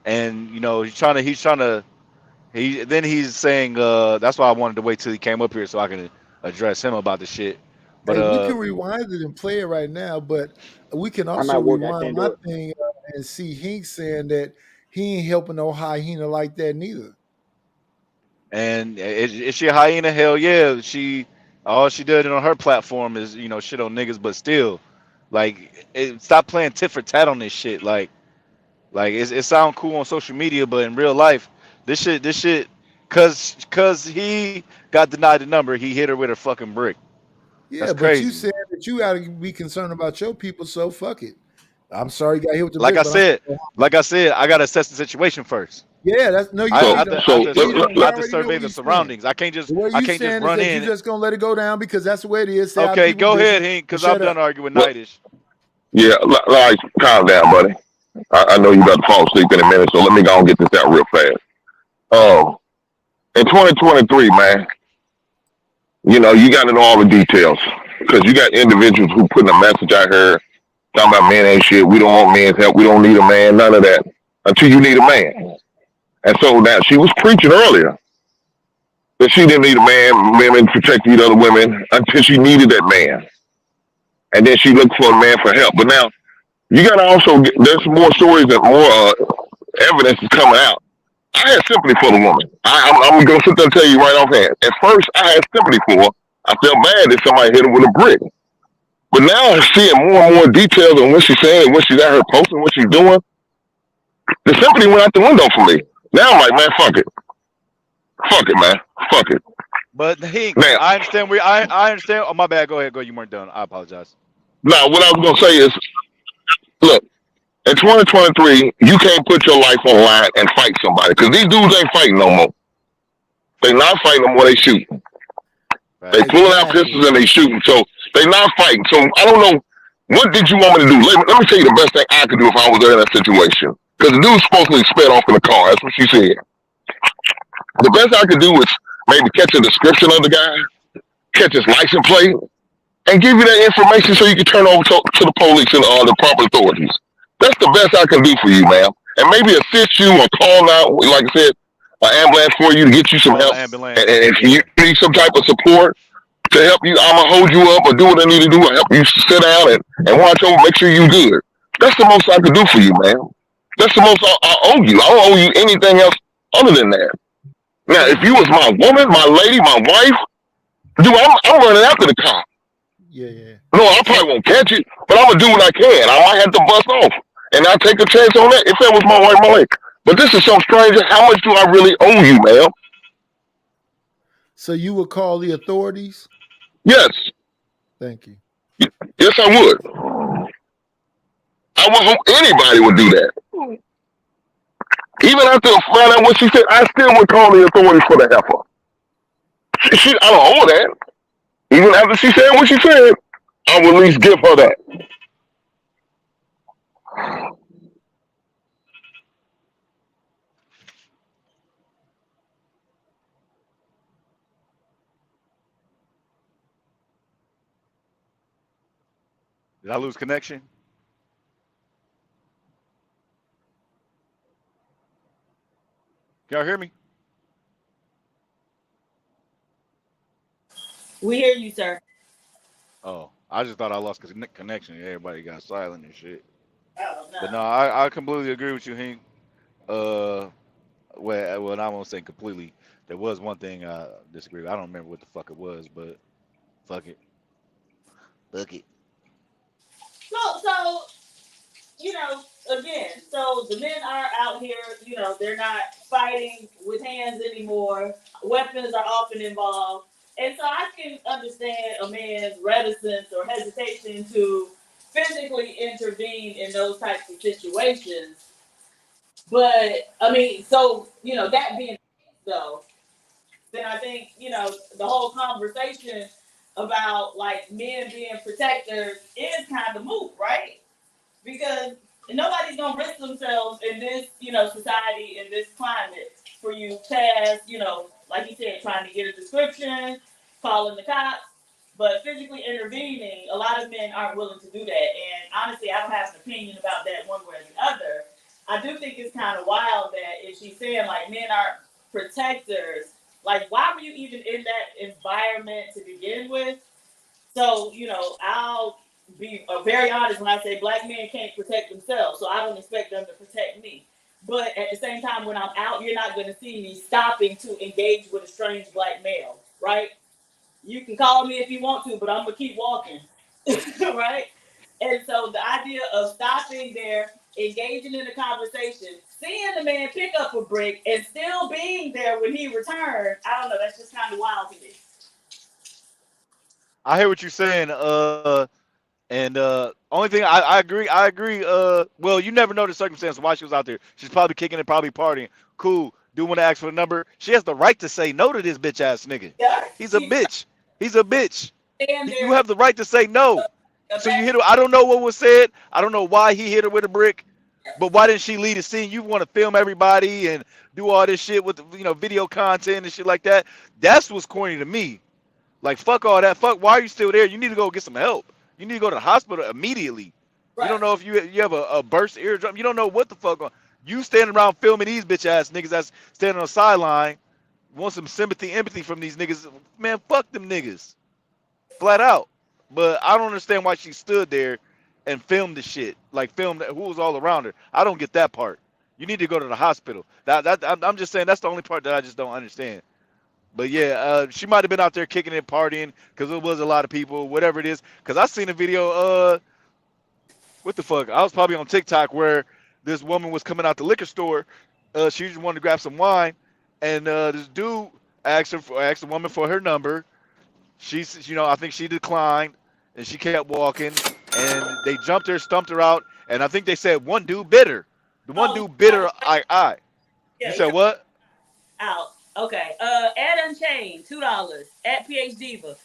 and you know he's trying to. He's saying that's why I wanted to wait till he came up here so I can address him about the shit. But hey, we can rewind it and play it right now, but we can also rewind my thing and see Hank saying that he ain't helping no hyena like that neither. And is she a hyena? Hell yeah. All she did on her platform is shit on niggas, but still, like, stop playing tit for tat on this shit. Like it sound cool on social media, but in real life. This shit, cause he got denied the number, he hit her with a fucking brick. Yeah, That's but crazy. you said that you gotta be concerned about your people, so fuck it. I'm sorry you got hit with the like brick. I said, I gotta assess the situation first. Yeah, that's no. You I have to survey the surroundings. I can't just run in. You're just gonna let it go down because that's the way it is. Okay, go ahead, Hank, because I'm done arguing with Nightish. Yeah, like calm down, buddy. I know you about to fall asleep in a minute, so let me go and get this out real fast. In 2023, man, you know, you got to know all the details because you got individuals who putting a message out here talking about men ain't shit. We don't want men's help. We don't need a man. None of that until you need a man. And so now she was preaching earlier that she didn't need a man, women protect these other women until she needed that man. And then she looked for a man for help. But now you got to also there's more stories and more evidence is coming out. I had sympathy for the woman. I'm going to sit there and tell you right offhand. At first, I had sympathy for her. I felt bad that somebody hit her with a brick. But now I'm seeing more and more details on what she's saying and what she's out here posting, what she's doing. The sympathy went out the window for me. Now I'm like, man, fuck it. Fuck it, man. Fuck it. But I understand. I understand. Oh, my bad. Go ahead. Go. You weren't done. I apologize. Now, what I was going to say is, look, in 2023, you can't put your life on the line and fight somebody because these dudes ain't fighting no more. They not fighting no more. They shooting. Right. They pulling out pistols and they shooting. So they not fighting. So I don't know. What did you want me to do? Let me tell you the best thing I could do if I was there in that situation. Because the dude's supposedly sped off in the car. That's what she said. The best I could do is maybe catch a description of the guy, catch his license plate, and give you that information so you can turn over to the police and the proper authorities. That's the best I can do for you, ma'am. And maybe assist you or call out, like I said, an ambulance for you to get you some help. And if you need some type of support to help you, I'm going to hold you up or do what I need to do and help you sit down and watch over, make sure you're good. That's the most I can do for you, ma'am. That's the most I owe you. I don't owe you anything else other than that. Now, if you was my woman, my lady, my wife, dude, I'm running after the cop. Yeah. No, I probably won't catch it, but I'm going to do what I can. I might have to bust off. And I'll take a chance on that if that was my wife, my lady. But this is so strange. How much do I really owe you, ma'am? So you would call the authorities? Yes. Thank you. Yes, I would. I would hope anybody would do that. Even after I found out what she said, I still would call the authorities for the heifer. I don't owe that. Even after she said what she said, I would at least give her that. Did I lose connection? Can y'all hear me? We hear you, sir. Oh, I just thought I lost connection. Everybody got silent and shit. Oh, no. But no, I completely agree with you, Hank. Well, I won't say completely. There was one thing I disagree with. I don't remember what the fuck it was, but fuck it. Fuck it. So, you know, again, so the men are out here, you know, they're not fighting with hands anymore. Weapons are often involved. And so I can understand a man's reticence or hesitation to physically intervene in those types of situations. But, I mean, so, you know, that being though, then I think, you know, the whole conversation about like men being protectors is kind of moot, right? Because nobody's gonna risk themselves in this, you know, society, in this climate for you past, you know, like you said, trying to get a description, calling the cops, but physically intervening, a lot of men aren't willing to do that. And honestly, I don't have an opinion about that one way or the other. I do think it's kind of wild that if she's saying like men are protectors, like why were you even in that environment to begin with? So, you know, I'll be very honest when I say black men can't protect themselves, so I don't expect them to protect me. But at the same time, when I'm out, you're not going to see me stopping to engage with a strange black male, right? You can call me if you want to, but I'm going to keep walking, right? And so the idea of stopping there, engaging in a conversation, seeing the man pick up a brick and still being there when he returned, I don't know, that's just kind of wild to me. I hear what you're saying. And only thing I agree. Well, you never know the circumstance why she was out there. She's probably kicking it, probably partying. Cool. Do want to ask for the number. She has the right to say no to this bitch ass nigga. Yeah. He's a bitch. He's a bitch. You have the right to say no. So you hit her. I don't know what was said. I don't know why he hit her with a brick. But why didn't she lead a scene? You want to film everybody and do all this shit with video content and shit like that. That's what's corny to me. Like fuck all that. Fuck. Why are you still there? You need to go get some help. You need to go to the hospital immediately. You don't know if you have a burst eardrum. You don't know what the fuck. You standing around filming these bitch ass niggas that's standing on the sideline. Want some sympathy, empathy from these niggas. Man, fuck them niggas. Flat out. But I don't understand why she stood there and filmed the shit. Like filmed who was all around her. I don't get that part. You need to go to the hospital. I'm just saying that's the only part that I just don't understand. But yeah, she might have been out there kicking and partying because it was a lot of people, whatever it is. Because I seen a video, what the fuck? I was probably on TikTok where this woman was coming out the liquor store. She just wanted to grab some wine, and this dude asked the woman for her number. She's, I think she declined, and she kept walking, and they jumped her, stumped her out, and I think they said one dude bit her. The one dude bit her eye. You said what? Out. Okay. At Unchained, $2. At PH Diva,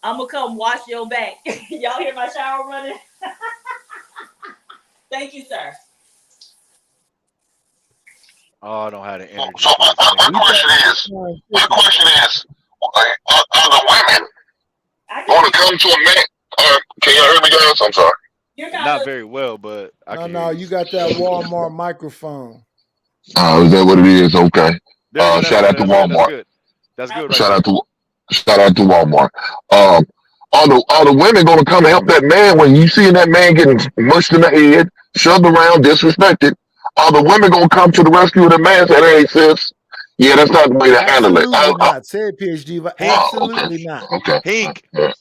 I'm gonna come wash your back. Y'all hear my shower running? Thank you, sir. Oh, I don't have the energy. So my question is, are the women going to come to a man? Can you hear me, guys? I'm sorry. Not very well, but I can. No, you got that Walmart microphone. Oh, is that what it is? Okay. Shout out to Walmart. That's good. Shout out to Walmart. Are the women going to come help that man when you see that man getting mushed in the head, shoved around, disrespected? Are the women going to come to the rescue of the man and say, "Hey, sis, yeah, that's not the way to handle it"? Absolutely not. Say it, PhD, but absolutely not. Okay.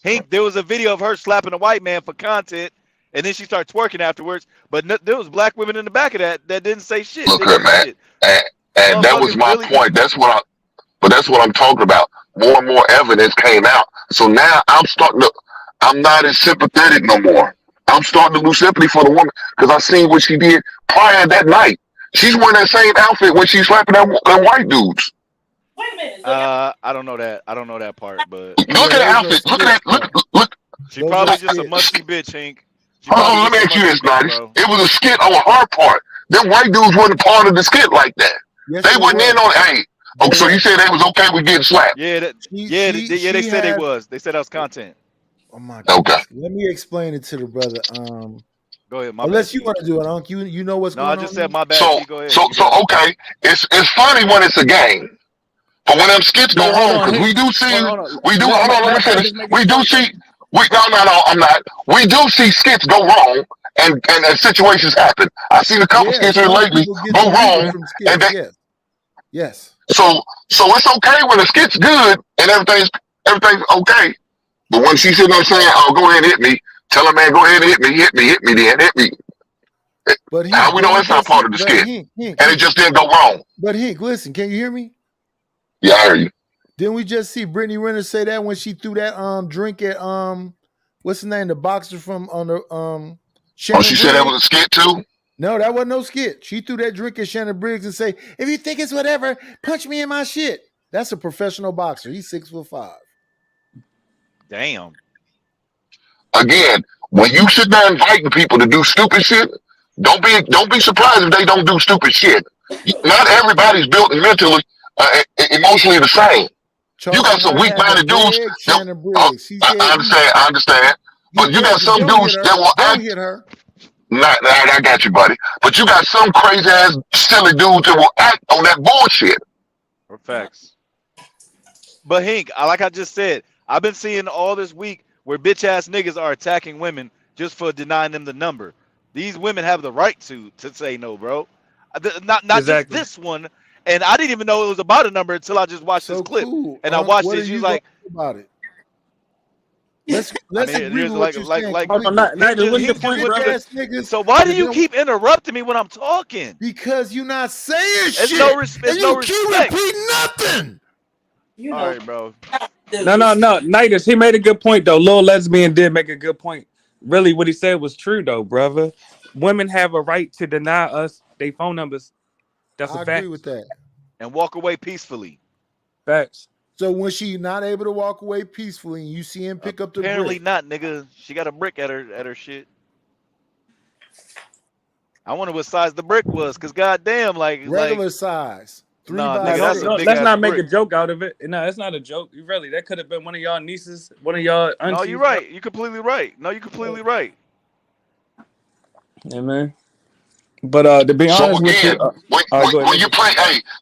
Hink, there was a video of her slapping a white man for content, and then she started twerking afterwards. But there was black women in the back of that didn't say shit. Look at man, and that was my point. That's what I'm talking about. More and more evidence came out, so now I'm not as sympathetic no more. I'm starting to lose sympathy for the woman because I seen what she did prior that night. She's wearing that same outfit when she's slapping them white dudes. Wait a minute. I don't know that. I don't know that part, but look at the outfit. Look. She probably just a musty bitch, Hink. Let me ask you this, Nice. It was a skit on her part. Them white dudes wasn't part of the skit like that. Yes, they wasn't in on it. Hey, so you said they was okay with getting slapped? Yeah, they said they was. They said that was content. Oh my God. Okay. Let me explain it to the brother. Go ahead. Unless you want to do it, Unc. You know what's going on. No, I just said my bad. Go ahead. So okay. It's funny when it's a game. But when them skits go wrong, because we do see, hold on, let me finish. We do see, I'm not. We do see skits go wrong and situations happen. I've seen a couple skits here lately go wrong. And yes. So it's okay when the skit's good and everything's okay. But when she's sitting there saying, "Oh, go ahead and hit me," tell her, "Man, go ahead and hit me then, hit me." But how we know it's not part of the skit, and it just didn't go wrong. But Hink, listen, can you hear me? Yeah, I hear you. Didn't we just see Brittany Renner say that when she threw that drink at what's the name, the boxer from Shannon she said that was a skit too? No, that wasn't no skit. She threw that drink at Shannon Briggs and say, "If you think it's whatever, punch me in my shit." That's a professional boxer. He's 6'5". Damn. Again, when you sit there inviting people to do stupid shit, don't be surprised if they don't do stupid shit. Not everybody's built mentally, emotionally the same. You got some weak-minded dudes. I understand. But you got some dudes that will act. Hit her. I got you, buddy. But you got some crazy ass silly dudes that will act on that bullshit. Facts. But Hink, like I just said, I've been seeing all this week where bitch ass niggas are attacking women just for denying them the number. These women have the right to say no, bro. Not just this one. And I didn't even know it was about a number until I just watched this clip. And I watched it. She was like, about it. Let's agree with what you're saying. So why do you keep interrupting me when I'm talking? Because you're not saying shit. No respect. Keep repeating nothing. All right, bro. No. Nidus, he made a good point though. Lil Lesbian did make a good point. Really, what he said was true though, brother. Women have a right to deny us their phone numbers. That's a fact. I agree with that. And walk away peacefully. Facts. So when she's not able to walk away peacefully, and you see him pick up the apparently brick. not, nigga. She got a brick at her shit. I wonder what size the brick was, cause goddamn, regular size. 3 nah, by nigga, that's a 6. big Let's ass not make brick. a joke out of it. No, it's not a joke. You really, that could have been one of y'all nieces, one of y'all aunties. No, you're right. You're completely right. No, you're completely right. Yeah, man. But to be So honest with you, again, when you play,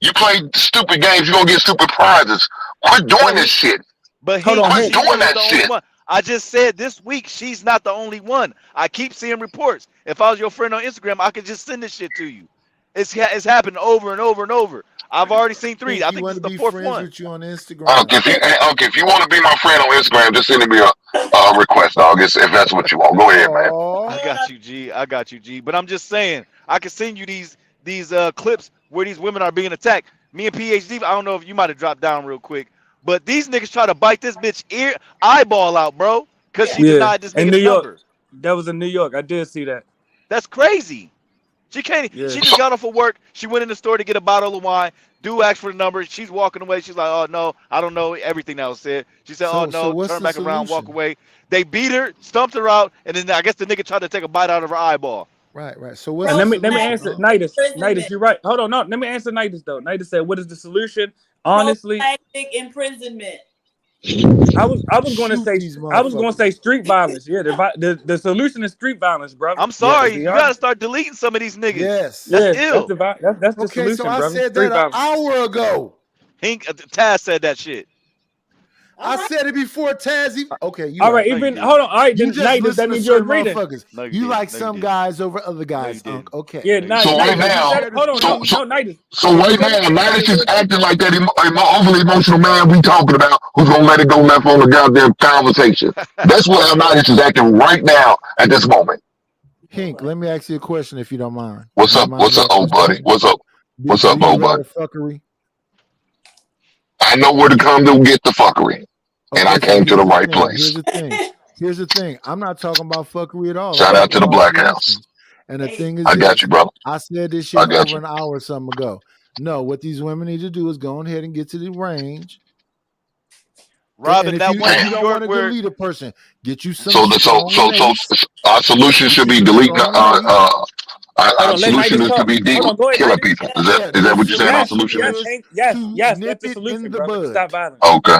you play stupid games, you're gonna get stupid prizes. Quit doing this shit. But Hold on, she Quit doing wasn't that the only shit. one. I just said this week she's not the only one. I keep seeing reports. If I was your friend on Instagram, I could just send this shit to you. It's happened over and over and over. I've already seen 3. I think this is the 4th one. With you on Instagram. If you want to be my friend on Instagram, just send me a request, dog. If that's what you want, go ahead, man. I got you, G. I got you, G. But I'm just saying, I can send you these clips where these women are being attacked. Me and PhD, I don't know if you might have dropped down real quick, but these niggas try to bite this bitch eyeball out, bro, because she denied this in nigga's New York. number. That was in New York. I did see that. That's crazy. She can't. Yeah. She just got off of work. She went in the store to get a bottle of wine. Dude asked for the number. She's walking away. She's like, "Oh no, I don't know everything that was said." She said, "Oh no," what's turn the back around, walk solution? away. They beat her, stumped her out, and then I guess the nigga tried to take a bite out of her eyeball. Right. So what's And the let me solution, answer, huh? Nidus, you're right. Hold on, no, let me answer Nidus though. Nidus said, "What is the solution?" Honestly, Prophylactic imprisonment. I was going to say street violence. Yeah, the solution is street violence, brother. I'm sorry, Yeah, you gotta start deleting some of these niggas. Yes. That's Yes, ill. that's the Okay, solution, so I brother. said Street that an violence. hour ago. Taz said that shit. I said it before Taz. Okay, you All right, even hold on. All right, You then just Nidus, listen that to means you're certain agreeing. motherfuckers. No, you You didn't. like No, you some didn't. guys over other guys, didn't. Unc. Okay. Yeah, So right now, hold on, no, Nidus. so right now, Nidus is acting like that overly emotional man we talking about who's gonna let it go left on the goddamn conversation. That's what Nidus is acting right now at this moment. Hink, let me ask you a question if you don't mind. What's Do you up? mind What's me up, asking old a buddy? question? What's up? What's Do up, you old allow buddy? fuckery? I know where to come to get the fuckery, and I Okay, so came to the here's the right thing. place. Here's the thing. I'm not talking about fuckery at all. Shout I'm out talking to the about Black House. solutions. And the thing is I got this. you, brother. I said this I shit got over you. an hour or something ago. No, what these women need to do is go ahead and get to the range. Robin, and that if one in you New don't York want to where delete a person, get you some So strong mates. our solution should be some deleting. strong mates. Our on, let solution Nidus is to talk. be Hold on, go ahead, killing Nidus. people. Is that what you're saying? Our solution is Yes, nip that's the it in solution, the brother. To bud. stop violence. okay.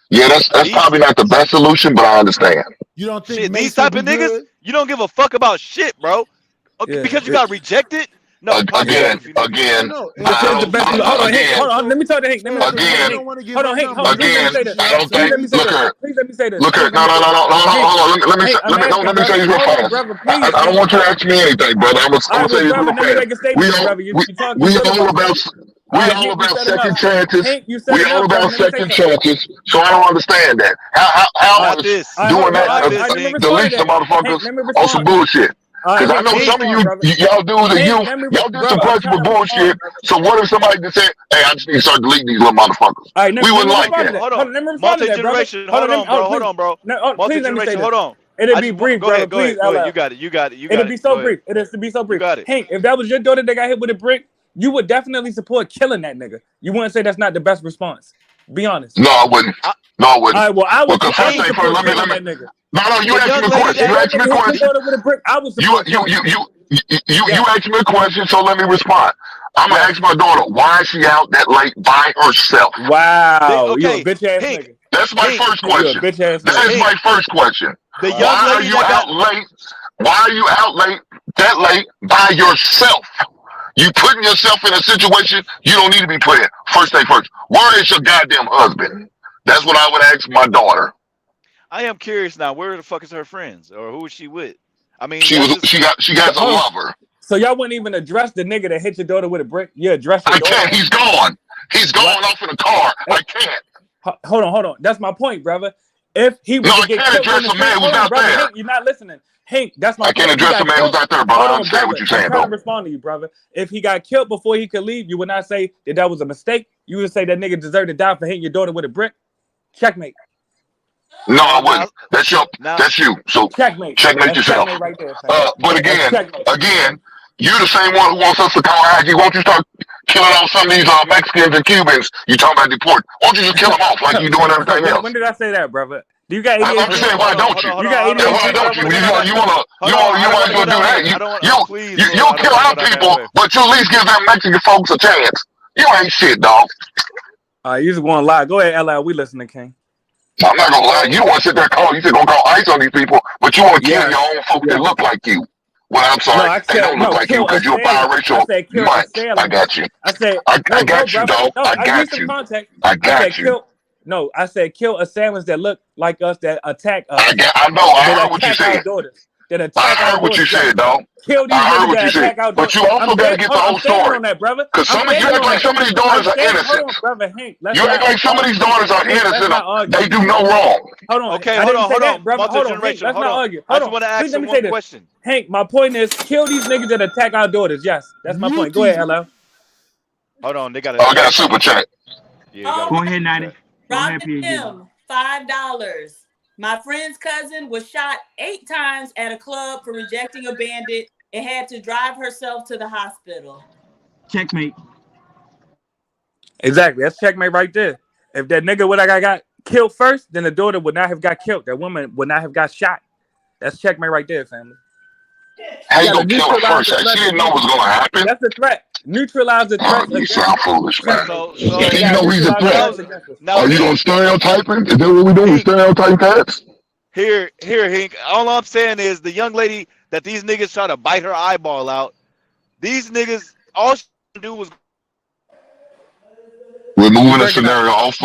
Yeah, that's probably not the best solution, but I understand. You don't think shit, these mates will type be of niggas, good? you don't give a fuck about shit, bro. Yeah. Because you got rejected. No, Again, Hold on, Hank. Hold on. Let me talk to Hank. Let me talk to again, Hank. Hold on, Hank. Hold on. Please let me say this. I don't Please think. let me say Look this. her. Please let me say this. Look her. No. Hold on. Let me Hank, I'm asking, let me say this real brother. Hold on, fast. brother. Please. I don't want you to ask me anything, brother. I'm gonna say this brother, real let me make a fast. statement, brother. You talking We good all about about. We All right, all Hank, you about set him second up. chances. Hank, you set We him all up, brother. about Let me say second something. chances. So I don't understand that. How Not is this. doing that Not this, delete Hank. some motherfuckers Let me on respond. some bullshit? All right, Because I Hank, know let me some of respond, brother. y'all dudes and Hank, let me y'all do some brother, I'm trying questionable to respond, bullshit. brother. So what if somebody just said, "Hey, I just need to start deleting these little motherfuckers"? All right, We wouldn't like respond to that. that. Hold Hold on. on, let me respond to that, brother. Multi-generation. Hold on, bro. Hold on, bro. No, please let me say Multi-generation. this. Hold on. It'll be brief, Go brother. ahead. Go Please, ahead. Go ahead. LL. You got it. You got it. You got It'll it. be so Go ahead. brief. It'll be so You brief. got it. Hank, if that was your daughter that got hit with a brick, you would definitely support killing that nigga. You wouldn't say that's not the best response. Be honest. No, I wouldn't. No, I wouldn't. All right, well, I would Because first thing first, support let killing me. that nigga. No, you The asked young me a lady question. that You asked me a hit your question. daughter with a brick, I would You support killing her. you asked me a question, so let me respond. I'm gonna Yes. ask my daughter, why is she out that late by herself? Wow, you a Okay, bitch ass Hank. nigga. That's my Hank, first You a question. bitch ass That nigga. is my first question. The young Why are lady you that out got late? Why are you out late that late by yourself? You putting yourself in a situation you don't need to be put in. First thing first. Where is your goddamn husband? That's what I would ask my daughter. I am curious now. Where the fuck is her friends, or who is she with? I mean, She got a lover. So y'all wouldn't even address the nigga that hit your daughter with a brick? You address your I daughter. can't. He's gone. He's going off in a car. I can't. Hold on. That's my point, brother. If he was No, I to get can't killed in address the a man street, who's not brother, there. Hank, you're not listening. Hank, that's my I point. can't If he address got a man killed, who's not there, but hold I on, understand brother. what you're saying, I'm trying though. to respond to you, brother. If he got killed before he could leave, you would not say that was a mistake. You would say that nigga deserved to die for hitting your daughter with a brick. Checkmate. No, I wouldn't. That's you. So checkmate. Checkmate That's yourself. checkmate right there, fam. But That's checkmate. again, you the same one who wants us to call Aggie. Won't you start killing off some of these Mexicans and Cubans? You talking about deport? Won't you just kill them off like you doing everything else? When did I say that, brother? Do you got I'm ADHD? saying, why don't you? You got Then why ADHD, don't you? brother? You want to go do that? You kill our people, but you at least give them Mexican folks a chance. You ain't shit, dog. All right, you just want to lie. Go ahead, LL. We listening, King. I'm not gonna lie. You don't want to sit there and call. You said gonna call ICE on these people, but you want to kill your own folks that look like you. Well, I'm sorry, they don't look like you because you're biracial. I got you. I said, I got you, dog. I got you. I got you. No, I said kill assailants that look like us that attack us. I know. I heard what you said. I heard what you said, dog. Kill these I heard niggas what that you said. attack our But you daughters. also got to get the whole story. Because some of you act like some of these daughters are innocent. You act like some of these daughters are innocent. They do no wrong. Hold on. Okay, hold on. Multi-generation. Hold on. Hold I on. just want to ask you one question. Hank, my point is kill these niggas that attack our daughters. Yes, that's my point. Go ahead, LL. Hold on. They got I got a super chat. Yeah, Go ahead, 90. Go ahead, Robin PhD. M, $5. My friend's cousin was shot 8 times at a club for rejecting a bandit and had to drive herself to the hospital. Checkmate. Exactly. That's checkmate right there. If that nigga would have got killed first, then the daughter would not have got killed. That woman would not have got shot. That's checkmate right there, family. How you gonna kill her first? She didn't know what was gonna happen. That's a threat. Neutralize the threat. You sound foolish, man. You You know he's a threat. Are you gonna stereotype him? Is that what we doing? Stereotype cats? Here, Hank. All I'm saying is the young lady that these niggas try to bite her eyeball out. These niggas, all she do was. We're moving a scenario off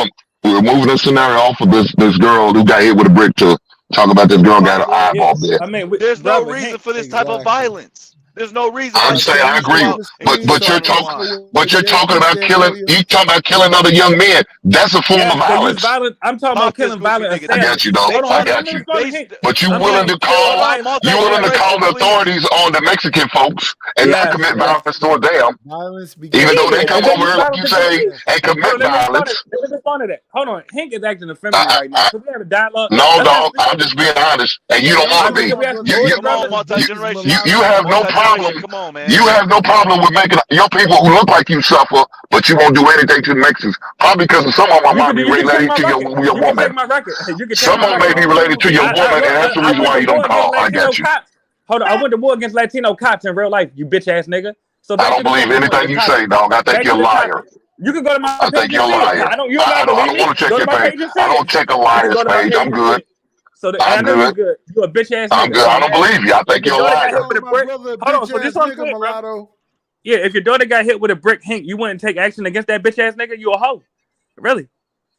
of this girl who got hit with a brick to talk about this girl got her eyeball there. I mean, there's no reason for this type of violence. There's no reason. I'm saying I agree, but you're talking about killing. You talking about killing other young men. That's a form of violence. I'm talking about killing violent. I got you, dog. I got you. But you willing to call the authorities on the Mexican folks and not commit violence toward them, even though they come over here, like you say, and commit violence. Let me respond to that. Hold on, Hank is acting effeminate right now. Can we have a dialogue? No, dog. I'm just being honest, and you don't want to be. You have no problem. You have no problem with making your people who look like you suffer, but you won't do anything to the Mexicans. Probably because some of them might be related to your woman. Some of them may be related to your woman, and that's the reason why you don't call. I got you. Hold on, I went to war against Latino cops in real life, you bitch ass nigga. So I don't believe anything you say, dog. I think you're a liar. You can go to my I think you're a liar. I don't want to check your page. I don't check a liar's page. I'm good. I'm good. You're a bitch ass nigga. I'm good. I don't believe you. I think you're a liar. Hold on, so this one quick, bro. Yeah, if your daughter got hit with a brick, Hank, you wouldn't take action against that bitch ass nigga? You a hoe. Really?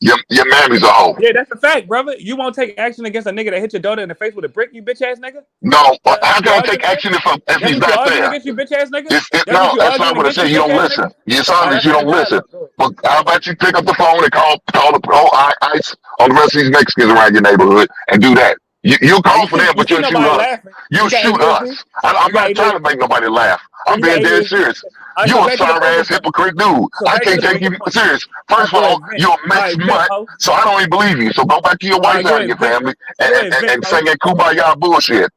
Your mammy's a hoe. Yeah, that's a fact, brother. You won't take action against a nigga that hit your daughter in the face with a brick, you bitch ass nigga? No, how can I take action if he's not there? Against you, bitch ass nigga? No, that's not what I said. You don't listen. You're sorry that you don't listen. But how about you pick up the phone and call the ICE on the rest of these Mexicans around your neighborhood and do that? You call for them, but you'll shoot us. You shoot us. I'm not trying to make nobody laugh. I'm being dead serious. You a sorry ass hypocrite dude. I can't take you serious. First of all, you're a mixed mutt, so I don't even believe you. So go back to your wife and your family and sing that kumbaya bullshit.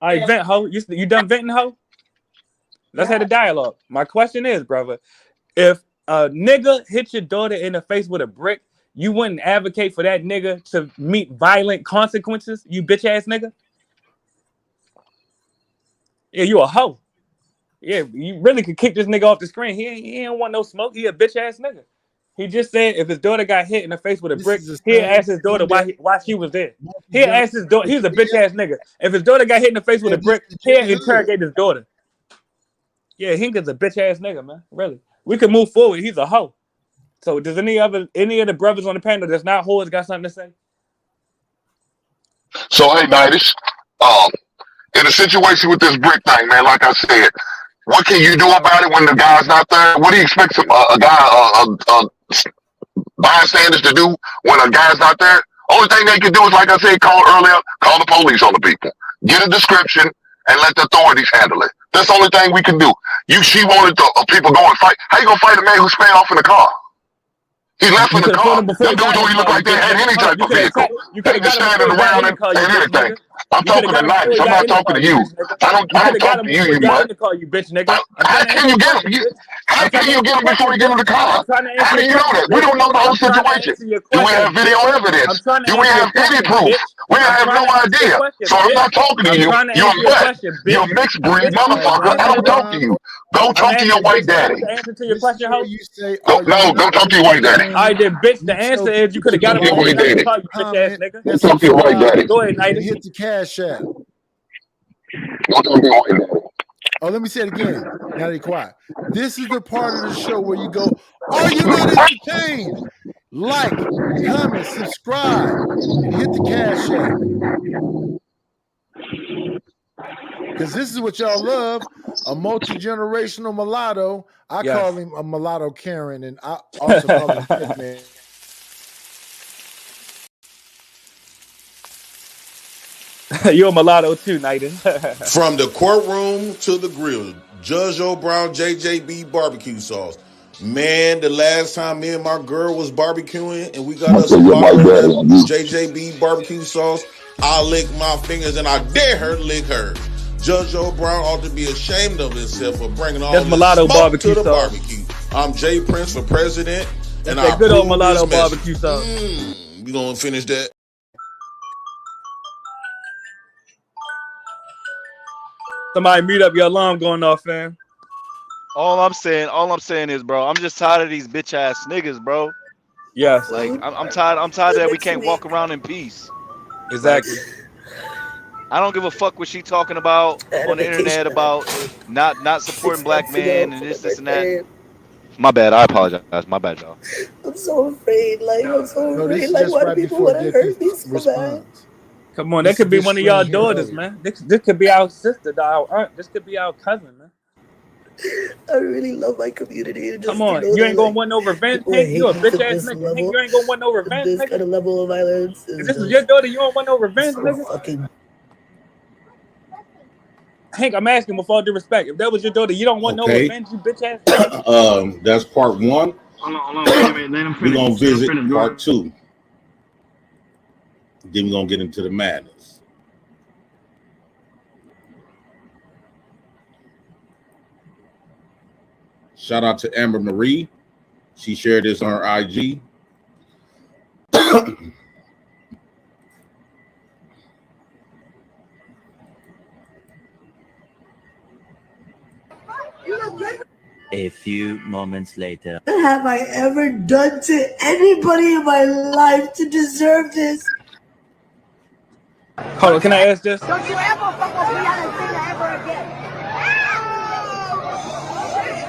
All right, vent, ho. You done venting, ho? Let's have a dialogue. My question is, brother, if a nigga hit your daughter in the face with a brick, you wouldn't advocate for that nigga to meet violent consequences, you bitch ass nigga? Yeah, you a hoe. Yeah, you really could kick this nigga off the screen. He don't want no smoke. He a bitch ass nigga. He just said if his daughter got hit in the face with a brick, he'll ask his daughter why she was there. He'll ask his daughter. He's a bitch ass nigga. If his daughter got hit in the face with a brick, he'll interrogate his daughter. Yeah, Hinka's a bitch ass nigga, man. Really. We can move forward. He's a hoe. So does any of the brothers on the panel that's not whores got something to say? So hey, Nightish, in a situation with this brick thing, man, like I said, what can you do about it when the guy's not there? What do you expect bystanders to do when a guy's not there? Only thing they can do is, like I said, call the police on the people. Get a description and let the authorities handle it. That's the only thing we can do. She wanted people go and fight. How you gonna fight a man who sped off in the car? He left in the car. Them dudes don't even look like they had any type of vehicle. They just standing around and anything. I'm talking to Nice. I'm not talking to you. I don't talk to you, you mutt. To call you bitch, nigga. How can you get him? How can you get him before you get him the car? How do you know that? We don't know the whole situation. Do we have video evidence? Do we have any proof? We have no idea. So I'm not talking to you. You're a mutt. You're a mixed breed motherfucker. I don't talk to you. Go talk to your white daddy. The answer to your question, how you say? No, don't talk to your white daddy. All right, then, bitch. The answer is you could have got him. White daddy. Call you bitch ass nigga. Don't talk to your white daddy. Go ahead, Nate. Hit the cash app. Don't talk to your white daddy. Oh, let me say it again. Now they quiet. This is the part of the show where you go, are you not entertained? Like, comment, subscribe, and hit the cash app. Because this is what y'all love, a multi-generational mulatto. I call him a mulatto Karen, and I also call him Hitman. You're a mulatto too, Nathan. From the courtroom to the grill, Judge Joe Brown JJB barbecue sauce. Man, the last time me and my girl was barbecuing and we got us a bottle of that JJB barbecue sauce, I lick my fingers and I dare her to lick hers. Judge Joe Brown ought to be ashamed of himself for bringing all That's this mulatto smoke barbecue to the sauce. barbecue. I'm Jay Prince for president, and That's I that good old approve mulatto this message. barbecue sauce. You gonna finish that? Somebody mute up your alarm going off, fam. All I'm saying is, bro, I'm just tired of these bitch ass niggas, bro. Yes. Like I'm tired that we can't walk around in peace. Exactly. I don't give a fuck what she talking about on the internet about not supporting black men and this and that. My bad. I apologize. My bad, y'all. I'm so afraid. Like, I'm so No, this afraid. is Like, just why right do people before want to Dick hurt me so bad? responds. Come on, that could be one of y'all daughters, man. This could be our sister, our aunt. This could be our cousin, man. I really love my community. And just, Come on, you know, you ain't gonna like, want no revenge, people Hank. You a hate me to bitch ass this nigga. level. Hank, you ain't gonna want no revenge, This nigga. kind of level of violence is If this is just your daughter, you don't want no revenge, so nigga. fucking. Hank, I'm asking with all due respect. If that was your daughter, you don't want no Okay. revenge, you bitch ass nigga. That's part one. Hold on, wait a minute. Let him finish. We're gonna visit Let him finish. part two. Then we're gonna get into the madness. Shout out to Amber Marie. She shared this on her IG. A few moments later. What have I ever done to anybody in my life to deserve this? Hold on, can I ask this? Don't you ever fuck with me ever again.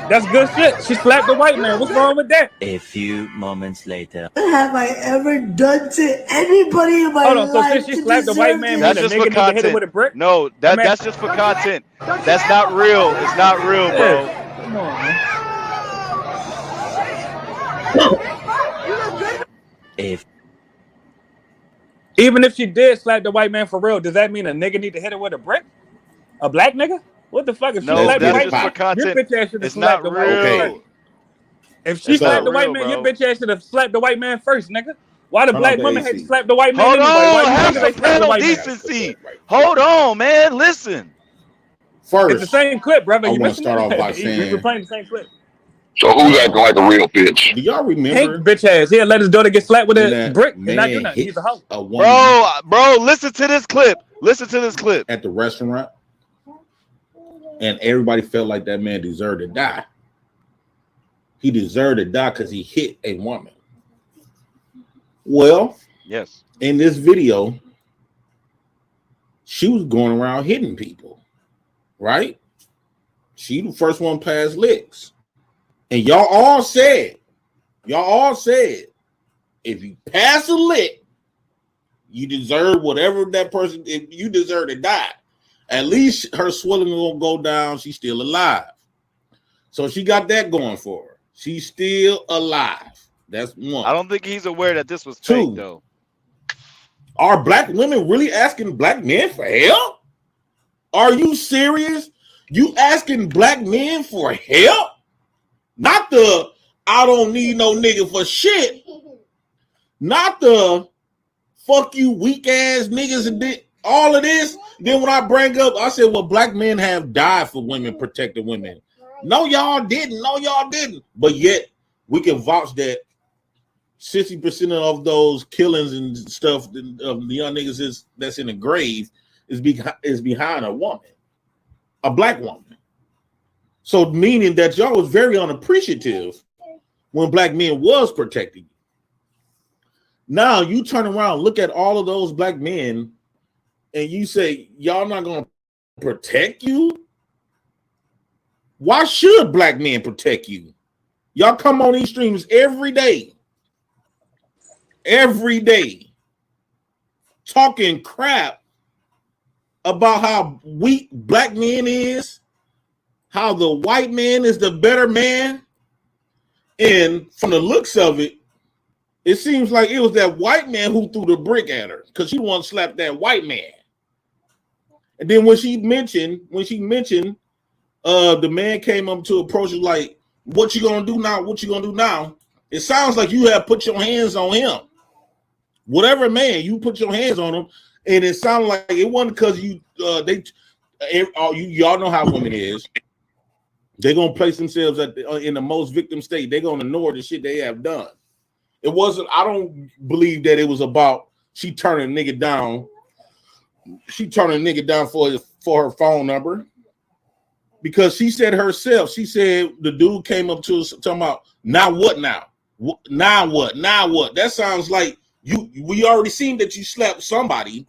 That's good shit. She slapped the white man. What's wrong with that? A few moments later. What have I ever done to anybody in my Hold on, so life since she to slapped the white deserve man, this? That's mean a just nigga for need to hit her content. with a brick? No, that's just for content. That's not real. It's not real, bro. Come on, man. Even if she did slap the white man for real, does that mean a nigga need to hit her with a brick? A black nigga? What the fuck? If she No, slapped the that's white just for man, content. your bitch ass should have It's slapped not the white man. real. If she It's slapped not the white real, man, your bro. bitch ass should have slapped the white man first, nigga. Why the Turn black off the woman had to AC. slap the white man Hold anyway? on, Why you have niggas ain't some slap the panel white man? decency. Hold on, man. Listen. It's the First, same clip, brother. I You want to missing start off by it? We saying, playing the same clip. So who's acting like a real bitch? do y'all Hank, remember bitch ass. He'll let his daughter get slapped with when a that brick and not do man nothing. hit He's a hoe. a woman Bro, listen to this clip. Listen to this clip. at the restaurant, and everybody felt like that man deserved to die? He deserved to die because he hit a woman. Well, Yes. in this video, she was going around hitting people, right? She the first one past licks. And y'all all said, if you pass a lick, you deserve whatever that person, if you deserve to die. At least her swelling gonna go down. She's still alive. So she got that going for her. She's still alive. That's one. I don't think he's aware that this was Two. fake, though. Are black women really asking black men for help? Are you serious? You asking black men for help? Not the I don't need no nigga for shit. Not the fuck you weak ass niggas and dick. All of this. Then when I bring up, I said, well, black men have died for women, protecting women. No, y'all didn't. No, y'all didn't. But yet we can vouch that 60% of those killings and stuff of the young niggas that's in the grave is behind a woman, a black woman. So meaning that y'all was very unappreciative when black men was protecting you. Now you turn around, look at all of those black men, and you say, y'all not going to protect you? Why should black men protect you? Y'all come on these streams every day, talking crap about how weak black men is, how the white man is the better man. And from the looks of it, it seems like it was that white man who threw the brick at her because she wanted to slap that white man. And then when she mentioned, the man came up to approach her like, what you gonna do now? What you gonna do now? It sounds like you have put your hands on him. Whatever man, you put your hands on him, and it sounded like it wasn't because y'all know how women is. They're gonna place themselves in the most victim state. They're gonna ignore the shit they have done. It wasn't. I don't believe that it was about she turning a nigga down. She turned a nigga down for her phone number because she said herself. She said the dude came up to us talking about now what now? Now what? Now what? That sounds like we already seen that you slapped somebody.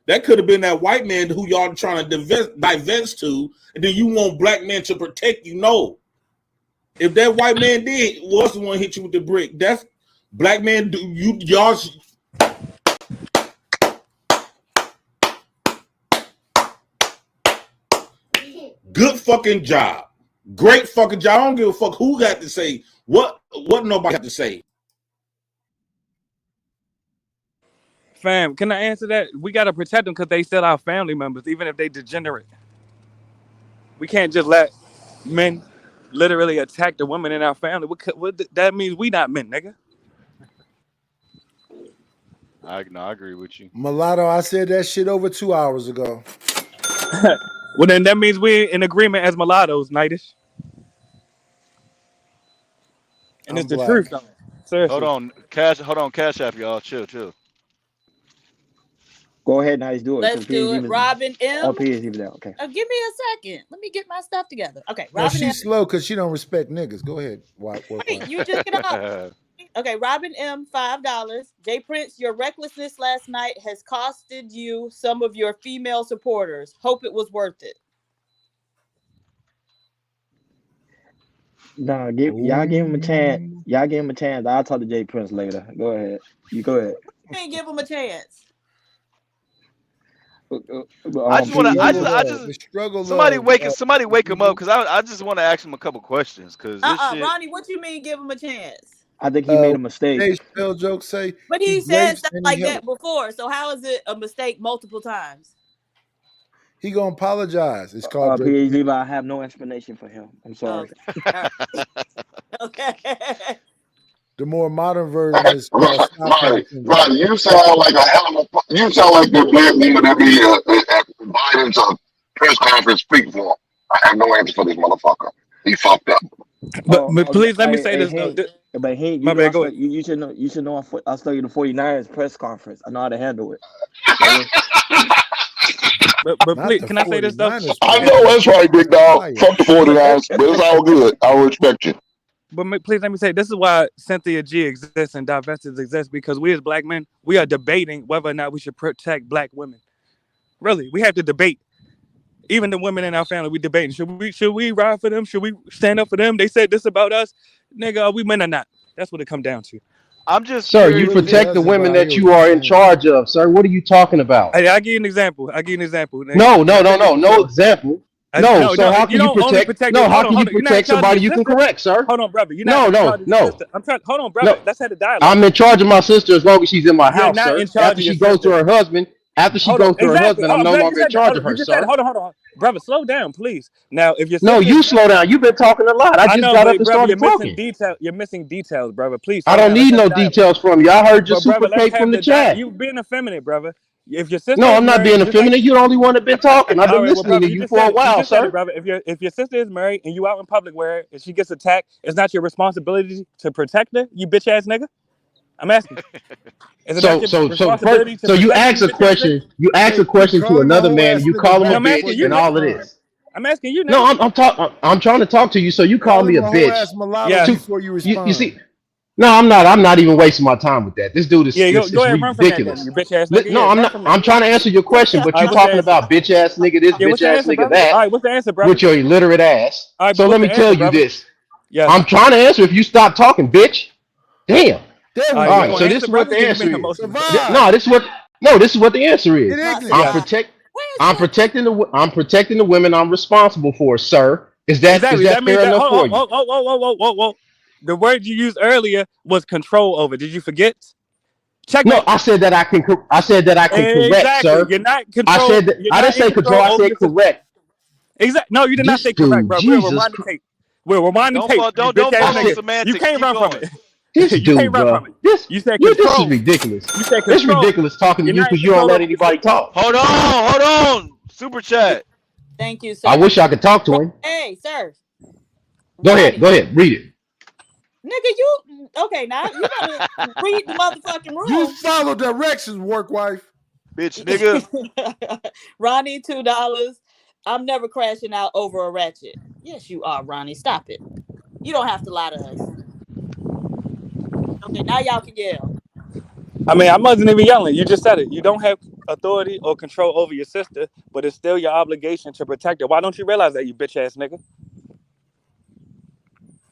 That could have been that white man who y'all trying to divest to, and then you want black men to protect you. No. If that white man was the one hit you with the brick, that's black man. Y'all. Good fucking job. Great fucking job. I don't give a fuck who got to say what nobody got to say. Fam, can I answer that? We got to protect them because they still our family members, even if they degenerate. We can't just let men literally attack the women in our family. That means we not men, nigga. I agree with you. Mulatto, I said that shit over 2 hours ago. Well, then that means we're in agreement as mulattoes, Nightish. And it's the truth, though. Seriously. Hold on, Cash App, y'all. Chill. Go ahead, Nice. Do it. Let's do it. Robin M. Oh, please leave it out. Okay. Give me a second. Let me get my stuff together. Okay, No, Robin M. she's slow because she don't respect niggas. Go ahead. Wait, you just get up. Okay, Robin M, $5. Jay Prince, your recklessness last night has costed you some of your female supporters. Hope it was worth it. Nah, y'all give him a chance. Y'all give him a chance. I'll talk to Jay Prince later. Go ahead. You go ahead. You ain't give him a chance. I just somebody wake him up because I just want to ask him a couple questions because Ronnie, what you mean give him a chance? I think he made a mistake. Spell joke say, but he said stuff like that before. So how is it a mistake multiple times? He gonna apologize. It's called PhD, Levi. I have no explanation for him. I'm sorry. Okay. The more modern version is Right. You sound like a hell of a. You sound like the black woman that be at Biden's press conference speaking for him. I have no answer for this motherfucker. He fucked up. But please let me say this though. But hey, my bad, go ahead. You should know. You should know. I'll study the 49ers press conference. I know how to handle it. But please, can I say this though? I know that's right, big dog. Fuck the 49ers, but it's all good. I respect you. But please let me say, this is why Cynthia G exists and Divestors exists, because we as black men, we are debating whether or not we should protect black women. Really, we have to debate. Even the women in our family, we debating. Should we ride for them? Should we stand up for them? They said this about us. Nigga, are we men or not? That's what it come down to. I'm just Sir, you protect the women that you are in charge of, sir. What are you talking about? I'll give you an example. No example. No, so how can you protect? No, how can you protect somebody you can correct, sir? Hold on, brother. No. I'm trying. Hold on, brother. Let's have a dialogue. I'm in charge of my sister as long as she's in my house, not sir. in charge After of she your goes sister. to her husband, After she Hold on, goes to her exactly. husband, I'm no brother, longer in charge of her, you just said, sir. hold on, brother, slow down, please. Now, if your No, sister, you slow down. You've been talking a lot. I just know, got but up and brother, started talking. you're missing details, brother. Please I slow don't down. Let's need have no a dialogue. details from you. I heard your But brother, super let's cake have from the the chat. You being effeminate, brother. If your sister No, is I'm not married, being just like effeminate. You're the only one that been talking. I've all been right, well, listening brother, to you for a while, you just said it, sir. brother. If your sister is married and you out in public where if she gets attacked, it's not your responsibility to protect her. You bitch ass nigga. I'm asking. Is it not your responsibility to So you protect her, ask you a bitch ass nigga? question. You ask a question to another man, and you call him a I'm asking bitch, you, and nigga. all it is. I'm asking you, nigga. No, I'm trying to talk to you. So you call me a bitch. Yeah. Before you respond. You see. No, I'm not. I'm not even wasting my time with that. This dude is Yeah, it's go ahead, run from that then, ridiculous. you bitch ass nigga. No, Yeah, I'm run not. from that. I'm trying to answer your question, but All you right, what's your talking answer? about bitch ass nigga this, Yeah, what's bitch your ass answer, nigga brother? that, All right, what's the answer, brother? with your illiterate ass. All right, So but let what's me the tell answer, you brother? this. Yes. I'm trying to answer if you stop talking, bitch. Damn. All All right, you right. gonna So this answer, is what brother? the You answer being is. emotional. No, this is what. No, this is what the answer is. Yes. I'm protecting the women I'm responsible for, sir. Is Exactly. that That means fair that. enough for you? Whoa. The word you used earlier was control over. Did you forget? Checkmate. No, I said that I can. I said that I can correct, Exactly. sir. You're not I control. said that. You're I not didn't in say control. I over said your system. correct. Exactly. No, you did not This say correct, dude, bro. We'll Jesus. rewind the tape. We'll rewind the tape. You bitch ass I nigga. said You can't run from it. this You can't dude, run bro. from it. You said This is control. ridiculous. You said It's control. ridiculous talking to You're you not in because you don't control let over your anybody system. talk. Hold on, super chat. Thank you, sir. I wish I could talk to him. Hey, sir. Go ahead, read it. Nigga, you okay? Now you gotta read the motherfucking room. You follow directions, work wife. Bitch, nigga. Ronnie, $2. I'm never crashing out over a ratchet. Yes, you are, Ronnie. Stop it. You don't have to lie to us. Okay, now y'all can yell. I mean, I wasn't even yelling. You just said it. You don't have authority or control over your sister, but it's still your obligation to protect her. Why don't you realize that, you bitch ass nigga?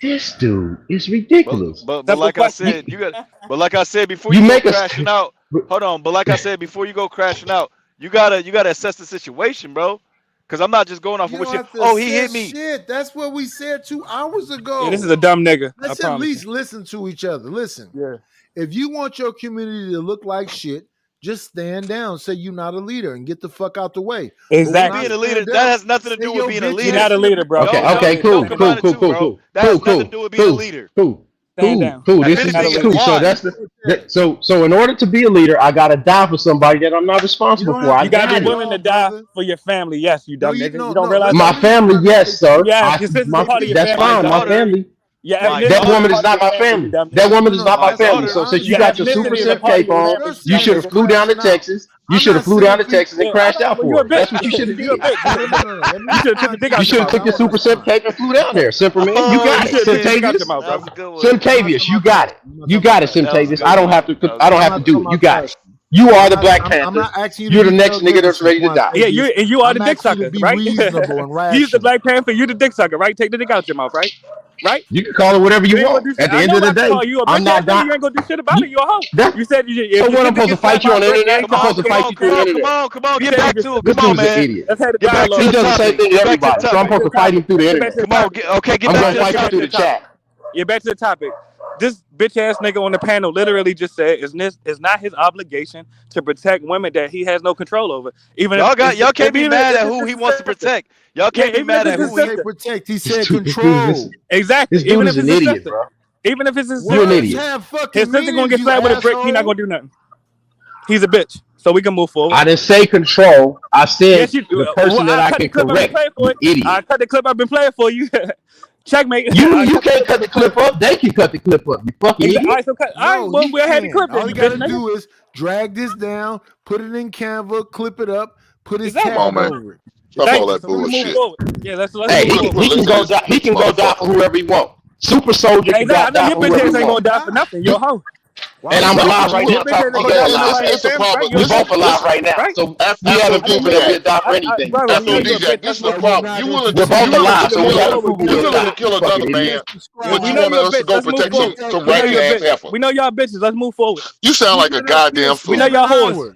This dude is ridiculous. But like I said, you got. But like I said before, You you go make us- crashing out. Hold on. But like I said before, you go crashing out. You gotta assess the situation, bro. Because I'm not just going off of You what don't you. have to Oh, he hit assess me. shit. That's what we said 2 hours ago. Yeah, this is a dumb nigga. Let's I at promise least listen to each other. Listen. Yeah. If you want your community to look like shit, just stand down. Say you're not a leader and get the fuck out the way. Exactly. Being a leader, that has nothing to do with being a leader. You're not a leader, bro. Okay, cool. That has nothing to do with being a leader. Cool. Stand down. This is cool. So that's so in order to be a leader, I gotta die for somebody that I'm not responsible for. You gotta I be willing to die for your family. Yes, you dumb nigga. You don't my realize my that? family, yes, sir. Yeah, your sister's a part of your That's family. fine. My family. Yeah, That woman is not my family. That woman is not my family. So since you got your super simp cape on, you should have flew down to Texas. You should have flew down to Texas and crashed out for it. That's what you should have did. You should have took your super simp cape and flew down there. Simperman, you got it. Simtavius. Simtavius, you got it. You got it, Simtavius. I don't have to do it. You got it. You are the Black Panther. You're the next nigga that's ready to die. Yeah, you are the dick sucker, right? He's the Black Panther. You the dick sucker, right? Take the dick out your mouth, right? Right? You can call it whatever you want. At the end of the day, I'm not dying. You ain't gonna do shit about it. You a hoe. You said you. So what? I'm supposed to fight you on the internet? I'm supposed to fight you through the internet? Come on, get back to it. This Come on, dude's an man. idiot. Let's have the Get back to dialogue. He the does the same topic. thing to Get back to everybody. the So I'm topic. supposed to fight him through the internet. Come on, get I'm back gonna to fight the you through the topic. chat. Yeah, back to the topic. This bitch ass nigga on the panel literally just said it's not his obligation to protect women that he has no control over. Even Y'all if can't be mad at who he wants to protect. Y'all can't be mad at who he protect. He said control. Exactly. This dude Even is if an it's his idiot, sister. bro. Even if it's his You're an sister. idiot. His sister gonna get slapped with a brick. He not gonna do nothing. He's a bitch. So we can move forward. I didn't say control. I said Yes, you do. the person that I can correct. Idiot. I cut the clip I've been playing for you. Checkmate. You can't cut the clip up. They can cut the clip up. You fucking idiot. All right, so cut. All right, well, we'll have the clip. All you gotta do is drag this down, put it in Canva, clip it up, put his Exactly. tag Come on, man. over it. Stop all that So we move bullshit. forward. Yeah, let's Hey, move he forward. can go die. He can go die for whoever he want. Super soldier can Exactly. I die know for your bitch whoever ass he ain't gonna want. die for nothing. You're a hoe. And I'm alive right now. It's a problem. We're both alive right now. So we haven't proven that we'll die for anything. After DJ, this is the problem. You willing We're both alive, so we haven't proven you we'll willing to die. kill another Fucking man, idiot. but We you know want you're a us to bitch. go Let's move protect forward. some We know raggedy you're a ass bitch. heifer. We know y'all bitches. Let's move forward. You sound like a goddamn We fool. know y'all whores.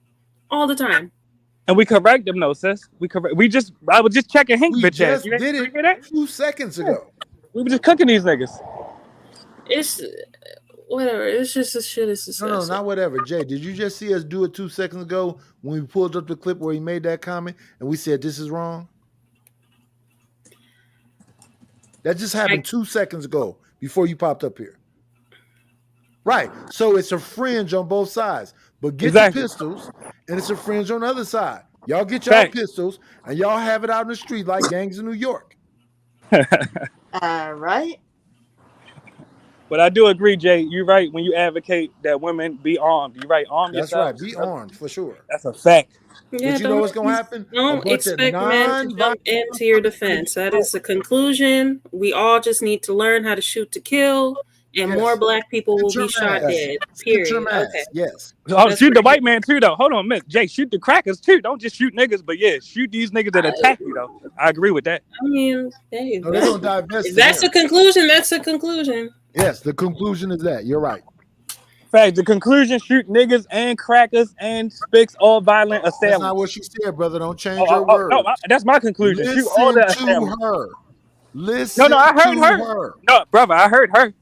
all the time. And we correct them, no, sis. I was just checking Hank, We bitch ass. just You did didn't hear that? it 2 seconds ago. We were just cooking these niggas. It's whatever. It's just the shit is No, disgusting. not whatever. Jay, did you just see us do it 2 seconds ago when we pulled up the clip where he made that comment and we said this is wrong? That just happened 2 seconds ago before you popped up here. Right. So it's a fringe on both sides. But get the pistols, and it's a fringe on the other side. Y'all get y'all pistols, and y'all have it out in the street like gangs in New York. All right. But I do agree, Jay. You're right when you advocate that women be armed. You're right. Arm That's yourself. right. Be armed for sure. That's a fact. Yeah, but you know what's going to happen? Don't expect men to jump into your defense. That is the conclusion. We all just need to learn how to shoot to kill, and more black people will be shot dead. Period. Okay. Yes. Oh, shoot the white man too, though. Hold on, Miss Jay. Shoot the crackers too. Don't just shoot niggas, but yeah, shoot these niggas that attack you, though. I agree with that. I mean, hey, No, they don't divest if that's the conclusion, that's the conclusion. Yes, the conclusion is that. You're right. Fact. The conclusion: shoot niggas and crackers and spics, all violent assailants. That's not what she said, brother. Don't change your words. No, that's my conclusion. Listen Shoot all the to assailants. her. Listen No, I heard to her. No, brother, I heard her.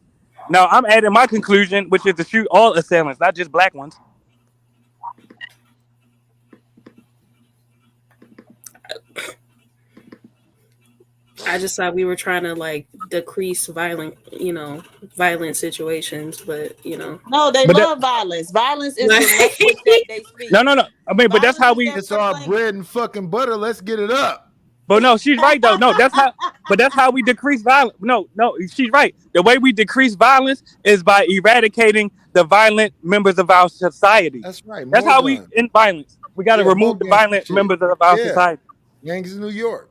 No, I'm adding my conclusion, which is to shoot all assailants, not just black ones. I just thought we were trying to like decrease violent situations, but No, they love violence. Violence is the language that they speak. No. I mean, but that's how we. It's our bread and fucking butter. Let's get it up. But no, she's right though. No, that's how. But that's how we decrease violence. No, she's right. The way we decrease violence is by eradicating the violent members of our society. That's right. That's how we end violence. We got to remove the violent members of our society. Gangs in New York.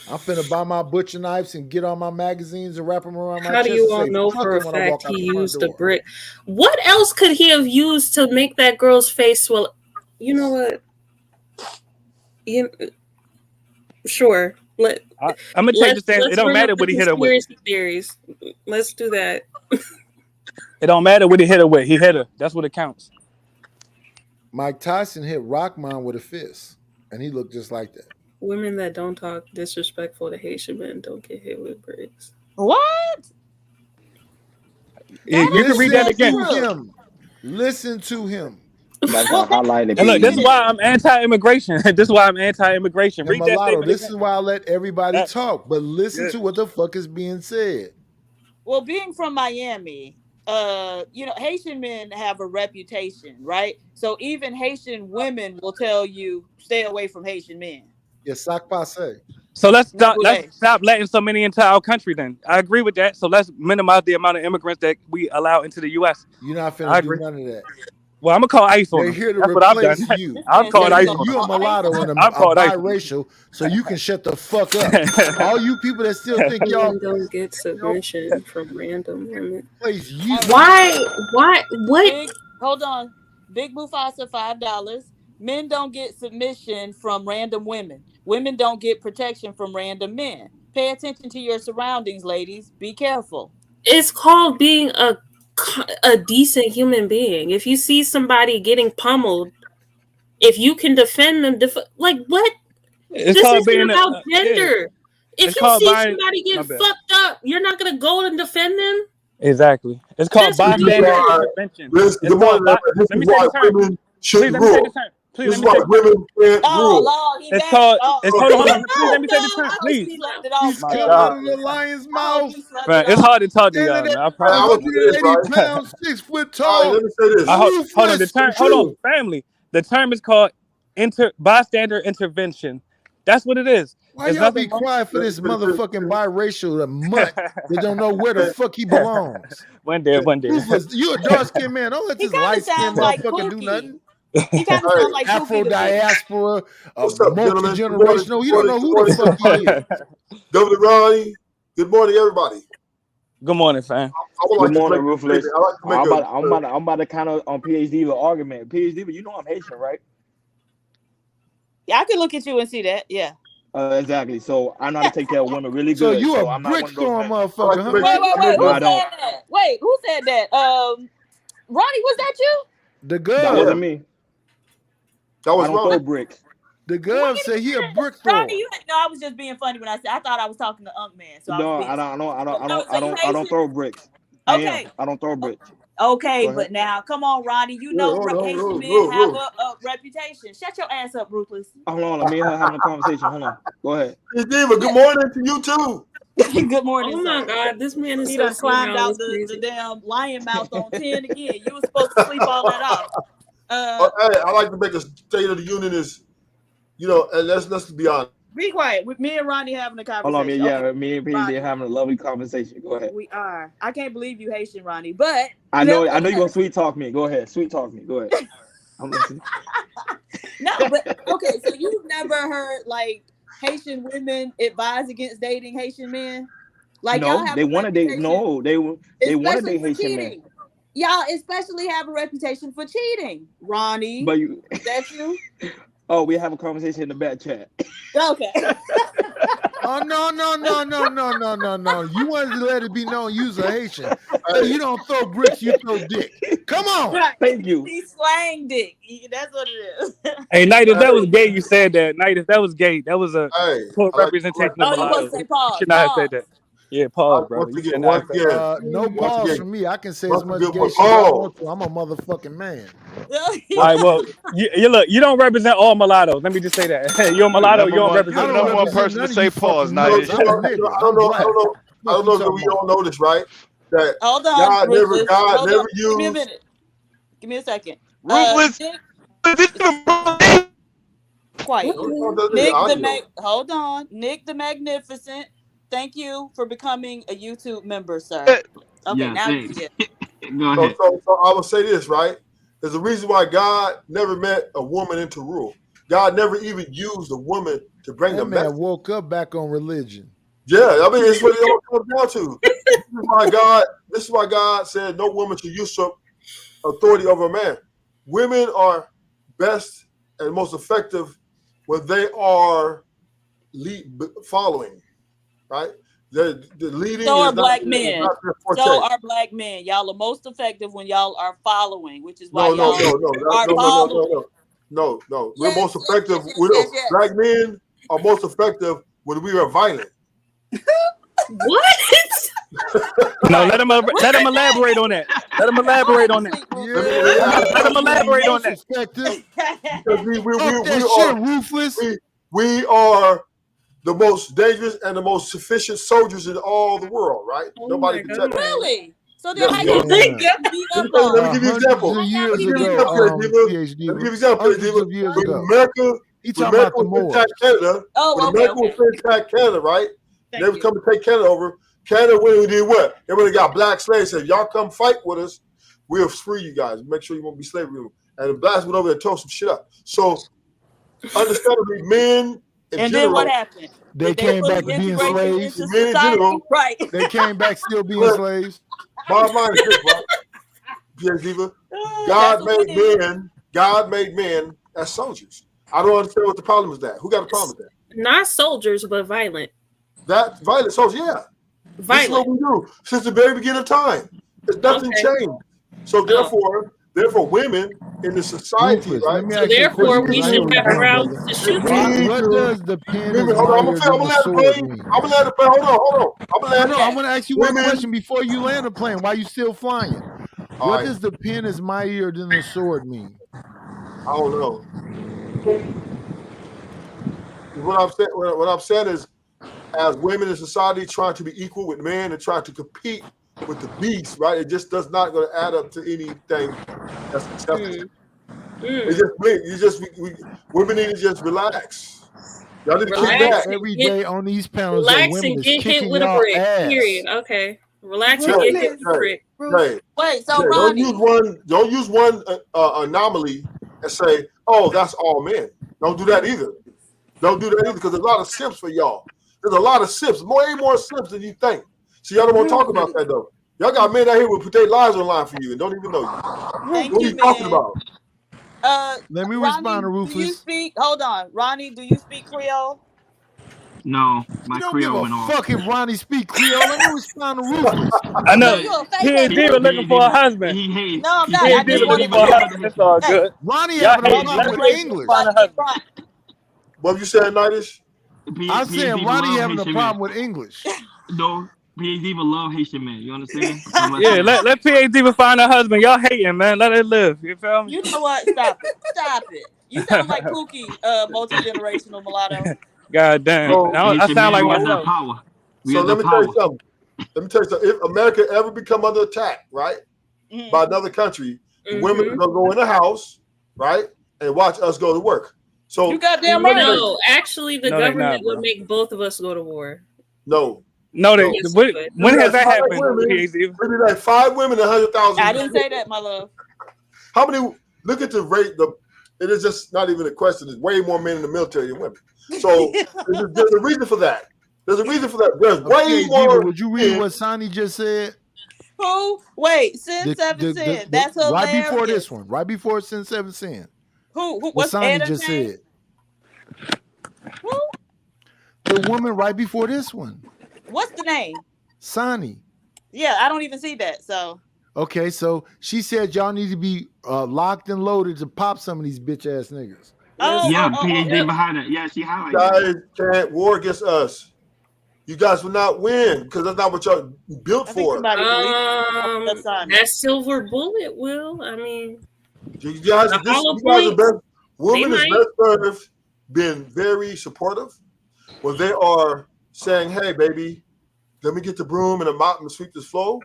I'm finna buy my butcher knives and get all my magazines and wrap them around my chest. How do you all know for a fact he used a brick? What else could he have used to make that girl's face swell? You know what? Sure. I'm gonna take the stance. It don't matter what he hit her with. Theories. Let's do that. It don't matter what he hit her with. He hit her. That's what it counts. Mike Tyson hit Rockman with a fist, and he looked just like that. Women that don't talk disrespectful to Haitian men don't get hit with bricks. What? Yeah, you can read that again. Listen to him. That's highlighted. And look, this is why I'm anti-immigration. This is why I'm anti-immigration. Read that Mulatto, statement this again. is why I let everybody talk, but listen to what the fuck is being said. Well, being from Miami, Haitian men have a reputation, right? So even Haitian women will tell you stay away from Haitian men. Yes, sac passe. So let's stop letting so many into our country then. I agree with that. So let's minimize the amount of immigrants that we allow into the U.S. You're not finna do none of that. Well, I'm gonna call ICE on They're them. here to That's what I've done. replace you. I'm calling ICE on You a them. mulatto and I'm a called ICE. biracial, so you can shut the fuck up. All you people that still think y'all don't get submission from random women. place you. Why? What? Hold on. Big Mufasa, $5. Men don't get submission from random women. Women don't get protection from random men. Pay attention to your surroundings, ladies. Be careful. It's called being a decent human being. If you see somebody getting pummeled, if you can defend them, like what? It's this called isn't being about gender. It's If you called see buying- somebody My get bad. fucked up, you're not gonna go and defend them. Exactly. It's called That's what you bystander are. intervention. This It's called is let me why say the term. women Please should let me say rule. the term. Please This is let me why say women can't rule. Lord, It's called. It's hold on. Please let me say the term, please. He left it off. He's coming out of the lion's mouth. Man, it's hard to talk to y'all, man. I promise. 180 pounds, 6 foot tall. Let me say this. Hold on. The term. Ruthless. Hold on, family. The term is called bystander intervention. That's what it is. Why There's y'all be nothing wrong- quiet for this motherfucking biracial mutt that don't know where the fuck he belongs? One day. Ruthless, you a dark skinned man. Don't let this kinda light skinned sounds like motherfucker do Pookie. nothing. He kind of sounds like Afro Pookie the Pookie. diaspora, What's up, gentlemen? multi-generational. You don't know who the fuck he is. Governor Ronnie, good morning, everybody. Good morning, fam. I would like Good to morning, make- Ruthless. I like to make I'm about to kind of on PhD the argument. PhD, but you know I'm Haitian, right? Yeah, I could look at you and see that. Yeah. Exactly. So I know how to take care of women really So good. you a I'm not one brick of those storm men. motherfucker, huh? Wait. No, I Who don't. said that? Wait, who said that? Ronnie, was that you? The That girl. wasn't me. That was I don't throw Ronnie. bricks. The Gov said he a brick thrower. Ronnie, I was just being funny when I said I thought I was talking to Unk Man. So No, I don't throw bricks. Okay. I don't throw bricks. Okay, but now come on, Ronnie. You know Haitian men have a reputation. Shut your ass up, Ruthless. Hold on, me and her having a conversation. Hold on. Go ahead. Diva, good morning to you too. Good morning. Oh my God, this man is he so done climbed out crazy. the damn lion mouth on 10 again. You were supposed to sleep all that off. Hey, I like to make a State of the Union is, and let's be honest. Be quiet. With me and Ronnie having a conversation. Hold on, me and PhD having a lovely conversation. Go ahead. We are. I can't believe you Haitian, Ronnie, but I know you're gonna sweet talk me. Go ahead, sweet talk me. Go ahead. I'm listening. No, but okay, so you've never heard like Haitian women advise against dating Haitian men? Like no, they want to date. No, they want to date Haitian men. Y'all especially have a reputation for cheating, Ronnie. But you, that's you. Oh, we have a conversation in the back chat. Okay. Oh no. You wanted to let it be known you's a Haitian. You don't throw bricks, you throw dick. Come on. Right. Thank you. He's slang dick. That's what it is. Hey, Knight, if that was gay, you said that. Knight, if that was gay, that was a poor representation of mulattoes. You should not have said that. Yeah, pause, bro. No pause for me. I can say as much gay shit I want to. I'm a motherfucking man. All right, well, you look, you don't represent all mulattoes. Let me just say that. You're a mulatto, you don't represent no one person to say pause, Knight. I don't know if we don't know this, right? That hold on, God Ruthless. never used. Give me a minute. Give me a second. Ruthless. Quiet. Hold on. Nick the Magnificent. Thank you for becoming a YouTube member, sir. Okay, Yeah, now thanks. you Go ahead. So I will say this, right? There's a reason why God never met a woman into rule. God never even used a woman to bring That a man message. woke up back on religion. Yeah, I mean, it's what it all comes down to. This is why God said no woman should usurp authority over a man. Women are best and most effective when they are following, right? The leading. So are is black not, men. is not their forte. So are black men. Y'all are most effective when y'all are following, which is why No. are following. No. We're Yes, most yes, effective. yes. Black men are most effective when we are violent. What? No, let him elaborate on that. Let him elaborate on that. Let him elaborate on that. Because we are the most dangerous and the most sufficient soldiers in all the world, right? Oh Nobody can touch us. Really? So then Yes, how you yes. beat up Let on? me give you an example. Hundreds of years Let me give you an ago, example. Hundreds of years When ago. America, He when talking about America the was Moors. to attack Canada, when America was to attack Canada, right? They was coming to take Canada over. Canada went and did what? They went and got black slaves. Said, y'all come fight with us. We'll free you guys. Make sure you won't be slavery. And the blacks went over there and tore some shit up. So, understandably, men And then what happened? They came back being slaves. Men in general, right? They came back still being slaves. Bottom line is this, right? Yes, Diva. God made men as soldiers. I don't understand what the problem is. That who got a problem with that? Not soldiers, but violent. That violent soldiers, yeah. This is what we do since the very beginning of time. There's nothing changed. So therefore, women in the society, right? So therefore, we should have rounds to shoot. What does the pen is Hold on, higher than the sword mean? I'm gonna let it play. Hold on. I'm gonna ask you one question before you land the plane. Why you still flying? What does the pen is mightier than the sword mean? I don't know. What I'm saying is, as women in society trying to be equal with men and trying to compete with the beast, right? It just does not going to add up to anything that's acceptable. Women need to just relax. Y'all need to kick back every day on these panels. Relax and get hit with a brick. Period. Okay. Relax and get hit with a brick. Right. Wait, so don't use one anomaly and say, "Oh, that's all men." Don't do that either. Don't do that either because there's a lot of simps for y'all. There's a lot of simps, way more simps than you think. So y'all don't want to talk about that though. Y'all got men out here who put their lives on line for you and don't even know you. Thank What are you, you talking man. about? Let me Ronnie, respond to do you Rufus. speak? Hold on, Ronnie. Do you speak Creole? No, my You don't Creole give went a off. fuck if Ronnie speak Creole. Let me respond to Rufus. I know. You a fake He ass and D were looking for a husband. No, I'm not. He I and D just were wanted looking for a to. husband. It's all good. Ronnie Y'all having a hate. problem Let with him English. find a husband. What you saying, Nightish? I'm saying Ronnie having a problem with English. No, PhD Diva love Haitian men. You understand? Yeah, let PhD Diva find her husband. Y'all hating, man. Let it live. You feel me? You know what? Stop it. Stop it. You sound like Pookie, multi-generational mulatto. God damn. I sound like myself. So let me tell you something. If America ever become under attack, right, by another country, women are gonna go in the house, right, and watch us go to work. So you goddamn right. No, actually, the government would make both of us go to war. No, when has that happened? Maybe like 5 women, 100,000. I didn't say that, my love. How many? Look at the rate. It is just not even a question. There's way more men in the military than women. So there's a reason for that. There's way more. Would you read what Sonny just said? Who? Wait, Sin 7 Sin. That's hilarious. Right before this one. Right before Sin 7 Sin. Who? What What's Sonny Ada's just name? said. Who? The woman right before this one. What's the name? Sonny. Yeah, I don't even see that. So. Okay, so she said y'all need to be locked and loaded to pop some of these bitch ass niggas. PhD behind it. Yeah, she highlighted. Guys can't war against us. You guys will not win because that's not what y'all built for. That silver bullet will. I mean, you guys are best. Women is best served being very supportive when they are saying, "Hey, baby, let me get the broom and a mop and sweep this floor."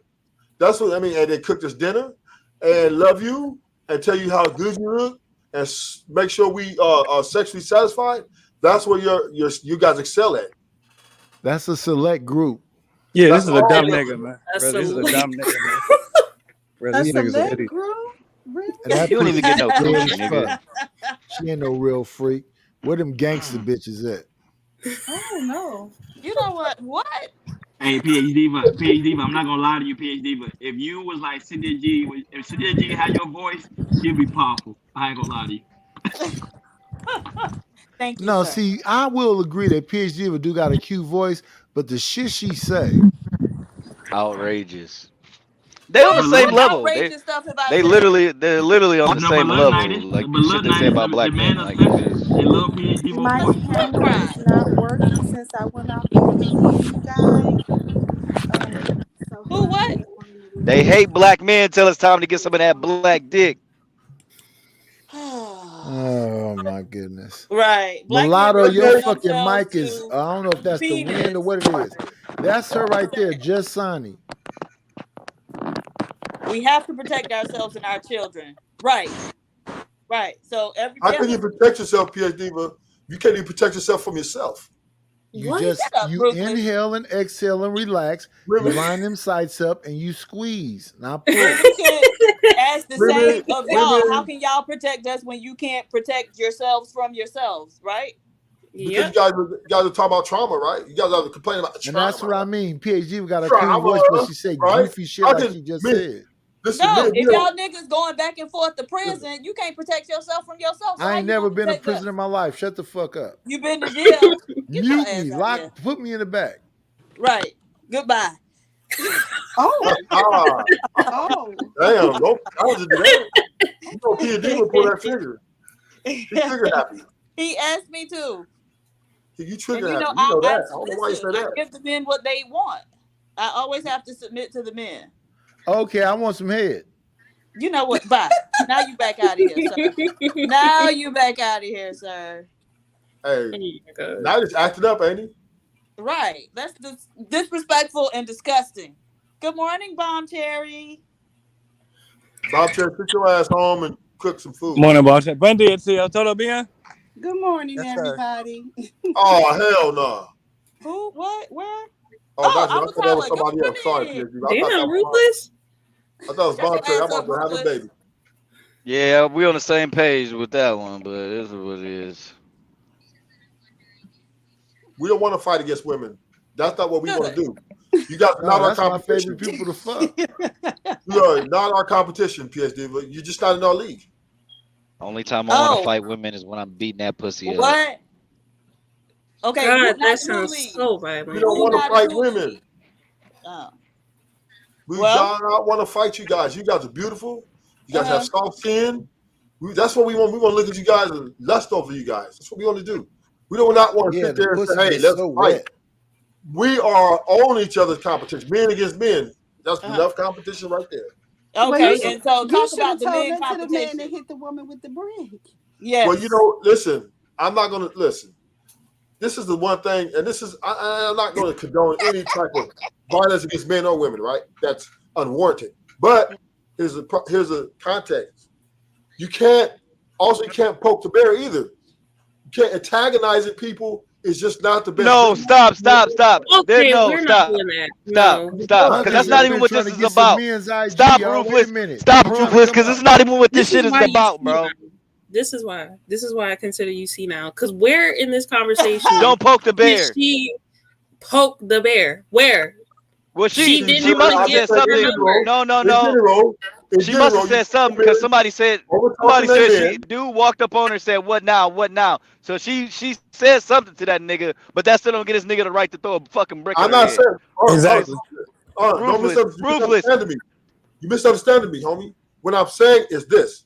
That's what I mean. And they cook this dinner and love you and tell you how good you look and make sure we are sexually satisfied. That's where you guys excel at. That's a select group. Yeah, this is a dumb nigga, man. Bro, this is a dumb nigga, man. Bro, these niggas are idiots. That You don't even get no pussy coochie, as nigga. fuck. She ain't no real freak. Where them gangster bitches at? Oh no. You know what? What? Hey, PhD Diva, I'm not gonna lie to you, PhD Diva. If you was like Cynthia G, if Cynthia G had your voice, she'd be powerful. I ain't gonna lie to you. Thank you. No, sir. see, I will agree that PhD do got a cute voice, but the shit she say, outrageous. They on the same level. They're literally on the same level. Like the shit they say about black men. Like they love PhD Diva My voice. camera is not working since I went out the weekend, you guys. Who what? they hate black men till it's time to get some of that black dick. oh my goodness. Right. Mulatto, your fucking mic is, I don't know if that's the wind or what it is. That's her right there, just Sonny. We have to protect ourselves and our children. Right. Right. So How can you protect yourself, PhD Diva? You can't even protect yourself from yourself. You What? just Shut up, you Brooklyn. inhale and exhale and relax. You line them sights up and you squeeze. Now pull. Ask the Women- same of y'all. women- How can y'all protect us when you can't protect yourselves from yourselves? Right. Because you guys are talking about trauma, right? You guys are complaining about And trauma. that's what I mean. PhD got a Trauma, clean voice, but she say right? goofy shit I like can- she just man, said. Listen, No, man, if you know- y'all niggas going back and forth to prison, you can't protect yourself from yourself. So how I ain't you never gonna been in protect prison us? in my life. Shut the fuck up. You been to jail. Mute me. Lock. Put me in the back. Right. Goodbye. Oh. Ah, Oh. damn, no, I was just that. You know, PhD Diva pull that trigger. She trigger happy. He asked me to. You And trigger you happy. know, You know I that. I don't know why you say listen, I that. give the men what they want. I always have to submit to the men. Okay, I want some head. You know what? Bye. Now you back out of here, sir. Now you back out of here, sir. Hey, now he's acting up, ain't he? Right. That's disrespectful and disgusting. Good morning, Bomb Cherry. Bob Cherry, sit your ass home and cook some food. Morning, boss. Buen día, tío. ¿Todo bien? Good morning, Yes, sir. everybody. Oh, hell no. Who? What? Where? Oh, that's I I was thought that was like, somebody good else. Sorry, morning. PhD. I thought that was ruthless. I thought it was Bob Shut Cherry. your I'm ass about to up, have a Ruthless. baby. Yeah, we on the same page with that one, but it is what it is. We don't want to fight against women. That's not what we want to do. You guys are not our that's my competition. favorite people to fuck. You are not our competition, PSD. But you're just not in our league. Only time I want Oh. to fight women is when I'm beating that pussy up. What? Okay. God, who that not in sounds who league? so We violent. don't Who want to not in fight who women. league? Oh. We Well- do not want to fight you guys. You guys are beautiful. You guys have Uh-huh. soft skin. That's what we want. We want to look at you guys and lust over you guys. That's what we want to do. We do not want to sit there and say, hey, let's fight. We are on each other's competition, men against men. That's enough competition right there. Okay, and so talk about the men men to the man competition. that hit the woman with the brick. Yes. Well, you know, listen, I'm not going to listen. This is the one thing, and this is I'm not going to condone any type of violence against men or women, right? That's unwarranted. But here's a context. You can't poke the bear either. You can't antagonizing people is just not the best. No, stop. Okay, we're not doing that. Stop. Because that's not even what this is about. Stop, Ruthless. Stop, Ruthless, because it's not even what this shit is about, bro. This is why I consider you see now. Because where in this conversation don't poke the bear. Did she poke the bear? Where? Well, she must have said something. No. She must have said something because somebody said dude walked up on her and said, "What now? What now?" So she said something to that nigga, but that still don't get this nigga the right to throw a fucking brick. I'm not saying exactly. Don't misunderstand me. You misunderstanding me, homie. What I'm saying is this.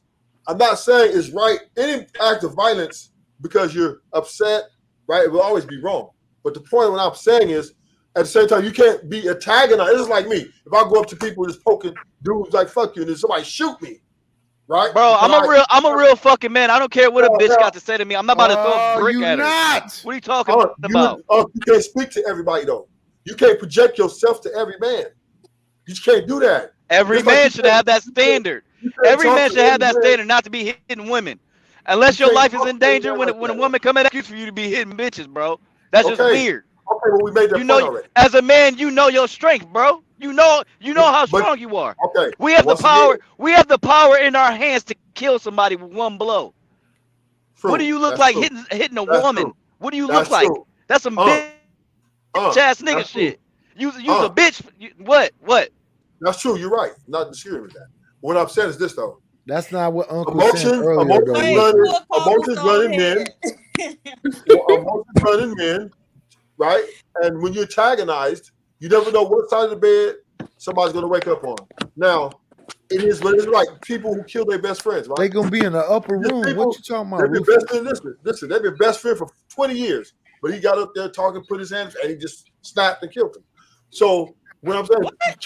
I'm not saying it's right. Any act of violence because you're upset, right? It will always be wrong. But the point of what I'm saying is, at the same time, you can't be antagonized. It's like me. If I go up to people just poking dudes like fuck you, and then somebody shoot me, right? Bro, I'm a real fucking man. I don't care what a bitch got to say to me. I'm not about to throw a brick at her. What are you talking about? You can't speak to everybody though. You can't project yourself to every man. You just can't do that. Every man should have that standard. Every man should have that standard not to be hitting women. Unless your life is in danger when a woman come at you for you to be hitting bitches, bro. That's just weird. Okay, well, we made that point already. As a man, you know your strength, bro. You know how strong you are. Okay. We have the power. We have the power in our hands to kill somebody with one blow. True. What do you look like hitting a woman? True. What do you look like? That's some bitch ass nigga shit. You's a bitch. What? That's true. You're right. I'm not disagreeing with that. What I'm saying is this though. That's not what Uncle said earlier. Emotions running men. Emotions running men. Right? And when you're antagonized, you never know what side of the bed somebody's going to wake up on. Now, it is what it's like. People who kill their best friends, right? They're going to be in the upper room. People, what you talking about? They've been best friends. Listen, they've been best friends for 20 years. But he got up there talking, put his hand, and he just snapped and killed him. So, what I'm saying,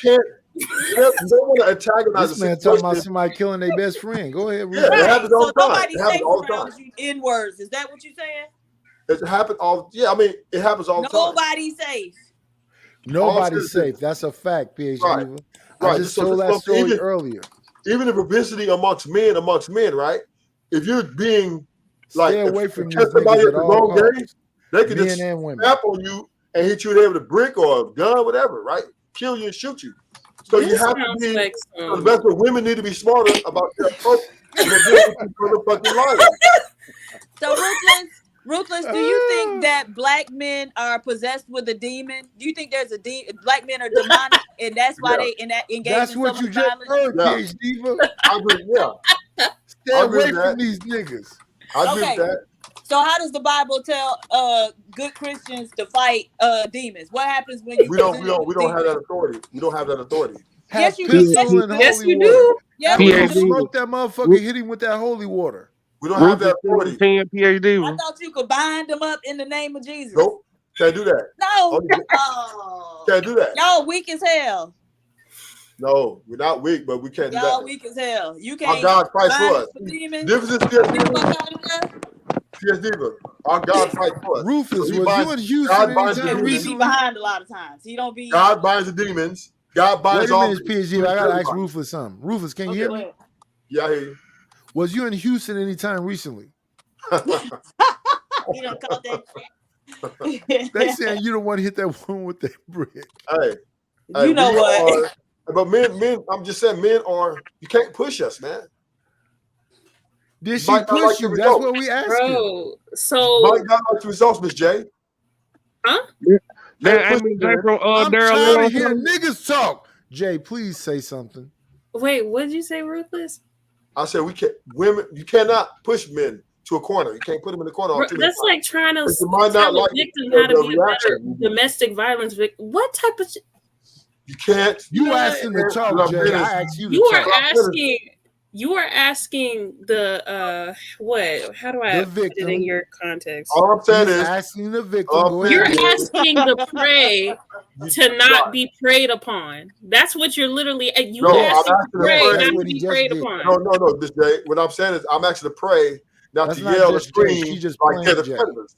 you don't want to antagonize this man talking about somebody killing their best friend. Go ahead. Yeah, it happens all the time. It happens all the time. In words, is that what you're saying? It happens all. Yeah, I mean, it happens all the time. Nobody's safe. Nobody's safe. That's a fact, PhD. Right. I just told that story earlier. Even the publicity amongst men, right? If you're being like, stay away from somebody at the wrong game, they can just snap on you and hit you in the head with a brick or a gun, whatever, right? Kill you and shoot you. So you have to be. The best way women need to be smarter about their approach. So Ruthless, do you think that black men are possessed with a demon? Do you think there's a black men are demonic, and that's why they engage that's in what so you much just violence? heard, PhD. I agree. Yeah. Stay away from these niggas. I agree with that. So how does the Bible tell good Christians to fight demons? What happens when you we don't have that authority. You don't have that authority. Yes, you do. Yes, you do. Yeah, you smoke that motherfucker, hit him with that holy water. We don't have that authority. PhD. I thought you could bind them up in the name of Jesus. Nope, can't do that. No, can't do that. Y'all weak as hell. No, we're not weak, but we can't do that. Y'all weak as hell. You can't. Our God fights for us. Difference is Diva. Our God fights for us. Rufus, was you in Houston anytime recently? Behind a lot of times. He don't be. God binds the demons. God binds all. Wait a minute, PhD. I gotta ask Rufus something. Rufus, can you hear me? Yeah, I hear you. Was you in Houston anytime recently? You don't call that. They saying you don't want to hit that woman with that brick. Hey, you know what? But men, I'm just saying, men are. You can't push us, man. Did she push you? That's what we asked you. So Mike got like the results, Miss J. Huh? I'm trying to hear niggas talk. Jay, please say something. Wait, what did you say, Ruthless? I said we can't. Women, you cannot push men to a corner. You can't put them in the corner. That's like trying to tell a victim how to be a better domestic violence victim. What type of? You can't. You asked him to talk, Jay. I asked you to talk. You are asking. You are asking the what? How do I put it in your context? All I'm saying is asking the victim. You're asking the prey to not be preyed upon. That's what you're literally. You asking the prey not to be preyed upon. No, Miss J. What I'm saying is I'm asking the prey not to yell or scream like they're the predators.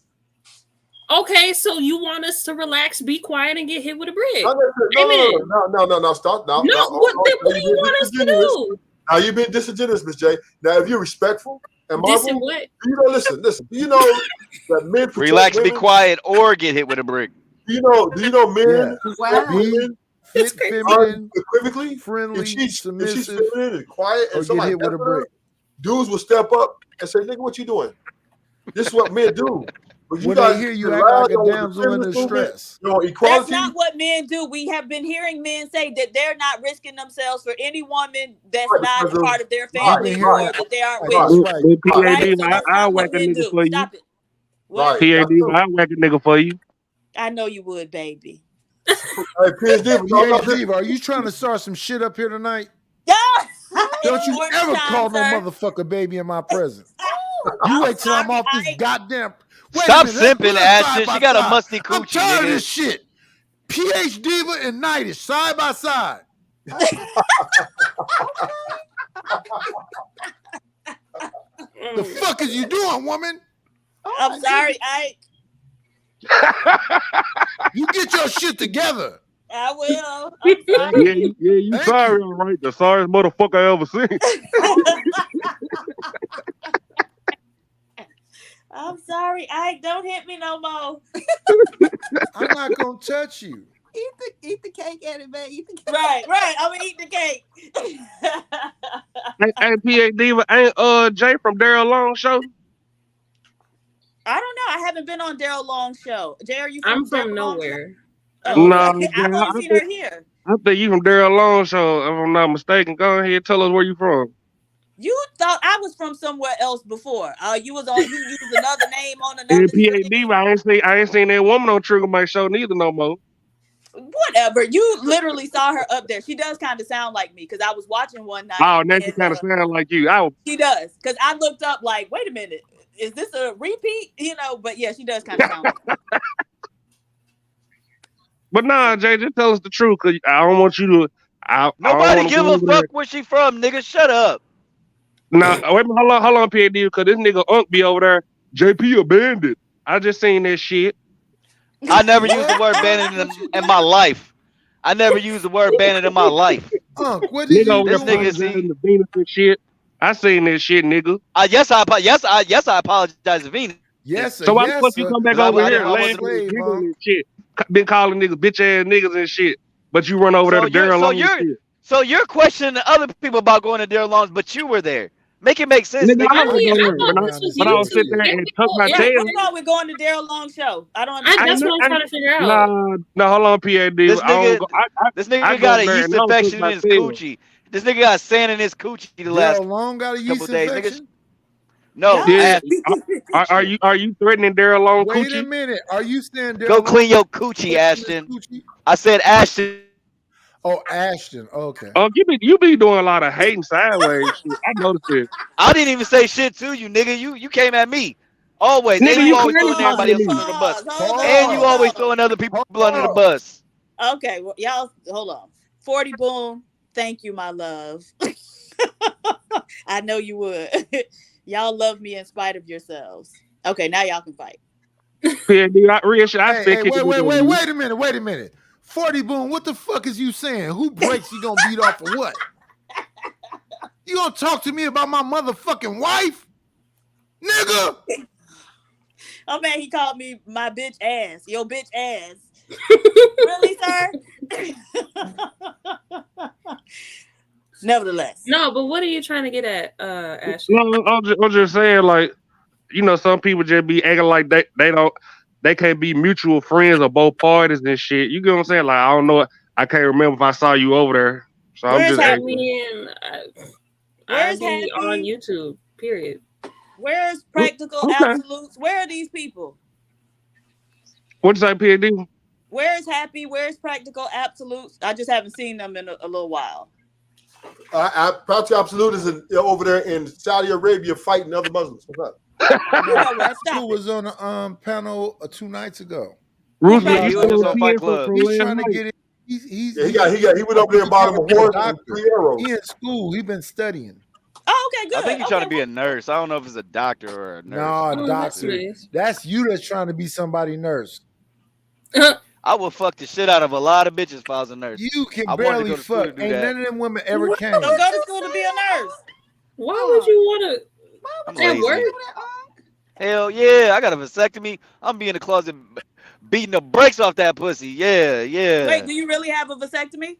Okay, so you want us to relax, be quiet, and get hit with a brick? No, stop. No, what do you want us to do? Now you've been disingenuous, Miss J. Now, if you're respectful and Marvel, what? you know, listen. Do you know that men relax, be quiet, do get hit with a brick? Do you know men? Women feminine, equivocally, friendly, if she's submissive, feminine and quiet, or and get hit with a brick. Dudes will step up and say, "Nigga, what you doing?" This is what men do. But when they hear you act like a damsel in distress. Equality. That's not what men do. We have been hearing men say that they're not risking themselves for any woman that's not a part of their family or that they aren't with. PAD, I'll whack a nigga for you. Stop it. PAD, I'll whack a nigga for you. I know you would, baby. PhD, are you trying to start some shit up here tonight? Don't you ever call no motherfucker baby in my presence. You wait till I'm off this goddamn. Stop simping, Ashton. She got a musty coochie. I'm tired of nigga. this shit. PH Diva and Nightish side by side. The fuck is you doing, woman? I'm sorry. You get your shit together. I will. I'm sorry. You sorry, all right? The sorriest motherfucker I ever seen. I'm sorry. Don't hit me no more. I'm not gonna touch you. Eat the cake, Eddie, man. Eat the cake. Right. I'm gonna eat the cake. Hey, PA Diva, ain't Jay from Daryl Long show? I don't know. I haven't been on Daryl Long's show. Jay, are you? I'm from nowhere. Oh, No, I've only seen her here. I think you from Daryl Long show, if I'm not mistaken. Go ahead, tell us where you from. You thought I was from somewhere else before. You used another name on another. PA Diva, I ain't seen that woman on Trigger Mike show neither no more. Whatever. You literally saw her up there. She does kind of sound like me because I was watching one night. Oh, now she kind of sound like you. She does because I looked up like, wait a minute, is this a repeat? But yeah, she does kind of sound like me. But nah, Jay, just tell us the truth, cause I don't want you to. Nobody give a fuck where she from, nigga. Shut up. Nah, wait a minute, hold on, PAD, because this nigga Unk be over there. JP a bandit. I just seen that shit. I never used the word bandit in my life. I never used the word bandit in my life. Unk, what did you this nigga see? The Venus and shit. I seen that shit, nigga. Yes, I apologize to Venus. Yes, so why the fuck you come back over here and shit? Been calling niggas bitch ass niggas and shit, but you run over there to Daryl Long and shit. So you're questioning other people about going to Daryl Long's, but you were there. Make it make sense, nigga. I was sitting there and tuck my tail. I thought we're going to Daryl Long's show. I don't. That's what I'm trying to figure out. No, hold on, PAD. This nigga got a yeast infection in his coochie. This nigga got sand in his coochie the last Long got a yeast couple days. infection? No. Are you threatening Daryl Long coochie? Wait a minute. Are you saying Daryl Go clean your Long coochie, Ashton. I said Ashton. Oh, Ashton. Okay. Oh, you be doing a lot of hating sideways shit. I noticed it. I didn't even say shit to you, nigga. You came at me. Always. Nigga, and you always throwing everybody else under the bus. And you always throwing other people under the bus. Okay, well, y'all, hold on. 40 Boom, thank you, my love. I know you would. Y'all love me in spite of yourselves. Okay, now y'all can fight. Wait a minute. 40 Boom, what the fuck is you saying? Who breaks you gonna beat off for what? You gonna talk to me about my motherfucking wife? Nigga! Oh man, he called me my bitch ass. Yo, bitch ass. Really, sir? Nevertheless. No, but what are you trying to get at, Ashley? No, I'm just saying, like, some people just be acting like they can't be mutual friends of both parties and shit. You get what I'm saying? Like, I don't know. I can't remember if I saw you over there. So I'm just I be on YouTube, period. Where's Practical Absolutes? Where are these people? What'd you say, PAD? Where's Happy? Where's Practical Absolutes? I just haven't seen them in a little while. Proud to Absolute is over there in Saudi Arabia fighting other Muslims. What's up? Who was on a panel 2 nights ago? Yeah, he was on Fight Club. He's trying to get it. He went over there and bought him a horse and 3 arrows. He in school. He been studying. Oh, okay, good. I think he's trying to be a nurse. I don't know if it's a doctor or a nurse. No, doctor. That's you that's trying to be somebody nurse. I would fuck the shit out of a lot of bitches if I was a nurse. You can I wanted to barely go to school to fuck. do Ain't that. none of them women ever came. Don't go to school to be a nurse. Why would you want I'm to? At lazy. work? Hell yeah, I got a vasectomy. I'm be in the closet beating the brakes off that pussy. Yeah. Wait, do you really have a vasectomy?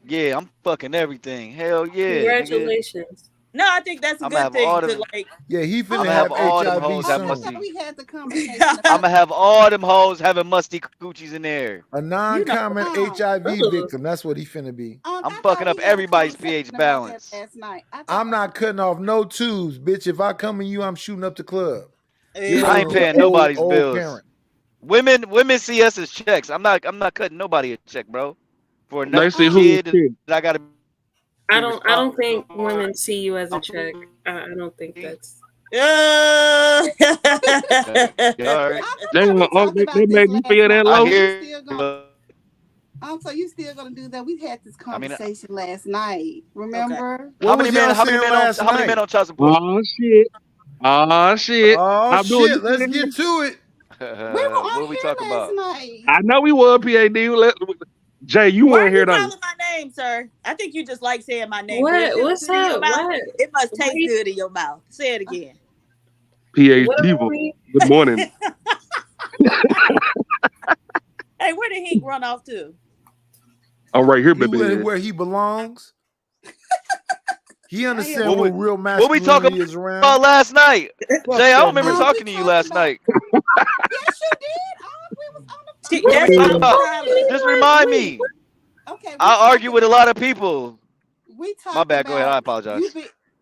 Yeah, I'm fucking everything. Hell yeah. nigga. Congratulations. No, I think that's a I'ma good have thing all to them- like. Yeah, he finna I'ma have have all them HIV hoes have soon. musty. We had the conversation. I'ma have all them hoes having musty coochies in there. A non-common You know, HIV victim. That's what he finna be. I'm fucking up everybody's pH balance. Last night. I'm not cutting off no tubes, bitch. If I come in you, I'm shooting up the club. I ain't paying nobody's bills. Women see us as checks. I'm not cutting nobody a check, bro. For another see who kid you that I gotta. I don't think women see you as a check. I don't think that's. They made me feel that low. So you still gonna do that? We had this conversation last night. Remember? How many men on child support? Oh shit. Oh shit. Let's get to it. What are we talking about? I know we were PAD. Jay, you Why are weren't you here, calling though. my name, sir? I think you just like saying my name. What? It What's good in your up? mouth. What? It must taste good in your mouth. Say it again. PAD. What are we- Good morning. Hey, where did Hink run off to? I'm right here, He baby. went where he belongs. He understands What what we- real What we talking masculinity is around. about last night? Fuck Jay, I that don't remember nigga. talking to you last night. Just remind me. Okay. I argue with a lot of people. We talked My bad. Go ahead. I about apologize.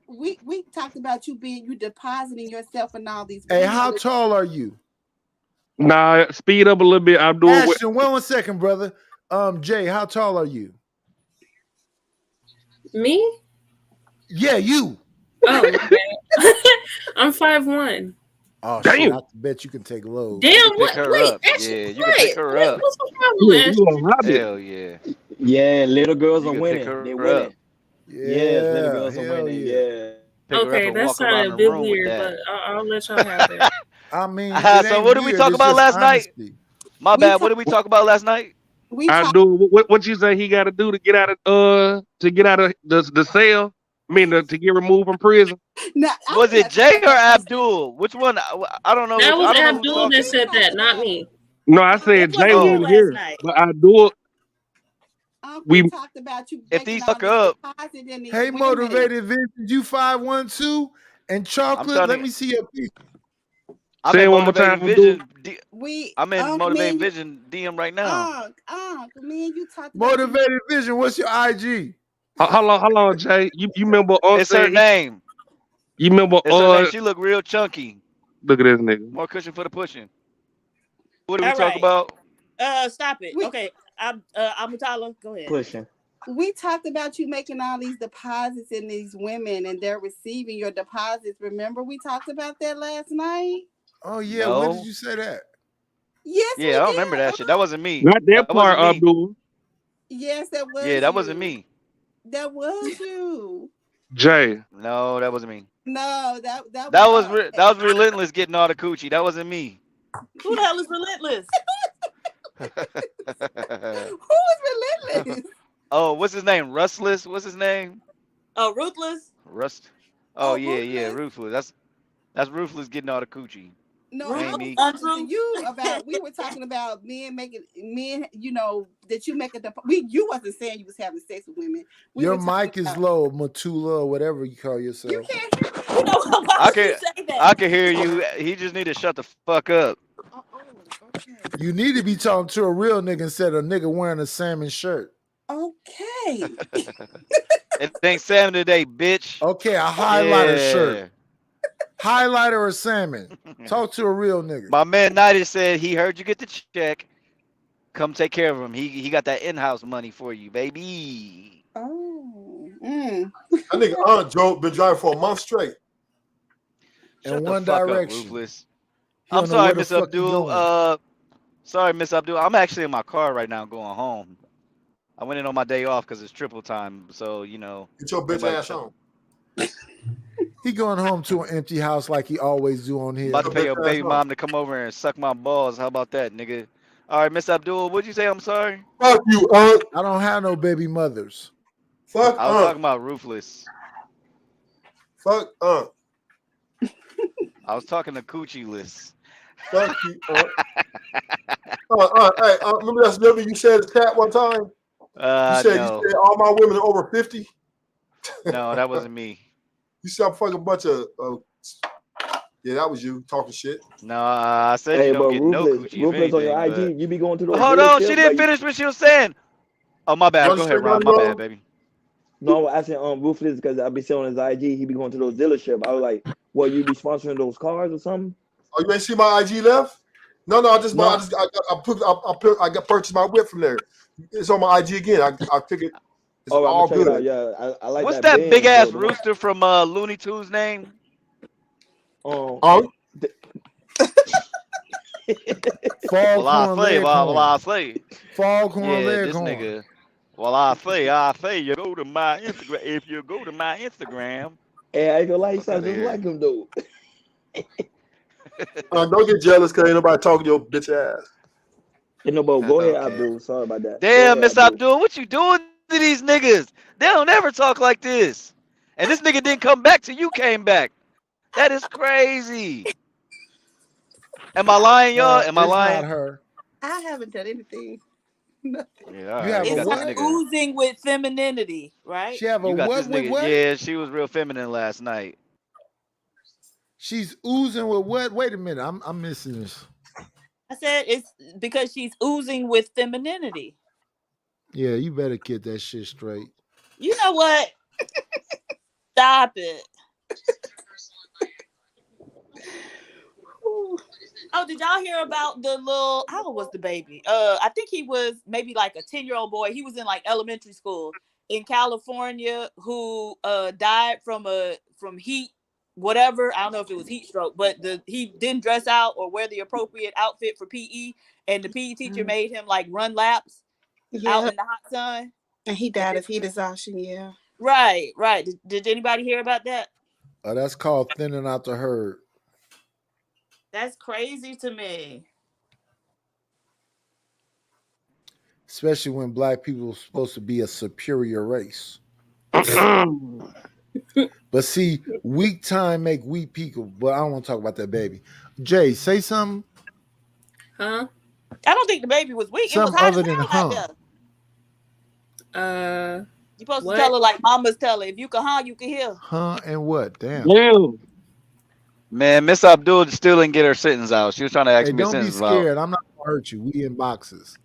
we talked about you depositing yourself in all these. Hey, how tall are you? Nah, speed up a little bit. I'm doing what. Ashton, one second, brother. Jay, how tall are you? Me? Yeah, you. Oh, okay. I'm 5'1". Oh, Damn. shit, I bet you can take loads. Damn, Pick what? her Wait, up. Ashton, Yeah, you can wait, pick her up. What's the problem, Ashton? Hell yeah. Yeah, little girls You are can winning. pick her They're up. winning. Yeah, Yes, little girls are hell winning. yeah. Yeah. Pick her up Okay, and that walk around sounded a the bit room with weird, that. but I'll let y'all have that. I mean, So what did we talk about last night? My bad. What did we talk about last night? I do what you say he got to do to get out of the cell. I mean, to get removed from prison. Was it Jay or Abdul? Which one? I don't know. That was I don't know Abdul that said that, not me. No, I said Jay Oh. wasn't here, but I do it. We talked about you. If these fuck up, Hey, motivated Vincent, you 512 and chocolate. trying Let to- me see your piece. I'm Say in it one more Motivated time, Vision. We. I'm in Motivated Vision DM right now. Me and you talked about Motivated Vision. What's your IG? How long, Jay? You remember? It's her name. You remember? It's her name. She look real chunky. Look at this nigga. More cushion for the pushing. What do we All talk right. about? Stop it. Okay, I'm Tyler. Go ahead. Pushing. We talked about you making all these deposits in these women and they're receiving your deposits. Remember we talked about that last night? Oh yeah, No. when did you say that? Yes, Yeah, I don't remember that shit. That wasn't me. Not that part, wasn't me. Abdul. yes, that was. Yeah, that you. wasn't me. That was you. Jay. No, that wasn't me. No, that was Relentless getting all the coochie. That wasn't me. Who the hell is relentless? Who is relentless? Oh, what's his name? Rustless? What's his name? Oh, ruthless. Rust. Oh, yeah, Ruthless. That's Ruthless getting all the coochie. No, Ain't I was me. talking to you about. We were talking about men. You know that you make a. You wasn't saying you was having sex with women. We Your were talking mic is about- low, Matula, or whatever you call yourself. You can't hear. You know why I would can you say that? I can hear you. He just need to shut the fuck up. You need to be talking to a real nigga instead of a nigga wearing a salmon shirt. Okay. It ain't Sam today, bitch. Okay, a highlighter Yeah. shirt. Highlighter or salmon. Talk to a real nigga. My man Nighty said he heard you get the check. Come take care of him. He got that in-house money for you, baby. Oh, Mm. That nigga Aunt Joe been driving for a month straight. Shut One the fuck direction. up, Ruthless. He I'm don't know sorry, where the Miss fuck he Abdul. going. Sorry, Miss Abdul. I'm actually in my car right now going home. I went in on my day off because it's triple time. So, you know. Get your bitch everybody ass shut- home. He going home to an empty house like he always do on I'm his. about to pay your baby mom to come over and suck my balls. How about that, nigga? All right, Miss Abdul, what'd you say? I'm sorry. Fuck you, I don't have no baby mothers. Fuck I was talking about Ruthless. Fuck I was talking to Coochie List. Fuck you, Hey, remember you said the chat one time? You said all my women are over 50. No, that wasn't me. You said a fucking bunch of yeah, that was you talking shit. No, I said Hey, you but don't get no Ruthless, coochie. if Ruthless on your anything, IG, you be going to but- those. Hold on, she dealerships, didn't like- finish what she was saying. Oh, my bad. Go ahead, Ron. My bad, baby. No, I said Ruthless because I be seeing on his IG, he be going to those dealerships. I was like, well, you be sponsoring those cars or something? Oh, you ain't see my IG left? No, I just No. I got purchased my whip from there. It's on my IG again. I took it. It's Oh, all I'm gonna check good. it out. Yeah, I like What's that. that big ass Benz, though, rooster from Looney Tunes name? Oh, Well, I say. Foghorn Yeah, this Leghorn. nigga. Well, I say, you go to my Instagram. If you go to my Instagram, hey, I ain't gonna lie, you sound outta just here. like him though. Don't get jealous because ain't nobody talking to your bitch ass. Hey, no, but go ahead, Okay. Abdul. Sorry about that. Damn, Miss Abdul, what you doing to these niggas? They don't ever talk like this. And this nigga didn't come back till you came back. That is crazy. Am I lying, y'all? Am I It's lying? not her. I haven't done anything. Nothing. Yeah, all You right. have You a got what? this It's nigga. oozing with femininity, right? She have a You got this what with nigga. what? Yeah, she was real feminine last night. She's oozing with what? Wait a minute, I'm missing this. I said it's because she's oozing with femininity. Yeah, you better get that shit straight. You know what? Stop it. Oh, did y'all hear about the little? How old was the baby? I think he was maybe like a 10-year-old boy. He was in like elementary school in California who died from heat, whatever. I don't know if it was heat stroke, but he didn't dress out or wear the appropriate outfit for PE, and the PE teacher made him like run laps out in the hot sun. And he died of heat exhaustion, yeah. Right. Did anybody hear about that? That's called thinning out the herd. That's crazy to me. Especially when black people are supposed to be a superior race. But see, weak time make weak people. But I don't want to talk about that baby. Jay, say something. Huh? I don't think the baby was weak. Something it was hot other as than hell out huh. there. You supposed what? to tell her like mamas tell her. If you can you can hear. Huh and what? Damn. Man, Miss Abdul still didn't get her sentence out. She was trying to ask Hey, me a don't be sentence about. scared. I'm not gonna hurt you. We in boxes.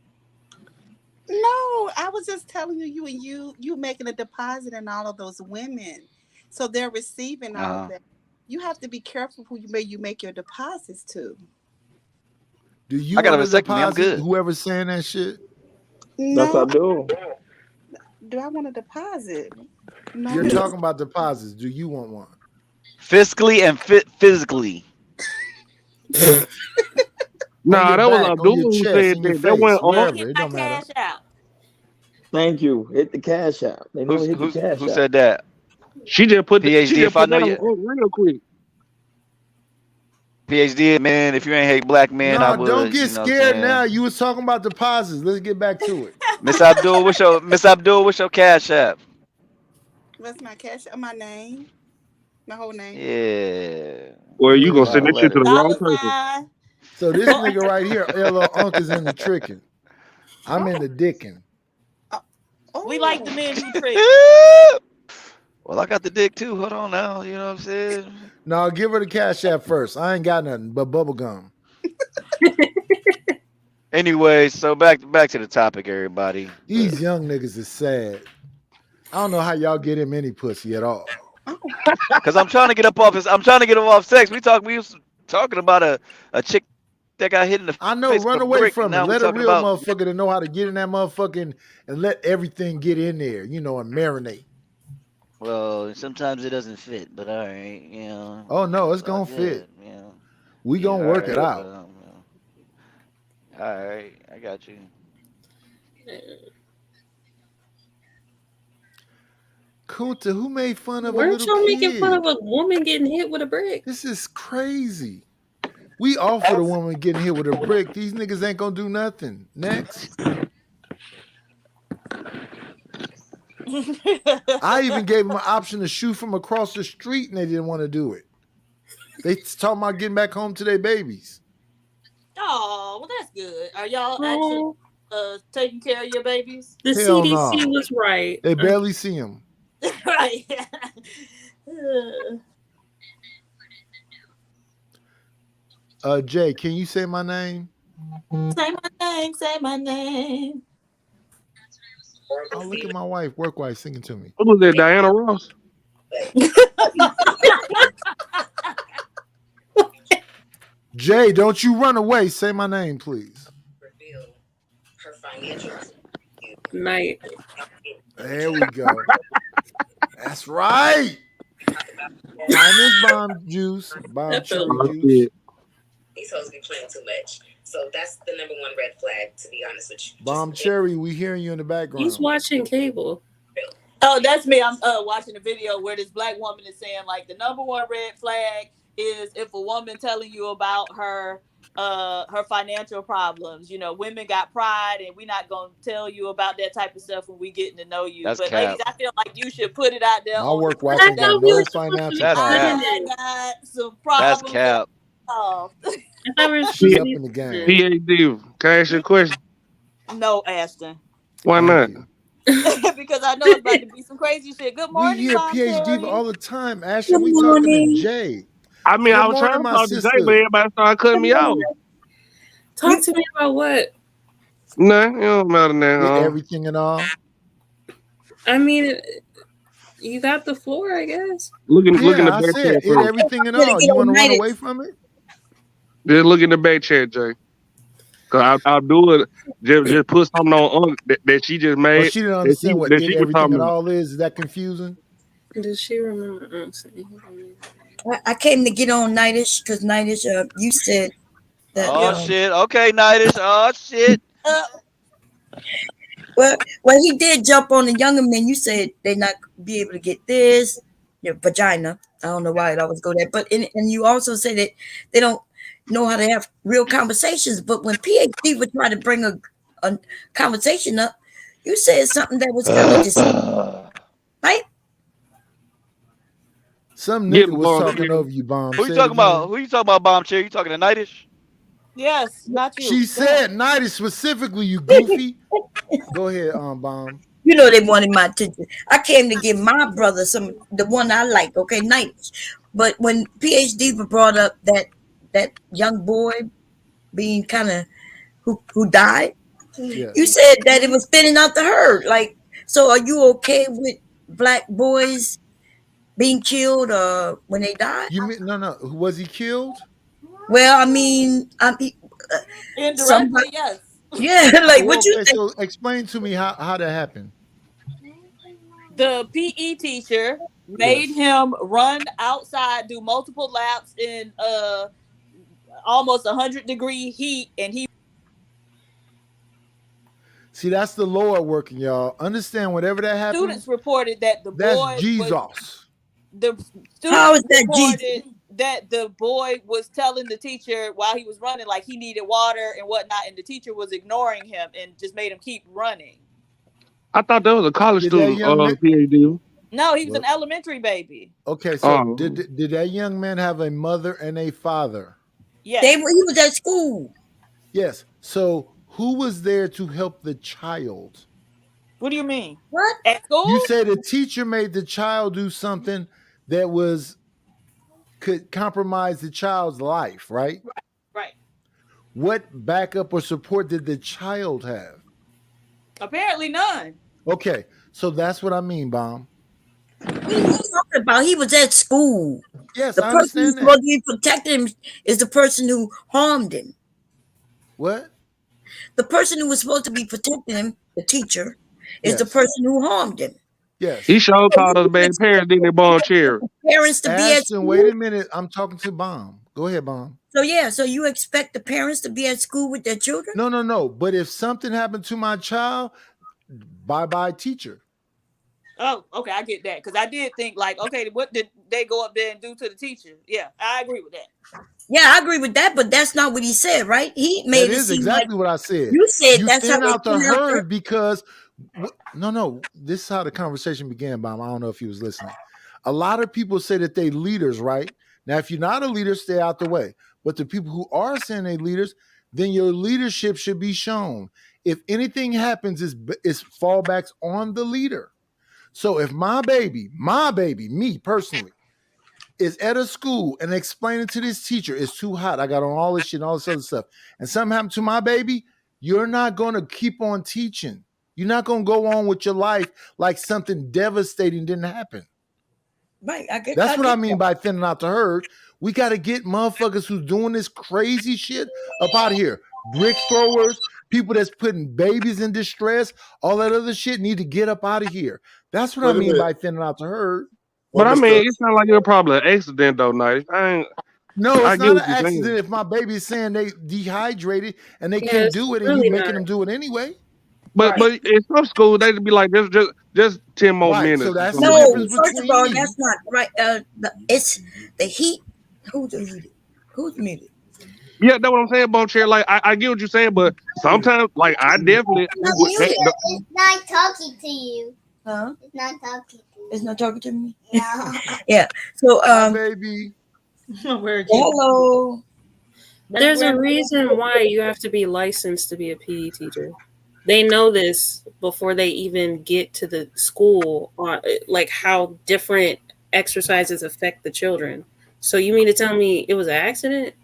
No, I was just telling you making a deposit in all of those women. So they're receiving all of that. You have to be careful who you make your deposits to. Do you I got a want to vasectomy. I'm deposit good. whoever's saying that shit? That's No, what I do. do I want a deposit? No. You're talking about deposits. Do you want one? Fiscally and physically. Nah, your that was back, on Abdul your who chest, said in your that. That face, went on. wherever. It don't matter. Cash out. Thank you. Hit the cash out. They know hit the cash Who out. said that? She just put PhD, she just if I put know that you- on real quick. PhD, man, if you ain't hate black men, I No, would. don't get you know what I'm scared saying? now. You was talking about deposits. Let's get back to it. Miss Abdul, what's your cash app? What's my cash? My name? My whole name? Yeah. Well, you gonna send Wow, that shit to the letters. wrong person. So this nigga right here, LL Unk, is in the tricking. I'm in the dicking. We like the men who trick. Well, I got the dick too. Hold on now. You know what I'm saying? No, give her the cash app first. I ain't got nothing but bubble gum. Anyway, so back to the topic, everybody. These young niggas is sad. I don't know how y'all get him any pussy at all. Because I'm trying to get up off his. I'm trying to get him off sex. We was talking about a chick that got hit in the I know, face run with a away brick, from and it. now we Let a talking real about. motherfucker to know how to get in that motherfucking and let everything get in there, and marinate. Well, sometimes it doesn't fit, but all right, you know. Oh no, it's It's all gonna fit. good, you know. We Yeah, gonna all work it right, but out. all right, I got you. Kunta, who made fun of a Weren't little y'all making fun kid? of a woman getting hit with a brick? This is crazy. We offered a woman getting hit with a brick. These niggas ain't gonna do nothing. Next. I even gave them an option to shoot from across the street and they didn't want to do it. They talking about getting back home to their babies. Oh, well, that's good. Are y'all actually taking care of your babies? The Hell CDC no. was right. They barely see them. Right. Jay, can you say my name? Say my name. Say my name. Oh, look at my wife, work wife, singing to me. What was that, Diana Ross? Jay, don't you run away. Say my name, please. Night. There we go. That's right. Mine is bomb juice. Bomb cherry juice. These hoes be playing too much. So that's the number one red flag, to be honest with you. Bomb cherry, we hearing you in the background. He's watching cable. Oh, that's me. I'm watching a video where this black woman is saying like the number one red flag is if a woman telling you about her financial problems. You know, women got pride, and we're not gonna tell you about that type of stuff when we getting to know you. That's but cap. ladies, I feel like you should put it out there. My work wife ain't got no financial That's problems. cap. I got some That's problems. cap. Oh. She's up in the game. PhD, can I ask you a question? No, Ashton. Why not? Because I know it's about to be some crazy shit. Good We morning, hear Mom PhD Terry. all the time. Ashley, we talking to Jay. I mean, Good I was morning, trying to my talk to Jay, sister. but everybody started cutting me off. Talk to me about what? Nah, it don't matter now. With everything and all. I mean, you got the floor, I guess. Look in the Yeah, I back said chat it, first. everything and all. You want to run away from it? Just look in the back chat, Jay. Cause I'll do it. Just put something on that she just made. Oh, she didn't understand what that it, she was everything talking and about. all is. Is that confusing? Does she remember? I came to get on Nightish because Nightish, you said that. Oh shit. Okay, Nightish. Oh shit. Well, he did jump on the younger men. You said they not be able to get this, your vagina. I don't know why it always go there, but and you also said that they don't know how to have real conversations. But when PhD would try to bring a conversation up, you said something that was kind of just right. Some Get nigga was Bomb talking Cherry. over you, Bomb. Who Say you it talking about? again. Who you talking about, Bomb Cherry? You talking to Nightish? Yes, not you. She said Nighty specifically, you goofy. Go ahead, Bomb. You know they wanted my attention. I came to give my brother the one I like, okay, Nightish. But when PhD brought up that young boy being kind of who died, Yes. you said that it was thinning out the herd. Like, so are you okay with black boys being killed when they die? You mean no? Was he killed? Well, I mean, Indirectly, somebody, yes. yeah. Like, Well, what you okay, think? so explain to me how that happened. The PE teacher made him run outside, do multiple laps in almost 100-degree heat, and he. See, that's the Lord working, y'all. Understand, whatever that happened, Students reported that the that's boy Jesus. The How is students that reported that the boy was telling the teacher while he was running, like he needed water and whatnot, and the teacher was ignoring him and just made him keep running. I thought that was a college Did that student, young man- PhD. No, he was Well- an elementary baby. Okay, so Oh. did that young man have a mother and a father? Yes. He was at school. Yes. So who was there to help the child? What do you mean? What? At school? You said the teacher made the child do something that could compromise the child's life, right? Right. What backup or support did the child have? Apparently none. Okay, so that's what I mean, Bomb. What are you talking about? He was at school. Yes, The I person who's understand that. supposed to be protecting him is the person who harmed him. What? The person who was supposed to be protecting him, the teacher, is the Yes. person who harmed him. Yes. He sure called us bad parents, didn't they, Bon Cherry? Parents to be at Ashton, school. wait a minute. I'm talking to Bomb. Go ahead, Bomb. So yeah, so you expect the parents to be at school with their children? No. But if something happened to my child, bye teacher. Oh, okay, I get that. Because I did think like, okay, what did they go up there and do to the teacher? Yeah, I agree with that. Yeah, I agree with that, but that's not what he said, right? He made That it is seem exactly like what I said. you said You that's thin how out the thin out the- herd because no. This is how the conversation began, Bomb. I don't know if he was listening. A lot of people say that they leaders, right? Now, if you're not a leader, stay out the way. But the people who are saying they leaders, then your leadership should be shown. If anything happens, it's fallbacks on the leader. So if my baby, me personally, is at a school and explaining to this teacher, it's too hot, I got on all this shit and all this other stuff, and something happened to my baby, you're not going to keep on teaching. You're not going to go on with your life like something devastating didn't happen. Right, That's what I mean by thinning out the herd. We got to get motherfuckers who's doing this crazy shit up out of here. Brick throwers, people that's putting babies in distress, all that other shit need to get up out of here. That's what I mean by thinning out the herd. But I mean, it sounds like you're probably an accident though, Night. No, I it's get not what an you're saying. accident if my baby's saying they dehydrated and they Yeah, can't it's do it and really you making not. them do it anyway. But in some schools they'd be like just 10 more Right, minutes. so that's No, the difference first of between all, me. that's not right. It's the heat. Who's muted? Who's muted? Yeah, that's what I'm saying, Bon Cherry. Like I get what you're saying, but sometimes like I definitely It's not talking to you. Huh? It's not talking to you. It's not talking to me. No. Yeah. So baby. Hello. There's a reason why you have to be licensed to be a PE teacher. They know this before they even get to the school on like how different exercises affect the children. So you mean to tell me it was an accident?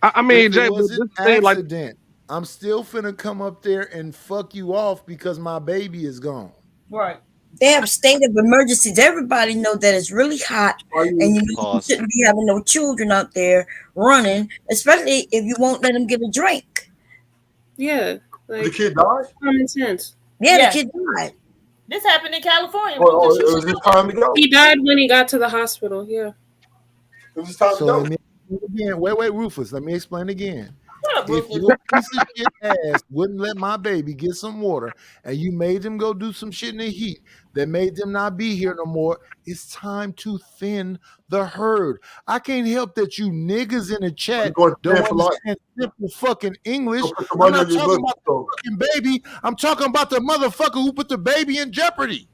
I mean, If Jay, it but was this an thing, like accident, I'm still finna come up there and fuck you off because my baby is gone. Right. They have state of emergencies. Everybody know that it's really hot, and you shouldn't be having no children out there running, especially if you won't let them get a drink. Yeah. Like, The kid died? common sense. Yeah, the kid died. This happened in California. It was his time to go. He died when he got to the hospital. Yeah. It was his time to So go. let me again. Wait, Rufus. Let me explain again. What up, If Rufus? your piece of shit ass wouldn't let my baby get some water and you made them go do some shit in the heat that made them not be here no more, it's time to thin the herd. I can't help that you niggas in the chat don't understand simple fucking English. I'm money not on your talking book, about the fucking baby. I'm talking about the motherfucker who put the baby in jeopardy.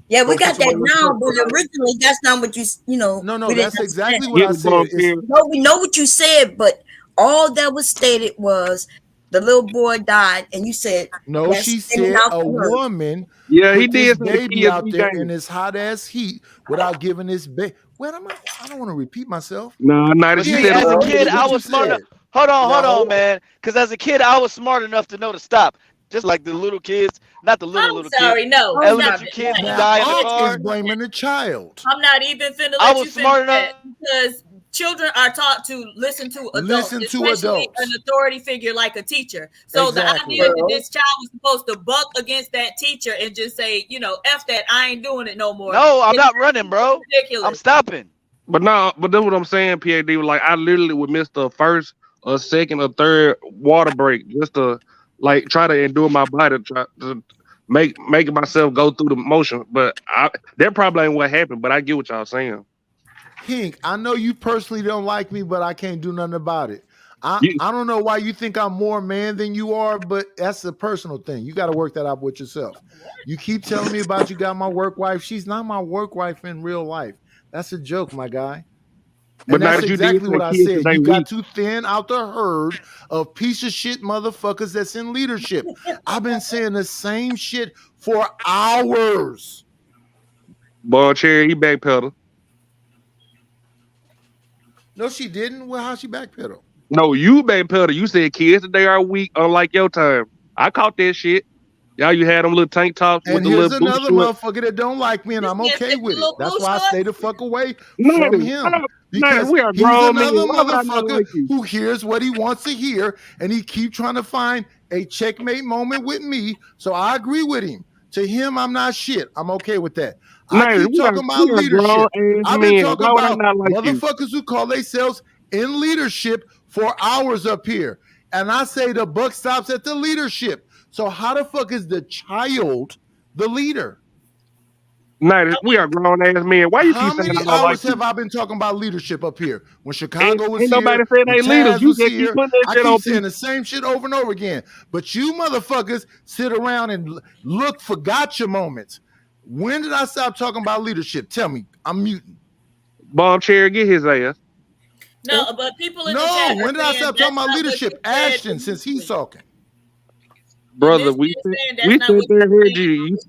Yeah, we Don't got put that somebody now, in but front. originally that's not what you know. No, we didn't that's exactly understand. what I said. It's- No, we know what you said, but all that was stated was the little boy died, and you said No, that's she thinning said out a the herd. woman Yeah, he put this did say the baby kids out be there dangerous. in this hot ass heat without giving this baby. Wait, I don't want to repeat myself. No, not But if you see, said as a it. kid, I What you was smart said. enough. Hold Now, on, man. Because as a kid, I was smart enough to know to stop. Just like the little kids, not the little Sorry, kids. no. Elementary Stop it. kids be Now, dying in the Unc car. is blaming the child. I'm not even finna I let was you smart finish that because children are taught to listen to adults, Listen to especially adults. an authority figure like a teacher. So Exactly. the idea that this child was supposed to buck against that teacher and just say, F that, I ain't doing it no more. No, I'm It's not running, bro. ridiculous. I'm stopping. But no, but that's what I'm saying, PAD. Like I literally would miss the first or second or third water break just to like try to endure my body, try to make myself go through the motion. But that probably ain't what happened. But I get what y'all saying. Hink, I know you personally don't like me, but I can't do nothing about it. I don't know why you think I'm more man than you are, but that's a personal thing. You got to work that out with yourself. You keep telling me about you got my work wife. She's not my work wife in real life. That's a joke, my guy. But And now that's that you exactly did what say I kids said. today You got weak. to thin out the herd of piece of shit motherfuckers that's in leadership. I've been saying the same shit for hours. Bon Cherry, he backpedal. No, she didn't. Well, how she backpedal? No, you backpedal. You said kids today are weak, unlike your time. I caught that shit. Y'all, you had them little tank tops with And the here's little boot another shorts. motherfucker that don't like me, and I'm okay with it. That's why I stay the fuck away No, from him. Because we are he's grown men. another Why would I not motherfucker like you? who hears what he wants to hear, and he keep trying to find a checkmate moment with me. So I agree with him. To him, I'm not shit. I'm okay with that. Nice. I keep talking about leadership. I've been talking about motherfuckers who call themselves in leadership for hours up here. And I say the buck stops at the leadership. So how the fuck is the child the leader? Nice. We are grown ass men. Why you How keep saying many I don't hours like have I been talking about leadership up here? When Chicago was ain't here, nobody said when they leaders. Taz You was just keep here, putting that I shit keep on saying people. the same shit over and over again. But you motherfuckers sit around and look for gotcha moments. When did I stop talking about leadership? Tell me. I'm muting. Bob Cherry, get his ass. No, but people in the No, chat are when did I saying stop talking that's about not what leadership? you said Ashton, since he's talking. Brother, we sit there heard you.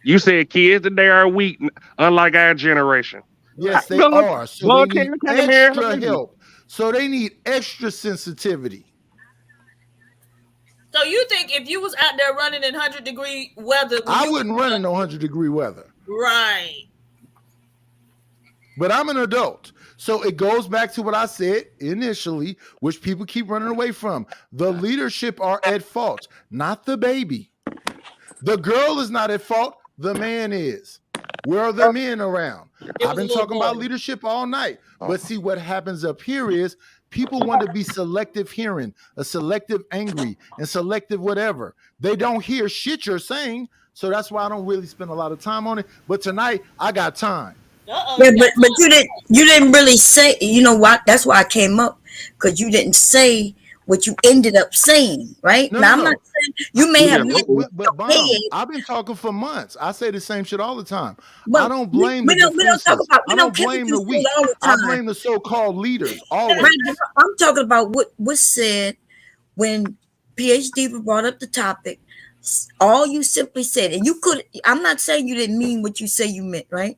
You said kids today are weak, unlike our generation. Yes, they Bob are. So they Cherry need came here. extra help. So they need extra sensitivity. So you think if you was out there running in 100-degree weather, I wouldn't run in no 100-degree weather. Right. But I'm an adult. So it goes back to what I said initially, which people keep running away from. The leadership are at fault, not the baby. The girl is not at fault. The man is. Where are the men around? I've been talking about leadership all night. But see, what happens up here is people want to be selective hearing, a selective angry, and selective whatever. They don't hear shit you're saying. So that's why I don't really spend a lot of time on it. But tonight, I got time. Yeah, but you didn't really say, you know what? That's why I came up, because you didn't say what you ended up saying, right? No, now no, I'm no. not saying you may have meant but Bomb, I've been talking for months. I say the same shit all the time. But I don't blame the defenses. I don't blame the weak. I blame the so-called leaders always. I'm talking about what was said when PhD brought up the topic. All you simply said, and you could, I'm not saying you didn't mean what you say you meant, right?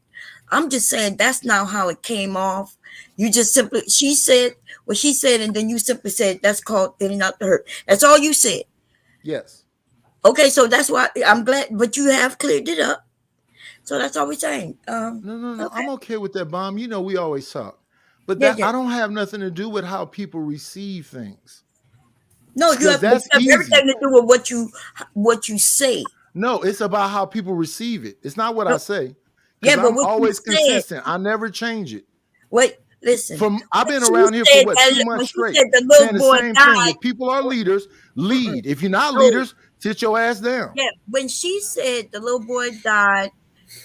I'm just saying that's not how it came off. You just simply, she said what she said, and then you simply said that's called thinning out the hurt. That's all you said. Yes. Okay, so that's why I'm glad, but you have cleared it up. So that's all we're saying. No. Okay. I'm okay with that, Bomb. You know, we always talk. But Yeah, that I don't have nothing to do with how people receive things. No, you have everything to do with what you say. No, it's about how people receive it. It's not what I say. Yeah, but I'm always consistent. I never change it. Wait, listen. I've been around here for what, 2 months straight. Saying the same thing. If people are leaders, lead. If you're not leaders, sit your ass down. Yeah, when she said the little boy died,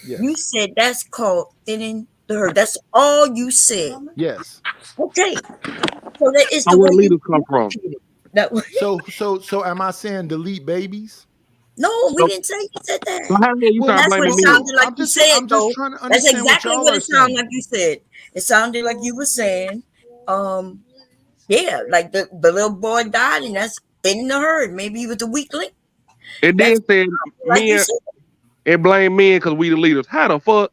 you said that's called thinning the herd. That's all you said. Yes. Okay. So that is where leaders come from. So am I saying delete babies? No, we didn't say you said that. So how you That's what it sounded like you said, I'm just trying to understand. That's exactly what it sounded saying. like you said. It sounded like you were saying, yeah, like the little boy died and that's thinning the herd. Maybe he was a weak link. It then said men and blame men because we the leaders. How the fuck?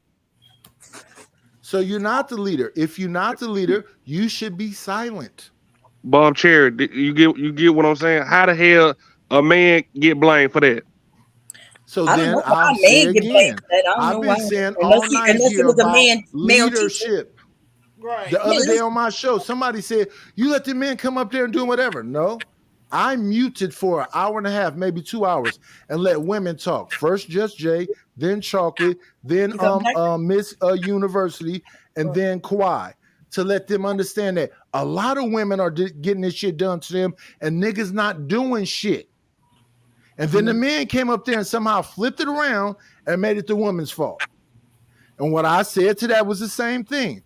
So you're not the leader. If you're not the leader, you should be silent. Bob Cherry, you get what I'm saying? How the hell a man get blamed for that? So then I'll say again, I've been saying all night here about leadership. Right. The other day on my show, somebody said, you let the men come up there and do whatever. No, I muted for an hour and a half, maybe 2 hours, and let women talk. First Just Jay, then Chocolate, then Miss University, and then Kawhi, to let them understand that a lot of women are getting this shit done to them and niggas not doing shit. And then the men came up there and somehow flipped it around and made it the woman's fault. And what I said to that was the same thing.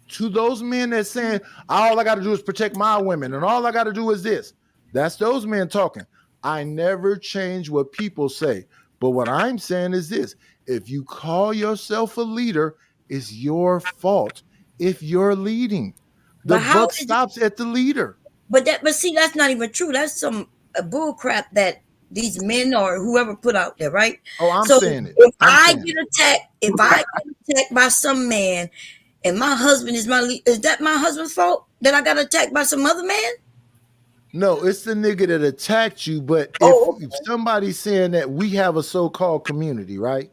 To those men that saying, all I got to do is protect my women and all I got to do is this. That's those men talking. I never change what people say. But what I'm saying is this. If you call yourself a leader, it's your fault if you're leading. The buck stops at the leader. But see, that's not even true. That's some bull crap that these men or whoever put out there, right? Oh, I'm saying it. If I get attacked by some man and my husband is is that my husband's fault that I got attacked by some other man? No, it's the nigga that attacked you. But if somebody's saying that we have a so-called community, right?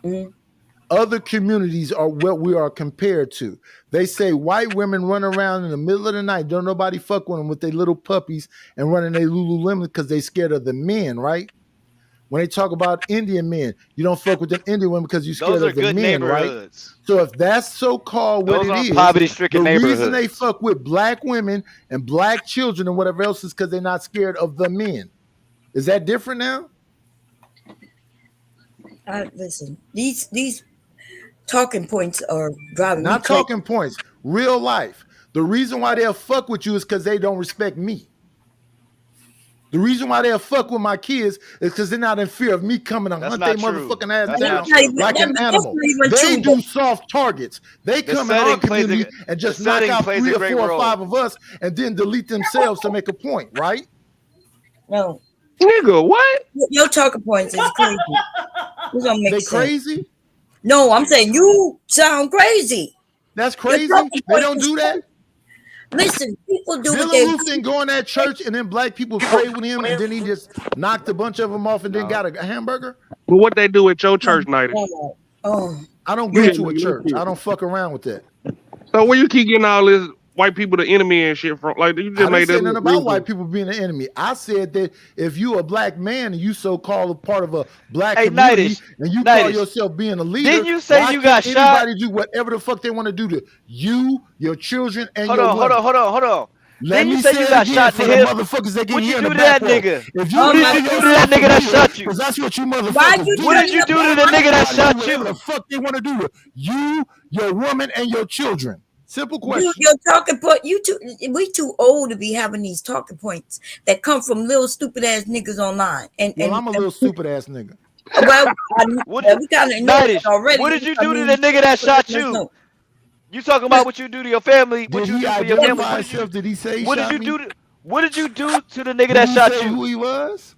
Mm-hmm. Other communities are what we are compared to. They say white women run around in the middle of the night, don't nobody fuck with them with their little puppies and running their Lululemon because they scared of the men, right? When they talk about Indian men, you don't fuck with the Indian women because you're scared Those are of the good men, right? neighborhoods. So if that's so-called what Those it aren't is, poverty-stricken the reason neighborhoods. they fuck with black women and black children and whatever else is because they're not scared of the men. Is that different now? Listen, these talking points are driving me Not crazy. talking points, real life. The reason why they'll fuck with you is because they don't respect me. The reason why they'll fuck with my kids is because they're not in fear of me coming to hunt their motherfucking ass down like an animal. They do soft targets. They come in our community and just knock out 3 or 4 or 5 of us and then delete themselves to make a point, right? No. Nigga, what? Your talking points is crazy. We're gonna make They sense. crazy? No, I'm saying you sound crazy. That's crazy. They don't do that. Listen, people do what Dylan they Roof didn't go in that church and then black people prayed with him and then he just knocked a bunch of them off and then got a hamburger. But what they do at your church night? Oh, I don't go to a church. I don't fuck around with that. So where you keep getting all this white people the enemy and shit from? Like you I just didn't made say that nothing look about real white good. people being the enemy. I said that if you a black man and you so-called a part of a black Hey, community Nidish, and you call Nidish. yourself being a leader, Didn't you say why you got can't shot? anybody do whatever the fuck they want to do to you, your children, and Hold your on, women? hold on. Let Didn't me you say say you it got again shot for in the the hip? motherfuckers that get What'd here you in do the to that back row. nigga? If you What lie did you do to yourself that nigga that to shot you? because that's what you Why motherfuckers you do. What did you do to the nigga that shot Whatever you? the fuck they want to do to you, your woman, and your children. Simple You, question. your talking point. We too old to be having these talking points that come from little stupid ass niggas online. And Well, I'm a little stupid ass nigga. well, What we kind of know that Nidish, already. what did you I do to mean, the nigga that shot let's you? know. You talking about what you do to your family? What Did you he do for your family? identify himself? Did he say he What did shot you me? do? What did you do to the nigga Did that he shot say you? who he was?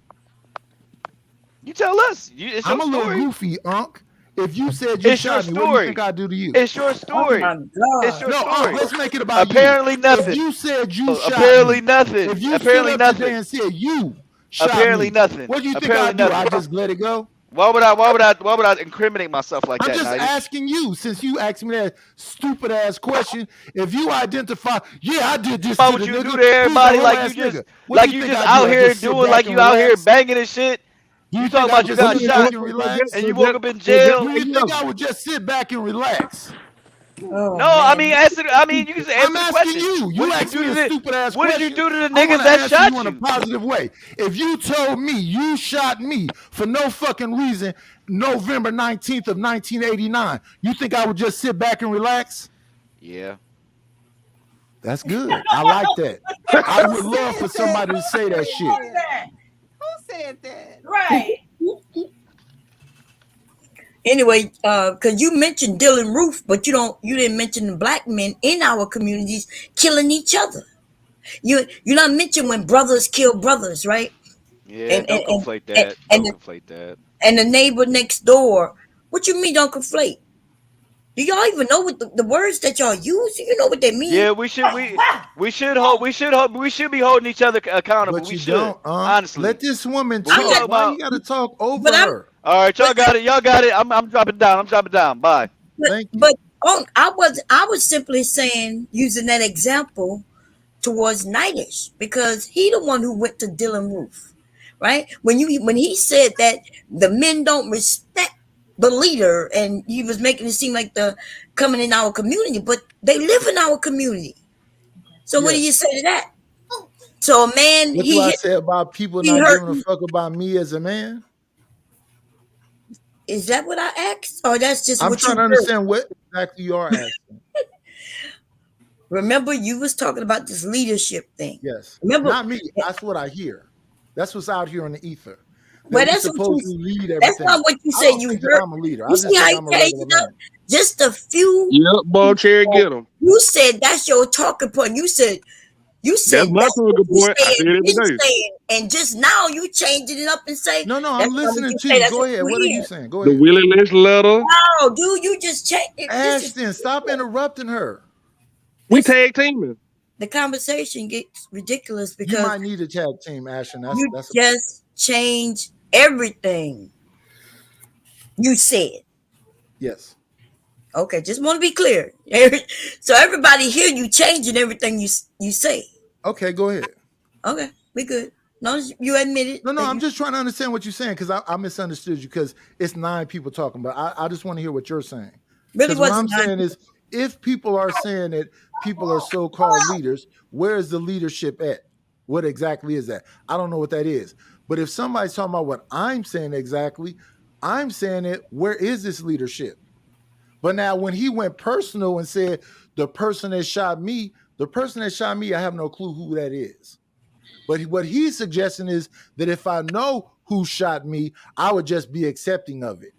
You tell us. It's I'm your a little story. goofy, Unc. If you said you It's your shot me, what do you story. think I'd do to you? It's your Oh story. my God. It's your No, Unc, story. let's make it about Apparently you. nothing. If you said you shot Apparently me, nothing. if you Apparently stood up today nothing. and said you shot Apparently me, nothing. what do you think Apparently I'd do? nothing. I'd just let it go? Why would I incriminate myself like I'm that, just Nidish? asking you, since you asked me that stupid ass question. If you identify, yeah, I did this to About the what you nigga. do to Who's the everybody hoe like ass you just nigga? What do you think I'd do? out I'd here just sit doing back like and you out here relax? banging and shit. Do You you talking think I'd about you just got sit back shot and relax? and you woke up in jail? Do you think I would just sit back and relax? Oh, No, I mean, man. you can just I'm answer the asking question. you. You What did asked you me do a to the stupid ass What question. did you do to the I niggas want to that answer shot you in a you? positive way. If you told me you shot me for no fucking reason November 19th of 1989, you think I would just sit back and relax? Yeah. That's good. I like that. I would love for somebody to say that shit. Who said that? Right. Anyway, because you mentioned Dylan Roof, but you didn't mention the black men in our communities killing each other. You not mention when brothers kill brothers, right? Yeah, don't conflate that. And Don't conflate that. the neighbor next door. What you mean don't conflate? Do y'all even know what the words that y'all use? You know what they mean? Yeah, we should be holding each other accountable. But we you should. don't. Honestly. Let this woman But we talk. talking Why about- you got to talk over But I'm- her? All right, y'all got it. Y'all got it. I'm dropping down. Bye. But I was simply saying, using that example towards Nidish, because he the one who went to Dylan Roof, right? When he said that the men don't respect the leader, and he was making it seem like the coming in our community, but they live in our community. So what do you say to that? So a man, What do I say about people he not hurt giving a fuck about me as a man? Is that what I asked, or that's just I'm what trying you to understand what exactly you are asking. Remember, you was talking about this leadership thing. Yes. Remember, Not me. That's what I hear. That's what's out here in the ether. Well, That that's we what supposed you. to lead everything. That's not what you I said. don't You think that heard. I'm a leader. I You just see how think he I'm a regular changed it up? man. Just a few. Yep, ball cherry, get him. You said that's your talking point. You said That's my what talking you point. I said, say it every been day. saying, and just now you changing it up and say No, that's I'm not what listening to say, you. that's Go ahead. we're What are you hearing. saying? Go The ahead. Willie Lynch letter. No, dude, you just change. Ashton, stop interrupting her. We tag teaming. The conversation gets ridiculous You because might need a tag team, Ashton. you just change everything you said. Yes. Okay, just want to be clear. So everybody hear you changing everything you say. Okay, go ahead. Okay, we good. No, you admit it. No, I'm just trying to understand what you're saying because I misunderstood you because it's 9 people talking, but I just want to hear what you're saying. Really, what I'm saying is, if people are saying that people are so-called leaders, where is the leadership at? What exactly is that? I don't know what that is. But if somebody's talking about what I'm saying exactly, I'm saying it, where is this leadership? But now when he went personal and said, the person that shot me, I have no clue who that is. But what he's suggesting is that if I know who shot me, I would just be accepting of it.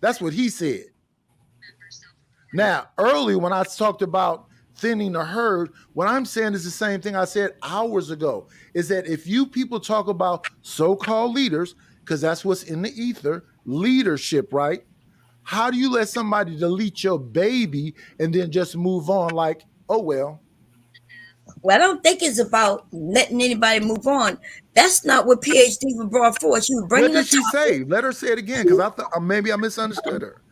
That's what he said. Now, early when I talked about thinning the herd, what I'm saying is the same thing I said hours ago, is that if you people talk about so-called leaders, because that's what's in the ether, leadership, right? How do you let somebody delete your baby and then just move on like, oh, well? Well, I don't think it's about letting anybody move on. That's not what PhD brought forward. She was bringing What did she say? Let her say it again, because I thought maybe I misunderstood her.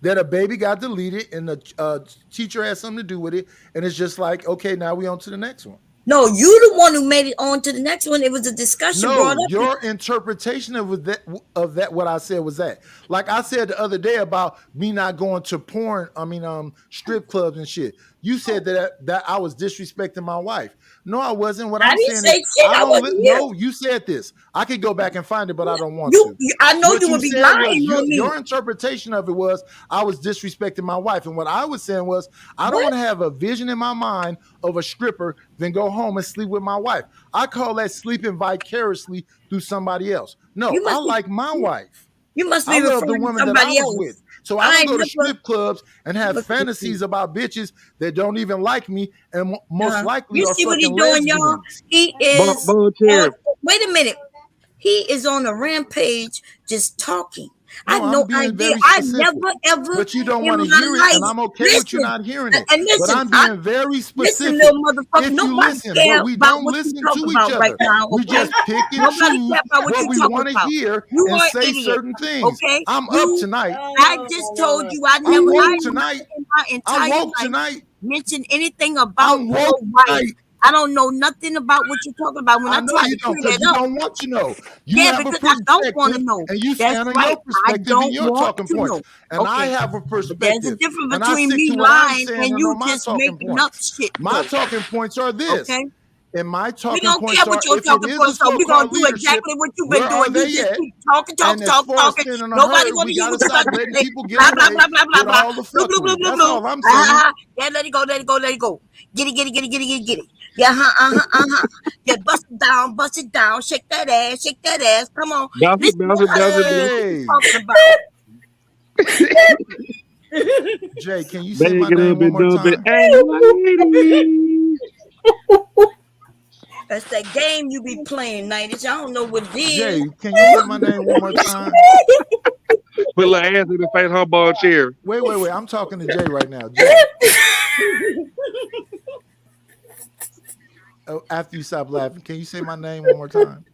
That a baby got deleted and the teacher had something to do with it, and it's just like, okay, now we on to the next one. No, you the one who made it on to the next one. It was a discussion brought up. Your interpretation of that, what I said was that. Like I said the other day about me not going to strip clubs and shit. You said that I was disrespecting my wife. No, I wasn't. What I'm didn't saying say shit. I wasn't here. No, you said this. I could go back and find it, but I don't want to. I know what you would be said lying was, on me. Your interpretation of it was I was disrespecting my wife. And what I was saying was I don't want to have a vision in my mind of a stripper, then go home and sleep with my wife. I call that sleeping vicariously through somebody else. No, I like my wife. You must be I love the referring to woman that somebody I was else. with. So I don't go to strip clubs and have fantasies about bitches that don't even like me and most likely You are see what he's fucking doing, y'all? lesbians. He is. Wait a minute. He is on a rampage, just talking. I have no idea. I never ever. But you don't want to hear it, and I'm okay with you not hearing it. And listen, but I'm being very specific. Listen, little motherfucker. If you Nobody listen, care but we about don't what listen you talk to each about other. right now. We Okay? just pick and Nobody choose care about what you we talking want to about. hear You and are an say idiot. certain things. Okay? I'm up tonight. I just told you I I'm never. woke I tonight. in my entire I'm woke life tonight. mentioned anything about I'm your woke wife. tonight. I don't know nothing about what you're talking about. When I I know try you to don't, clear because that you up, don't want to know. You have a because I don't want to perspective, know. and you That's stand on right. your I perspective don't and your want talking to points. know. And I Okay. have a But there's perspective. a difference And I between stick me to what I'm lying saying and and you on my just talking making up points. shit. My though. talking points are this. Okay. And my We talking don't points care are, what your if it talking is a points are. We're gonna so-called do leadership, exactly what you've been where are doing. You they just at? keep talking. And as far as thinning the Nobody herd, want we to hear got to what you stop got to letting say. people get Blah blah away blah blah blah with blah. all the Blue blue blue fuckery. blue That's blue. all I'm saying. Yeah, let it go, let it go, let it go. Get it, get it, get it, get it, get it, get it. Yeah, Yeah, bust it down, shake that ass, shake that ass. Come on, Bounce it, listen, bounce it, bounce it, nobody bounce knows what you're talking about. Jay, can you say my Bag it name up one and more dump it. time? Hey, ladies. That's that game you be playing, Nightish. I don't know what it is. Jay, can you say my name one more time? Put a little ass in the face, humble chair. Wait. I'm talking to Jay right now. Jay. Oh, after you stop laughing, can you say my name one more time?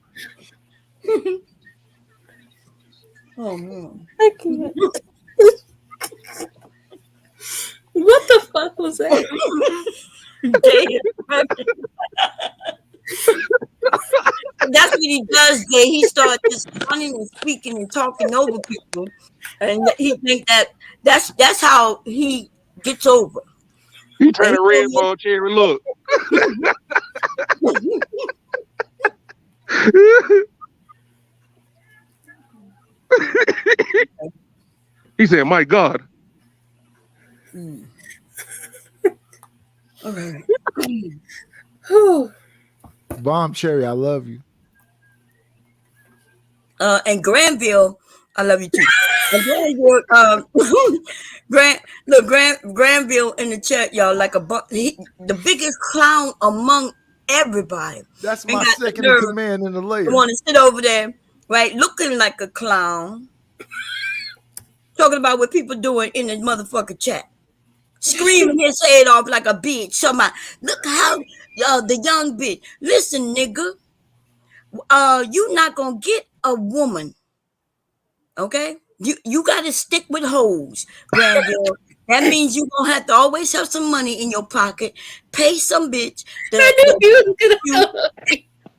Oh no. I can't. What the fuck was that? That's what he does, Jay. He starts just running and speaking and talking over people, and he think that's how he gets over. You turn a red ball chair and look. He said, "My God." All right. Bomb Cherry, I love you. And Granville, I love you too. And Granville, Granville in the chat, y'all, like the biggest clown among everybody. That's my second in command in the layer. You want to sit over there, right, looking like a clown, talking about what people doing in the motherfucking chat, screaming his head off like a bitch. Somebody, look how the young bitch. Listen, nigga, you not gonna get a woman, okay? You gotta stick with hoes, Granville. That means you gonna have to always have some money in your pocket, pay some bitch.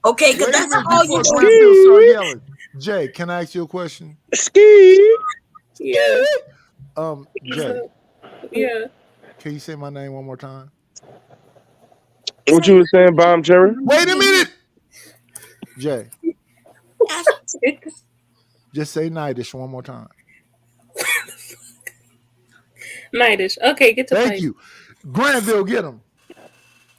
Okay, because that's all you Before do. Granville start yelling. Jay, can I ask you a question? Yeah. Jay, Yeah. can you say my name one more time? What you was saying, Bomb Cherry? Wait a minute. Jay, just say Nightish one more time. Nightish. Okay, get to Thank place. you. Granville, get him.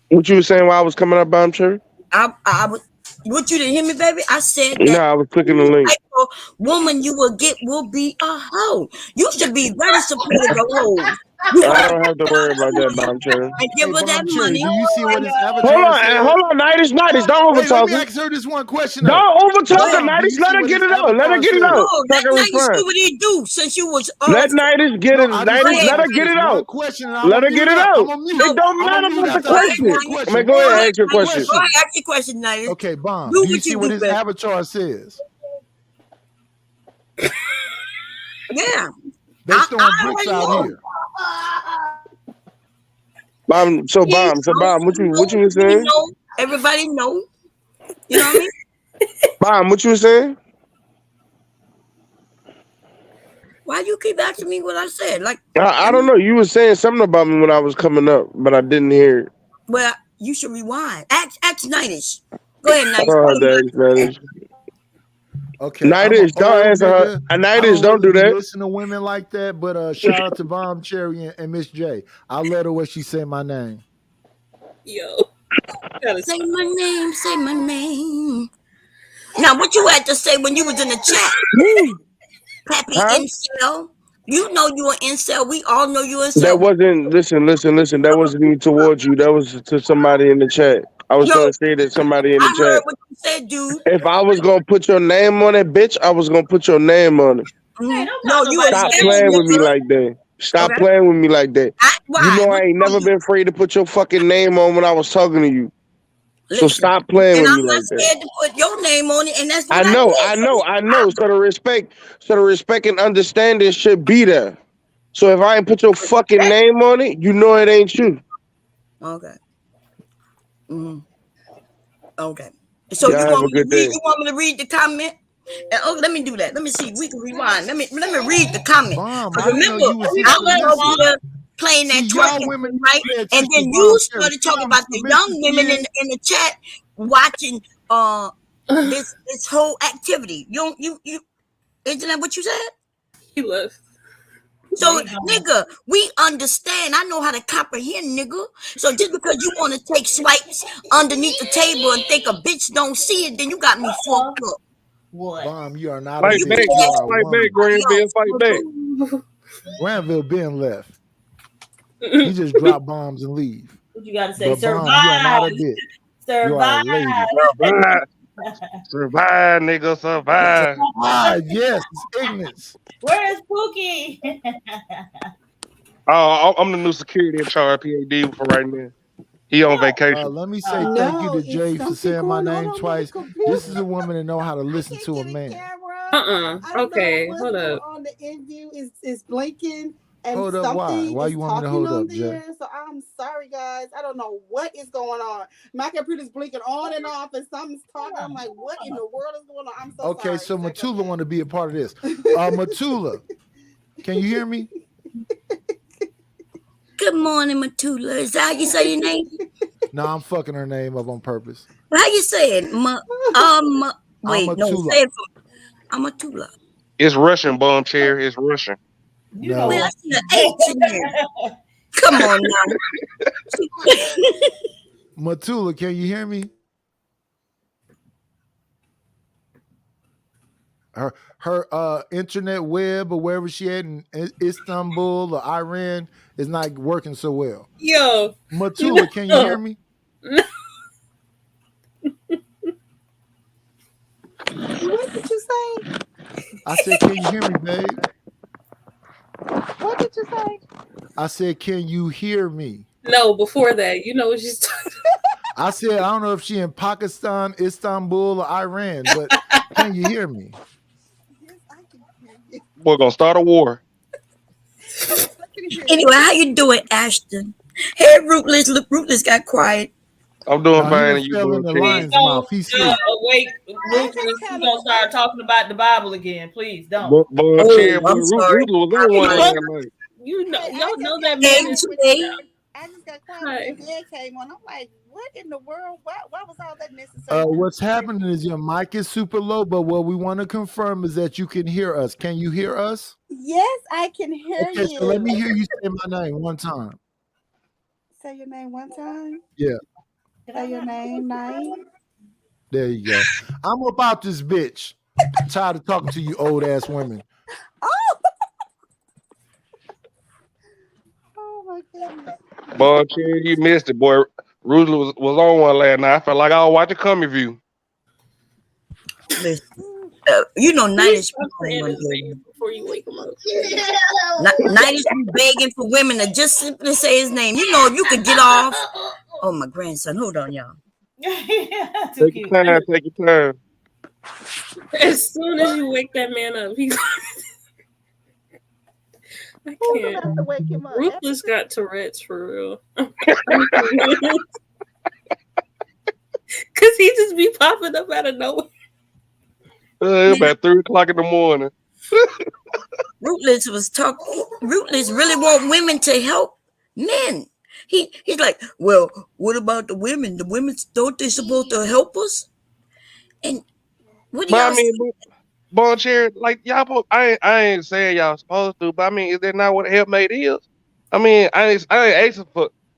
What you was saying while I was coming up, Bomb Cherry? I was. What, you didn't hear me, baby? I said that. No, I was clicking the link. Type of woman you will get will be a hoe. You should be very supportive of hoes. I don't have to worry about that, Bomb Cherry. And give her that Cherry, money. do you see what his avatar Hold on, Nightish, don't Hey, let overtalk me her. ask her this one question. Don't overtalk her, Mom, do Nightish. you Let see her what get his it out. Let her avatar get it says? out. No, So I let can Nightish see respond. what he do since you was Let Nightish get it. I just Nightish, want let to her get finish it one out. question and I'm Let her gonna get mute it up. out. I'm gonna mute. It don't I'm matter gonna mute about the after I ask question. one I mean, question. go ahead, ask your question. Go ahead, ask your question, Nightish. Okay, Bomb. Do Do you what see you what do, his baby. avatar says? Yeah. They throwing bricks already out know. here. Bomb, what you was saying? Everybody know. You know what I mean? Bomb, what you was saying? Why you keep asking me what I said? Like, I don't know. You was saying something about me when I was coming up, but I didn't hear it. well, you should rewind. Ask Nightish. Go ahead, Nightish. Oh, Nightish. Okay, Nightish, don't answer her. Nightish, don't do that. Listen to women like that, but shout out to Bomb Cherry and Miss J. I let her when she said my name. Yo. Say my name, say my name. Now, what you had to say when you was in the chat? Pappy incel. You know you an incel. We all know you incel. That wasn't, listen. That wasn't even towards you. That was to somebody in the chat. I was going to say that somebody in the I heard chat. what you said, dude. If I was going to put your name on it, bitch, I was going to put your name on it. No, you Stop playing with me like that. Stop playing with me like that. You know I ain't never been afraid to put your fucking name on when I was talking to you. So stop playing with me like that. I'm not scared to put your name on it, and that's what I know. So the respect and understanding should be there. So if I ain't put your fucking name on it, you know it ain't you. Okay. Okay. So Y'all you have a good day. want me to read the comment? Oh, let me do that. Let me see. We can rewind. Let me read the comment. Remember, I was over playing that twerking, right? And then you started talking about the young women in the chat watching this whole activity. You isn't that what you said? He left. So, nigga, we understand. I know how to comprehend, nigga. So just because you want to take swipes underneath the table and think a bitch don't see it, then you got me fucked up. What? Bomb, you are not Fight a bitch. back, You are a fight woman. back, Granville, fight back. Granville been left. He just drop bombs and leave. What you gotta say? But Survive. Bomb, you are not a bitch. You are a lady. Survive, nigga, survive. Yes, it's ignorance. Where is Pookie? I'm the new security in charge, PAD for right now. He on vacation. Let me say thank you to Jay for saying my name twice. This is a woman that know how to listen to a man. Okay, hold up. On the end view is blinking and Hold up, something why is you want me to talking hold on up, Jay? there. So I'm sorry, guys. I don't know what is going on. My computer's blinking on and off, and something's talking. I'm like, what in the world is going on? I'm so Okay, sorry. so Matula want to be a part of this. Matula, can you hear me? Good morning, Matula. Is that how you say your name? No, I'm fucking her name up on purpose. How you say it? Wait, no, Amatula. say it for Amatula. It's Russian, Bomb Chair. It's Russian. No. Well, I see an H in there. Come on now. Matula, can you hear me? Her internet web or wherever she at in Istanbul or Iran is not working so well. Yo. Matula, can you hear me? What did you say? I said, can you hear me, babe? What did you say? I said, can you hear me? No, before that, you know what she's talking about. I said, I don't know if she in Pakistan, Istanbul, or Iran, but can you hear me? We're gonna start a war. Anyway, how you doing, Ashton? Hey, Rootless. Look, Rootless got quiet. I'm doing No, he fine, done and you fell doing in the good. lion's mouth. He's asleep. Awake, Ruthless. You don't start talking about the Bible again, please don't. But Cherry, but Ruth was on one last night. You know, y'all know that Hey, man is. I just got quiet when the bed came on. I'm like, what in the world? Why was all that necessary? What's happening is your mic is super low, but what we want to confirm is that you can hear us. Can you hear us? Yes, I can hear Okay, you. so let me hear you say my name one time. Say your name one time. Yeah, Say your name, Night. there you go. I'm about this bitch. Tired of talking to you old ass women. Oh my goodness. Boy, Cherry, you missed it, boy. Ruth was on one last night. I felt like I was watching Come View. Listen, you know, Night is before you wake him up. Night is begging for women to just simply say his name. You know, if you could get off. Oh, my grandson. Hold on, y'all. Take your time. Take your time. As soon as you wake that man up, he's. I can't. Ruthless got Tourette's for real. Cause he just be popping up out of nowhere. It's about 3 o'clock in the morning. Ruthless was talking. Ruthless really want women to help men. He's like, well, what about the women? The women, don't they supposed to help us? And what do y'all say? Bon Cherry, like y'all, I ain't saying y'all supposed to, but I mean, is that not what a helpmate is? I mean, I ain't asking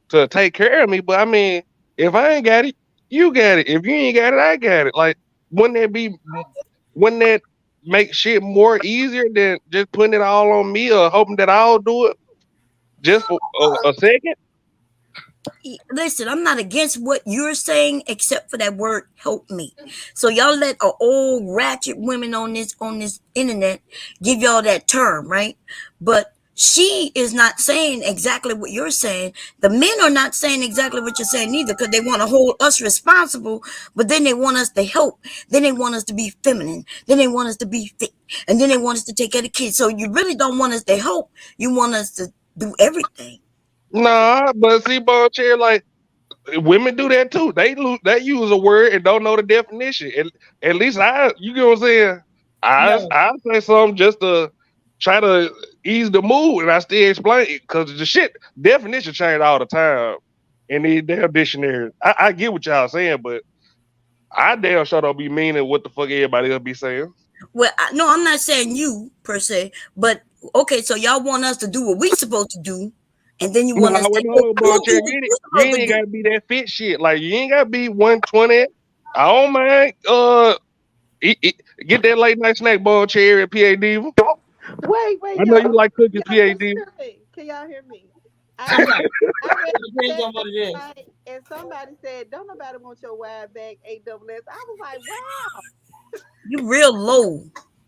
to take care of me, but I mean, if I ain't got it, you got it. If you ain't got it, I got it. Like, wouldn't that make shit more easier than just putting it all on me or hoping that I'll do it just for a second? Listen, I'm not against what you're saying, except for that word "help me." So y'all let old ratchet women on this internet give y'all that term, right? But she is not saying exactly what you're saying. The men are not saying exactly what you're saying either, because they want to hold us responsible, but then they want us to help. Then they want us to be feminine. Then they want us to be fit, and then they want us to take care of the kids. So you really don't want us to help. You want us to do everything. Nah, but see, Bon Cherry, like women do that too. They use a word and don't know the definition. At least you know what I'm saying? I say something just to try to ease the mood, and I still explain it because the shit definition change all the time in these damn dictionaries. I get what y'all saying, but I damn sure don't be meaning what the fuck everybody else be saying. Well, no, I'm not saying you per se, but okay, so y'all want us to do what we supposed to do. And then you want us to you ain't gotta be that fit shit. Like you ain't gotta be 120. I don't mind. Get that late night snack, Bon Cherry, PA Diva. Wait, I know you like cookies, PA Diva. Can y'all hear me? Depends on what it is. And somebody said, "Don't nobody want your wide back AWS." I was like, "Wow, you real low."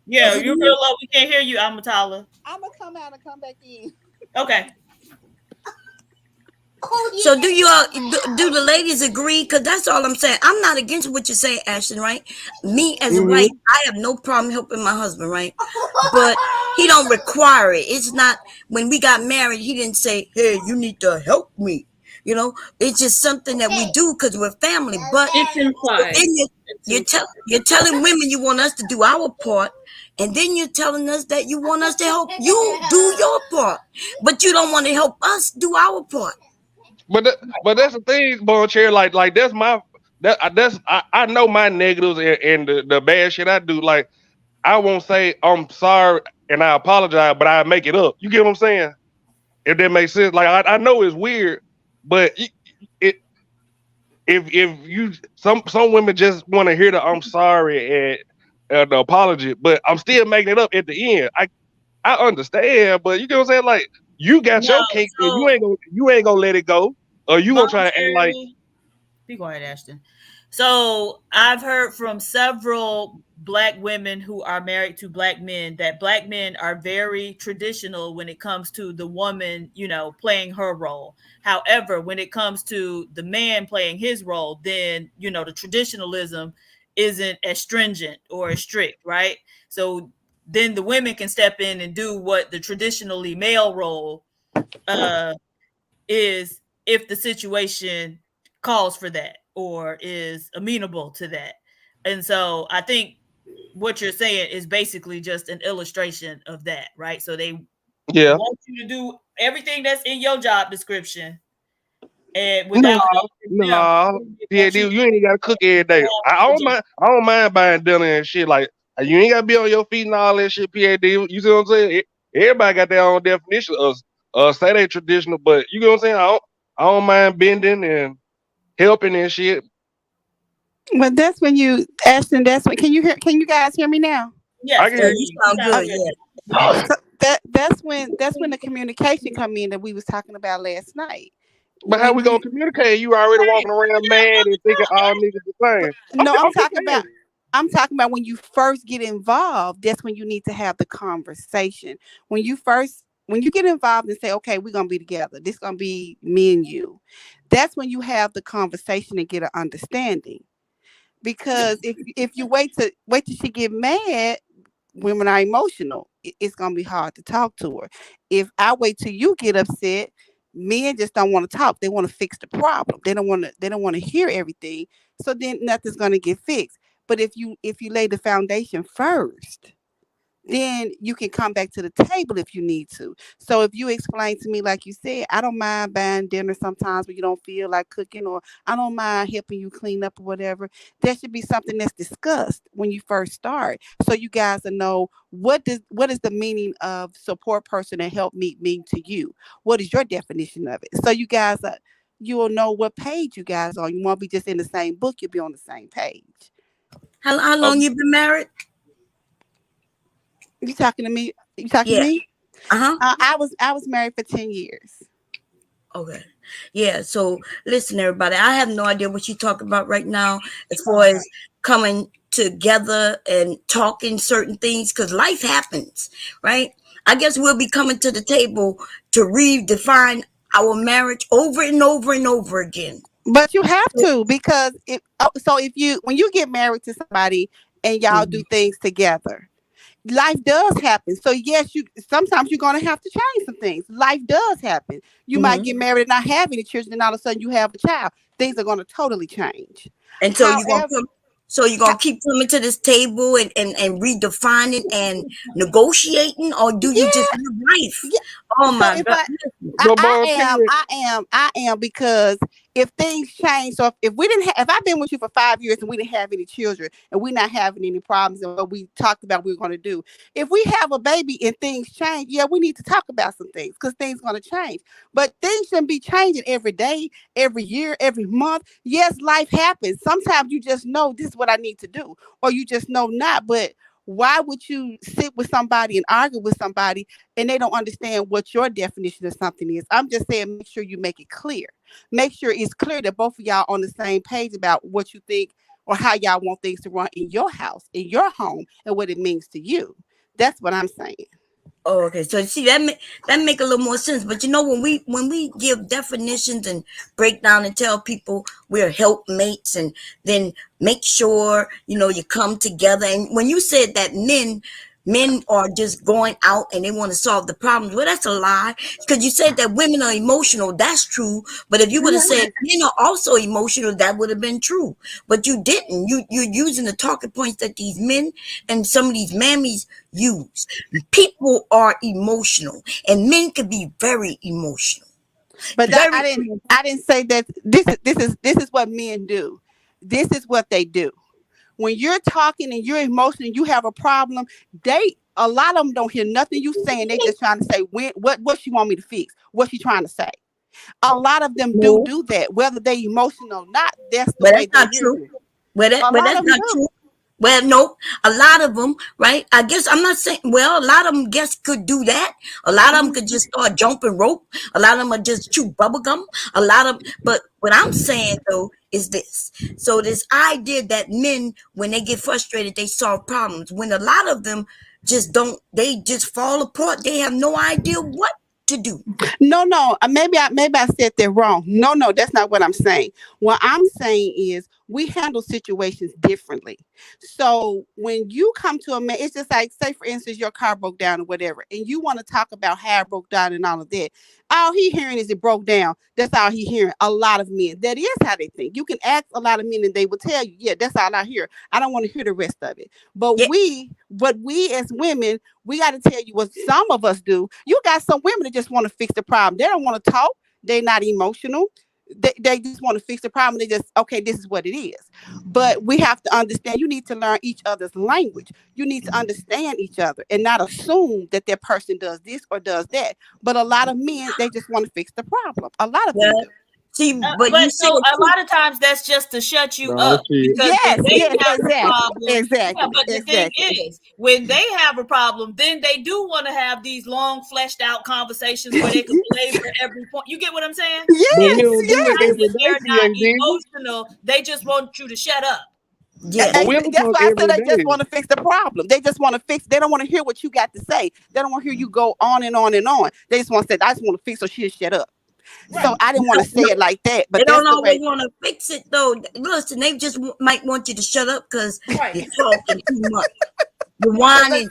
Yeah, you're real low. We can't hear you, Amatala. I'm gonna come out and come back in. Okay. So do the ladies agree? Because that's all I'm saying. I'm not against what you're saying, Ashton, right? Me as a wife, I have no problem helping my husband, right? But he don't require it. It's not, when we got married, he didn't say, hey, you need to help me. You know, it's just something that we do because we're family. But it's implied. You're telling women you want us to do our part, and then you're telling us that you want us to help you do your part, but you don't want to help us do our part. But that's the thing, Bon Cherry. Like that's I know my negatives and the bad shit I do. Like I won't say I'm sorry and I apologize, but I make it up. You get what I'm saying? If that makes sense. Like I know it's weird, but if you some women just want to hear the I'm sorry and the apology, but I'm still making it up at the end. I understand, but you get what I'm saying? Like you got your cake, and you ain't gonna let it go, or you gonna try to act like. Be quiet, Ashton. So I've heard from several Black women who are married to Black men that Black men are very traditional when it comes to the woman, playing her role. However, when it comes to the man playing his role, then, the traditionalism isn't as stringent or as strict, right? So then the women can step in and do what the traditionally male role is if the situation calls for that. or is amenable to that. And so I think what you're saying is basically just an illustration of that, right? So they want you to do everything that's in your job description, and without PhD, you ain't gotta cook every day. I don't mind buying dinner and shit. Like you ain't gotta be on your feet and all that shit. PhD, you see what I'm saying? Everybody got their own definition of say they traditional, but you know what I'm saying? I don't mind bending and helping and shit. But that's when you, Ashton. That's when. Can you guys hear me now? Yes, I can hear You sound good. Yeah. So that's when the communication come in that we was talking about last night. But how we gonna communicate? You already walking around mad and thinking all niggas the same. No, I'm talking about when you first get involved. That's when you need to have the conversation. When you get involved and say, okay, we're gonna be together. This gonna be me and you. That's when you have the conversation and get an understanding. Because if you wait till she get mad, women are emotional. It's gonna be hard to talk to her. If I wait till you get upset, men just don't want to talk. They want to fix the problem. They don't want to hear everything. So then nothing's gonna get fixed. But if you lay the foundation first, then you can come back to the table if you need to. So if you explain to me, like you said, I don't mind buying dinner sometimes when you don't feel like cooking, or I don't mind helping you clean up or whatever. There should be something that's discussed when you first start, so you guys will know what is the meaning of support person and help mean to you. What is your definition of it? So you guys you will know what page you guys are. You won't be just in the same book. You'll be on the same page. How long you been married? You talking to me? You talking to me? I was married for 10 years. Okay. Yeah. So listen, everybody, I have no idea what you're talking about right now as far as coming together and talking certain things, because life happens, right? I guess we'll be coming to the table to redefine our marriage over and over and over again. But you have to, because when you get married to somebody and y'all do things together, life does happen. So yes, sometimes you're gonna have to change some things. Life does happen. You might get married and not have any children, and all of a sudden you have a child. Things are gonna totally change. And so you're gonna keep coming to this table and redefining and negotiating, or do you just live life? Yeah. Oh my God. I am, because if things change, so if I've been with you for 5 years and we didn't have any children and we're not having any problems and what we talked about we were going to do, if we have a baby and things change, yeah, we need to talk about some things, because things are going to change. But things shouldn't be changing every day, every year, every month. Yes, life happens. Sometimes you just know this is what I need to do, or you just know not. But why would you sit with somebody and argue with somebody and they don't understand what your definition of something is? I'm just saying, make sure you make it clear. Make sure it's clear that both of y'all on the same page about what you think or how y'all want things to run in your house, in your home, and what it means to you. That's what I'm saying. Oh, okay. So see, that make a little more sense. But when we give definitions and break down and tell people we're helpmates, and then make sure you come together. And when you said that men are just going out and they want to solve the problems, well, that's a lie. Because you said that women are emotional. That's true. But if you would have said men are also emotional, that would have been true. But you didn't. You're using the talking points that these men and some of these mammies use. People are emotional, and men can be very emotional. But I didn't say that. This is what men do. This is what they do. When you're talking and you're emotional and you have a problem, a lot of them don't hear nothing you saying. They just trying to say what she want me to fix, what she trying to say. A lot of them do that, whether they emotional or not. That's the way that's not true. That's not true. Well, no, a lot of them, right? I guess I'm not saying, well, a lot of them could do that. A lot of them could just start jumping rope. A lot of them are just chew bubble gum. But what I'm saying though is this. So this idea that men, when they get frustrated, they solve problems. When a lot of them they just fall apart. They have no idea what to do. No. Maybe I said that wrong. No, that's not what I'm saying. What I'm saying is, we handle situations differently. So when you come to a man, it's just like, say for instance, your car broke down or whatever, and you want to talk about how it broke down and all of that. All he hearing is it broke down. That's all he hearing. A lot of men, that is how they think. You can ask a lot of men and they will tell you, yeah, that's all I hear. I don't want to hear the rest of it. But we as women, we got to tell you what some of us do. You got some women that just want to fix the problem. They don't want to talk. They're not emotional. They just want to fix the problem. They just, okay, this is what it is. But we have to understand, you need to learn each other's language. You need to understand each other and not assume that that person does this or does that. But a lot of men, they just want to fix the problem. A lot of them do. See, but you so a lot of times that's just to shut you up. Because Exactly. Yeah, but the thing is, when they have a problem, then they do want to have these long, fleshed out conversations where they can belabor every point. You get what I'm saying? Yes. They're not emotional. They just want you to shut up. Yeah, that's why I said they just want to fix the problem. They just want to fix. They don't want to hear what you got to say. They don't want to hear you go on and on and on. They just want to say, I just want to fix so she'll shut up. So I didn't want to say it like that, but they don't always want to fix it though. Listen, they just might want you to shut up because you're talking too much. You're whining.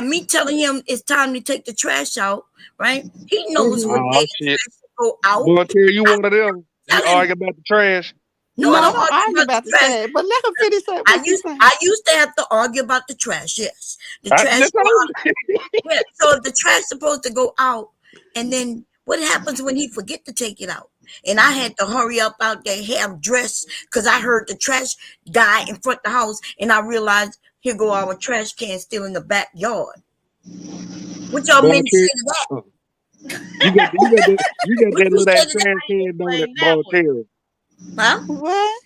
Me telling him it's time to take the trash out, right? He knows what day the trash go out. Boy, tell you one of them. You argue about the trash. No, I don't argue about the trash. But let her finish that. I used to have to argue about the trash. Yes, the trash. Yeah, so the trash supposed to go out, and then what happens when he forget to take it out? And I had to hurry up out there, have dressed, because I heard the trash guy in front of the house, and I realized here go our trash can still in the backyard. What y'all men say to that? You got that little ass trash can down at Voltaire. Huh? What?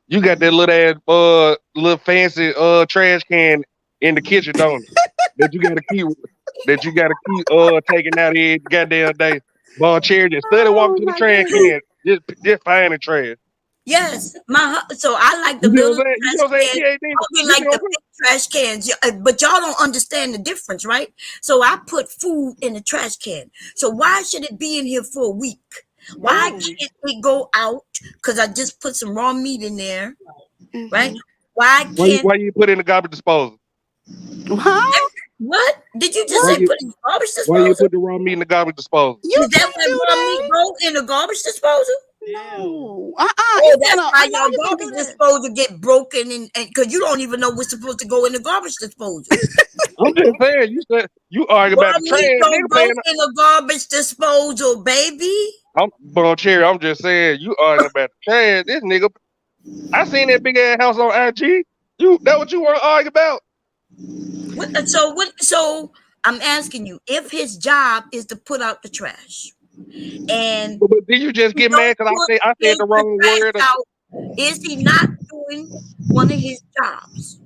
You got that little ass little fancy trash can in the kitchen, don't you? that you gotta keep taking out every goddamn day. Chair just steady walking to the trash can, just finding trash. Yes, so I like the little trash cans. I like the big trash cans, but y'all don't understand the difference, right? So I put food in the trash can. So why should it be in here for a week? Why can't it go out? Because I just put some raw meat in there, right? Why you put it in the garbage disposal? Huh? What? Did you just say put in the garbage disposal? Why you put the raw meat in the garbage disposal? Is that why raw meat go in the garbage disposal? No. Oh, that's why y'all garbage disposal get broken and because you don't even know what's supposed to go in the garbage disposal. I'm just saying, you said you argue about the trash. Don't go in the garbage disposal, baby. Cherry, I'm just saying, you argue about the trash. This nigga, I seen that big ass house on IG. That what you want to argue about? So I'm asking you, if his job is to put out the trash, and but did you just get mad because I said the wrong word? Is he not doing one of his jobs?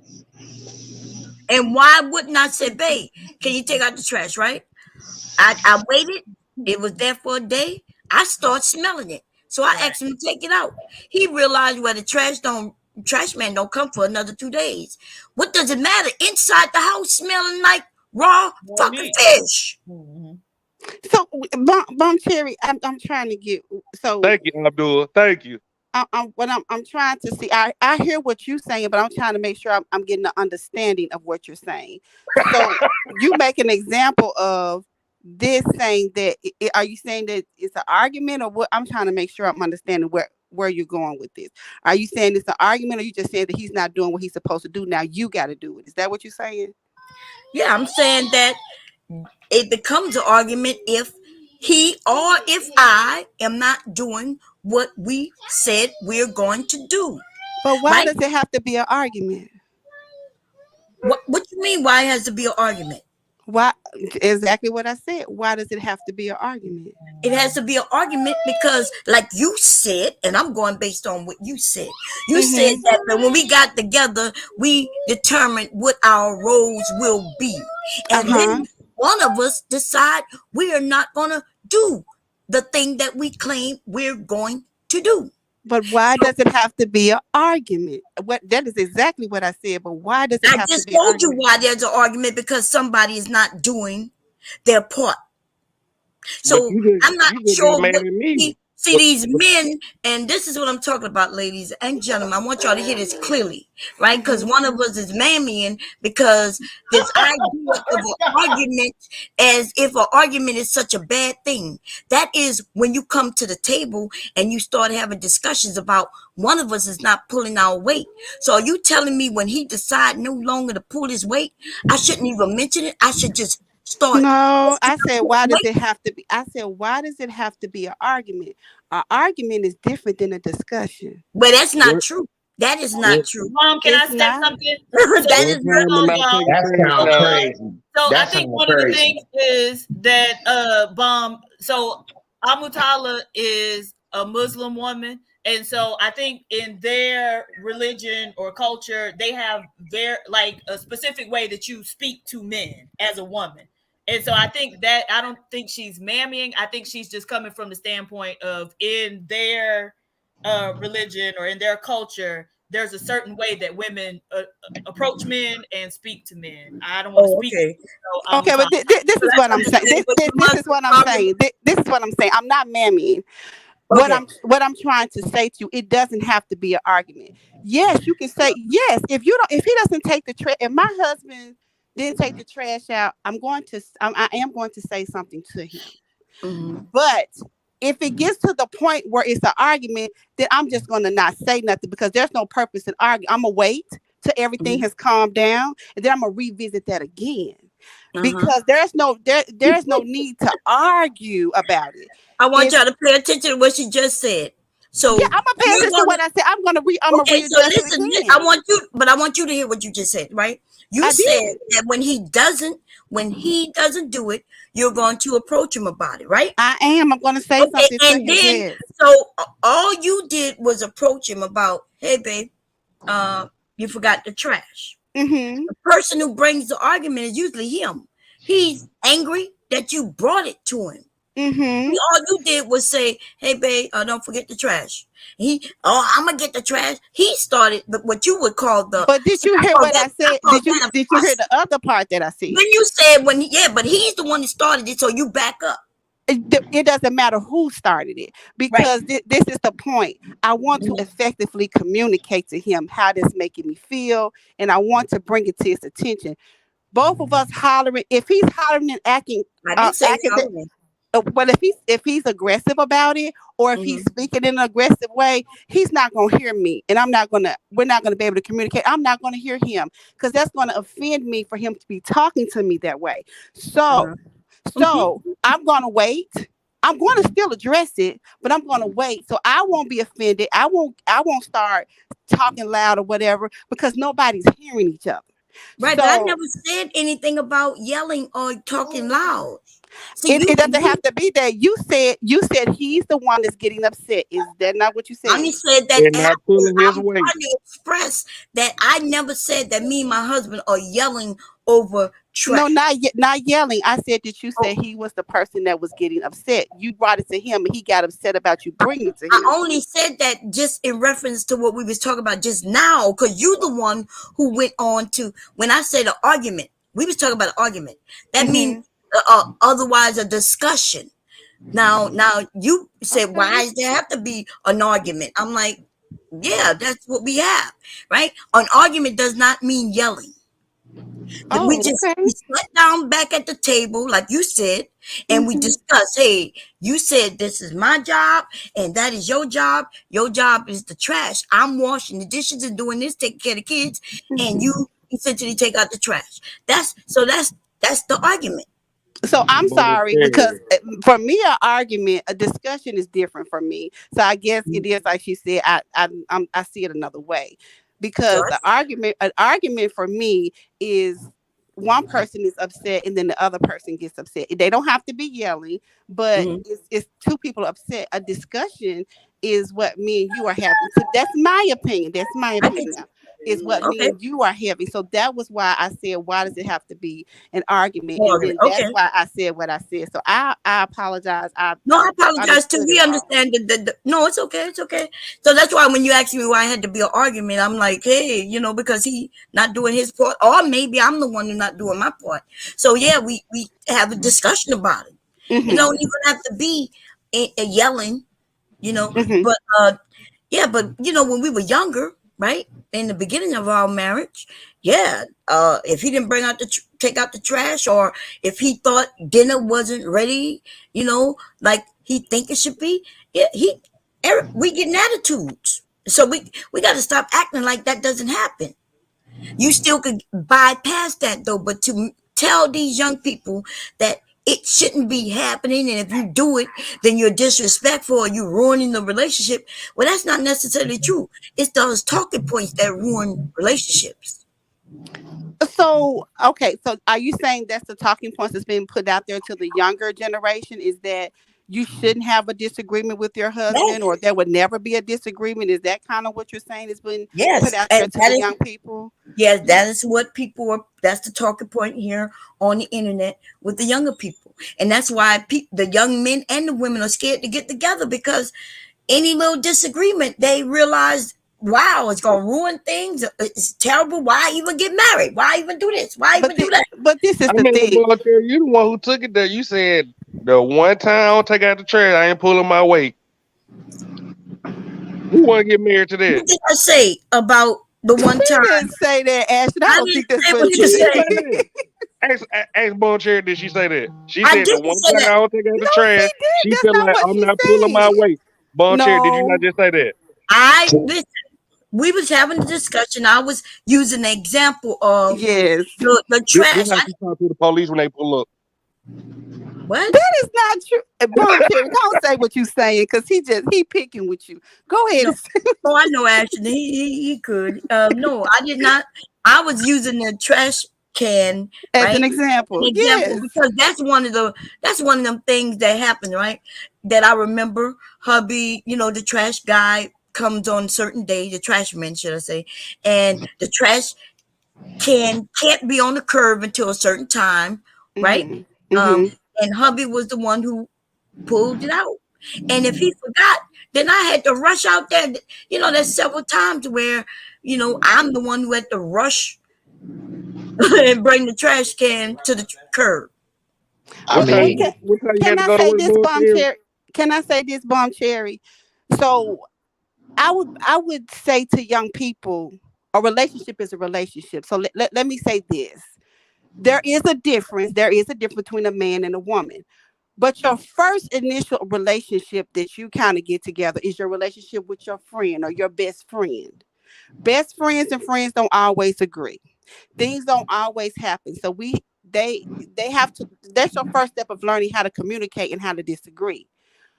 And why wouldn't I say, babe, can you take out the trash, right? I waited. It was there for a day. I start smelling it. So I asked him to take it out. He realized where the trash man don't come for another 2 days. What does it matter? Inside the house smelling like raw fucking fish. Mm-hmm. So, Bon Cherry, I'm trying to get. So thank you, Abdul. Thank you. I'm trying to see. I hear what you're saying, but I'm trying to make sure I'm getting an understanding of what you're saying. So you make an example of this, saying that. Are you saying that it's an argument, or what? I'm trying to make sure I'm understanding where you're going with this. Are you saying it's an argument, or you just saying that he's not doing what he's supposed to do? Now you got to do it. Is that what you're saying? Yeah, I'm saying that it becomes an argument if he or if I am not doing what we said we're going to do. But why does it have to be an argument? What you mean? Why it has to be an argument? Why? Exactly what I said. Why does it have to be an argument? It has to be an argument because, like you said, and I'm going based on what you said. You said that when we got together, we determined what our roles will be, and then one of us decide we are not going to do the thing that we claim we're going to do. But why does it have to be an argument? That is exactly what I said. But why does it have to be an argument? I just told you why there's an argument, because somebody is not doing their part. So I'm not sure what he See, these men, and this is what I'm talking about, ladies and gentlemen. I want y'all to hear this clearly, right? Because one of us is mammying because this idea of an argument as if an argument is such a bad thing. That is when you come to the table and you start having discussions about one of us is not pulling our weight. So are you telling me when he decide no longer to pull his weight, I shouldn't even mention it? I should just start. No, I said, why does it have to be? I said, why does it have to be an argument? An argument is different than a discussion. But that's not true. That is not true. Mom, can It's I say not. something? That is not That's kind of crazy. So That's I think kinda one of the crazy. things is that Bomb. So Amutala is a Muslim woman, and so I think in their religion or culture, they have their like a specific way that you speak to men as a woman. And so I think that I don't think she's mammying. I think she's just coming from the standpoint of in their religion or in their culture, there's a certain way that women approach men and speak to men. I don't want to speak. Okay. So Okay, but this is what I'm saying. This is what I'm saying. This is what I'm saying. I'm not mammying. What I'm trying to say to you, it doesn't have to be an argument. Yes, you can say yes. If he doesn't take the trash, if my husband didn't take the trash out, I am going to say something to him. Mm-hmm. But if it gets to the point where it's an argument, then I'm just going to not say nothing because there's no purpose in arguing. I'm going to wait till everything has calmed down, and then I'm going to revisit that again. Because there's no need to argue about it. I want y'all to pay attention to what she just said. So yeah, I'm gonna pay attention to what I said. I'm gonna read. So listen, I want you to hear what you just said, right? You said that when he doesn't do it, you're going to approach him about it, right? I am. I'm going to say something. And then, so all you did was approach him about, hey, babe, you forgot the trash. Mm-hmm. The person who brings the argument is usually him. He's angry that you brought it to him. Mm-hmm. All you did was say, hey, babe, don't forget the trash. I'm going to get the trash. He started what you would call the... But did you hear what I said? Did you hear the other part that I said? When you said, but he's the one that started it, so you back up. It doesn't matter who started it because this is the point. I want to effectively communicate to him how this making me feel, and I want to bring it to his attention. Both of us hollering. If he's hollering and acting, well, if he's aggressive about it, or if he's speaking in an aggressive way, he's not gonna hear me, and we're not gonna be able to communicate. I'm not gonna hear him because that's gonna offend me for him to be talking to me that way. So I'm gonna wait. I'm going to still address it, but I'm going to wait so I won't be offended. I won't start talking loud or whatever because nobody's hearing each other. Right, but I never said anything about yelling or talking loud. See, it doesn't have to be that. You said he's the one that's getting upset. Is that not what you said? I said that I'm trying to express that I never said that me and my husband are yelling over trash. No, not yelling. I said that you said he was the person that was getting upset. You brought it to him, and he got upset about you bringing it to him. I only said that just in reference to what we was talking about just now, because you the one who went on to when I said an argument. We was talking about an argument. That means otherwise a discussion. Now you said, why does there have to be an argument? I'm like, yeah, that's what we have, right? An argument does not mean yelling. We sat down back at the table, like you said, and we discussed, hey, you said this is my job, and that is your job. Your job is the trash. I'm washing the dishes and doing this, taking care of the kids, and you essentially take out the trash. That's the argument. So I'm sorry because for me, a discussion is different from me. So I guess it is like she said. I see it another way because an argument for me is one person is upset and then the other person gets upset. They don't have to be yelling, but it's two people upset. A discussion is what me and you are having. So that's my opinion. Is what me and you are having. So that was why I said, why does it have to be an argument? And then that's why I said what I said. So I apologize. I apologize too. We understand no, it's okay. It's okay. So that's why when you asked me why I had to be an argument, I'm like, hey, because he not doing his part, or maybe I'm the one who's not doing my part. So yeah, we have a discussion about it. You don't even have to be yelling. you know. But yeah, but you know, when we were younger, right, in the beginning of our marriage, yeah, if he didn't bring out take out the trash, or if he thought dinner wasn't ready, you know, like he think it should be, yeah, we getting attitudes. So we got to stop acting like that doesn't happen. You still could bypass that though, but to tell these young people that it shouldn't be happening, and if you do it, then you're disrespectful or you're ruining the relationship. Well, that's not necessarily true. It's those talking points that ruin relationships. So, okay, so are you saying that's the talking points that's being put out there to the younger generation? Is that you shouldn't have a disagreement with your husband, or there would never be a disagreement? Is that kind of what you're saying is being put out there to the young people? Yes, that is what people are. That's the talking point here on the internet with the younger people, and that's why the young men and the women are scared to get together, because any little disagreement, they realize, wow, it's gonna ruin things. It's terrible. Why even get married? Why even do this? Why even do that? But this is the thing. You the one who took it there. You said the one time I don't take out the trash, I ain't pulling my weight. Who want to get married to that? What did I say about the one time? You didn't say that, Ashton. I don't think that's what you said. Ask Bone Cherry, did she say that? She said the one time I don't take out the trash, she feel like I'm not pulling my weight. Bone Cherry, did you not just say that? Listen, we was having a discussion. I was using the example of the trash. This how she talk to the police when they pull up. What? That is not true. Don't say what you saying, because he picking with you. Go ahead. Oh, I know, Ashton. He could. No, I did not. I was using the trash can as an example. Yes. Because that's one of them things that happened, right? That I remember. Hubby, you know, the trash guy comes on a certain day, the trash man, should I say, and the trash can can't be on the curb until a certain time, right? And hubby was the one who pulled it out. And if he forgot, then I had to rush out there. You know, there's several times where, you know, I'm the one who had to rush and bring the trash can to the curb. Okay. Can I say this, Bomb Cherry? Can I say this, Bomb Cherry? So I would say to young people, a relationship is a relationship. So let me say this. There is a difference. There is a difference between a man and a woman. But your first initial relationship that you kind of get together is your relationship with your friend or your best friend. Best friends and friends don't always agree. Things don't always happen. So they have to, that's your first step of learning how to communicate and how to disagree.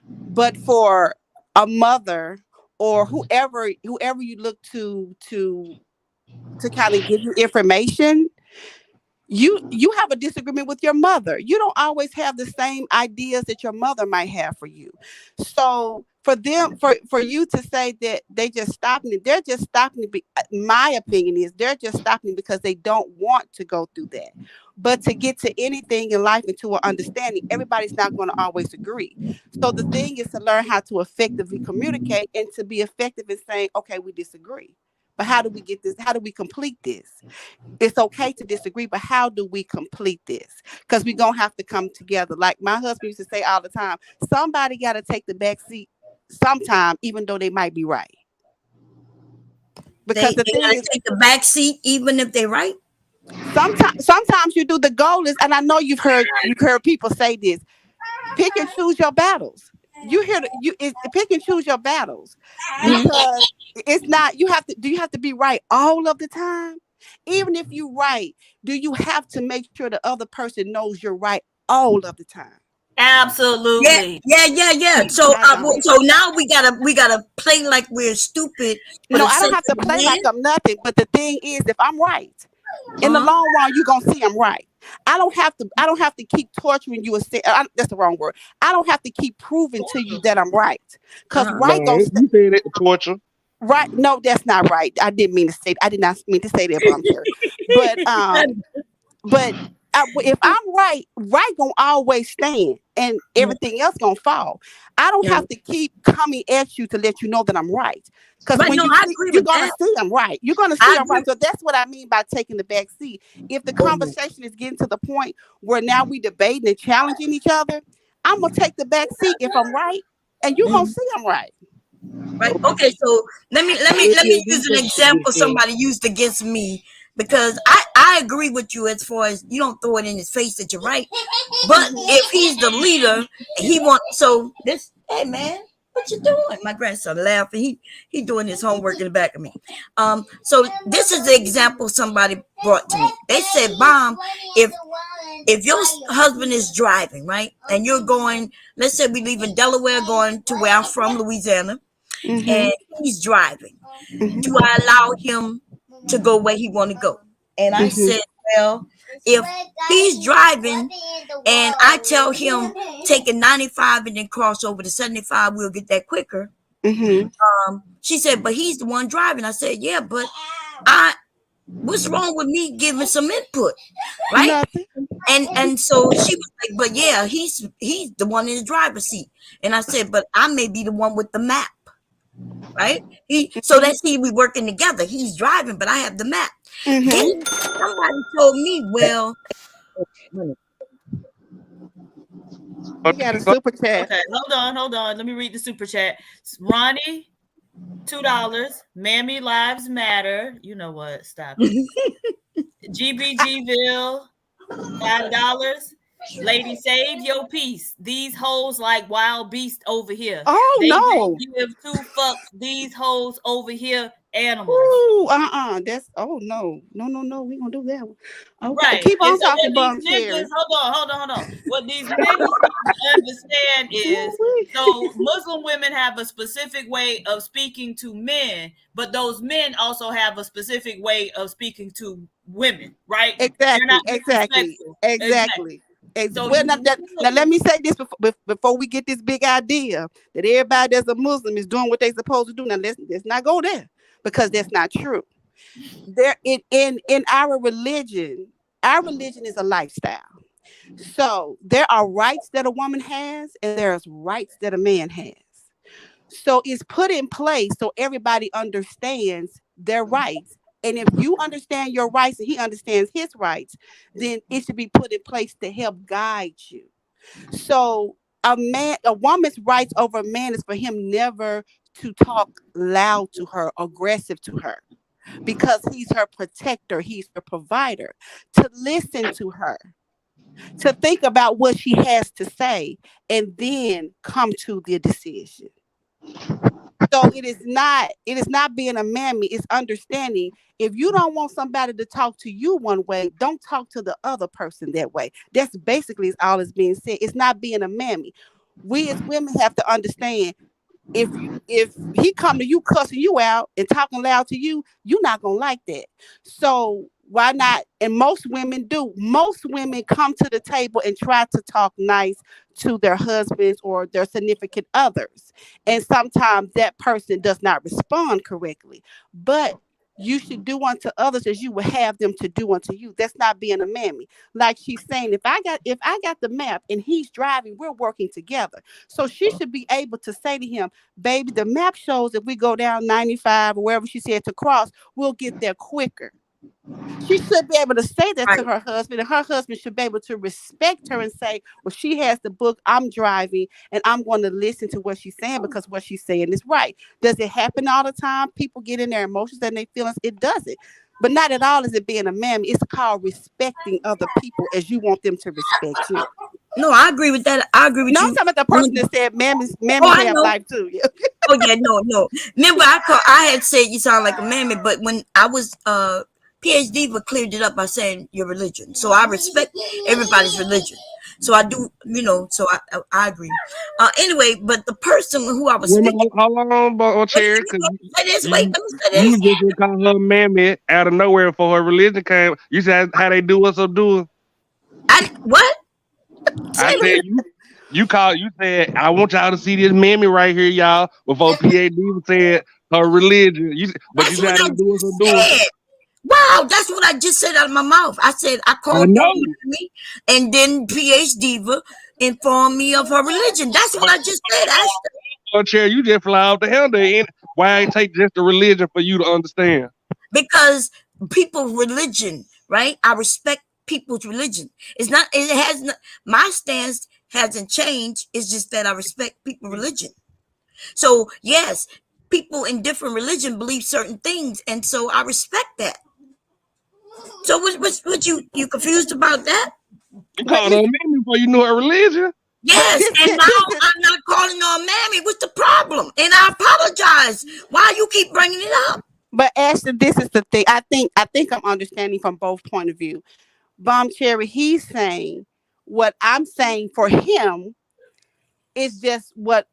But for a mother or whoever you look to kind of give you information, you have a disagreement with your mother. You don't always have the same ideas that your mother might have for you. So for you to say that they're just stopping, my opinion is they're just stopping because they don't want to go through that. But to get to anything in life and to an understanding, everybody's not going to always agree. So the thing is to learn how to effectively communicate and to be effective in saying, okay, we disagree. But how do we get this? How do we complete this? It's okay to disagree, but how do we complete this? Because we're going to have to come together. Like my husband used to say all the time, somebody got to take the back seat sometime, even though they might be right. Because the thing is, take the back seat, even if they're right. Sometimes you do. The goal is, and I know you've heard people say this, pick and choose your battles. Pick and choose your battles, because it's not, do you have to be right all of the time? Even if you're right, do you have to make sure the other person knows you're right all of the time? Absolutely. Yeah. So now we gotta play like we're stupid. No, I don't have to play like I'm nothing. But the thing is, if I'm right, in the long run, you're gonna see I'm right. I don't have to keep torturing you. That's the wrong word. I don't have to keep proving to you that I'm right. Because right you said it, torture. Right? No, that's not right. I did not mean to say that, but I'm sure. But if I'm right gonna always stand, and everything else gonna fall. I don't have to keep coming at you to let you know that I'm right. Because when you're gonna see I'm right. You're gonna see I'm right. So that's what I mean by taking the back seat. If the conversation is getting to the point where now we debating and challenging each other, I'm gonna take the back seat if I'm right. and you're gonna see them right. Right. Okay. So let me use an example somebody used against me, because I agree with you as far as you don't throw it in his face that you're right. But if he's the leader, he wants this. Hey man, what you doing? My grandson laughing. He doing his homework in the back of me. So this is the example somebody brought to me. They said, Mom, if your husband is driving, right, and you're going, let's say we leave in Delaware going to where I'm from, Louisiana, and he's driving, do I allow him to go where he want to go? And I said, well, if he's driving and I tell him take a 95 and then cross over to 75, we'll get that quicker. She said, but he's the one driving. I said, yeah, but what's wrong with me giving some input, right? And so she was like, but yeah, he's the one in the driver's seat. And I said, but I may be the one with the map, right? So let's see, we working together. He's driving, but I have the map. Then somebody told me, well, you got a super chat. Okay, hold on. Let me read the super chat. Ronnie, $2. Mammy Lives Matter. You know what? Stop it. GBGville, $5. Lady, save your peace. These hoes like wild beasts over here. Oh, they no. give 2 fucks. These hoes over here, animals. Ooh, that's no. We gonna do that one. Okay, Right. keep on And so talking, what Bum these niggas, Cherry. hold on. What these niggas need to understand is, so Muslim women have a specific way of speaking to men, but those men also have a specific way of speaking to women, right? They're not disrespectful. Exactly. So Well, now let me say this before we get this big idea that everybody that's a Muslim is doing what they're supposed to do. Now let's not go there, because that's not true. There in our religion is a lifestyle. So there are rights that a woman has, and there's rights that a man has. So it's put in place so everybody understands their rights. And if you understand your rights and he understands his rights, then it should be put in place to help guide you. So a woman's rights over a man is for him never to talk loud to her, aggressive to her, because he's her protector, he's her provider. To listen to her, to think about what she has to say, and then come to the decision. So it is not being a mammy, it's understanding. If you don't want somebody to talk to you one way, don't talk to the other person that way. That's basically all that's being said. It's not being a mammy. We as women have to understand, if he come to you cussing you out and talking loud to you, you're not gonna like that. So why not? And most women do. Most women come to the table and try to talk nice to their husbands or their significant others. And sometimes that person does not respond correctly. But you should do unto others as you would have them to do unto you. That's not being a mammy. Like she's saying, if I got the map and he's driving, we're working together. So she should be able to say to him, baby, the map shows if we go down 95 or wherever she said to cross, we'll get there quicker. She should be able to say that to her husband, and her husband should be able to respect her and say, well, she has the book, I'm driving, and I'm going to listen to what she's saying because what she's saying is right. Does it happen all the time? People get in their emotions and their feelings. It doesn't. But not at all is it being a mammy. It's called respecting other people as you want them to respect you. No, I agree with that. I agree with you. No, I'm talking about the person that said mammies have life too. Oh, yeah, no. Remember, I had said you sound like a mammy, but when I was PhD cleared it up by saying your religion. So I respect everybody's religion. So I do, so I agree. Anyway, but the person who I was speaking. How long, Cherry? Wait, you just call her mammy out of nowhere before her religion came. You said how they do us or do it. What? I said you said I want y'all to see this mammy right here, y'all. Before PhD said her religion. You said how they do us or do it. Wow, that's what I just said out of my mouth. I said I called me, and then PhD informed me of her religion. That's what I just said. Well, Cherry, you just fly off the handle. Why ain't take just the religion for you to understand? Because people's religion, right? I respect people's religion. It's not. It has not. My stance hasn't changed. It's just that I respect people's religion. So yes, people in different religion believe certain things, and so I respect that. So what you confused about that? You called her a mammy before you knew her religion. Yes, and now I'm not calling her a mammy. What's the problem? And I apologize. Why you keep bringing it up? But Ashton, this is the thing. I think I'm understanding from both point of view. Bomb Cherry, he's saying what I'm saying for him is just what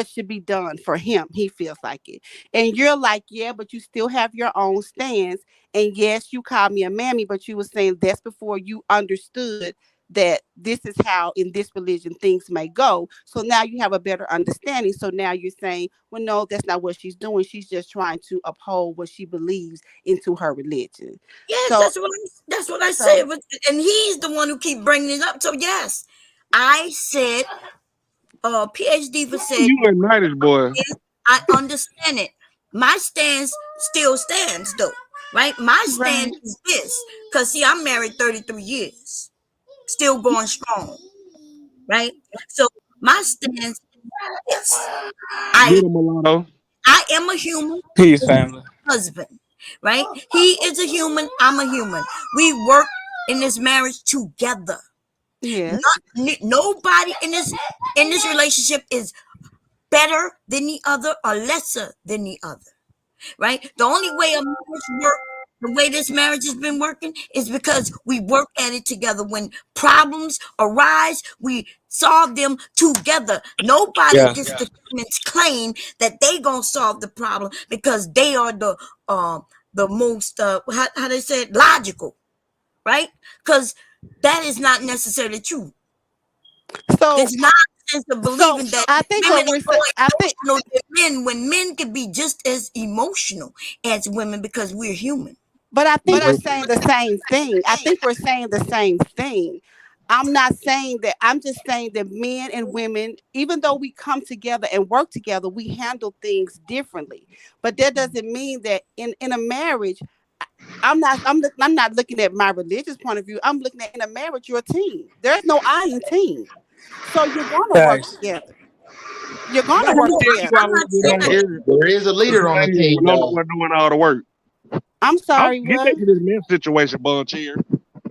should be done for him. He feels like it. And you're like, yeah, but you still have your own stance. And yes, you called me a mammy, but you were saying that's before you understood that this is how in this religion things may go. So now you have a better understanding. So now you're saying, well, no, that's not what she's doing. She's just trying to uphold what she believes into her religion. Yes, So, that's what I said. And he's the one who keep bringing it up. So yes, I said, PhD for said, You a nice boy. I understand it. My stance still stands though, right? My stance is this, because see, I'm married 33 years, still going strong, right? So my stance is I am a human. Peace, family. Husband, right? He is a human. I'm a human. We work in this marriage together. Yes. Nobody in this relationship is better than the other or lesser than the other, right? The only way a marriage works, the way this marriage has been working, is because we work at it together. When problems arise, we solve them together. Nobody gets the claim that they gonna solve the problem because they are the most how they say it, logical, right? Because that is not necessarily true. So it's not sense of believing that I think women what we're are saying, emotional than men, when men can be just as emotional as women because we're human. But I think we're saying the same thing. I think we're saying the same thing. I'm not saying that. I'm just saying that men and women, even though we come together and work together, we handle things differently. But that doesn't mean that in a marriage, I'm not looking at my religious point of view. I'm looking at in a marriage, you're a team. There's no I in team. So you're going to work together. You're going to work together. There is a leader on the team. We're doing all the work. I'm sorry. Get back to this mess situation, Bunch here.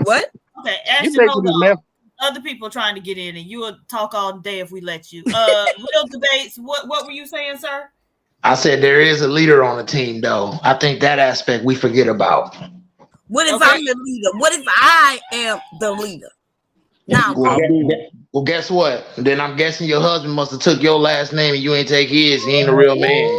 What? Okay, Get Ashton, back to hold this on. mess. Other people trying to get in, and you will talk all day if we let you. Real debates. What were you saying, sir? I said there is a leader on the team, though. I think that aspect we forget about. What if I'm the leader? What if I am the leader? Now, well, guess what? Then I'm guessing your husband must have took your last name and you ain't take his. He ain't a real man.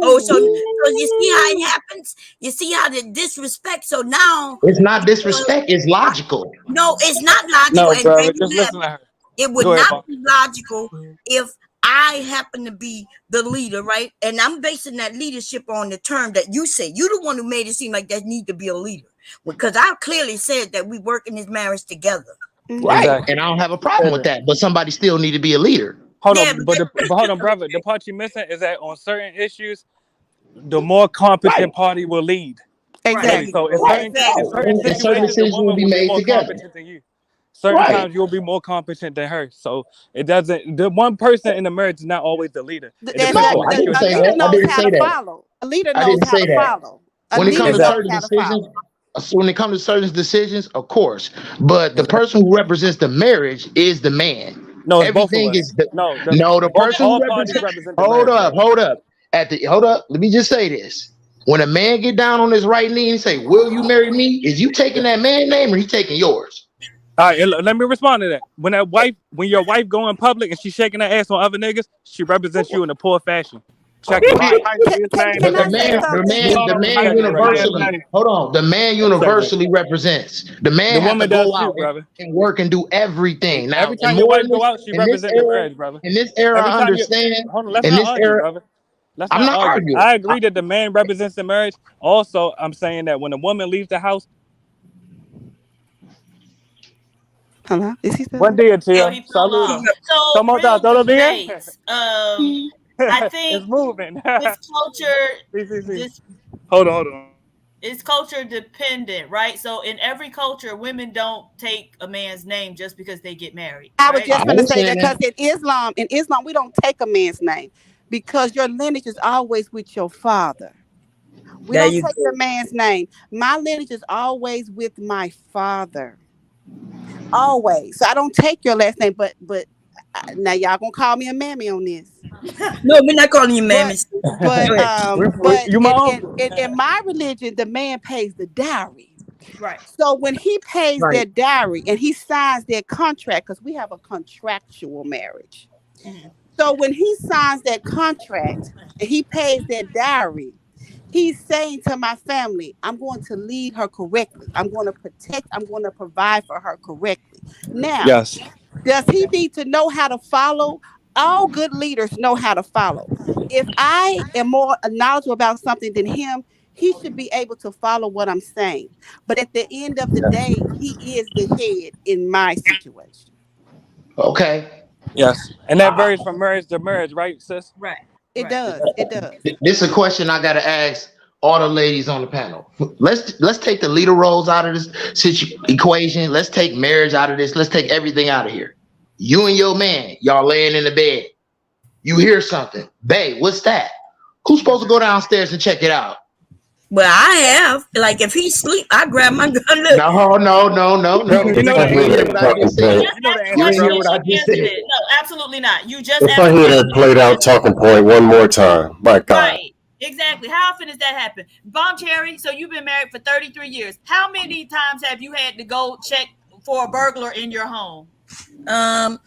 Oh, so you see how it happens? You see how the disrespect? So now it's not disrespect, it's logical. No, it's not logical. No, and bro, baby, just listen to her. It would Go ahead, not be logical if I happen to be the leader, right? And I'm basing that leadership on the term that you say. You're the one who made it seem like there need to be a leader. Because I clearly said that we work in this marriage together. Right. Exactly. And I don't have a problem with that, but somebody still need to be a leader. Hold on, but hold on, brother. The part you're missing is that on certain issues, the more competent party will lead. Exactly. So in certain decisions will be made together. Certain times you'll be more competent than her. So it doesn't. The one person in the marriage is not always the leader. I didn't say that. I didn't say that. A leader knows how to follow. When it comes to certain decisions, of course, but the person who represents the marriage is the man. No, everything is the person who represents. Hold up. Let me just say this: when a man get down on his right knee and say, "Will you marry me?" Is you taking that man's name or he taking yours? All right, let me respond to that. When your wife go in public and she's shaking her ass on other niggas, she represents you in a poor fashion. Check it out. The man universally. Hold on. The man universally represents. The man has to go out and work and do everything. Now, every time your wife go out, she represents the marriage, brother. In this era, I understand. In this era, I'm not arguing. I agree that the man represents the marriage. Also, I'm saying that when a woman leaves the house. Hello? Is he still? Buen día, tia. Saludos. ¿Cómo está? ¿Todo bien? I think it's moving. This culture. Hold on. It's culture dependent, right? So in every culture, women don't take a man's name just because they get married. I was just going to say that because in Islam, we don't take a man's name. because your lineage is always with your father. We There don't you take go. the man's name. My lineage is always with my father. Always. So I don't take your last name, but now y'all gonna call me a mammy on this. No, we're not calling you mammy. But you my uncle. in my religion, the man pays the dowry. Right. So when he pays Right. that dowry and he signs that contract, because we have a contractual marriage. So when he signs that contract and he pays that dowry, he's saying to my family, I'm going to lead her correctly. I'm going to protect, I'm going to provide for her correctly. Now, Yes. does he need to know how to follow? All good leaders know how to follow. If I am more knowledgeable about something than him, he should be able to follow what I'm saying. But at the end of the day, he is the head in my situation. Okay. Yes. And that varies from marriage to marriage, right, sis? Right. It does. It does. This is a question I gotta ask all the ladies on the panel. Let's take the leader roles out of this equation. Let's take marriage out of this. Let's take everything out of here. You and your man, y'all laying in the bed. You hear something. Babe, what's that? Who's supposed to go downstairs and check it out? Well, I have. Like, if he sleep, I grab my gun. Look. No. You know what I just said. You ain't hear what I just said. No, absolutely not. You just If I hear that played out talking point one more time, my God. Right. Exactly. How often does that happen? Bomb Cherry, so you've been married for 33 years. How many times have you had to go check for a burglar in your home?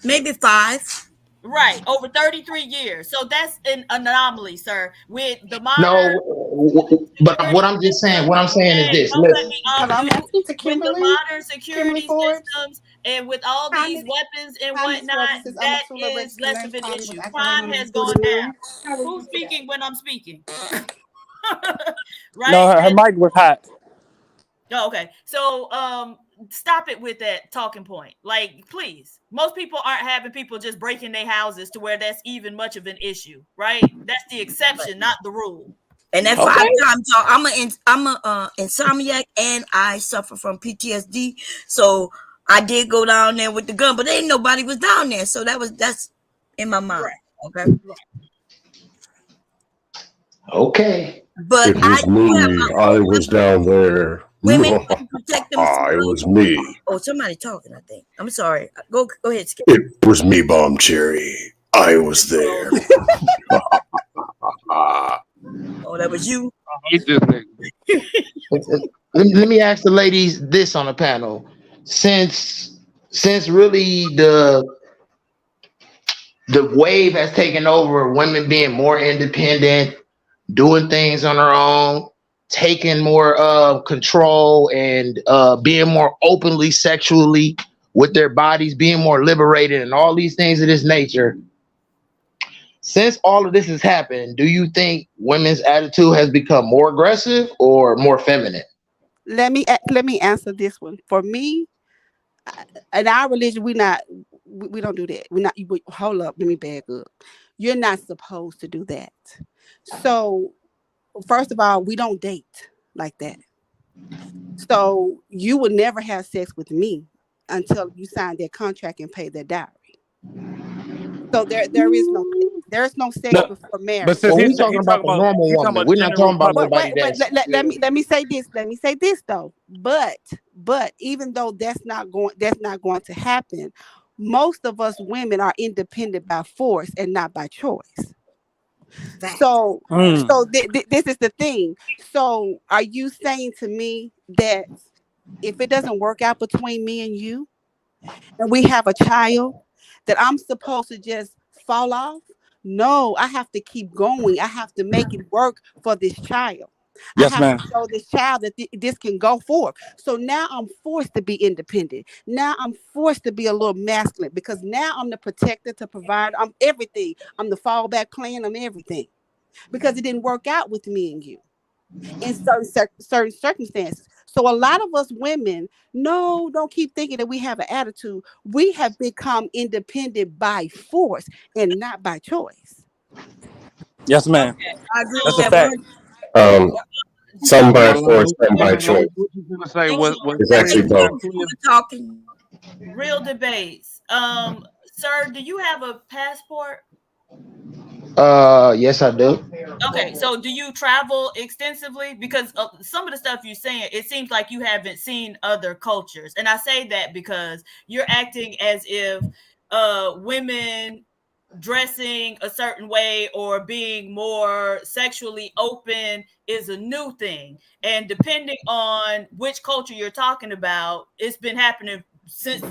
Maybe 5. Right, over 33 years. So that's an anomaly, sir. With the modern, but what I'm just saying, is this. with Kimberly, the modern security systems and with all these weapons and whatnot, that is less of an issue. Crime has gone down. Who's speaking when I'm speaking? Right? No, her mic was hot. Oh, okay. So stop it with that talking point. Like, please. Most people aren't having people just breaking their houses to where that's even much of an issue, right? That's the exception, not the rule. And that 5 times, I'm a insomniac and I suffer from PTSD. So I did go down there with the gun, but ain't nobody was down there. So that's in my mind. Right. Okay. But it was me. I was down there. Women protect themselves. It was me. Oh, somebody talking, I think. I'm sorry. Go ahead, Skip. It was me, Bomb Cherry. I was there. Oh, that was you? Let me ask the ladies this on the panel. Since really the wave has taken over, women being more independent, doing things on their own, taking more control and being more openly sexually with their bodies, being more liberated and all these things of this nature. Since all of this has happened, do you think women's attitude has become more aggressive or more feminine? Let me answer this one. For me, in our religion, we don't do that. We're not. Hold up, let me back up. You're not supposed to do that. So, first of all, we don't date like that. So you would never have sex with me until you sign that contract and pay that dowry. So there's no sex before marriage. But since we're talking about the normal woman, we're not talking about nobody that's. Let me say this. Let me say this though. But even though that's not going to happen, most of us women are independent by force and not by choice. So this is the thing. So are you saying to me that if it doesn't work out between me and you, and we have a child, that I'm supposed to just fall off? No, I have to keep going. I have to make it work for this child. Yes, I have to show this child that this can go forth. So now I'm forced to be independent. Now I'm forced to be a little masculine because now I'm the protector to provide. I'm everything. I'm the fallback plan. I'm everything because it didn't work out with me and you in certain circumstances. So a lot of us women, don't keep thinking that we have an attitude. We have become independent by force and not by choice. Yes, ma'am. I agree That's with a that. fact. Some by force, some by choice. It's actually both. Talking. Real debates. Sir, do you have a passport? Yes, I do. Okay, so do you travel extensively? Because some of the stuff you're saying, it seems like you haven't seen other cultures. And I say that because you're acting as if women dressing a certain way or being more sexually open is a new thing. And depending on which culture you're talking about, it's been happening since,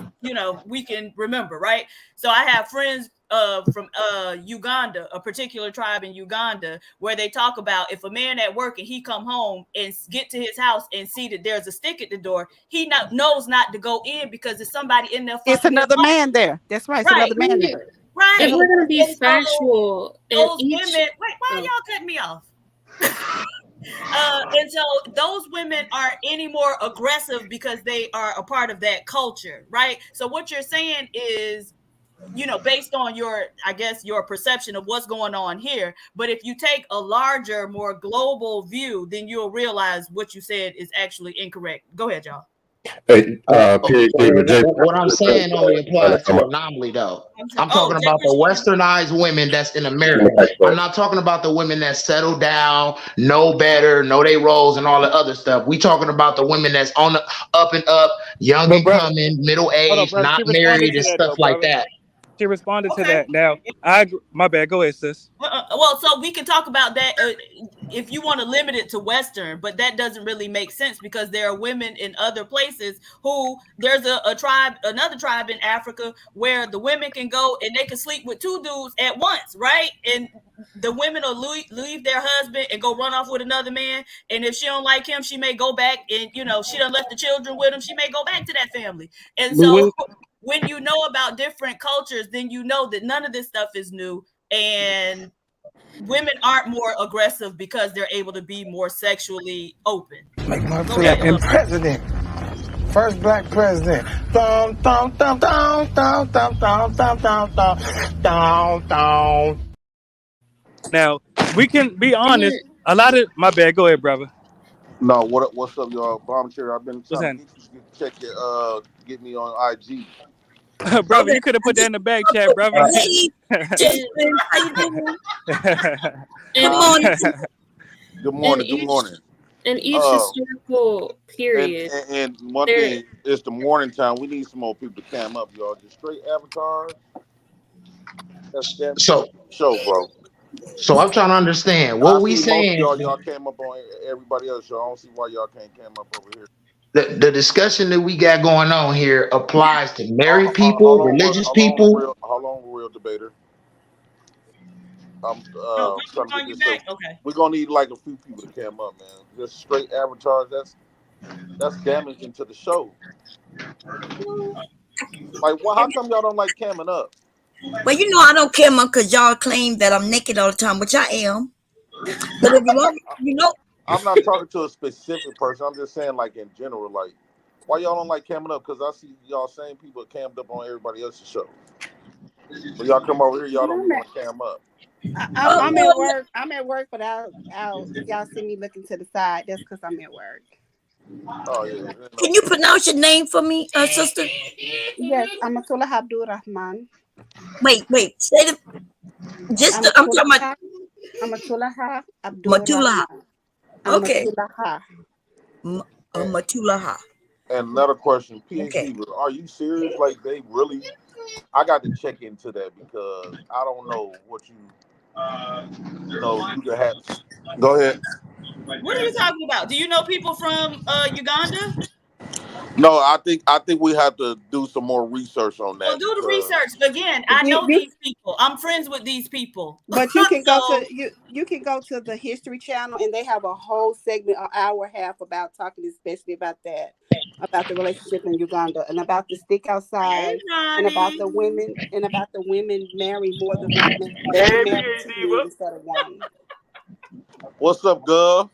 we can remember, right? So I have friends from Uganda, a particular tribe in Uganda, where they talk about if a man at work and he come home and get to his house and see that there's a stick at the door, he knows not to go in because there's somebody in there. It's another man there. That's right. It's another man there. Right. If we're gonna be And so factual, those women. Wait, why are y'all cutting me off? And so those women aren't any more aggressive because they are a part of that culture, right? So what you're saying is, based on your perception of what's going on here. But if you take a larger, more global view, then you'll realize what you said is actually incorrect. Go ahead, y'all. Hey, What I'm saying only applies to anomaly, though. I'm talking about the westernized women that's in America. I'm not talking about the women that settle down, know better, know their roles, and all the other stuff. We talking about the women that's on the up and up, young and coming, middle aged, not married, and stuff like that. She responded to that. Now, my bad. Go ahead, sis. Well, so we can talk about that if you want to limit it to Western, but that doesn't really make sense because there are women in other places who there's another tribe in Africa where the women can go and they can sleep with two dudes at once, right? And the women will leave their husband and go run off with another man. And if she don't like him, she may go back and, she done left the children with him. She may go back to that family. And so when you know about different cultures, then you know that none of this stuff is new. And women aren't more aggressive because they're able to be more sexually open. And president. First black president. Thumb, thumb, thumb, thumb, thumb, thumb, thumb, thumb, thumb, thumb, thumb, thumb. Now, we can be honest. A lot of my bad. Go ahead, brother. No, what's up, y'all? Bomb Cherry. I've been trying to check your get me on IG. Brother, you could have put that in the back chat, brother. Good morning. In each historical period. And one thing is the morning time. We need some more people to cam up, y'all. Just straight avatars. That's show, bro. So I'm trying to understand what we saying. Y'all came up on everybody else. Y'all. I don't see why y'all can't cam up over here. The discussion that we got going on here applies to married people, religious people. Hold on, real debater. We're gonna need like a few people to cam up, man. Just straight avatars. That's damaging to the show. Like, how come y'all don't like camming up? Well, I don't cam up because y'all claim that I'm naked all the time, which I am. But if you want, I'm not talking to a specific person. I'm just saying, like, in general, like, why y'all don't like camming up? Because I see y'all same people cammed up on everybody else's show. But y'all come over here, y'all don't want to cam up. I'm at work. I'm at work, but if y'all see me looking to the side, that's because I'm at work. Oh, yeah. Can you pronounce your name for me, sister? Yes, I'm Amatullah Abdul Rahman. Wait. Say the. I'm talking about. Amatullah Abdul Rahman. Okay. Amatullah. And another question, PhD, are you serious? Like, they really? I got to check into that because I don't know what you could have. Go ahead. What are you talking about? Do you know people from Uganda? No, I think we have to do some more research on that. Well, do the research again. I know these people. I'm friends with these people. But you can go you can go to the History Channel, and they have a whole segment, an hour and a half, about talking especially about that, about the relationship in Uganda, and about the stick outside, and about the women marry more than one man. They marry two men instead of one. What's up, Gov?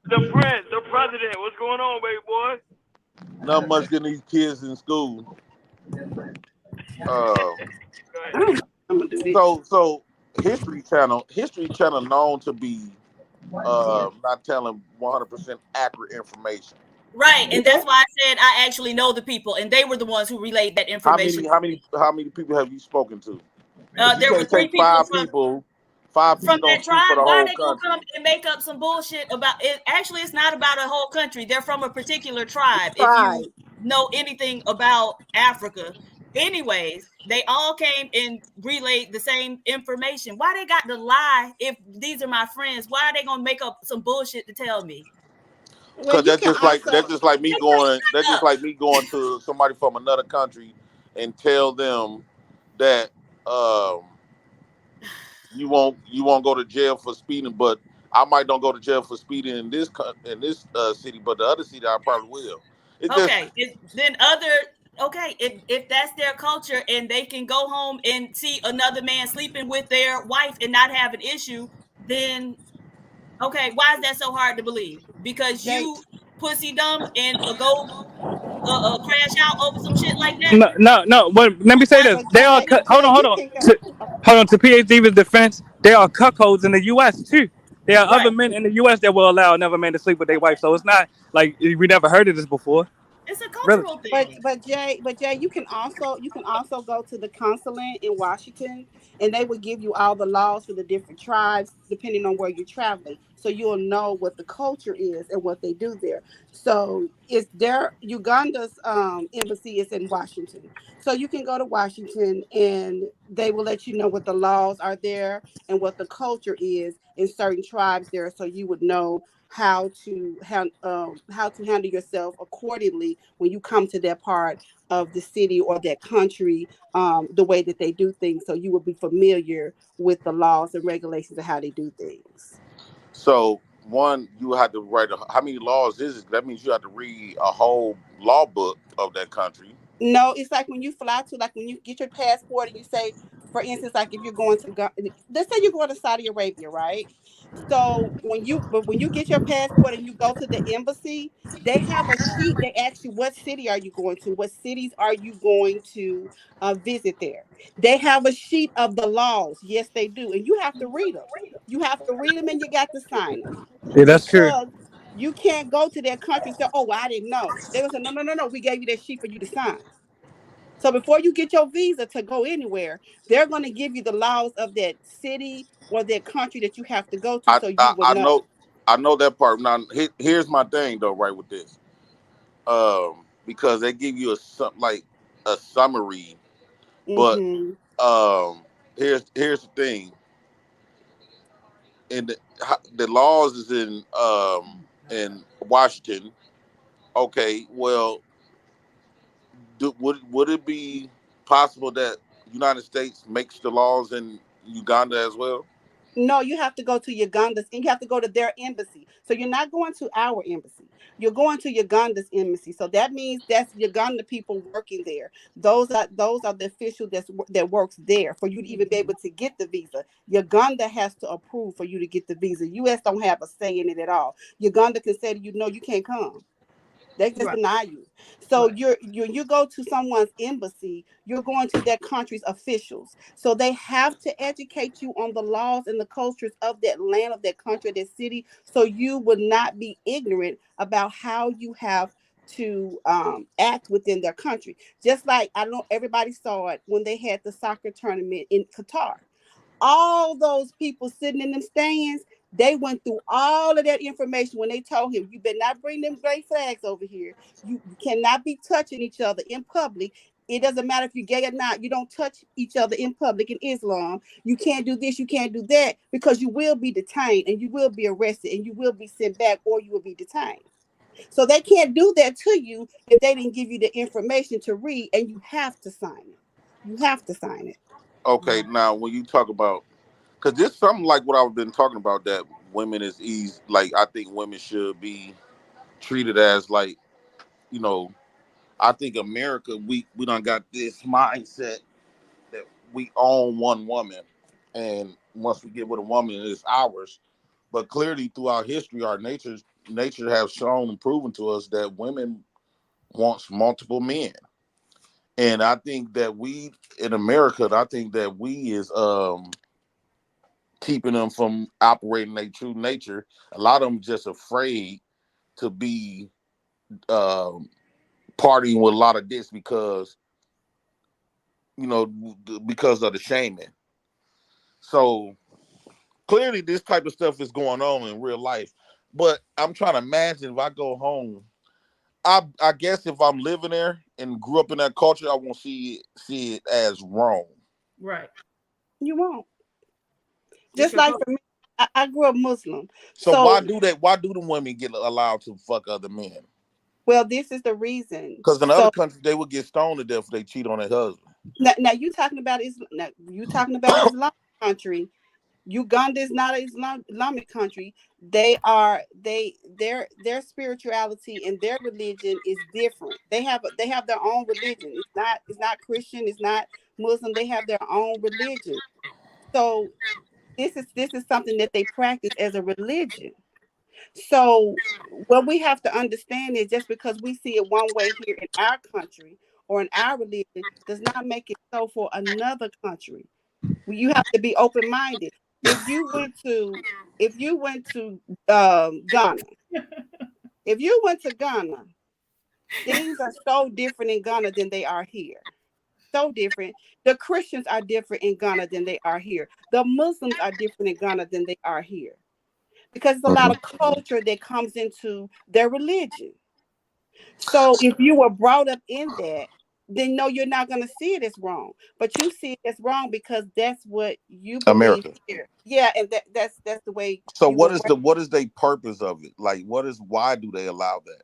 The president. What's going on, baby boy? Not much getting these kids in school. So History Channel known to be not telling 100% accurate information. Right, and that's why I said I actually know the people, and they were the ones who relayed that information. How many people have you spoken to? There were 3 people five from people. 5 people from don't that speak for tribe. the Why are whole they gonna country. come and make up some bullshit about it? Actually, it's not about a whole country. They're from a particular tribe. If you know anything about Africa, anyways, they all came and relayed the same information. Why they got to lie? If these are my friends, why are they gonna make up some bullshit to tell me? Because that's just like me going. That's just like me going to somebody from another country and tell them that you won't go to jail for speeding, but I might don't go to jail for speeding in this city, but the other city I probably will. If that's their culture and they can go home and see another man sleeping with their wife and not have an issue, then okay, why is that so hard to believe? Because you pussy dumb and go crash out over some shit like that? No. But let me say this: they are hold on. To PhD's defense, there are cuckolds in the U.S. too. There are other men in the U.S. that will allow another man to sleep with their wife. So it's not like we never heard of this before. It's a cultural thing. But Jay, you can also go to the consulate in Washington, and they will give you all the laws for the different tribes depending on where you're traveling. So you'll know what the culture is and what they do there. So it's there. Uganda's embassy is in Washington, so you can go to Washington, and they will let you know what the laws are there and what the culture is in certain tribes there, so you would know how to handle yourself accordingly when you come to that part of the city or that country, the way that they do things, so you will be familiar with the laws and regulations of how they do things. So one, you have to write how many laws is it? That means you have to read a whole law book of that country. No, it's like when you fly to, like when you get your passport and you say, for instance, like if you're going to, let's say you're going to Saudi Arabia, right? So when you get your passport and you go to the embassy, they have a sheet. They ask you, what city are you going to? What cities are you going to visit there? They have a sheet of the laws. Yes, they do. And you have to read them. You have to read them and you got to sign them. Yeah, that's true. You can't go to their country and say, oh, well, I didn't know. They will say, no. We gave you that sheet for you to sign. So before you get your visa to go anywhere, they're going to give you the laws of that city or that country that you have to go to, so you will know. I know that part. Now, here's my thing, though, right, with this. Because they give you a summary, but here's the thing. In the laws is in Washington. Okay, well, would it be possible that United States makes the laws in Uganda as well? No, you have to go to Uganda's, and you have to go to their embassy. So you're not going to our embassy. You're going to Uganda's embassy. So that means that's Uganda people working there. Those are the officials that works there for you to even be able to get the visa. Uganda has to approve for you to get the visa. U.S. don't have a say in it at all. Uganda can say to you, no, you can't come. They just deny you. So you go to someone's embassy, you're going to that country's officials. So they have to educate you on the laws and the cultures of that land, of that country, that city, so you would not be ignorant about how you have to act within their country. Just like, I don't know, everybody saw it when they had the soccer tournament in Qatar. All those people sitting in them stands, they went through all of that information when they told him, you better not bring them gray flags over here. You cannot be touching each other in public. It doesn't matter if you're gay or not. You don't touch each other in public in Islam. You can't do this, you can't do that, because you will be detained and you will be arrested and you will be sent back, or you will be detained. So they can't do that to you if they didn't give you the information to read, and you have to sign it. You have to sign it. Okay, now when you talk about, because this is something like what I've been talking about, that women is easy. Like, I think women should be treated as like, I think America, we done got this mindset that we own one woman, and once we get with a woman, it's ours. But clearly, throughout history, our nature has shown and proven to us that women wants multiple men. And I think that we in America, I think that we is keeping them from operating their true nature. A lot of them just afraid to be partying with a lot of dicks because of the shaming. So clearly this type of stuff is going on in real life. But I'm trying to imagine if I go home, I guess if I'm living there and grew up in that culture, I won't see it as wrong. Right. You won't. Just like for me, I grew up Muslim. So why do the women get allowed to fuck other men? Well, this is the reason. Because in other countries they would get stoned to death if they cheat on their husband. Now you talking about Islamic country. Uganda is not an Islamic country. Their spirituality and their religion is different. They have their own religion. It's not Christian. It's not Muslim. They have their own religion. So this is something that they practice as a religion. So what we have to understand is just because we see it one way here in our country or in our religion does not make it so for another country. You have to be open-minded. If you went to Ghana, things are so different in Ghana than they are here. So different. The Christians are different in Ghana than they are here. The Muslims are different in Ghana than they are here. Because there's a lot of culture that comes into their religion. So if you were brought up in that, then no, you're not going to see it as wrong. But you see it as wrong because that's what you believe America. Here. Yeah, and that's the way. So what is the purpose of it? Like why do they allow that?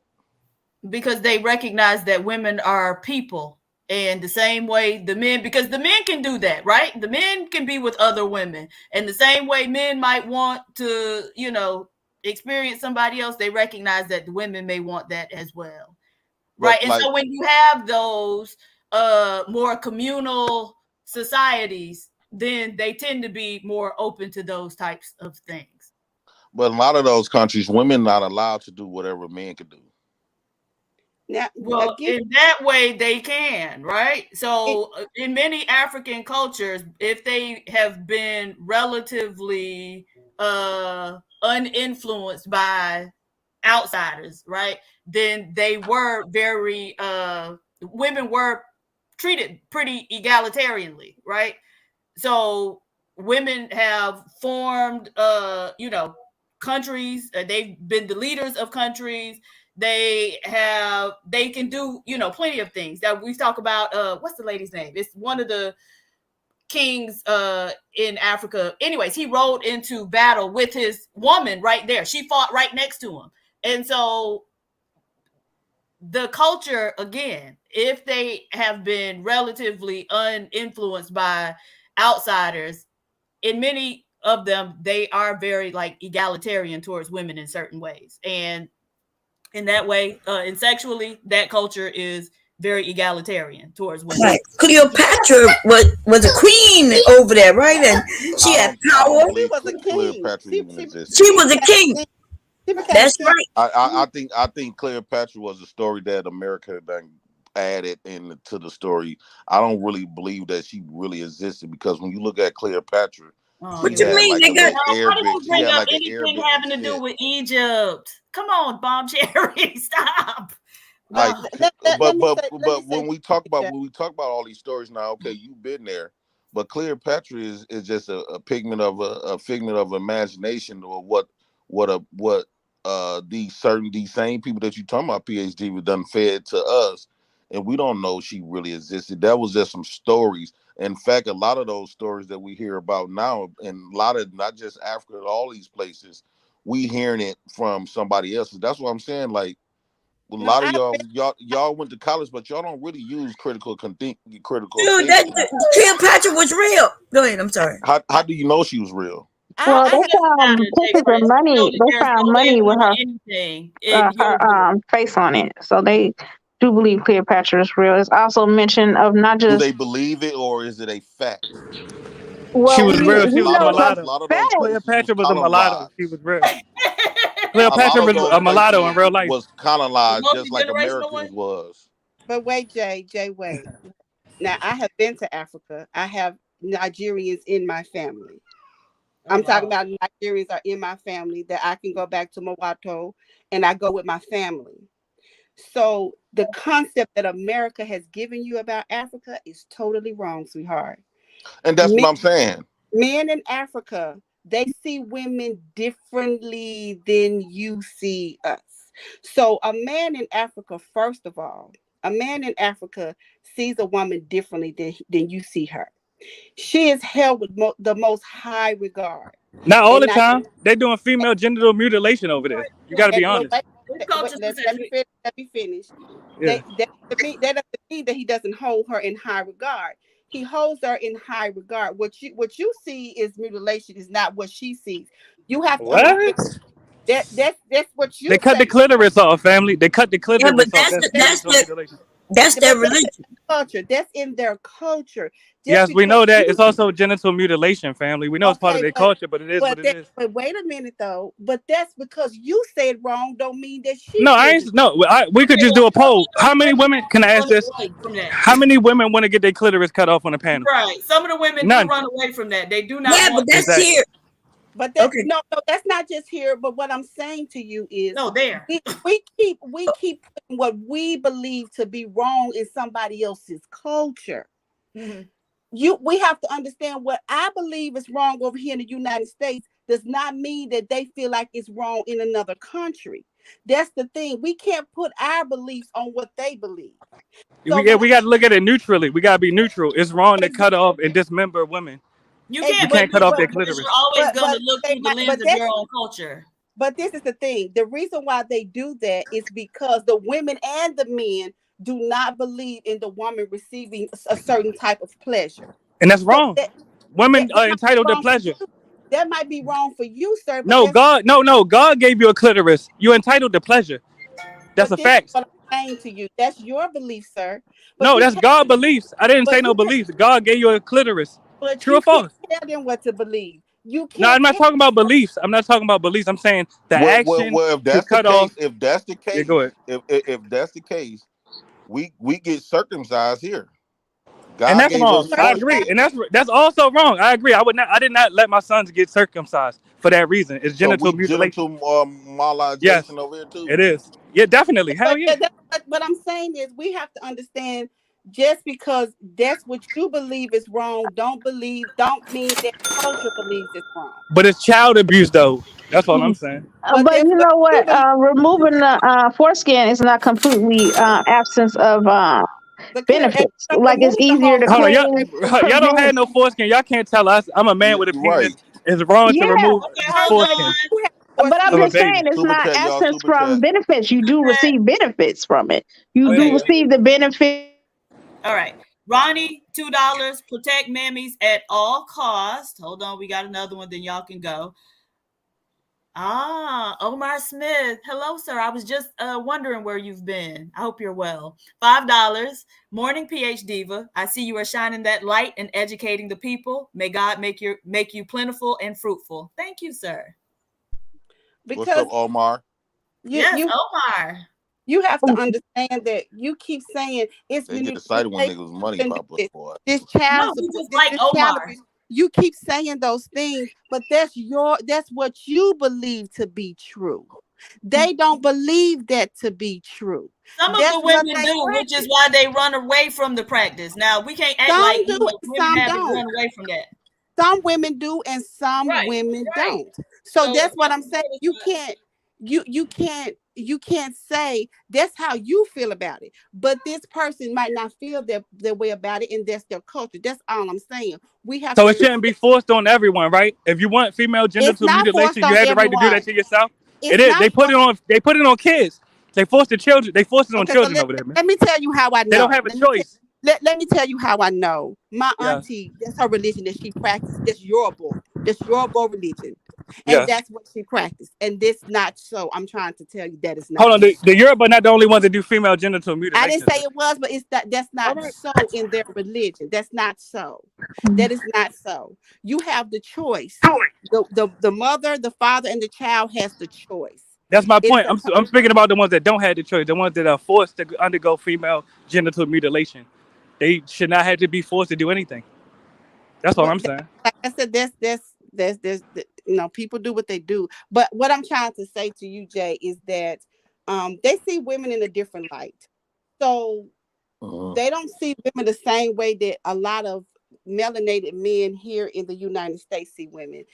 Because they recognize that women are people. And the same way the men, because the men can do that, right? The men can be with other women. And the same way men might want to, experience somebody else, they recognize that the women may want that as well. Right. And so when you have those more communal societies, then they tend to be more open to those types of things. But in a lot of those countries, women not allowed to do whatever men can do. Now, well, in that way they can, right? So in many African cultures, if they have been relatively uninfluenced by outsiders, right, then they were very women were treated pretty egalitarianly, right? So women have formed countries, they've been the leaders of countries. They can do, plenty of things that we talk about. What's the lady's name? It's one of the kings in Africa. Anyways, he rode into battle with his woman right there. She fought right next to him. And so the culture, again, if they have been relatively uninfluenced by outsiders, in many of them, they are very egalitarian towards women in certain ways. And in that way, and sexually, that culture is very egalitarian towards women. Right. Cleopatra was a queen over there, right? And she had power. She was a king. She was a king. That's right. I think Cleopatra was a story that America then added into the story. I don't really believe that she really existed, because when you look at Cleopatra, what you mean? Why do you bring up anything having to do with Egypt? Come on, Bob Cherry, stop. But when we talk about all these stories now, okay, you've been there, but Cleopatra is just a figment of imagination, or what these same people that you talking about, PhD, were done fed to us, and we don't know she really existed. That was just some stories. In fact, a lot of those stories that we hear about now, and a lot of, not just Africa, all these places, we hearing it from somebody else. That's what I'm saying. Like, a lot of y'all went to college, but y'all don't really use critical thinking. Dude, Cleopatra was real. Go ahead. I'm sorry. How do you know she was real? Well, they found pictures of money. They found money with her face on it. So they do believe Cleopatra is real. It's also mention of not just. Do they believe it, or is it a fact? Well, she was real. She was a mulatto. Cleopatra was a mulatto. She was real. Cleopatra was a mulatto in real life. Was colonized just like Americans was. But wait, Jay, wait. Now, I have been to Africa. I have Nigerians in my family. I'm talking about Nigerians are in my family that I can go back to Mowato, and I go with my family. So the concept that America has given you about Africa is totally wrong, sweetheart. And that's what I'm saying. Men in Africa, they see women differently than you see us. So a man in Africa, first of all, a man in Africa sees a woman differently than you see her. She is held with the most high regard. Not all the time. They're doing female genital mutilation over there. You got to be honest. Let me finish. Yeah. That doesn't mean that he doesn't hold her in high regard. He holds her in high regard. What you see is mutilation is not what she sees. You have to What? That's what you. They cut the clitoris off, family. They cut the clitoris but off. That's their religion. Culture. That's in their culture. Yes, we know that. It's also genital mutilation, family. We know it's part of their culture, but it is what it is. But wait a minute, though. But that's because you said wrong. Don't mean that she. No, I ain't. No, we could just do a poll. How many women? Can I ask this? How many women want to get their clitoris cut off on a panel? Right. Some of the women do run away from that. They do not. Yeah, but that's here. But that's, no, that's not just here. But what I'm saying to you is, there. We keep putting what we believe to be wrong in somebody else's culture. Mm-hmm. We have to understand what I believe is wrong over here in the United States does not mean that they feel like it's wrong in another country. That's the thing. We can't put our beliefs on what they believe. So we got to look at it neutrally. We got to be neutral. It's wrong to cut off and dismember women. You can't cut off their clitoris. You're always going to look through the lens of your own culture. But this is the thing. The reason why they do that is because the women and the men do not believe in the woman receiving a certain type of pleasure. And that's wrong. Women are entitled to pleasure. That might be wrong for you, sir. No, God gave you a clitoris. You're entitled to pleasure. That's a fact. What I'm saying to you. That's your belief, sir. But no, that's God's beliefs. I didn't say no beliefs. God gave you a clitoris. But true or false? Tell them what to believe. You can't. No, I'm not talking about beliefs. I'm not talking about beliefs. I'm saying the action if that's to cut the case, off. If that's the case, yeah, go ahead. If that's the case, we get circumcised here. God and that's gave wrong. us I agree, and that's also wrong. I agree. I did not let my sons get circumcised for that reason. It's genital mutilation. Yes, over here too. It is. Yeah, definitely. Hell yeah. What I'm saying is we have to understand. Just because that's what you believe is wrong, don't mean that culture believes it's wrong. But it's child abuse, though. That's all I'm saying. But you know what? Removing the foreskin is not completely absence of benefits. Like it's easier to clean. Y'all don't have no foreskin. Y'all can't tell us. I'm a man with a penis. Right. It's wrong to remove foreskin. But I'm just saying it's not absence from benefits. You do receive benefits from it. You do receive the benefit. All right. Ronnie, $2. Protect mammies at all costs. Hold on. We got another one. Then y'all can go. Omar Smith. Hello, sir. I was just wondering where you've been. I hope you're well. $5. Morning, PH Diva. I see you are shining that light and educating the people. May God make you plentiful and fruitful. Thank you, sir. Because what's up, Omar? Omar. You have to understand that you keep saying it's they get excited when niggas money pop up for it. This child, you keep saying those things, but that's what you believe to be true. They don't believe that to be true. Some of the women do, which is why they run away from the practice. Now we can't act like women have to run away from that. Some women do, and some women don't. So that's what I'm saying. You can't say that's how you feel about it, but this person might not feel their way about it, and that's their culture. That's all I'm saying. We have. So it shouldn't be forced on everyone, right? If you want female genital mutilation, you have the right to do that to yourself. It is. They put it on kids. They force the children. They force it on children over there, man. Let me tell you how I know. They don't have a choice. Let me tell you how I know. My auntie, that's her religion that she practiced. That's Yoruba. That's Yoruba religion. And that's what she practiced. And this not so. I'm trying to tell you that is not. Hold on, the Yoruba not the only ones that do female genital mutilation. I didn't say it was, but that's not so in their religion. That's not so. That is not so. You have the choice. The mother, the father, and the child has the choice. That's my point. I'm speaking about the ones that don't have the choice, the ones that are forced to undergo female genital mutilation. They should not have to be forced to do anything. That's all I'm saying. Like I said, there's people do what they do. But what I'm trying to say to you, Jay, is that they see women in a different light. So they don't see women the same way that a lot of melanated men here in the United States see women.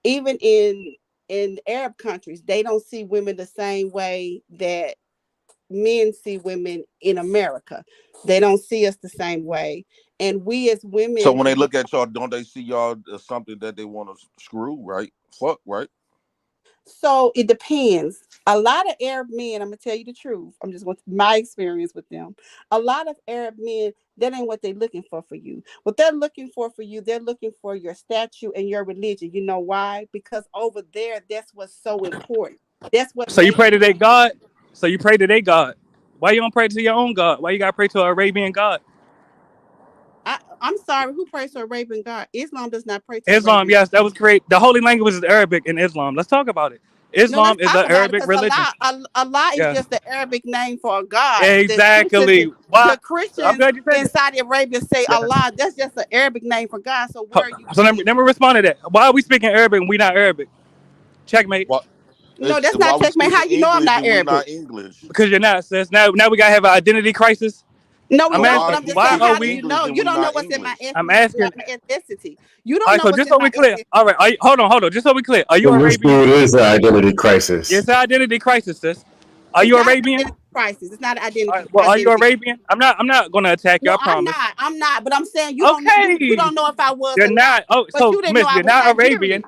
Even in Arab countries, they don't see women the same way that men see women in America. They don't see us the same way. And we as women. So when they look at y'all, don't they see y'all as something that they want to screw, right? Fuck, right? So it depends. A lot of Arab men, I'm gonna tell you the truth. I'm just going to my experience with them. A lot of Arab men, that ain't what they're looking for you. What they're looking for you, they're looking for your statue and your religion. You know why? Because over there, that's what's so important. That's what. So you pray to their God. So you pray to their God. Why you don't pray to your own God? Why you gotta pray to an Arabian God? I'm sorry, who prays to Arabian God? Islam does not pray to Islam, Arabian yes, that was great. The holy language is Arabic in Islam. Let's talk about it. Islam is an Arabic religion. Allah is just the Arabic name for God. Exactly. The Christians in Saudi Arabia say Allah. That's just an Arabic name for God. So where are you? So let me respond to that. Why are we speaking Arabic and we not Arabic? Checkmate. What? No, that's not checkmate. How you know I'm not Arabic? Not English. Because you're not, sis. Now we gotta have an identity crisis. No, I'm asking, asking, why are we? you don't know what's in my ethnicity. I'm asking. You don't all right, know so what's just in so my we clear. ethnicity. All right, hold on. Just so we clear. Are you Arabian? It is an identity crisis. It's an identity crisis, sis. Are you Arabian? It's not an identity crisis. It's not an identity. Right, well, are you Arabian? I'm not gonna attack you. I promise. I'm not. But I'm saying you don't know. You don't know if I was. You're not. Oh, but so you didn't Miss, know you're not Arabian.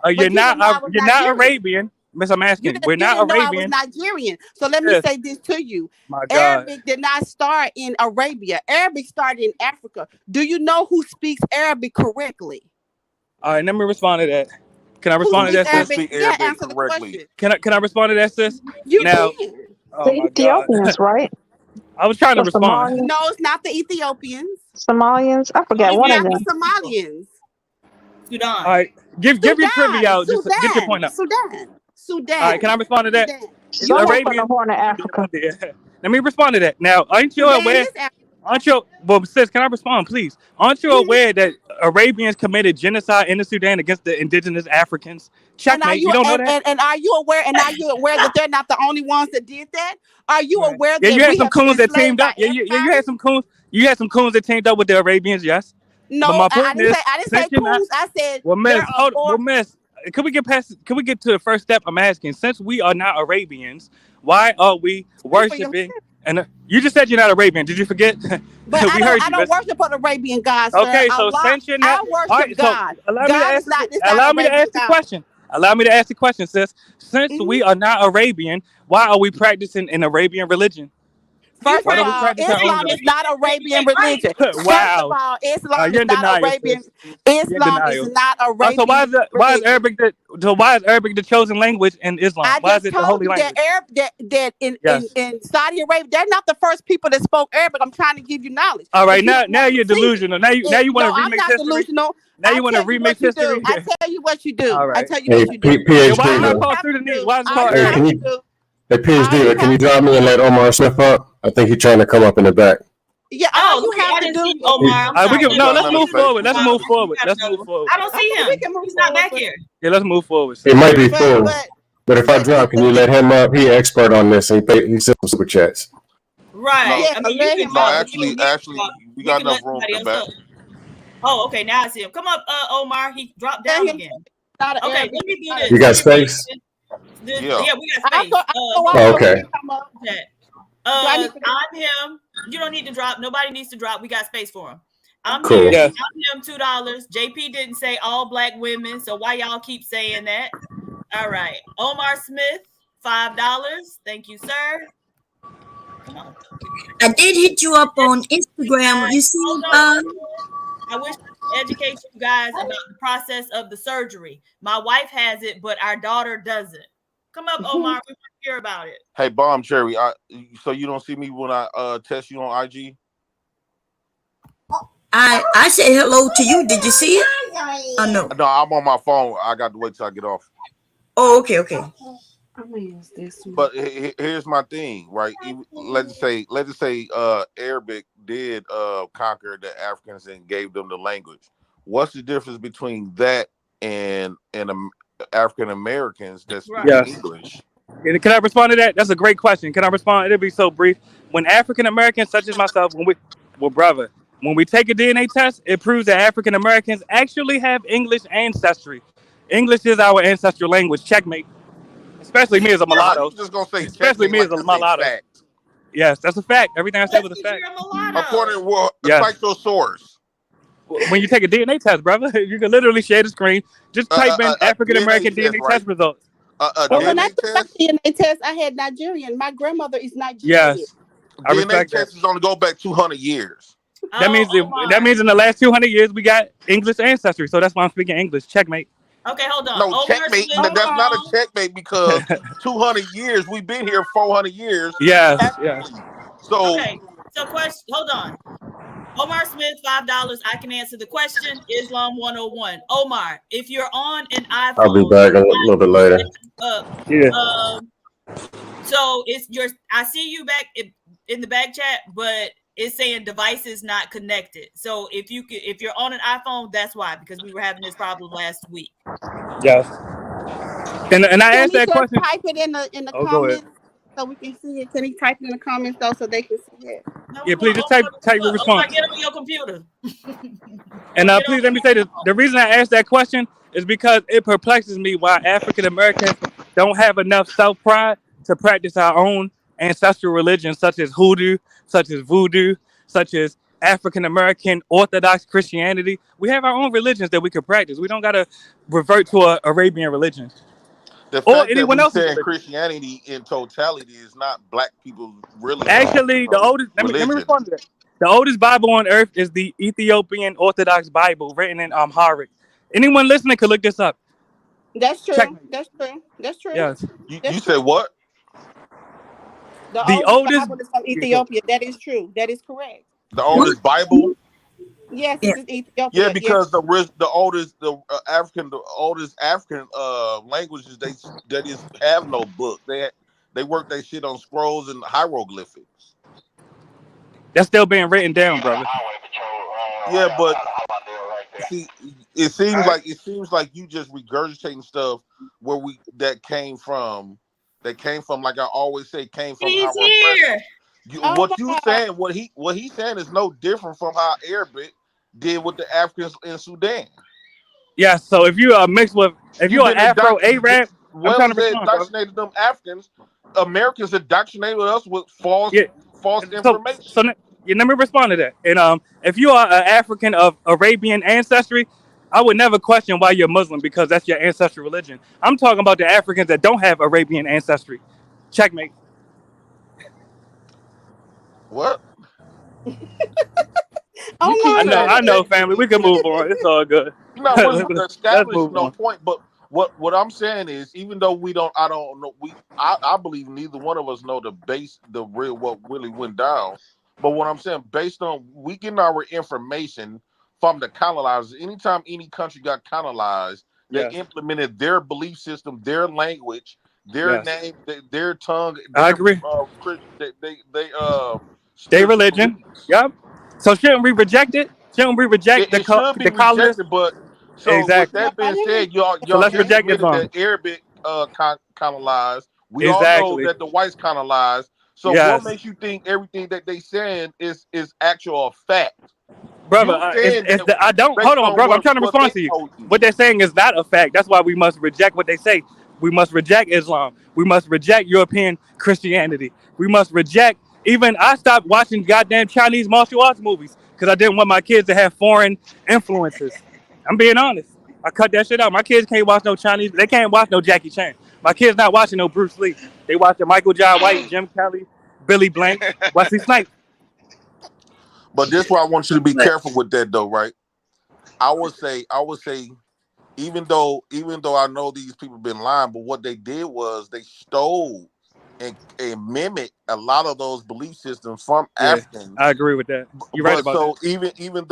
You're not. You're not Arabian. Miss, I'm asking. We're not Arabian. I was Nigerian. So let me say this to you. My God. Arabic did not start in Arabia. Arabic started in Africa. Do you know who speaks Arabic correctly? All right, let me respond to that. Can I respond to that, sis? Answer the question. Can I respond to that, sis? You now, can. Oh the Ethiopians, right? I was trying to respond. No, it's not the Ethiopians. Somalians. I forgot one of them. Somalians. Sudan. All right, give your trivia out. Just get your point out. Sudan. All right, can I respond to that? Arabian from the Horn of Africa. Let me respond to that. Now, aren't you aware? Well, sis, can I respond, please? Aren't you aware that Arabians committed genocide in the Sudan against the indigenous Africans? Checkmate. You don't know that? And are you aware? And are you aware that they're not the only ones that did that? Are you aware that you had some coons that teamed up? Yeah, you had some coons. You had some coons that teamed up with the Arabians. Yes. No, I didn't say coons. I said. Well, miss. Can we get to the first step? I'm asking. Since we are not Arabians, why are we worshiping? And you just said you're not Arabian. Did you forget? But I don't worship an Arabian God, sir. Okay, so since you're not, I worship God. Allow me to ask the question. Allow me to ask the question, sis. Since we are not Arabian, why are we practicing an Arabian religion? First of all, Islam is not Arabian religion. Wow. First of all, Islam is not Arabian. Islam is not Arabian. So why is Arabic the chosen language in Islam? Why is it the holy language? That in Saudi Arabia, they're not the first people that spoke Arabic. I'm trying to give you knowledge. All right, now you're delusional. Now you want to remix history. Delusional. Now you want to remix history. I tell you what you do. All right. I tell you what you do. PhD. Why is it called Sudanese? Why is it called Arabic? Hey, PhD, can you drop me and let Omar Smith up? I think he's trying to come up in the back. Yeah, all you have to do. Omar. Let's move forward. Let's move forward. I don't see him. He's not back here. Yeah, let's move forward. It might be full, but if I drop, can you let him up? He's an expert on this, and he sent some super chats. Right. Actually, we got enough room in the back. Oh, okay. Now I see him. Come up, Omar. He dropped down again. Okay, let me do this. You got space? Yeah, we got space. Okay. I'm him. You don't need to drop. Nobody needs to drop. We got space for him. I'm cool. Here. I'm him $2. JP didn't say all black women, so why y'all keep saying that? All right. Omar Smith, $5. Thank you, sir. Come on. I did hit you up on Instagram. You see, I wish to educate you guys about the process of the surgery. My wife has it, but our daughter doesn't. Come up, Omar. We want to hear about it. Hey, Bomb Cherry. So you don't see me when I test you on IG? I said hello to you. Did you see it? Oh no. No, I'm on my phone. I got to wait till I get off. Oh, okay. I'm gonna use this one. But here's my thing, right? Let's say Arabic did conquer the Africans and gave them the language. What's the difference between that and African Americans that speak English? Can I respond to that? That's a great question. Can I respond? It'll be so brief. When African Americans, such as myself, brother, When we take a DNA test, it proves that African Americans actually have English ancestry. English is our ancestral language. Checkmate. Especially me as a How mulatto. you just gonna say Especially checkmate me as like a it's a mulatto. fact? Yes, that's a fact. Everything I said was a fact. According to what? Yes. Cite your source. When you take a DNA test, brother, you can literally share the screen. Just type in African American DNA test results. But when I took my DNA test, I had Nigerian. My grandmother is Nigerian. Yes, I DNA respect tests that. is only go back 200 years. That means that means in the last 200 years we got English ancestry. So that's why I'm speaking English. Checkmate. Okay, hold on. No, checkmate. That's not a checkmate because 200 years. We've been here 400 years. Yes, yes. So okay, so question. Hold on. Omar Smith, $5. I can answer the question. Islam 101. Omar, if you're on an iPhone, I'll be back a little bit later. So it's your. I see you back in the back chat, but it's saying devices not connected. So if you're on an iPhone, that's why, because we were having this problem last week. Yes. And I asked that question. Type it in the comments so we can see it. Can he type it in the comments though so they can see it? Yeah, please just type your response. Get on your computer. And please let me say this. The reason I asked that question is because it perplexes me why African Americans don't have enough self-pride to practice our own ancestral religions, such as hoodoo, such as voodoo, such as African American Orthodox Christianity. We have our own religions that we could practice. We don't got to revert to an Arabian religion. the Or fact that anyone we else's saying religion. Christianity in totality is not black people really. Actually, the oldest. Let me religion. respond to that. The oldest Bible on earth is the Ethiopian Orthodox Bible, written in Amharic. Anyone listening could look this up. That's true. Checkmate. That's true. That's true. Yes. You said what? The oldest Bible is from Ethiopia. That is true. That is correct. The oldest Bible. Yes, it's in Ethiopia. Yeah, because the oldest African languages they just have no book. They work their shit on scrolls and hieroglyphics. That's still being written down, brother. Yeah, but see, it seems like you just regurgitating stuff that came from like I always say came from He's our here. What he's saying is no different from how Arabic did with the Africans in Sudan. Yeah, so if you are mixed with, if you're an Afro Arab, I'm trying to they respond, brother. indoctrinated them Africans. Americans indoctrinated us with false information. So let me respond to that. And if you are an African of Arabian ancestry, I would never question why you're Muslim because that's your ancestral religion. I'm talking about the Africans that don't have Arabian ancestry. Checkmate. What? I know, family. We can move on. It's all good. You're not really Let's establish move no on. point. But what I'm saying is, even though I don't know, I believe neither one of us know what really went down. But what I'm saying, based on we getting our information from the colonizers. Anytime any country got colonized, they implemented their belief system, their language, their name, their tongue. I agree. Their religion. Yep. So shouldn't we reject it? Shouldn't we reject the colonists? But so exactly. With that being said, y'all let's reject that Arabic colonized. We all Exactly. know that the whites colonized. So what makes you think everything that they saying is actual fact? Brother, I don't. Hold on, brother. I'm trying to respond to you. What they're saying is not a fact. That's why we must reject what they say. We must reject Islam. We must reject European Christianity. We must reject. Even I stopped watching goddamn Chinese martial arts movies because I didn't want my kids to have foreign influences. I'm being honest. I cut that shit out. My kids can't watch no Chinese. They can't watch no Jackie Chan. My kids not watching no Bruce Lee. They watching Michael Jai White, Jim Kelly, Billy Blank, Wesley Snipes. But this is why I want you to be careful with that, though, right? I would say, even though I know these people been lying, but what they did was they stole and mimicked a lot of those belief systems from Africans. I agree with that. You're right about that. Even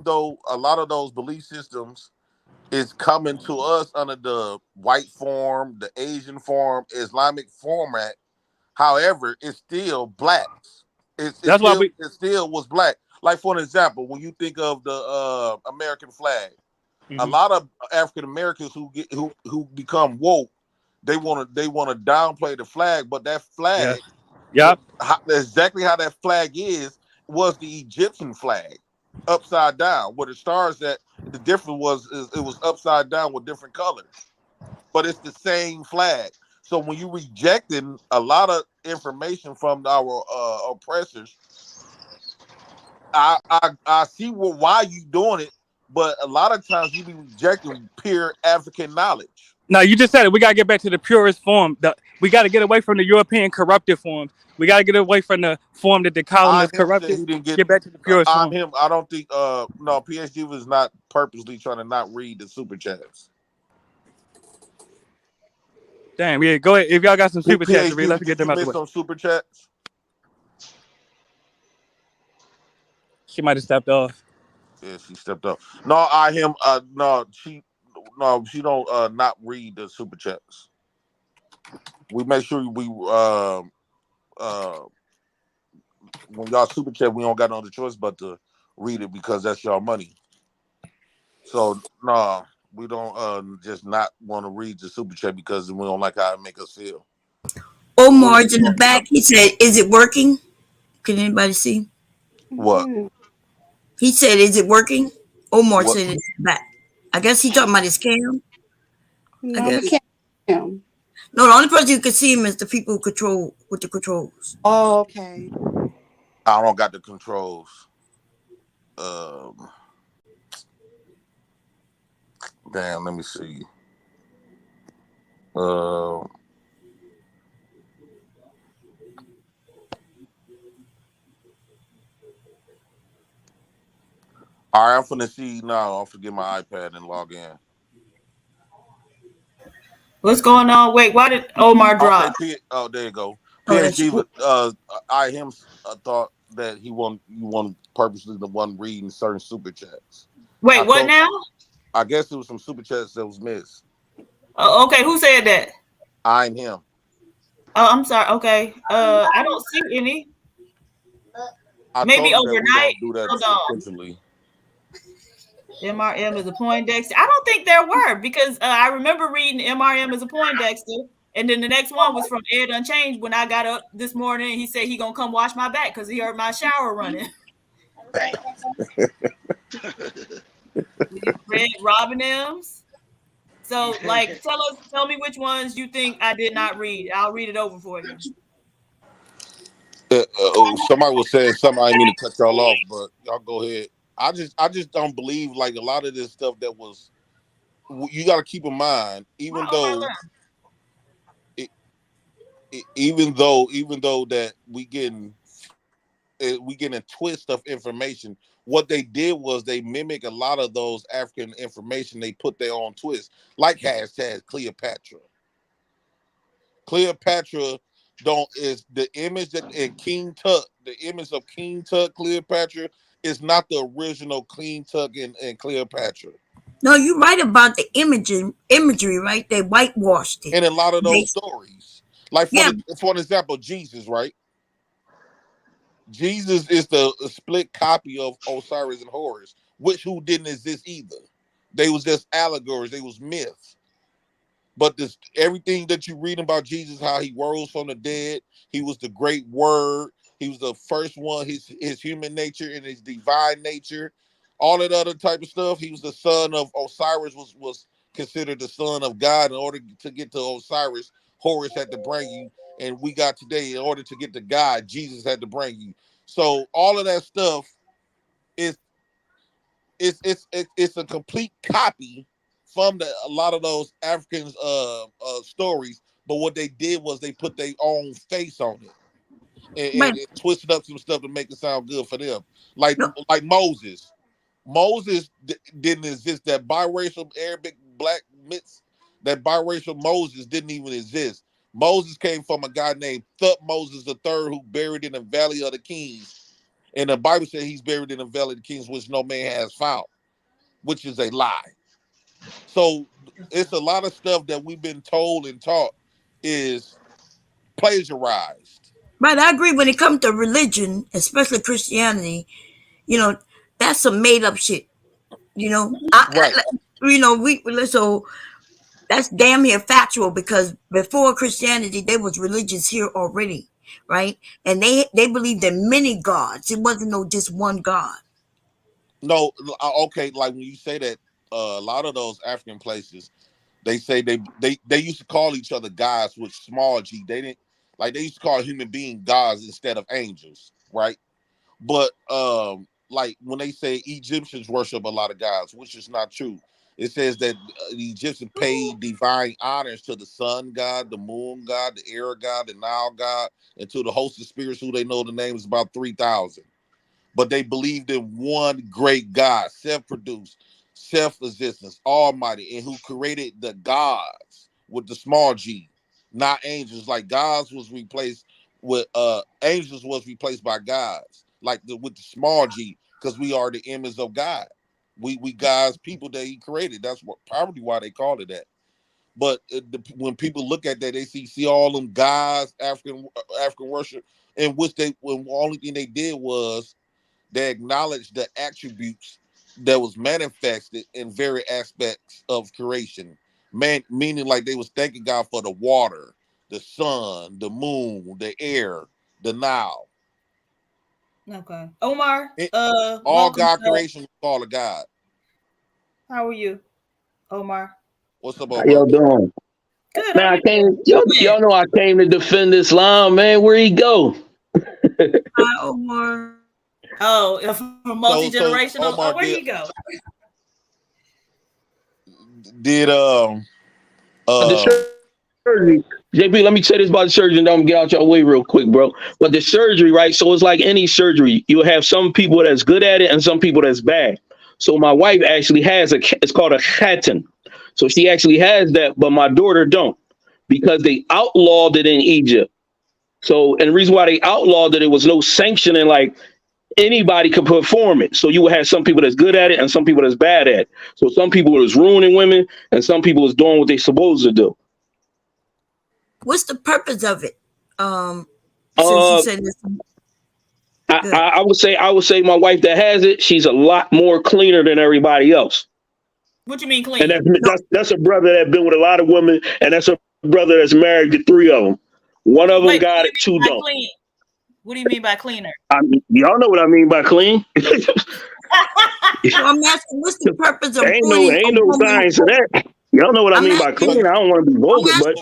though a lot of those belief systems is coming to us under the white form, the Asian form, Islamic format, however, it's still blacks. It still was black. Like for an example, when you think of the American flag, a lot of African Americans who become woke, they want to downplay the flag, but that flag, exactly how that flag was the Egyptian flag. upside down. Where the stars that the difference was is it was upside down with different colors, but it's the same flag. So when you rejecting a lot of information from our oppressors, I see why you doing it, but a lot of times you be rejecting pure African knowledge. No, you just said it. We gotta get back to the purest form. We gotta get away from the European corrupted forms. We gotta get away from the form that the colonists corrupted. Get back to the purest form. I don't think. No, PhD was not purposely trying to not read the super chats. Damn, yeah. Go ahead. If y'all got some super chats to read, let's get them out the way. Some super chats. She might have stepped off. Yeah, she stepped up. No, she don't not read the super chats. We make sure we when y'all super chat, we don't got no other choice but to read it because that's y'all money. So no, we don't just not want to read the super chat because we don't like how it make us feel. Omar's in the back. He said, "Is it working? Can anybody see?" What? He said, "Is it working?" Omar said it's back. I guess he talking about his cam. No, we can't see him. No, the only person you can see him is the people who control with the controls. Oh, okay. I don't got the controls. Damn, let me see. All right, I'm finna see now. I'm finna get my iPad and log in. What's going on? Wait, why did Omar drop? Oh, there you go. PhD, thought that you want purposely the one reading certain super chats. Wait, what now? I guess it was some super chats that was missed. Okay, who said that? I'm him. Oh, I'm sorry. Okay, I don't see any. Maybe overnight. Do that sequentially. MRM is a Poindexter. I don't think there were because I remember reading MRM as a Poindexter, and then the next one was from Ed Unchanged. When I got up this morning, he said he gonna come wash my back because he heard my shower running. Read Robin M's. So, like, tell me which ones you think I did not read. I'll read it over for you. Somebody was saying something. I didn't mean to cut y'all off, but y'all go ahead. I just don't believe like a lot of this stuff that was. You got to keep in mind, even though that we getting a twist of information. What they did was they mimic a lot of those African information. They put their own twist, like hashtag Cleopatra. Cleopatra is the image that in King Tut, the image of King Tut, Cleopatra. It's not the original Clean Tug and Cleopatra. No, you're right about the imagery, right? They whitewashed it. And a lot of those stories. Like, for an example, Jesus, right? Jesus is the split copy of Osiris and Horus, who didn't exist either. They was just allegories. They was myths. But everything that you read about Jesus, how he rose from the dead, he was the great word. He was the first one, his human nature and his divine nature, all that other type of stuff. He was the son of Osiris, was considered the son of God. In order to get to Osiris, Horus had to bring you. And we got today, in order to get to God, Jesus had to bring you. So all of that stuff is a complete copy from a lot of those African stories. But what they did was they put their own face on it. And twisted up some stuff to make it sound good for them. Like Moses. Moses didn't exist. That biracial Arabic black mix, that biracial Moses didn't even exist. Moses came from a guy named Thutmoses III who buried in the Valley of the Kings. And the Bible says he's buried in the Valley of the Kings, which no man has found, which is a lie. So it's a lot of stuff that we've been told and taught is plagiarized. Right, I agree. When it comes to religion, especially Christianity, that's some made up shit. So that's damn near factual because before Christianity, there was religions here already, right? And they believed in many gods. It wasn't just one God. No, okay. Like when you say that, a lot of those African places, they say they used to call each other gods with small g. They didn't like they used to call human being gods instead of angels, right? But like when they say Egyptians worship a lot of gods, which is not true. It says that the Egyptians paid divine honors to the sun god, the moon god, the air god, the Nile god, and to the host of spirits who they know the name is about 3,000. But they believed in one great God, self-produced, self-existence, almighty, and who created the gods with the small g, not angels. Like gods was replaced with angels was replaced by gods, like with the small g, because we are the image of God. We God's people that He created. That's probably why they called it that. But when people look at that, they see all them gods, African worship, in which when the only thing they did was they acknowledged the attributes that was manifested in various aspects of creation. Meaning like they was thanking God for the water, the sun, the moon, the air, the Nile. Okay. Omar, all God creation was called a God. How are you, Omar? What's up, How Omar? y'all doing? Good. Man, y'all know I came to defend Islam, man. Where he go? Hi, Omar. Oh, multi-generational. Omar, where do you go? Did the surgery, JP, let me say this about the surgery and then I'm gonna get out your way real quick, bro. But the surgery, right? So it's like any surgery. You'll have some people that's good at it and some people that's bad. So my wife actually has it's called a khatan. So she actually has that, but my daughter don't, because they outlawed it in Egypt. So, and the reason why they outlawed it, it was no sanctioning, like anybody could perform it. So you would have some people that's good at it and some people that's bad at it. So some people was ruining women and some people was doing what they supposed to do. What's the purpose of it? Since you said this. I would say my wife that has it, she's a lot more cleaner than everybody else. What you mean clean? And that's a brother that been with a lot of women, and that's a brother that's married to 3 of them. One of them got it, 2 don't. Clean? What do you mean by cleaner? Y'all know what I mean by clean. So I'm asking, what's the purpose of ain't no science in that. Y'all know what I mean by clean. I don't want to be vulgar, but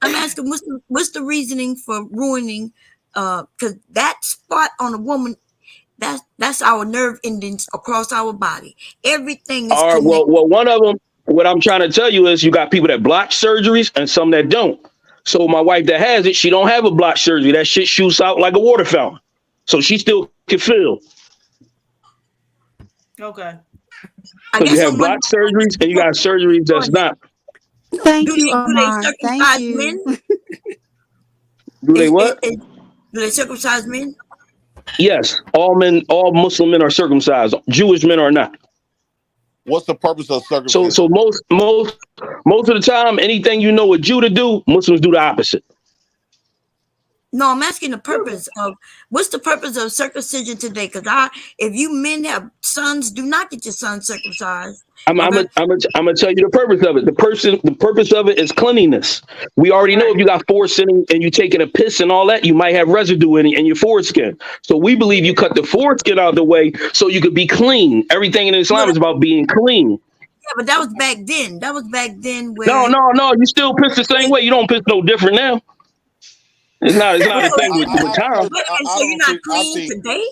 I'm asking, what's the reasoning for ruining? Because that spot on a woman, that's our nerve endings across our body. Everything is all right. Well, one of them. What I'm trying to tell you is you got people that block surgeries and some that don't. So my wife that has it, she don't have a block surgery. That shit shoots out like a water fountain, so she still can feel. Okay. So you have block surgeries and you got surgeries that's not. Thank you, Omar. Thank you. Men? Do they what? Do they circumcise men? Yes, all Muslim men are circumcised. Jewish men are not. What's the purpose of circumcision? So most of the time, anything you know a Jew to do, Muslims do the opposite. No, I'm asking the purpose of what's the purpose of circumcision today? Because if you men have sons, do not get your sons circumcised. I'm gonna tell you the purpose of it. The purpose of it is cleanliness. We already know if you got foreskin and you taking a piss and all that, you might have residue in your foreskin. So we believe you cut the foreskin out of the way so you could be clean. Everything in Islam is about being clean. Yeah, but that was back then. That was back then. Where No. You still piss the same way. You don't piss no different now. It's not a thing with time. So you're not clean today?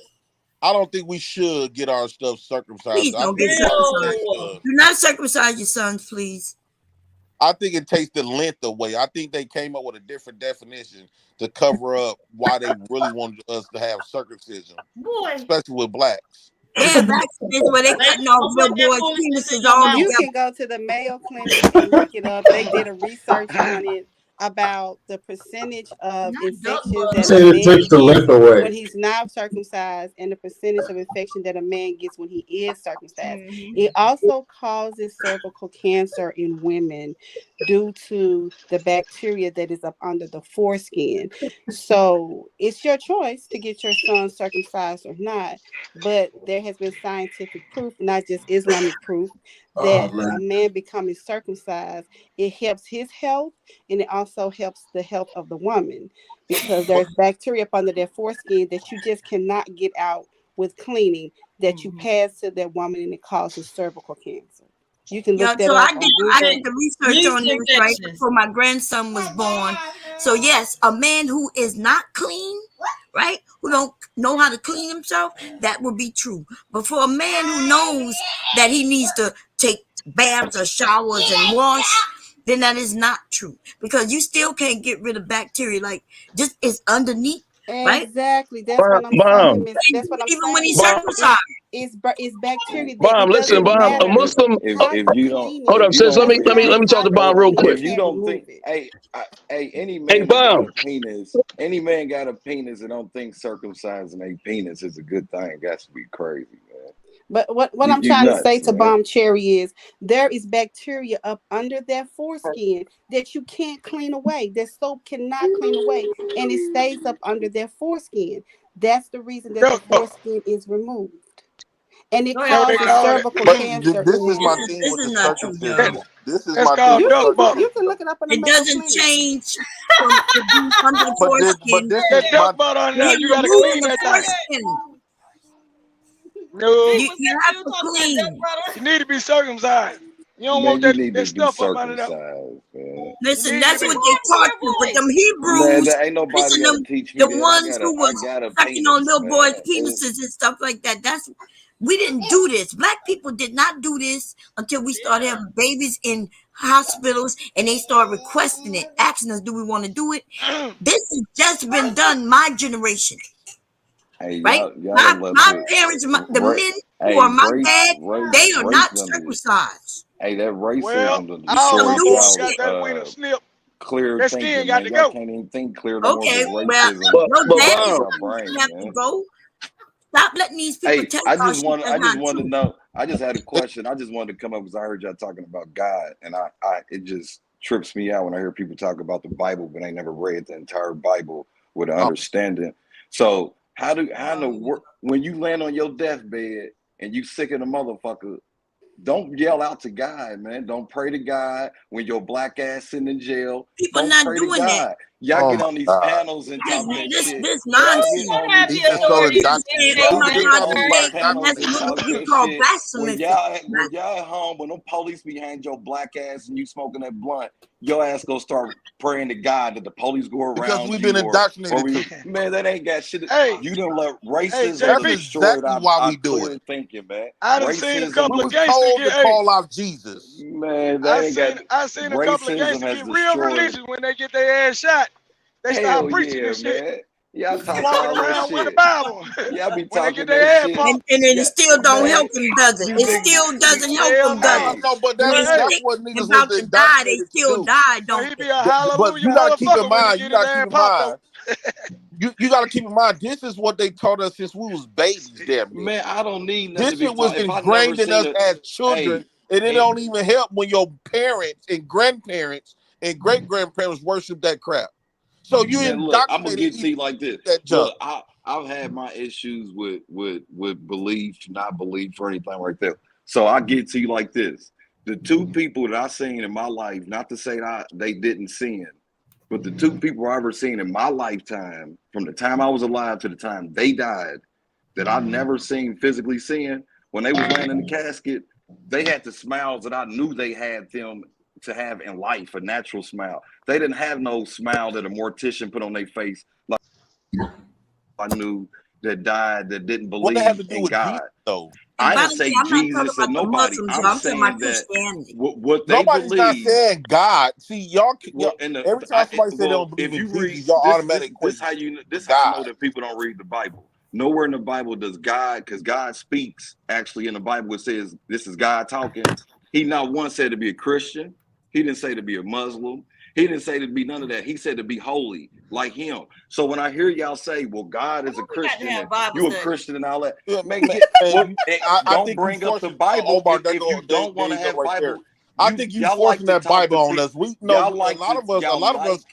I don't think we should get our stuff circumcised. Please don't get circumcised. Do not circumcise your sons, please. I think it takes the length away. I think they came up with a different definition to cover up why they really wanted us to have circumcision, especially with blacks. Yeah, that's where they cutting off little boys' penises all You can go to the Mayo Clinic and look it up. They did a research on it about the percentage of infections that a man gets when he's not circumcised and the percentage of infection that a man gets when he is circumcised. It also causes cervical cancer in women due to the bacteria that is up under the foreskin. So it's your choice to get your son circumcised or not, but there has been scientific proof, not just Islamic proof, that a man becoming circumcised, it helps his health and it also helps the health of the woman, because there's bacteria up under their foreskin that you just cannot get out with cleaning. that you pass to that woman and it causes cervical cancer. You can Yeah, look that so up. I did the research on this right before my grandson was born. So yes, a man who is not clean, right, who don't know how to clean himself, that would be true. But for a man who knows that he needs to take baths or showers and wash, then that is not true, because you still can't get rid of bacteria. Like, just it's underneath, right? Exactly. That's what I'm saying. That's what I'm Even saying. when he's circumcised. It's bacteria. Bomb, listen, Bomb. A Muslim. If you don't, Hold up, if you sis. Let don't me talk to Bomb real quick. If you don't think, hey, any Hey, man that got Bomb. a penis, any man got a penis and don't think circumcising a penis is a good thing, that's to be crazy, man. But what I'm trying to say to Bomb Cherry is there is bacteria up under their foreskin that you can't clean away. That soap cannot clean away, and it stays up under their foreskin. That's the reason that the foreskin is removed. And it causes cervical cancer. This is my thing with the circumcision. This is my You thing. you can look it up in the It doesn't change from the being under the foreskin. But this is my you gotta clean that thing. No, you have to clean. You need to be circumcised. You don't want that stuff up under there. Listen, that's what they taught you. But them Hebrews, Man, ain't nobody listen, gotta them, teach me the that. ones who was I got a sucking on penis, little boys' man. penises and stuff like that. We didn't do this. Black people did not do this until we started having babies in hospitals, and they started requesting it, asking us, do we want to do it? This has just been done my generation. Hey, right? My parents, the men who are my dad, they are not circumcised. Hey, that racism clear that thinking, skin got man. to Y'all go. can't even think clear no more Okay, than well, racism. your dad Your is brain, have man. to go. Stop letting these people Hey, tell I y'all just shit want that's not to true. know. I just had a question. I just wanted to come up because I heard y'all talking about God, and I it just trips me out when I hear people talk about the Bible, but I never read the entire Bible with an understanding. So how in the world, when you land on your deathbed and you sick of the motherfucker, don't yell out to God, man. Don't pray to God when your black ass sitting in jail. People Don't not pray to doing God. that. Y'all get on these panels and talk that shit. This Y'all nonsense. get on these This panels. man ain't Y'all know get how on to these pray, and panels that's and what talk we that call shit. blasphemous. When y'all at home, when them police behind your black ass and you smoking that blunt, your ass gonna start praying to God that the police go around Because we've you been indoctrinated man, that ain't got shit. Hey, You done let racism That's destroy exactly why our we do clear it. thinking, man. I done seen a We couple of was gangsters told to get. Hey, call out Jesus. Man, that ain't got. I seen a couple of Racism gangsters has get real destroyed. religious when they get their ass shot. They start Hell preaching yeah, this shit, man. Y'all talk walking all that around with the shit. Bible Y'all be when they get talking their that ass shit. popped. And it still don't Man, help them, does it? you It think still doesn't help Hell them, does no. it? No, but When that's they that's sick what niggas was about to die, they indoctrinated to still do. die, So don't he they? be a But hallelujah you gotta keep in motherfucker when he mind, get his ass popped though. you gotta keep in mind, this is what they taught us since we was babies, damn near. Man, I don't need nothing This to be shit was taught. If I never ingrained in seen us it, as children, and it don't even help when your parents and grandparents and great grandparents worship that crap. So you man, look, I'm gonna indoctrinated get to you like this. that junk. Look, I've had my issues with belief, not belief, or anything like that. So I get to you like this: the two people that I seen in my life, not to say that they didn't sin, but the two people I ever seen in my lifetime, from the time I was alive to the time they died, that I never seen physically sin, when they was laying in the casket, they had the smiles that I knew they had them to have in life, a natural smile. They didn't have no smile that a mortician put on their face like I knew that died, that didn't What they have believe to do in with God. Jesus, though? I By didn't the say way, I'm not talking Jesus about and the nobody. Muslims, I'm I'm talking about saying that Christianity. what they Nobody's not believe. saying God. See, y'all Well, in the every time somebody say they don't if believe in you read Jesus, y'all this automatically equate how you this how I God. know that people don't read the Bible. Nowhere in the Bible does God, because God speaks actually in the Bible. It says this is God talking. He not once said to be a Christian. He didn't say to be a Muslim. He didn't say to be none of that. He said to be holy like him. So when I hear y'all say, well, God is a Christian and you a Christian and all that, man, I don't think bring you up the forcing Bible Omar. if you don't want to have right there. Bible. I think you Y'all forcing like to that talk Bible to on us. We know y'all a like lot to, of us. A y'all lot like, of us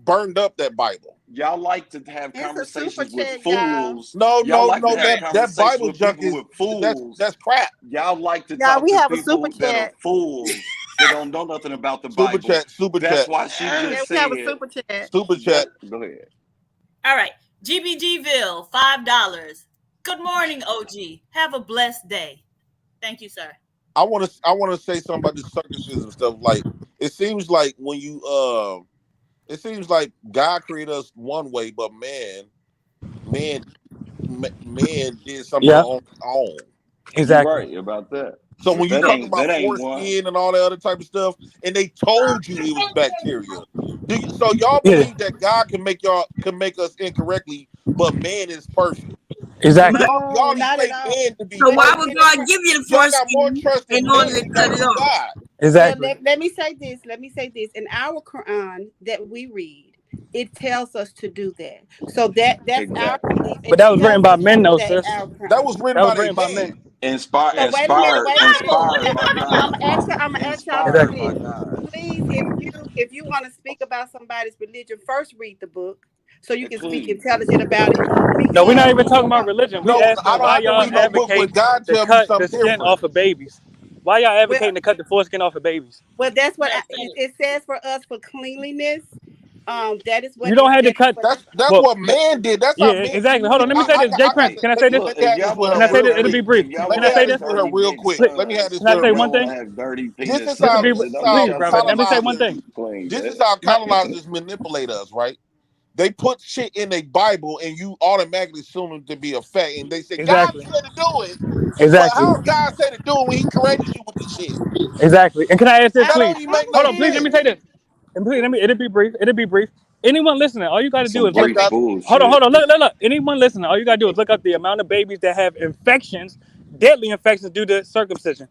burned up that Bible. Y'all like to have It's a conversations super with chat, y'all. fools. No, Y'all like to have that conversations Bible with junk people is with fools. that's crap. Y'all like to Y'all, talk we to have a super people that are chat. fools that don't know nothing about the Super Bible. chat, super That's chat, why she Yeah, just we have a said. super chat. super chat. Go ahead. All right. GBGville, $5. Good morning, OG. Have a blessed day. Thank you, sir. I want to say something about this circumcision stuff. Like, it seems like when you it seems like God created us one way, but man did something on his own. Exactly. You're right about that. So when you That talk ain't about foreskin and all that other type of stuff, and they told you it was bacteria, so y'all believe that God can make us incorrectly, but man is perfect. Exactly. Y'all expect man to be. So why would God give you the Y'all got more foreskin trust in in order man to cut it than off? God. Exactly. Well, let me say this. In our Quran that we read, it tells us to do that. So that's our belief. But that was written by men, though, sis. That was written by their by man. men. Inspired by God. I'm gonna ask y'all Inspired to by do this. God. Please, if you want to speak about somebody's religion, first read the book so you can speak intelligent about it. No, we're not even talking about religion. We asking I don't why have to y'all read no book where advocate God to tell me cut the something skin different. off of babies. Why y'all advocating to cut the foreskin off of babies? Well, that's what it says for us for cleanliness. That is what You don't have to cut. That's well, what man did. That's yeah, how man. exactly. Hold on, let me say this. Jay Prince, can I say this? Let me have this with Can her I say real this? It'll be quick. brief. Let Can me I say have this? this with her real quick. Let me have this Can I with say her one real thing? quick. This is This'll how be brief, brother. Let me say one thing. This is how colonizers manipulate us, right? They put shit in a Bible and you automatically assume it to be a fact. And they say, Exactly. God said to do it. Exactly. But how God said to do it when he created you with the shit? Exactly. And can I ask this, That please? don't even make no Hold on, please. Let me say this. And please, it'll be brief. It'll be brief. Anyone listening, all you got to do Some is look brief up. bullshit. Hold on. Look. Anyone listening, all you got to do is look up the amount of babies that have infections, deadly infections due to circumcision.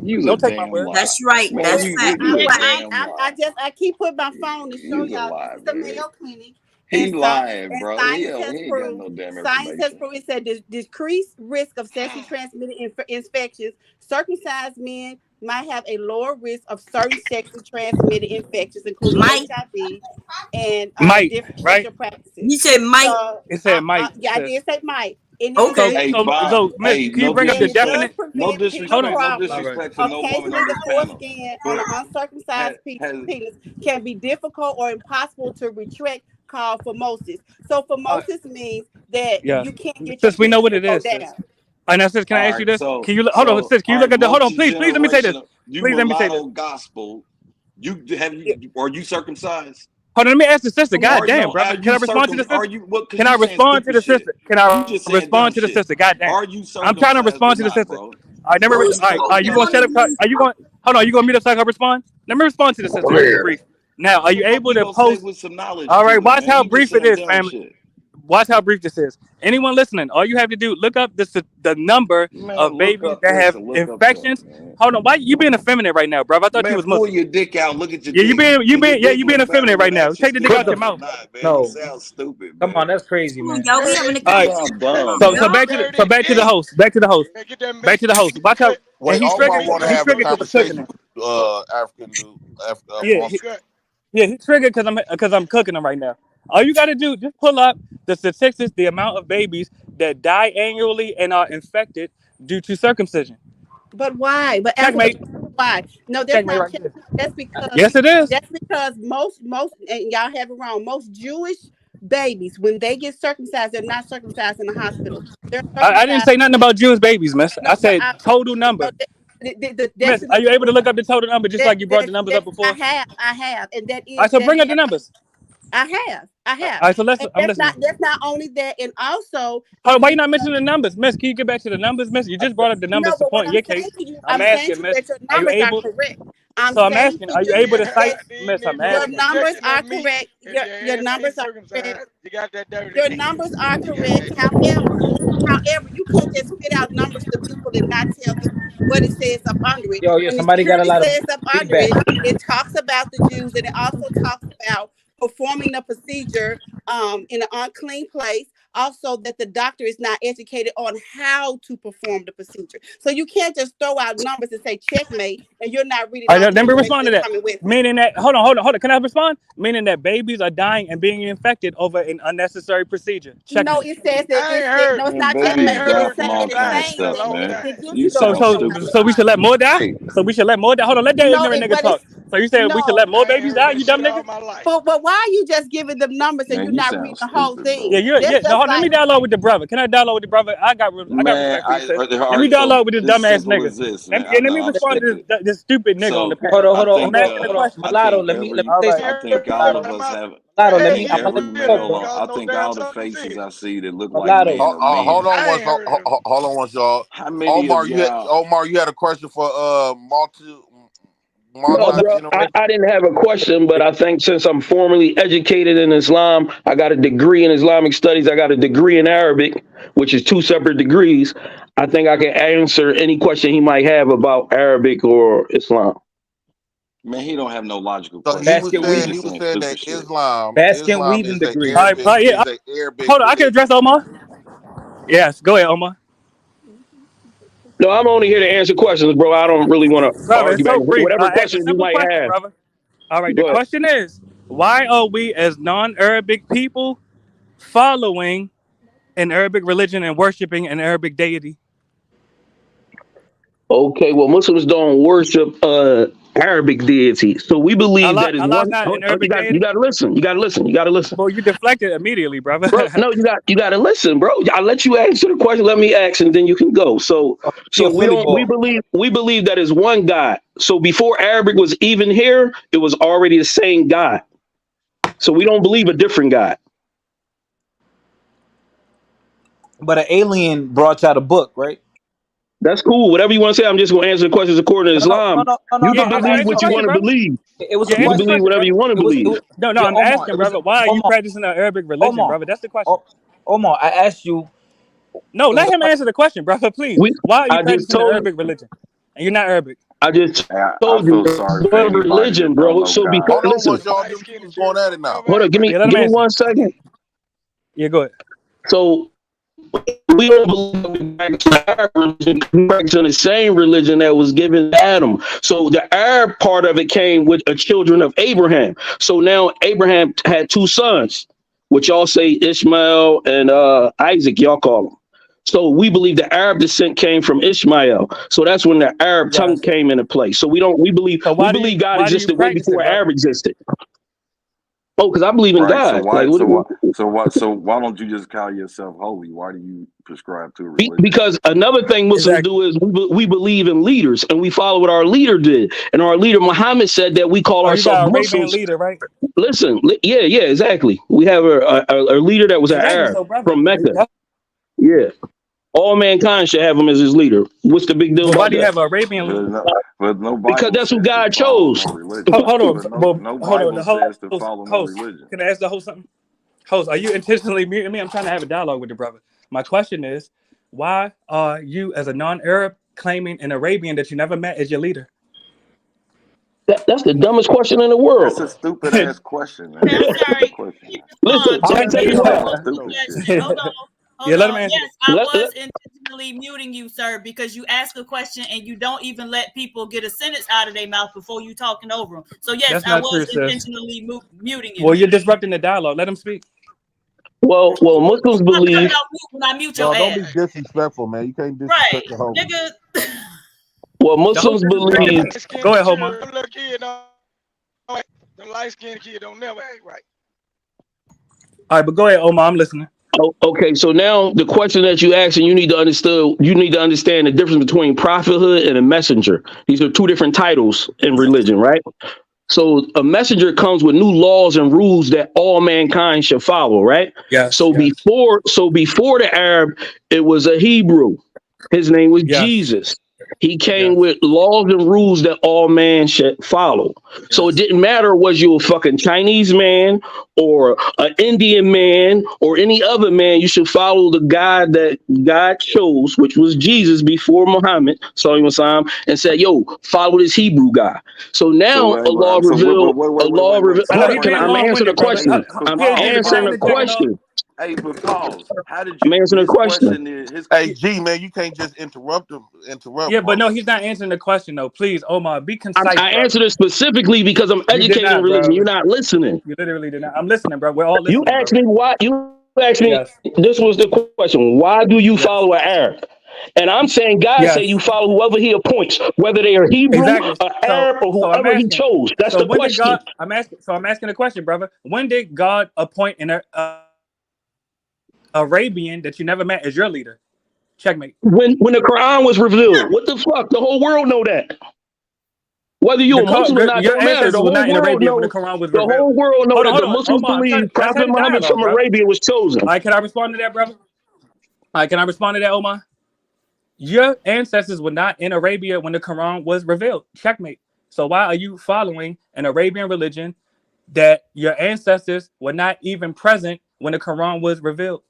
Don't take my word. That's right. Man, That's you fact. a damn lie. I keep putting my phone to show You's a y'all. lie, This is the man. Mayo Clinic. He lying, bro. He Science has ain't got proved. no damn Science has information. proved. It said decreased risk of sexually transmitted infections. Circumcised men might have a lower risk of certain sexually transmitted infections, including HIV and different sexual practices. You said might. So, It said might. yeah, I did say might. Okay. So, Miss, can you bring up the definite? No disrespect to no woman Occasionally, on the this panel. foreskin on an uncircumcised penis can be difficult or impossible to retract, called phimosis. So phimosis means that Yeah. you can't get your Sis, we know penis what to it go is, sis. down. I know, sis. Can I ask you this? Can you hold on, sis? Can you look at the? Hold on, please. Let me say this. You Please let me say this. mulatto gospel. Are you circumcised? Hold on, let me ask the sister. God damn, Are brother. you Can I respond to the sister? what? Can I respond to the sister? Can I respond to the sister? God damn. Are you I'm trying to circumcised respond or to the not, sister. bro? I never. All right, you gonna shut up? Are you going? Hold on. You gonna mute up so I can respond? Let me respond to the sister. It'll be brief. Now, are you able to post? With some knowledge All right, too, watch man. how You just brief it saying is, dumb family. shit. Watch how brief this is. Anyone listening, all you have to do, look up the number of babies that have infections. Hold on, why you being effeminate right now, bro? I thought you was pull Muslim. your dick out. Look at your Yeah, dick. you being effeminate right now. Take the dick out your mouth. You sound stupid. Come on, that's crazy, man. Y'all, we having a All right. Dumb, So back to the host. Back to the host. Watch out. Wait, And he's Omar want to have a triggered because I'm cooking conversation him. with African dude. Yeah, he's triggered because I'm cooking him right now. All you gotta do, just pull up the statistics, the amount of babies that die annually and are infected due to circumcision. But why? But Checkmate. Why? No, that's Checkmate not right checkmate. That's because Yes, it is. That's because most and y'all have it wrong. Most Jewish babies, when they get circumcised, they're not circumcised in the hospital. They're I didn't say nothing about Jewish babies, miss. I said total number. Miss, are you able to look up the total number just like you brought the numbers up before? I have, and that is. All right, so bring up the numbers. I have. All right, so I'm listening. That's not only that, and also. Why you not mentioning the numbers, miss? Can you get back to the numbers, miss? You just brought up the numbers to point in your case. I'm asking, miss. That your Are you numbers able? are correct. I'm asking, are you able to cite, miss? I'm asking. Your numbers are correct. Your numbers are correct. Your numbers are correct. However, you can't just spit out numbers to people and not tell them what it says up under it. Yo, When somebody got a lot of says up under feedback. it talks about the Jews, and it also talks about performing the procedure in an unclean place. Also, that the doctor is not educated on how to perform the procedure. So you can't just throw out numbers and say checkmate, and you're not reading. All right, let me respond to that. Meaning that, hold on. Can I respond? Meaning that babies are dying and being infected over an unnecessary procedure. Checkmate. No, it says that no, it's not Babies checkmate. die from all kind of stuff, man. You So we should let more die. So we should let more die. Hold on, let that ignorant nigga talk. So you saying we should let more babies die? You dumb nigga. But why are you just giving them numbers and Man, you're you not sound reading the whole stupid, thing? bro. Yeah. No, let me dialogue with the brother. Can I dialogue with the brother? I got Man, respect for you, sis. all Let me right, dialogue with this this dumbass simple nigga. as this, Let man. me I respond respect to it. this stupid nigga on the So panel. I think I'm asking a question. Mulatto, let me say All I think all of us have. right. I think every male on. I think all the faces I see that look like men are Hold men. on once. Hold on once, y'all. How many of y'all? Omar, you had a question for No, bro, I didn't have a question, but I think since I'm formally educated in Islam, I got a degree in Islamic studies, I got a degree in Arabic, which is 2 separate degrees. I think I can answer any question he might have about Arabic or Islam. Man, he don't have no logical So question. he was saying that Islam is a Arabic Yeah. Hold on, I can address Omar. Yes, go ahead, Omar. No, I'm only here to answer questions, bro. I don't really want to Brother, argue it's back. so brief. Whatever Ask a questions you simple might question, have. brother. All right, the Go ahead. question is, why are we as non-Arabic people following an Arabic religion and worshiping an Arabic deity? Okay, well, Muslims don't worship Arabic deities, so we believe that is Allah's one. not an Arabic You deity? got to listen. You got to listen. You got to listen. Well, you deflected immediately, brother. Bro, no, you got to listen, bro. I let you answer the question. Let me ask, and then you can go. So we believe that is one God. So before Arabic was even here, it was already the same God. So we don't believe a different God. But an alien brought y'all the book, right? That's cool. Whatever you want to say, I'm just going to answer the questions according to Islam. You can believe what you want to believe. It was You can believe whatever you want to believe. No, I'm asking, brother, why are you practicing the Arabic religion, brother? That's the question. Omar, I asked you. No, let him answer the question, brother, please. Why are you practicing the Arabic religion? And you're not Arabic. I just told you what religion, bro. So before, listen. Going at it now. Hold on, give me 1 second. Yeah, go ahead. So we don't believe our religion. We practice the same religion that was given to Adam. So the Arab part of it came with the children of Abraham. So now Abraham had 2 sons, which y'all say Ishmael and Isaac, y'all call them. So we believe the Arab descent came from Ishmael. So that's when the Arab tongue came into play. So we believe God existed way before Arab existed. Oh, because I believe in God. So why don't you just call yourself holy? Why do you prescribe to a religion? Because another thing Muslims do is we believe in leaders and we follow what our leader did. And our leader Muhammad said that we call ourselves Muslims. Leader, right? Listen, yeah, exactly. We have a leader that was an Arab from Mecca. Yeah. All mankind should have him as his leader. What's the big deal about why do you that? have an Arabian leader? Because that's who God chose. Hold on. No Hold on. Bible says to follow no Host, religion. can I ask the host something? Host, are you intentionally muting me? I'm trying to have a dialogue with the brother. My question is, why are you, as a non-Arab, claiming an Arabian that you never met as your leader? That's the dumbest question in the world. That's a stupid ass question, man. Listen, let me tell you what. Let him answer. Yes, I was intentionally muting you, sir, because you ask a question and you don't even let people get a sentence out of their mouth before you talking over them. So yes, I was intentionally muting you. Well, you're disrupting the dialogue. Let him speak. Well, Muslims believe. When I mute your Don't ass. be disrespectful, man. You can't disrespect the whole. Nigga. Well, Muslims believe. Go ahead, Homer. The light-skinned kid don't never act right. All right, but go ahead, Omar. I'm listening. Oh, okay, so now the question that you asked, and you need to understand the difference between prophethood and a messenger. These are 2 different titles in religion, right? So a messenger comes with new laws and rules that all mankind should follow, right? Yeah. So before the Arab, it was a Hebrew. His name was Jesus. He came with laws and rules that all man should follow. So it didn't matter was you a fucking Chinese man or an Indian man or any other man, you should follow the God that God chose, which was Jesus before Muhammad, and said, yo, follow this Hebrew guy. So now Allah revealed. I'm answering the question. I'm answering the question. Hey, but pause. How did I'm you? answering the question. Hey, G, man, you can't just interrupt him. Yeah, but no, he's not answering the question though. Please, Omar, be concise. I answered it specifically because I'm educated in religion. Bro. You're not listening. You literally did not. I'm listening, bro. We're all listening. You asked me why. You asked me. This was the question. Why do you follow an Arab? And I'm saying God say you follow whoever he appoints, whether they are Hebrew, Exactly. Arab, or So I'm whoever he asking. chose. That's So the when did question. God? I'm asking the question, brother. When did God appoint an Arabian that you never met as your leader? Checkmate. When the Quran was revealed, what the fuck? The whole world know that. Whether you're a Muslim or not, Your don't matter. The ancestors were whole not in world Arabia when the knows. Quran was The revealed. whole world know that the Muslims Omar, I'm believe trying Prophet to Muhammad dialogue, from brother. Arabia was chosen. All right, can I respond to that, brother? All right, can I respond to that, Omar? Your ancestors were not in Arabia when the Quran was revealed. Checkmate. So why are you following an Arabian religion that your ancestors were not even present when the Quran was revealed?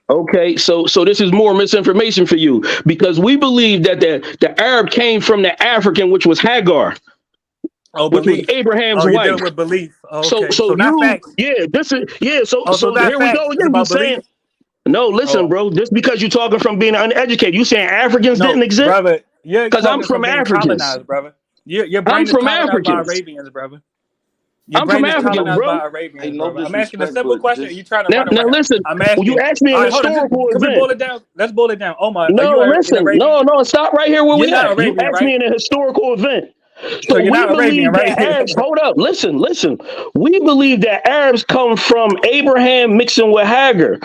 Okay, so this is more misinformation for you because we believe that the Arab came from the African, which was Hagar, Oh, which was belief. Abraham's Oh, you're wife. dealing with belief. So Okay, so so not you facts. this is so Oh, so not here we facts. go It's again. You about belief. saying no? Listen, Oh, bro. Just because you're talking from being uneducated, you saying Africans no, didn't exist? brother. You're Because I'm talking from from being Africans. colonized, brother. Your I'm brain is from colonized by Africans. Arabians, brother. Your I'm from brain is Hey, Africans, no, colonized bro. by hey, Arabians, no brother. I'm asking a disrespect, simple but question. just You trying to Now run around. listen. I'm You asking. asked me All a right, hold on. historical Can we event. boil it down? Let's boil it down. Omar, are No, you an listen. Arabian? No, stop right here where You're we not at. You Arabian, asked me right? in a historical event. So So you're we not Arabian, believe right? that Arabs, hold up, listen. We believe that Arabs come from Abraham mixing with Hagar.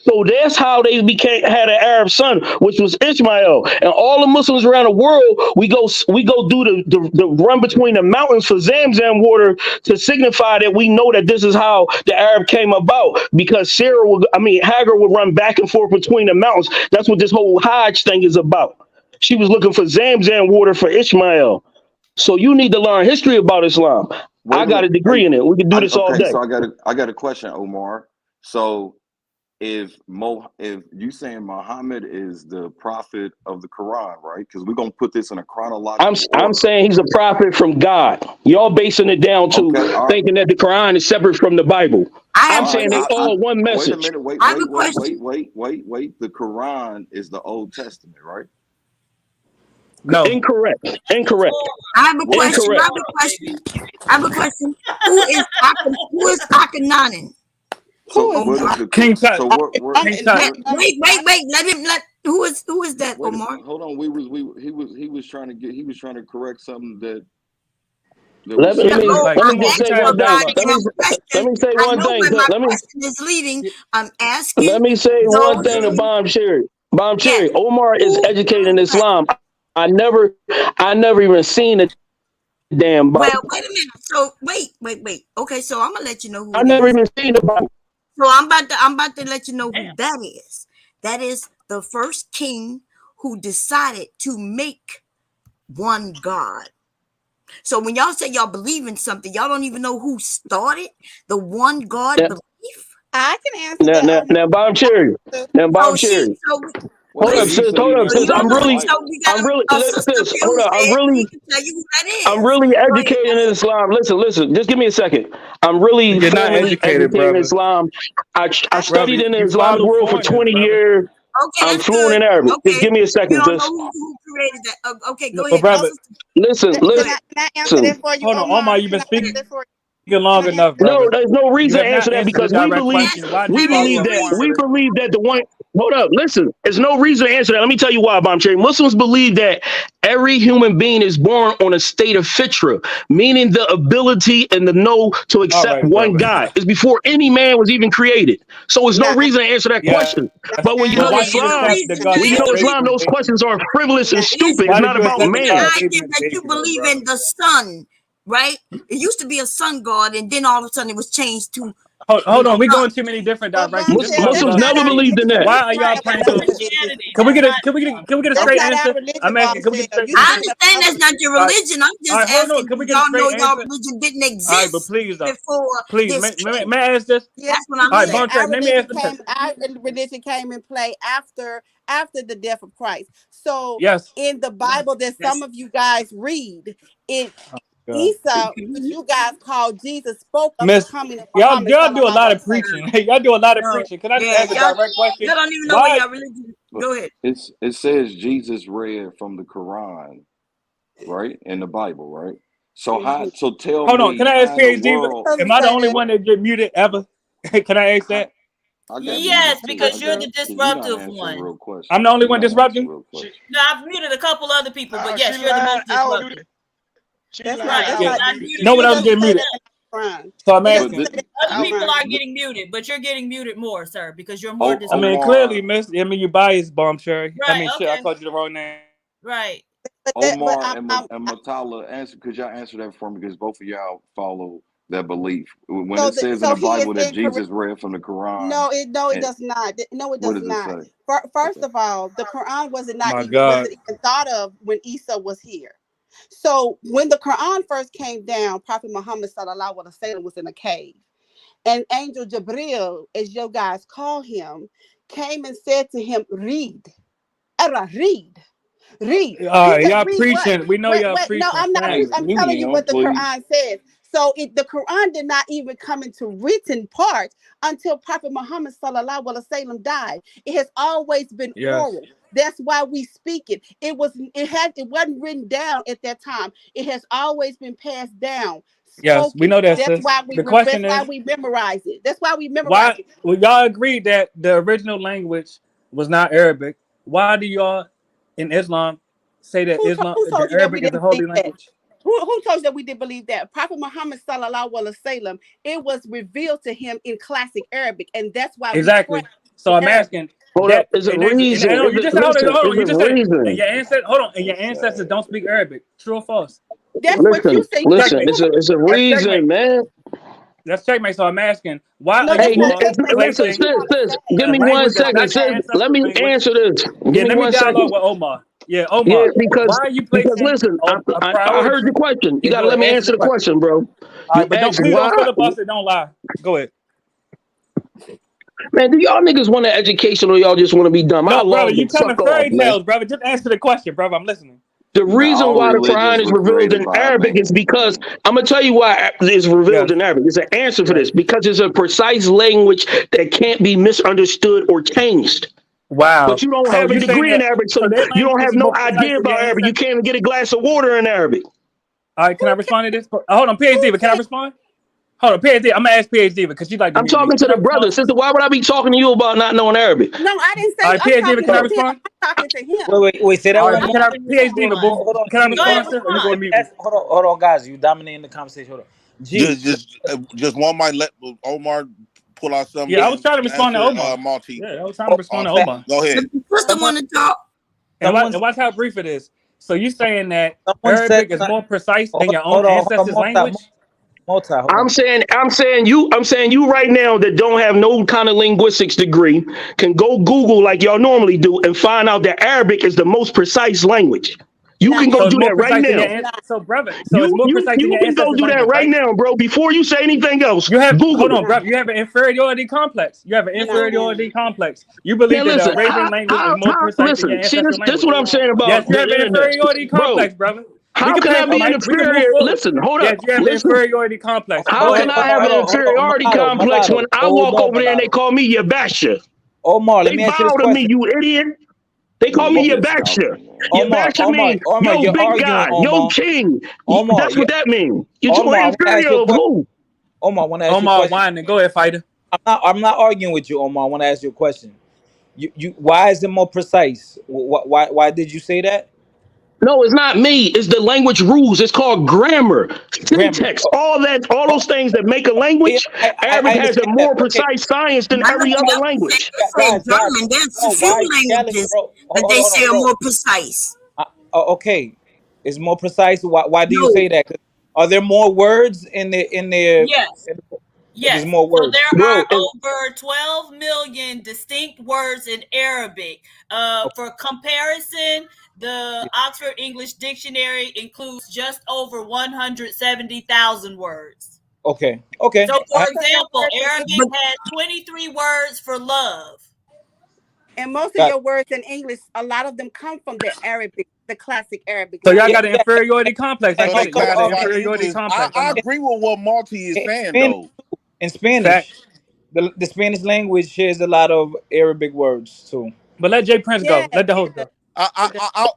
So that's how they had an Arab son, which was Ishmael. And all the Muslims around the world, we go do the run between the mountains for Zamzam water to signify that we know that this is how the Arab came about. Because Hagar would run back and forth between the mountains. That's what this whole Hajj thing is about. She was looking for Zamzam water for Ishmael. So you need to learn history about Islam. wait I a got a minute. degree Hey, in it. We can do this all okay, day. so I got a question, Omar. So if you saying Muhammad is the prophet of the Quran, right? Because we're gonna put this in a chronological I'm order. saying he's a prophet from God. Y'all basing it down to Okay, all right. thinking that the Quran is separate from the Bible. I'm All saying right, they all one wait a message. minute. Wait. The Quran is the Old Testament, right? No. Incorrect. I have a question. I have a question. Who is Akhenaten? So what is the King Tut? So what? King Tut. Wait. Who is that, Wait, Omar? hold on. He was trying to correct something that Let was me said. just say one thing. Let me say I one know thing. where my question is leading. I'm asking. Let me say one those thing to who- Bomb Cherry. Bomb Yes. Cherry. Omar is educated in Islam. I never even seen a damn Bible. Well, wait a minute. So wait. Okay, so I'm gonna let you know who I it never is. even seen a Bible. So I'm about to let you know who that is. That is the first king who decided to make one God. So when y'all say y'all believe in something, y'all don't even know who started the one God belief. I can answer that. Now, Bomb Cherry. Now, Bomb Cherry. Hold up, sis. I'm really, sis. Hold up. I'm really educated in Islam. Listen. Just give me a second. I'm really You're not formally educated, educated in brother. Islam. I studied in the you Islamic follow world for foreigners, 20 brother. years. Okay, I'm that's fluent good. in Arabic. Okay. Just give me a second, You don't sis. know who created that. Okay, go But ahead. brother, Listen. Can I answer that for you, hold on, Omar. You've been Can I answer speaking that for you? long enough, brother. No, there's no You reason to have answer not that answered the because we direct believe question. Why do you follow a foreign religion? that the one. Hold up, listen. There's no reason to answer that. Let me tell you why, Bomb Cherry. Muslims believe that every human being is born on a state of fitra, meaning the ability and the know to accept right, one brother. God. It's before any man was even created. So there's no reason to answer that question. But when you But know why do you Islam, accept the God when you know Islam, those questions are frivolous and stupid. It's Why did not you about accept the man. God That you believe in the sun, right? It used to be a sun god, and then all of a sudden it was changed to. Hold on, we're going too many different directions. This is about Muslims never believed in that. why are y'all praying to? Can we get a straight answer? I'm asking. Can we get a straight? I understand that's not your religion. I'm just asking. Can we get a Y'all straight know y'all answer? religion didn't All right, exist but please, before please, this. may I ask this? That's what I'm All right, saying. Bon Trap, let me ask this. Our religion came in play after the death of Christ. So Yes. in the Bible that some of you guys read, God. Esau, which you guys call Jesus, spoke of Miss, the coming of y'all Muhammad. do a lot of preaching. Y'all do a lot of preaching. Can I just ask a direct question? Y'all don't even know what y'all religion. Go ahead. It says Jesus read from the Quran, right, in the Bible, right? So So tell me. Hold on. Can I ask how in the PhD? world- Am I the only one that get muted ever? Can I ask that? Yes, because you're the disruptive one. I'm the only one disrupting. No, I've muted a couple other people, but yes, you're the most disruptive. That's right. Yeah. Know what I was getting muted. So I'm asking. Other people are getting muted, but you're getting muted more, sir, because you're more disruptive. I mean, clearly, miss. I mean, you biased, Bomb Cherry. Right, I mean, shit, okay. I called you the wrong name. Right. Omar and Matala, could y'all answer that for me? Because both of y'all follow that belief. When it says in the Bible that Jesus read from the Quran. No, it does not. No, it does not. First of all, the Quran wasn't even thought of when Isa was here. So when the Quran first came down, Prophet Muhammad sallallahu alaihi wasallam was in a cave, and Angel Jibril, as you guys call him, came and said to him, "Read, read." Y'all preaching. We know y'all preaching. No, I'm not. I'm telling you what the Quran says. So the Quran did not even come into written part until Prophet Muhammad sallallahu alaihi wasallam died. It has always been oral. That's why we speak it. It wasn't written down at that time. It has always been passed down. Yes, we know that. That's why we. That's why we memorize it. That's why we memorize it. Well, y'all agree that the original language was not Arabic. Why do y'all in Islam say that Arabic is the holy language? Who told you that we didn't believe that? Prophet Muhammad sallallahu alaihi wasallam, it was revealed to him in classic Arabic, and that's why exactly. So I'm asking. Hold up, is a reason. You just said, hold on. You just said, and your ancestors don't speak Arabic. True or false? That's what you say. Listen, it's a reason, man. Let's checkmate. So I'm asking, why? Listen, sis, give me 1 second, sis. Let me answer this. Let me dialogue with Omar. Yeah, Omar. Yeah, because, why are you placing listen, I heard your question. You gotta let me answer the question, bro. But don't filibuster. Don't lie. Go ahead. Man, do y'all niggas want an education or y'all just want to be dumb? No, brother, you telling fairy tales, brother. Just answer the question, brother. I'm listening. The reason why the Quran is revealed in Arabic is because I'm gonna tell you why it's revealed in Arabic. There's an answer for this because it's a precise language that can't be misunderstood or changed. Wow. But you don't have a degree in Arabic, so you don't have no idea about Arabic. You can't even get a glass of water in Arabic. All right, can I respond to this? Hold on, PhD, but can I respond? Hold on, PhD. I'm gonna ask PhD because she's like. I'm talking to the brother, sister. Why would I be talking to you about not knowing Arabic? No, I didn't say. All right, PhD, can I respond? I'm talking to him. Wait, say that one. PhD, hold on. Can I respond? Hold on, guys. You dominating the conversation. Hold on. Just one might let Omar pull out something. Yeah, I was trying to respond to Omar. Malti. Yeah, I was trying to respond to Omar. Go ahead. What's the one to talk? And watch how brief it is. So you saying that Arabic is more precise than your own ancestors' language? I'm saying you right now that don't have no kind of linguistics degree can go Google like y'all normally do and find out that Arabic is the most precise language. You can go do that right now. So, brother, it's more precise than your ancestors' language. You can go do that right now, bro. Before you say anything else, you have Google. Hold on, brother. You have an inferiority complex. You complex. You believe that the Arabian language is more precise than your ancestors' language. This is what I'm saying about. Yes, you have an inferiority complex, brother. How can I be an inferior? Listen, hold up. Yes, you have an inferiority complex. How can I have an inferiority complex when I walk over there and they call me Yabasha? Omar, let me ask you this question. They bow to me, you idiot. They call me Yabasha. Yabasha means yo big guy, yo king. That's what that means. You're too inferior of who? Omar, I want to ask you a question. Omar, go ahead, fighter. I'm not arguing with you, Omar. I want to ask you a question. You why is it more precise? Why did you say that? No, it's not me. It's the language rules. It's called grammar, syntax, all those things that make a language. Arabic has a more precise science than every other language. There's a few languages that they say are more precise. Okay, it's more precise. Why do you say that? Are there more words in there? Yes. Yes, there's more words. So there are over 12 million distinct words in Arabic. For comparison, the Oxford English Dictionary includes just over 170,000 words. Okay. So, for example, Arabic has 23 words for love. And most of your words in English, a lot of them come from the Arabic, the classic Arabic. So y'all got an inferiority complex. I agree with what Malti is saying, though. In Spanish, the Spanish language shares a lot of Arabic words too. But let Jay Prince go. Let the host go.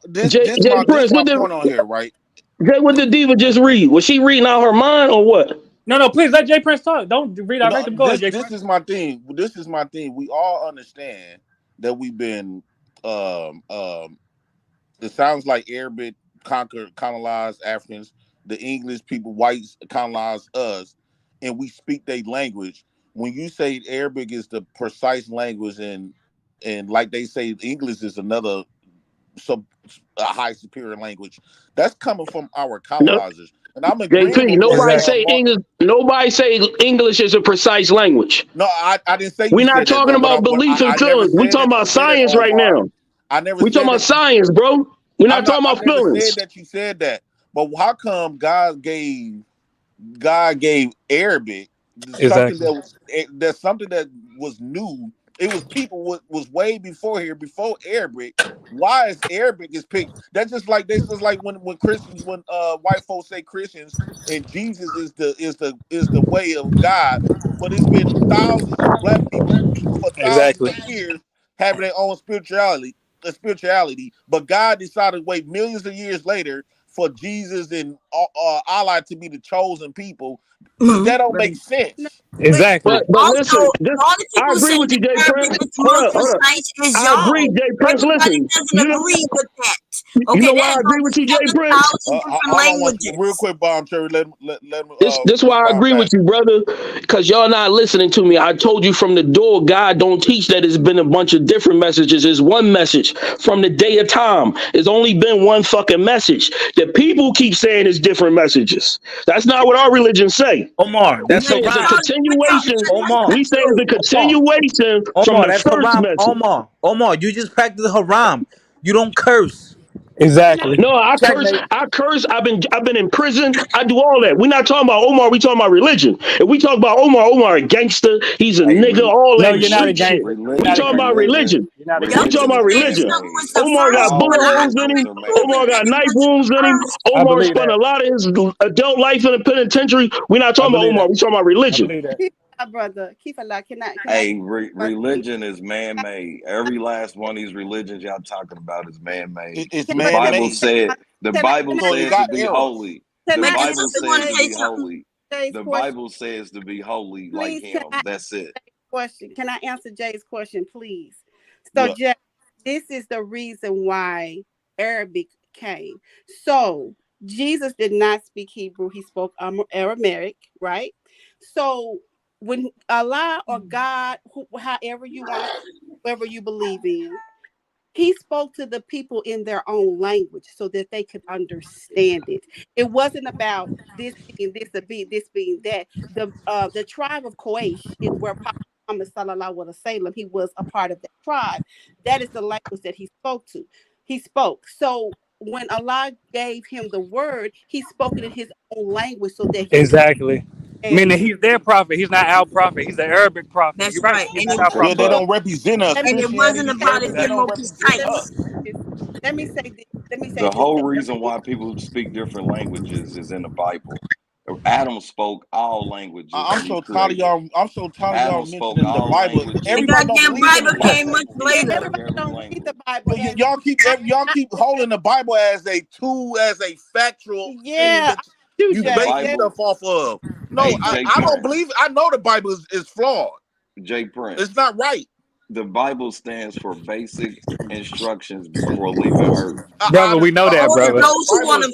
This is my point on here, right? Jay, what did Diva just read? Was she reading out her mind or what? No, please let Jay Prince talk. Don't redirect him. Go ahead, Jay This Prince. is my thing. This is my thing. We all understand that we've been it sounds like Arabic colonized Africans, the English people, whites colonized us, and we speak their language. When you say Arabic is the precise language, and like they say English is another a high superior language, that's coming from our colonizers. And I'm agreeing JP, with nobody say English. Nobody say English is a precise language. No, I didn't say. We're not talking about belief and feelings. We're talking about science right now. I never. We're talking about science, bro. We're not talking about feelings. I never said that you said that, but how come God gave Arabic something that was new? It was people was way before here, before Arabic. Why is Arabic is picked? That's just like when Christians, when white folks say Christians and Jesus is the way of God, but it's been thousands of black people for thousands of years having their own spirituality, but God decided to wait millions of years later for Jesus and Allah to be the chosen people. That don't make sense. Exactly. But listen, I agree with you, Jay Prince. I agree, Jay Prince. Listen, agree with that. You know why I agree with you, Jay Prince? Real quick, Bomb Cherry. Let me. This why I agree with you, brother. Because y'all not listening to me. I told you from the door, God don't teach that it's been a bunch of different messages. It's one message from the day of time. It's only been one fucking message. The people keep saying it's different messages. That's not what our religion say. Omar, that's a continuation. Omar, we say it's a continuation from the first message. Omar, you just practice haram. You don't curse. Exactly. No, I curse. I've been in prison. I do all that. We're not talking about Omar. We talking about religion. If we talk about Omar a gangster. He's a nigga. All that. You're not a shit. gangster. We talking about religion. We talking about religion. Omar got bullet holes in him. Omar got knife wounds in him. Omar spent a lot of his adult life in the penitentiary. We're not talking about Omar. We talking about religion. Brother, keep it like religion is man-made. Every last one of these religions y'all talking about is man-made. It's the man-made. Bible said to be holy. The Bible says to be holy. The Bible says to be holy like him. That's it. Question. Can I answer Jay's question, please? So, Jay, this is the reason why Arabic came. So Jesus did not speak Hebrew. He spoke Aramaic, right? So when Allah or God, however you want, whoever you believe in, he spoke to the people in their own language so that they could understand it. It wasn't about this being this or this being that. The tribe of Quraysh is where Prophet Muhammad sallallahu alaihi wasallam, he was a part of that tribe. That is the language that he spoke to. He spoke. So when Allah gave him the word, he spoke it in his own language so that he exactly. Meaning he's their prophet. He's not our prophet. He's the Arabic prophet. That's You're right. And they don't represent us. And it wasn't about it being more precise. Let me say this. The whole reason why people speak different languages is in the Bible. Adam spoke all languages. I'm so tired of y'all mentioning the Bible. Everybody the Bible came much later. Everybody don't read the Bible. Y'all keep holding the Bible as a tool, as a factual. Yeah. You base stuff off of. No, I don't believe it. I know the Bible is flawed. Jay Prince. It's not right. The Bible stands for basic instructions before leaving Earth. Brother, we know that, brother. Those who want to